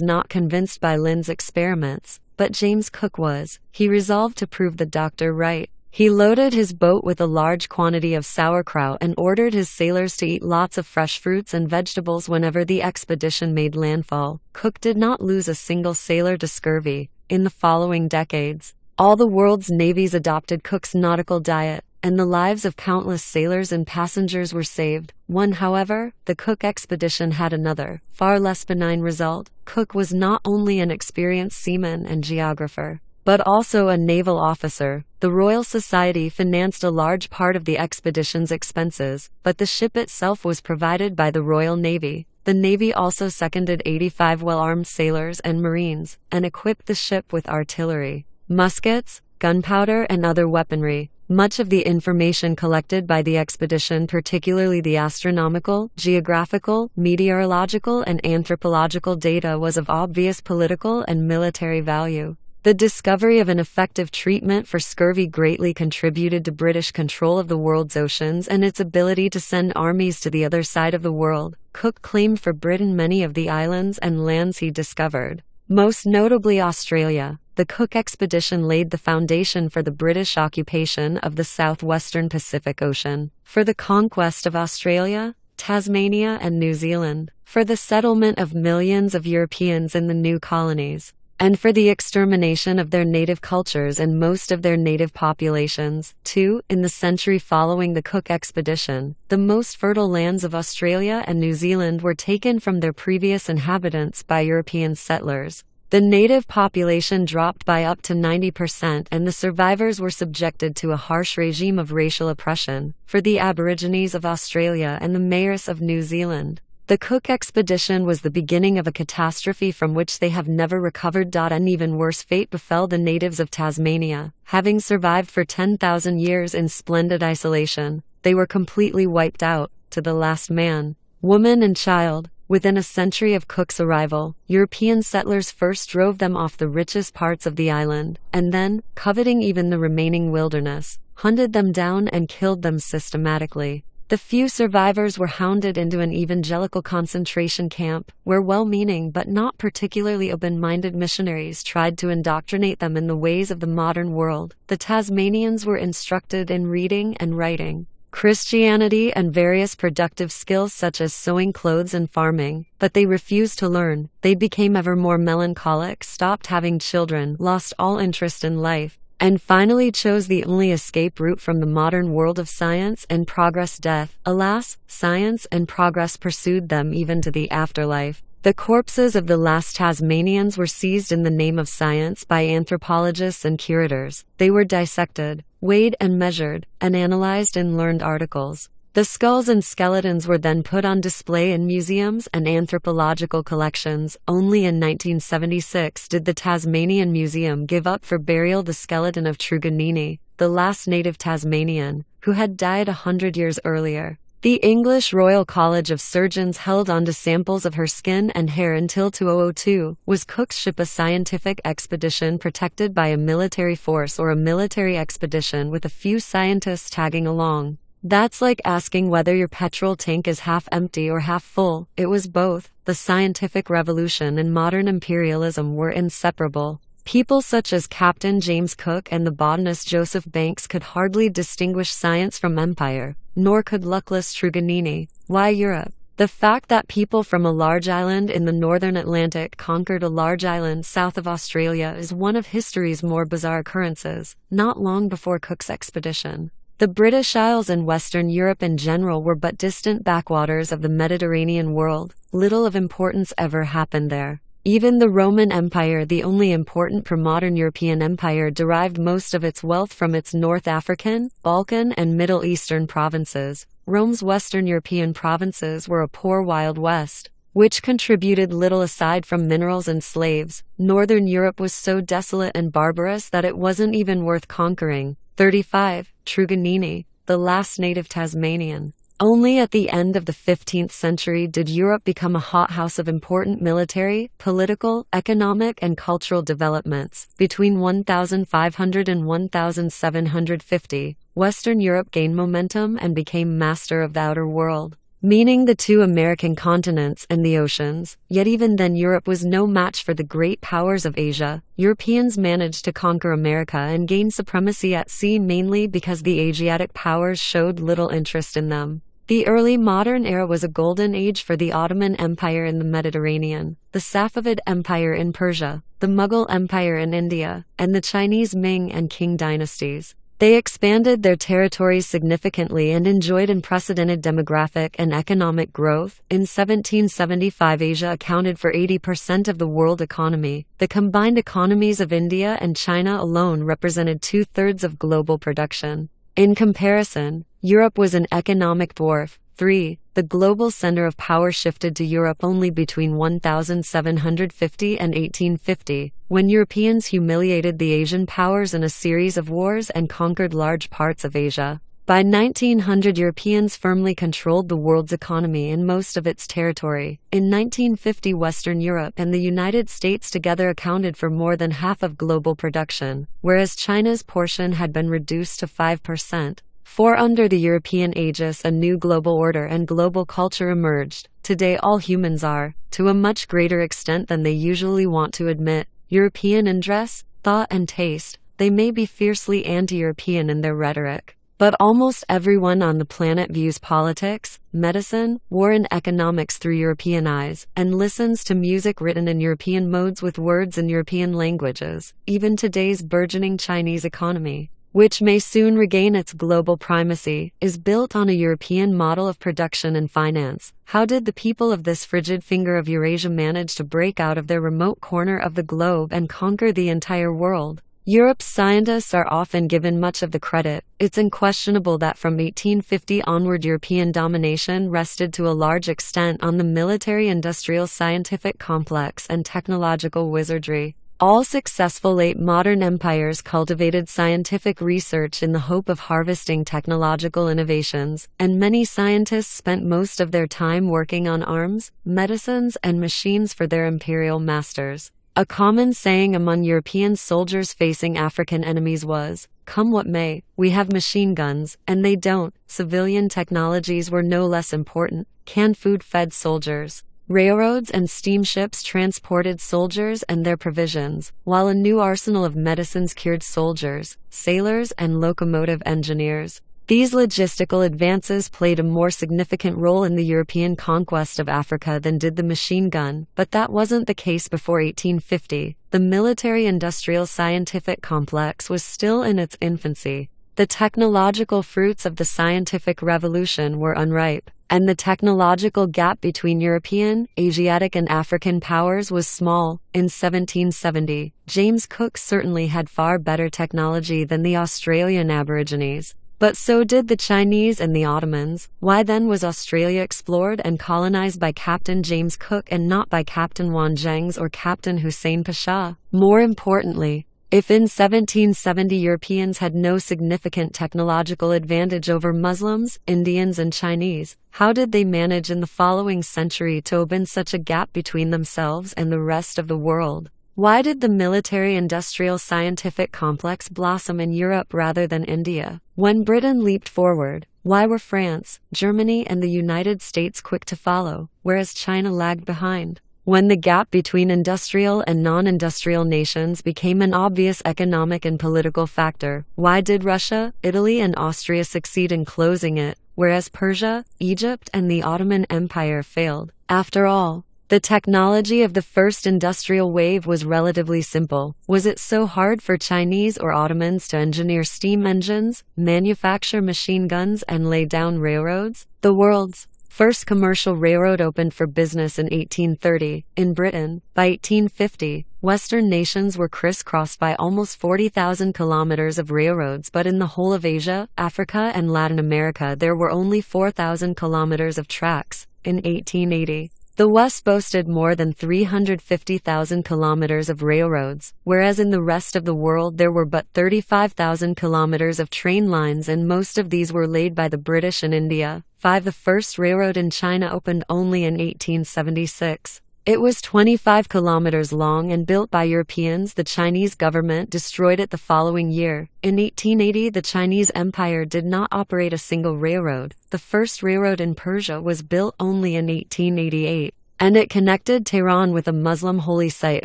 not convinced by Lind's experiments, but James Cook was. He resolved to prove the doctor right. He loaded his boat with a large quantity of sauerkraut and ordered his sailors to eat lots of fresh fruits and vegetables whenever the expedition made landfall. Cook did not lose a single sailor to scurvy. In the following decades, all the world's navies adopted Cook's nautical diet, and the lives of countless sailors and passengers were saved. However, the Cook expedition had another, far less benign result. Cook was not only an experienced seaman and geographer, but also a naval officer. The Royal Society financed a large part of the expedition's expenses, but the ship itself was provided by the Royal Navy. The Navy also seconded 85 well-armed sailors and marines, and equipped the ship with artillery, muskets, gunpowder, and other weaponry. Much of the information collected by the expedition, particularly the astronomical, geographical, meteorological, and anthropological data, was of obvious political and military value. The discovery of an effective treatment for scurvy greatly contributed to British control of the world's oceans and its ability to send armies to the other side of the world. Cook claimed for Britain many of the islands and lands he discovered, most notably Australia. The Cook expedition laid the foundation for the British occupation of the southwestern Pacific Ocean, for the conquest of Australia, Tasmania, and New Zealand, for the settlement of millions of Europeans in the new colonies, and for the extermination of their native cultures and most of their native populations. 2. In the century following the Cook expedition, the most fertile lands of Australia and New Zealand were taken from their previous inhabitants by European settlers. The native population dropped by up to 90%, and the survivors were subjected to a harsh regime of racial oppression. For the Aborigines of Australia and the Maoris of New Zealand, the Cook expedition was the beginning of a catastrophe from which they have never recovered. An even worse fate befell the natives of Tasmania. Having survived for 10,000 years in splendid isolation, they were completely wiped out. to the last man, woman, and child. Within a century of Cook's arrival, European settlers first drove them off the richest parts of the island, and then, coveting even the remaining wilderness, hunted them down and killed them systematically. The few survivors were hounded into an evangelical concentration camp, where well-meaning but not particularly open-minded missionaries tried to indoctrinate them in the ways of the modern world. The Tasmanians were instructed in reading and writing, Christianity, and various productive skills such as sewing clothes and farming, but they refused to learn. They became ever more melancholic, stopped having children, lost all interest in life, and finally chose the only escape route from the modern world of science and progress: death. Alas, science and progress pursued them even to the afterlife. The corpses of the last Tasmanians were seized in the name of science by anthropologists and curators. They were dissected, weighed and measured, and analyzed in learned articles. The skulls and skeletons were then put on display in museums and anthropological collections. Only in 1976 did the Tasmanian Museum give up for burial the skeleton of Truganini, the last native Tasmanian, who had died 100 years earlier. The English Royal College of Surgeons held onto samples of her skin and hair until 2002. Was Cook's ship a scientific expedition protected by a military force, or a military expedition with a few scientists tagging along? That's like asking whether your petrol tank is half empty or half full. It was both. The scientific revolution and modern imperialism were inseparable. People such as Captain James Cook and the botanist Joseph Banks could hardly distinguish science from empire, nor could luckless Truganini. Why Europe? The fact that people from a large island in the northern Atlantic conquered a large island south of Australia is one of history's more bizarre occurrences. Not long before Cook's expedition, the British Isles and Western Europe in general were but distant backwaters of the Mediterranean world. Little of importance ever happened there. Even the Roman Empire, the only important pre-modern European empire, derived most of its wealth from its North African, Balkan, and Middle Eastern provinces. Rome's Western European provinces were a poor Wild West, which contributed little aside from minerals and slaves. Northern Europe was so desolate and barbarous that it wasn't even worth conquering. 35. Truganini, the last native Tasmanian. Only at the end of the 15th century did Europe become a hothouse of important military, political, economic, and cultural developments. Between 1500 and 1750, Western Europe gained momentum and became master of the outer world, meaning the two American continents and the oceans. Yet even then Europe was no match for the great powers of Asia. Europeans managed to conquer America and gain supremacy at sea mainly because the Asiatic powers showed little interest in them. The early modern era was a golden age for the Ottoman Empire in the Mediterranean, the Safavid Empire in Persia, the Mughal Empire in India, and the Chinese Ming and Qing dynasties. They expanded their territories significantly and enjoyed unprecedented demographic and economic growth. In 1775, Asia accounted for 80% of the world economy. The combined economies of India and China alone represented 2/3 of global production. In comparison, Europe was an economic dwarf. 3. The global center of power shifted to Europe only between 1750 and 1850, when Europeans humiliated the Asian powers in a series of wars and conquered large parts of Asia. By 1900, Europeans firmly controlled the world's economy and most of its territory. In 1950, Western Europe and the United States together accounted for more than half of global production, whereas China's portion had been reduced to 5%. 4. Under the European aegis, a new global order and global culture emerged. Today all humans are, to a much greater extent than they usually want to admit, European in dress, thought, and taste. They may be fiercely anti-European in their rhetoric, but almost everyone on the planet views politics, medicine, war, and economics through European eyes, and listens to music written in European modes with words in European languages. Even today's burgeoning Chinese economy, which may soon regain its global primacy, is built on a European model of production and finance. How did the people of this frigid finger of Eurasia manage to break out of their remote corner of the globe and conquer the entire world? Europe's scientists are often given much of the credit. It's unquestionable that from 1850 onward, European domination rested to a large extent on the military-industrial scientific complex and technological wizardry. All successful late modern empires cultivated scientific research in the hope of harvesting technological innovations, and many scientists spent most of their time working on arms, medicines, and machines for their imperial masters. A common saying among European soldiers facing African enemies was, "Come what may, we have machine guns, and they don't." Civilian technologies were no less important. Canned food fed soldiers. Railroads and steamships transported soldiers and their provisions, while a new arsenal of medicines cured soldiers, sailors, and locomotive engineers. These logistical advances played a more significant role in the European conquest of Africa than did the machine gun, but that wasn't the case before 1850. The military-industrial scientific complex was still in its infancy. The technological fruits of the scientific revolution were unripe, and the technological gap between European, Asiatic, and African powers was small. In 1770, James Cook certainly had far better technology than the Australian Aborigines. But so did the Chinese and the Ottomans. Why then was Australia explored and colonized by Captain James Cook and not by Captain Juan Zhengs or Captain Hussein Pasha? More importantly, if in 1770 Europeans had no significant technological advantage over Muslims, Indians, and Chinese, how did they manage in the following century to open such a gap between themselves and the rest of the world? Why did the military-industrial scientific complex blossom in Europe rather than India? When Britain leaped forward, why were France, Germany, and the United States quick to follow, whereas China lagged behind? When the gap between industrial and non-industrial nations became an obvious economic and political factor, why did Russia, Italy, and Austria succeed in closing it, whereas Persia, Egypt, and the Ottoman Empire failed? After all, the technology of the first industrial wave was relatively simple. Was it so hard for Chinese or Ottomans to engineer steam engines, manufacture machine guns, and lay down railroads? The world's first commercial railroad opened for business in 1830, in Britain. By 1850, Western nations were crisscrossed by almost 40,000 kilometers of railroads, but in the whole of Asia, Africa, and Latin America there were only 4,000 kilometers of tracks. In 1880, the West boasted more than 350,000 kilometers of railroads, whereas in the rest of the world there were but 35,000 kilometers of train lines, and most of these were laid by the British in India. The first railroad in China opened only in 1876. It was 25 kilometers long and built by Europeans. The Chinese government destroyed it the following year. In 1880, the Chinese Empire did not operate a single railroad. The first railroad in Persia was built only in 1888, and it connected Tehran with a Muslim holy site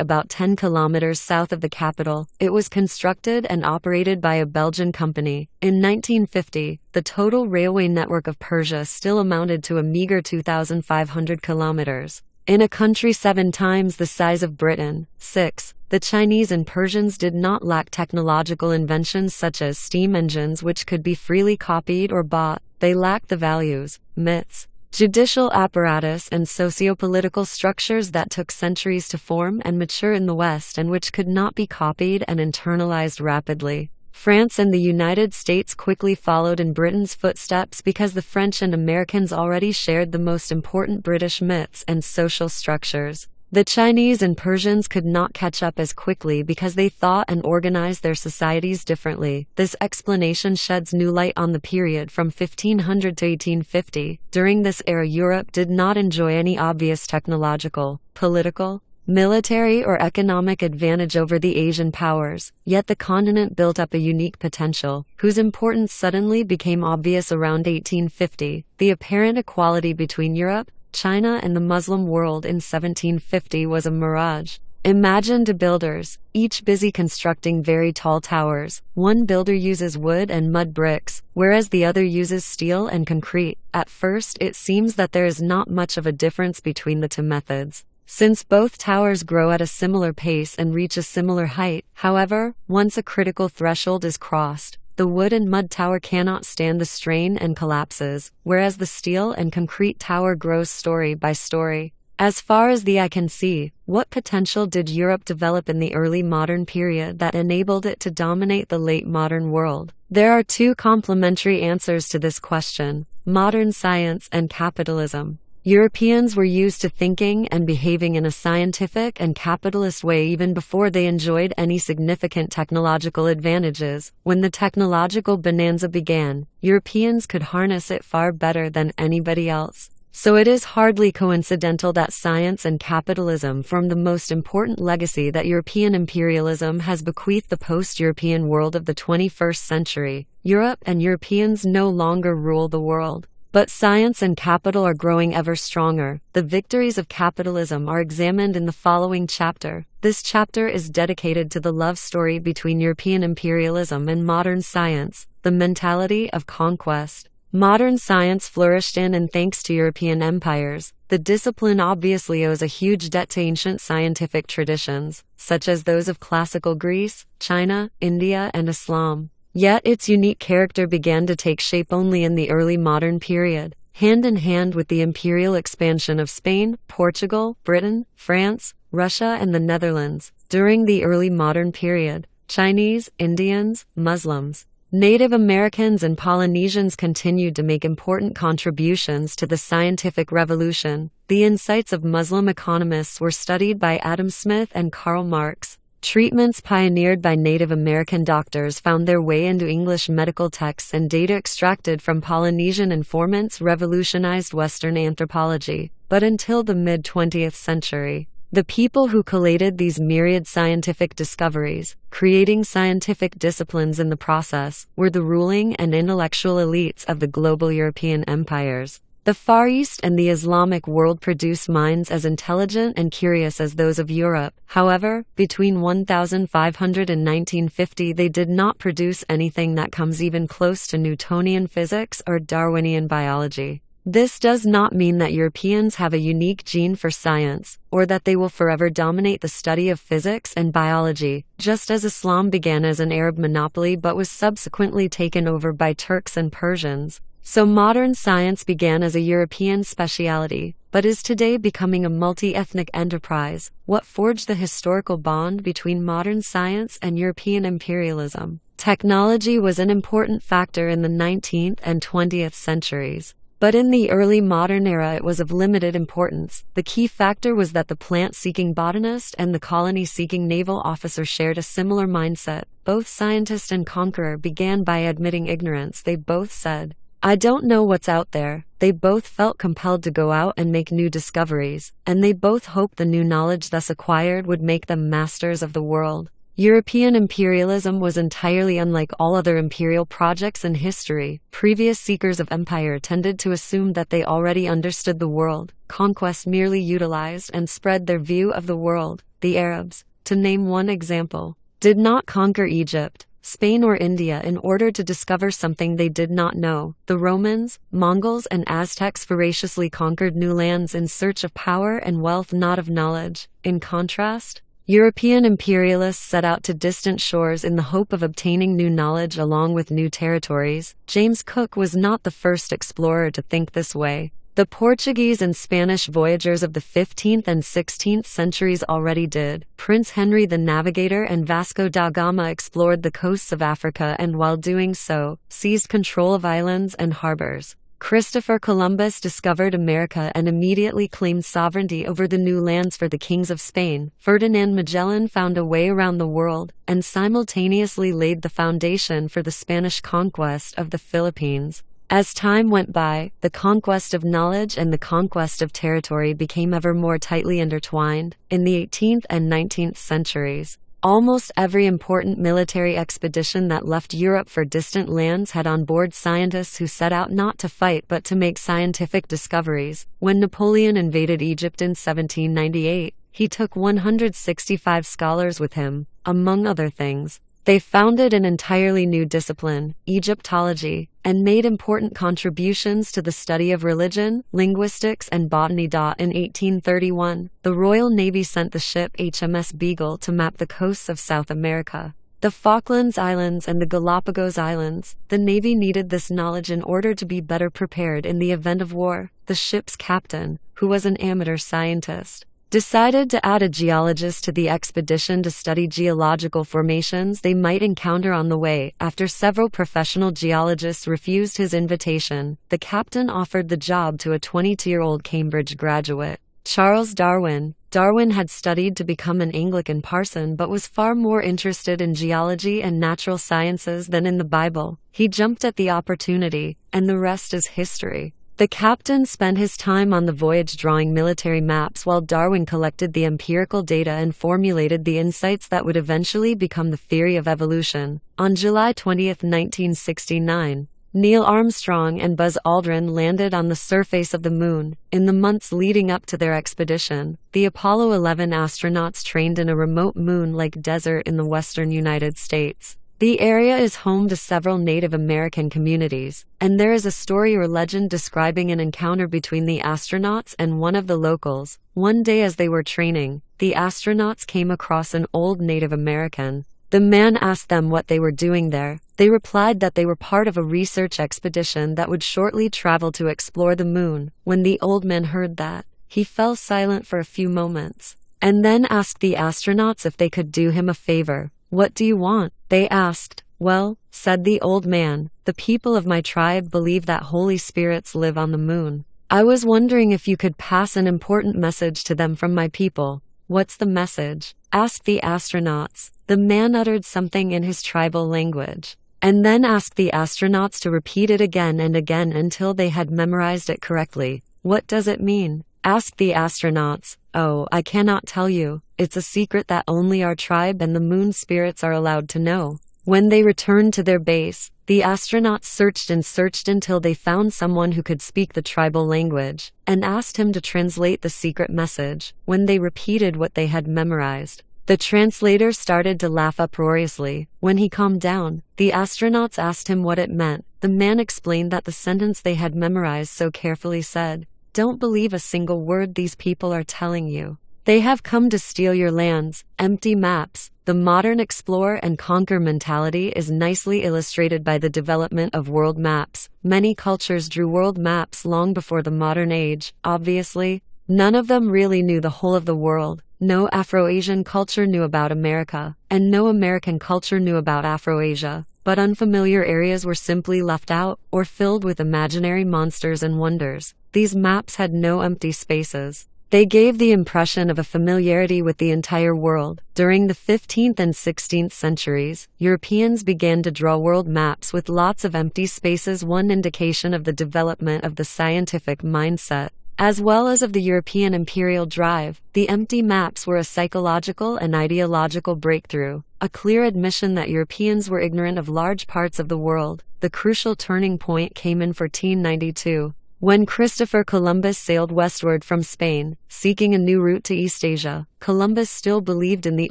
about 10 kilometers south of the capital. It was constructed and operated by a Belgian company. In 1950, the total railway network of Persia still amounted to a meager 2,500 kilometers. In a country 7 times the size of Britain. The Chinese and Persians did not lack technological inventions such as steam engines which could be freely copied or bought. They lacked the values, myths, judicial apparatus, and socio-political structures that took centuries to form and mature in the West and which could not be copied and internalized rapidly. France and the United States quickly followed in Britain's footsteps because the French and Americans already shared the most important British myths and social structures. The Chinese and Persians could not catch up as quickly because they thought and organized their societies differently. This explanation sheds new light on the period from 1500 to 1850. During this era, Europe did not enjoy any obvious technological, political, military, or economic advantage over the Asian powers, yet the continent built up a unique potential, whose importance suddenly became obvious around 1850. The apparent equality between Europe, China, and the Muslim world in 1750 was a mirage. Imagine two builders, each busy constructing very tall towers. One builder uses wood and mud bricks, whereas the other uses steel and concrete. At first, it seems that there is not much of a difference between the two methods, since both towers grow at a similar pace and reach a similar height. However, once a critical threshold is crossed, the wood and mud tower cannot stand the strain and collapses, whereas the steel and concrete tower grows story by story. As far as the eye can see, what potential did Europe develop in the early modern period that enabled it to dominate the late modern world? There are two complementary answers to this question: modern science and capitalism. Europeans were used to thinking and behaving in a scientific and capitalist way even before they enjoyed any significant technological advantages. When the technological bonanza began, Europeans could harness it far better than anybody else. So it is hardly coincidental that science and capitalism form the most important legacy that European imperialism has bequeathed the post-European world of the 21st century. Europe and Europeans no longer rule the world. But science and capital are growing ever stronger. The victories of capitalism are examined in the following chapter. This chapter is dedicated to the love story between European imperialism and modern science, the mentality of conquest. Modern science flourished in and thanks to European empires. The discipline obviously owes a huge debt to ancient scientific traditions, such as those of classical Greece, China, India, and Islam. Yet its unique character began to take shape only in the early modern period, hand in hand with the imperial expansion of Spain, Portugal, Britain, France, Russia, and the Netherlands. During the early modern period, Chinese, Indians, Muslims, Native Americans, and Polynesians continued to make important contributions to the scientific revolution. The insights of Muslim economists were studied by Adam Smith and Karl Marx. Treatments pioneered by Native American doctors found their way into English medical texts, and data extracted from Polynesian informants revolutionized Western anthropology. But until the mid-20th century, the people who collated these myriad scientific discoveries, creating scientific disciplines in the process, were the ruling and intellectual elites of the global European empires. The Far East and the Islamic world produced minds as intelligent and curious as those of Europe. However, between 1500 and 1950 they did not produce anything that comes even close to Newtonian physics or Darwinian biology. This does not mean that Europeans have a unique gene for science, or that they will forever dominate the study of physics and biology, just as Islam began as an Arab monopoly but was subsequently taken over by Turks and Persians. So modern science began as a European speciality, but is today becoming a multi-ethnic enterprise. What forged the historical bond between modern science and European imperialism? Technology was an important factor in the 19th and 20th centuries. But in the early modern era it was of limited importance. The key factor was that the plant-seeking botanist and the colony-seeking naval officer shared a similar mindset. Both scientist and conqueror began by admitting ignorance. They both said, "I don't know what's out there." They both felt compelled to go out and make new discoveries, and they both hoped the new knowledge thus acquired would make them masters of the world. European imperialism was entirely unlike all other imperial projects in history. Previous seekers of empire tended to assume that they already understood the world. Conquest merely utilized and spread their view of the world. The Arabs, to name one example, did not conquer Egypt, Spain, or India in order to discover something they did not know. The Romans, Mongols, and Aztecs voraciously conquered new lands in search of power and wealth, not of knowledge. In contrast, European imperialists set out to distant shores in the hope of obtaining new knowledge along with new territories. James Cook was not the first explorer to think this way. The Portuguese and Spanish voyagers of the 15th and 16th centuries already did. Prince Henry the Navigator and Vasco da Gama explored the coasts of Africa and, while doing so, seized control of islands and harbors. Christopher Columbus discovered America and immediately claimed sovereignty over the new lands for the kings of Spain. Ferdinand Magellan found a way around the world and simultaneously laid the foundation for the Spanish conquest of the Philippines. As time went by, the conquest of knowledge and the conquest of territory became ever more tightly intertwined. In the 18th and 19th centuries, almost every important military expedition that left Europe for distant lands had on board scientists who set out not to fight but to make scientific discoveries. When Napoleon invaded Egypt in 1798, he took 165 scholars with him. Among other things, they founded an entirely new discipline, Egyptology, and made important contributions to the study of religion, linguistics, and botany. In 1831, the Royal Navy sent the ship HMS Beagle to map the coasts of South America, the Falklands Islands, and the Galapagos Islands. The Navy needed this knowledge in order to be better prepared in the event of war. The ship's captain, who was an amateur scientist, decided to add a geologist to the expedition to study geological formations they might encounter on the way. After several professional geologists refused his invitation, the captain offered the job to a 22-year-old Cambridge graduate, Charles Darwin. Darwin had studied to become an Anglican parson but was far more interested in geology and natural sciences than in the Bible. He jumped at the opportunity, and the rest is history. The captain spent his time on the voyage drawing military maps while Darwin collected the empirical data and formulated the insights that would eventually become the theory of evolution. On July 20, 1969, Neil Armstrong and Buzz Aldrin landed on the surface of the Moon. In the months leading up to their expedition, the Apollo 11 astronauts trained in a remote moon-like desert in the western United States. The area is home to several Native American communities, and there is a story or legend describing an encounter between the astronauts and one of the locals. One day as they were training, the astronauts came across an old Native American. The man asked them what they were doing there. They replied that they were part of a research expedition that would shortly travel to explore the moon. When the old man heard that, he fell silent for a few moments, and then asked the astronauts if they could do him a favor. "What do you want?" they asked. "Well," said the old man, "the people of my tribe believe that holy spirits live on the moon. I was wondering if you could pass an important message to them from my people." "What's the message?" asked the astronauts. The man uttered something in his tribal language, and then asked the astronauts to repeat it again and again until they had memorized it correctly. "What does it mean?" asked the astronauts. "Oh, I cannot tell you. It's a secret that only our tribe and the moon spirits are allowed to know." When they returned to their base, the astronauts searched and searched until they found someone who could speak the tribal language, and asked him to translate the secret message. When they repeated what they had memorized, the translator started to laugh uproariously. When he calmed down, the astronauts asked him what it meant. The man explained that the sentence they had memorized so carefully said, "Don't believe a single word these people are telling you. They have come to steal your lands." Empty maps. The modern explore and conquer mentality is nicely illustrated by the development of world maps. Many cultures drew world maps long before the modern age. Obviously, none of them really knew the whole of the world. No Afro-Asian culture knew about America, and no American culture knew about Afro-Asia. But unfamiliar areas were simply left out, or filled with imaginary monsters and wonders. These maps had no empty spaces. They gave the impression of a familiarity with the entire world. During the 15th and 16th centuries, Europeans began to draw world maps with lots of empty spaces, one indication of the development of the scientific mindset, as well as of the European imperial drive. The empty maps were a psychological and ideological breakthrough, a clear admission that Europeans were ignorant of large parts of the world. The crucial turning point came in 1492. When Christopher Columbus sailed westward from Spain, seeking a new route to East Asia. Columbus still believed in the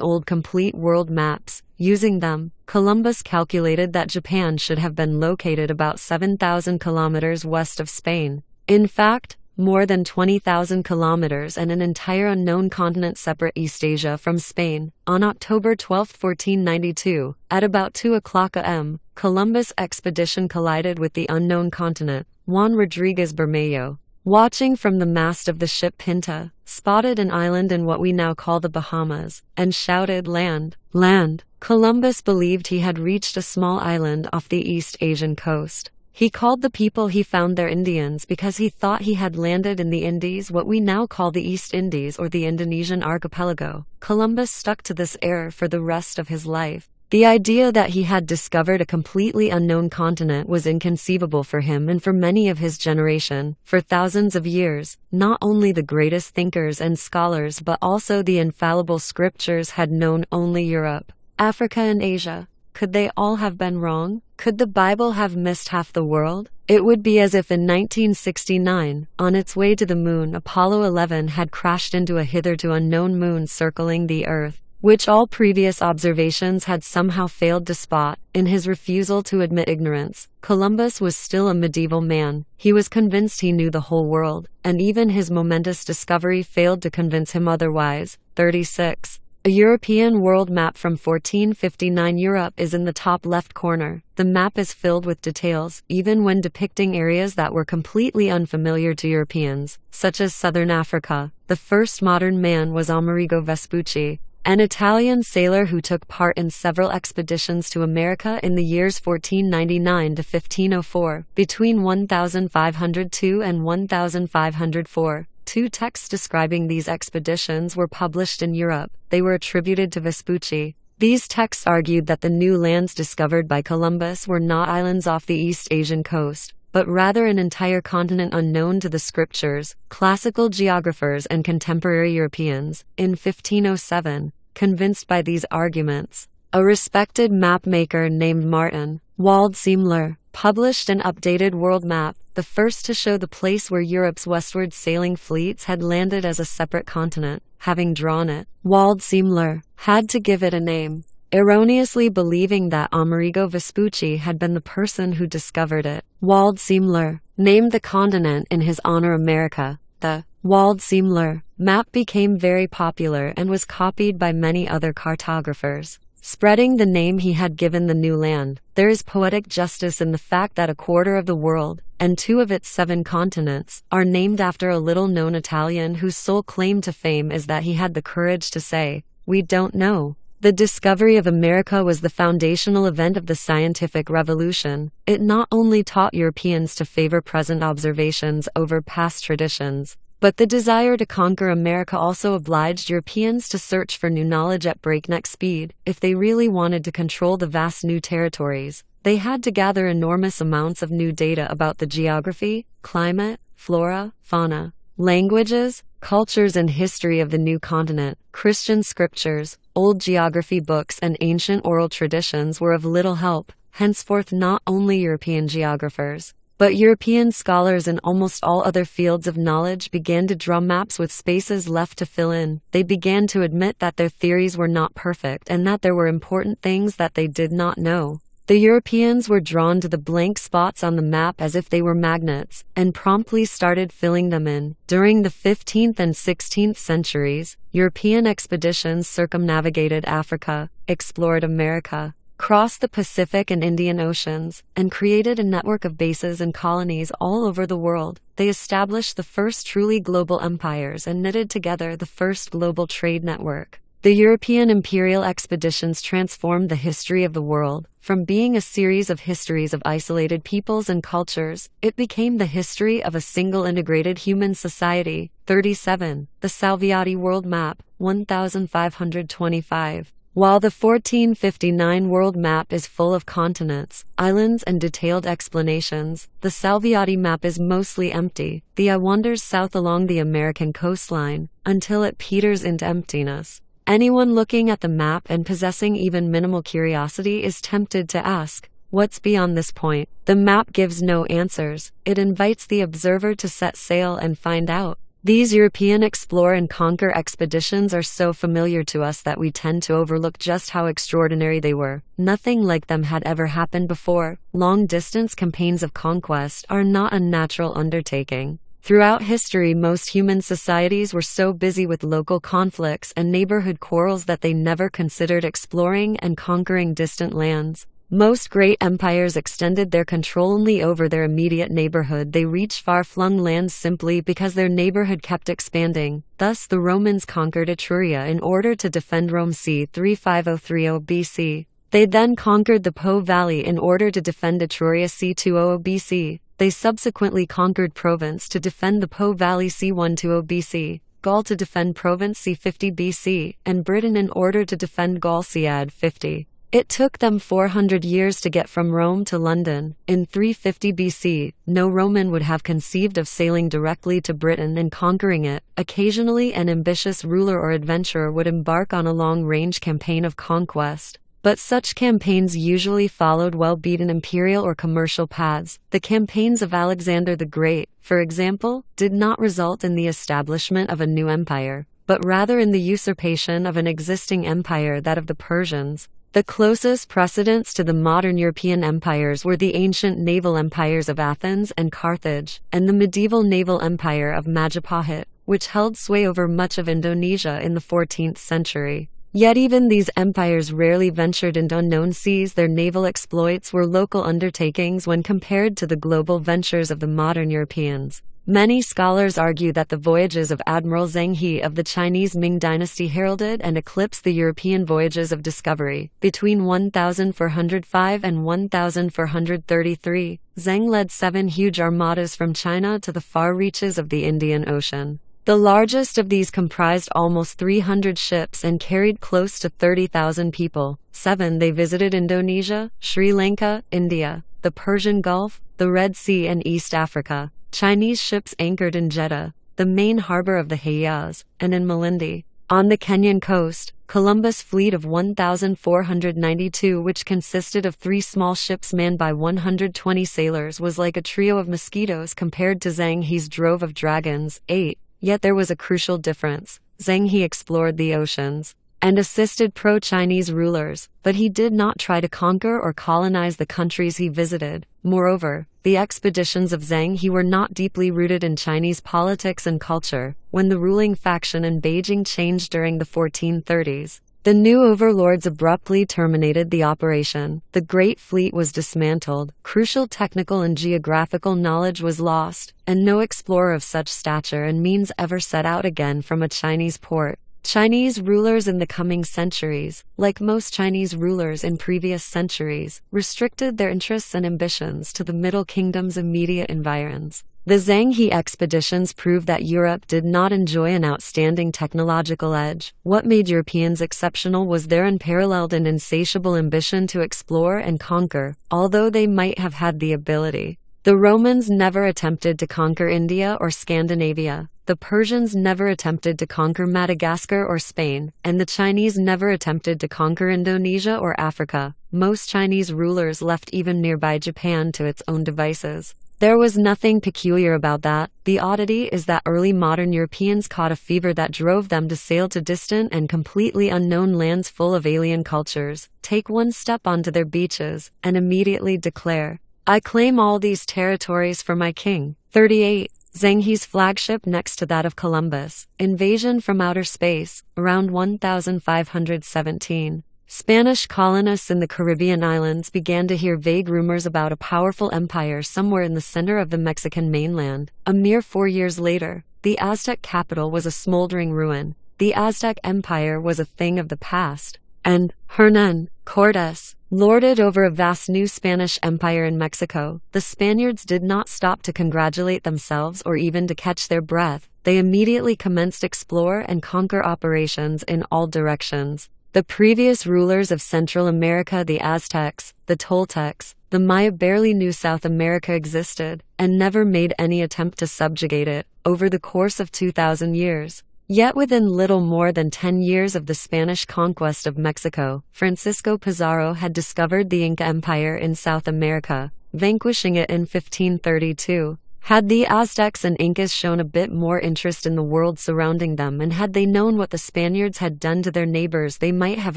old complete world maps. Using them, Columbus calculated that Japan should have been located about 7,000 kilometers west of Spain. In fact, more than 20,000 kilometers and an entire unknown continent separate East Asia from Spain. On October 12, 1492, at about 2 o'clock a.m., Columbus' expedition collided with the unknown continent. Juan Rodriguez Bermejo, watching from the mast of the ship Pinta, spotted an island in what we now call the Bahamas, and shouted, "Land! Land!" Columbus believed he had reached a small island off the East Asian coast. He called the people he found there Indians because he thought he had landed in the Indies, what we now call the East Indies or the Indonesian archipelago. Columbus stuck to this error for the rest of his life. The idea that he had discovered a completely unknown continent was inconceivable for him and for many of his generation. For thousands of years, not only the greatest thinkers and scholars but also the infallible scriptures had known only Europe, Africa and Asia. Could they all have been wrong? Could the Bible have missed half the world? It would be as if in 1969, on its way to the moon, Apollo 11 had crashed into a hitherto unknown moon circling the Earth, which all previous observations had somehow failed to spot. In his refusal to admit ignorance, Columbus was still a medieval man. He was convinced he knew the whole world, and even his momentous discovery failed to convince him otherwise. 36. A European world map from 1459. Europe is in the top left corner. The map is filled with details, even when depicting areas that were completely unfamiliar to Europeans, such as southern Africa. The The first modern man was Amerigo Vespucci, an Italian sailor who took part in several expeditions to America in the years 1499 to 1504. Between 1502 and 1504, two texts describing these expeditions were published in Europe. They were attributed to Vespucci. These texts argued that the new lands discovered by Columbus were not islands off the East Asian coast, but rather an entire continent unknown to the scriptures, classical geographers, and contemporary Europeans. In 1507, convinced by these arguments, a respected map-maker named Martin Waldseemler published an updated world map, the first to show the place where Europe's westward sailing fleets had landed as a separate continent. Having drawn it, Waldseemler had to give it a name, erroneously believing that Amerigo Vespucci had been the person who discovered it. Waldseemler named the continent in his honor America. The Waldseemler map became very popular and was copied by many other cartographers, spreading the name he had given the new land. There is poetic justice in the fact that a quarter of the world, and 2 of its 7 continents, are named after a little-known Italian whose sole claim to fame is that he had the courage to say, "We don't know." The discovery of America was the foundational event of the scientific revolution. It not only taught Europeans to favor present observations over past traditions, but the desire to conquer America also obliged Europeans to search for new knowledge at breakneck speed. If they really wanted to control the vast new territories, they had to gather enormous amounts of new data about the geography, climate, flora, fauna, languages, cultures, and history of the new continent. Christian scriptures, old geography books, and ancient oral traditions were of little help. Henceforth, not only European geographers, but European scholars in almost all other fields of knowledge began to draw maps with spaces left to fill in. They began to admit that their theories were not perfect and that there were important things that they did not know. The Europeans were drawn to the blank spots on the map as if they were magnets, and promptly started filling them in. During the 15th and 16th centuries, European expeditions circumnavigated Africa, explored America, crossed the Pacific and Indian Oceans, and created a network of bases and colonies all over the world. They established the first truly global empires and knitted together the first global trade network. The European imperial expeditions transformed the history of the world. From being a series of histories of isolated peoples and cultures, it became the history of a single integrated human society. 37. The Salviati World Map, 1525. While the 1459 world map is full of continents, islands, and detailed explanations, the Salviati map is mostly empty. The eye wanders south along the American coastline, until it peters into emptiness. Anyone looking at the map and possessing even minimal curiosity is tempted to ask, what's beyond this point? The map gives no answers. It invites the observer to set sail and find out. These European explore and conquer expeditions are so familiar to us that we tend to overlook just how extraordinary they were. Nothing like them had ever happened before. Long-distance campaigns of conquest are not a natural undertaking. Throughout history, most human societies were so busy with local conflicts and neighborhood quarrels that they never considered exploring and conquering distant lands. Most great empires extended their control only over their immediate neighborhood. They reached far-flung lands simply because their neighborhood kept expanding. Thus, the Romans conquered Etruria in order to defend Rome c. 35030 BC. They then conquered the Po Valley in order to defend Etruria c. 200 BC. They subsequently conquered Provence to defend the Po Valley c. 120 BC, Gaul to defend Provence c. 50 BC, and Britain in order to defend Gaul c. AD 50. It took them 400 years to get from Rome to London. In 350 BC, no Roman would have conceived of sailing directly to Britain and conquering it. Occasionally, an ambitious ruler or adventurer would embark on a long-range campaign of conquest. But such campaigns usually followed well-beaten imperial or commercial paths. The campaigns of Alexander the Great, for example, did not result in the establishment of a new empire, but rather in the usurpation of an existing empire, that of the Persians. The closest precedents to the modern European empires were the ancient naval empires of Athens and Carthage, and the medieval naval empire of Majapahit, which held sway over much of Indonesia in the 14th century. Yet even these empires rarely ventured into unknown seas. Their naval exploits were local undertakings when compared to the global ventures of the modern Europeans. Many scholars argue that the voyages of Admiral Zheng He of the Chinese Ming dynasty heralded and eclipsed the European voyages of discovery. Between 1405 and 1433, Zheng led 7 huge armadas from China to the far reaches of the Indian Ocean. The largest of these comprised almost 300 ships and carried close to 30,000 people. 7. They visited Indonesia, Sri Lanka, India, the Persian Gulf, the Red Sea, and East Africa. Chinese ships anchored in Jeddah, the main harbor of the Hejaz, and in Malindi. On the Kenyan coast, Columbus' fleet of 1,492, which consisted of 3 small ships manned by 120 sailors, was like a trio of mosquitoes compared to Zheng He's drove of dragons. 8. Yet there was a crucial difference. Zheng He explored the oceans and assisted pro-Chinese rulers, but he did not try to conquer or colonize the countries he visited. Moreover, the expeditions of Zheng He were not deeply rooted in Chinese politics and culture. When the ruling faction in Beijing changed during the 1430s, the new overlords abruptly terminated the operation. The Great Fleet was dismantled, crucial technical and geographical knowledge was lost, and no explorer of such stature and means ever set out again from a Chinese port. Chinese rulers in the coming centuries, like most Chinese rulers in previous centuries, restricted their interests and ambitions to the Middle Kingdom's immediate environs. The Zheng He expeditions proved that Europe did not enjoy an outstanding technological edge. What made Europeans exceptional was their unparalleled and insatiable ambition to explore and conquer, although they might have had the ability. The Romans never attempted to conquer India or Scandinavia. The Persians never attempted to conquer Madagascar or Spain, and the Chinese never attempted to conquer Indonesia or Africa. Most Chinese rulers left even nearby Japan to its own devices. There was nothing peculiar about that. The oddity is that early modern Europeans caught a fever that drove them to sail to distant and completely unknown lands full of alien cultures, take one step onto their beaches, and immediately declare, "I claim all these territories for my king." 38. Zheng He's flagship next to that of Columbus, Invasion from Outer Space, around 1517. Spanish colonists in the Caribbean islands began to hear vague rumors about a powerful empire somewhere in the center of the Mexican mainland. A mere 4 years later, the Aztec capital was a smoldering ruin. The Aztec Empire was a thing of the past, and Hernán Cortés lorded over a vast new Spanish empire in Mexico. The Spaniards did not stop to congratulate themselves or even to catch their breath. They immediately commenced explore and conquer operations in all directions. The previous rulers of Central America, the Aztecs, the Toltecs, the Maya, barely knew South America existed, and never made any attempt to subjugate it. Over the course of 2,000 years, yet within little more than 10 years of the Spanish conquest of Mexico, Francisco Pizarro had discovered the Inca Empire in South America, vanquishing it in 1532. Had the Aztecs and Incas shown a bit more interest in the world surrounding them, and had they known what the Spaniards had done to their neighbors, they might have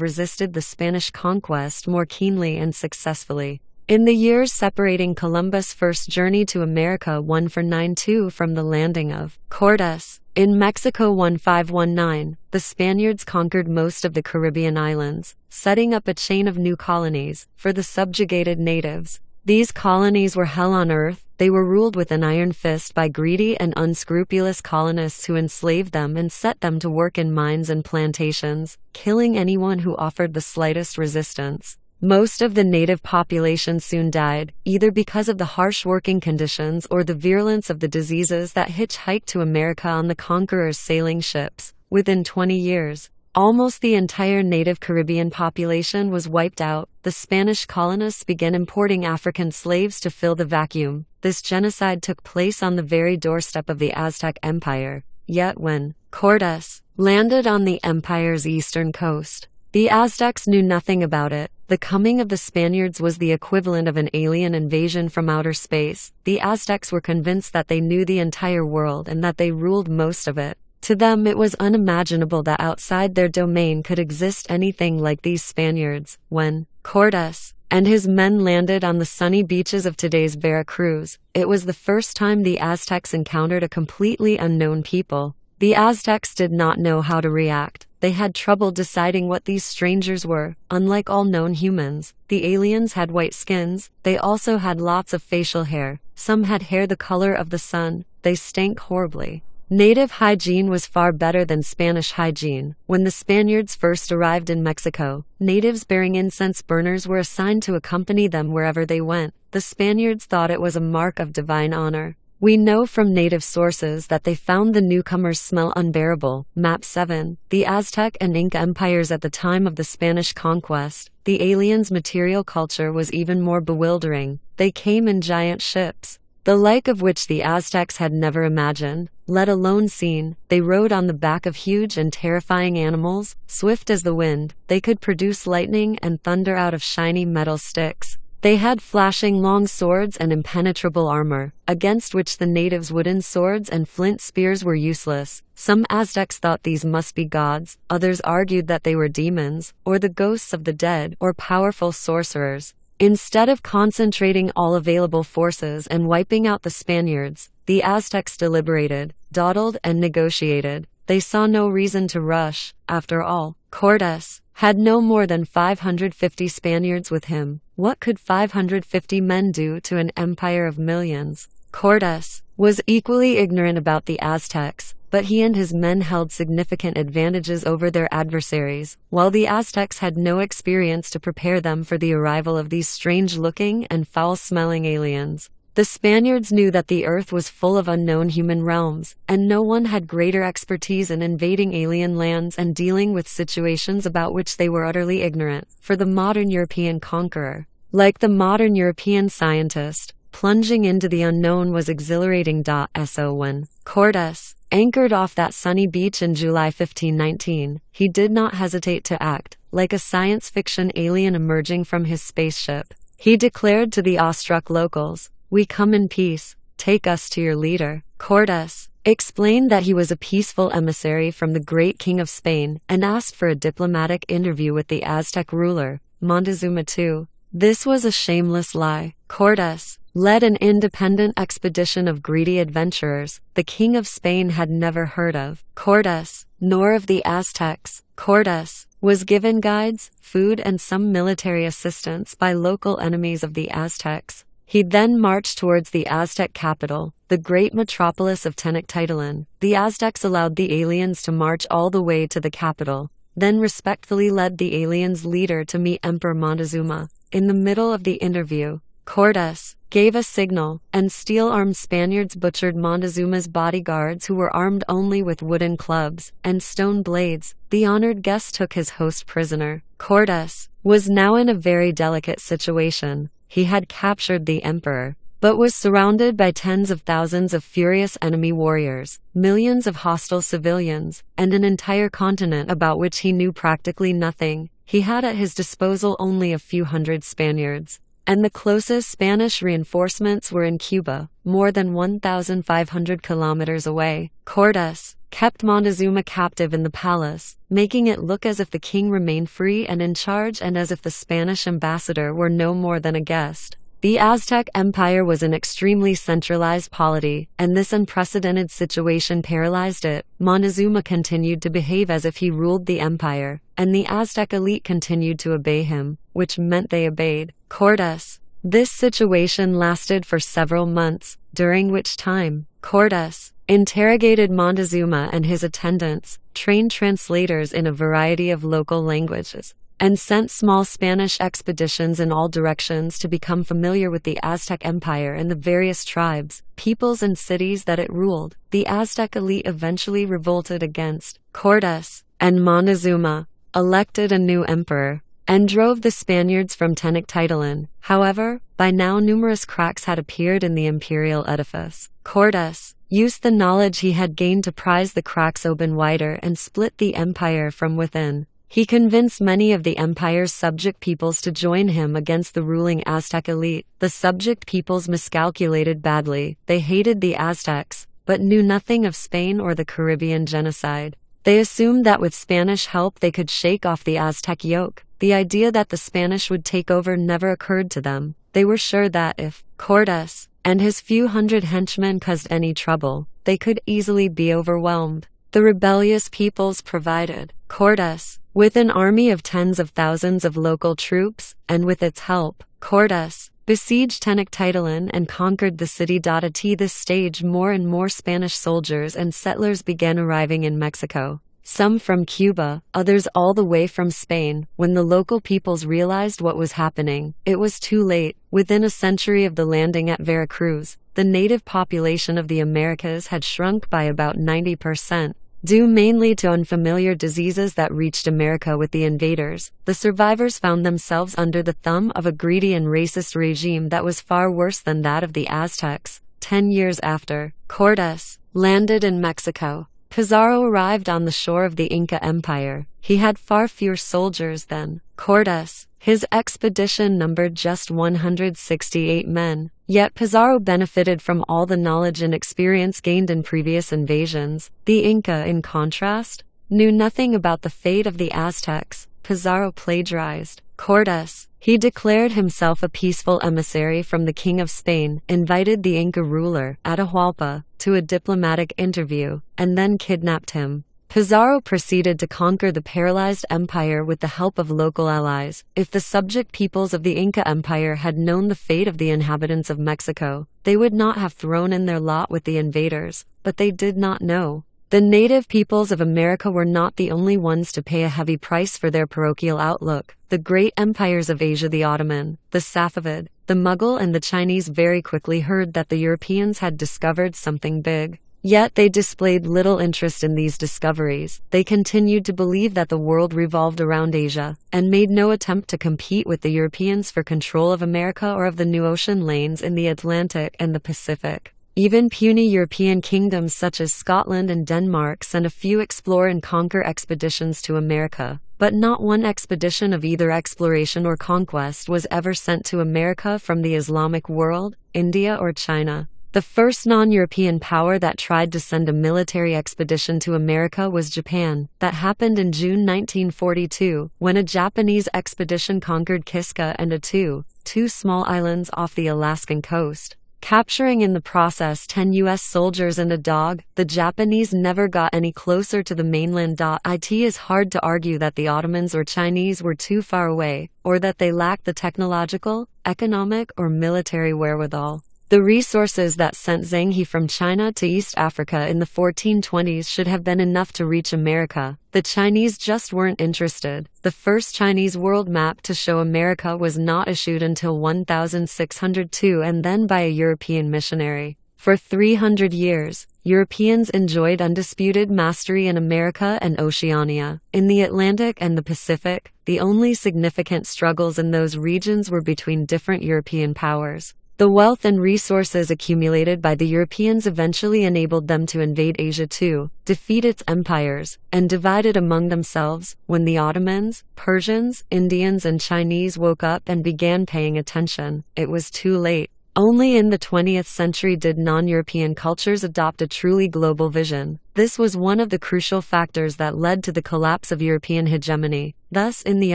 resisted the Spanish conquest more keenly and successfully. In the years separating Columbus' first journey to America 1492 from the landing of Cortés in Mexico 1519, the Spaniards conquered most of the Caribbean islands, setting up a chain of new colonies for the subjugated natives. These colonies were hell on earth. They were ruled with an iron fist by greedy and unscrupulous colonists who enslaved them and set them to work in mines and plantations, killing anyone who offered the slightest resistance. Most of the native population soon died, either because of the harsh working conditions or the virulence of the diseases that hitchhiked to America on the conquerors' sailing ships. Within 20 years, almost the entire native Caribbean population was wiped out. The Spanish colonists began importing African slaves to fill the vacuum. This genocide took place on the very doorstep of the Aztec Empire. Yet when Cortés landed on the empire's eastern coast, the Aztecs knew nothing about it. The coming of the Spaniards was the equivalent of an alien invasion from outer space. The Aztecs were convinced that they knew the entire world and that they ruled most of it. To them it was unimaginable that outside their domain could exist anything like these Spaniards. When Cortés and his men landed on the sunny beaches of today's Veracruz, it was the first time the Aztecs encountered a completely unknown people. The Aztecs did not know how to react. They had trouble deciding what these strangers were. Unlike all known humans, the aliens had white skins. They also had lots of facial hair. Some had hair the color of the sun. they stank horribly. Native hygiene was far better than Spanish hygiene. When the Spaniards first arrived in Mexico, natives bearing incense burners were assigned to accompany them wherever they went. The Spaniards thought it was a mark of divine honor. We know from native sources that they found the newcomers' smell unbearable. Map 7. The Aztec and Inca empires at the time of the Spanish conquest. The aliens' material culture was even more bewildering. They came in giant ships, the like of which the Aztecs had never imagined, let alone seen. They rode on the back of huge and terrifying animals, swift as the wind. They could produce lightning and thunder out of shiny metal sticks. They had flashing long swords and impenetrable armor, against which the natives' wooden swords and flint spears were useless. Some Aztecs thought these must be gods, others argued that they were demons, or the ghosts of the dead, or powerful sorcerers. Instead of concentrating all available forces and wiping out the Spaniards, the Aztecs deliberated, dawdled, and negotiated. They saw no reason to rush. After all, Cortés had no more than 550 Spaniards with him. What could 550 men do to an empire of millions? Cortés was equally ignorant about the Aztecs, but he and his men held significant advantages over their adversaries, while the Aztecs had no experience to prepare them for the arrival of these strange-looking and foul-smelling aliens. The Spaniards knew that the earth was full of unknown human realms, and no one had greater expertise in invading alien lands and dealing with situations about which they were utterly ignorant. For the modern European conqueror, like the modern European scientist, plunging into the unknown was exhilarating. So when Cortés anchored off that sunny beach in July 1519, he did not hesitate to act, like a science fiction alien emerging from his spaceship. He declared to the awestruck locals, "We come in peace, take us to your leader." Cortés explained that he was a peaceful emissary from the great king of Spain and asked for a diplomatic interview with the Aztec ruler, Montezuma II. This was a shameless lie. Cortés led an independent expedition of greedy adventurers the king of Spain had never heard of Cortés, nor of the Aztecs. Cortés was given guides, food, and some military assistance by local enemies of the Aztecs. He then marched towards the Aztec capital, the great metropolis of Tenochtitlan. The Aztecs allowed the aliens to march all the way to the capital, then respectfully led the aliens' leader to meet Emperor Montezuma. In the middle of the interview, Cortés gave a signal, and steel-armed Spaniards butchered Montezuma's bodyguards, who were armed only with wooden clubs and stone blades. The honored guest took his host prisoner. Cortés was now in a very delicate situation. He had captured the emperor, but was surrounded by tens of thousands of furious enemy warriors, millions of hostile civilians, and an entire continent about which he knew practically nothing. He had at his disposal only a few hundred Spaniards, and the closest Spanish reinforcements were in Cuba, more than 1,500 kilometers away. Cortés kept Montezuma captive in the palace, making it look as if the king remained free and in charge, and as if the Spanish ambassador were no more than a guest. The Aztec Empire was an extremely centralized polity, and this unprecedented situation paralyzed it. Montezuma continued to behave as if he ruled the empire, and the Aztec elite continued to obey him, which meant they obeyed Cortés. This situation lasted for several months, during which time Cortés interrogated Montezuma and his attendants, trained translators in a variety of local languages, and sent small Spanish expeditions in all directions to become familiar with the Aztec Empire and the various tribes, peoples, and cities that it ruled. The Aztec elite eventually revolted against Cortés, and Montezuma elected a new emperor and drove the Spaniards from Tenochtitlan. However, by now numerous cracks had appeared in the imperial edifice. Cortés used the knowledge he had gained to prise the cracks open wider and split the empire from within. He convinced many of the empire's subject peoples to join him against the ruling Aztec elite. The subject peoples miscalculated badly. They hated the Aztecs, but knew nothing of Spain or the Caribbean genocide. They assumed that with Spanish help they could shake off the Aztec yoke. The idea that the Spanish would take over never occurred to them. They were sure that if Cortés and his few hundred henchmen caused any trouble, they could easily be overwhelmed. The rebellious peoples provided Cortés with an army of tens of thousands of local troops, and with its help, Cortés besieged Tenochtitlan and conquered the city. At this stage, more and more Spanish soldiers and settlers began arriving in Mexico. Some from Cuba, others all the way from Spain. When the local peoples realized what was happening, it was too late. Within a century of the landing at Veracruz, the native population of the Americas had shrunk by about 90%. Due mainly to unfamiliar diseases that reached America with the invaders, the survivors found themselves under the thumb of a greedy and racist regime that was far worse than that of the Aztecs. 10 years after Cortés landed in Mexico, Pizarro arrived on the shore of the Inca Empire. He had far fewer soldiers than Cortés. His expedition numbered just 168 men. Yet Pizarro benefited from all the knowledge and experience gained in previous invasions. The Inca, in contrast, knew nothing about the fate of the Aztecs. Pizarro plagiarized Cortés. He declared himself a peaceful emissary from the King of Spain, invited the Inca ruler, Atahualpa, to a diplomatic interview, and then kidnapped him. Pizarro proceeded to conquer the paralyzed empire with the help of local allies. If the subject peoples of the Inca Empire had known the fate of the inhabitants of Mexico, they would not have thrown in their lot with the invaders, but they did not know. The native peoples of America were not the only ones to pay a heavy price for their parochial outlook. The great empires of Asia, the Ottoman, the Safavid, the Mughal, and the Chinese, very quickly heard that the Europeans had discovered something big. Yet they displayed little interest in these discoveries. They continued to believe that the world revolved around Asia, and made no attempt to compete with the Europeans for control of America or of the new ocean lanes in the Atlantic and the Pacific. Even puny European kingdoms such as Scotland and Denmark sent a few explore and conquer expeditions to America, but not one expedition of either exploration or conquest was ever sent to America from the Islamic world, India, or China. The first non-European power that tried to send a military expedition to America was Japan. That happened in June 1942, when a Japanese expedition conquered Kiska and Attu, two small islands off the Alaskan coast, capturing in the process 10 U.S. soldiers and a dog. The Japanese never got any closer to the mainland. It is hard to argue that the Ottomans or Chinese were too far away, or that they lacked the technological, economic, or military wherewithal. The resources that sent Zheng He from China to East Africa in the 1420s should have been enough to reach America. The Chinese just weren't interested. The first Chinese world map to show America was not issued until 1602, and then by a European missionary. For 300 years, Europeans enjoyed undisputed mastery in America and Oceania. In the Atlantic and the Pacific, the only significant struggles in those regions were between different European powers. The wealth and resources accumulated by the Europeans eventually enabled them to invade Asia too, defeat its empires, and divide it among themselves. When the Ottomans, Persians, Indians, and Chinese woke up and began paying attention, it was too late. Only in the 20th century did non-European cultures adopt a truly global vision. This was one of the crucial factors that led to the collapse of European hegemony. Thus, in the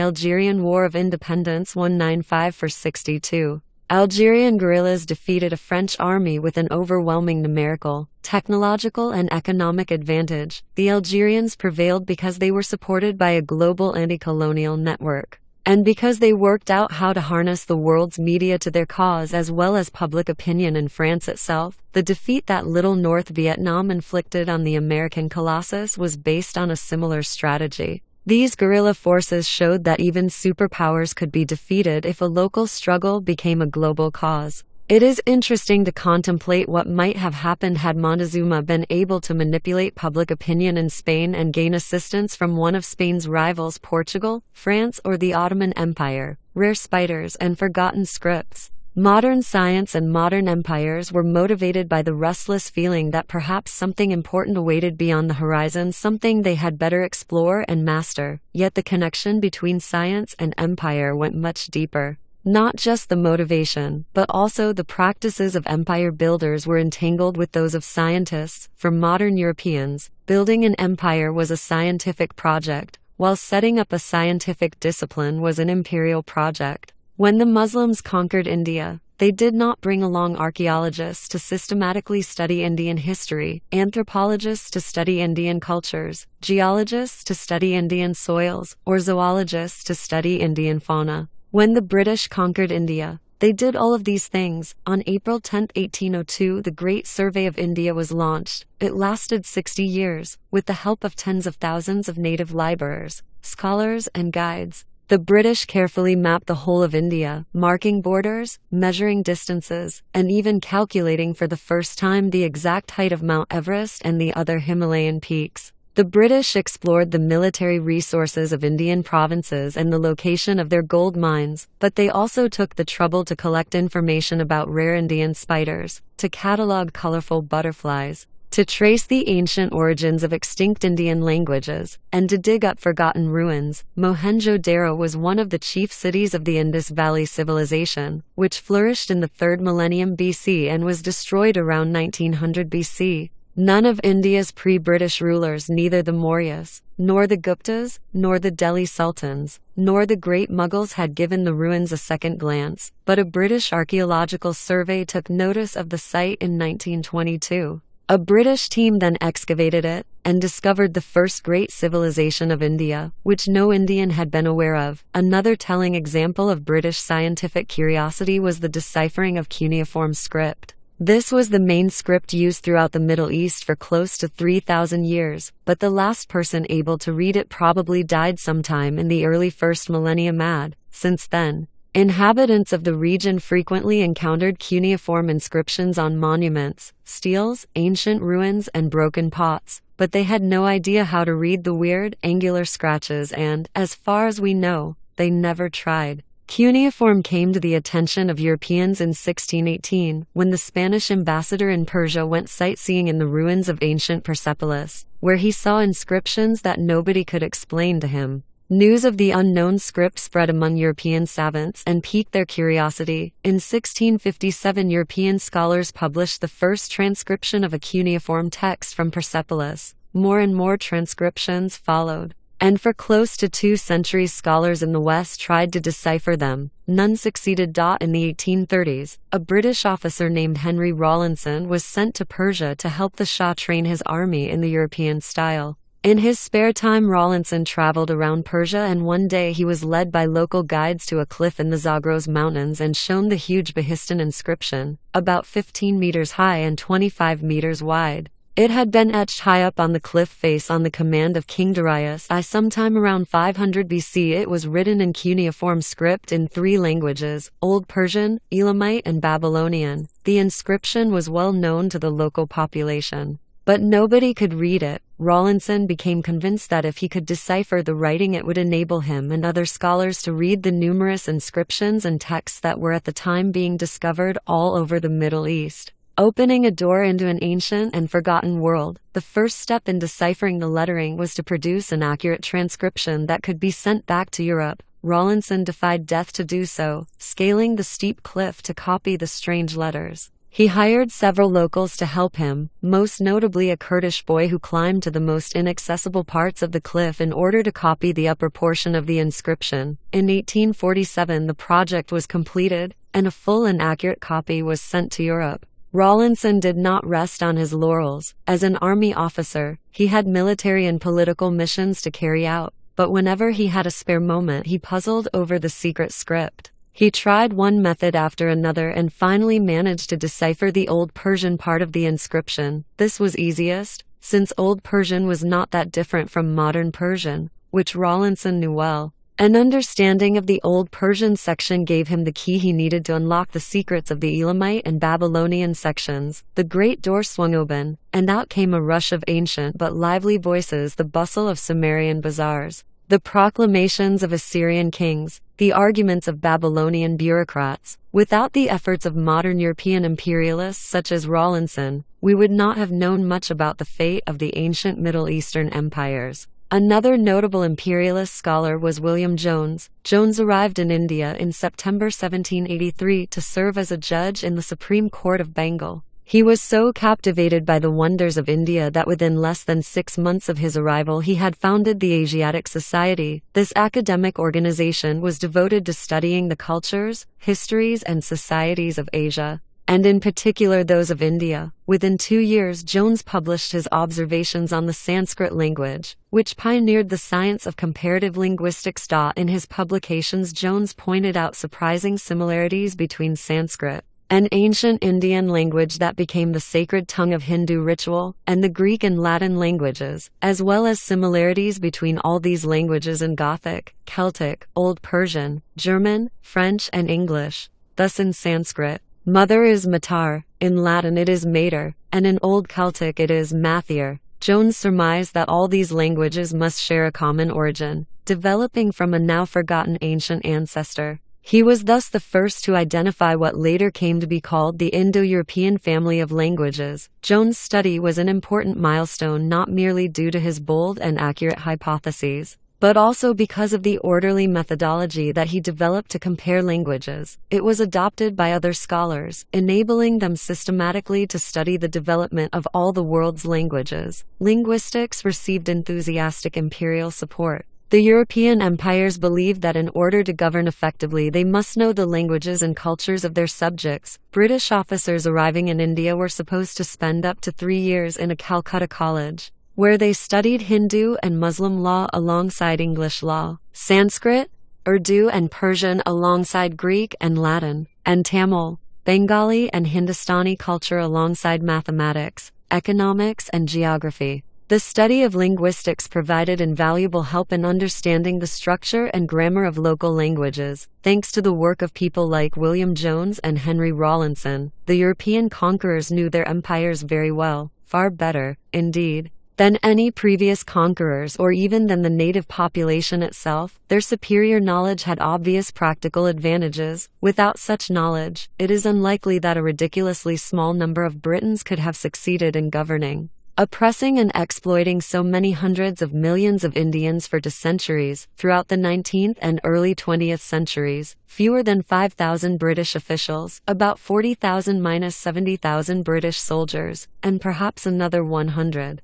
Algerian War of Independence 195–62, Algerian guerrillas defeated a French army with an overwhelming numerical, technological, and economic advantage. The Algerians prevailed because they were supported by a global anti-colonial network, and because they worked out how to harness the world's media to their cause as well as public opinion in France itself. The defeat that Little North Vietnam inflicted on the American Colossus was based on a similar strategy. These guerrilla forces showed that even superpowers could be defeated if a local struggle became a global cause. It is interesting to contemplate what might have happened had Montezuma been able to manipulate public opinion in Spain and gain assistance from one of Spain's rivals, Portugal, France, or the Ottoman Empire. Rare spiders and forgotten scripts. Modern science and modern empires were motivated by the restless feeling that perhaps something important awaited beyond the horizon, something they had better explore and master. Yet the connection between science and empire went much deeper. Not just the motivation, but also the practices of empire builders were entangled with those of scientists. For modern Europeans, building an empire was a scientific project, while setting up a scientific discipline was an imperial project. When the Muslims conquered India, they did not bring along archaeologists to systematically study Indian history, anthropologists to study Indian cultures, geologists to study Indian soils, or zoologists to study Indian fauna. When the British conquered India, They did all of these things. On April 10, 1802, the Great Survey of India was launched. It lasted 60 years, with the help of tens of thousands of native laborers, scholars, and guides. The British carefully mapped the whole of India, marking borders, measuring distances, and even calculating for the first time the exact height of Mount Everest and the other Himalayan peaks. The British explored the military resources of Indian provinces and the location of their gold mines, but they also took the trouble to collect information about rare Indian spiders, to catalogue colorful butterflies, to trace the ancient origins of extinct Indian languages, and to dig up forgotten ruins. Mohenjo-Daro was one of the chief cities of the Indus Valley Civilization, which flourished in the 3rd millennium BC and was destroyed around 1900 BC. None of India's pre-British rulers, neither the Mauryas, nor the Guptas, nor the Delhi Sultans, nor the great Mughals had given the ruins a second glance, but a British archaeological survey took notice of the site in 1922. A British team then excavated it, and discovered the first great civilization of India, which no Indian had been aware of. Another telling example of British scientific curiosity was the deciphering of cuneiform script. This was the main script used throughout the Middle East for close to 3,000 years, but the last person able to read it probably died sometime in the early 1st millennium AD. Since then, inhabitants of the region frequently encountered cuneiform inscriptions on monuments, steles, ancient ruins, and broken pots, but they had no idea how to read the weird, angular scratches and, as far as we know, they never tried. Cuneiform came to the attention of Europeans in 1618, when the Spanish ambassador in Persia went sightseeing in the ruins of ancient Persepolis, where he saw inscriptions that nobody could explain to him. News of the unknown script spread among European savants and piqued their curiosity. In 1657, European scholars published the first transcription of a cuneiform text from Persepolis. More and more transcriptions followed, and for close to 2 centuries scholars in the West tried to decipher them. None succeeded. In the 1830s, a British officer named Henry Rawlinson was sent to Persia to help the Shah train his army in the European style. In his spare time, Rawlinson traveled around Persia, and one day he was led by local guides to a cliff in the Zagros Mountains and shown the huge Behistun inscription, about 15 meters high and 25 meters wide. It had been etched high up on the cliff face on the command of King Darius I sometime around 500 BC. It was written in cuneiform script in 3 languages, Old Persian, Elamite, and Babylonian. The inscription was well known to the local population, but nobody could read it. Rawlinson became convinced that if he could decipher the writing, it would enable him and other scholars to read the numerous inscriptions and texts that were at the time being discovered all over the Middle East, opening a door into an ancient and forgotten world. The first step in deciphering the lettering was to produce an accurate transcription that could be sent back to Europe. Rawlinson defied death to do so, scaling the steep cliff to copy the strange letters. He hired several locals to help him, most notably a Kurdish boy who climbed to the most inaccessible parts of the cliff in order to copy the upper portion of the inscription. In 1847, the project was completed, and a full and accurate copy was sent to Europe. Rawlinson did not rest on his laurels. As an army officer, he had military and political missions to carry out, but whenever he had a spare moment, he puzzled over the secret script. He tried one method after another and finally managed to decipher the Old Persian part of the inscription. This was easiest, since Old Persian was not that different from modern Persian, which Rawlinson knew well. An understanding of the Old Persian section gave him the key he needed to unlock the secrets of the Elamite and Babylonian sections. The great door swung open, and out came a rush of ancient but lively voices, the bustle of Sumerian bazaars, the proclamations of Assyrian kings, the arguments of Babylonian bureaucrats. Without the efforts of modern European imperialists such as Rawlinson, we would not have known much about the fate of the ancient Middle Eastern empires. Another notable imperialist scholar was William Jones. Jones arrived in India in September 1783 to serve as a judge in the Supreme Court of Bengal. He was so captivated by the wonders of India that within less than 6 months of his arrival he had founded the Asiatic Society. This academic organization was devoted to studying the cultures, histories, and societies of Asia, and in particular those of India. Within 2 years, Jones published his observations on the Sanskrit language, which pioneered the science of comparative linguistics. In his publications, Jones pointed out surprising similarities between Sanskrit, an ancient Indian language that became the sacred tongue of Hindu ritual, and the Greek and Latin languages, as well as similarities between all these languages and Gothic, Celtic, Old Persian, German, French, and English. Thus in Sanskrit, mother is matar, in Latin it is mater, and in Old Celtic it is mathier. Jones surmised that all these languages must share a common origin, developing from a now forgotten ancient ancestor. He was thus the first to identify what later came to be called the Indo-European family of languages. Jones' study was an important milestone not merely due to his bold and accurate hypotheses, but also because of the orderly methodology that he developed to compare languages. It was adopted by other scholars, enabling them systematically to study the development of all the world's languages. Linguistics received enthusiastic imperial support. The European empires believed that in order to govern effectively they must know the languages and cultures of their subjects. British officers arriving in India were supposed to spend up to 3 years in a Calcutta college, where they studied Hindu and Muslim law alongside English law, Sanskrit, Urdu and Persian alongside Greek and Latin, and Tamil, Bengali and Hindustani culture alongside mathematics, economics and geography. The study of linguistics provided invaluable help in understanding the structure and grammar of local languages. Thanks to the work of people like William Jones and Henry Rawlinson, the European conquerors knew their empires very well, far better, indeed, than any previous conquerors or even than the native population itself. Their superior knowledge had obvious practical advantages. Without such knowledge, it is unlikely that a ridiculously small number of Britons could have succeeded in governing, oppressing and exploiting so many hundreds of millions of Indians for centuries. Throughout the 19th and early 20th centuries, fewer than 5,000 British officials, about 40,000–70,000 British soldiers, and perhaps another 100,000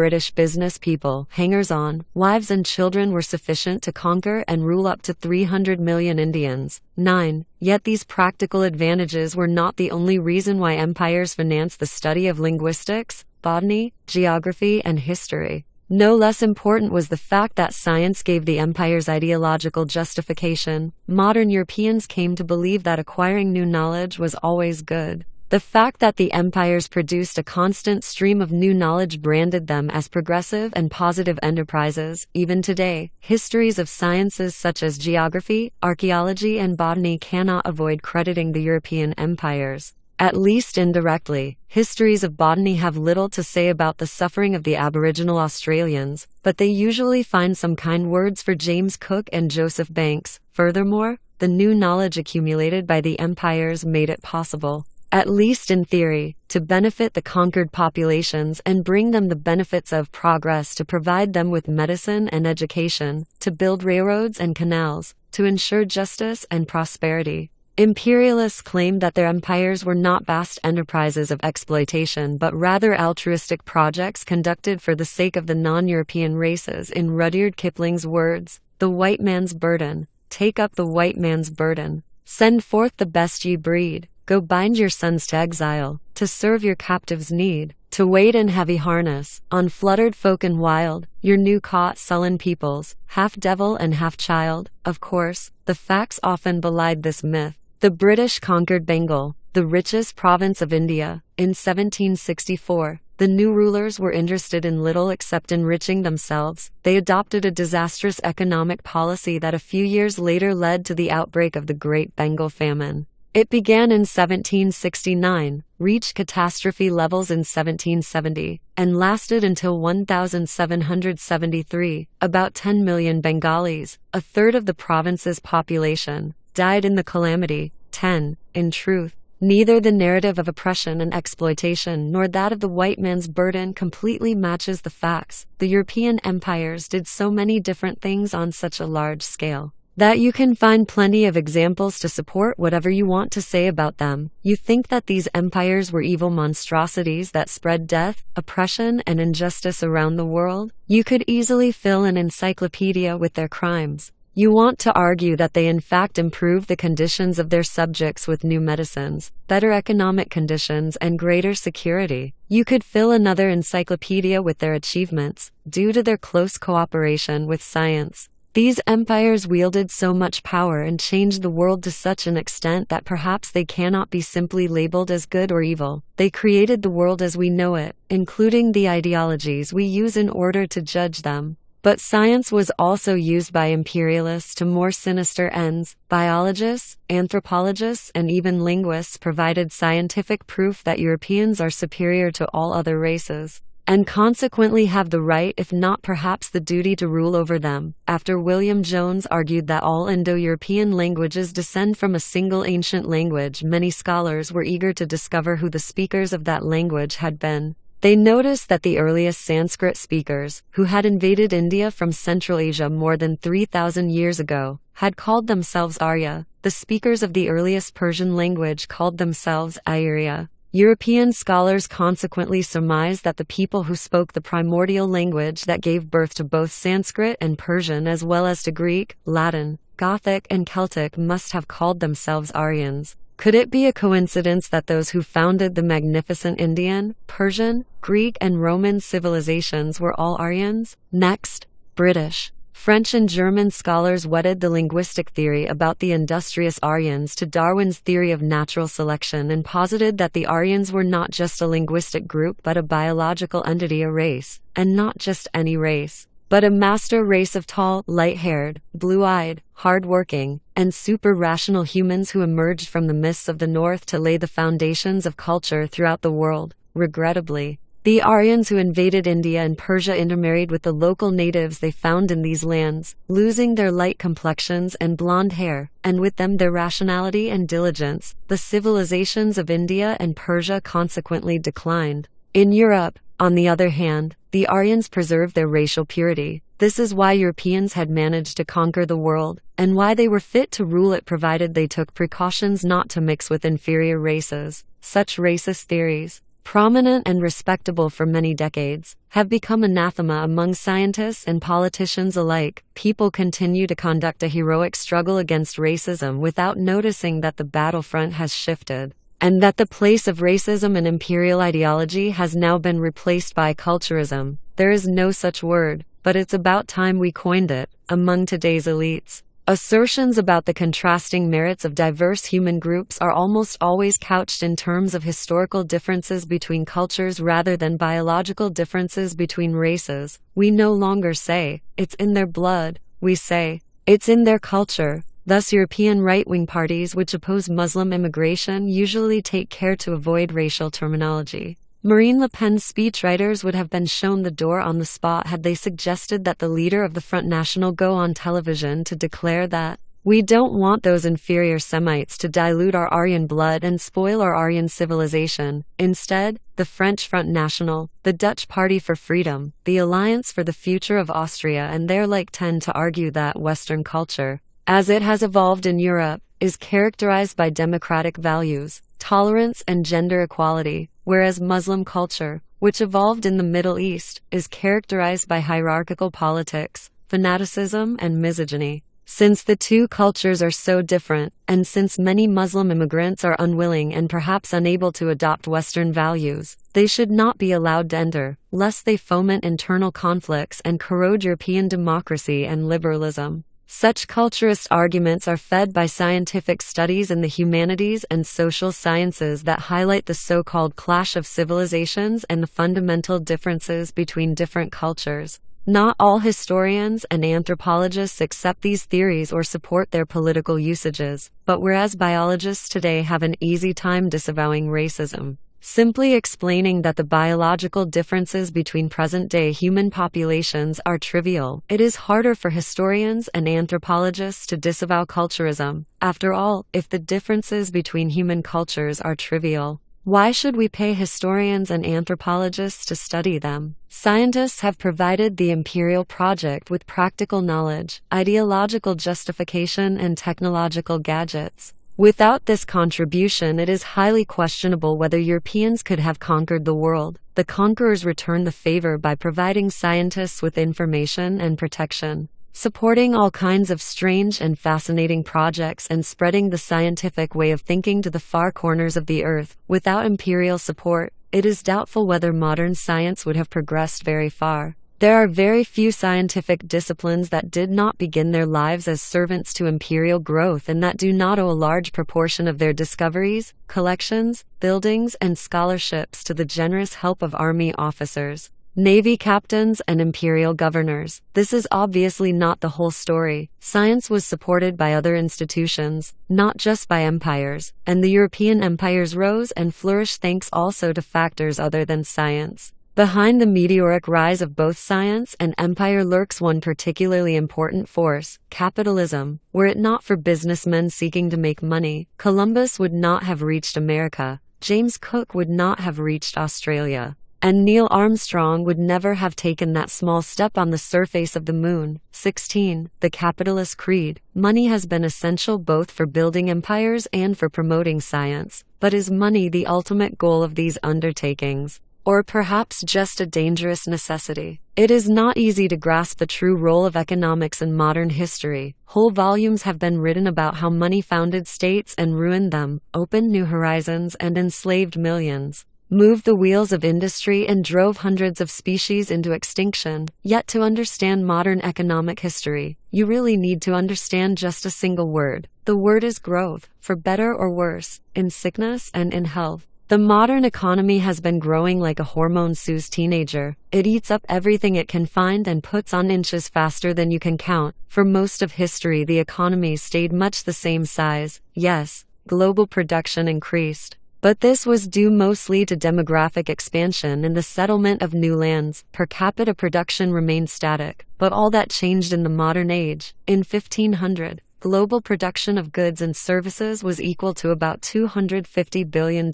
British business people, hangers-on, wives and children were sufficient to conquer and rule up to 300 million Indians. 9. Yet these practical advantages were not the only reason why empires financed the study of linguistics, botany, geography, and history. No less important was the fact that science gave the empires ideological justification. Modern Europeans came to believe that acquiring new knowledge was always good. The fact that the empires produced a constant stream of new knowledge branded them as progressive and positive enterprises. Even today, histories of sciences such as geography, archaeology, and botany cannot avoid crediting the European empires, at least indirectly. Histories of botany have little to say about the suffering of the Aboriginal Australians, but they usually find some kind words for James Cook and Joseph Banks. Furthermore, the new knowledge accumulated by the empires made it possible, at least in theory, to benefit the conquered populations and bring them the benefits of progress, to provide them with medicine and education, to build railroads and canals, to ensure justice and prosperity. Imperialists claimed that their empires were not vast enterprises of exploitation but rather altruistic projects conducted for the sake of the non-European races. In Rudyard Kipling's words, "The white man's burden. Take up the white man's burden. Send forth the best ye breed. Go bind your sons to exile, to serve your captives' need, to wait in heavy harness, on fluttered folk and wild, your new-caught sullen peoples, half devil and half child." Of course, the facts often belied this myth. The British conquered Bengal, the richest province of India, in 1764. The new rulers were interested in little except enriching themselves. They adopted a disastrous economic policy that a few years later led to the outbreak of the Great Bengal Famine. It began in 1769, reached catastrophe levels in 1770, and lasted until 1773. About 10 million Bengalis, a third of the province's population, died in the calamity. 10. In truth, neither the narrative of oppression and exploitation nor that of the white man's burden completely matches the facts. The European empires did so many different things on such a large scale that you can find plenty of examples to support whatever you want to say about them. You think that these empires were evil monstrosities that spread death, oppression, and injustice around the world? You could easily fill an encyclopedia with their crimes. You want to argue that they in fact improved the conditions of their subjects with new medicines, better economic conditions, and greater security. You could fill another encyclopedia with their achievements, due to their close cooperation with science. These empires wielded so much power and changed the world to such an extent that perhaps they cannot be simply labeled as good or evil. They created the world as we know it, including the ideologies we use in order to judge them. But science was also used by imperialists to more sinister ends. Biologists, anthropologists, and even linguists provided scientific proof that Europeans are superior to all other races, and consequently have the right, if not perhaps the duty, to rule over them. After William Jones argued that all Indo-European languages descend from a single ancient language, many scholars were eager to discover who the speakers of that language had been. They noticed that the earliest Sanskrit speakers, who had invaded India from Central Asia more than 3,000 years ago, had called themselves Arya. The speakers of the earliest Persian language called themselves Arya. European scholars consequently surmised that the people who spoke the primordial language that gave birth to both Sanskrit and Persian, as well as to Greek, Latin, Gothic, and Celtic, must have called themselves Aryans. Could it be a coincidence that those who founded the magnificent Indian, Persian, Greek, and Roman civilizations were all Aryans? Next, British, French, and German scholars wedded the linguistic theory about the industrious Aryans to Darwin's theory of natural selection and posited that the Aryans were not just a linguistic group but a biological entity, a race, and not just any race, but a master race of tall, light-haired, blue-eyed, hard-working, and super-rational humans who emerged from the mists of the north to lay the foundations of culture throughout the world. Regrettably, the Aryans who invaded India and Persia intermarried with the local natives they found in these lands, losing their light complexions and blonde hair, and with them their rationality and diligence. The civilizations of India and Persia consequently declined. In Europe, on the other hand, the Aryans preserved their racial purity. This is why Europeans had managed to conquer the world, and why they were fit to rule it, provided they took precautions not to mix with inferior races. Such racist theories, prominent and respectable for many decades, have become anathema among scientists and politicians alike. People continue to conduct a heroic struggle against racism without noticing that the battlefront has shifted, and that the place of racism and imperial ideology has now been replaced by culturism. There is no such word, but it's about time we coined it, among today's elites. Assertions about the contrasting merits of diverse human groups are almost always couched in terms of historical differences between cultures rather than biological differences between races. We no longer say, "It's in their blood," we say, "It's in their culture." Thus, European right-wing parties which oppose Muslim immigration usually take care to avoid racial terminology. Marine Le Pen's speechwriters would have been shown the door on the spot had they suggested that the leader of the Front National go on television to declare that, "We don't want those inferior Semites to dilute our Aryan blood and spoil our Aryan civilization." Instead, the French Front National, the Dutch Party for Freedom, the Alliance for the Future of Austria, and their like tend to argue that Western culture, as it has evolved in Europe, is characterized by democratic values, tolerance, and gender equality, whereas Muslim culture, which evolved in the Middle East, is characterized by hierarchical politics, fanaticism, and misogyny. Since the two cultures are so different, and since many Muslim immigrants are unwilling and perhaps unable to adopt Western values, they should not be allowed to enter, lest they foment internal conflicts and corrode European democracy and liberalism. Such culturist arguments are fed by scientific studies in the humanities and social sciences that highlight the so-called clash of civilizations and the fundamental differences between different cultures. Not all historians and anthropologists accept these theories or support their political usages, but whereas biologists today have an easy time disavowing racism, simply explaining that the biological differences between present-day human populations are trivial, it is harder for historians and anthropologists to disavow culturism. After all, if the differences between human cultures are trivial, why should we pay historians and anthropologists to study them? Scientists have provided the imperial project with practical knowledge, ideological justification, and technological gadgets. Without this contribution, it is highly questionable whether Europeans could have conquered the world. The conquerors return the favor by providing scientists with information and protection. supporting all kinds of strange and fascinating projects and spreading the scientific way of thinking to the far corners of the earth. Without imperial support, it is doubtful whether modern science would have progressed very far. There are very few scientific disciplines that did not begin their lives as servants to imperial growth and that do not owe a large proportion of their discoveries, collections, buildings, and scholarships to the generous help of army officers, navy captains, and imperial governors. This is obviously not the whole story. Science was supported by other institutions, not just by empires, and the European empires rose and flourished thanks also to factors other than science. Behind the meteoric rise of both science and empire lurks one particularly important force: capitalism. Were it not for businessmen seeking to make money, Columbus would not have reached America, James Cook would not have reached Australia, and Neil Armstrong would never have taken that small step on the surface of the moon. 16. The Capitalist Creed. Money has been essential both for building empires and for promoting science, but is money the ultimate goal of these undertakings? Or perhaps just a dangerous necessity? It is not easy to grasp the true role of economics in modern history. Whole volumes have been written about how money founded states and ruined them, opened new horizons and enslaved millions, moved the wheels of industry and drove hundreds of species into extinction. Yet to understand modern economic history, you really need to understand just a single word. The word is growth, for better or worse, in sickness and in health. The modern economy has been growing like a hormone-soothed teenager. It eats up everything it can find and puts on inches faster than you can count. For most of history, the economy stayed much the same size. Yes, global production increased, but this was due mostly to demographic expansion and the settlement of new lands. Per capita production remained static, but all that changed in the modern age. In 1500, global production of goods and services was equal to about $250 billion.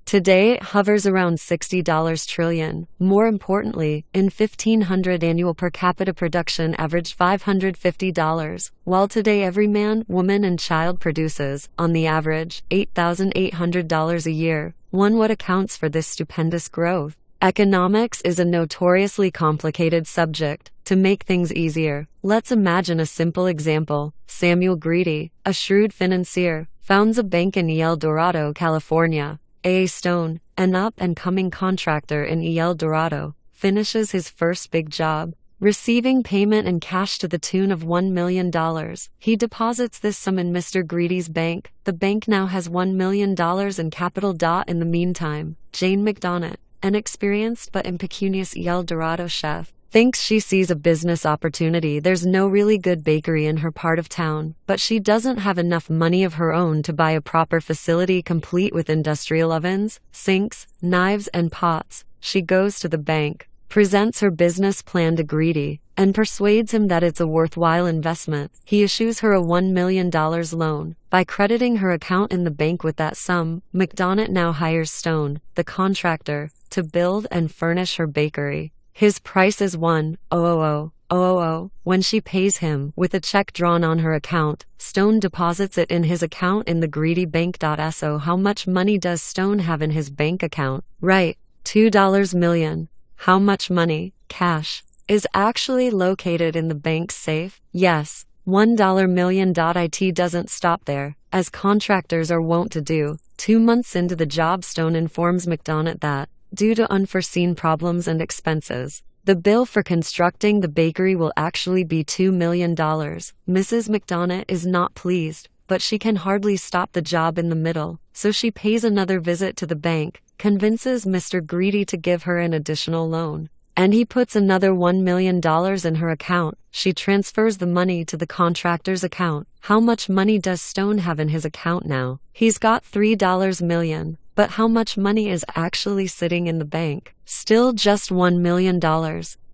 Today it hovers around $60 trillion. More importantly, in 1500 annual per capita production averaged $550, while today every man, woman, and child produces, on the average, $8,800 a year. What accounts for this stupendous growth? Economics is a notoriously complicated subject. To make things easier, let's imagine a simple example. Samuel Greedy, a shrewd financier, founds a bank in El Dorado, California. A. Stone, an up-and-coming contractor in El Dorado, finishes his first big job, receiving payment in cash to the tune of $1 million. He deposits this sum in Mr. Greedy's bank. The bank now has $1 million in capital. In the meantime, Jane McDonough, an experienced but impecunious El Dorado chef, thinks she sees a business opportunity. There's no really good bakery in her part of town, but she doesn't have enough money of her own to buy a proper facility complete with industrial ovens, sinks, knives, and pots. She goes to the bank, presents her business plan to Greedy, and persuades him that it's a worthwhile investment. He issues her a $1 million loan. By crediting her account in the bank with that sum, McDonough now hires Stone, the contractor, to build and furnish her bakery. His price is $1,000. When she pays him with a check drawn on her account, Stone deposits it in his account in the Greedy bank. So how much money does Stone have in his bank account? Right, $2 million. How much money, cash, is actually located in the bank's safe? Yes, $1 million. It doesn't stop there, as contractors are wont to do. 2 months into the job, Stone informs McDonough that, due to unforeseen problems and expenses, the bill for constructing the bakery will actually be $2 million. Mrs. McDonough is not pleased, but she can hardly stop the job in the middle, so she pays another visit to the bank, convinces Mr. Greedy to give her an additional loan, and he puts another $1 million in her account. She transfers the money to the contractor's account. How much money does Stone have in his account now? He's got $3 million. But how much money is actually sitting in the bank? Still just $1 million.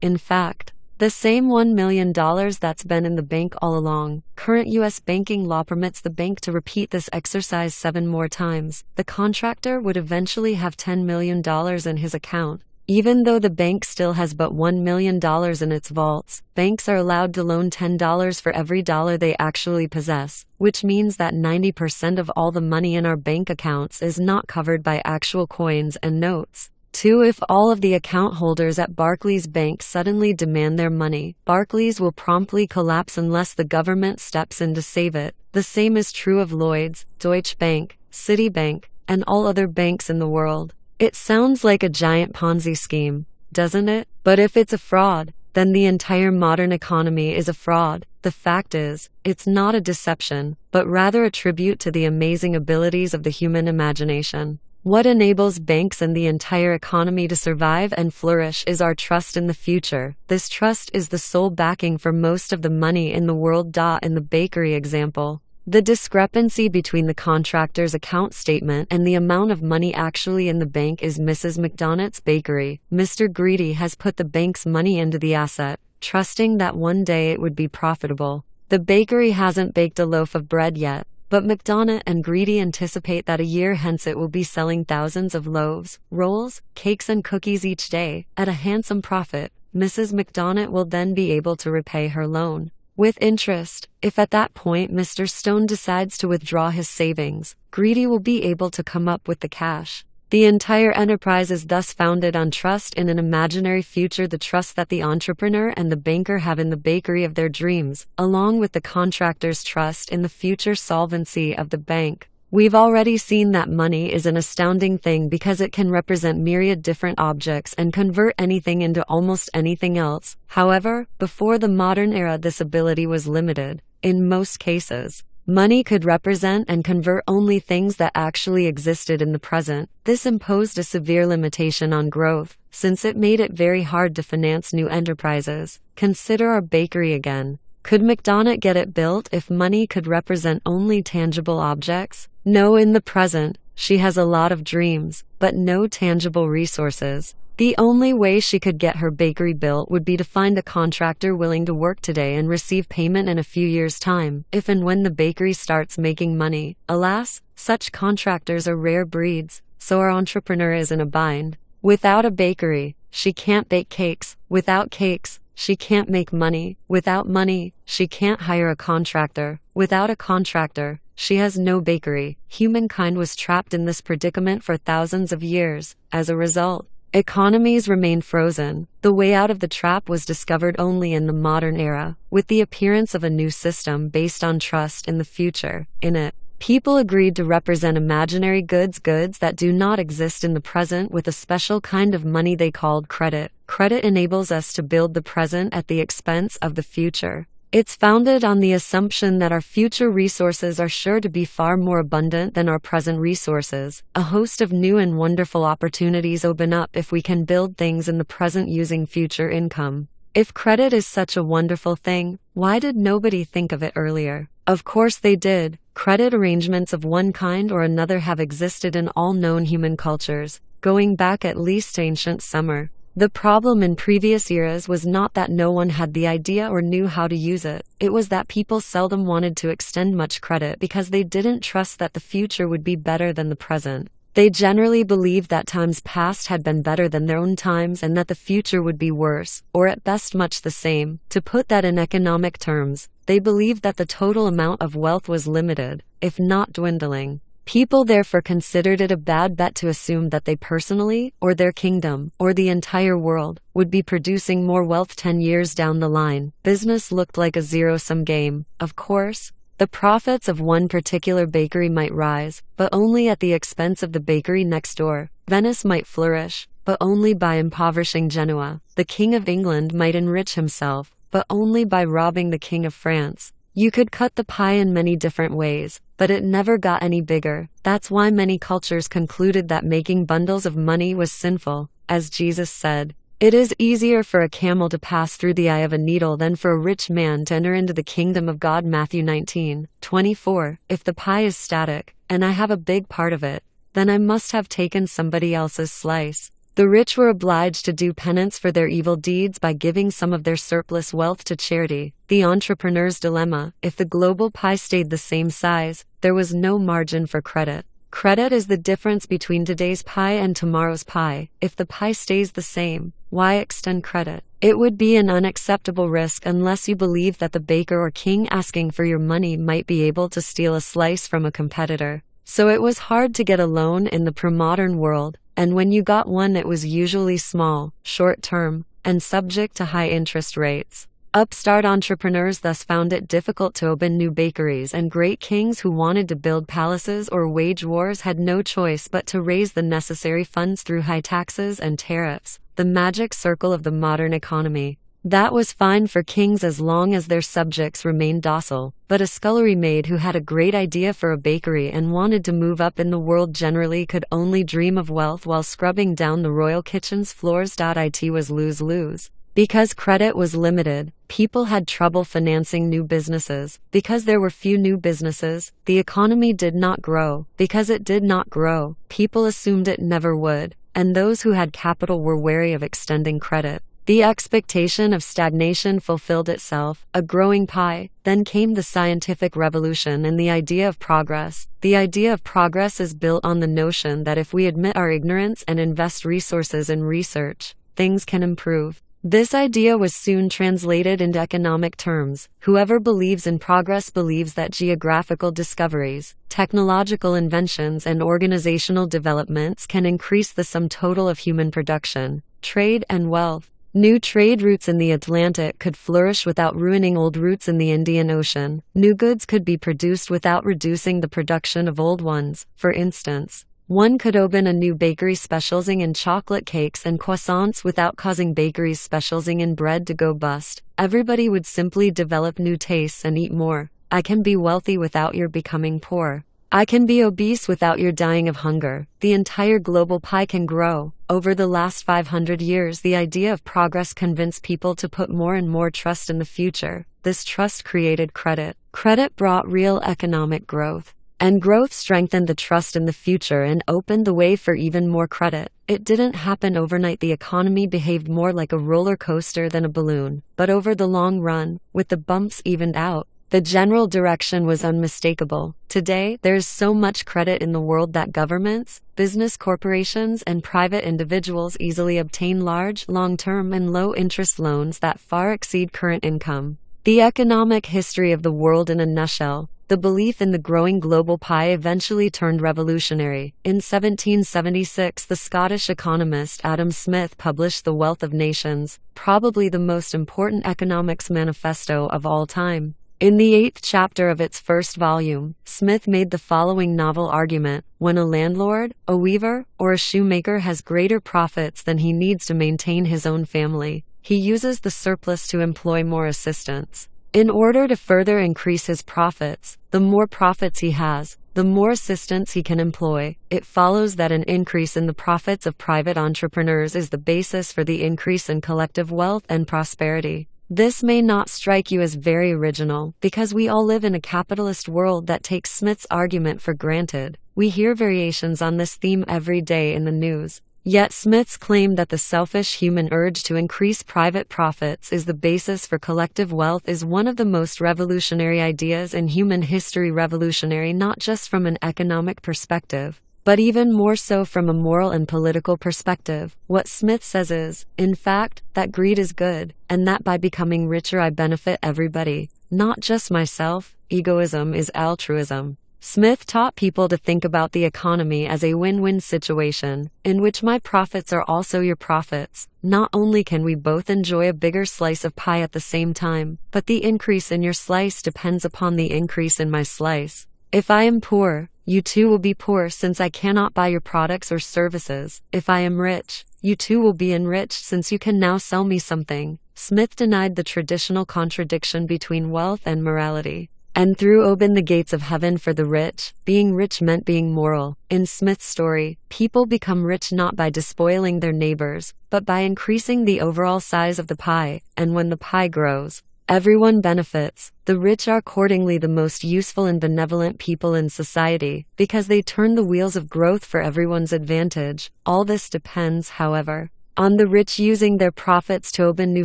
In fact, the same $1 million that's been in the bank all along. Current U.S. banking law permits the bank to repeat this exercise 7 more times. The contractor would eventually have $10 million in his account. Even though the bank still has but $1 million in its vaults, banks are allowed to loan $10 for every dollar they actually possess, which means that 90% of all the money in our bank accounts is not covered by actual coins and notes. 2. If all of the account holders at Barclays Bank suddenly demand their money, Barclays will promptly collapse unless the government steps in to save it. The same is true of Lloyds, Deutsche Bank, Citibank, and all other banks in the world. It sounds like a giant Ponzi scheme, doesn't it? But if it's a fraud, then the entire modern economy is a fraud. The fact is, it's not a deception, but rather a tribute to the amazing abilities of the human imagination. What enables banks and the entire economy to survive and flourish is our trust in the future. This trust is the sole backing for most of the money in the world. In the bakery example, the discrepancy between the contractor's account statement and the amount of money actually in the bank is Mrs. McDonald's bakery. Mr. Greedy has put the bank's money into the asset, trusting that one day it would be profitable. The bakery hasn't baked a loaf of bread yet, but McDonald and Greedy anticipate that a year hence it will be selling thousands of loaves, rolls, cakes and cookies each day, at a handsome profit. Mrs. McDonald will then be able to repay her loan with interest. If at that point Mr. Stone decides to withdraw his savings, Greedy will be able to come up with the cash. The entire enterprise is thus founded on trust in an imaginary future, the trust that the entrepreneur and the banker have in the bakery of their dreams, along with the contractor's trust in the future solvency of the bank. We've already seen that money is an astounding thing because it can represent myriad different objects and convert anything into almost anything else. However, before the modern era, this ability was limited. In most cases, money could represent and convert only things that actually existed in the present. This imposed a severe limitation on growth, since it made it very hard to finance new enterprises. Consider our bakery again. Could McDonald get it built if money could represent only tangible objects? No, in the present, she has a lot of dreams, but no tangible resources. The only way she could get her bakery built would be to find a contractor willing to work today and receive payment in a few years' time, if and when the bakery starts making money. Alas, such contractors are rare breeds, so our entrepreneur is in a bind. Without a bakery, she can't bake cakes. Without cakes, she can't make money. Without money, she can't hire a contractor. Without a contractor, she has no bakery. Humankind was trapped in this predicament for thousands of years. As a result, economies remain frozen. The way out of the trap was discovered only in the modern era, with the appearance of a new system based on trust in the future. In it, people agreed to represent imaginary goods that do not exist in the present with a special kind of money they called credit. Credit enables us to build the present at the expense of the future. It's founded on the assumption that our future resources are sure to be far more abundant than our present resources. A host of new and wonderful opportunities open up if we can build things in the present using future income. If credit is such a wonderful thing, why did nobody think of it earlier? Of course they did. Credit arrangements of one kind or another have existed in all known human cultures, going back at least to ancient Sumer. The problem in previous eras was not that no one had the idea or knew how to use it. It was that people seldom wanted to extend much credit because they didn't trust that the future would be better than the present. They generally believed that times past had been better than their own times and that the future would be worse, or at best much the same. To put that in economic terms, they believed that the total amount of wealth was limited, if not dwindling. People therefore considered it a bad bet to assume that they personally, or their kingdom, or the entire world, would be producing more wealth 10 years down the line. Business looked like a zero-sum game. Of course, the profits of one particular bakery might rise, but only at the expense of the bakery next door. Venice might flourish, but only by impoverishing Genoa. The King of England might enrich himself, but only by robbing the King of France. You could cut the pie in many different ways, but it never got any bigger. That's why many cultures concluded that making bundles of money was sinful. As Jesus said, "It is easier for a camel to pass through the eye of a needle than for a rich man to enter into the kingdom of God." Matthew 19:24. If the pie is static, and I have a big part of it, then I must have taken somebody else's slice. The rich were obliged to do penance for their evil deeds by giving some of their surplus wealth to charity. The entrepreneur's dilemma: if the global pie stayed the same size, there was no margin for credit. Credit is the difference between today's pie and tomorrow's pie. If the pie stays the same, why extend credit? It would be an unacceptable risk unless you believe that the baker or king asking for your money might be able to steal a slice from a competitor. So it was hard to get a loan in the pre-modern world. and when you got one it was usually small, short-term, and subject to high interest rates. Upstart entrepreneurs thus found it difficult to open new bakeries, and great kings who wanted to build palaces or wage wars had no choice but to raise the necessary funds through high taxes and tariffs, the magic circle of the modern economy. That was fine for kings as long as their subjects remained docile, but a scullery maid who had a great idea for a bakery and wanted to move up in the world generally could only dream of wealth while scrubbing down the royal kitchen's floors. It was lose-lose. Because credit was limited, people had trouble financing new businesses. Because there were few new businesses, the economy did not grow. Because it did not grow, people assumed it never would, and those who had capital were wary of extending credit. The expectation of stagnation fulfilled itself, a growing pie. Then came the scientific revolution and the idea of progress. The idea of progress is built on the notion that if we admit our ignorance and invest resources in research, things can improve. This idea was soon translated into economic terms. Whoever believes in progress believes that geographical discoveries, technological inventions, and organizational developments can increase the sum total of human production, trade, and wealth. New trade routes in the Atlantic could flourish without ruining old routes in the Indian Ocean. New goods could be produced without reducing the production of old ones. For instance, one could open a new bakery specializing in chocolate cakes and croissants without causing bakeries specializing in bread to go bust. Everybody would simply develop new tastes and eat more. I can be wealthy without your becoming poor. I can be obese without your dying of hunger. The entire global pie can grow. Over the last 500 years, the idea of progress convinced people to put more and more trust in the future. This trust created credit. Credit brought real economic growth. And growth strengthened the trust in the future and opened the way for even more credit. It didn't happen overnight. The economy behaved more like a roller coaster than a balloon. But over the long run, with the bumps evened out, the general direction was unmistakable. Today, there is so much credit in the world that governments, business corporations, and private individuals easily obtain large, long-term, and low-interest loans that far exceed current income. The economic history of the world in a nutshell. The belief in the growing global pie eventually turned revolutionary. In 1776, the Scottish economist Adam Smith published The Wealth of Nations, probably the most important economics manifesto of all time. In the 8th chapter of its first volume, Smith made the following novel argument: when a landlord, a weaver, or a shoemaker has greater profits than he needs to maintain his own family, he uses the surplus to employ more assistants. In order to further increase his profits, the more profits he has, the more assistants he can employ. It follows that an increase in the profits of private entrepreneurs is the basis for the increase in collective wealth and prosperity. This may not strike you as very original, because we all live in a capitalist world that takes Smith's argument for granted. We hear variations on this theme every day in the news. Yet Smith's claim that the selfish human urge to increase private profits is the basis for collective wealth is one of the most revolutionary ideas in human history. Revolutionary not just from an economic perspective, but even more so from a moral and political perspective. What Smith says is, in fact, that greed is good, and that by becoming richer I benefit everybody, not just myself. Egoism is altruism. Smith taught people to think about the economy as a win-win situation, in which my profits are also your profits. Not only can we both enjoy a bigger slice of pie at the same time, but the increase in your slice depends upon the increase in my slice. If I am poor, you too will be poor since I cannot buy your products or services. If I am rich, you too will be enriched since you can now sell me something. Smith denied the traditional contradiction between wealth and morality, and threw open the gates of heaven for the rich. Being rich meant being moral. In Smith's story, people become rich not by despoiling their neighbors, but by increasing the overall size of the pie, and when the pie grows, everyone benefits. The rich are accordingly the most useful and benevolent people in society, because they turn the wheels of growth for everyone's advantage. All this depends, however, on the rich using their profits to open new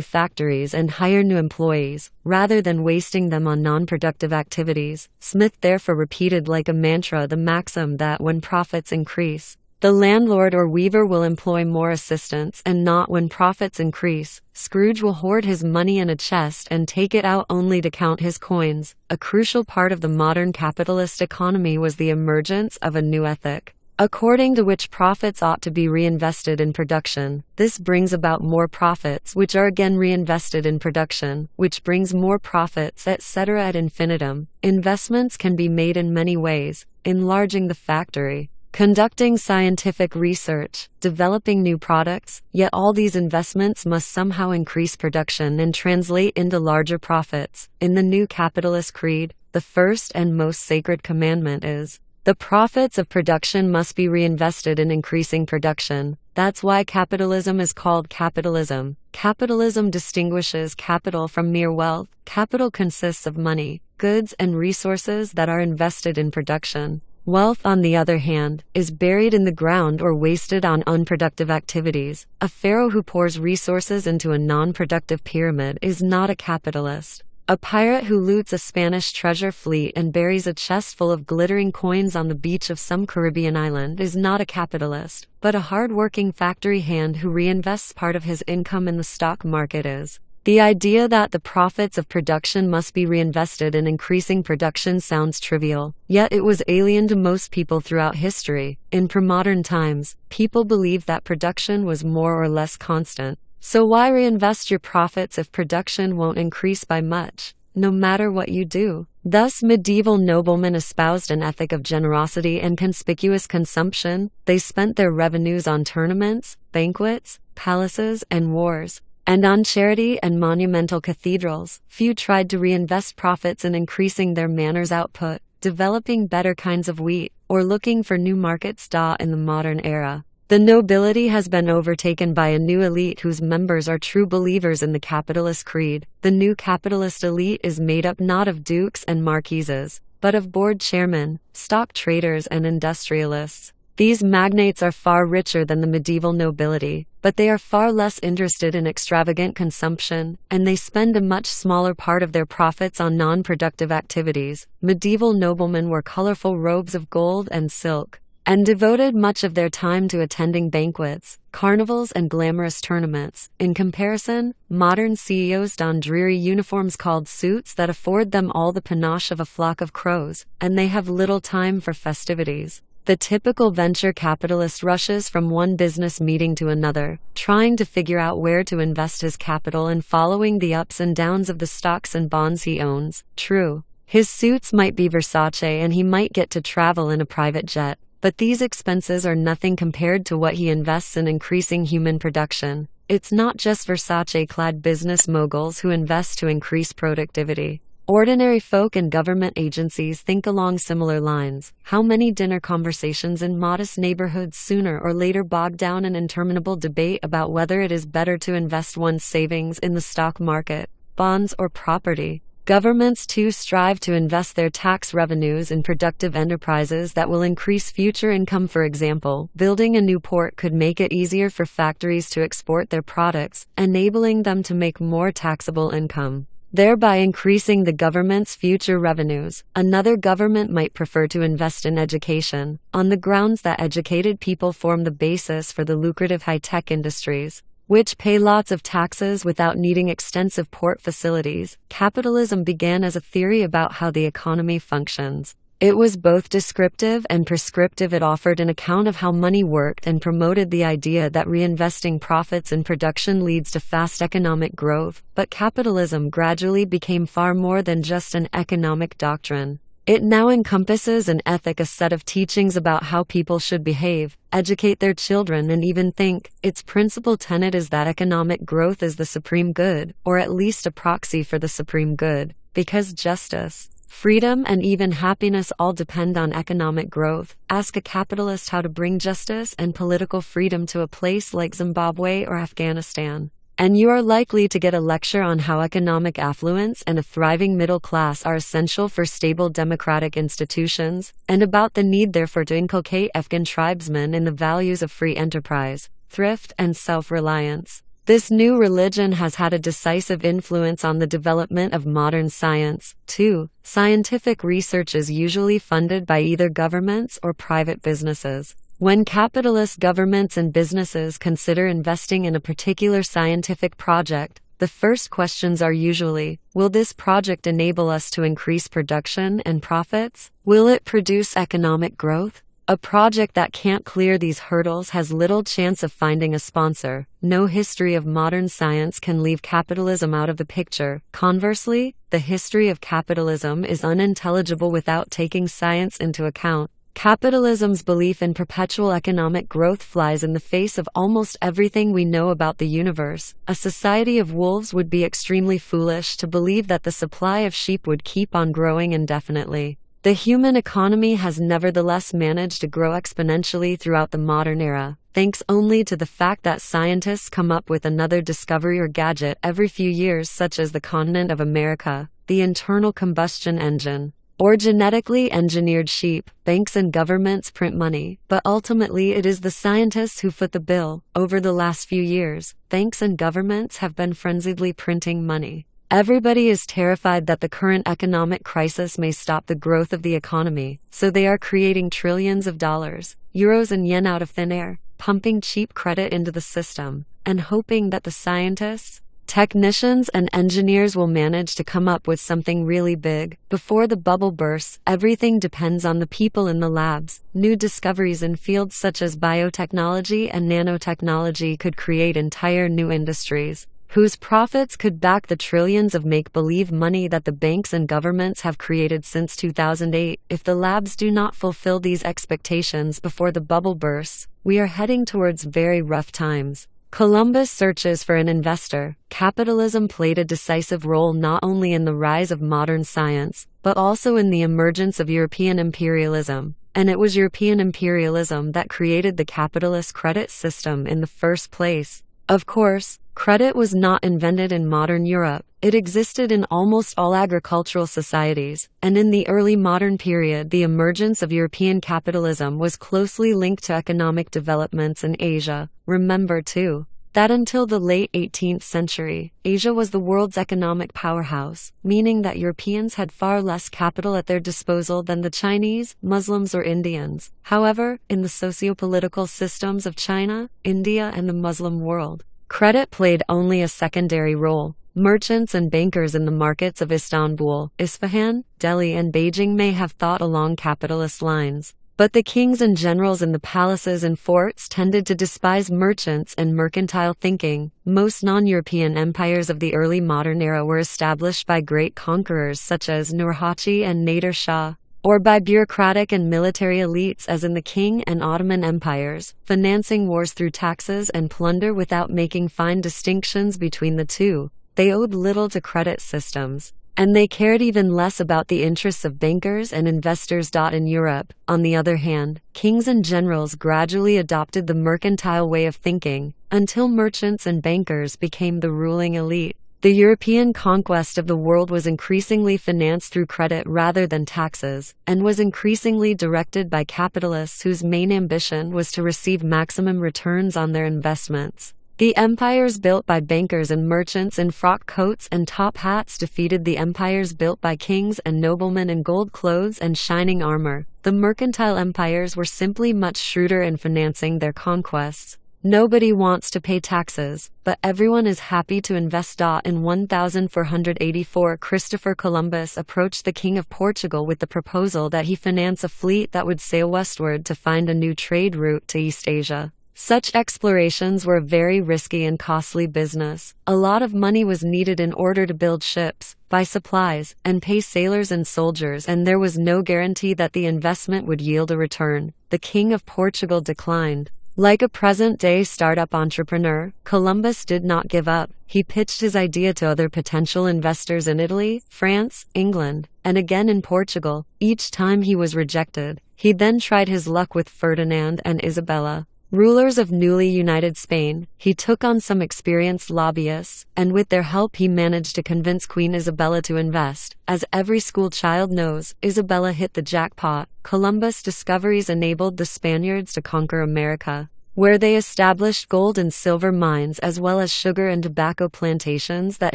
factories and hire new employees, rather than wasting them on non-productive activities. Smith therefore repeated like a mantra the maxim that when profits increase, the landlord or weaver will employ more assistants, and not when profits increase, Scrooge will hoard his money in a chest and take it out only to count his coins. A crucial part of the modern capitalist economy was the emergence of a new ethic. according to which profits ought to be reinvested in production. This brings about more profits, which are again reinvested in production, which brings more profits, etc. ad infinitum. Investments can be made in many ways: enlarging the factory, conducting scientific research, developing new products, yet all these investments must somehow increase production and translate into larger profits. In the new capitalist creed, the first and most sacred commandment is, the profits of production must be reinvested in increasing production. That's why capitalism is called capitalism. Capitalism distinguishes capital from mere wealth. Capital consists of money, goods, and resources that are invested in production. Wealth, on the other hand, is buried in the ground or wasted on unproductive activities. A pharaoh who pours resources into a non-productive pyramid is not a capitalist. A pirate who loots a Spanish treasure fleet and buries a chest full of glittering coins on the beach of some Caribbean island is not a capitalist, but a hard-working factory hand who reinvests part of his income in the stock market is. The idea that the profits of production must be reinvested in increasing production sounds trivial, yet it was alien to most people throughout history. In pre-modern times, people believed that production was more or less constant. So why reinvest your profits if production won't increase by much, no matter what you do? Thus, medieval noblemen espoused an ethic of generosity and conspicuous consumption. They spent their revenues on tournaments, banquets, palaces, and wars, and on charity and monumental cathedrals. Few tried to reinvest profits in increasing their manners output, developing better kinds of wheat, or looking for new markets. In the modern era, the nobility has been overtaken by a new elite whose members are true believers in the capitalist creed. The new capitalist elite is made up not of dukes and marquises, but of board chairmen, stock traders, and industrialists. These magnates are far richer than the medieval nobility, but they are far less interested in extravagant consumption, and they spend a much smaller part of their profits on non-productive activities. Medieval noblemen wore colorful robes of gold and silk, and devoted much of their time to attending banquets, carnivals, and glamorous tournaments. In comparison, modern CEOs don dreary uniforms called suits that afford them all the panache of a flock of crows, and they have little time for festivities. The typical venture capitalist rushes from one business meeting to another, trying to figure out where to invest his capital and following the ups and downs of the stocks and bonds he owns. True, his suits might be Versace and he might get to travel in a private jet, but these expenses are nothing compared to what he invests in increasing human production. It's not just Versace-clad business moguls who invest to increase productivity. Ordinary folk and government agencies think along similar lines. How many dinner conversations in modest neighborhoods sooner or later bog down an interminable debate about whether it is better to invest one's savings in the stock market, bonds, or property? Governments too strive to invest their tax revenues in productive enterprises that will increase future income. For example, building a new port could make it easier for factories to export their products, enabling them to make more taxable income, thereby increasing the government's future revenues. Another government might prefer to invest in education, on the grounds that educated people form the basis for the lucrative high-tech industries, which pay lots of taxes without needing extensive port facilities. Capitalism began as a theory about how the economy functions. It was both descriptive and prescriptive. It offered an account of how money worked and promoted the idea that reinvesting profits in production leads to fast economic growth. But capitalism gradually became far more than just an economic doctrine. It now encompasses an ethic, a set of teachings about how people should behave, educate their children, and even think. Its principal tenet is that economic growth is the supreme good, or at least a proxy for the supreme good, because justice, freedom, and even happiness all depend on economic growth. Ask a capitalist how to bring justice and political freedom to a place like Zimbabwe or Afghanistan, and you are likely to get a lecture on how economic affluence and a thriving middle class are essential for stable democratic institutions, and about the need therefore to inculcate Afghan tribesmen in the values of free enterprise, thrift, and self-reliance. This new religion has had a decisive influence on the development of modern science, too. Scientific research is usually funded by either governments or private businesses. When capitalist governments and businesses consider investing in a particular scientific project, the first questions are usually, will this project enable us to increase production and profits? Will it produce economic growth? A project that can't clear these hurdles has little chance of finding a sponsor. No history of modern science can leave capitalism out of the picture. Conversely, the history of capitalism is unintelligible without taking science into account. Capitalism's belief in perpetual economic growth flies in the face of almost everything we know about the universe. A society of wolves would be extremely foolish to believe that the supply of sheep would keep on growing indefinitely. The human economy has nevertheless managed to grow exponentially throughout the modern era, thanks only to the fact that scientists come up with another discovery or gadget every few years, such as the continent of America, the internal combustion engine, or genetically engineered sheep. Banks and governments print money, but ultimately it is the scientists who foot the bill. Over the last few years, banks and governments have been frenziedly printing money. Everybody is terrified that the current economic crisis may stop the growth of the economy, so they are creating trillions of dollars, euros and yen out of thin air, pumping cheap credit into the system, and hoping that the scientists, technicians and engineers will manage to come up with something really big. Before the bubble bursts, everything depends on the people in the labs. New discoveries in fields such as biotechnology and nanotechnology could create entire new industries, whose profits could back the trillions of make-believe money that the banks and governments have created since 2008. If the labs do not fulfill these expectations before the bubble bursts, we are heading towards very rough times. Columbus searches for an investor. Capitalism played a decisive role not only in the rise of modern science, but also in the emergence of European imperialism. And it was European imperialism that created the capitalist credit system in the first place. Of course, credit was not invented in modern Europe. It existed in almost all agricultural societies, and in the early modern period the emergence of European capitalism was closely linked to economic developments in Asia. Remember, too, that until the late 18th century, Asia was the world's economic powerhouse, meaning that Europeans had far less capital at their disposal than the Chinese, Muslims or Indians. However, in the socio-political systems of China, India and the Muslim world, credit played only a secondary role. Merchants and bankers in the markets of Istanbul, Isfahan, Delhi and Beijing may have thought along capitalist lines, but the kings and generals in the palaces and forts tended to despise merchants and mercantile thinking. Most non-European empires of the early modern era were established by great conquerors such as Nurhaci and Nader Shah, or by bureaucratic and military elites as in the King and Ottoman empires, financing wars through taxes and plunder without making fine distinctions between the two. They owed little to credit systems, and they cared even less about the interests of bankers and investors. In Europe, on the other hand, kings and generals gradually adopted the mercantile way of thinking, until merchants and bankers became the ruling elite. The European conquest of the world was increasingly financed through credit rather than taxes, and was increasingly directed by capitalists whose main ambition was to receive maximum returns on their investments. The empires built by bankers and merchants in frock coats and top hats defeated the empires built by kings and noblemen in gold clothes and shining armor. The mercantile empires were simply much shrewder in financing their conquests. Nobody wants to pay taxes, but everyone is happy to invest. In 1484, Christopher Columbus approached the King of Portugal with the proposal that he finance a fleet that would sail westward to find a new trade route to East Asia. Such explorations were a very risky and costly business. A lot of money was needed in order to build ships, buy supplies, and pay sailors and soldiers, and there was no guarantee that the investment would yield a return. The King of Portugal declined. Like a present-day startup entrepreneur, Columbus did not give up. He pitched his idea to other potential investors in Italy, France, England, and again in Portugal. Each time he was rejected. He then tried his luck with Ferdinand and Isabella, rulers of newly united Spain. He took on some experienced lobbyists, and with their help he managed to convince Queen Isabella to invest. As every school child knows, Isabella hit the jackpot. Columbus' discoveries enabled the Spaniards to conquer America, where they established gold and silver mines as well as sugar and tobacco plantations that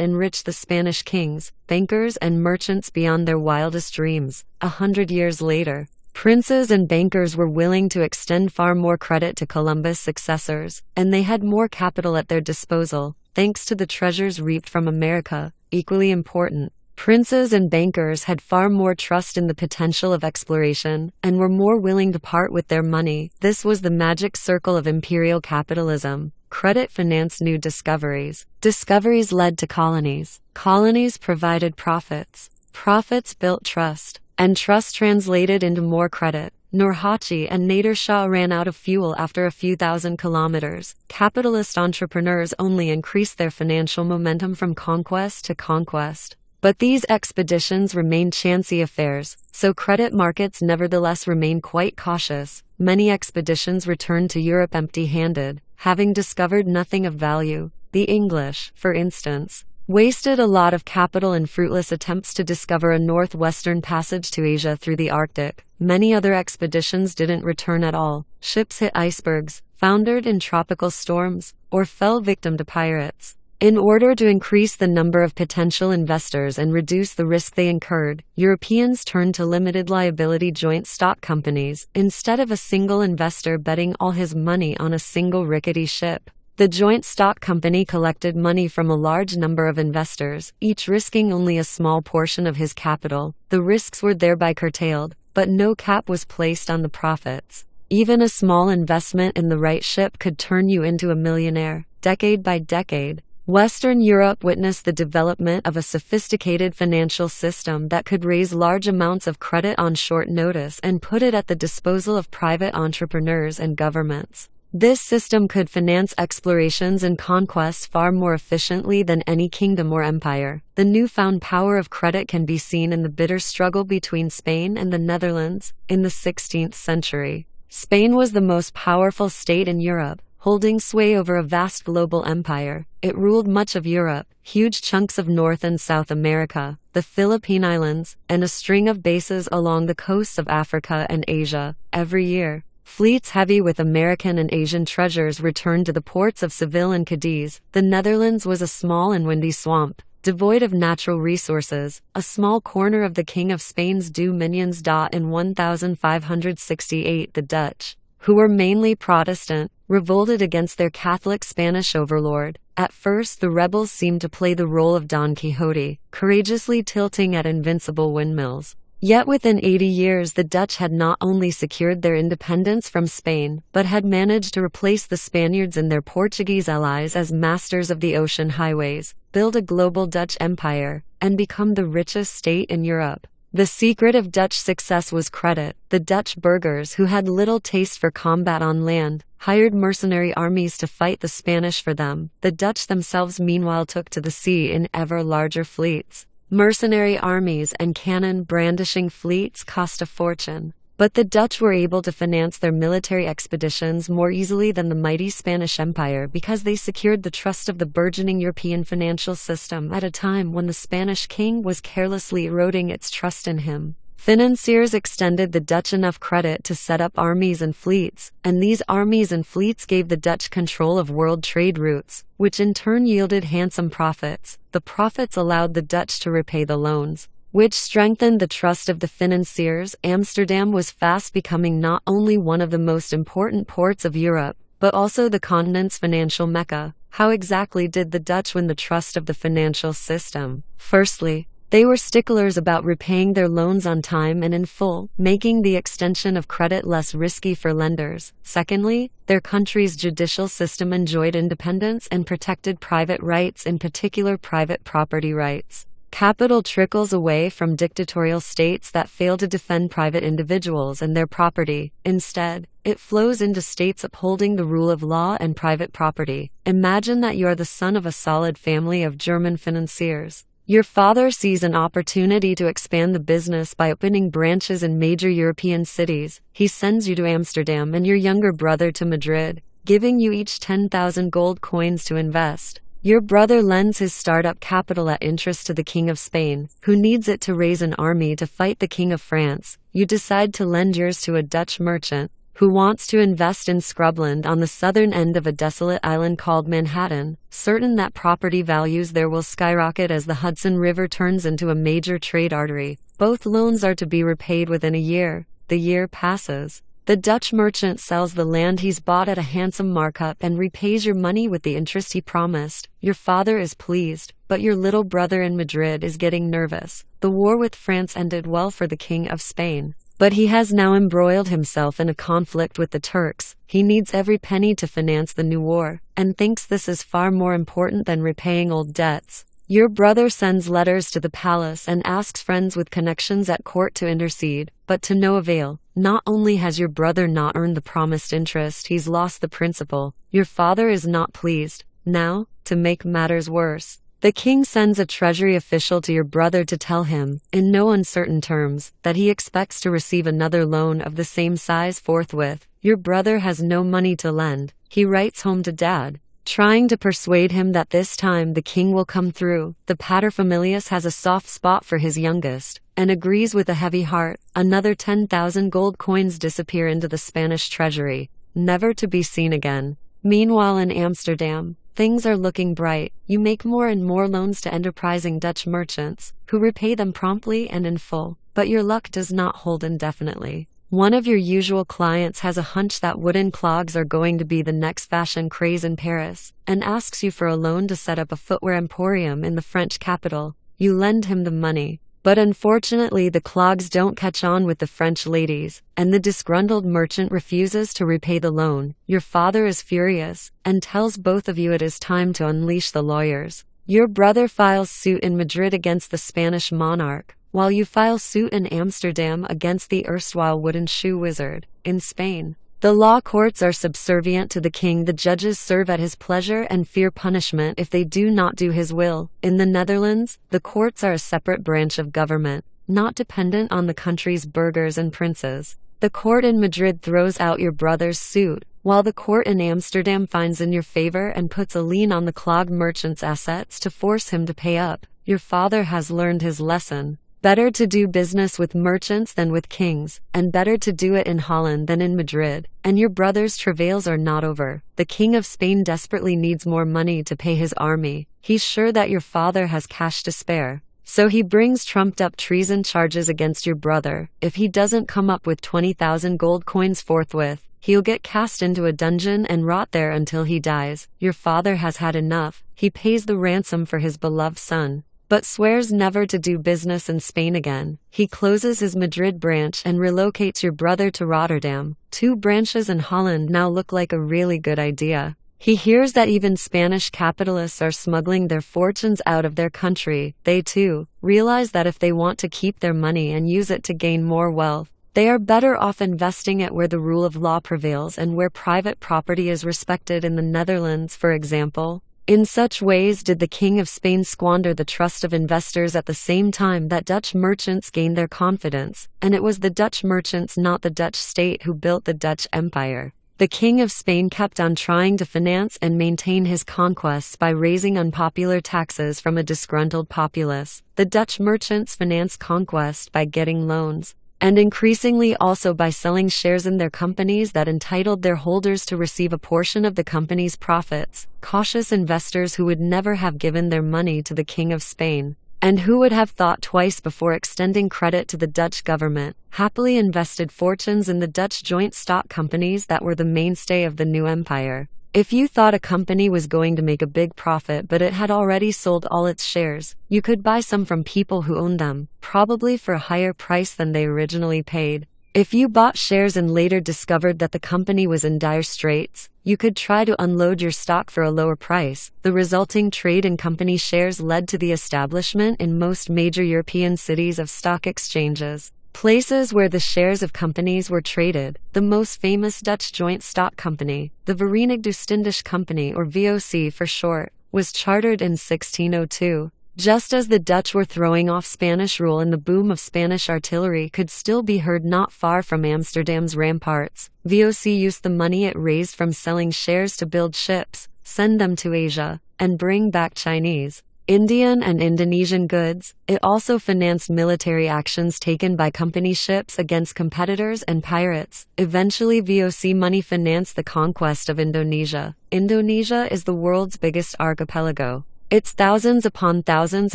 enriched the Spanish kings, bankers and merchants beyond their wildest dreams. 100 years later, princes and bankers were willing to extend far more credit to Columbus' successors, and they had more capital at their disposal, thanks to the treasures reaped from America. Equally important, Princes and bankers had far more trust in the potential of exploration, and were more willing to part with their money. This was the magic circle of imperial capitalism. Credit financed new discoveries. Discoveries led to colonies. Colonies provided profits. Profits built trust. And trust translated into more credit. Nurhaci and Nader Shah ran out of fuel after a few thousand kilometers. Capitalist entrepreneurs only increased their financial momentum from conquest to conquest. But these expeditions remained chancy affairs, so credit markets nevertheless remain quite cautious. Many expeditions returned to Europe empty-handed, having discovered nothing of value. The English, for instance, wasted a lot of capital in fruitless attempts to discover a northwestern passage to Asia through the Arctic. Many other expeditions didn't return at all. Ships hit icebergs, foundered in tropical storms, or fell victim to pirates. In order to increase the number of potential investors and reduce the risk they incurred, Europeans turned to limited liability joint stock companies, instead of a single investor betting all his money on a single rickety ship. The joint stock company collected money from a large number of investors, each risking only a small portion of his capital. The risks were thereby curtailed, but no cap was placed on the profits. Even a small investment in the right ship could turn you into a millionaire. Decade by decade, Western Europe witnessed the development of a sophisticated financial system that could raise large amounts of credit on short notice and put it at the disposal of private entrepreneurs and governments. This system could finance explorations and conquests far more efficiently than any kingdom or empire. The newfound power of credit can be seen in the bitter struggle between Spain and the Netherlands. In the 16th century, Spain was the most powerful state in Europe, holding sway over a vast global empire. It ruled much of Europe, huge chunks of North and South America, the Philippine Islands, and a string of bases along the coasts of Africa and Asia. Every year, fleets heavy with American and Asian treasures returned to the ports of Seville and Cadiz. The Netherlands was a small and windy swamp, devoid of natural resources, a small corner of the King of Spain's dominions. In 1568, the Dutch, who were mainly Protestant, revolted against their Catholic Spanish overlord. At first, the rebels seemed to play the role of Don Quixote, courageously tilting at invincible windmills. Yet within 80 years the Dutch had not only secured their independence from Spain, but had managed to replace the Spaniards and their Portuguese allies as masters of the ocean highways, build a global Dutch empire, and become the richest state in Europe. The secret of Dutch success was credit. The Dutch burghers, who had little taste for combat on land, hired mercenary armies to fight the Spanish for them. The Dutch themselves meanwhile took to the sea in ever larger fleets. Mercenary armies and cannon-brandishing fleets cost a fortune. But the Dutch were able to finance their military expeditions more easily than the mighty Spanish Empire because they secured the trust of the burgeoning European financial system at a time when the Spanish king was carelessly eroding its trust in him. Financiers extended the Dutch enough credit to set up armies and fleets, and these armies and fleets gave the Dutch control of world trade routes, which in turn yielded handsome profits. The profits allowed the Dutch to repay the loans, which strengthened the trust of the financiers. Amsterdam was fast becoming not only one of the most important ports of Europe, but also the continent's financial mecca. How exactly did the Dutch win the trust of the financial system? Firstly, they were sticklers about repaying their loans on time and in full, making the extension of credit less risky for lenders. Secondly, their country's judicial system enjoyed independence and protected private rights, in particular private property rights. Capital trickles away from dictatorial states that fail to defend private individuals and their property. Instead, it flows into states upholding the rule of law and private property. Imagine that you are the son of a solid family of German financiers. Your father sees an opportunity to expand the business by opening branches in major European cities. He sends you to Amsterdam and your younger brother to Madrid, giving you each 10,000 gold coins to invest. Your brother lends his startup capital at interest to the King of Spain, who needs it to raise an army to fight the King of France. You decide to lend yours to a Dutch merchant, who wants to invest in scrubland on the southern end of a desolate island called Manhattan, certain that property values there will skyrocket as the Hudson River turns into a major trade artery. Both loans are to be repaid within a year. The year passes. The Dutch merchant sells the land he's bought at a handsome markup and repays your money with the interest he promised. Your father is pleased, but your little brother in Madrid is getting nervous. The war with France ended well for the King of Spain, but he has now embroiled himself in a conflict with the Turks. He needs every penny to finance the new war, and thinks this is far more important than repaying old debts. Your brother sends letters to the palace and asks friends with connections at court to intercede, but to no avail. Not only has your brother not earned the promised interest, he's lost the principal. Your father is not pleased. Now, to make matters worse, the king sends a treasury official to your brother to tell him, in no uncertain terms, that he expects to receive another loan of the same size forthwith. Your brother has no money to lend. He writes home to Dad, trying to persuade him that this time the king will come through. The paterfamilias has a soft spot for his youngest, and agrees with a heavy heart. Another 10,000 gold coins disappear into the Spanish treasury, never to be seen again. Meanwhile in Amsterdam, things are looking bright. You make more and more loans to enterprising Dutch merchants, who repay them promptly and in full. But your luck does not hold indefinitely. One of your usual clients has a hunch that wooden clogs are going to be the next fashion craze in Paris, and asks you for a loan to set up a footwear emporium in the French capital. You lend him the money, but unfortunately the clogs don't catch on with the French ladies, and the disgruntled merchant refuses to repay the loan. Your father is furious, and tells both of you it is time to unleash the lawyers. Your brother files suit in Madrid against the Spanish monarch, while you file suit in Amsterdam against the erstwhile wooden shoe wizard. In Spain, the law courts are subservient to the king. The judges serve at his pleasure and fear punishment if they do not do his will. In the Netherlands, the courts are a separate branch of government, not dependent on the country's burghers and princes. The court in Madrid throws out your brother's suit, while the court in Amsterdam finds in your favor and puts a lien on the clog merchant's assets to force him to pay up. Your father has learned his lesson. Better to do business with merchants than with kings, and better to do it in Holland than in Madrid. And your brother's travails are not over. The King of Spain desperately needs more money to pay his army. He's sure that your father has cash to spare, so he brings trumped-up treason charges against your brother. If he doesn't come up with 20,000 gold coins forthwith, he'll get cast into a dungeon and rot there until he dies. Your father has had enough. He pays the ransom for his beloved son, but swears never to do business in Spain again. He closes his Madrid branch and relocates your brother to Rotterdam. 2 branches in Holland now look like a really good idea. He hears that even Spanish capitalists are smuggling their fortunes out of their country. They too realize that if they want to keep their money and use it to gain more wealth, they are better off investing it where the rule of law prevails and where private property is respected. In the Netherlands, for example, in such ways did the King of Spain squander the trust of investors at the same time that Dutch merchants gained their confidence, and it was the Dutch merchants, not the Dutch state, who built the Dutch Empire. The King of Spain kept on trying to finance and maintain his conquests by raising unpopular taxes from a disgruntled populace. The Dutch merchants financed conquest by getting loans, and increasingly also by selling shares in their companies that entitled their holders to receive a portion of the company's profits. Cautious investors who would never have given their money to the King of Spain, and who would have thought twice before extending credit to the Dutch government, happily invested fortunes in the Dutch joint stock companies that were the mainstay of the new empire. If you thought a company was going to make a big profit but it had already sold all its shares, you could buy some from people who owned them, probably for a higher price than they originally paid. If you bought shares and later discovered that the company was in dire straits, you could try to unload your stock for a lower price. The resulting trade in company shares led to the establishment in most major European cities of stock exchanges, places where the shares of companies were traded. The most famous Dutch joint stock company, the Verenigde Oostindische Company, or VOC for short, was chartered in 1602. Just as the Dutch were throwing off Spanish rule and the boom of Spanish artillery could still be heard not far from Amsterdam's ramparts, VOC used the money it raised from selling shares to build ships, send them to Asia, and bring back Chinese, Indian and Indonesian goods. It also financed military actions taken by company ships against competitors and pirates. Eventually, VOC money financed the conquest of Indonesia. Indonesia is the world's biggest archipelago, Its thousands upon thousands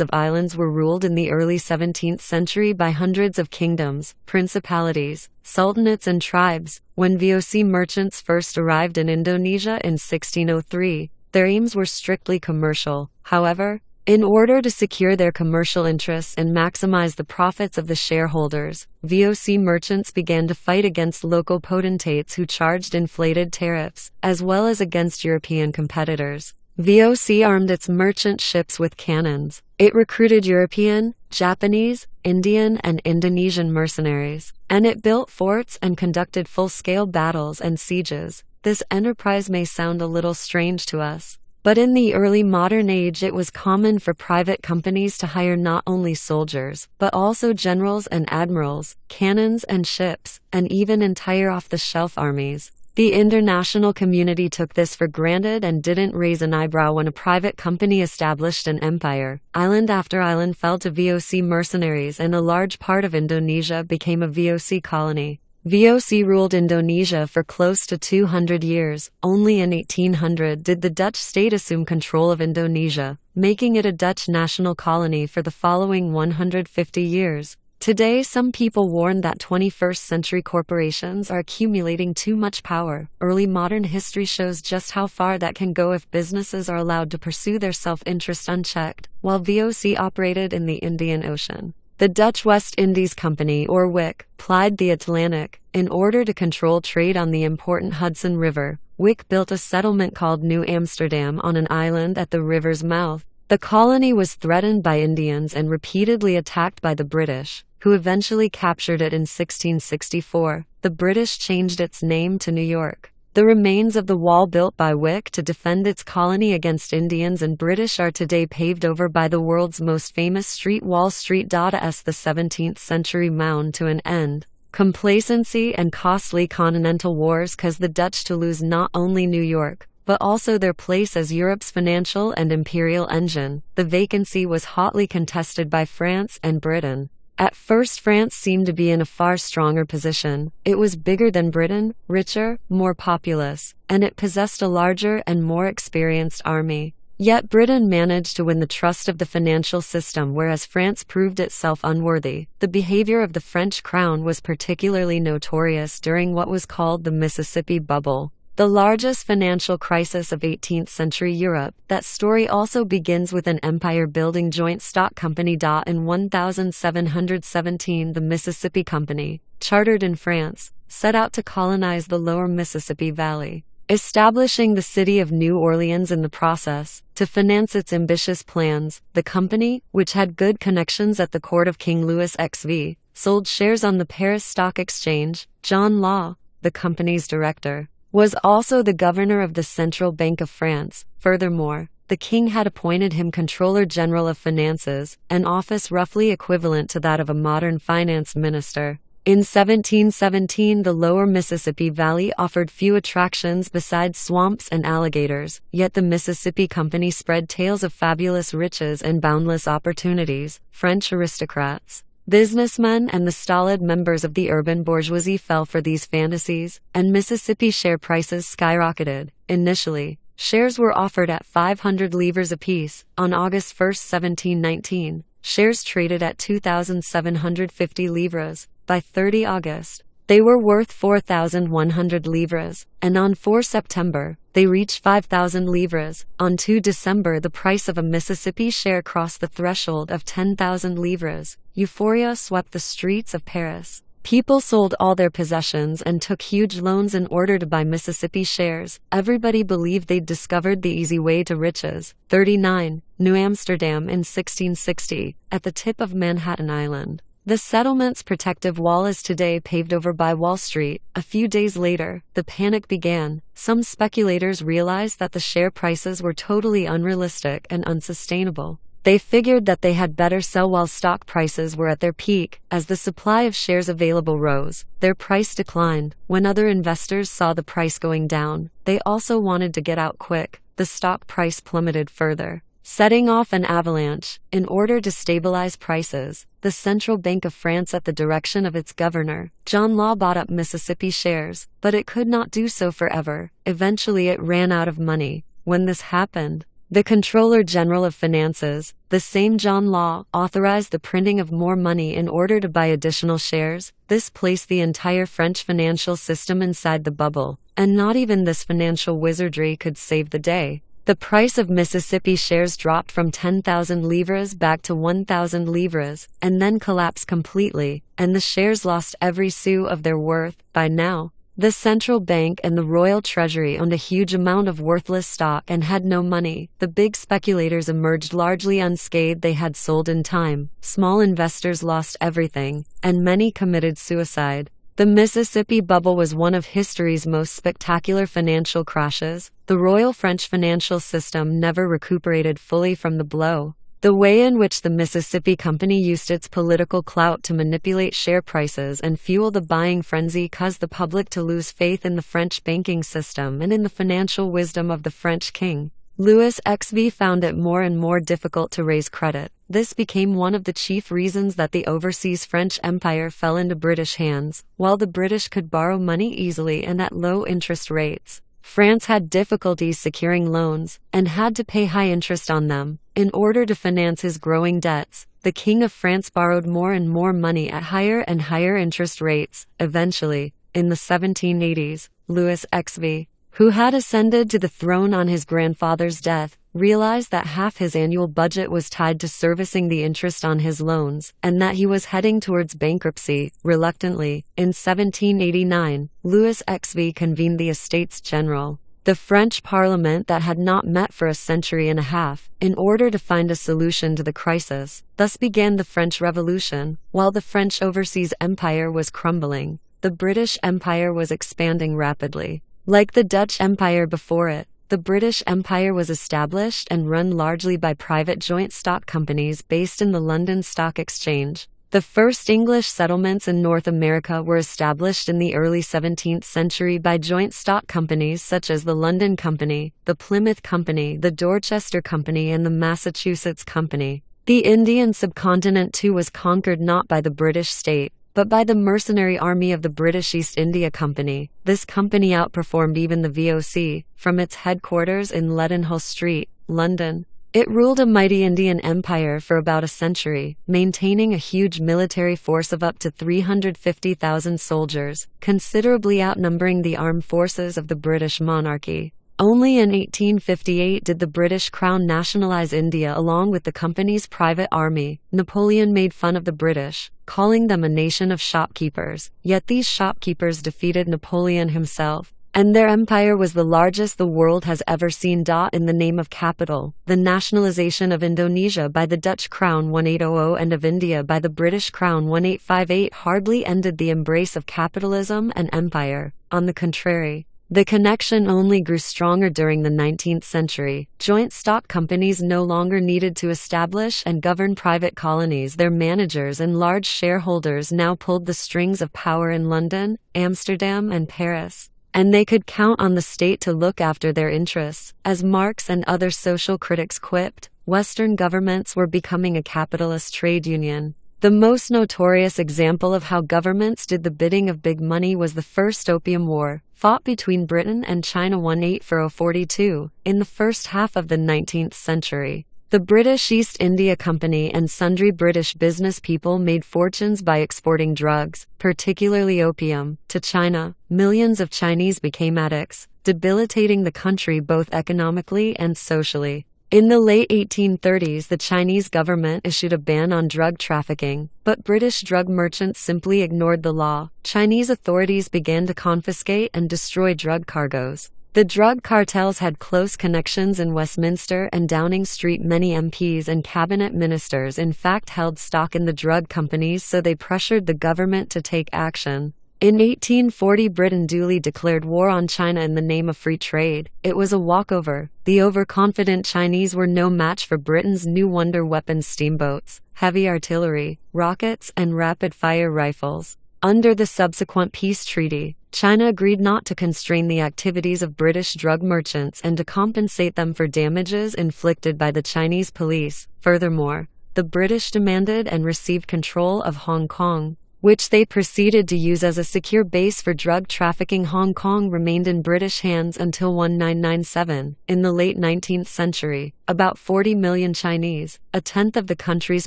of islands were ruled in the early 17th century by hundreds of kingdoms, principalities, sultanates and tribes. When VOC merchants first arrived in Indonesia in 1603, their aims were strictly commercial. However, in order to secure their commercial interests and maximize the profits of the shareholders, VOC merchants began to fight against local potentates who charged inflated tariffs, as well as against European competitors. VOC armed its merchant ships with cannons. It recruited European, Japanese, Indian, and Indonesian mercenaries, and it built forts and conducted full-scale battles and sieges. This enterprise may sound a little strange to us, but in the early modern age it was common for private companies to hire not only soldiers, but also generals and admirals, cannons and ships, and even entire off-the-shelf armies. The international community took this for granted and didn't raise an eyebrow when a private company established an empire. Island after island fell to VOC mercenaries and a large part of Indonesia became a VOC colony. VOC ruled Indonesia for close to 200 years. Only in 1800 did the Dutch state assume control of Indonesia, making it a Dutch national colony for the following 150 years. Today, some people warn that 21st century corporations are accumulating too much power. Early modern history shows just how far that can go if businesses are allowed to pursue their self-interest unchecked. While VOC operated in the Indian Ocean, the Dutch West Indies Company, or WIC, plied the Atlantic. In order to control trade on the important Hudson River, WIC built a settlement called New Amsterdam on an island at the river's mouth. The colony was threatened by Indians and repeatedly attacked by the British, who eventually captured it in 1664. The British changed its name to New York. The remains of the wall built by WIC to defend its colony against Indians and British are today paved over by the world's most famous street, Wall Street. As the 17th century mound to an end, complacency and costly continental wars caused the Dutch to lose not only New York, but also their place as Europe's financial and imperial engine. The vacancy was hotly contested by France and Britain. At first, France seemed to be in a far stronger position. It was bigger than Britain, richer, more populous, and it possessed a larger and more experienced army. Yet Britain managed to win the trust of the financial system, whereas France proved itself unworthy. The behavior of the French crown was particularly notorious during what was called the Mississippi Bubble, the largest financial crisis of 18th century Europe. That story also begins with an empire-building joint stock company. In 1717, the Mississippi Company, chartered in France, set out to colonize the lower Mississippi Valley, establishing the city of New Orleans in the process. To finance its ambitious plans, the company, which had good connections at the court of King Louis XV, sold shares on the Paris Stock Exchange. John Law, the company's director, was also the governor of the Central Bank of France. Furthermore, the king had appointed him Controller General of Finances, an office roughly equivalent to that of a modern finance minister. In 1717, the lower Mississippi Valley offered few attractions besides swamps and alligators, yet the Mississippi Company spread tales of fabulous riches and boundless opportunities. French aristocrats, businessmen, and the stolid members of the urban bourgeoisie fell for these fantasies, and Mississippi share prices skyrocketed. Initially, shares were offered at 500 livres apiece. On August 1, 1719, shares traded at 2,750 livres. By 30 August, they were worth 4,100 livres, and on 4 September, they reached 5,000 livres. On 2 December, the price of a Mississippi share crossed the threshold of 10,000 livres. Euphoria swept the streets of Paris. People sold all their possessions and took huge loans in order to buy Mississippi shares. Everybody believed they'd discovered the easy way to riches. 39. New Amsterdam in 1660, at the tip of Manhattan Island. The settlement's protective wall is today paved over by Wall Street. A few days later, the panic began. Some speculators realized that the share prices were totally unrealistic and unsustainable. They figured that they had better sell while stock prices were at their peak. As the supply of shares available rose, their price declined. When other investors saw the price going down, they also wanted to get out quick. The stock price plummeted further, setting off an avalanche. In order to stabilize prices, the Central Bank of France, at the direction of its governor, John Law, bought up Mississippi shares, but it could not do so forever. Eventually it ran out of money. When this happened, The Comptroller General of Finances, the same John Law, authorized the printing of more money in order to buy additional shares. This placed the entire French financial system inside the bubble, and not even this financial wizardry could save the day. The price of Mississippi shares dropped from 10,000 livres back to 1,000 livres, and then collapsed completely, and the shares lost every sou of their worth. By now, the central bank and the royal treasury owned a huge amount of worthless stock and had no money. The big speculators emerged largely unscathed. They had sold in time. Small investors lost everything, and many committed suicide. The Mississippi bubble was one of history's most spectacular financial crashes. The Royal French financial system never recuperated fully from the blow. The way in which the Mississippi Company used its political clout to manipulate share prices and fuel the buying frenzy caused the public to lose faith in the French banking system and in the financial wisdom of the French king. Louis XVI found it more and more difficult to raise credit. This became one of the chief reasons that the overseas French Empire fell into British hands. While the British could borrow money easily and at low interest rates, France had difficulties securing loans, and had to pay high interest on them. In order to finance his growing debts, the King of France borrowed more and more money at higher and higher interest rates. Eventually, in the 1780s, Louis XVI, who had ascended to the throne on his grandfather's death, realized that half his annual budget was tied to servicing the interest on his loans, and that he was heading towards bankruptcy. Reluctantly, in 1789, Louis XVI convened the Estates General, the French Parliament that had not met for a century and a half, in order to find a solution to the crisis. Thus began the French Revolution. While the French overseas empire was crumbling, the British Empire was expanding rapidly. Like the Dutch Empire before it, the British Empire was established and run largely by private joint stock companies based in the London Stock Exchange. The first English settlements in North America were established in the early 17th century by joint stock companies such as the London Company, the Plymouth Company, the Dorchester Company, and the Massachusetts Company. The Indian subcontinent too was conquered not by the British state, but by the mercenary army of the British East India Company. This company outperformed even the VOC, from its headquarters in Leadenhall Street, London. It ruled a mighty Indian empire for about a century, maintaining a huge military force of up to 350,000 soldiers, considerably outnumbering the armed forces of the British monarchy. Only in 1858 did the British Crown nationalize India along with the company's private army. Napoleon made fun of the British, calling them a nation of shopkeepers, yet these shopkeepers defeated Napoleon himself, and their empire was the largest the world has ever seen. In the name of capital, the nationalization of Indonesia by the Dutch Crown 1800 and of India by the British Crown 1858 hardly ended the embrace of capitalism and empire. On the contrary, the connection only grew stronger during the 19th century. Joint stock companies no longer needed to establish and govern private colonies. Their managers and large shareholders now pulled the strings of power in London, Amsterdam, and Paris, and they could count on the state to look after their interests. As Marx and other social critics quipped, Western governments were becoming a capitalist trade union. The most notorious example of how governments did the bidding of big money was the First Opium War, fought between Britain and China 1840-42, in the first half of the 19th century. The British East India Company and sundry British business people made fortunes by exporting drugs, particularly opium, to China. Millions of Chinese became addicts, debilitating the country both economically and socially. In the late 1830s, the Chinese government issued a ban on drug trafficking, but British drug merchants simply ignored the law. Chinese authorities began to confiscate and destroy drug cargoes. The drug cartels had close connections in Westminster and Downing Street. Many MPs and cabinet ministers in fact held stock in the drug companies, so they pressured the government to take action. In 1840, Britain duly declared war on China in the name of free trade. It was a walkover. The overconfident Chinese were no match for Britain's new wonder weapons: steamboats, heavy artillery, rockets, and rapid-fire rifles. Under the subsequent peace treaty, China agreed not to constrain the activities of British drug merchants and to compensate them for damages inflicted by the Chinese police. Furthermore, the British demanded and received control of Hong Kong. which they proceeded to use as a secure base for drug trafficking. Hong Kong remained in British hands until 1997. In the late 19th century, about 40 million Chinese, a tenth of the country's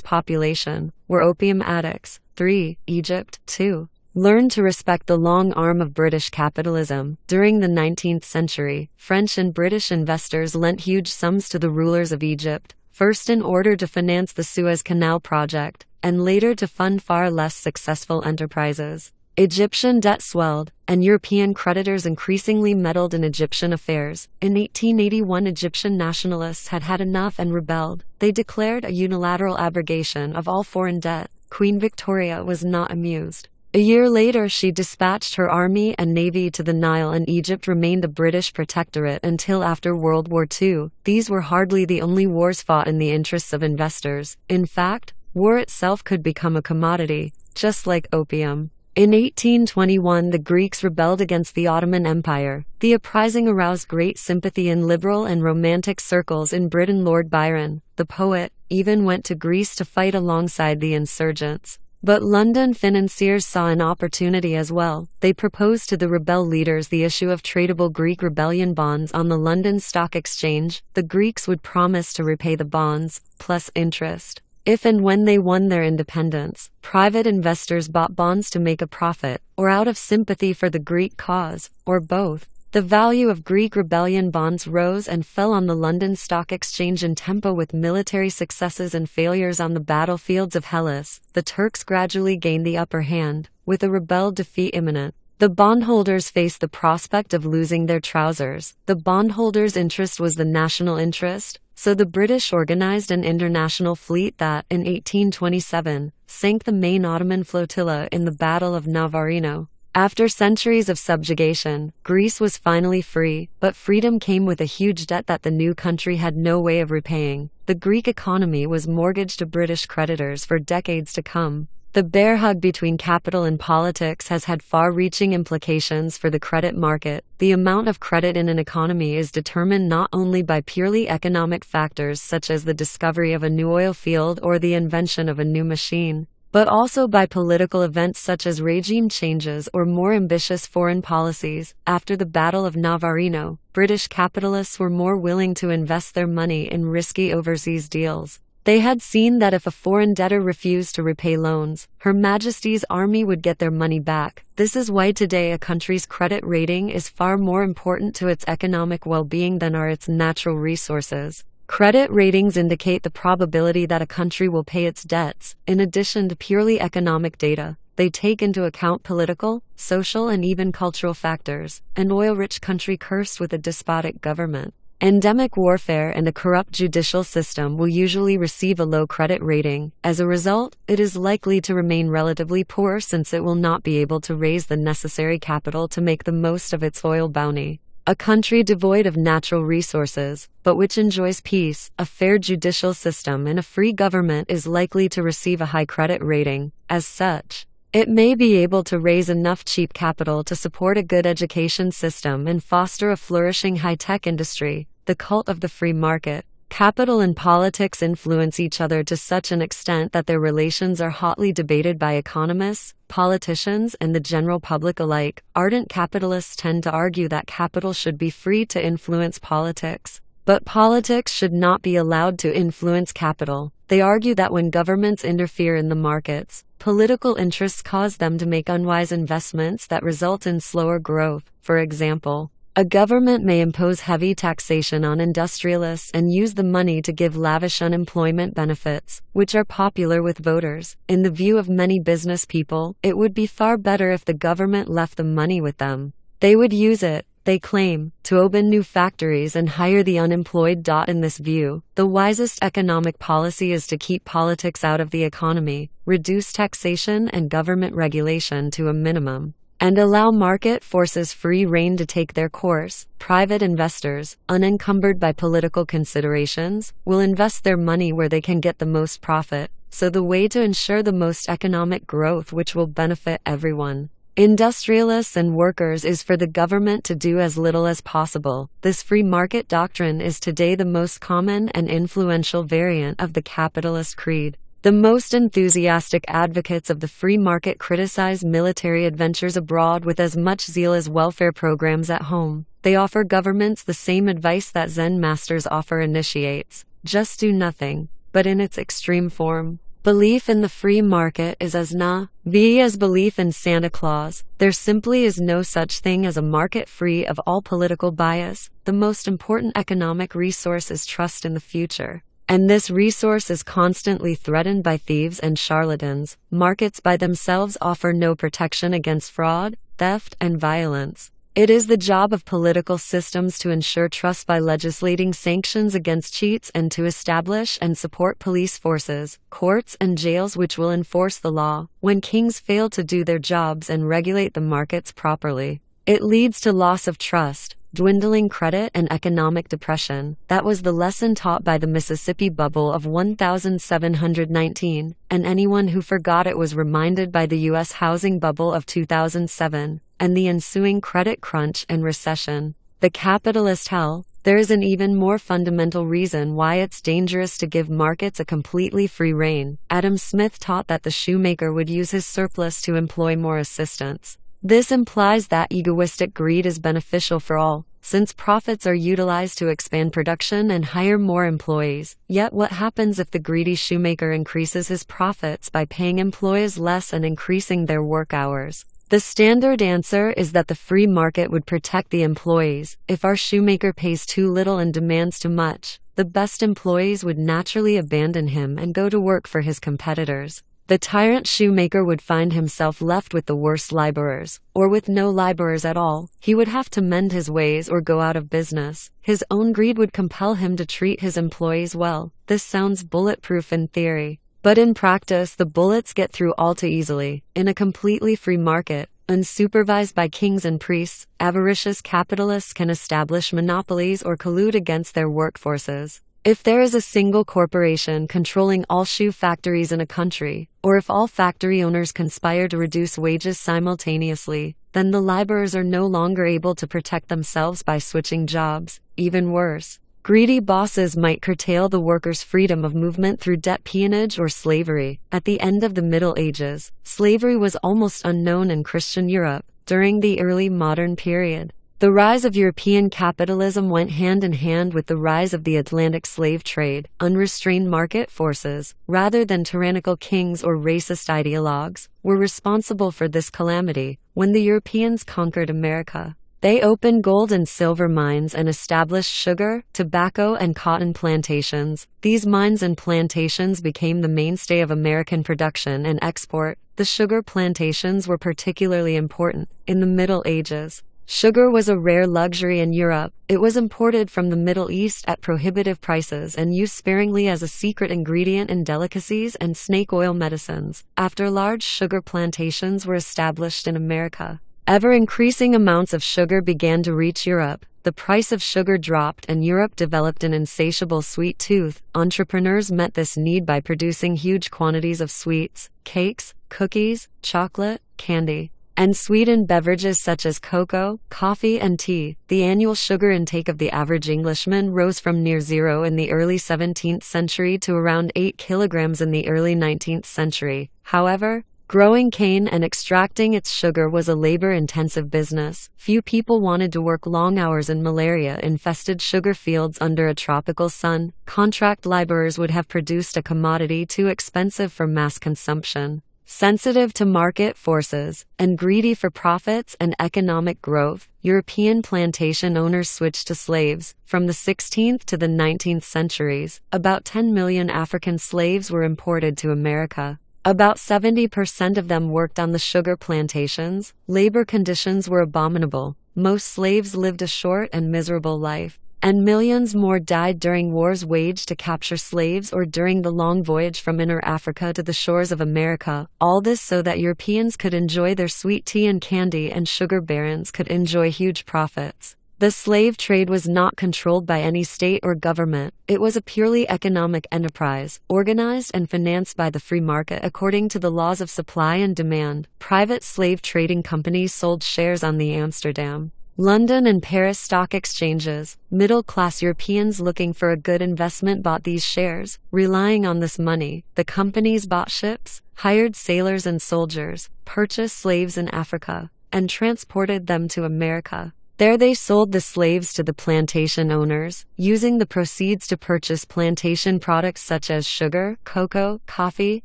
population, were opium addicts. 3. Egypt. 2. Learned to respect the long arm of British capitalism. During the 19th century, French and British investors lent huge sums to the rulers of Egypt, first in order to finance the Suez Canal project, and later to fund far less successful enterprises. Egyptian debt swelled, and European creditors increasingly meddled in Egyptian affairs. In 1881, Egyptian nationalists had had enough and rebelled. They declared a unilateral abrogation of all foreign debt. Queen Victoria was not amused. A year later, she dispatched her army and navy to the Nile, and Egypt remained a British protectorate until after World War II. These were hardly the only wars fought in the interests of investors. In fact, war itself could become a commodity, just like opium. In 1821, the Greeks rebelled against the Ottoman Empire. The uprising aroused great sympathy in liberal and romantic circles in Britain. Lord Byron, the poet, even went to Greece to fight alongside the insurgents. But London financiers saw an opportunity as well. They proposed to the rebel leaders the issue of tradable Greek rebellion bonds on the London Stock Exchange. The Greeks would promise to repay the bonds, plus interest, if and when they won their independence. Private investors bought bonds to make a profit, or out of sympathy for the Greek cause, or both. The value of Greek rebellion bonds rose and fell on the London Stock Exchange in tempo with military successes and failures on the battlefields of Hellas. The Turks gradually gained the upper hand, with a rebel defeat imminent. The bondholders faced the prospect of losing their trousers. The bondholders' interest was the national interest, so the British organized an international fleet that, in 1827, sank the main Ottoman flotilla in the Battle of Navarino. After centuries of subjugation, Greece was finally free, but freedom came with a huge debt that the new country had no way of repaying. The Greek economy was mortgaged to British creditors for decades to come. The bear hug between capital and politics has had far-reaching implications for the credit market. The amount of credit in an economy is determined not only by purely economic factors such as the discovery of a new oil field or the invention of a new machine, but also by political events such as regime changes or more ambitious foreign policies. After the Battle of Navarino, British capitalists were more willing to invest their money in risky overseas deals. They had seen that if a foreign debtor refused to repay loans, Her Majesty's army would get their money back. This is why today a country's credit rating is far more important to its economic well-being than are its natural resources. Credit ratings indicate the probability that a country will pay its debts. In addition to purely economic data, they take into account political, social, and even cultural factors. An oil-rich country cursed with a despotic government, endemic warfare, and a corrupt judicial system will usually receive a low credit rating. As a result, it is likely to remain relatively poor since it will not be able to raise the necessary capital to make the most of its oil bounty. A country devoid of natural resources, but which enjoys peace, a fair judicial system, and a free government is likely to receive a high credit rating. As such, it may be able to raise enough cheap capital to support a good education system and foster a flourishing high-tech industry. The cult of the free market. Capital and politics influence each other to such an extent that their relations are hotly debated by economists, politicians, and the general public alike. Ardent capitalists tend to argue that capital should be free to influence politics, but politics should not be allowed to influence capital. They argue that when governments interfere in the markets, political interests cause them to make unwise investments that result in slower growth. For example, a government may impose heavy taxation on industrialists and use the money to give lavish unemployment benefits, which are popular with voters. In the view of many business people, it would be far better if the government left the money with them. They would use it, they claim, to open new factories and hire the unemployed. In this view, the wisest economic policy is to keep politics out of the economy, reduce taxation and government regulation to a minimum, and allow market forces free rein to take their course. Private investors, unencumbered by political considerations, will invest their money where they can get the most profit. So the way to ensure the most economic growth which will benefit everyone, industrialists and workers, is for the government to do as little as possible. This free market doctrine is today the most common and influential variant of the capitalist creed. The most enthusiastic advocates of the free market criticize military adventures abroad with as much zeal as welfare programs at home. They offer governments the same advice that Zen masters offer initiates: just do nothing, but in its extreme form. Belief in the free market is as naive as belief in Santa Claus. There simply is no such thing as a market free of all political bias. The most important economic resource is trust in the future. And this resource is constantly threatened by thieves and charlatans. Markets by themselves offer no protection against fraud, theft, and violence. It is the job of political systems to ensure trust by legislating sanctions against cheats and to establish and support police forces, courts, and jails which will enforce the law. When kings fail to do their jobs and regulate the markets properly, it leads to loss of trust, dwindling credit, and economic depression. That was the lesson taught by the Mississippi Bubble of 1719, and anyone who forgot it was reminded by the U.S. housing bubble of 2007, and the ensuing credit crunch and recession. The capitalist hell. There is an even more fundamental reason why it's dangerous to give markets a completely free rein. Adam Smith taught that the shoemaker would use his surplus to employ more assistants. This implies that egoistic greed is beneficial for all, since profits are utilized to expand production and hire more employees. Yet what happens if the greedy shoemaker increases his profits by paying employees less and increasing their work hours? The standard answer is that the free market would protect the employees. If our shoemaker pays too little and demands too much, the best employees would naturally abandon him and go to work for his competitors. The tyrant shoemaker would find himself left with the worst laborers, or with no laborers at all. He would have to mend his ways or go out of business. His own greed would compel him to treat his employees well. This sounds bulletproof in theory, but in practice the bullets get through all too easily. In a completely free market, unsupervised by kings and priests, avaricious capitalists can establish monopolies or collude against their workforces. If there is a single corporation controlling all shoe factories in a country, or if all factory owners conspire to reduce wages simultaneously, then the laborers are no longer able to protect themselves by switching jobs. Even worse, greedy bosses might curtail the workers' freedom of movement through debt, peonage, or slavery. At the end of the Middle Ages, slavery was almost unknown in Christian Europe. During the early modern period, the rise of European capitalism went hand in hand with the rise of the Atlantic slave trade. Unrestrained market forces, rather than tyrannical kings or racist ideologues, were responsible for this calamity. When the Europeans conquered America, they opened gold and silver mines and established sugar, tobacco, and cotton plantations. These mines and plantations became the mainstay of American production and export. The sugar plantations were particularly important in the Middle Ages. Sugar was a rare luxury in Europe. It was imported from the Middle East at prohibitive prices and used sparingly as a secret ingredient in delicacies and snake oil medicines. After large sugar plantations were established in America, ever-increasing amounts of sugar began to reach Europe. The price of sugar dropped and Europe developed an insatiable sweet tooth. Entrepreneurs met this need by producing huge quantities of sweets, cakes, cookies, chocolate, candy, and sweetened beverages such as cocoa, coffee, and tea. The annual sugar intake of the average Englishman rose from near zero in the early 17th century to around 8 kilograms in the early 19th century. However, growing cane and extracting its sugar was a labor-intensive business. Few people wanted to work long hours in malaria-infested sugar fields under a tropical sun. Contract laborers would have produced a commodity too expensive for mass consumption. Sensitive to market forces, and greedy for profits and economic growth, European plantation owners switched to slaves. From the 16th to the 19th centuries, about 10 million African slaves were imported to America. About 70% of them worked on the sugar plantations. Labor conditions were abominable. Most slaves lived a short and miserable life, and millions more died during wars waged to capture slaves or during the long voyage from inner Africa to the shores of America. All this so that Europeans could enjoy their sweet tea and candy and sugar barons could enjoy huge profits. The slave trade was not controlled by any state or government. It was a purely economic enterprise, organized and financed by the free market according to the laws of supply and demand. Private slave trading companies sold shares on the Amsterdam London and Paris stock exchanges, middle-class Europeans looking for a good investment bought these shares. Relying on this money, the companies bought ships, hired sailors and soldiers, purchased slaves in Africa, and transported them to America. There they sold the slaves to the plantation owners, using the proceeds to purchase plantation products such as sugar, cocoa, coffee,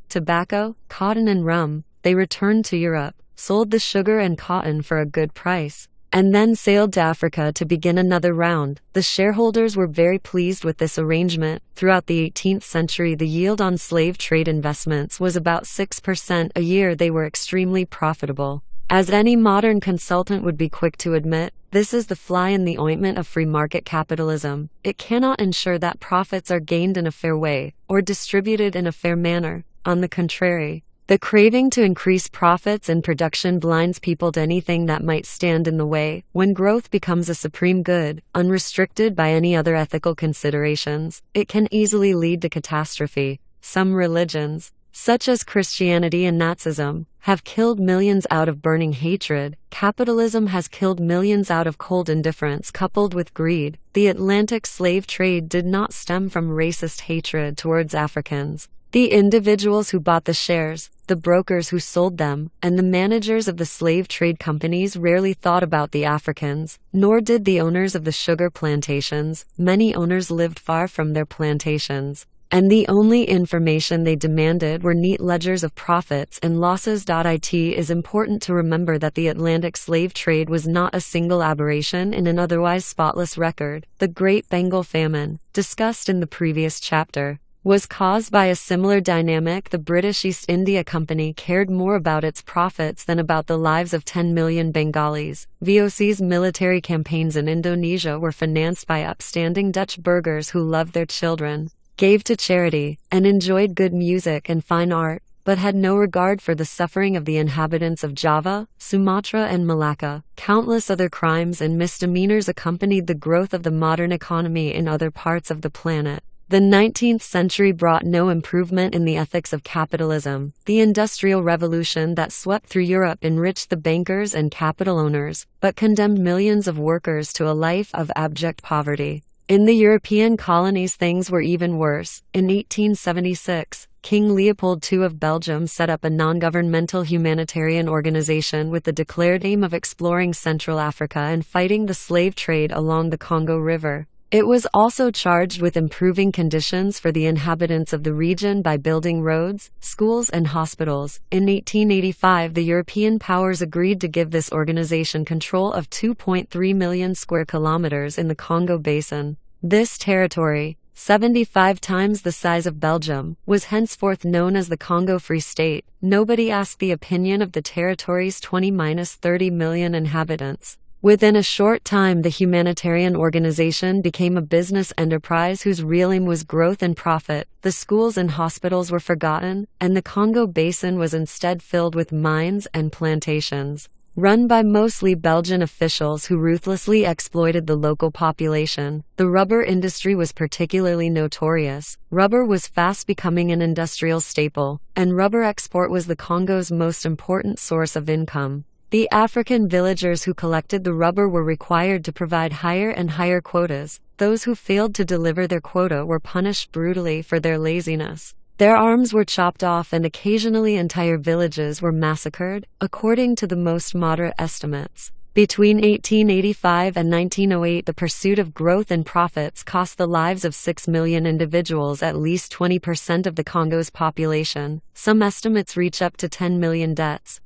tobacco, cotton and rum. They returned to Europe, sold the sugar and cotton for a good price, and then sailed to Africa to begin another round. The shareholders were very pleased with this arrangement. Throughout the 18th century, the yield on slave trade investments was about 6% a year. They were extremely profitable. As any modern consultant would be quick to admit, this is the fly in the ointment of free market capitalism. It cannot ensure that profits are gained in a fair way, or distributed in a fair manner. On the contrary, the craving to increase profits and production blinds people to anything that might stand in the way. When growth becomes a supreme good, unrestricted by any other ethical considerations, it can easily lead to catastrophe. Some religions, such as Christianity and Nazism, have killed millions out of burning hatred. Capitalism has killed millions out of cold indifference coupled with greed. The Atlantic slave trade did not stem from racist hatred towards Africans. The individuals who bought the shares, the brokers who sold them, and the managers of the slave trade companies rarely thought about the Africans, nor did the owners of the sugar plantations. Many owners lived far from their plantations, and the only information they demanded were neat ledgers of profits and losses. It is important to remember that the Atlantic slave trade was not a single aberration in an otherwise spotless record. The Great Bengal Famine, discussed in the previous chapter, was caused by a similar dynamic. The British East India Company cared more about its profits than about the lives of 10 million Bengalis. VOC's military campaigns in Indonesia were financed by upstanding Dutch burghers who loved their children, gave to charity, and enjoyed good music and fine art, but had no regard for the suffering of the inhabitants of Java, Sumatra and Malacca. Countless other crimes and misdemeanors accompanied the growth of the modern economy in other parts of the planet. The 19th century brought no improvement in the ethics of capitalism. The Industrial Revolution that swept through Europe enriched the bankers and capital owners, but condemned millions of workers to a life of abject poverty. In the European colonies, things were even worse. In 1876, King Leopold II of Belgium set up a non-governmental humanitarian organization with the declared aim of exploring Central Africa and fighting the slave trade along the Congo River. It was also charged with improving conditions for the inhabitants of the region by building roads, schools, and hospitals. In 1885, the European powers agreed to give this organization control of 2.3 million square kilometers in the Congo Basin. This territory, 75 times the size of Belgium, was henceforth known as the Congo Free State. Nobody asked the opinion of the territory's 20–30 million inhabitants. Within a short time, the humanitarian organization became a business enterprise whose real aim was growth and profit. The schools and hospitals were forgotten, and the Congo Basin was instead filled with mines and plantations, run by mostly Belgian officials who ruthlessly exploited the local population. The rubber industry was particularly notorious. Rubber was fast becoming an industrial staple, and rubber export was the Congo's most important source of income. The African villagers who collected the rubber were required to provide higher and higher quotas. Those who failed to deliver their quota were punished brutally for their laziness. Their arms were chopped off and occasionally entire villages were massacred, according to the most moderate estimates. Between 1885 and 1908, the pursuit of growth and profits cost the lives of 6 million individuals, at least 20% of the Congo's population. Some estimates reach up to 10 million deaths.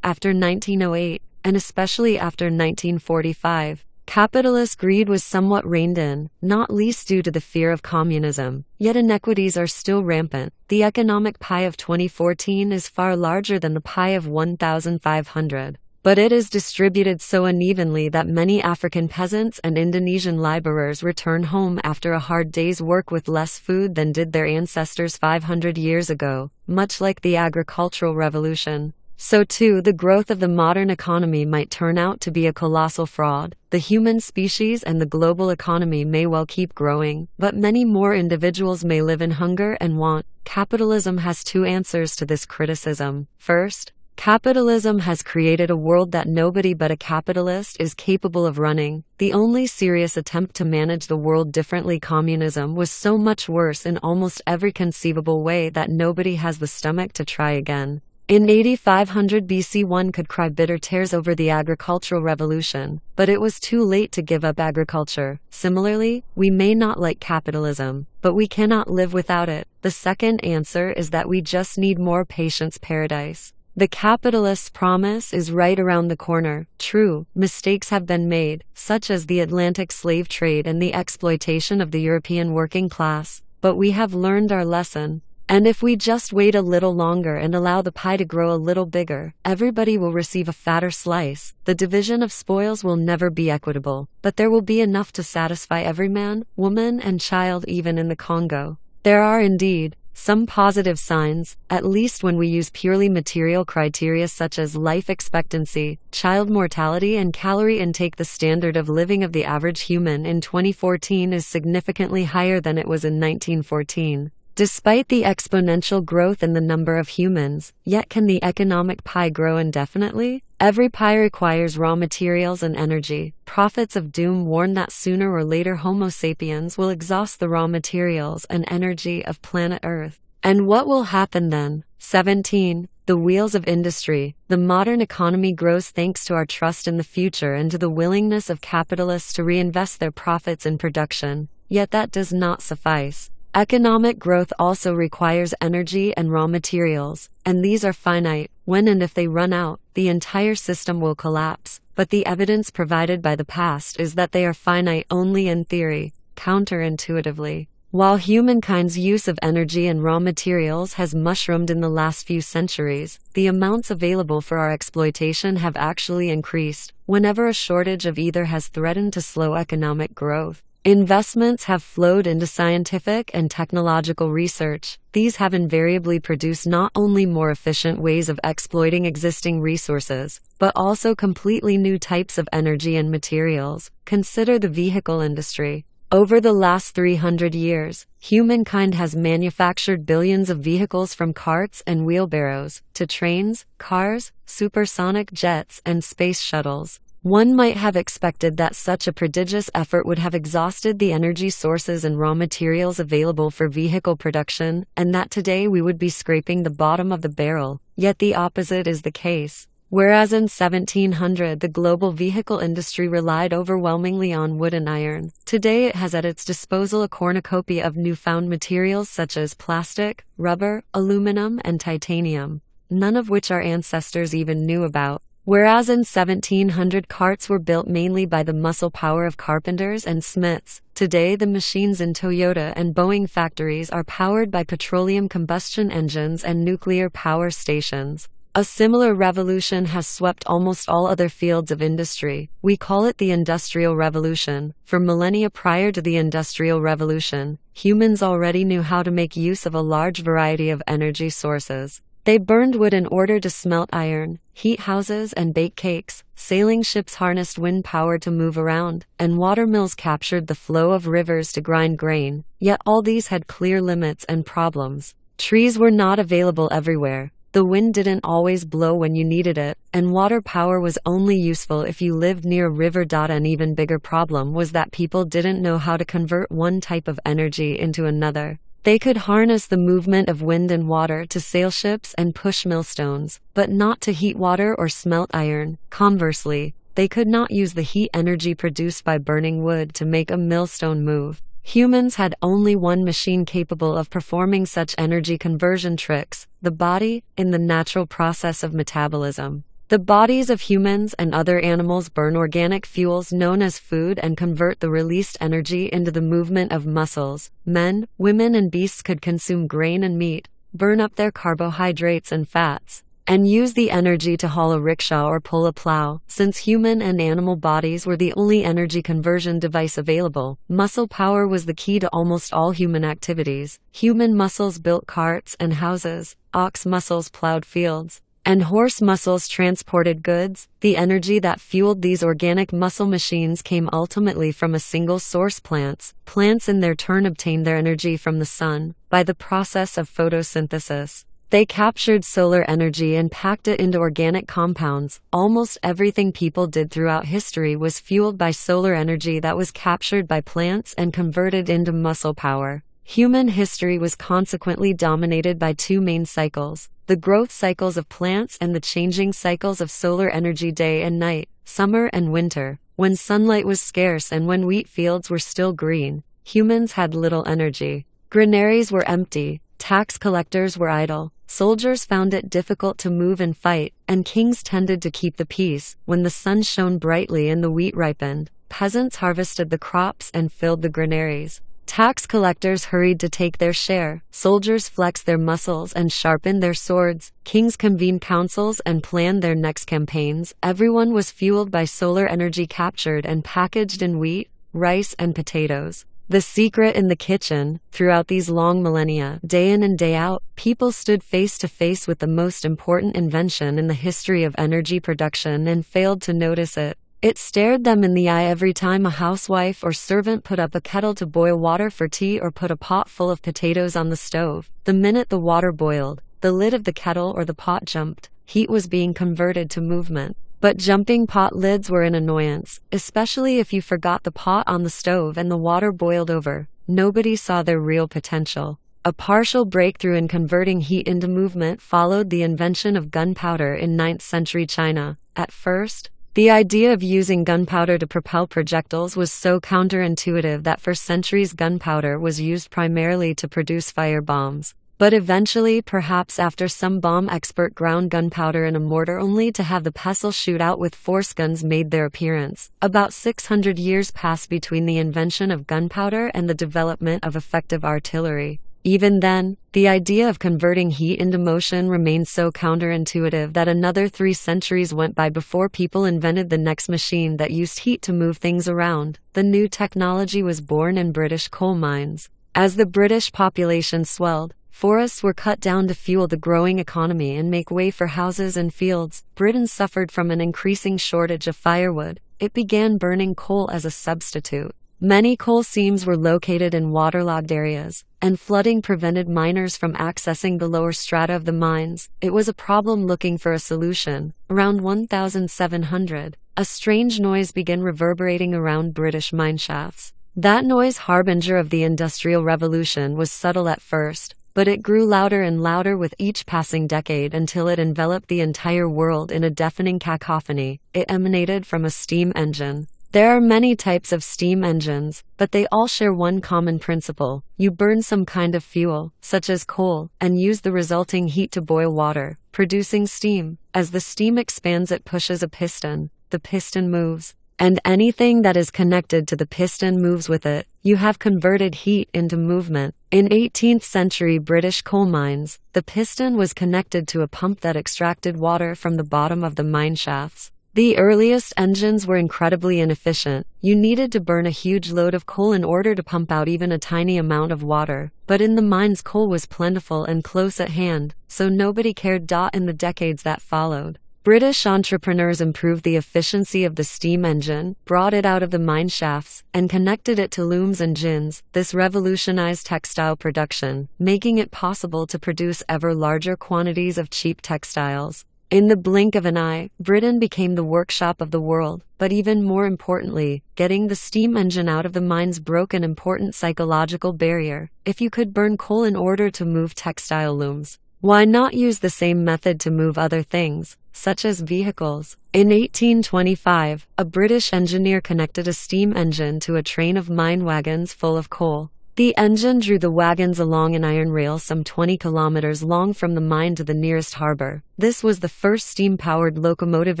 After 1908, and especially after 1945, capitalist greed was somewhat reined in, not least due to the fear of communism. Yet inequities are still rampant. The economic pie of 2014 is far larger than the pie of 1500. But it is distributed so unevenly that many African peasants and Indonesian laborers return home after a hard day's work with less food than did their ancestors 500 years ago. Much like the agricultural revolution, so too the growth of the modern economy might turn out to be a colossal fraud. The human species and the global economy may well keep growing, but many more individuals may live in hunger and want. Capitalism has two answers to this criticism. First, Capitalism has created a world that nobody but a capitalist is capable of running. The only serious attempt to manage the world differently, communism, was so much worse in almost every conceivable way that nobody has the stomach to try again. In 8500 BC, one could cry bitter tears over the agricultural revolution, but it was too late to give up agriculture. Similarly, we may not like capitalism, but we cannot live without it. The second answer is that we just need more patience. Paradise. The capitalist's promise is right around the corner. True, mistakes have been made, such as the Atlantic slave trade and the exploitation of the European working class, but we have learned our lesson. And if we just wait a little longer and allow the pie to grow a little bigger, everybody will receive a fatter slice. The division of spoils will never be equitable, but there will be enough to satisfy every man, woman, and child, even in the Congo. There are indeed some positive signs, at least when we use purely material criteria such as life expectancy, child mortality, and calorie intake. The standard of living of the average human in 2014 is significantly higher than it was in 1914. Despite the exponential growth in the number of humans, yet can the economic pie grow indefinitely? Every pie requires raw materials and energy. Prophets of doom warn that sooner or later Homo sapiens will exhaust the raw materials and energy of planet Earth. And what will happen then? 17. The wheels of industry. The modern economy grows thanks to our trust in the future and to the willingness of capitalists to reinvest their profits in production. Yet that does not suffice. Economic growth also requires energy and raw materials, and these are finite. When and if they run out, the entire system will collapse. But the evidence provided by the past is that they are finite only in theory. Counterintuitively, while humankind's use of energy and raw materials has mushroomed in the last few centuries, the amounts available for our exploitation have actually increased. Whenever a shortage of either has threatened to slow economic growth, investments have flowed into scientific and technological research. These have invariably produced not only more efficient ways of exploiting existing resources, but also completely new types of energy and materials. Consider the vehicle industry. Over the last 300 years, humankind has manufactured billions of vehicles, from carts and wheelbarrows to trains, cars, supersonic jets, and space shuttles. One might have expected that such a prodigious effort would have exhausted the energy sources and raw materials available for vehicle production, and that today we would be scraping the bottom of the barrel. Yet the opposite is the case. Whereas in 1700 the global vehicle industry relied overwhelmingly on wood and iron, today it has at its disposal a cornucopia of newfound materials such as plastic, rubber, aluminum, and titanium, none of which our ancestors even knew about. Whereas in 1700 carts were built mainly by the muscle power of carpenters and smiths, today the machines in Toyota and Boeing factories are powered by petroleum combustion engines and nuclear power stations. A similar revolution has swept almost all other fields of industry. We call it the Industrial Revolution. For millennia prior to the Industrial Revolution, humans already knew how to make use of a large variety of energy sources. They burned wood in order to smelt iron, heat houses, and bake cakes. Sailing ships harnessed wind power to move around, and water mills captured the flow of rivers to grind grain. Yet all these had clear limits and problems. Trees were not available everywhere. The wind didn't always blow when you needed it, and water power was only useful if you lived near a river. An even bigger problem was that people didn't know how to convert one type of energy into another. They could harness the movement of wind and water to sail ships and push millstones, but not to heat water or smelt iron. Conversely, they could not use the heat energy produced by burning wood to make a millstone move. Humans had only one machine capable of performing such energy conversion tricks: the body, in the natural process of metabolism. The bodies of humans and other animals burn organic fuels known as food and convert the released energy into the movement of muscles. Men, women, and beasts could consume grain and meat, burn up their carbohydrates and fats, and use the energy to haul a rickshaw or pull a plow. Since human and animal bodies were the only energy conversion device available, muscle power was the key to almost all human activities. Human muscles built carts and houses, ox muscles plowed fields, and horse muscles transported goods. The energy that fueled these organic muscle machines came ultimately from a single source: plants. Plants in their turn obtained their energy from the sun, by the process of photosynthesis. They captured solar energy and packed it into organic compounds. Almost everything people did throughout history was fueled by solar energy that was captured by plants and converted into muscle power. Human history was consequently dominated by two main cycles: the growth cycles of plants and the changing cycles of solar energy, day and night, summer and winter. When sunlight was scarce and when wheat fields were still green, humans had little energy. Granaries were empty, tax collectors were idle, soldiers found it difficult to move and fight, and kings tended to keep the peace. When the sun shone brightly and the wheat ripened, peasants harvested the crops and filled the granaries. Tax collectors hurried to take their share, soldiers flexed their muscles and sharpened their swords, kings convened councils and planned their next campaigns. Everyone was fueled by solar energy captured and packaged in wheat, rice, and potatoes. The secret in the kitchen: throughout these long millennia, day in and day out, people stood face to face with the most important invention in the history of energy production and failed to notice it. It stared them in the eye every time a housewife or servant put up a kettle to boil water for tea or put a pot full of potatoes on the stove. The minute the water boiled, the lid of the kettle or the pot jumped. Heat was being converted to movement. But jumping pot lids were an annoyance, especially if you forgot the pot on the stove and the water boiled over. Nobody saw their real potential. A partial breakthrough in converting heat into movement followed the invention of gunpowder in 9th century China. At first, the idea of using gunpowder to propel projectiles was so counterintuitive that for centuries gunpowder was used primarily to produce fire bombs. But eventually, perhaps after some bomb expert ground gunpowder in a mortar only to have the pestle shoot out with force, guns made their appearance. About 600 years passed between the invention of gunpowder and the development of effective artillery. Even then, the idea of converting heat into motion remained so counterintuitive that another 3 centuries went by before people invented the next machine that used heat to move things around. The new technology was born in British coal mines. As the British population swelled, forests were cut down to fuel the growing economy and make way for houses and fields. Britain suffered from an increasing shortage of firewood. It began burning coal as a substitute. Many coal seams were located in waterlogged areas, and flooding prevented miners from accessing the lower strata of the mines. It was a problem looking for a solution. Around 1700, a strange noise began reverberating around British mineshafts. That noise, harbinger of the Industrial Revolution, was subtle at first, but it grew louder and louder with each passing decade until it enveloped the entire world in a deafening cacophony. It emanated from a steam engine. There are many types of steam engines, but they all share one common principle. You burn some kind of fuel, such as coal, and use the resulting heat to boil water, producing steam. As the steam expands, it pushes a piston. The piston moves, and anything that is connected to the piston moves with it. You have converted heat into movement. In 18th century British coal mines, the piston was connected to a pump that extracted water from the bottom of the mine shafts. The earliest engines were incredibly inefficient. You needed to burn a huge load of coal in order to pump out even a tiny amount of water. But in the mines, coal was plentiful and close at hand, so nobody cared. In the decades that followed, British entrepreneurs improved the efficiency of the steam engine, brought it out of the mine shafts, and connected it to looms and gins. This revolutionized textile production, making it possible to produce ever larger quantities of cheap textiles. In the blink of an eye, Britain became the workshop of the world. But even more importantly, getting the steam engine out of the mines broke an important psychological barrier. If you could burn coal in order to move textile looms, why not use the same method to move other things, such as vehicles? In 1825, a British engineer connected a steam engine to a train of mine wagons full of coal. The engine drew the wagons along an iron rail some 20 kilometers long from the mine to the nearest harbor. This was the first steam-powered locomotive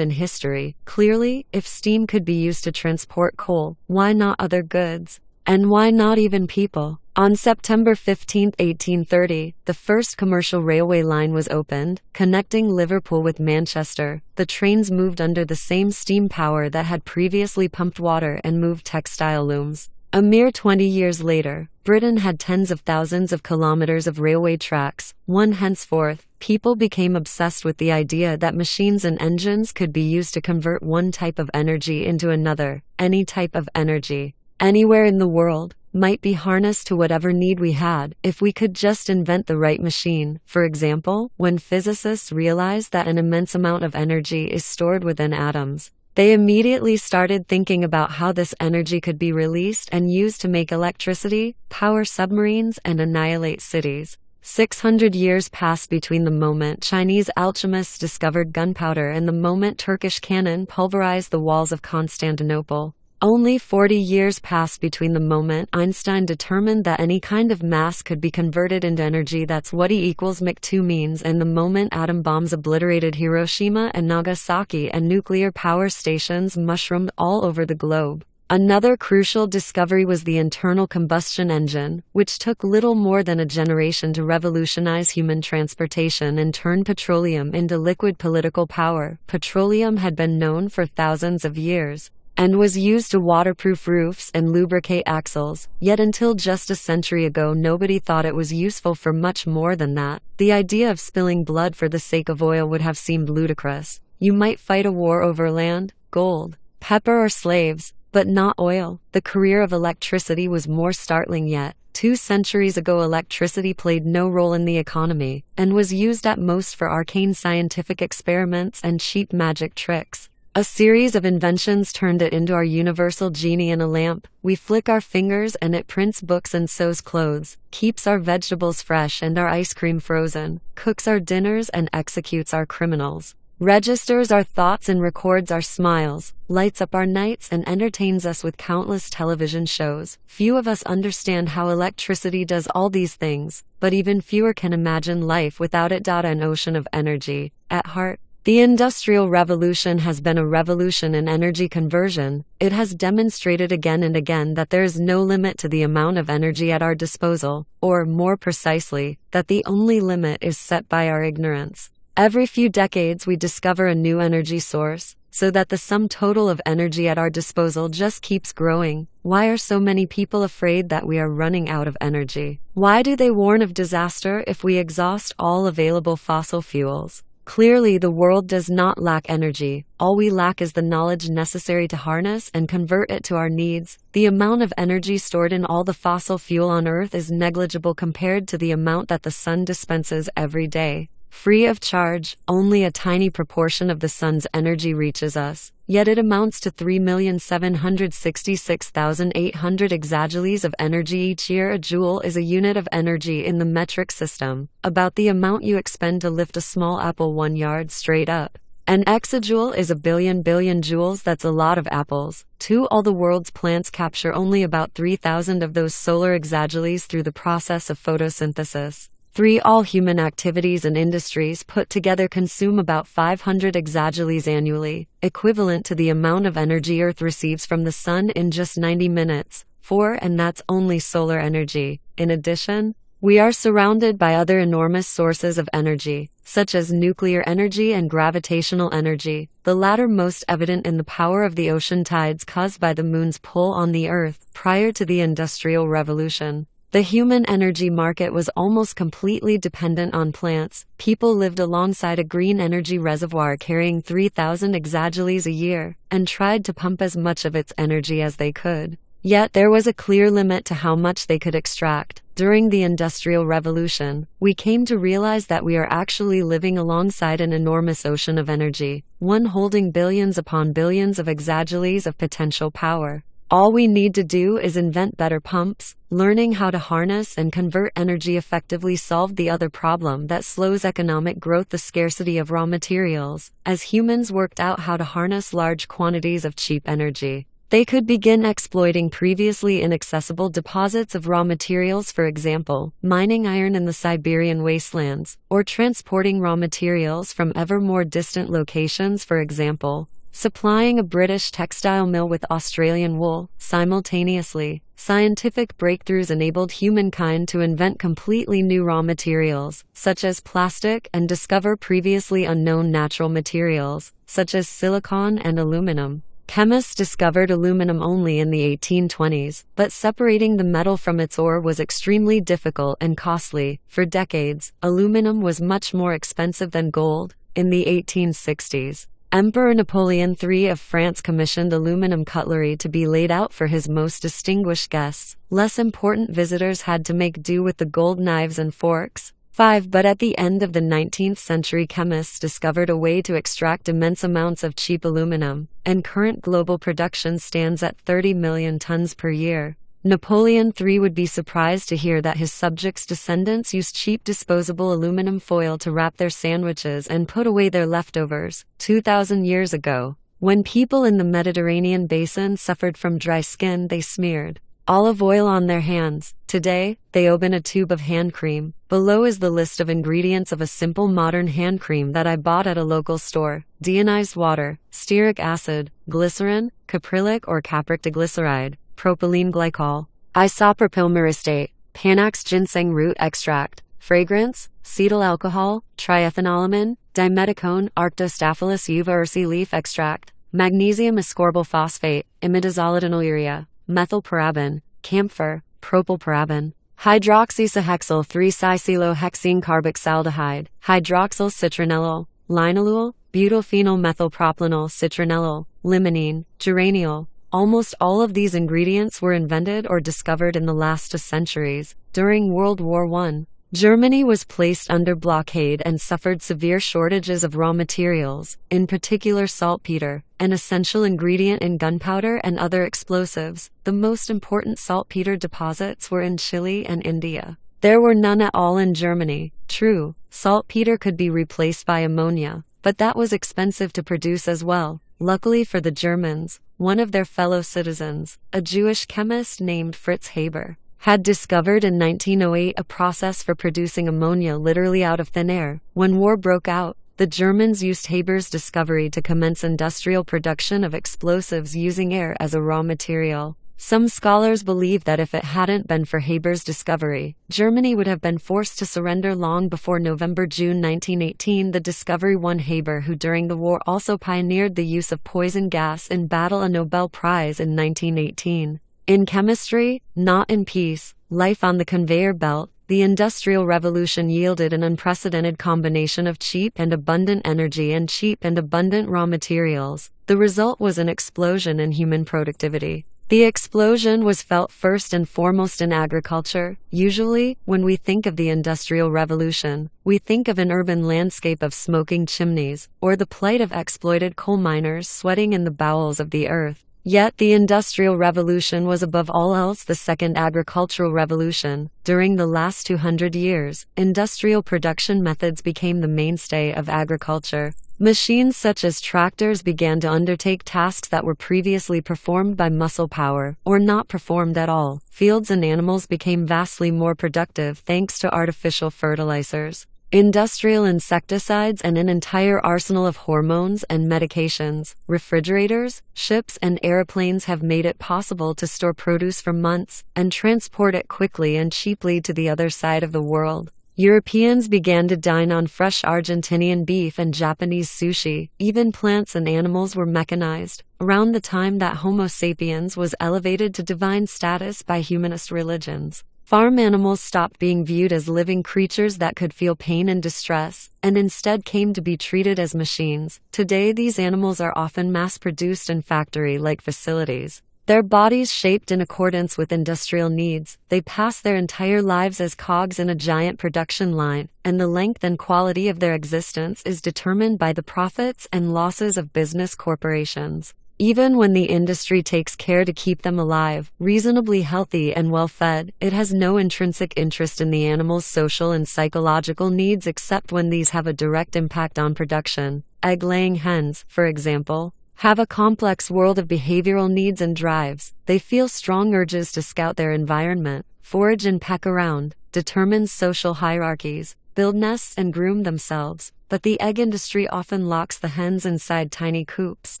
in history. Clearly, if steam could be used to transport coal, why not other goods? And why not even people? On September 15, 1830, the first commercial railway line was opened, connecting Liverpool with Manchester. The trains moved under the same steam power that had previously pumped water and moved textile looms. A mere 20 years later, Britain had tens of thousands of kilometers of railway tracks. Henceforth, people became obsessed with the idea that machines and engines could be used to convert one type of energy into another, any type of energy. anywhere in the world, might be harnessed to whatever need we had if we could just invent the right machine. For example, when physicists realized that an immense amount of energy is stored within atoms, they immediately started thinking about how this energy could be released and used to make electricity, power submarines, and annihilate cities. 600 years passed between the moment Chinese alchemists discovered gunpowder and the moment Turkish cannon pulverized the walls of Constantinople. Only 40 years passed between the moment Einstein determined that any kind of mass could be converted into energy. That's what E equals mc2 means, and the moment atom bombs obliterated Hiroshima and Nagasaki and nuclear power stations mushroomed all over the globe. Another crucial discovery was the internal combustion engine, which took little more than a generation to revolutionize human transportation and turn petroleum into liquid political power. Petroleum had been known for thousands of years and was used to waterproof roofs and lubricate axles, yet until just a century ago nobody thought it was useful for much more than that. The idea of spilling blood for the sake of oil would have seemed ludicrous. You might fight a war over land, gold, pepper, or slaves, but not oil. The career of electricity was more startling yet. 2 centuries ago electricity played no role in the economy, and was used at most for arcane scientific experiments and cheap magic tricks. A series of inventions turned it into our universal genie in a lamp. We flick our fingers and it prints books and sews clothes, keeps our vegetables fresh and our ice cream frozen, cooks our dinners and executes our criminals, registers our thoughts and records our smiles, lights up our nights and entertains us with countless television shows. Few of us understand how electricity does all these things, but even fewer can imagine life without it. An ocean of energy. At heart, the Industrial Revolution has been a revolution in energy conversion. It has demonstrated again and again that there is no limit to the amount of energy at our disposal, or, more precisely, that the only limit is set by our ignorance. Every few decades we discover a new energy source, so that the sum total of energy at our disposal just keeps growing. Why are so many people afraid that we are running out of energy? Why do they warn of disaster if we exhaust all available fossil fuels? Clearly, the world does not lack energy. All we lack is the knowledge necessary to harness and convert it to our needs. The amount of energy stored in all the fossil fuel on Earth is negligible compared to the amount that the sun dispenses every day. Free of charge, only a tiny proportion of the sun's energy reaches us, yet it amounts to 3,766,800 exajoules of energy each year. A joule is a unit of energy in the metric system, about the amount you expend to lift a small apple 1 yard straight up. An exajoule is a billion joules. That's a lot of apples. 2. All the world's plants capture only about 3,000 of those solar exajoules through the process of photosynthesis. 3. All human activities and industries put together consume about 500 exajoules annually, equivalent to the amount of energy Earth receives from the sun in just 90 minutes. 4. And that's only solar energy. In addition, we are surrounded by other enormous sources of energy, such as nuclear energy and gravitational energy, the latter most evident in the power of the ocean tides caused by the moon's pull on the Earth. Prior to the Industrial Revolution, the human energy market was almost completely dependent on plants. People lived alongside a green energy reservoir carrying 3,000 exajoules a year, and tried to pump as much of its energy as they could. Yet there was a clear limit to how much they could extract. During the Industrial Revolution, we came to realize that we are actually living alongside an enormous ocean of energy, one holding billions upon billions of exajoules of potential power. All we need to do is invent better pumps. Learning how to harness and convert energy effectively solved the other problem that slows economic growth: the scarcity of raw materials. As humans worked out how to harness large quantities of cheap energy, they could begin exploiting previously inaccessible deposits of raw materials, for example, mining iron in the Siberian wastelands, or transporting raw materials from ever more distant locations, for example, supplying a British textile mill with Australian wool. Simultaneously, scientific breakthroughs enabled humankind to invent completely new raw materials, such as plastic, and discover previously unknown natural materials, such as silicon and aluminum. Chemists discovered aluminum only in the 1820s, but separating the metal from its ore was extremely difficult and costly. For decades, aluminum was much more expensive than gold. In the 1860s, Emperor Napoleon III of France commissioned aluminum cutlery to be laid out for his most distinguished guests. Less important visitors had to make do with the gold knives and forks. 5. But at the end of the 19th century, chemists discovered a way to extract immense amounts of cheap aluminum, and current global production stands at 30 million tons per year. Napoleon III would be surprised to hear that his subjects' descendants used cheap disposable aluminum foil to wrap their sandwiches and put away their leftovers. 2,000 years ago, when people in the Mediterranean basin suffered from dry skin, they smeared olive oil on their hands. Today, they open a tube of hand cream. Below is the list of ingredients of a simple modern hand cream that I bought at a local store. Deionized water, stearic acid, glycerin, caprylic or capric diglyceride, propylene glycol, isopropyl myristate, Panax ginseng root extract, fragrance, cetyl alcohol, triethanolamine, dimetacone, Arctostaphylos uva ursi leaf extract, magnesium ascorbyl phosphate, imidazolidinolurea, methylparaben, camphor, propylparaben, hydroxysahexyl 3-cyclohexene carboxaldehyde, hydroxyl citronellol, linalool, butylphenyl methylpropylanyl citronellol, limonene, geraniol. Almost all of these ingredients were invented or discovered in the last 2 centuries. During World War I, Germany was placed under blockade and suffered severe shortages of raw materials, in particular saltpeter, an essential ingredient in gunpowder and other explosives. The most important saltpeter deposits were in Chile and India. There were none at all in Germany. True, saltpeter could be replaced by ammonia, but that was expensive to produce as well. Luckily for the Germans, one of their fellow citizens, a Jewish chemist named Fritz Haber, had discovered in 1908 a process for producing ammonia literally out of thin air. When war broke out, the Germans used Haber's discovery to commence industrial production of explosives using air as a raw material. Some scholars believe that if it hadn't been for Haber's discovery, Germany would have been forced to surrender long before November-June 1918. The discovery won Haber, who during the war also pioneered the use of poison gas in battle, a Nobel Prize in 1918. In chemistry, not in peace, life on the conveyor belt, the Industrial Revolution yielded an unprecedented combination of cheap and abundant energy and cheap and abundant raw materials. The result was an explosion in human productivity. The explosion was felt first and foremost in agriculture. Usually, when we think of the Industrial Revolution, we think of an urban landscape of smoking chimneys, or the plight of exploited coal miners sweating in the bowels of the earth. Yet the Industrial Revolution was above all else the second agricultural revolution. During the last 200 years, industrial production methods became the mainstay of agriculture. Machines such as tractors began to undertake tasks that were previously performed by muscle power, or not performed at all. Fields and animals became vastly more productive thanks to artificial fertilizers, industrial insecticides, and an entire arsenal of hormones and medications. Refrigerators, ships, and airplanes have made it possible to store produce for months and transport it quickly and cheaply to the other side of the world. Europeans began to dine on fresh Argentinian beef and Japanese sushi. Even plants and animals were mechanized. Around the time that Homo sapiens was elevated to divine status by humanist religions, farm animals stopped being viewed as living creatures that could feel pain and distress, and instead came to be treated as machines. Today, these animals are often mass-produced in factory-like facilities. Their bodies shaped in accordance with industrial needs, they pass their entire lives as cogs in a giant production line, and the length and quality of their existence is determined by the profits and losses of business corporations. Even when the industry takes care to keep them alive, reasonably healthy and well-fed, it has no intrinsic interest in the animal's social and psychological needs except when these have a direct impact on production. Egg-laying hens, for example, have a complex world of behavioral needs and drives. They feel strong urges to scout their environment, forage and peck around, determine social hierarchies, build nests and groom themselves. But the egg industry often locks the hens inside tiny coops,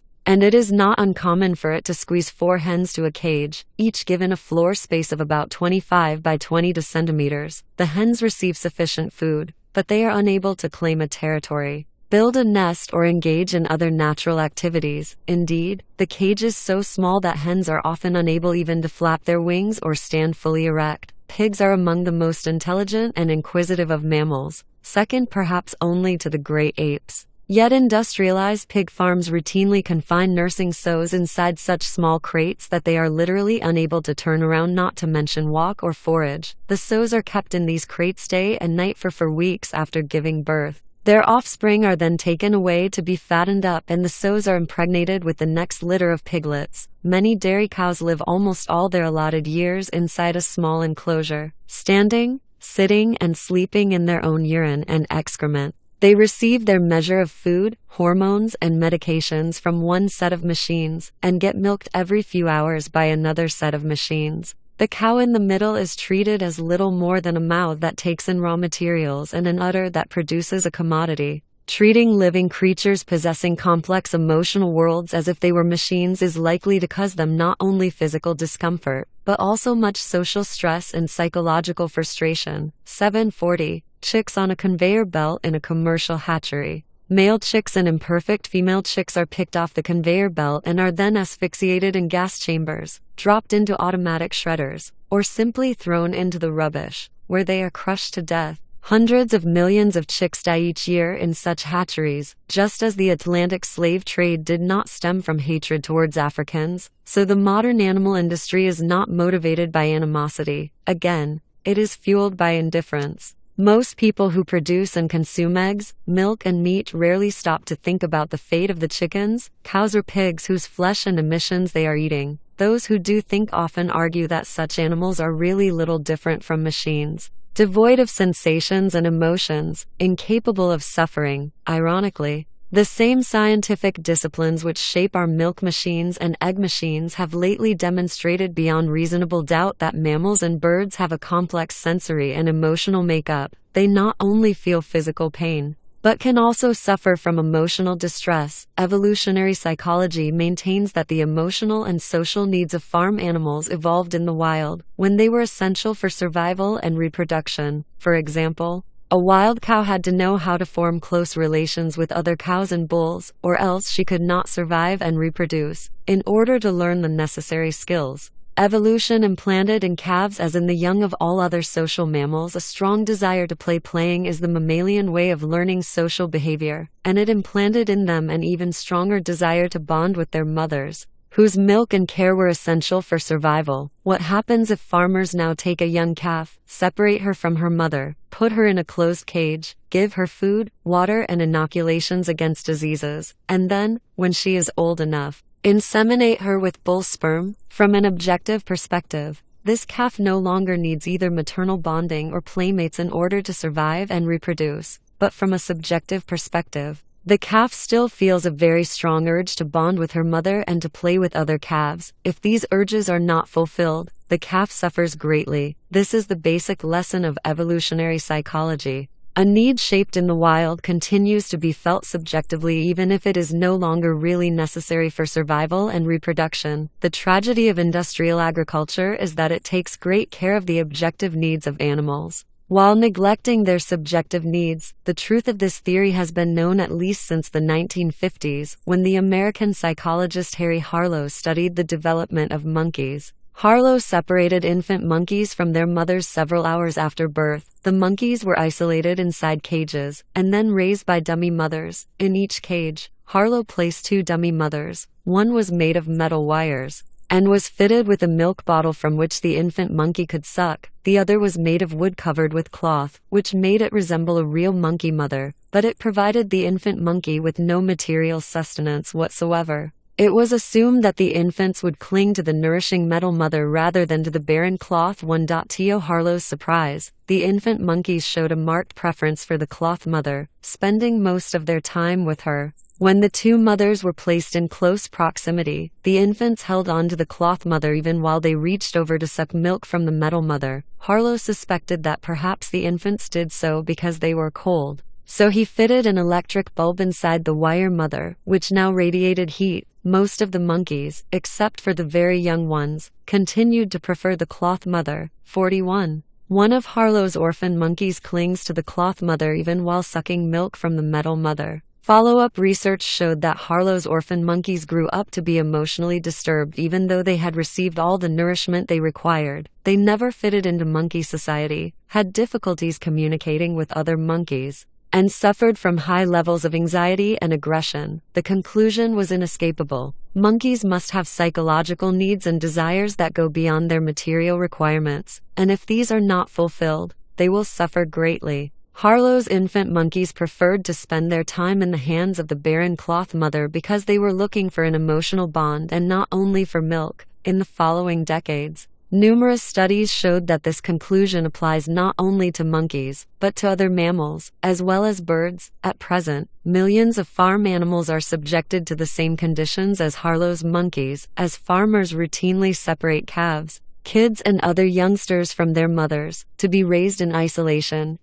and it is not uncommon for it to squeeze 4 hens to a cage, each given a floor space of about 25 by 20 centimeters. The hens receive sufficient food, but they are unable to claim a territory, build a nest, or engage in other natural activities. Indeed, the cage is so small that hens are often unable even to flap their wings or stand fully erect. Pigs are among the most intelligent and inquisitive of mammals, second perhaps only to the great apes. Yet industrialized pig farms routinely confine nursing sows inside such small crates that they are literally unable to turn around, not to mention walk or forage. The sows are kept in these crates day and night for weeks after giving birth. Their offspring are then taken away to be fattened up, and the sows are impregnated with the next litter of piglets. Many dairy cows live almost all their allotted years inside a small enclosure, standing, sitting, and sleeping in their own urine and excrement. They receive their measure of food, hormones, and medications from one set of machines, and get milked every few hours by another set of machines. The cow in the middle is treated as little more than a mouth that takes in raw materials and an udder that produces a commodity. Treating living creatures possessing complex emotional worlds as if they were machines is likely to cause them not only physical discomfort, but also much social stress and psychological frustration. 740. Chicks on a conveyor belt in a commercial hatchery. Male chicks and imperfect female chicks are picked off the conveyor belt and are then asphyxiated in gas chambers, dropped into automatic shredders, or simply thrown into the rubbish, where they are crushed to death. Hundreds of millions of chicks die each year in such hatcheries. Just as the Atlantic slave trade did not stem from hatred towards Africans, so the modern animal industry is not motivated by animosity. Again, it is fueled by indifference. Most people who produce and consume eggs, milk, and meat rarely stop to think about the fate of the chickens, cows, or pigs whose flesh and emissions they are eating. Those who do think often argue that such animals are really little different from machines, devoid of sensations and emotions, incapable of suffering. Ironically, the same scientific disciplines which shape our milk machines and egg machines have lately demonstrated beyond reasonable doubt that mammals and birds have a complex sensory and emotional makeup. They not only feel physical pain, but can also suffer from emotional distress. Evolutionary psychology maintains that the emotional and social needs of farm animals evolved in the wild, when they were essential for survival and reproduction. For example, a wild cow had to know how to form close relations with other cows and bulls, or else she could not survive and reproduce. In order to learn the necessary skills, evolution implanted in calves, as in the young of all other social mammals, a strong desire to play. Playing is the mammalian way of learning social behavior, and it implanted in them an even stronger desire to bond with their mothers, whose milk and care were essential for survival. What happens if farmers now take a young calf, separate her from her mother, put her in a closed cage, give her food, water, and inoculations against diseases, and then, when she is old enough, inseminate her with bull sperm? From an objective perspective, this calf no longer needs either maternal bonding or playmates in order to survive and reproduce. But from a subjective perspective, the calf still feels a very strong urge to bond with her mother and to play with other calves. If these urges are not fulfilled, the calf suffers greatly. This is the basic lesson of evolutionary psychology. A need shaped in the wild continues to be felt subjectively even if it is no longer really necessary for survival and reproduction. The tragedy of industrial agriculture is that it takes great care of the objective needs of animals, while neglecting their subjective needs. The truth of this theory has been known at least since the 1950s, when the American psychologist Harry Harlow studied the development of monkeys. Harlow separated infant monkeys from their mothers several hours after birth. The monkeys were isolated inside cages, and then raised by dummy mothers. In each cage, Harlow placed 2 dummy mothers. One was made of metal wires, and was fitted with a milk bottle from which the infant monkey could suck. The other was made of wood covered with cloth, which made it resemble a real monkey mother, but it provided the infant monkey with no material sustenance whatsoever. It was assumed that the infants would cling to the nourishing metal mother rather than to the barren cloth one. To Harlow's surprise, the infant monkeys showed a marked preference for the cloth mother, spending most of their time with her. When the 2 mothers were placed in close proximity, the infants held on to the cloth mother even while they reached over to suck milk from the metal mother. Harlow suspected that perhaps the infants did so because they were cold. So he fitted an electric bulb inside the wire mother, which now radiated heat. Most of the monkeys, except for the very young ones, continued to prefer the cloth mother. 41. One of Harlow's orphan monkeys clings to the cloth mother even while sucking milk from the metal mother. Follow-up research showed that Harlow's orphan monkeys grew up to be emotionally disturbed even though they had received all the nourishment they required. They never fitted into monkey society, had difficulties communicating with other monkeys, and suffered from high levels of anxiety and aggression. The conclusion was inescapable. Monkeys must have psychological needs and desires that go beyond their material requirements, and if these are not fulfilled, they will suffer greatly. Harlow's infant monkeys preferred to spend their time in the hands of the barren cloth mother because they were looking for an emotional bond and not only for milk. In the following decades, numerous studies showed that this conclusion applies not only to monkeys, but to other mammals, as well as birds. At present, millions of farm animals are subjected to the same conditions as Harlow's monkeys, as farmers routinely separate calves, kids and other youngsters from their mothers, to be raised in isolation.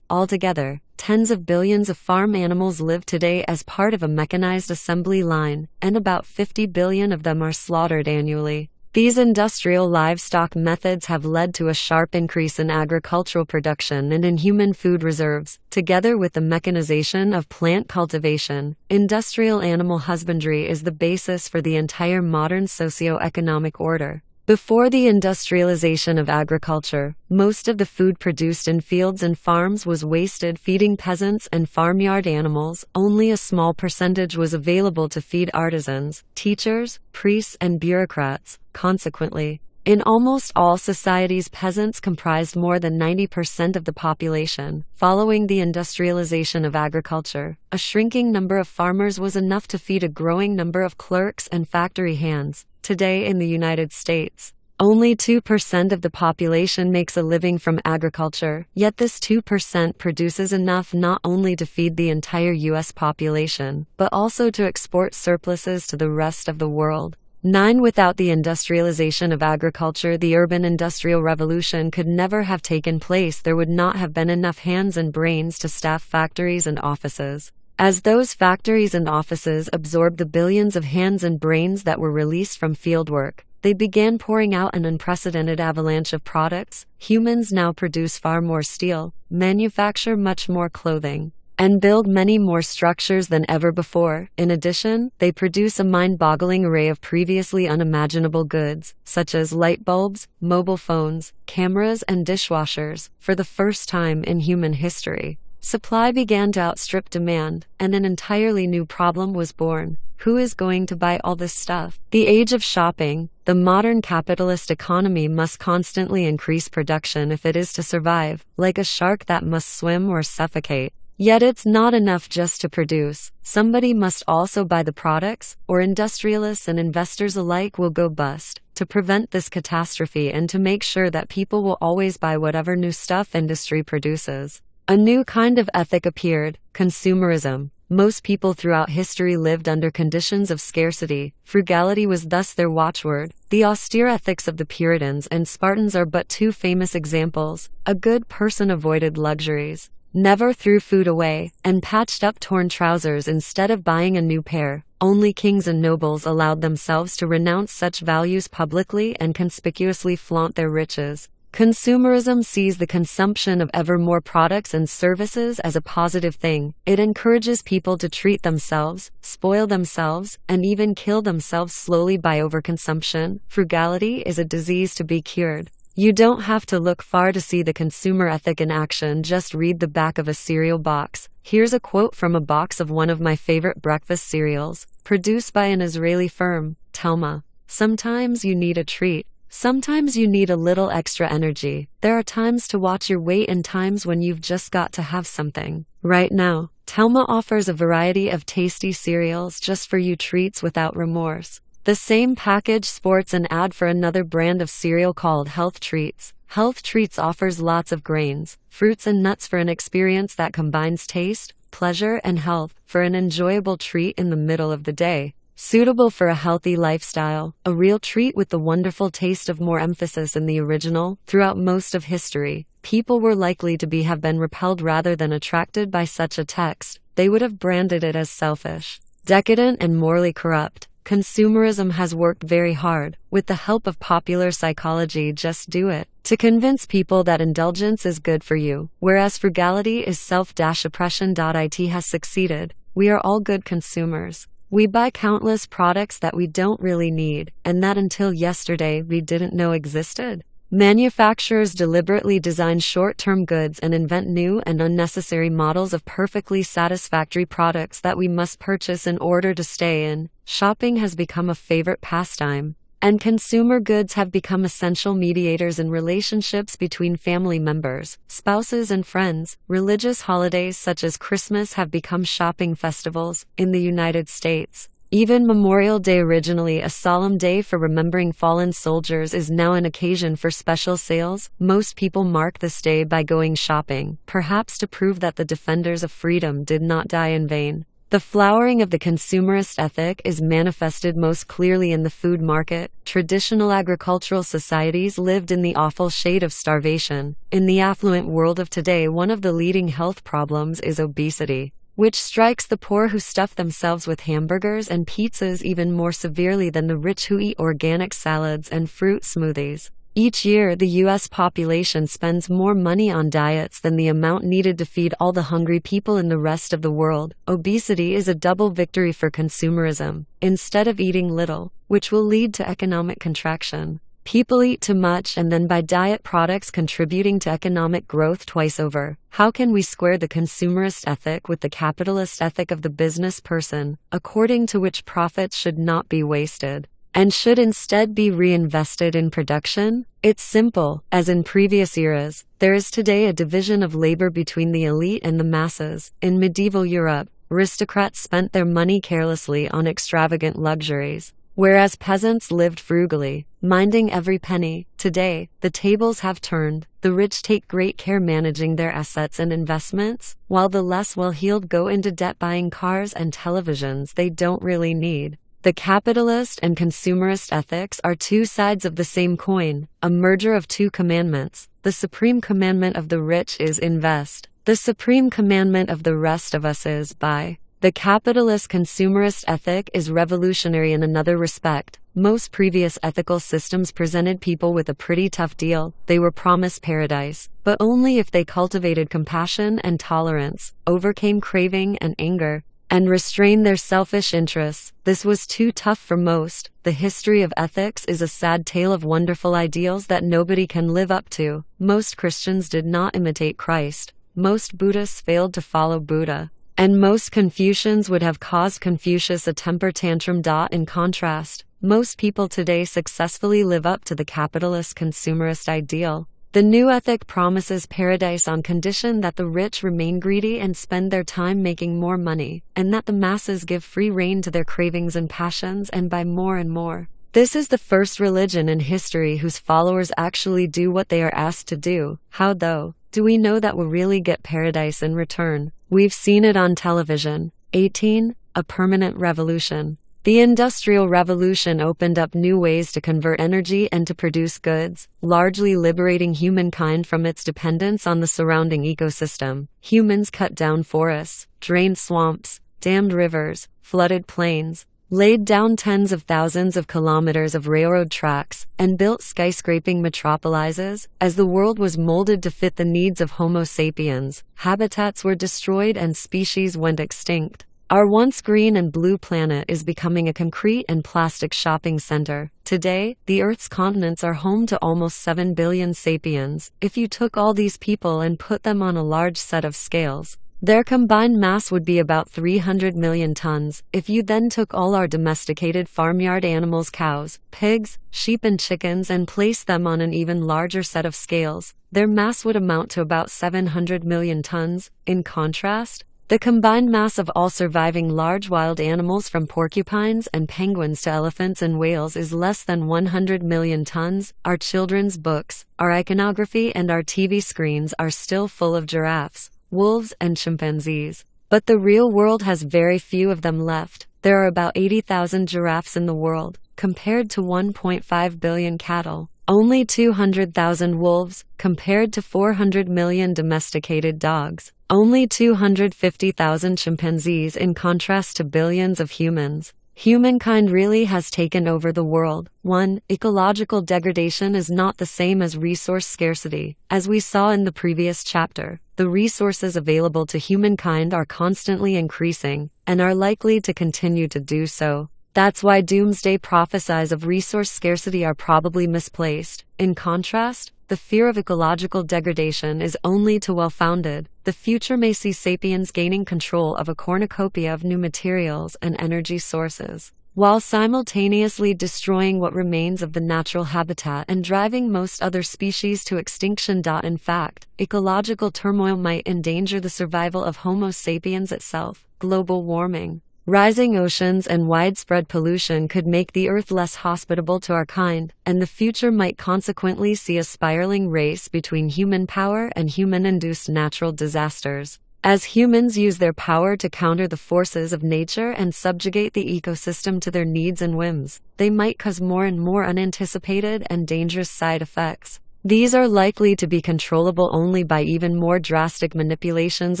Altogether, tens of billions of farm animals live today as part of a mechanized assembly line, and about 50 billion of them are slaughtered annually. These industrial livestock methods have led to a sharp increase in agricultural production and in human food reserves. Together with the mechanization of plant cultivation, industrial animal husbandry is the basis for the entire modern socio-economic order. Before the industrialization of agriculture, most of the food produced in fields and farms was wasted feeding peasants and farmyard animals. Only a small percentage was available to feed artisans, teachers, priests, and bureaucrats. Consequently, in almost all societies, peasants comprised more than 90% of the population. Following the industrialization of agriculture, a shrinking number of farmers was enough to feed a growing number of clerks and factory hands. Today in the United States, only 2% of the population makes a living from agriculture, yet this 2% produces enough not only to feed the entire U.S. population, but also to export surpluses to the rest of the world. 9. Without the industrialization of agriculture, the urban industrial revolution could never have taken place. There would not have been enough hands and brains to staff factories and offices. As those factories and offices absorbed the billions of hands and brains that were released from fieldwork, they began pouring out an unprecedented avalanche of products. Humans now produce far more steel, manufacture much more clothing, and build many more structures than ever before. In addition, they produce a mind-boggling array of previously unimaginable goods, such as light bulbs, mobile phones, cameras, and dishwashers. For the first time in human history, supply began to outstrip demand, and an entirely new problem was born. Who is going to buy all this stuff? The age of shopping. The modern capitalist economy must constantly increase production if it is to survive, like a shark that must swim or suffocate. Yet it's not enough just to produce. Somebody must also buy the products, or industrialists and investors alike will go bust. To prevent this catastrophe and to make sure that people will always buy whatever new stuff industry produces, a new kind of ethic appeared: consumerism. Most people throughout history lived under conditions of scarcity. Frugality was thus their watchword. The austere ethics of the Puritans and Spartans are but two famous examples. A good person avoided luxuries, never threw food away, and patched up torn trousers instead of buying a new pair. Only kings and nobles allowed themselves to renounce such values publicly and conspicuously flaunt their riches. Consumerism sees the consumption of ever more products and services as a positive thing. It encourages people to treat themselves, spoil themselves, and even kill themselves slowly by overconsumption. Frugality is a disease to be cured. You don't have to look far to see the consumer ethic in action. Just read the back of a cereal box. Here's a quote from a box of one of my favorite breakfast cereals, produced by an Israeli firm, Telma. Sometimes you need a treat. Sometimes you need a little extra energy. There are times to watch your weight and times when you've just got to have something. Right now, Telma offers a variety of tasty cereals just for you, treats without remorse. The same package sports an ad for another brand of cereal called Health Treats. Health Treats offers lots of grains, fruits and nuts for an experience that combines taste, pleasure, and health, for an enjoyable treat in the middle of the day. Suitable for a healthy lifestyle, a real treat with the wonderful taste of more emphasis in the original. Throughout most of history, people were likely to have been repelled rather than attracted by such a text. They would have branded it as selfish, decadent, and morally corrupt. Consumerism has worked very hard, with the help of popular psychology, just do it, to convince people that indulgence is good for you, whereas frugality is self-oppression. It has succeeded. We are all good consumers. We buy countless products that we don't really need, and that until yesterday we didn't know existed. Manufacturers deliberately design short-term goods and invent new and unnecessary models of perfectly satisfactory products that we must purchase in order to stay in. Shopping has become a favorite pastime, and consumer goods have become essential mediators in relationships between family members, spouses, and friends. Religious holidays such as Christmas have become shopping festivals. In the United States, even Memorial Day, originally a solemn day for remembering fallen soldiers, is now an occasion for special sales. Most people mark this day by going shopping, perhaps to prove that the defenders of freedom did not die in vain. The flowering of the consumerist ethic is manifested most clearly in the food market. Traditional agricultural societies lived in the awful shade of starvation. In the affluent world of today, one of the leading health problems is obesity, which strikes the poor who stuff themselves with hamburgers and pizzas even more severely than the rich who eat organic salads and fruit smoothies. Each year, the U.S. population spends more money on diets than the amount needed to feed all the hungry people in the rest of the world. Obesity is a double victory for consumerism. Instead of eating little, which will lead to economic contraction, people eat too much and then buy diet products, contributing to economic growth twice over. How can we square the consumerist ethic with the capitalist ethic of the business person, according to which profits should not be wasted and should instead be reinvested in production? It's simple. As in previous eras, there is today a division of labor between the elite and the masses. In medieval Europe, aristocrats spent their money carelessly on extravagant luxuries, whereas peasants lived frugally, minding every penny. Today, the tables have turned. The rich take great care managing their assets and investments, while the less well-heeled go into debt buying cars and televisions they don't really need. The capitalist and consumerist ethics are two sides of the same coin, a merger of two commandments. The supreme commandment of the rich is invest. The supreme commandment of the rest of us is buy. The capitalist consumerist ethic is revolutionary in another respect. Most previous ethical systems presented people with a pretty tough deal. They were promised paradise, but only if they cultivated compassion and tolerance, overcame craving and anger, and restrained their selfish interests. This was too tough for most. The history of ethics is a sad tale of wonderful ideals that nobody can live up to. Most Christians did not imitate Christ. Most Buddhists failed to follow Buddha. And most Confucians would have caused Confucius a temper tantrum. In contrast, most people today successfully live up to the capitalist consumerist ideal. The new ethic promises paradise on condition that the rich remain greedy and spend their time making more money, and that the masses give free rein to their cravings and passions and buy more and more. This is the first religion in history whose followers actually do what they are asked to do. How, though, do we know that we'll really get paradise in return? We've seen it on television. 18. A permanent revolution. The Industrial Revolution opened up new ways to convert energy and to produce goods, largely liberating humankind from its dependence on the surrounding ecosystem. Humans cut down forests, drained swamps, dammed rivers, flooded plains, laid down tens of thousands of kilometers of railroad tracks, and built skyscraping metropolises. As the world was molded to fit the needs of Homo sapiens, habitats were destroyed and species went extinct. Our once green and blue planet is becoming a concrete and plastic shopping center. Today, the Earth's continents are home to almost 7 billion sapiens. If you took all these people and put them on a large set of scales, their combined mass would be about 300 million tons. If you then took all our domesticated farmyard animals, cows, pigs, sheep and chickens, and placed them on an even larger set of scales, their mass would amount to about 700 million tons. In contrast, the combined mass of all surviving large wild animals from porcupines and penguins to elephants and whales is less than 100 million tons. Our children's books, our iconography, and our TV screens are still full of giraffes, wolves, and chimpanzees. But the real world has very few of them left. There are about 80,000 giraffes in the world, compared to 1.5 billion cattle. Only 200,000 wolves, compared to 400 million domesticated dogs. Only 250,000 chimpanzees in contrast to billions of humans. Humankind really has taken over the world. 1. Ecological degradation is not the same as resource scarcity. As we saw in the previous chapter, the resources available to humankind are constantly increasing, and are likely to continue to do so. That's why doomsday prophecies of resource scarcity are probably misplaced. In contrast, the fear of ecological degradation is only too well-founded. The future may see sapiens gaining control of a cornucopia of new materials and energy sources, while simultaneously destroying what remains of the natural habitat and driving most other species to extinction. In fact, ecological turmoil might endanger the survival of Homo sapiens itself. Global warming, rising oceans, and widespread pollution could make the Earth less hospitable to our kind, and the future might consequently see a spiraling race between human power and human-induced natural disasters. As humans use their power to counter the forces of nature and subjugate the ecosystem to their needs and whims, they might cause more and more unanticipated and dangerous side effects. These are likely to be controllable only by even more drastic manipulations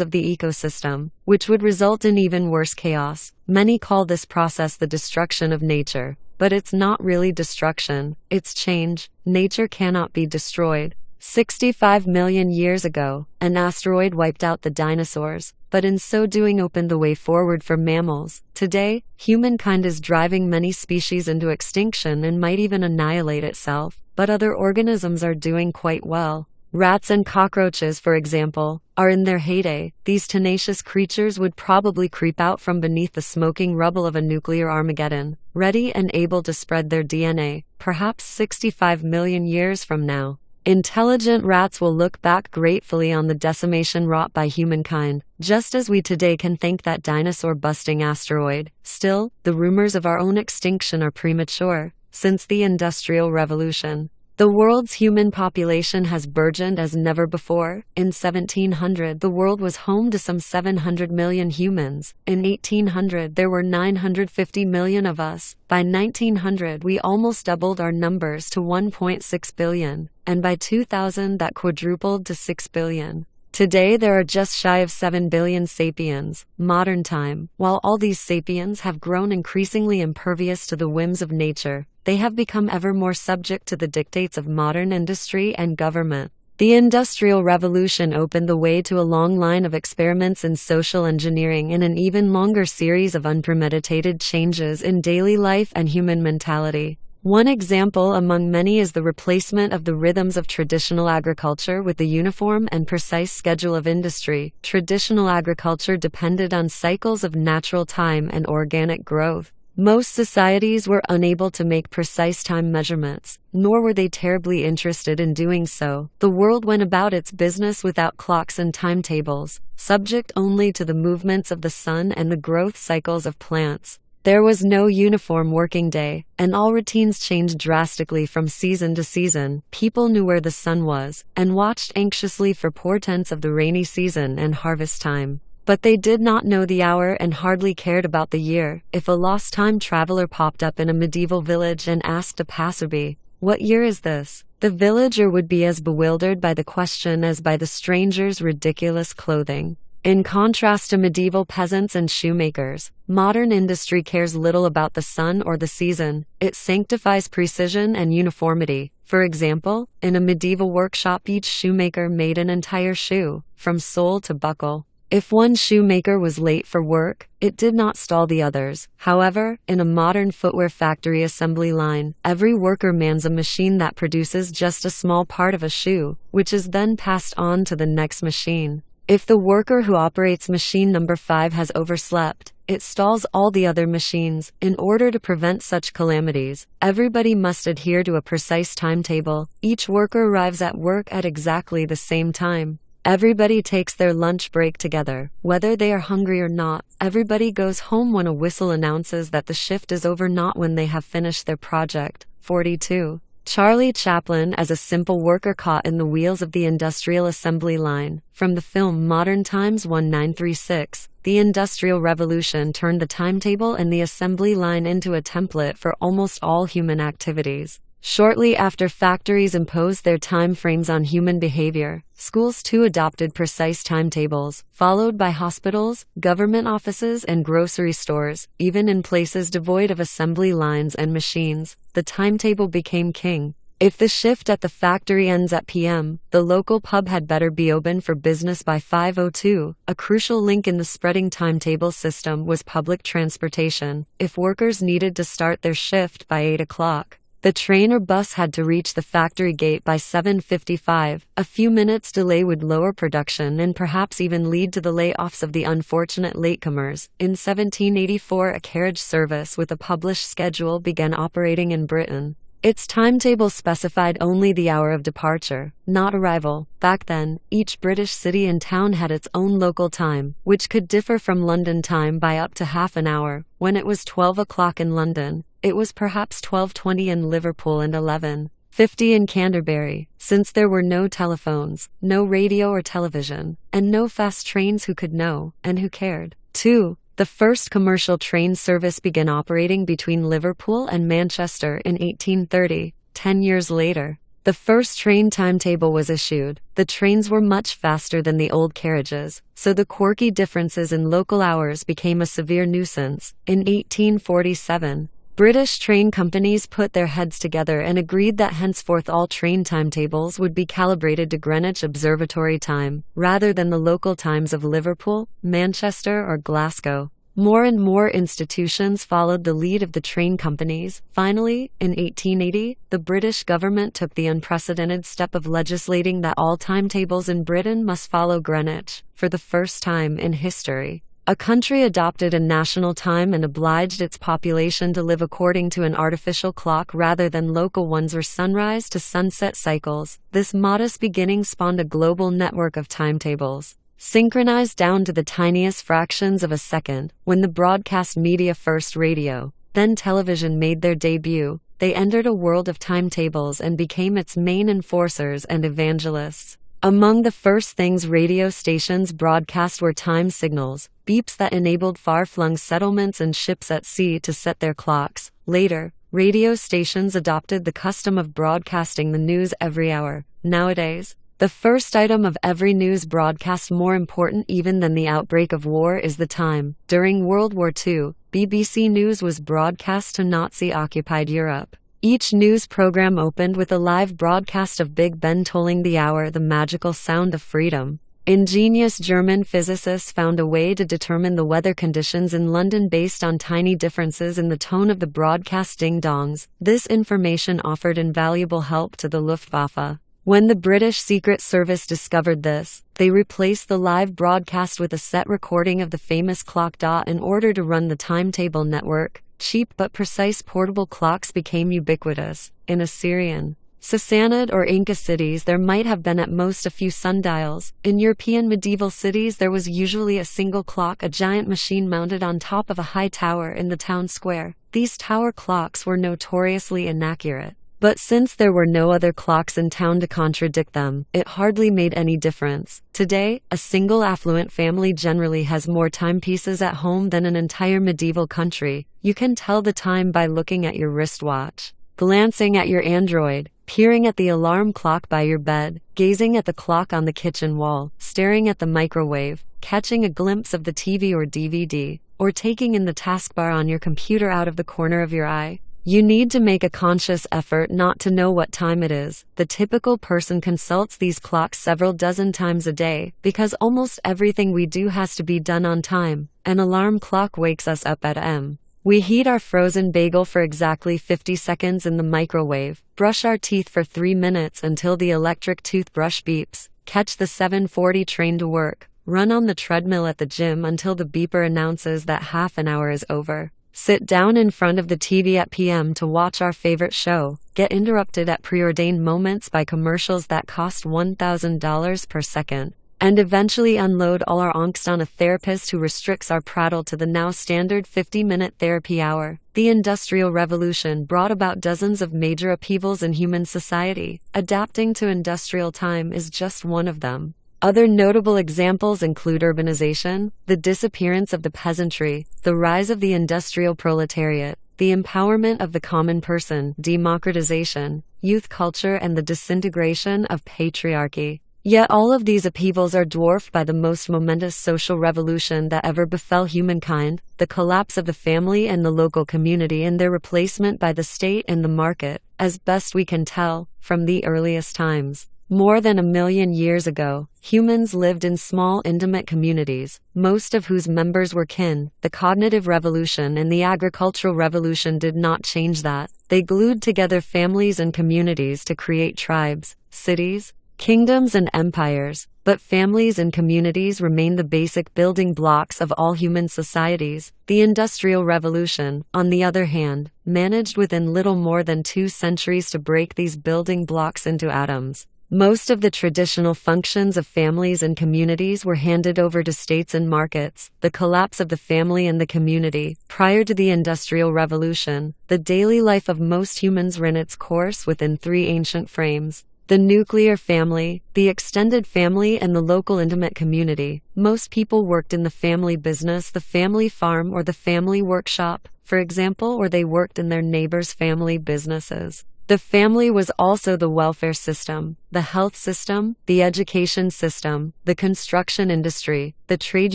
of the ecosystem, which would result in even worse chaos. Many call this process the destruction of nature, but it's not really destruction, it's change. Nature cannot be destroyed. 65 million years ago, an asteroid wiped out the dinosaurs, but in so doing opened the way forward for mammals. Today, humankind is driving many species into extinction and might even annihilate itself, but other organisms are doing quite well. Rats and cockroaches, for example, are in their heyday. These tenacious creatures would probably creep out from beneath the smoking rubble of a nuclear Armageddon, ready and able to spread their DNA, perhaps 65 million years from now. Intelligent rats will look back gratefully on the decimation wrought by humankind, just as we today can thank that dinosaur-busting asteroid. Still, the rumors of our own extinction are premature. Since the Industrial Revolution, the world's human population has burgeoned as never before. In 1700, the world was home to some 700 million humans. In 1800, there were 950 million of us. By 1900, we almost doubled our numbers to 1.6 billion, and by 2000, that quadrupled to 6 billion. Today there are just shy of 7 billion sapiens, modern time. While all these sapiens have grown increasingly impervious to the whims of nature, they have become ever more subject to the dictates of modern industry and government. The Industrial Revolution opened the way to a long line of experiments in social engineering and an even longer series of unpremeditated changes in daily life and human mentality. One example among many is the replacement of the rhythms of traditional agriculture with the uniform and precise schedule of industry. Traditional agriculture depended on cycles of natural time and organic growth. Most societies were unable to make precise time measurements, nor were they terribly interested in doing so. The world went about its business without clocks and timetables, subject only to the movements of the sun and the growth cycles of plants. There was no uniform working day, and all routines changed drastically from season to season. People knew where the sun was, and watched anxiously for portents of the rainy season and harvest time. But they did not know the hour and hardly cared about the year. If a lost time traveler popped up in a medieval village and asked a passerby, "What year is this?" the villager would be as bewildered by the question as by the stranger's ridiculous clothing. In contrast to medieval peasants and shoemakers, modern industry cares little about the sun or the season. It sanctifies precision and uniformity. For example, in a medieval workshop, each shoemaker made an entire shoe, from sole to buckle. If one shoemaker was late for work, it did not stall the others. However, in a modern footwear factory assembly line, every worker mans a machine that produces just a small part of a shoe, which is then passed on to the next machine. If the worker who operates machine number 5 has overslept, it stalls all the other machines. In order to prevent such calamities, everybody must adhere to a precise timetable. Each worker arrives at work at exactly the same time. Everybody takes their lunch break together, whether they are hungry or not. Everybody goes home when a whistle announces that the shift is over, not when they have finished their project. 42. Charlie Chaplin as a simple worker caught in the wheels of the industrial assembly line. From the film Modern Times 1936, the Industrial Revolution turned the timetable and the assembly line into a template for almost all human activities. Shortly after factories imposed their time frames on human behavior, schools too adopted precise timetables, followed by hospitals, government offices, and grocery stores. Even in places devoid of assembly lines and machines, the timetable became king. If the shift at the factory ends at p.m., the local pub had better be open for business by 5:02. A crucial link in the spreading timetable system was public transportation. If workers needed to start their shift by 8 o'clock, the train or bus had to reach the factory gate by 7:55. A few minutes delay would lower production and perhaps even lead to the layoffs of the unfortunate latecomers. In 1784, a carriage service with a published schedule began operating in Britain. Its timetable specified only the hour of departure, not arrival. Back then, each British city and town had its own local time, which could differ from London time by up to half an hour. When it was 12 o'clock in London, it was perhaps 12:20 in Liverpool and 11:50 in Canterbury. Since there were no telephones, no radio or television, and no fast trains, who could know, and who cared? 2. The first commercial train service began operating between Liverpool and Manchester in 1830. 10 years later, the first train timetable was issued. The trains were much faster than the old carriages, so the quirky differences in local hours became a severe nuisance. In 1847, British train companies put their heads together and agreed that henceforth all train timetables would be calibrated to Greenwich Observatory time, rather than the local times of Liverpool, Manchester, or Glasgow. More and more institutions followed the lead of the train companies. Finally, in 1880, the British government took the unprecedented step of legislating that all timetables in Britain must follow Greenwich. For the first time in history, a country adopted a national time and obliged its population to live according to an artificial clock rather than local ones or sunrise to sunset cycles. This modest beginning spawned a global network of timetables, synchronized down to the tiniest fractions of a second. When the broadcast media, first radio, then television, made their debut, they entered a world of timetables and became its main enforcers and evangelists. Among the first things radio stations broadcast were time signals, beeps that enabled far-flung settlements and ships at sea to set their clocks. Later, radio stations adopted the custom of broadcasting the news every hour. Nowadays, the first item of every news broadcast, more important even than the outbreak of war, is the time. During World War II, BBC News was broadcast to Nazi-occupied Europe. Each news program opened with a live broadcast of Big Ben tolling the hour, the magical sound of freedom. Ingenious German physicists found a way to determine the weather conditions in London based on tiny differences in the tone of the broadcast ding-dongs. This information offered invaluable help to the Luftwaffe. When the British Secret Service discovered this, they replaced the live broadcast with a set recording of the famous clock dot in order to run the timetable network. Cheap but precise portable clocks became ubiquitous. In Assyrian, Sassanid, or Inca cities, there might have been at most a few sundials. In European medieval cities, there was usually a single clock, a giant machine mounted on top of a high tower in the town square. These tower clocks were notoriously inaccurate, but since there were no other clocks in town to contradict them, it hardly made any difference. Today, a single affluent family generally has more timepieces at home than an entire medieval country. You can tell the time by looking at your wristwatch, glancing at your Android, peering at the alarm clock by your bed, gazing at the clock on the kitchen wall, staring at the microwave, catching a glimpse of the TV or DVD, or taking in the taskbar on your computer out of the corner of your eye. You need to make a conscious effort not to know what time it is. The typical person consults these clocks several dozen times a day, because almost everything we do has to be done on time. An alarm clock wakes us up at m. We heat our frozen bagel for exactly 50 seconds in the microwave, brush our teeth for 3 minutes until the electric toothbrush beeps, catch the 7:40 train to work, run on the treadmill at the gym until the beeper announces that half an hour is over, sit down in front of the TV at p.m. to watch our favorite show, get interrupted at preordained moments by commercials that cost $1,000 per second, and eventually unload all our angst on a therapist who restricts our prattle to the now standard 50-minute therapy hour. The Industrial Revolution brought about dozens of major upheavals in human society. Adapting to industrial time is just one of them. Other notable examples include urbanization, the disappearance of the peasantry, the rise of the industrial proletariat, the empowerment of the common person, democratization, youth culture, and the disintegration of patriarchy. Yet all of these upheavals are dwarfed by the most momentous social revolution that ever befell humankind, the collapse of the family and the local community and their replacement by the state and the market. as best we can tell, from the earliest times. More than 1 million years ago, humans lived in small, intimate communities, most of whose members were kin. The cognitive revolution and the agricultural revolution did not change that. They glued together families and communities to create tribes, cities, kingdoms, and empires. But families and communities remain the basic building blocks of all human societies. The Industrial Revolution, on the other hand, managed within little more than 2 centuries to break these building blocks into atoms. Most of the traditional functions of families and communities were handed over to states and markets. The collapse of the family and the community. Prior to the Industrial Revolution, the daily life of most humans ran its course within 3 ancient frames: the nuclear family, the extended family, and the local intimate community. Most people worked in the family business, the family farm, or the family workshop, for example, or they worked in their neighbors' family businesses. The family was also the welfare system, the health system, the education system, the construction industry, the trade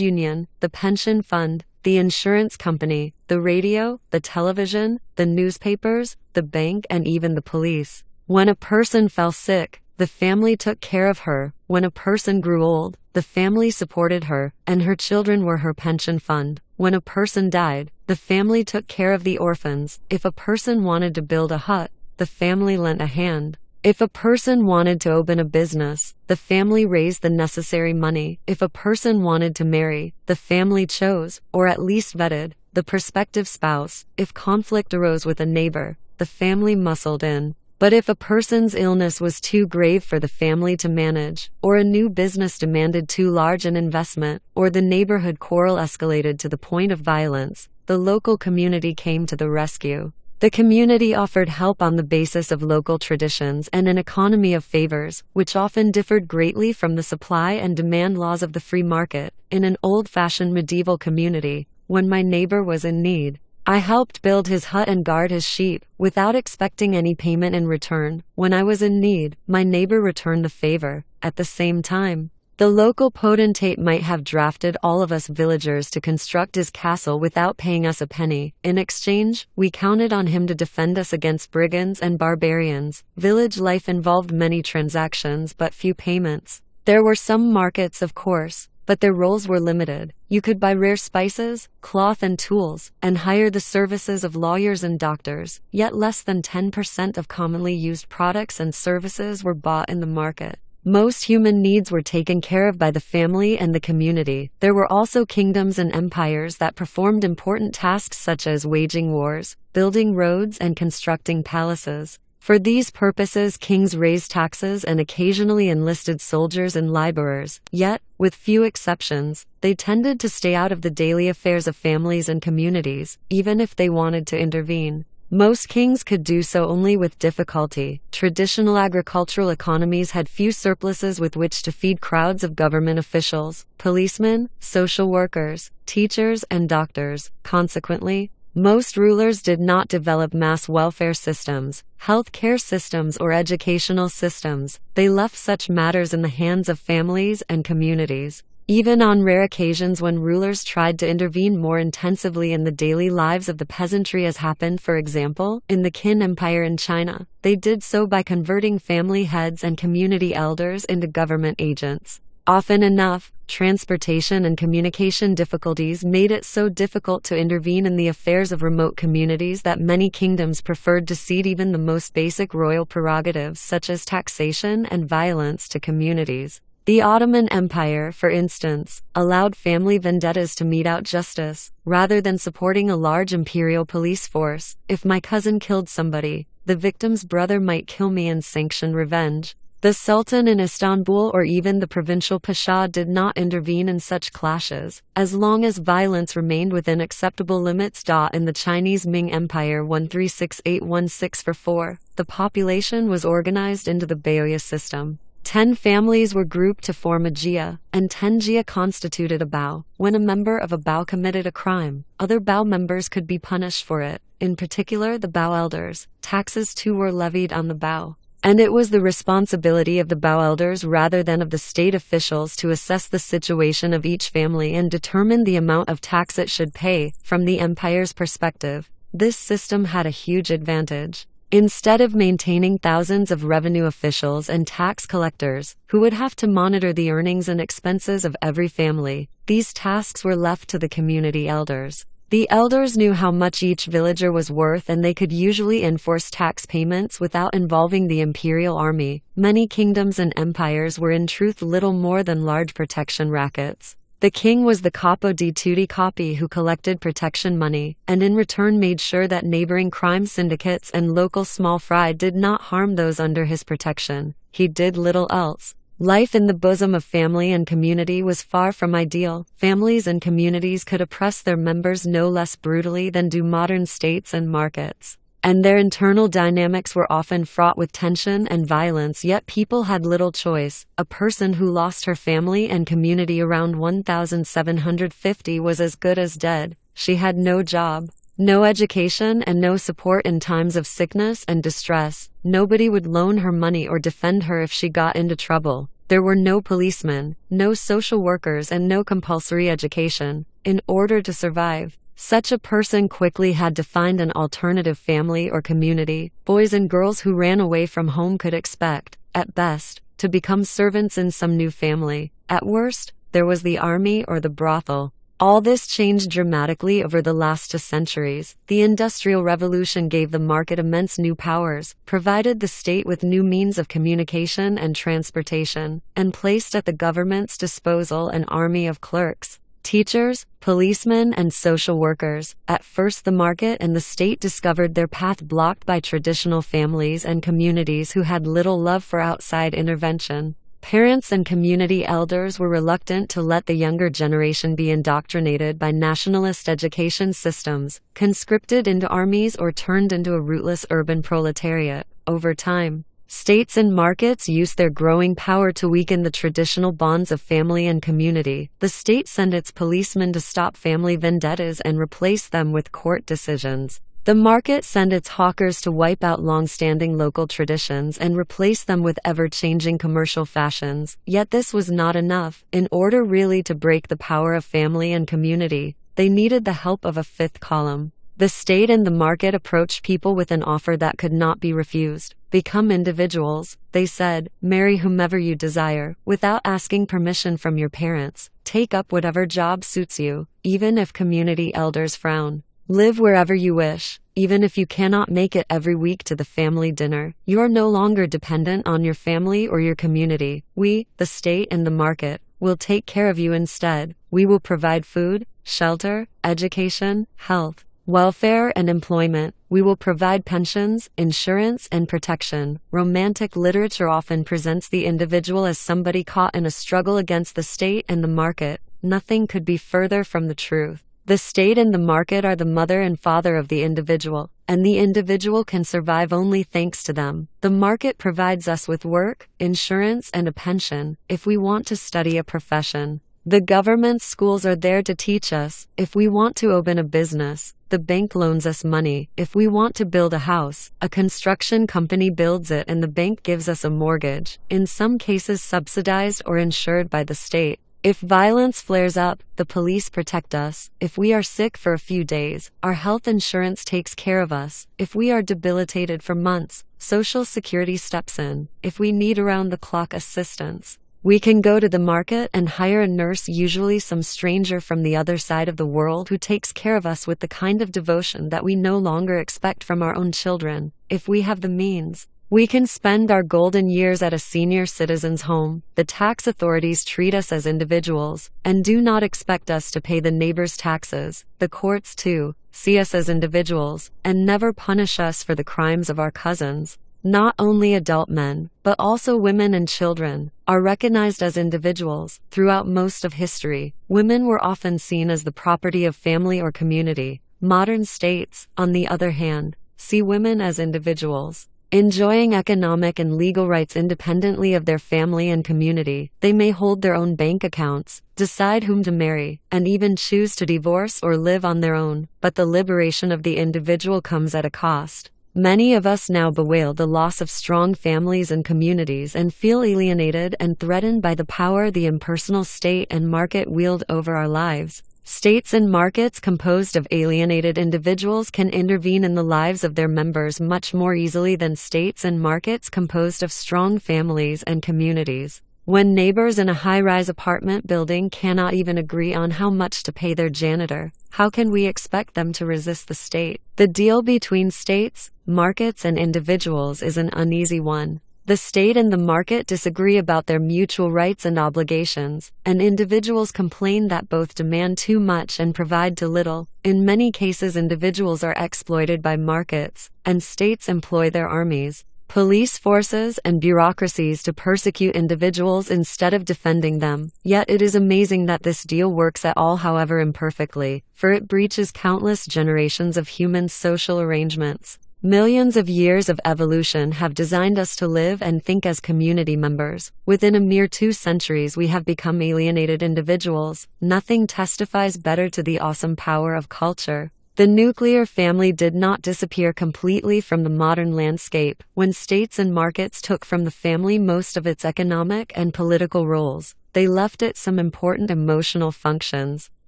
union, the pension fund, the insurance company, the radio, the television, the newspapers, the bank, and even the police. When a person fell sick, the family took care of her. When a person grew old, the family supported her, and her children were her pension fund. When a person died, the family took care of the orphans. If a person wanted to build a hut, the family lent a hand. If a person wanted to open a business, the family raised the necessary money. If a person wanted to marry, the family chose, or at least vetted, the prospective spouse. If conflict arose with a neighbor, the family muscled in. But if a person's illness was too grave for the family to manage, or a new business demanded too large an investment, or the neighborhood quarrel escalated to the point of violence, the local community came to the rescue. The community offered help on the basis of local traditions and an economy of favors, which often differed greatly from the supply and demand laws of the free market. In an old-fashioned medieval community, when my neighbor was in need, I helped build his hut and guard his sheep, without expecting any payment in return. When I was in need, my neighbor returned the favor. At the same time, the local potentate might have drafted all of us villagers to construct his castle without paying us a penny. In exchange, we counted on him to defend us against brigands and barbarians. Village life involved many transactions but few payments. There were some markets, of course, but their roles were limited. You could buy rare spices, cloth, and tools, and hire the services of lawyers and doctors, yet less than 10% of commonly used products and services were bought in the market. Most human needs were taken care of by the family and the community. There were also kingdoms and empires that performed important tasks such as waging wars, building roads, and constructing palaces. For these purposes, kings raised taxes and occasionally enlisted soldiers and laborers. Yet, with few exceptions, they tended to stay out of the daily affairs of families and communities, even if they wanted to intervene. Most kings could do so only with difficulty. Traditional agricultural economies had few surpluses with which to feed crowds of government officials, policemen, social workers, teachers, and doctors. Consequently, most rulers did not develop mass welfare systems, health care systems, or educational systems. They left such matters in the hands of families and communities. Even on rare occasions when rulers tried to intervene more intensively in the daily lives of the peasantry, as happened, for example, in the Qin Empire in China, they did so by converting family heads and community elders into government agents. Often enough, transportation and communication difficulties made it so difficult to intervene in the affairs of remote communities that many kingdoms preferred to cede even the most basic royal prerogatives such as taxation and violence to communities. The Ottoman Empire, for instance, allowed family vendettas to mete out justice, rather than supporting a large imperial police force. If my cousin killed somebody, the victim's brother might kill me and sanction revenge. The Sultan in Istanbul or even the provincial pasha did not intervene in such clashes, as long as violence remained within acceptable limits. In the Chinese Ming Empire 1368-1644, the population was organized into the Baoya system. 10 families were grouped to form a jia, and 10 jia constituted a bao. When a member of a bao committed a crime, other bao members could be punished for it, in particular the bao elders. Taxes too were levied on the bao, and it was the responsibility of the bao elders rather than of the state officials to assess the situation of each family and determine the amount of tax it should pay. From the empire's perspective, this system had a huge advantage. Instead of maintaining thousands of revenue officials and tax collectors, who would have to monitor the earnings and expenses of every family, these tasks were left to the community elders. The elders knew how much each villager was worth, and they could usually enforce tax payments without involving the imperial army. Many kingdoms and empires were in truth little more than large protection rackets. The king was the capo di tutti capi who collected protection money, and in return made sure that neighboring crime syndicates and local small fry did not harm those under his protection. He did little else. Life in the bosom of family and community was far from ideal. Families and communities could oppress their members no less brutally than do modern states and markets. And their internal dynamics were often fraught with tension and violence, yet people had little choice. A person who lost her family and community around 1750 was as good as dead. She had no job, no education, and no support in times of sickness and distress. Nobody would loan her money or defend her if she got into trouble. There were no policemen, no social workers, and no compulsory education. In order to survive, such a person quickly had to find an alternative family or community. Boys and girls who ran away from home could expect, at best, to become servants in some new family. At worst, there was the army or the brothel. All this changed dramatically over the last 2 centuries. The Industrial Revolution gave the market immense new powers, provided the state with new means of communication and transportation, and placed at the government's disposal an army of clerks, teachers, policemen, and social workers. At first, the market and the state discovered their path blocked by traditional families and communities who had little love for outside intervention. Parents and community elders were reluctant to let the younger generation be indoctrinated by nationalist education systems, conscripted into armies, or turned into a rootless urban proletariat. Over time, states and markets used their growing power to weaken the traditional bonds of family and community. The state sent its policemen to stop family vendettas and replace them with court decisions. The market sent its hawkers to wipe out long-standing local traditions and replace them with ever-changing commercial fashions. Yet this was not enough. In order really to break the power of family and community, they needed the help of a fifth column. The state and the market approached people with an offer that could not be refused. Become individuals, they said. Marry whomever you desire, without asking permission from your parents. Take up whatever job suits you, even if community elders frown. Live wherever you wish, even if you cannot make it every week to the family dinner. You are no longer dependent on your family or your community. We, the state and the market, will take care of you instead. We will provide food, shelter, education, health, welfare, and employment. We will provide pensions, insurance, and protection. Romantic literature often presents the individual as somebody caught in a struggle against the state and the market. Nothing could be further from the truth. The state and the market are the mother and father of the individual, and the individual can survive only thanks to them. The market provides us with work, insurance, and a pension, if we want to study a profession. The government schools are there to teach us, if we want to open a business. The bank loans us money, if we want to build a house. A construction company builds it and the bank gives us a mortgage, in some cases subsidized or insured by the state. If violence flares up, the police protect us. If we are sick for a few days, our health insurance takes care of us. If we are debilitated for months, Social Security steps in. If we need around-the-clock assistance, we can go to the market and hire a nurse, usually some stranger from the other side of the world, who takes care of us with the kind of devotion that we no longer expect from our own children. If we have the means, we can spend our golden years at a senior citizen's home. The tax authorities treat us as individuals, and do not expect us to pay the neighbor's taxes. The courts, too, see us as individuals, and never punish us for the crimes of our cousins. Not only adult men, but also women and children, are recognized as individuals. Throughout most of history, women were often seen as the property of family or community. Modern states, on the other hand, see women as individuals, enjoying economic and legal rights independently of their family and community. They may hold their own bank accounts, decide whom to marry, and even choose to divorce or live on their own. But the liberation of the individual comes at a cost. Many of us now bewail the loss of strong families and communities and feel alienated and threatened by the power the impersonal state and market wield over our lives. States and markets composed of alienated individuals can intervene in the lives of their members much more easily than states and markets composed of strong families and communities. When neighbors in a high-rise apartment building cannot even agree on how much to pay their janitor, how can we expect them to resist the state? The deal between states, markets, and individuals is an uneasy one. The state and the market disagree about their mutual rights and obligations, and individuals complain that both demand too much and provide too little. In many cases, individuals are exploited by markets, and states employ their armies, police forces, and bureaucracies to persecute individuals instead of defending them. Yet it is amazing that this deal works at all, however imperfectly, for it breaches countless generations of human social arrangements. Millions of years of evolution have designed us to live and think as community members. Within a mere 2 centuries, we have become alienated individuals. Nothing testifies better to the awesome power of culture. The nuclear family did not disappear completely from the modern landscape. When states and markets took from the family most of its economic and political roles, they left it some important emotional functions.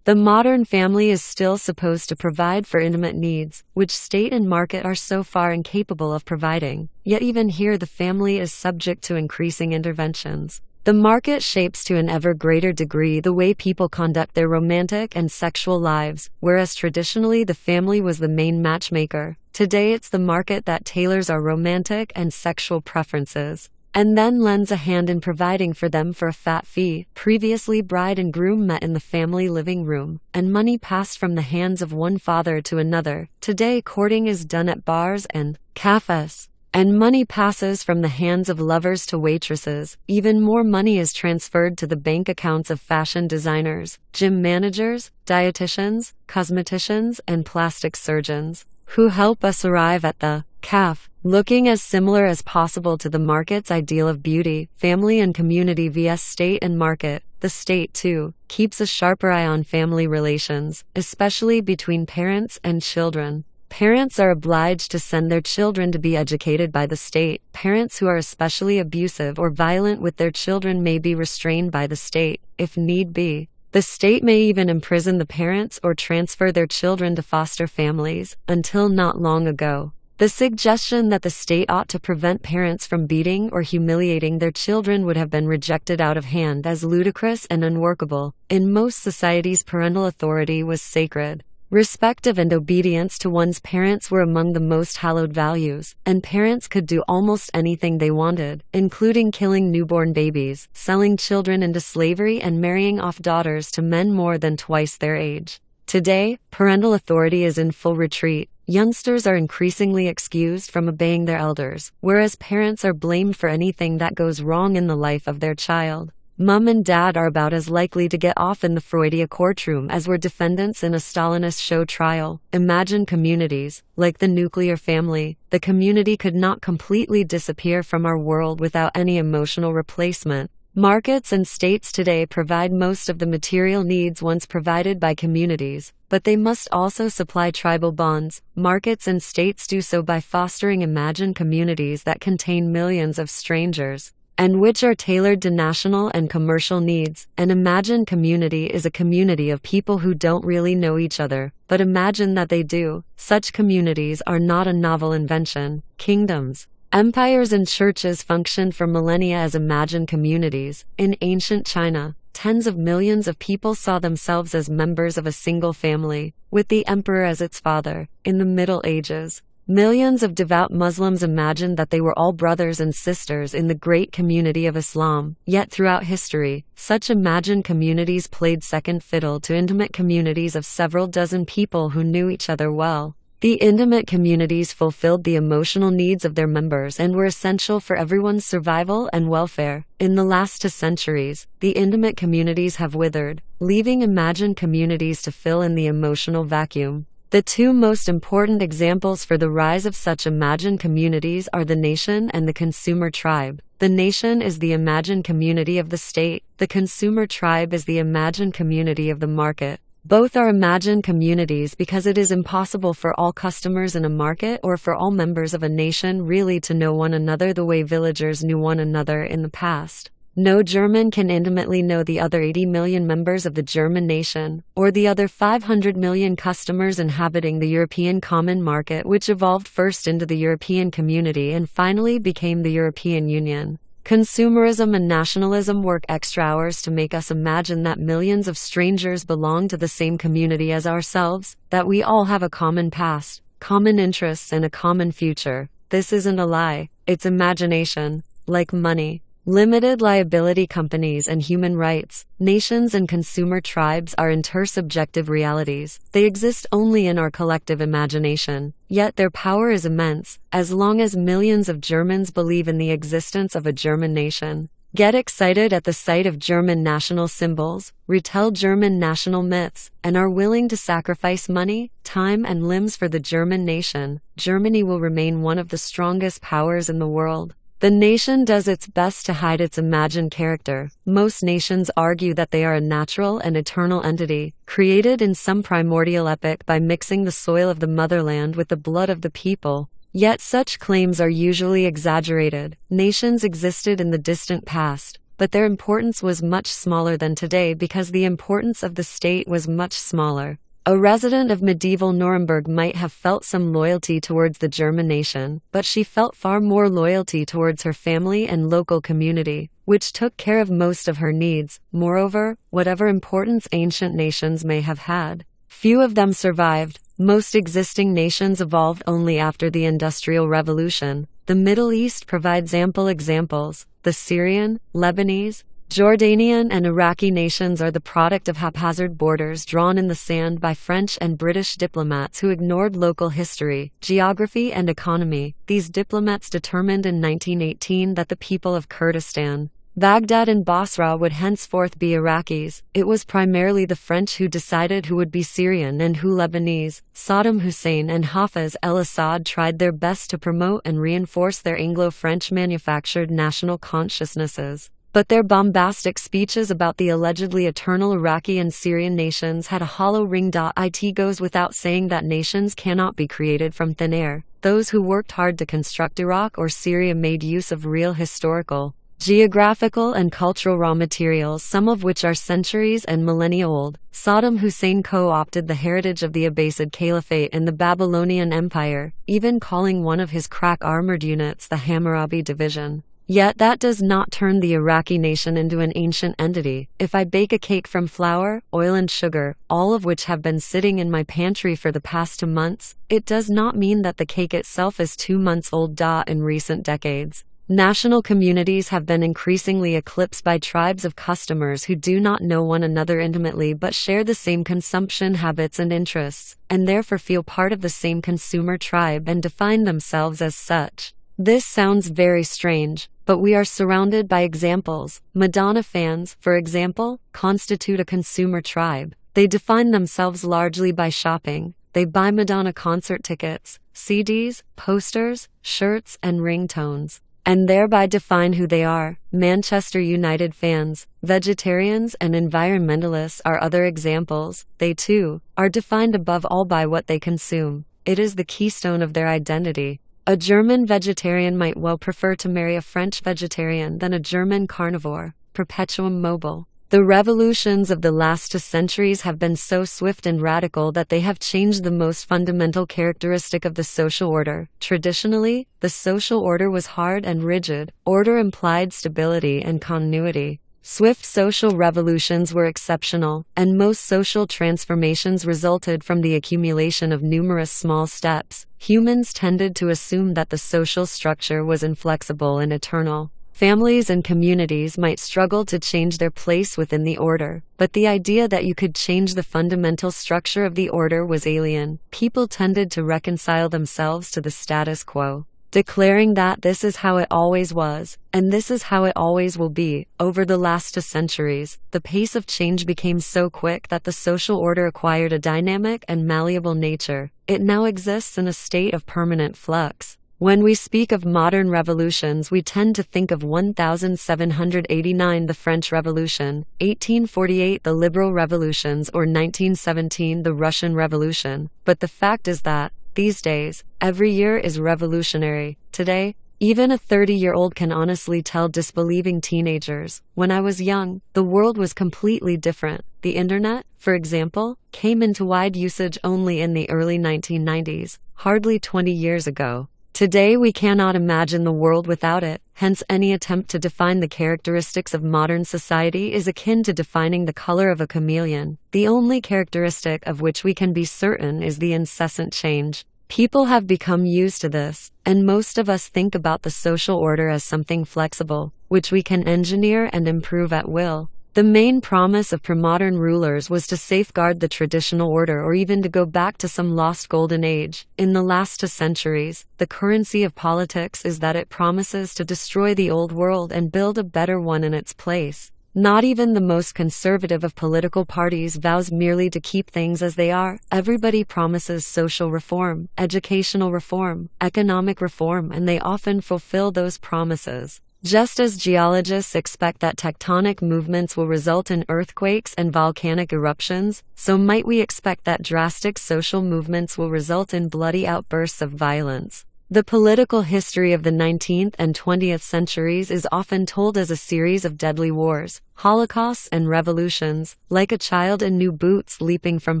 The modern family is still supposed to provide for intimate needs, which state and market are so far incapable of providing. Yet even here the family is subject to increasing interventions. The market shapes to an ever greater degree the way people conduct their romantic and sexual lives, whereas traditionally the family was the main matchmaker. Today it's the market that tailors our romantic and sexual preferences, and then lends a hand in providing for them for a fat fee. Previously, bride and groom met in the family living room, and money passed from the hands of one father to another. Today, courting is done at bars and cafes, and money passes from the hands of lovers to waitresses. Even more money is transferred to the bank accounts of fashion designers, gym managers, dietitians, cosmeticians, and plastic surgeons, who help us arrive at the calf, looking as similar as possible to the market's ideal of beauty. Family and community vs. state and market. The state, too, keeps a sharper eye on family relations, especially between parents and children. Parents are obliged to send their children to be educated by the state. Parents who are especially abusive or violent with their children may be restrained by the state, if need be. The state may even imprison the parents or transfer their children to foster families. Until not long ago, the suggestion that the state ought to prevent parents from beating or humiliating their children would have been rejected out of hand as ludicrous and unworkable. In most societies, parental authority was sacred. Respect of and obedience to one's parents were among the most hallowed values, and parents could do almost anything they wanted, including killing newborn babies, selling children into slavery, and marrying off daughters to men more than twice their age. Today, parental authority is in full retreat. Youngsters are increasingly excused from obeying their elders, whereas parents are blamed for anything that goes wrong in the life of their child. Mom and dad are about as likely to get off in the Freudia courtroom as were defendants in a Stalinist show trial. Imagine communities, like the nuclear family. The community could not completely disappear from our world without any emotional replacement. Markets and states today provide most of the material needs once provided by communities, but they must also supply tribal bonds. Markets and states do so by fostering imagined communities that contain millions of strangers, and which are tailored to national and commercial needs. An imagined community is a community of people who don't really know each other, but imagine that they do. Such communities are not a novel invention. Kingdoms, empires, and churches functioned for millennia as imagined communities. In ancient China, tens of millions of people saw themselves as members of a single family, with the emperor as its father. In the Middle Ages, millions of devout Muslims imagined that they were all brothers and sisters in the great community of Islam. Yet throughout history, such imagined communities played second fiddle to intimate communities of several dozen people who knew each other well. The intimate communities fulfilled the emotional needs of their members and were essential for everyone's survival and welfare. In the last 2 centuries, the intimate communities have withered, leaving imagined communities to fill in the emotional vacuum. The 2 most important examples for the rise of such imagined communities are the nation and the consumer tribe. The nation is the imagined community of the state. The consumer tribe is the imagined community of the market. Both are imagined communities because it is impossible for all customers in a market or for all members of a nation really to know one another the way villagers knew one another in the past. No German can intimately know the other 80 million members of the German nation, or the other 500 million customers inhabiting the European Common Market, which evolved first into the European Community and finally became the European Union. Consumerism and nationalism work extra hours to make us imagine that millions of strangers belong to the same community as ourselves, that we all have a common past, common interests, and a common future. This isn't a lie, it's imagination. Like money, limited liability companies, and human rights, nations and consumer tribes are intersubjective realities. They exist only in our collective imagination, yet their power is immense, as long as millions of Germans believe in the existence of a German nation. Get excited at the sight of German national symbols, retell German national myths, and are willing to sacrifice money, time, and limbs for the German nation. Germany will remain one of the strongest powers in the world. The nation does its best to hide its imagined character. Most nations argue that they are a natural and eternal entity, created in some primordial epoch by mixing the soil of the motherland with the blood of the people. Yet such claims are usually exaggerated. Nations existed in the distant past, but their importance was much smaller than today because the importance of the state was much smaller. A resident of medieval Nuremberg might have felt some loyalty towards the German nation, but she felt far more loyalty towards her family and local community, which took care of most of her needs. Moreover, whatever importance ancient nations may have had, few of them survived. Most existing nations evolved only after the Industrial Revolution. The Middle East provides ample examples. The Syrian, Lebanese, Jordanian, and Iraqi nations are the product of haphazard borders drawn in the sand by French and British diplomats who ignored local history, geography, and economy. These diplomats determined in 1918 that the people of Kurdistan, Baghdad, and Basra would henceforth be Iraqis. It was primarily the French who decided who would be Syrian and who Lebanese. Saddam Hussein and Hafez el-Assad tried their best to promote and reinforce their Anglo-French manufactured national consciousnesses. But their bombastic speeches about the allegedly eternal Iraqi and Syrian nations had a hollow ring. It goes without saying that nations cannot be created from thin air. Those who worked hard to construct Iraq or Syria made use of real historical, geographical, and cultural raw materials, some of which are centuries and millennia old. Saddam Hussein co-opted the heritage of the Abbasid Caliphate and the Babylonian Empire, even calling one of his crack armored units the Hammurabi Division. Yet that does not turn the Iraqi nation into an ancient entity. If I bake a cake from flour, oil, and sugar, all of which have been sitting in my pantry for the past 2 months, it does not mean that the cake itself is 2 months old. In recent decades, national communities have been increasingly eclipsed by tribes of customers who do not know one another intimately but share the same consumption habits and interests, and therefore feel part of the same consumer tribe and define themselves as such. This sounds very strange, but we are surrounded by examples. Madonna fans, for example, constitute a consumer tribe. They define themselves largely by shopping. They buy Madonna concert tickets, CDs, posters, shirts, and ringtones, and thereby define who they are. Manchester United fans, vegetarians, and environmentalists are other examples. They too are defined above all by what they consume. It is the keystone of their identity. A German vegetarian might well prefer to marry a French vegetarian than a German carnivore. Perpetuum mobile. The revolutions of the last 2 centuries have been so swift and radical that they have changed the most fundamental characteristic of the social order. Traditionally, the social order was hard and rigid. Order implied stability and continuity. Swift social revolutions were exceptional, and most social transformations resulted from the accumulation of numerous small steps. Humans tended to assume that the social structure was inflexible and eternal. Families and communities might struggle to change their place within the order, but the idea that you could change the fundamental structure of the order was alien. People tended to reconcile themselves to the status quo, declaring that this is how it always was, and this is how it always will be. Over the last 2 centuries, the pace of change became so quick that the social order acquired a dynamic and malleable nature. It now exists in a state of permanent flux. When we speak of modern revolutions, we tend to think of 1789, the French Revolution, 1848, the Liberal Revolutions, or 1917, the Russian Revolution. But the fact is that, these days, every year is revolutionary. Today, Even a 30-year-old can honestly tell disbelieving teenagers. When I was young, the world was completely different. The internet, for example, came into wide usage only in the early 1990s, hardly 20 years ago. Today we cannot imagine the world without it, hence any attempt to define the characteristics of modern society is akin to defining the color of a chameleon. The only characteristic of which we can be certain is the incessant change. People have become used to this, and most of us think about the social order as something flexible, which we can engineer and improve at will. The main promise of pre-modern rulers was to safeguard the traditional order or even to go back to some lost golden age. In the last 2 centuries, the currency of politics is that it promises to destroy the old world and build a better one in its place. Not even the most conservative of political parties vows merely to keep things as they are. Everybody promises social reform, educational reform, economic reform, and they often fulfill those promises. Just as geologists expect that tectonic movements will result in earthquakes and volcanic eruptions, so might we expect that drastic social movements will result in bloody outbursts of violence. The political history of the 19th and 20th centuries is often told as a series of deadly wars, holocausts, and revolutions, like a child in new boots leaping from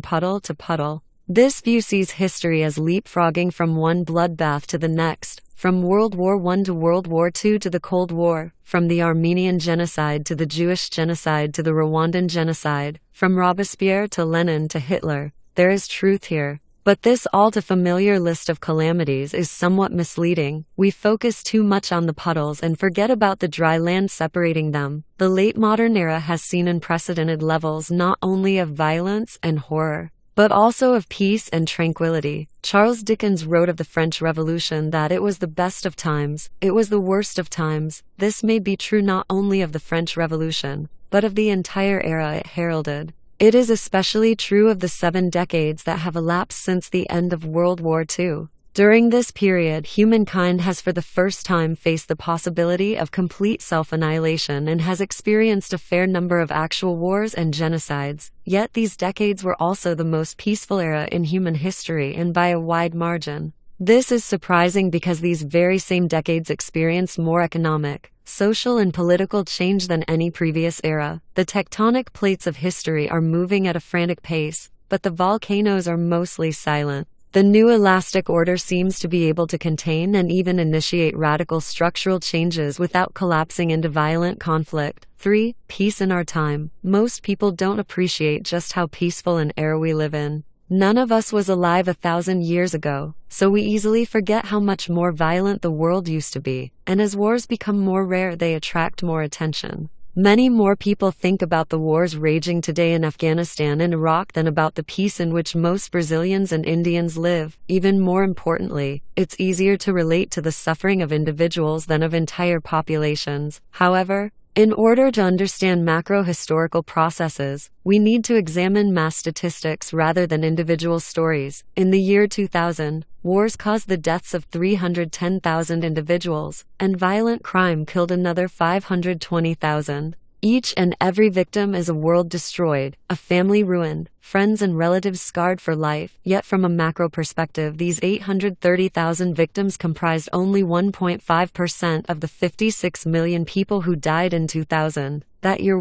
puddle to puddle. This view sees history as leapfrogging from one bloodbath to the next, from World War I to World War II to the Cold War, from the Armenian genocide to the Jewish genocide to the Rwandan genocide, from Robespierre to Lenin to Hitler. There is truth here. But this all-too-familiar list of calamities is somewhat misleading. We focus too much on the puddles and forget about the dry land separating them. The late modern era has seen unprecedented levels not only of violence and horror, but also of peace and tranquility. Charles Dickens wrote of the French Revolution that it was the best of times, it was the worst of times. This may be true not only of the French Revolution, but of the entire era it heralded. It is especially true of the 7 decades that have elapsed since the end of World War II. During this period, humankind has for the first time faced the possibility of complete self-annihilation and has experienced a fair number of actual wars and genocides. Yet these decades were also the most peaceful era in human history, and by a wide margin. This is surprising because these very same decades experienced more economic, social, and political change than any previous era. The tectonic plates of history are moving at a frantic pace, but the volcanoes are mostly silent. The new elastic order seems to be able to contain and even initiate radical structural changes without collapsing into violent conflict. 3. Peace in our time. Most people don't appreciate just how peaceful an era we live in. None of us was alive 1,000 years ago, so we easily forget how much more violent the world used to be, and as wars become more rare, they attract more attention. Many more people think about the wars raging today in Afghanistan and Iraq than about the peace in which most Brazilians and Indians live. Even more importantly, it's easier to relate to the suffering of individuals than of entire populations. However, in order to understand macro-historical processes, we need to examine mass statistics rather than individual stories. In the year 2000, wars caused the deaths of 310,000 individuals, and violent crime killed another 520,000. Each and every victim is a world destroyed, a family ruined, friends and relatives scarred for life. Yet from a macro perspective, these 830,000 victims comprised only 1.5% of the 56 million people who died in 2000. That year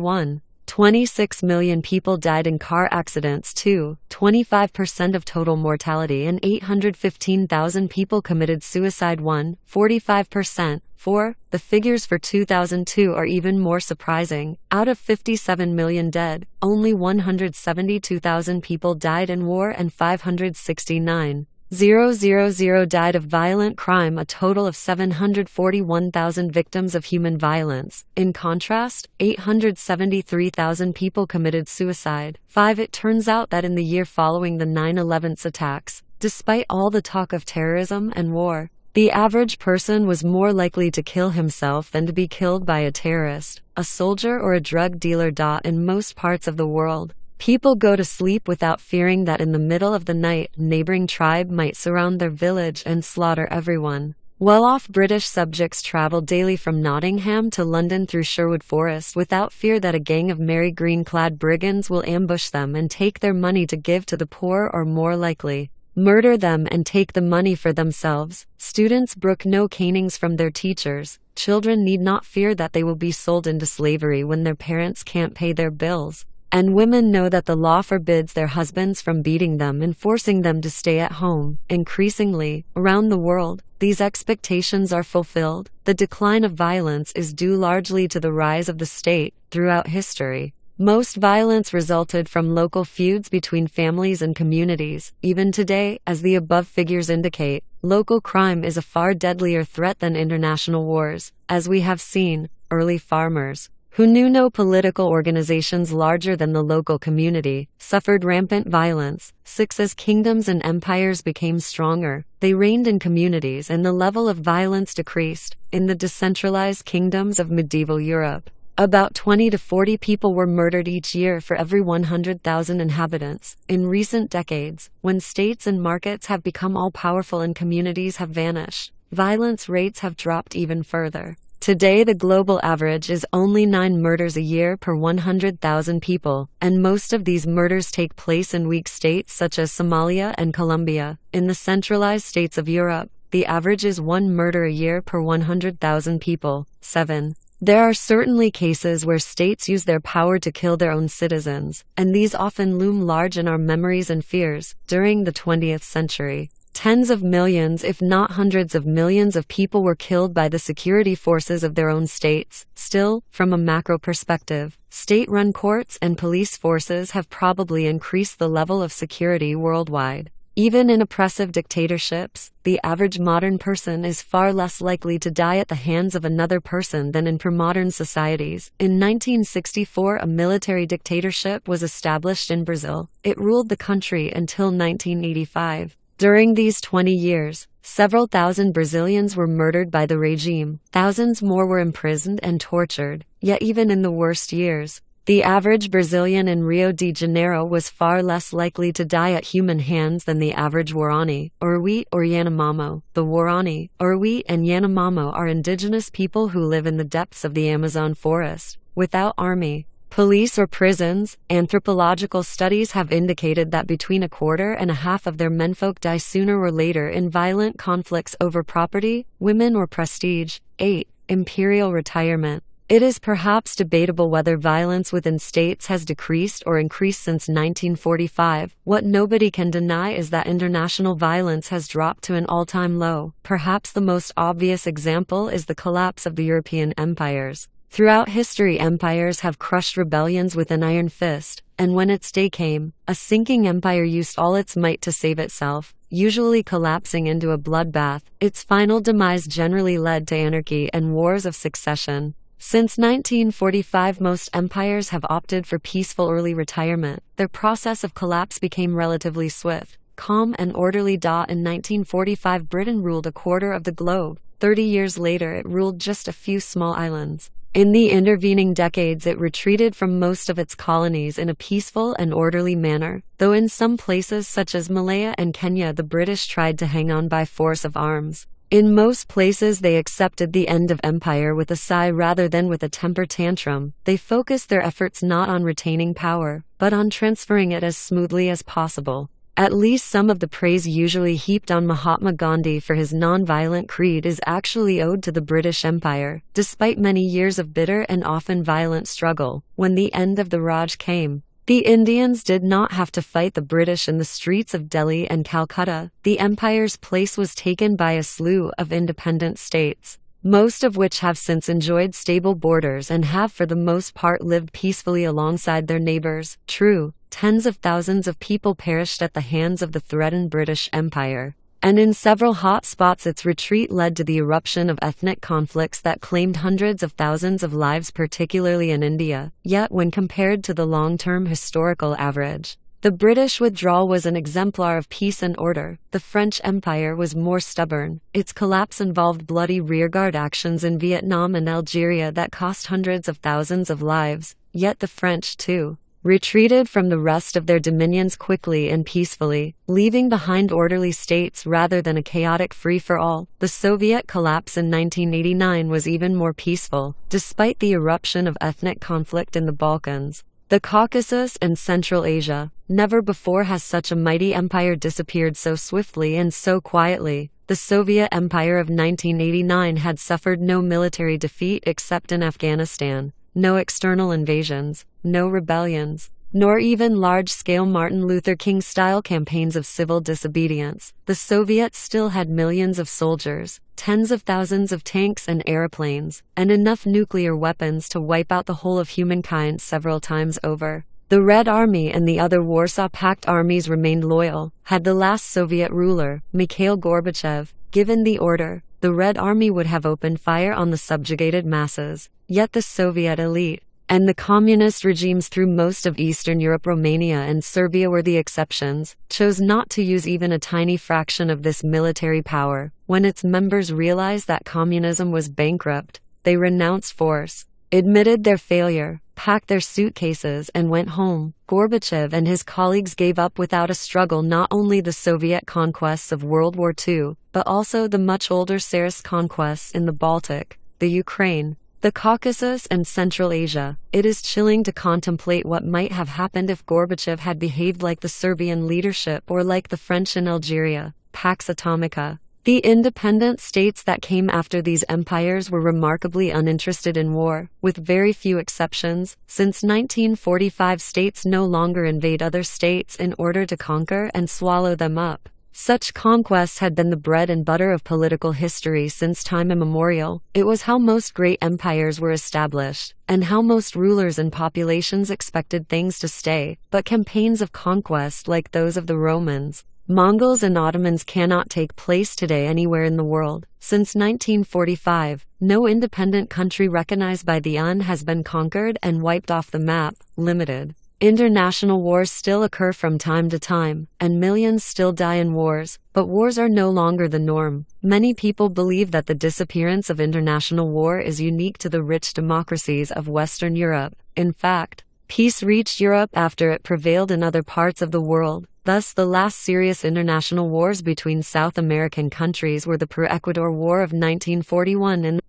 26 million people died in car accidents. 25% of total mortality, and 815,000 people committed suicide. 45%. 4. The figures for 2002 are even more surprising. Out of 57 million dead, only 172,000 people died in war and 569,000 died of violent crime, a total of 741,000 victims of human violence. In contrast, 873,000 people committed suicide. 5. It turns out that in the year following the 9/11 attacks, despite all the talk of terrorism and war, the average person was more likely to kill himself than to be killed by a terrorist, a soldier, or a drug dealer. In most parts of the world, people go to sleep without fearing that in the middle of the night, a neighboring tribe might surround their village and slaughter everyone. Well-off British subjects travel daily from Nottingham to London through Sherwood Forest without fear that a gang of merry green-clad brigands will ambush them and take their money to give to the poor, or more likely, murder them and take the money for themselves. Students brook no canings from their teachers. Children need not fear that they will be sold into slavery when their parents can't pay their bills. And women know that the law forbids their husbands from beating them and forcing them to stay at home. Increasingly, around the world, these expectations are fulfilled. The decline of violence is due largely to the rise of the state. Throughout history, most violence resulted from local feuds between families and communities. Even today, as the above figures indicate, local crime is a far deadlier threat than international wars. As we have seen, early farmers, who knew no political organizations larger than the local community, suffered rampant violence. 6. As kingdoms and empires became stronger, they reigned in communities and the level of violence decreased. In the decentralized kingdoms of medieval Europe, about 20 to 40 people were murdered each year for every 100,000 inhabitants. In recent decades, when states and markets have become all-powerful and communities have vanished, violence rates have dropped even further. Today the global average is only 9 murders a year per 100,000 people, and most of these murders take place in weak states such as Somalia and Colombia. In the centralized states of Europe, the average is 1 murder a year per 100,000 people. 7. There are certainly cases where states use their power to kill their own citizens, and these often loom large in our memories and fears. During the 20th century, tens of millions, if not hundreds of millions of people were killed by the security forces of their own states. Still, from a macro perspective, state-run courts and police forces have probably increased the level of security worldwide. Even in oppressive dictatorships, the average modern person is far less likely to die at the hands of another person than in pre-modern societies. In 1964, a military dictatorship was established in Brazil. It ruled the country until 1985. During these 20 years, several thousand Brazilians were murdered by the regime. Thousands more were imprisoned and tortured. Yet even in the worst years, the average Brazilian in Rio de Janeiro was far less likely to die at human hands than the average Guarani, Oruí, or Yanomamo. The Guarani, Oruí, and Yanomamo are indigenous people who live in the depths of the Amazon forest. Without army, police, or prisons, anthropological studies have indicated that between 1/4 of their menfolk die sooner or later in violent conflicts over property, women, or prestige. 8. Imperial retirement. It is perhaps debatable whether violence within states has decreased or increased since 1945. What nobody can deny is that international violence has dropped to an all-time low. Perhaps the most obvious example is the collapse of the European empires. Throughout history, empires have crushed rebellions with an iron fist, and when its day came, a sinking empire used all its might to save itself, usually collapsing into a bloodbath. Its final demise generally led to anarchy and wars of succession. Since 1945, most empires have opted for peaceful early retirement. Their process of collapse became relatively swift, calm, and orderly. In 1945, Britain ruled 1/4 of the globe. 30 years later, it ruled just a few small islands. In the intervening decades, it retreated from most of its colonies in a peaceful and orderly manner, though in some places such as Malaya and Kenya the British tried to hang on by force of arms. In most places they accepted the end of empire with a sigh rather than with a temper tantrum. They focused their efforts not on retaining power, but on transferring it as smoothly as possible. At least some of the praise usually heaped on Mahatma Gandhi for his non-violent creed is actually owed to the British Empire. Despite many years of bitter and often violent struggle, when the end of the Raj came, the Indians did not have to fight the British in the streets of Delhi and Calcutta. The empire's place was taken by a slew of independent states, most of which have since enjoyed stable borders and have for the most part lived peacefully alongside their neighbors. True, tens of thousands of people perished at the hands of the threatened British Empire, and in several hot spots its retreat led to the eruption of ethnic conflicts that claimed hundreds of thousands of lives, particularly in India. Yet when compared to the long-term historical average, the British withdrawal was an exemplar of peace and order. The French Empire was more stubborn. Its collapse involved bloody rearguard actions in Vietnam and Algeria that cost hundreds of thousands of lives. Yet the French, too, retreated from the rest of their dominions quickly and peacefully, leaving behind orderly states rather than a chaotic free-for-all. The Soviet collapse in 1989 was even more peaceful. Despite the eruption of ethnic conflict in the Balkans, The Caucasus and Central Asia. Never before has such a mighty empire disappeared so swiftly and so quietly. The Soviet Empire of 1989 had suffered no military defeat except in Afghanistan, no external invasions, no rebellions, nor even large-scale Martin Luther King-style campaigns of civil disobedience. The Soviets still had millions of soldiers, tens of thousands of tanks and airplanes, and enough nuclear weapons to wipe out the whole of humankind several times over. The Red Army and the other Warsaw Pact armies remained loyal. Had the last Soviet ruler, Mikhail Gorbachev, given the order, the Red Army would have opened fire on the subjugated masses. Yet the Soviet elite and the communist regimes through most of Eastern Europe, Romania and Serbia were the exceptions, chose not to use even a tiny fraction of this military power. When its members realized that communism was bankrupt, they renounced force, admitted their failure, packed their suitcases and went home. Gorbachev and his colleagues gave up without a struggle not only the Soviet conquests of World War II, but also the much older Tsarist conquests in the Baltic, the Ukraine, the Caucasus and Central Asia. It is chilling to contemplate what might have happened if Gorbachev had behaved like the Serbian leadership or like the French in Algeria, Pax Atomica. The independent states that came after these empires were remarkably uninterested in war, with very few exceptions. Since 1945, states no longer invade other states in order to conquer and swallow them up. Such conquests had been the bread and butter of political history since time immemorial. It was how most great empires were established, and how most rulers and populations expected things to stay. But campaigns of conquest like those of the Romans, Mongols and Ottomans cannot take place today anywhere in the world. Since 1945, no independent country recognized by the UN has been conquered and wiped off the map. Limited international wars still occur from time to time, and millions still die in wars, but wars are no longer the norm. Many people believe that the disappearance of international war is unique to the rich democracies of Western Europe. In fact, peace reached Europe after it prevailed in other parts of the world. Thus, the last serious international wars between South American countries were the Peru-Ecuador War of 1941 and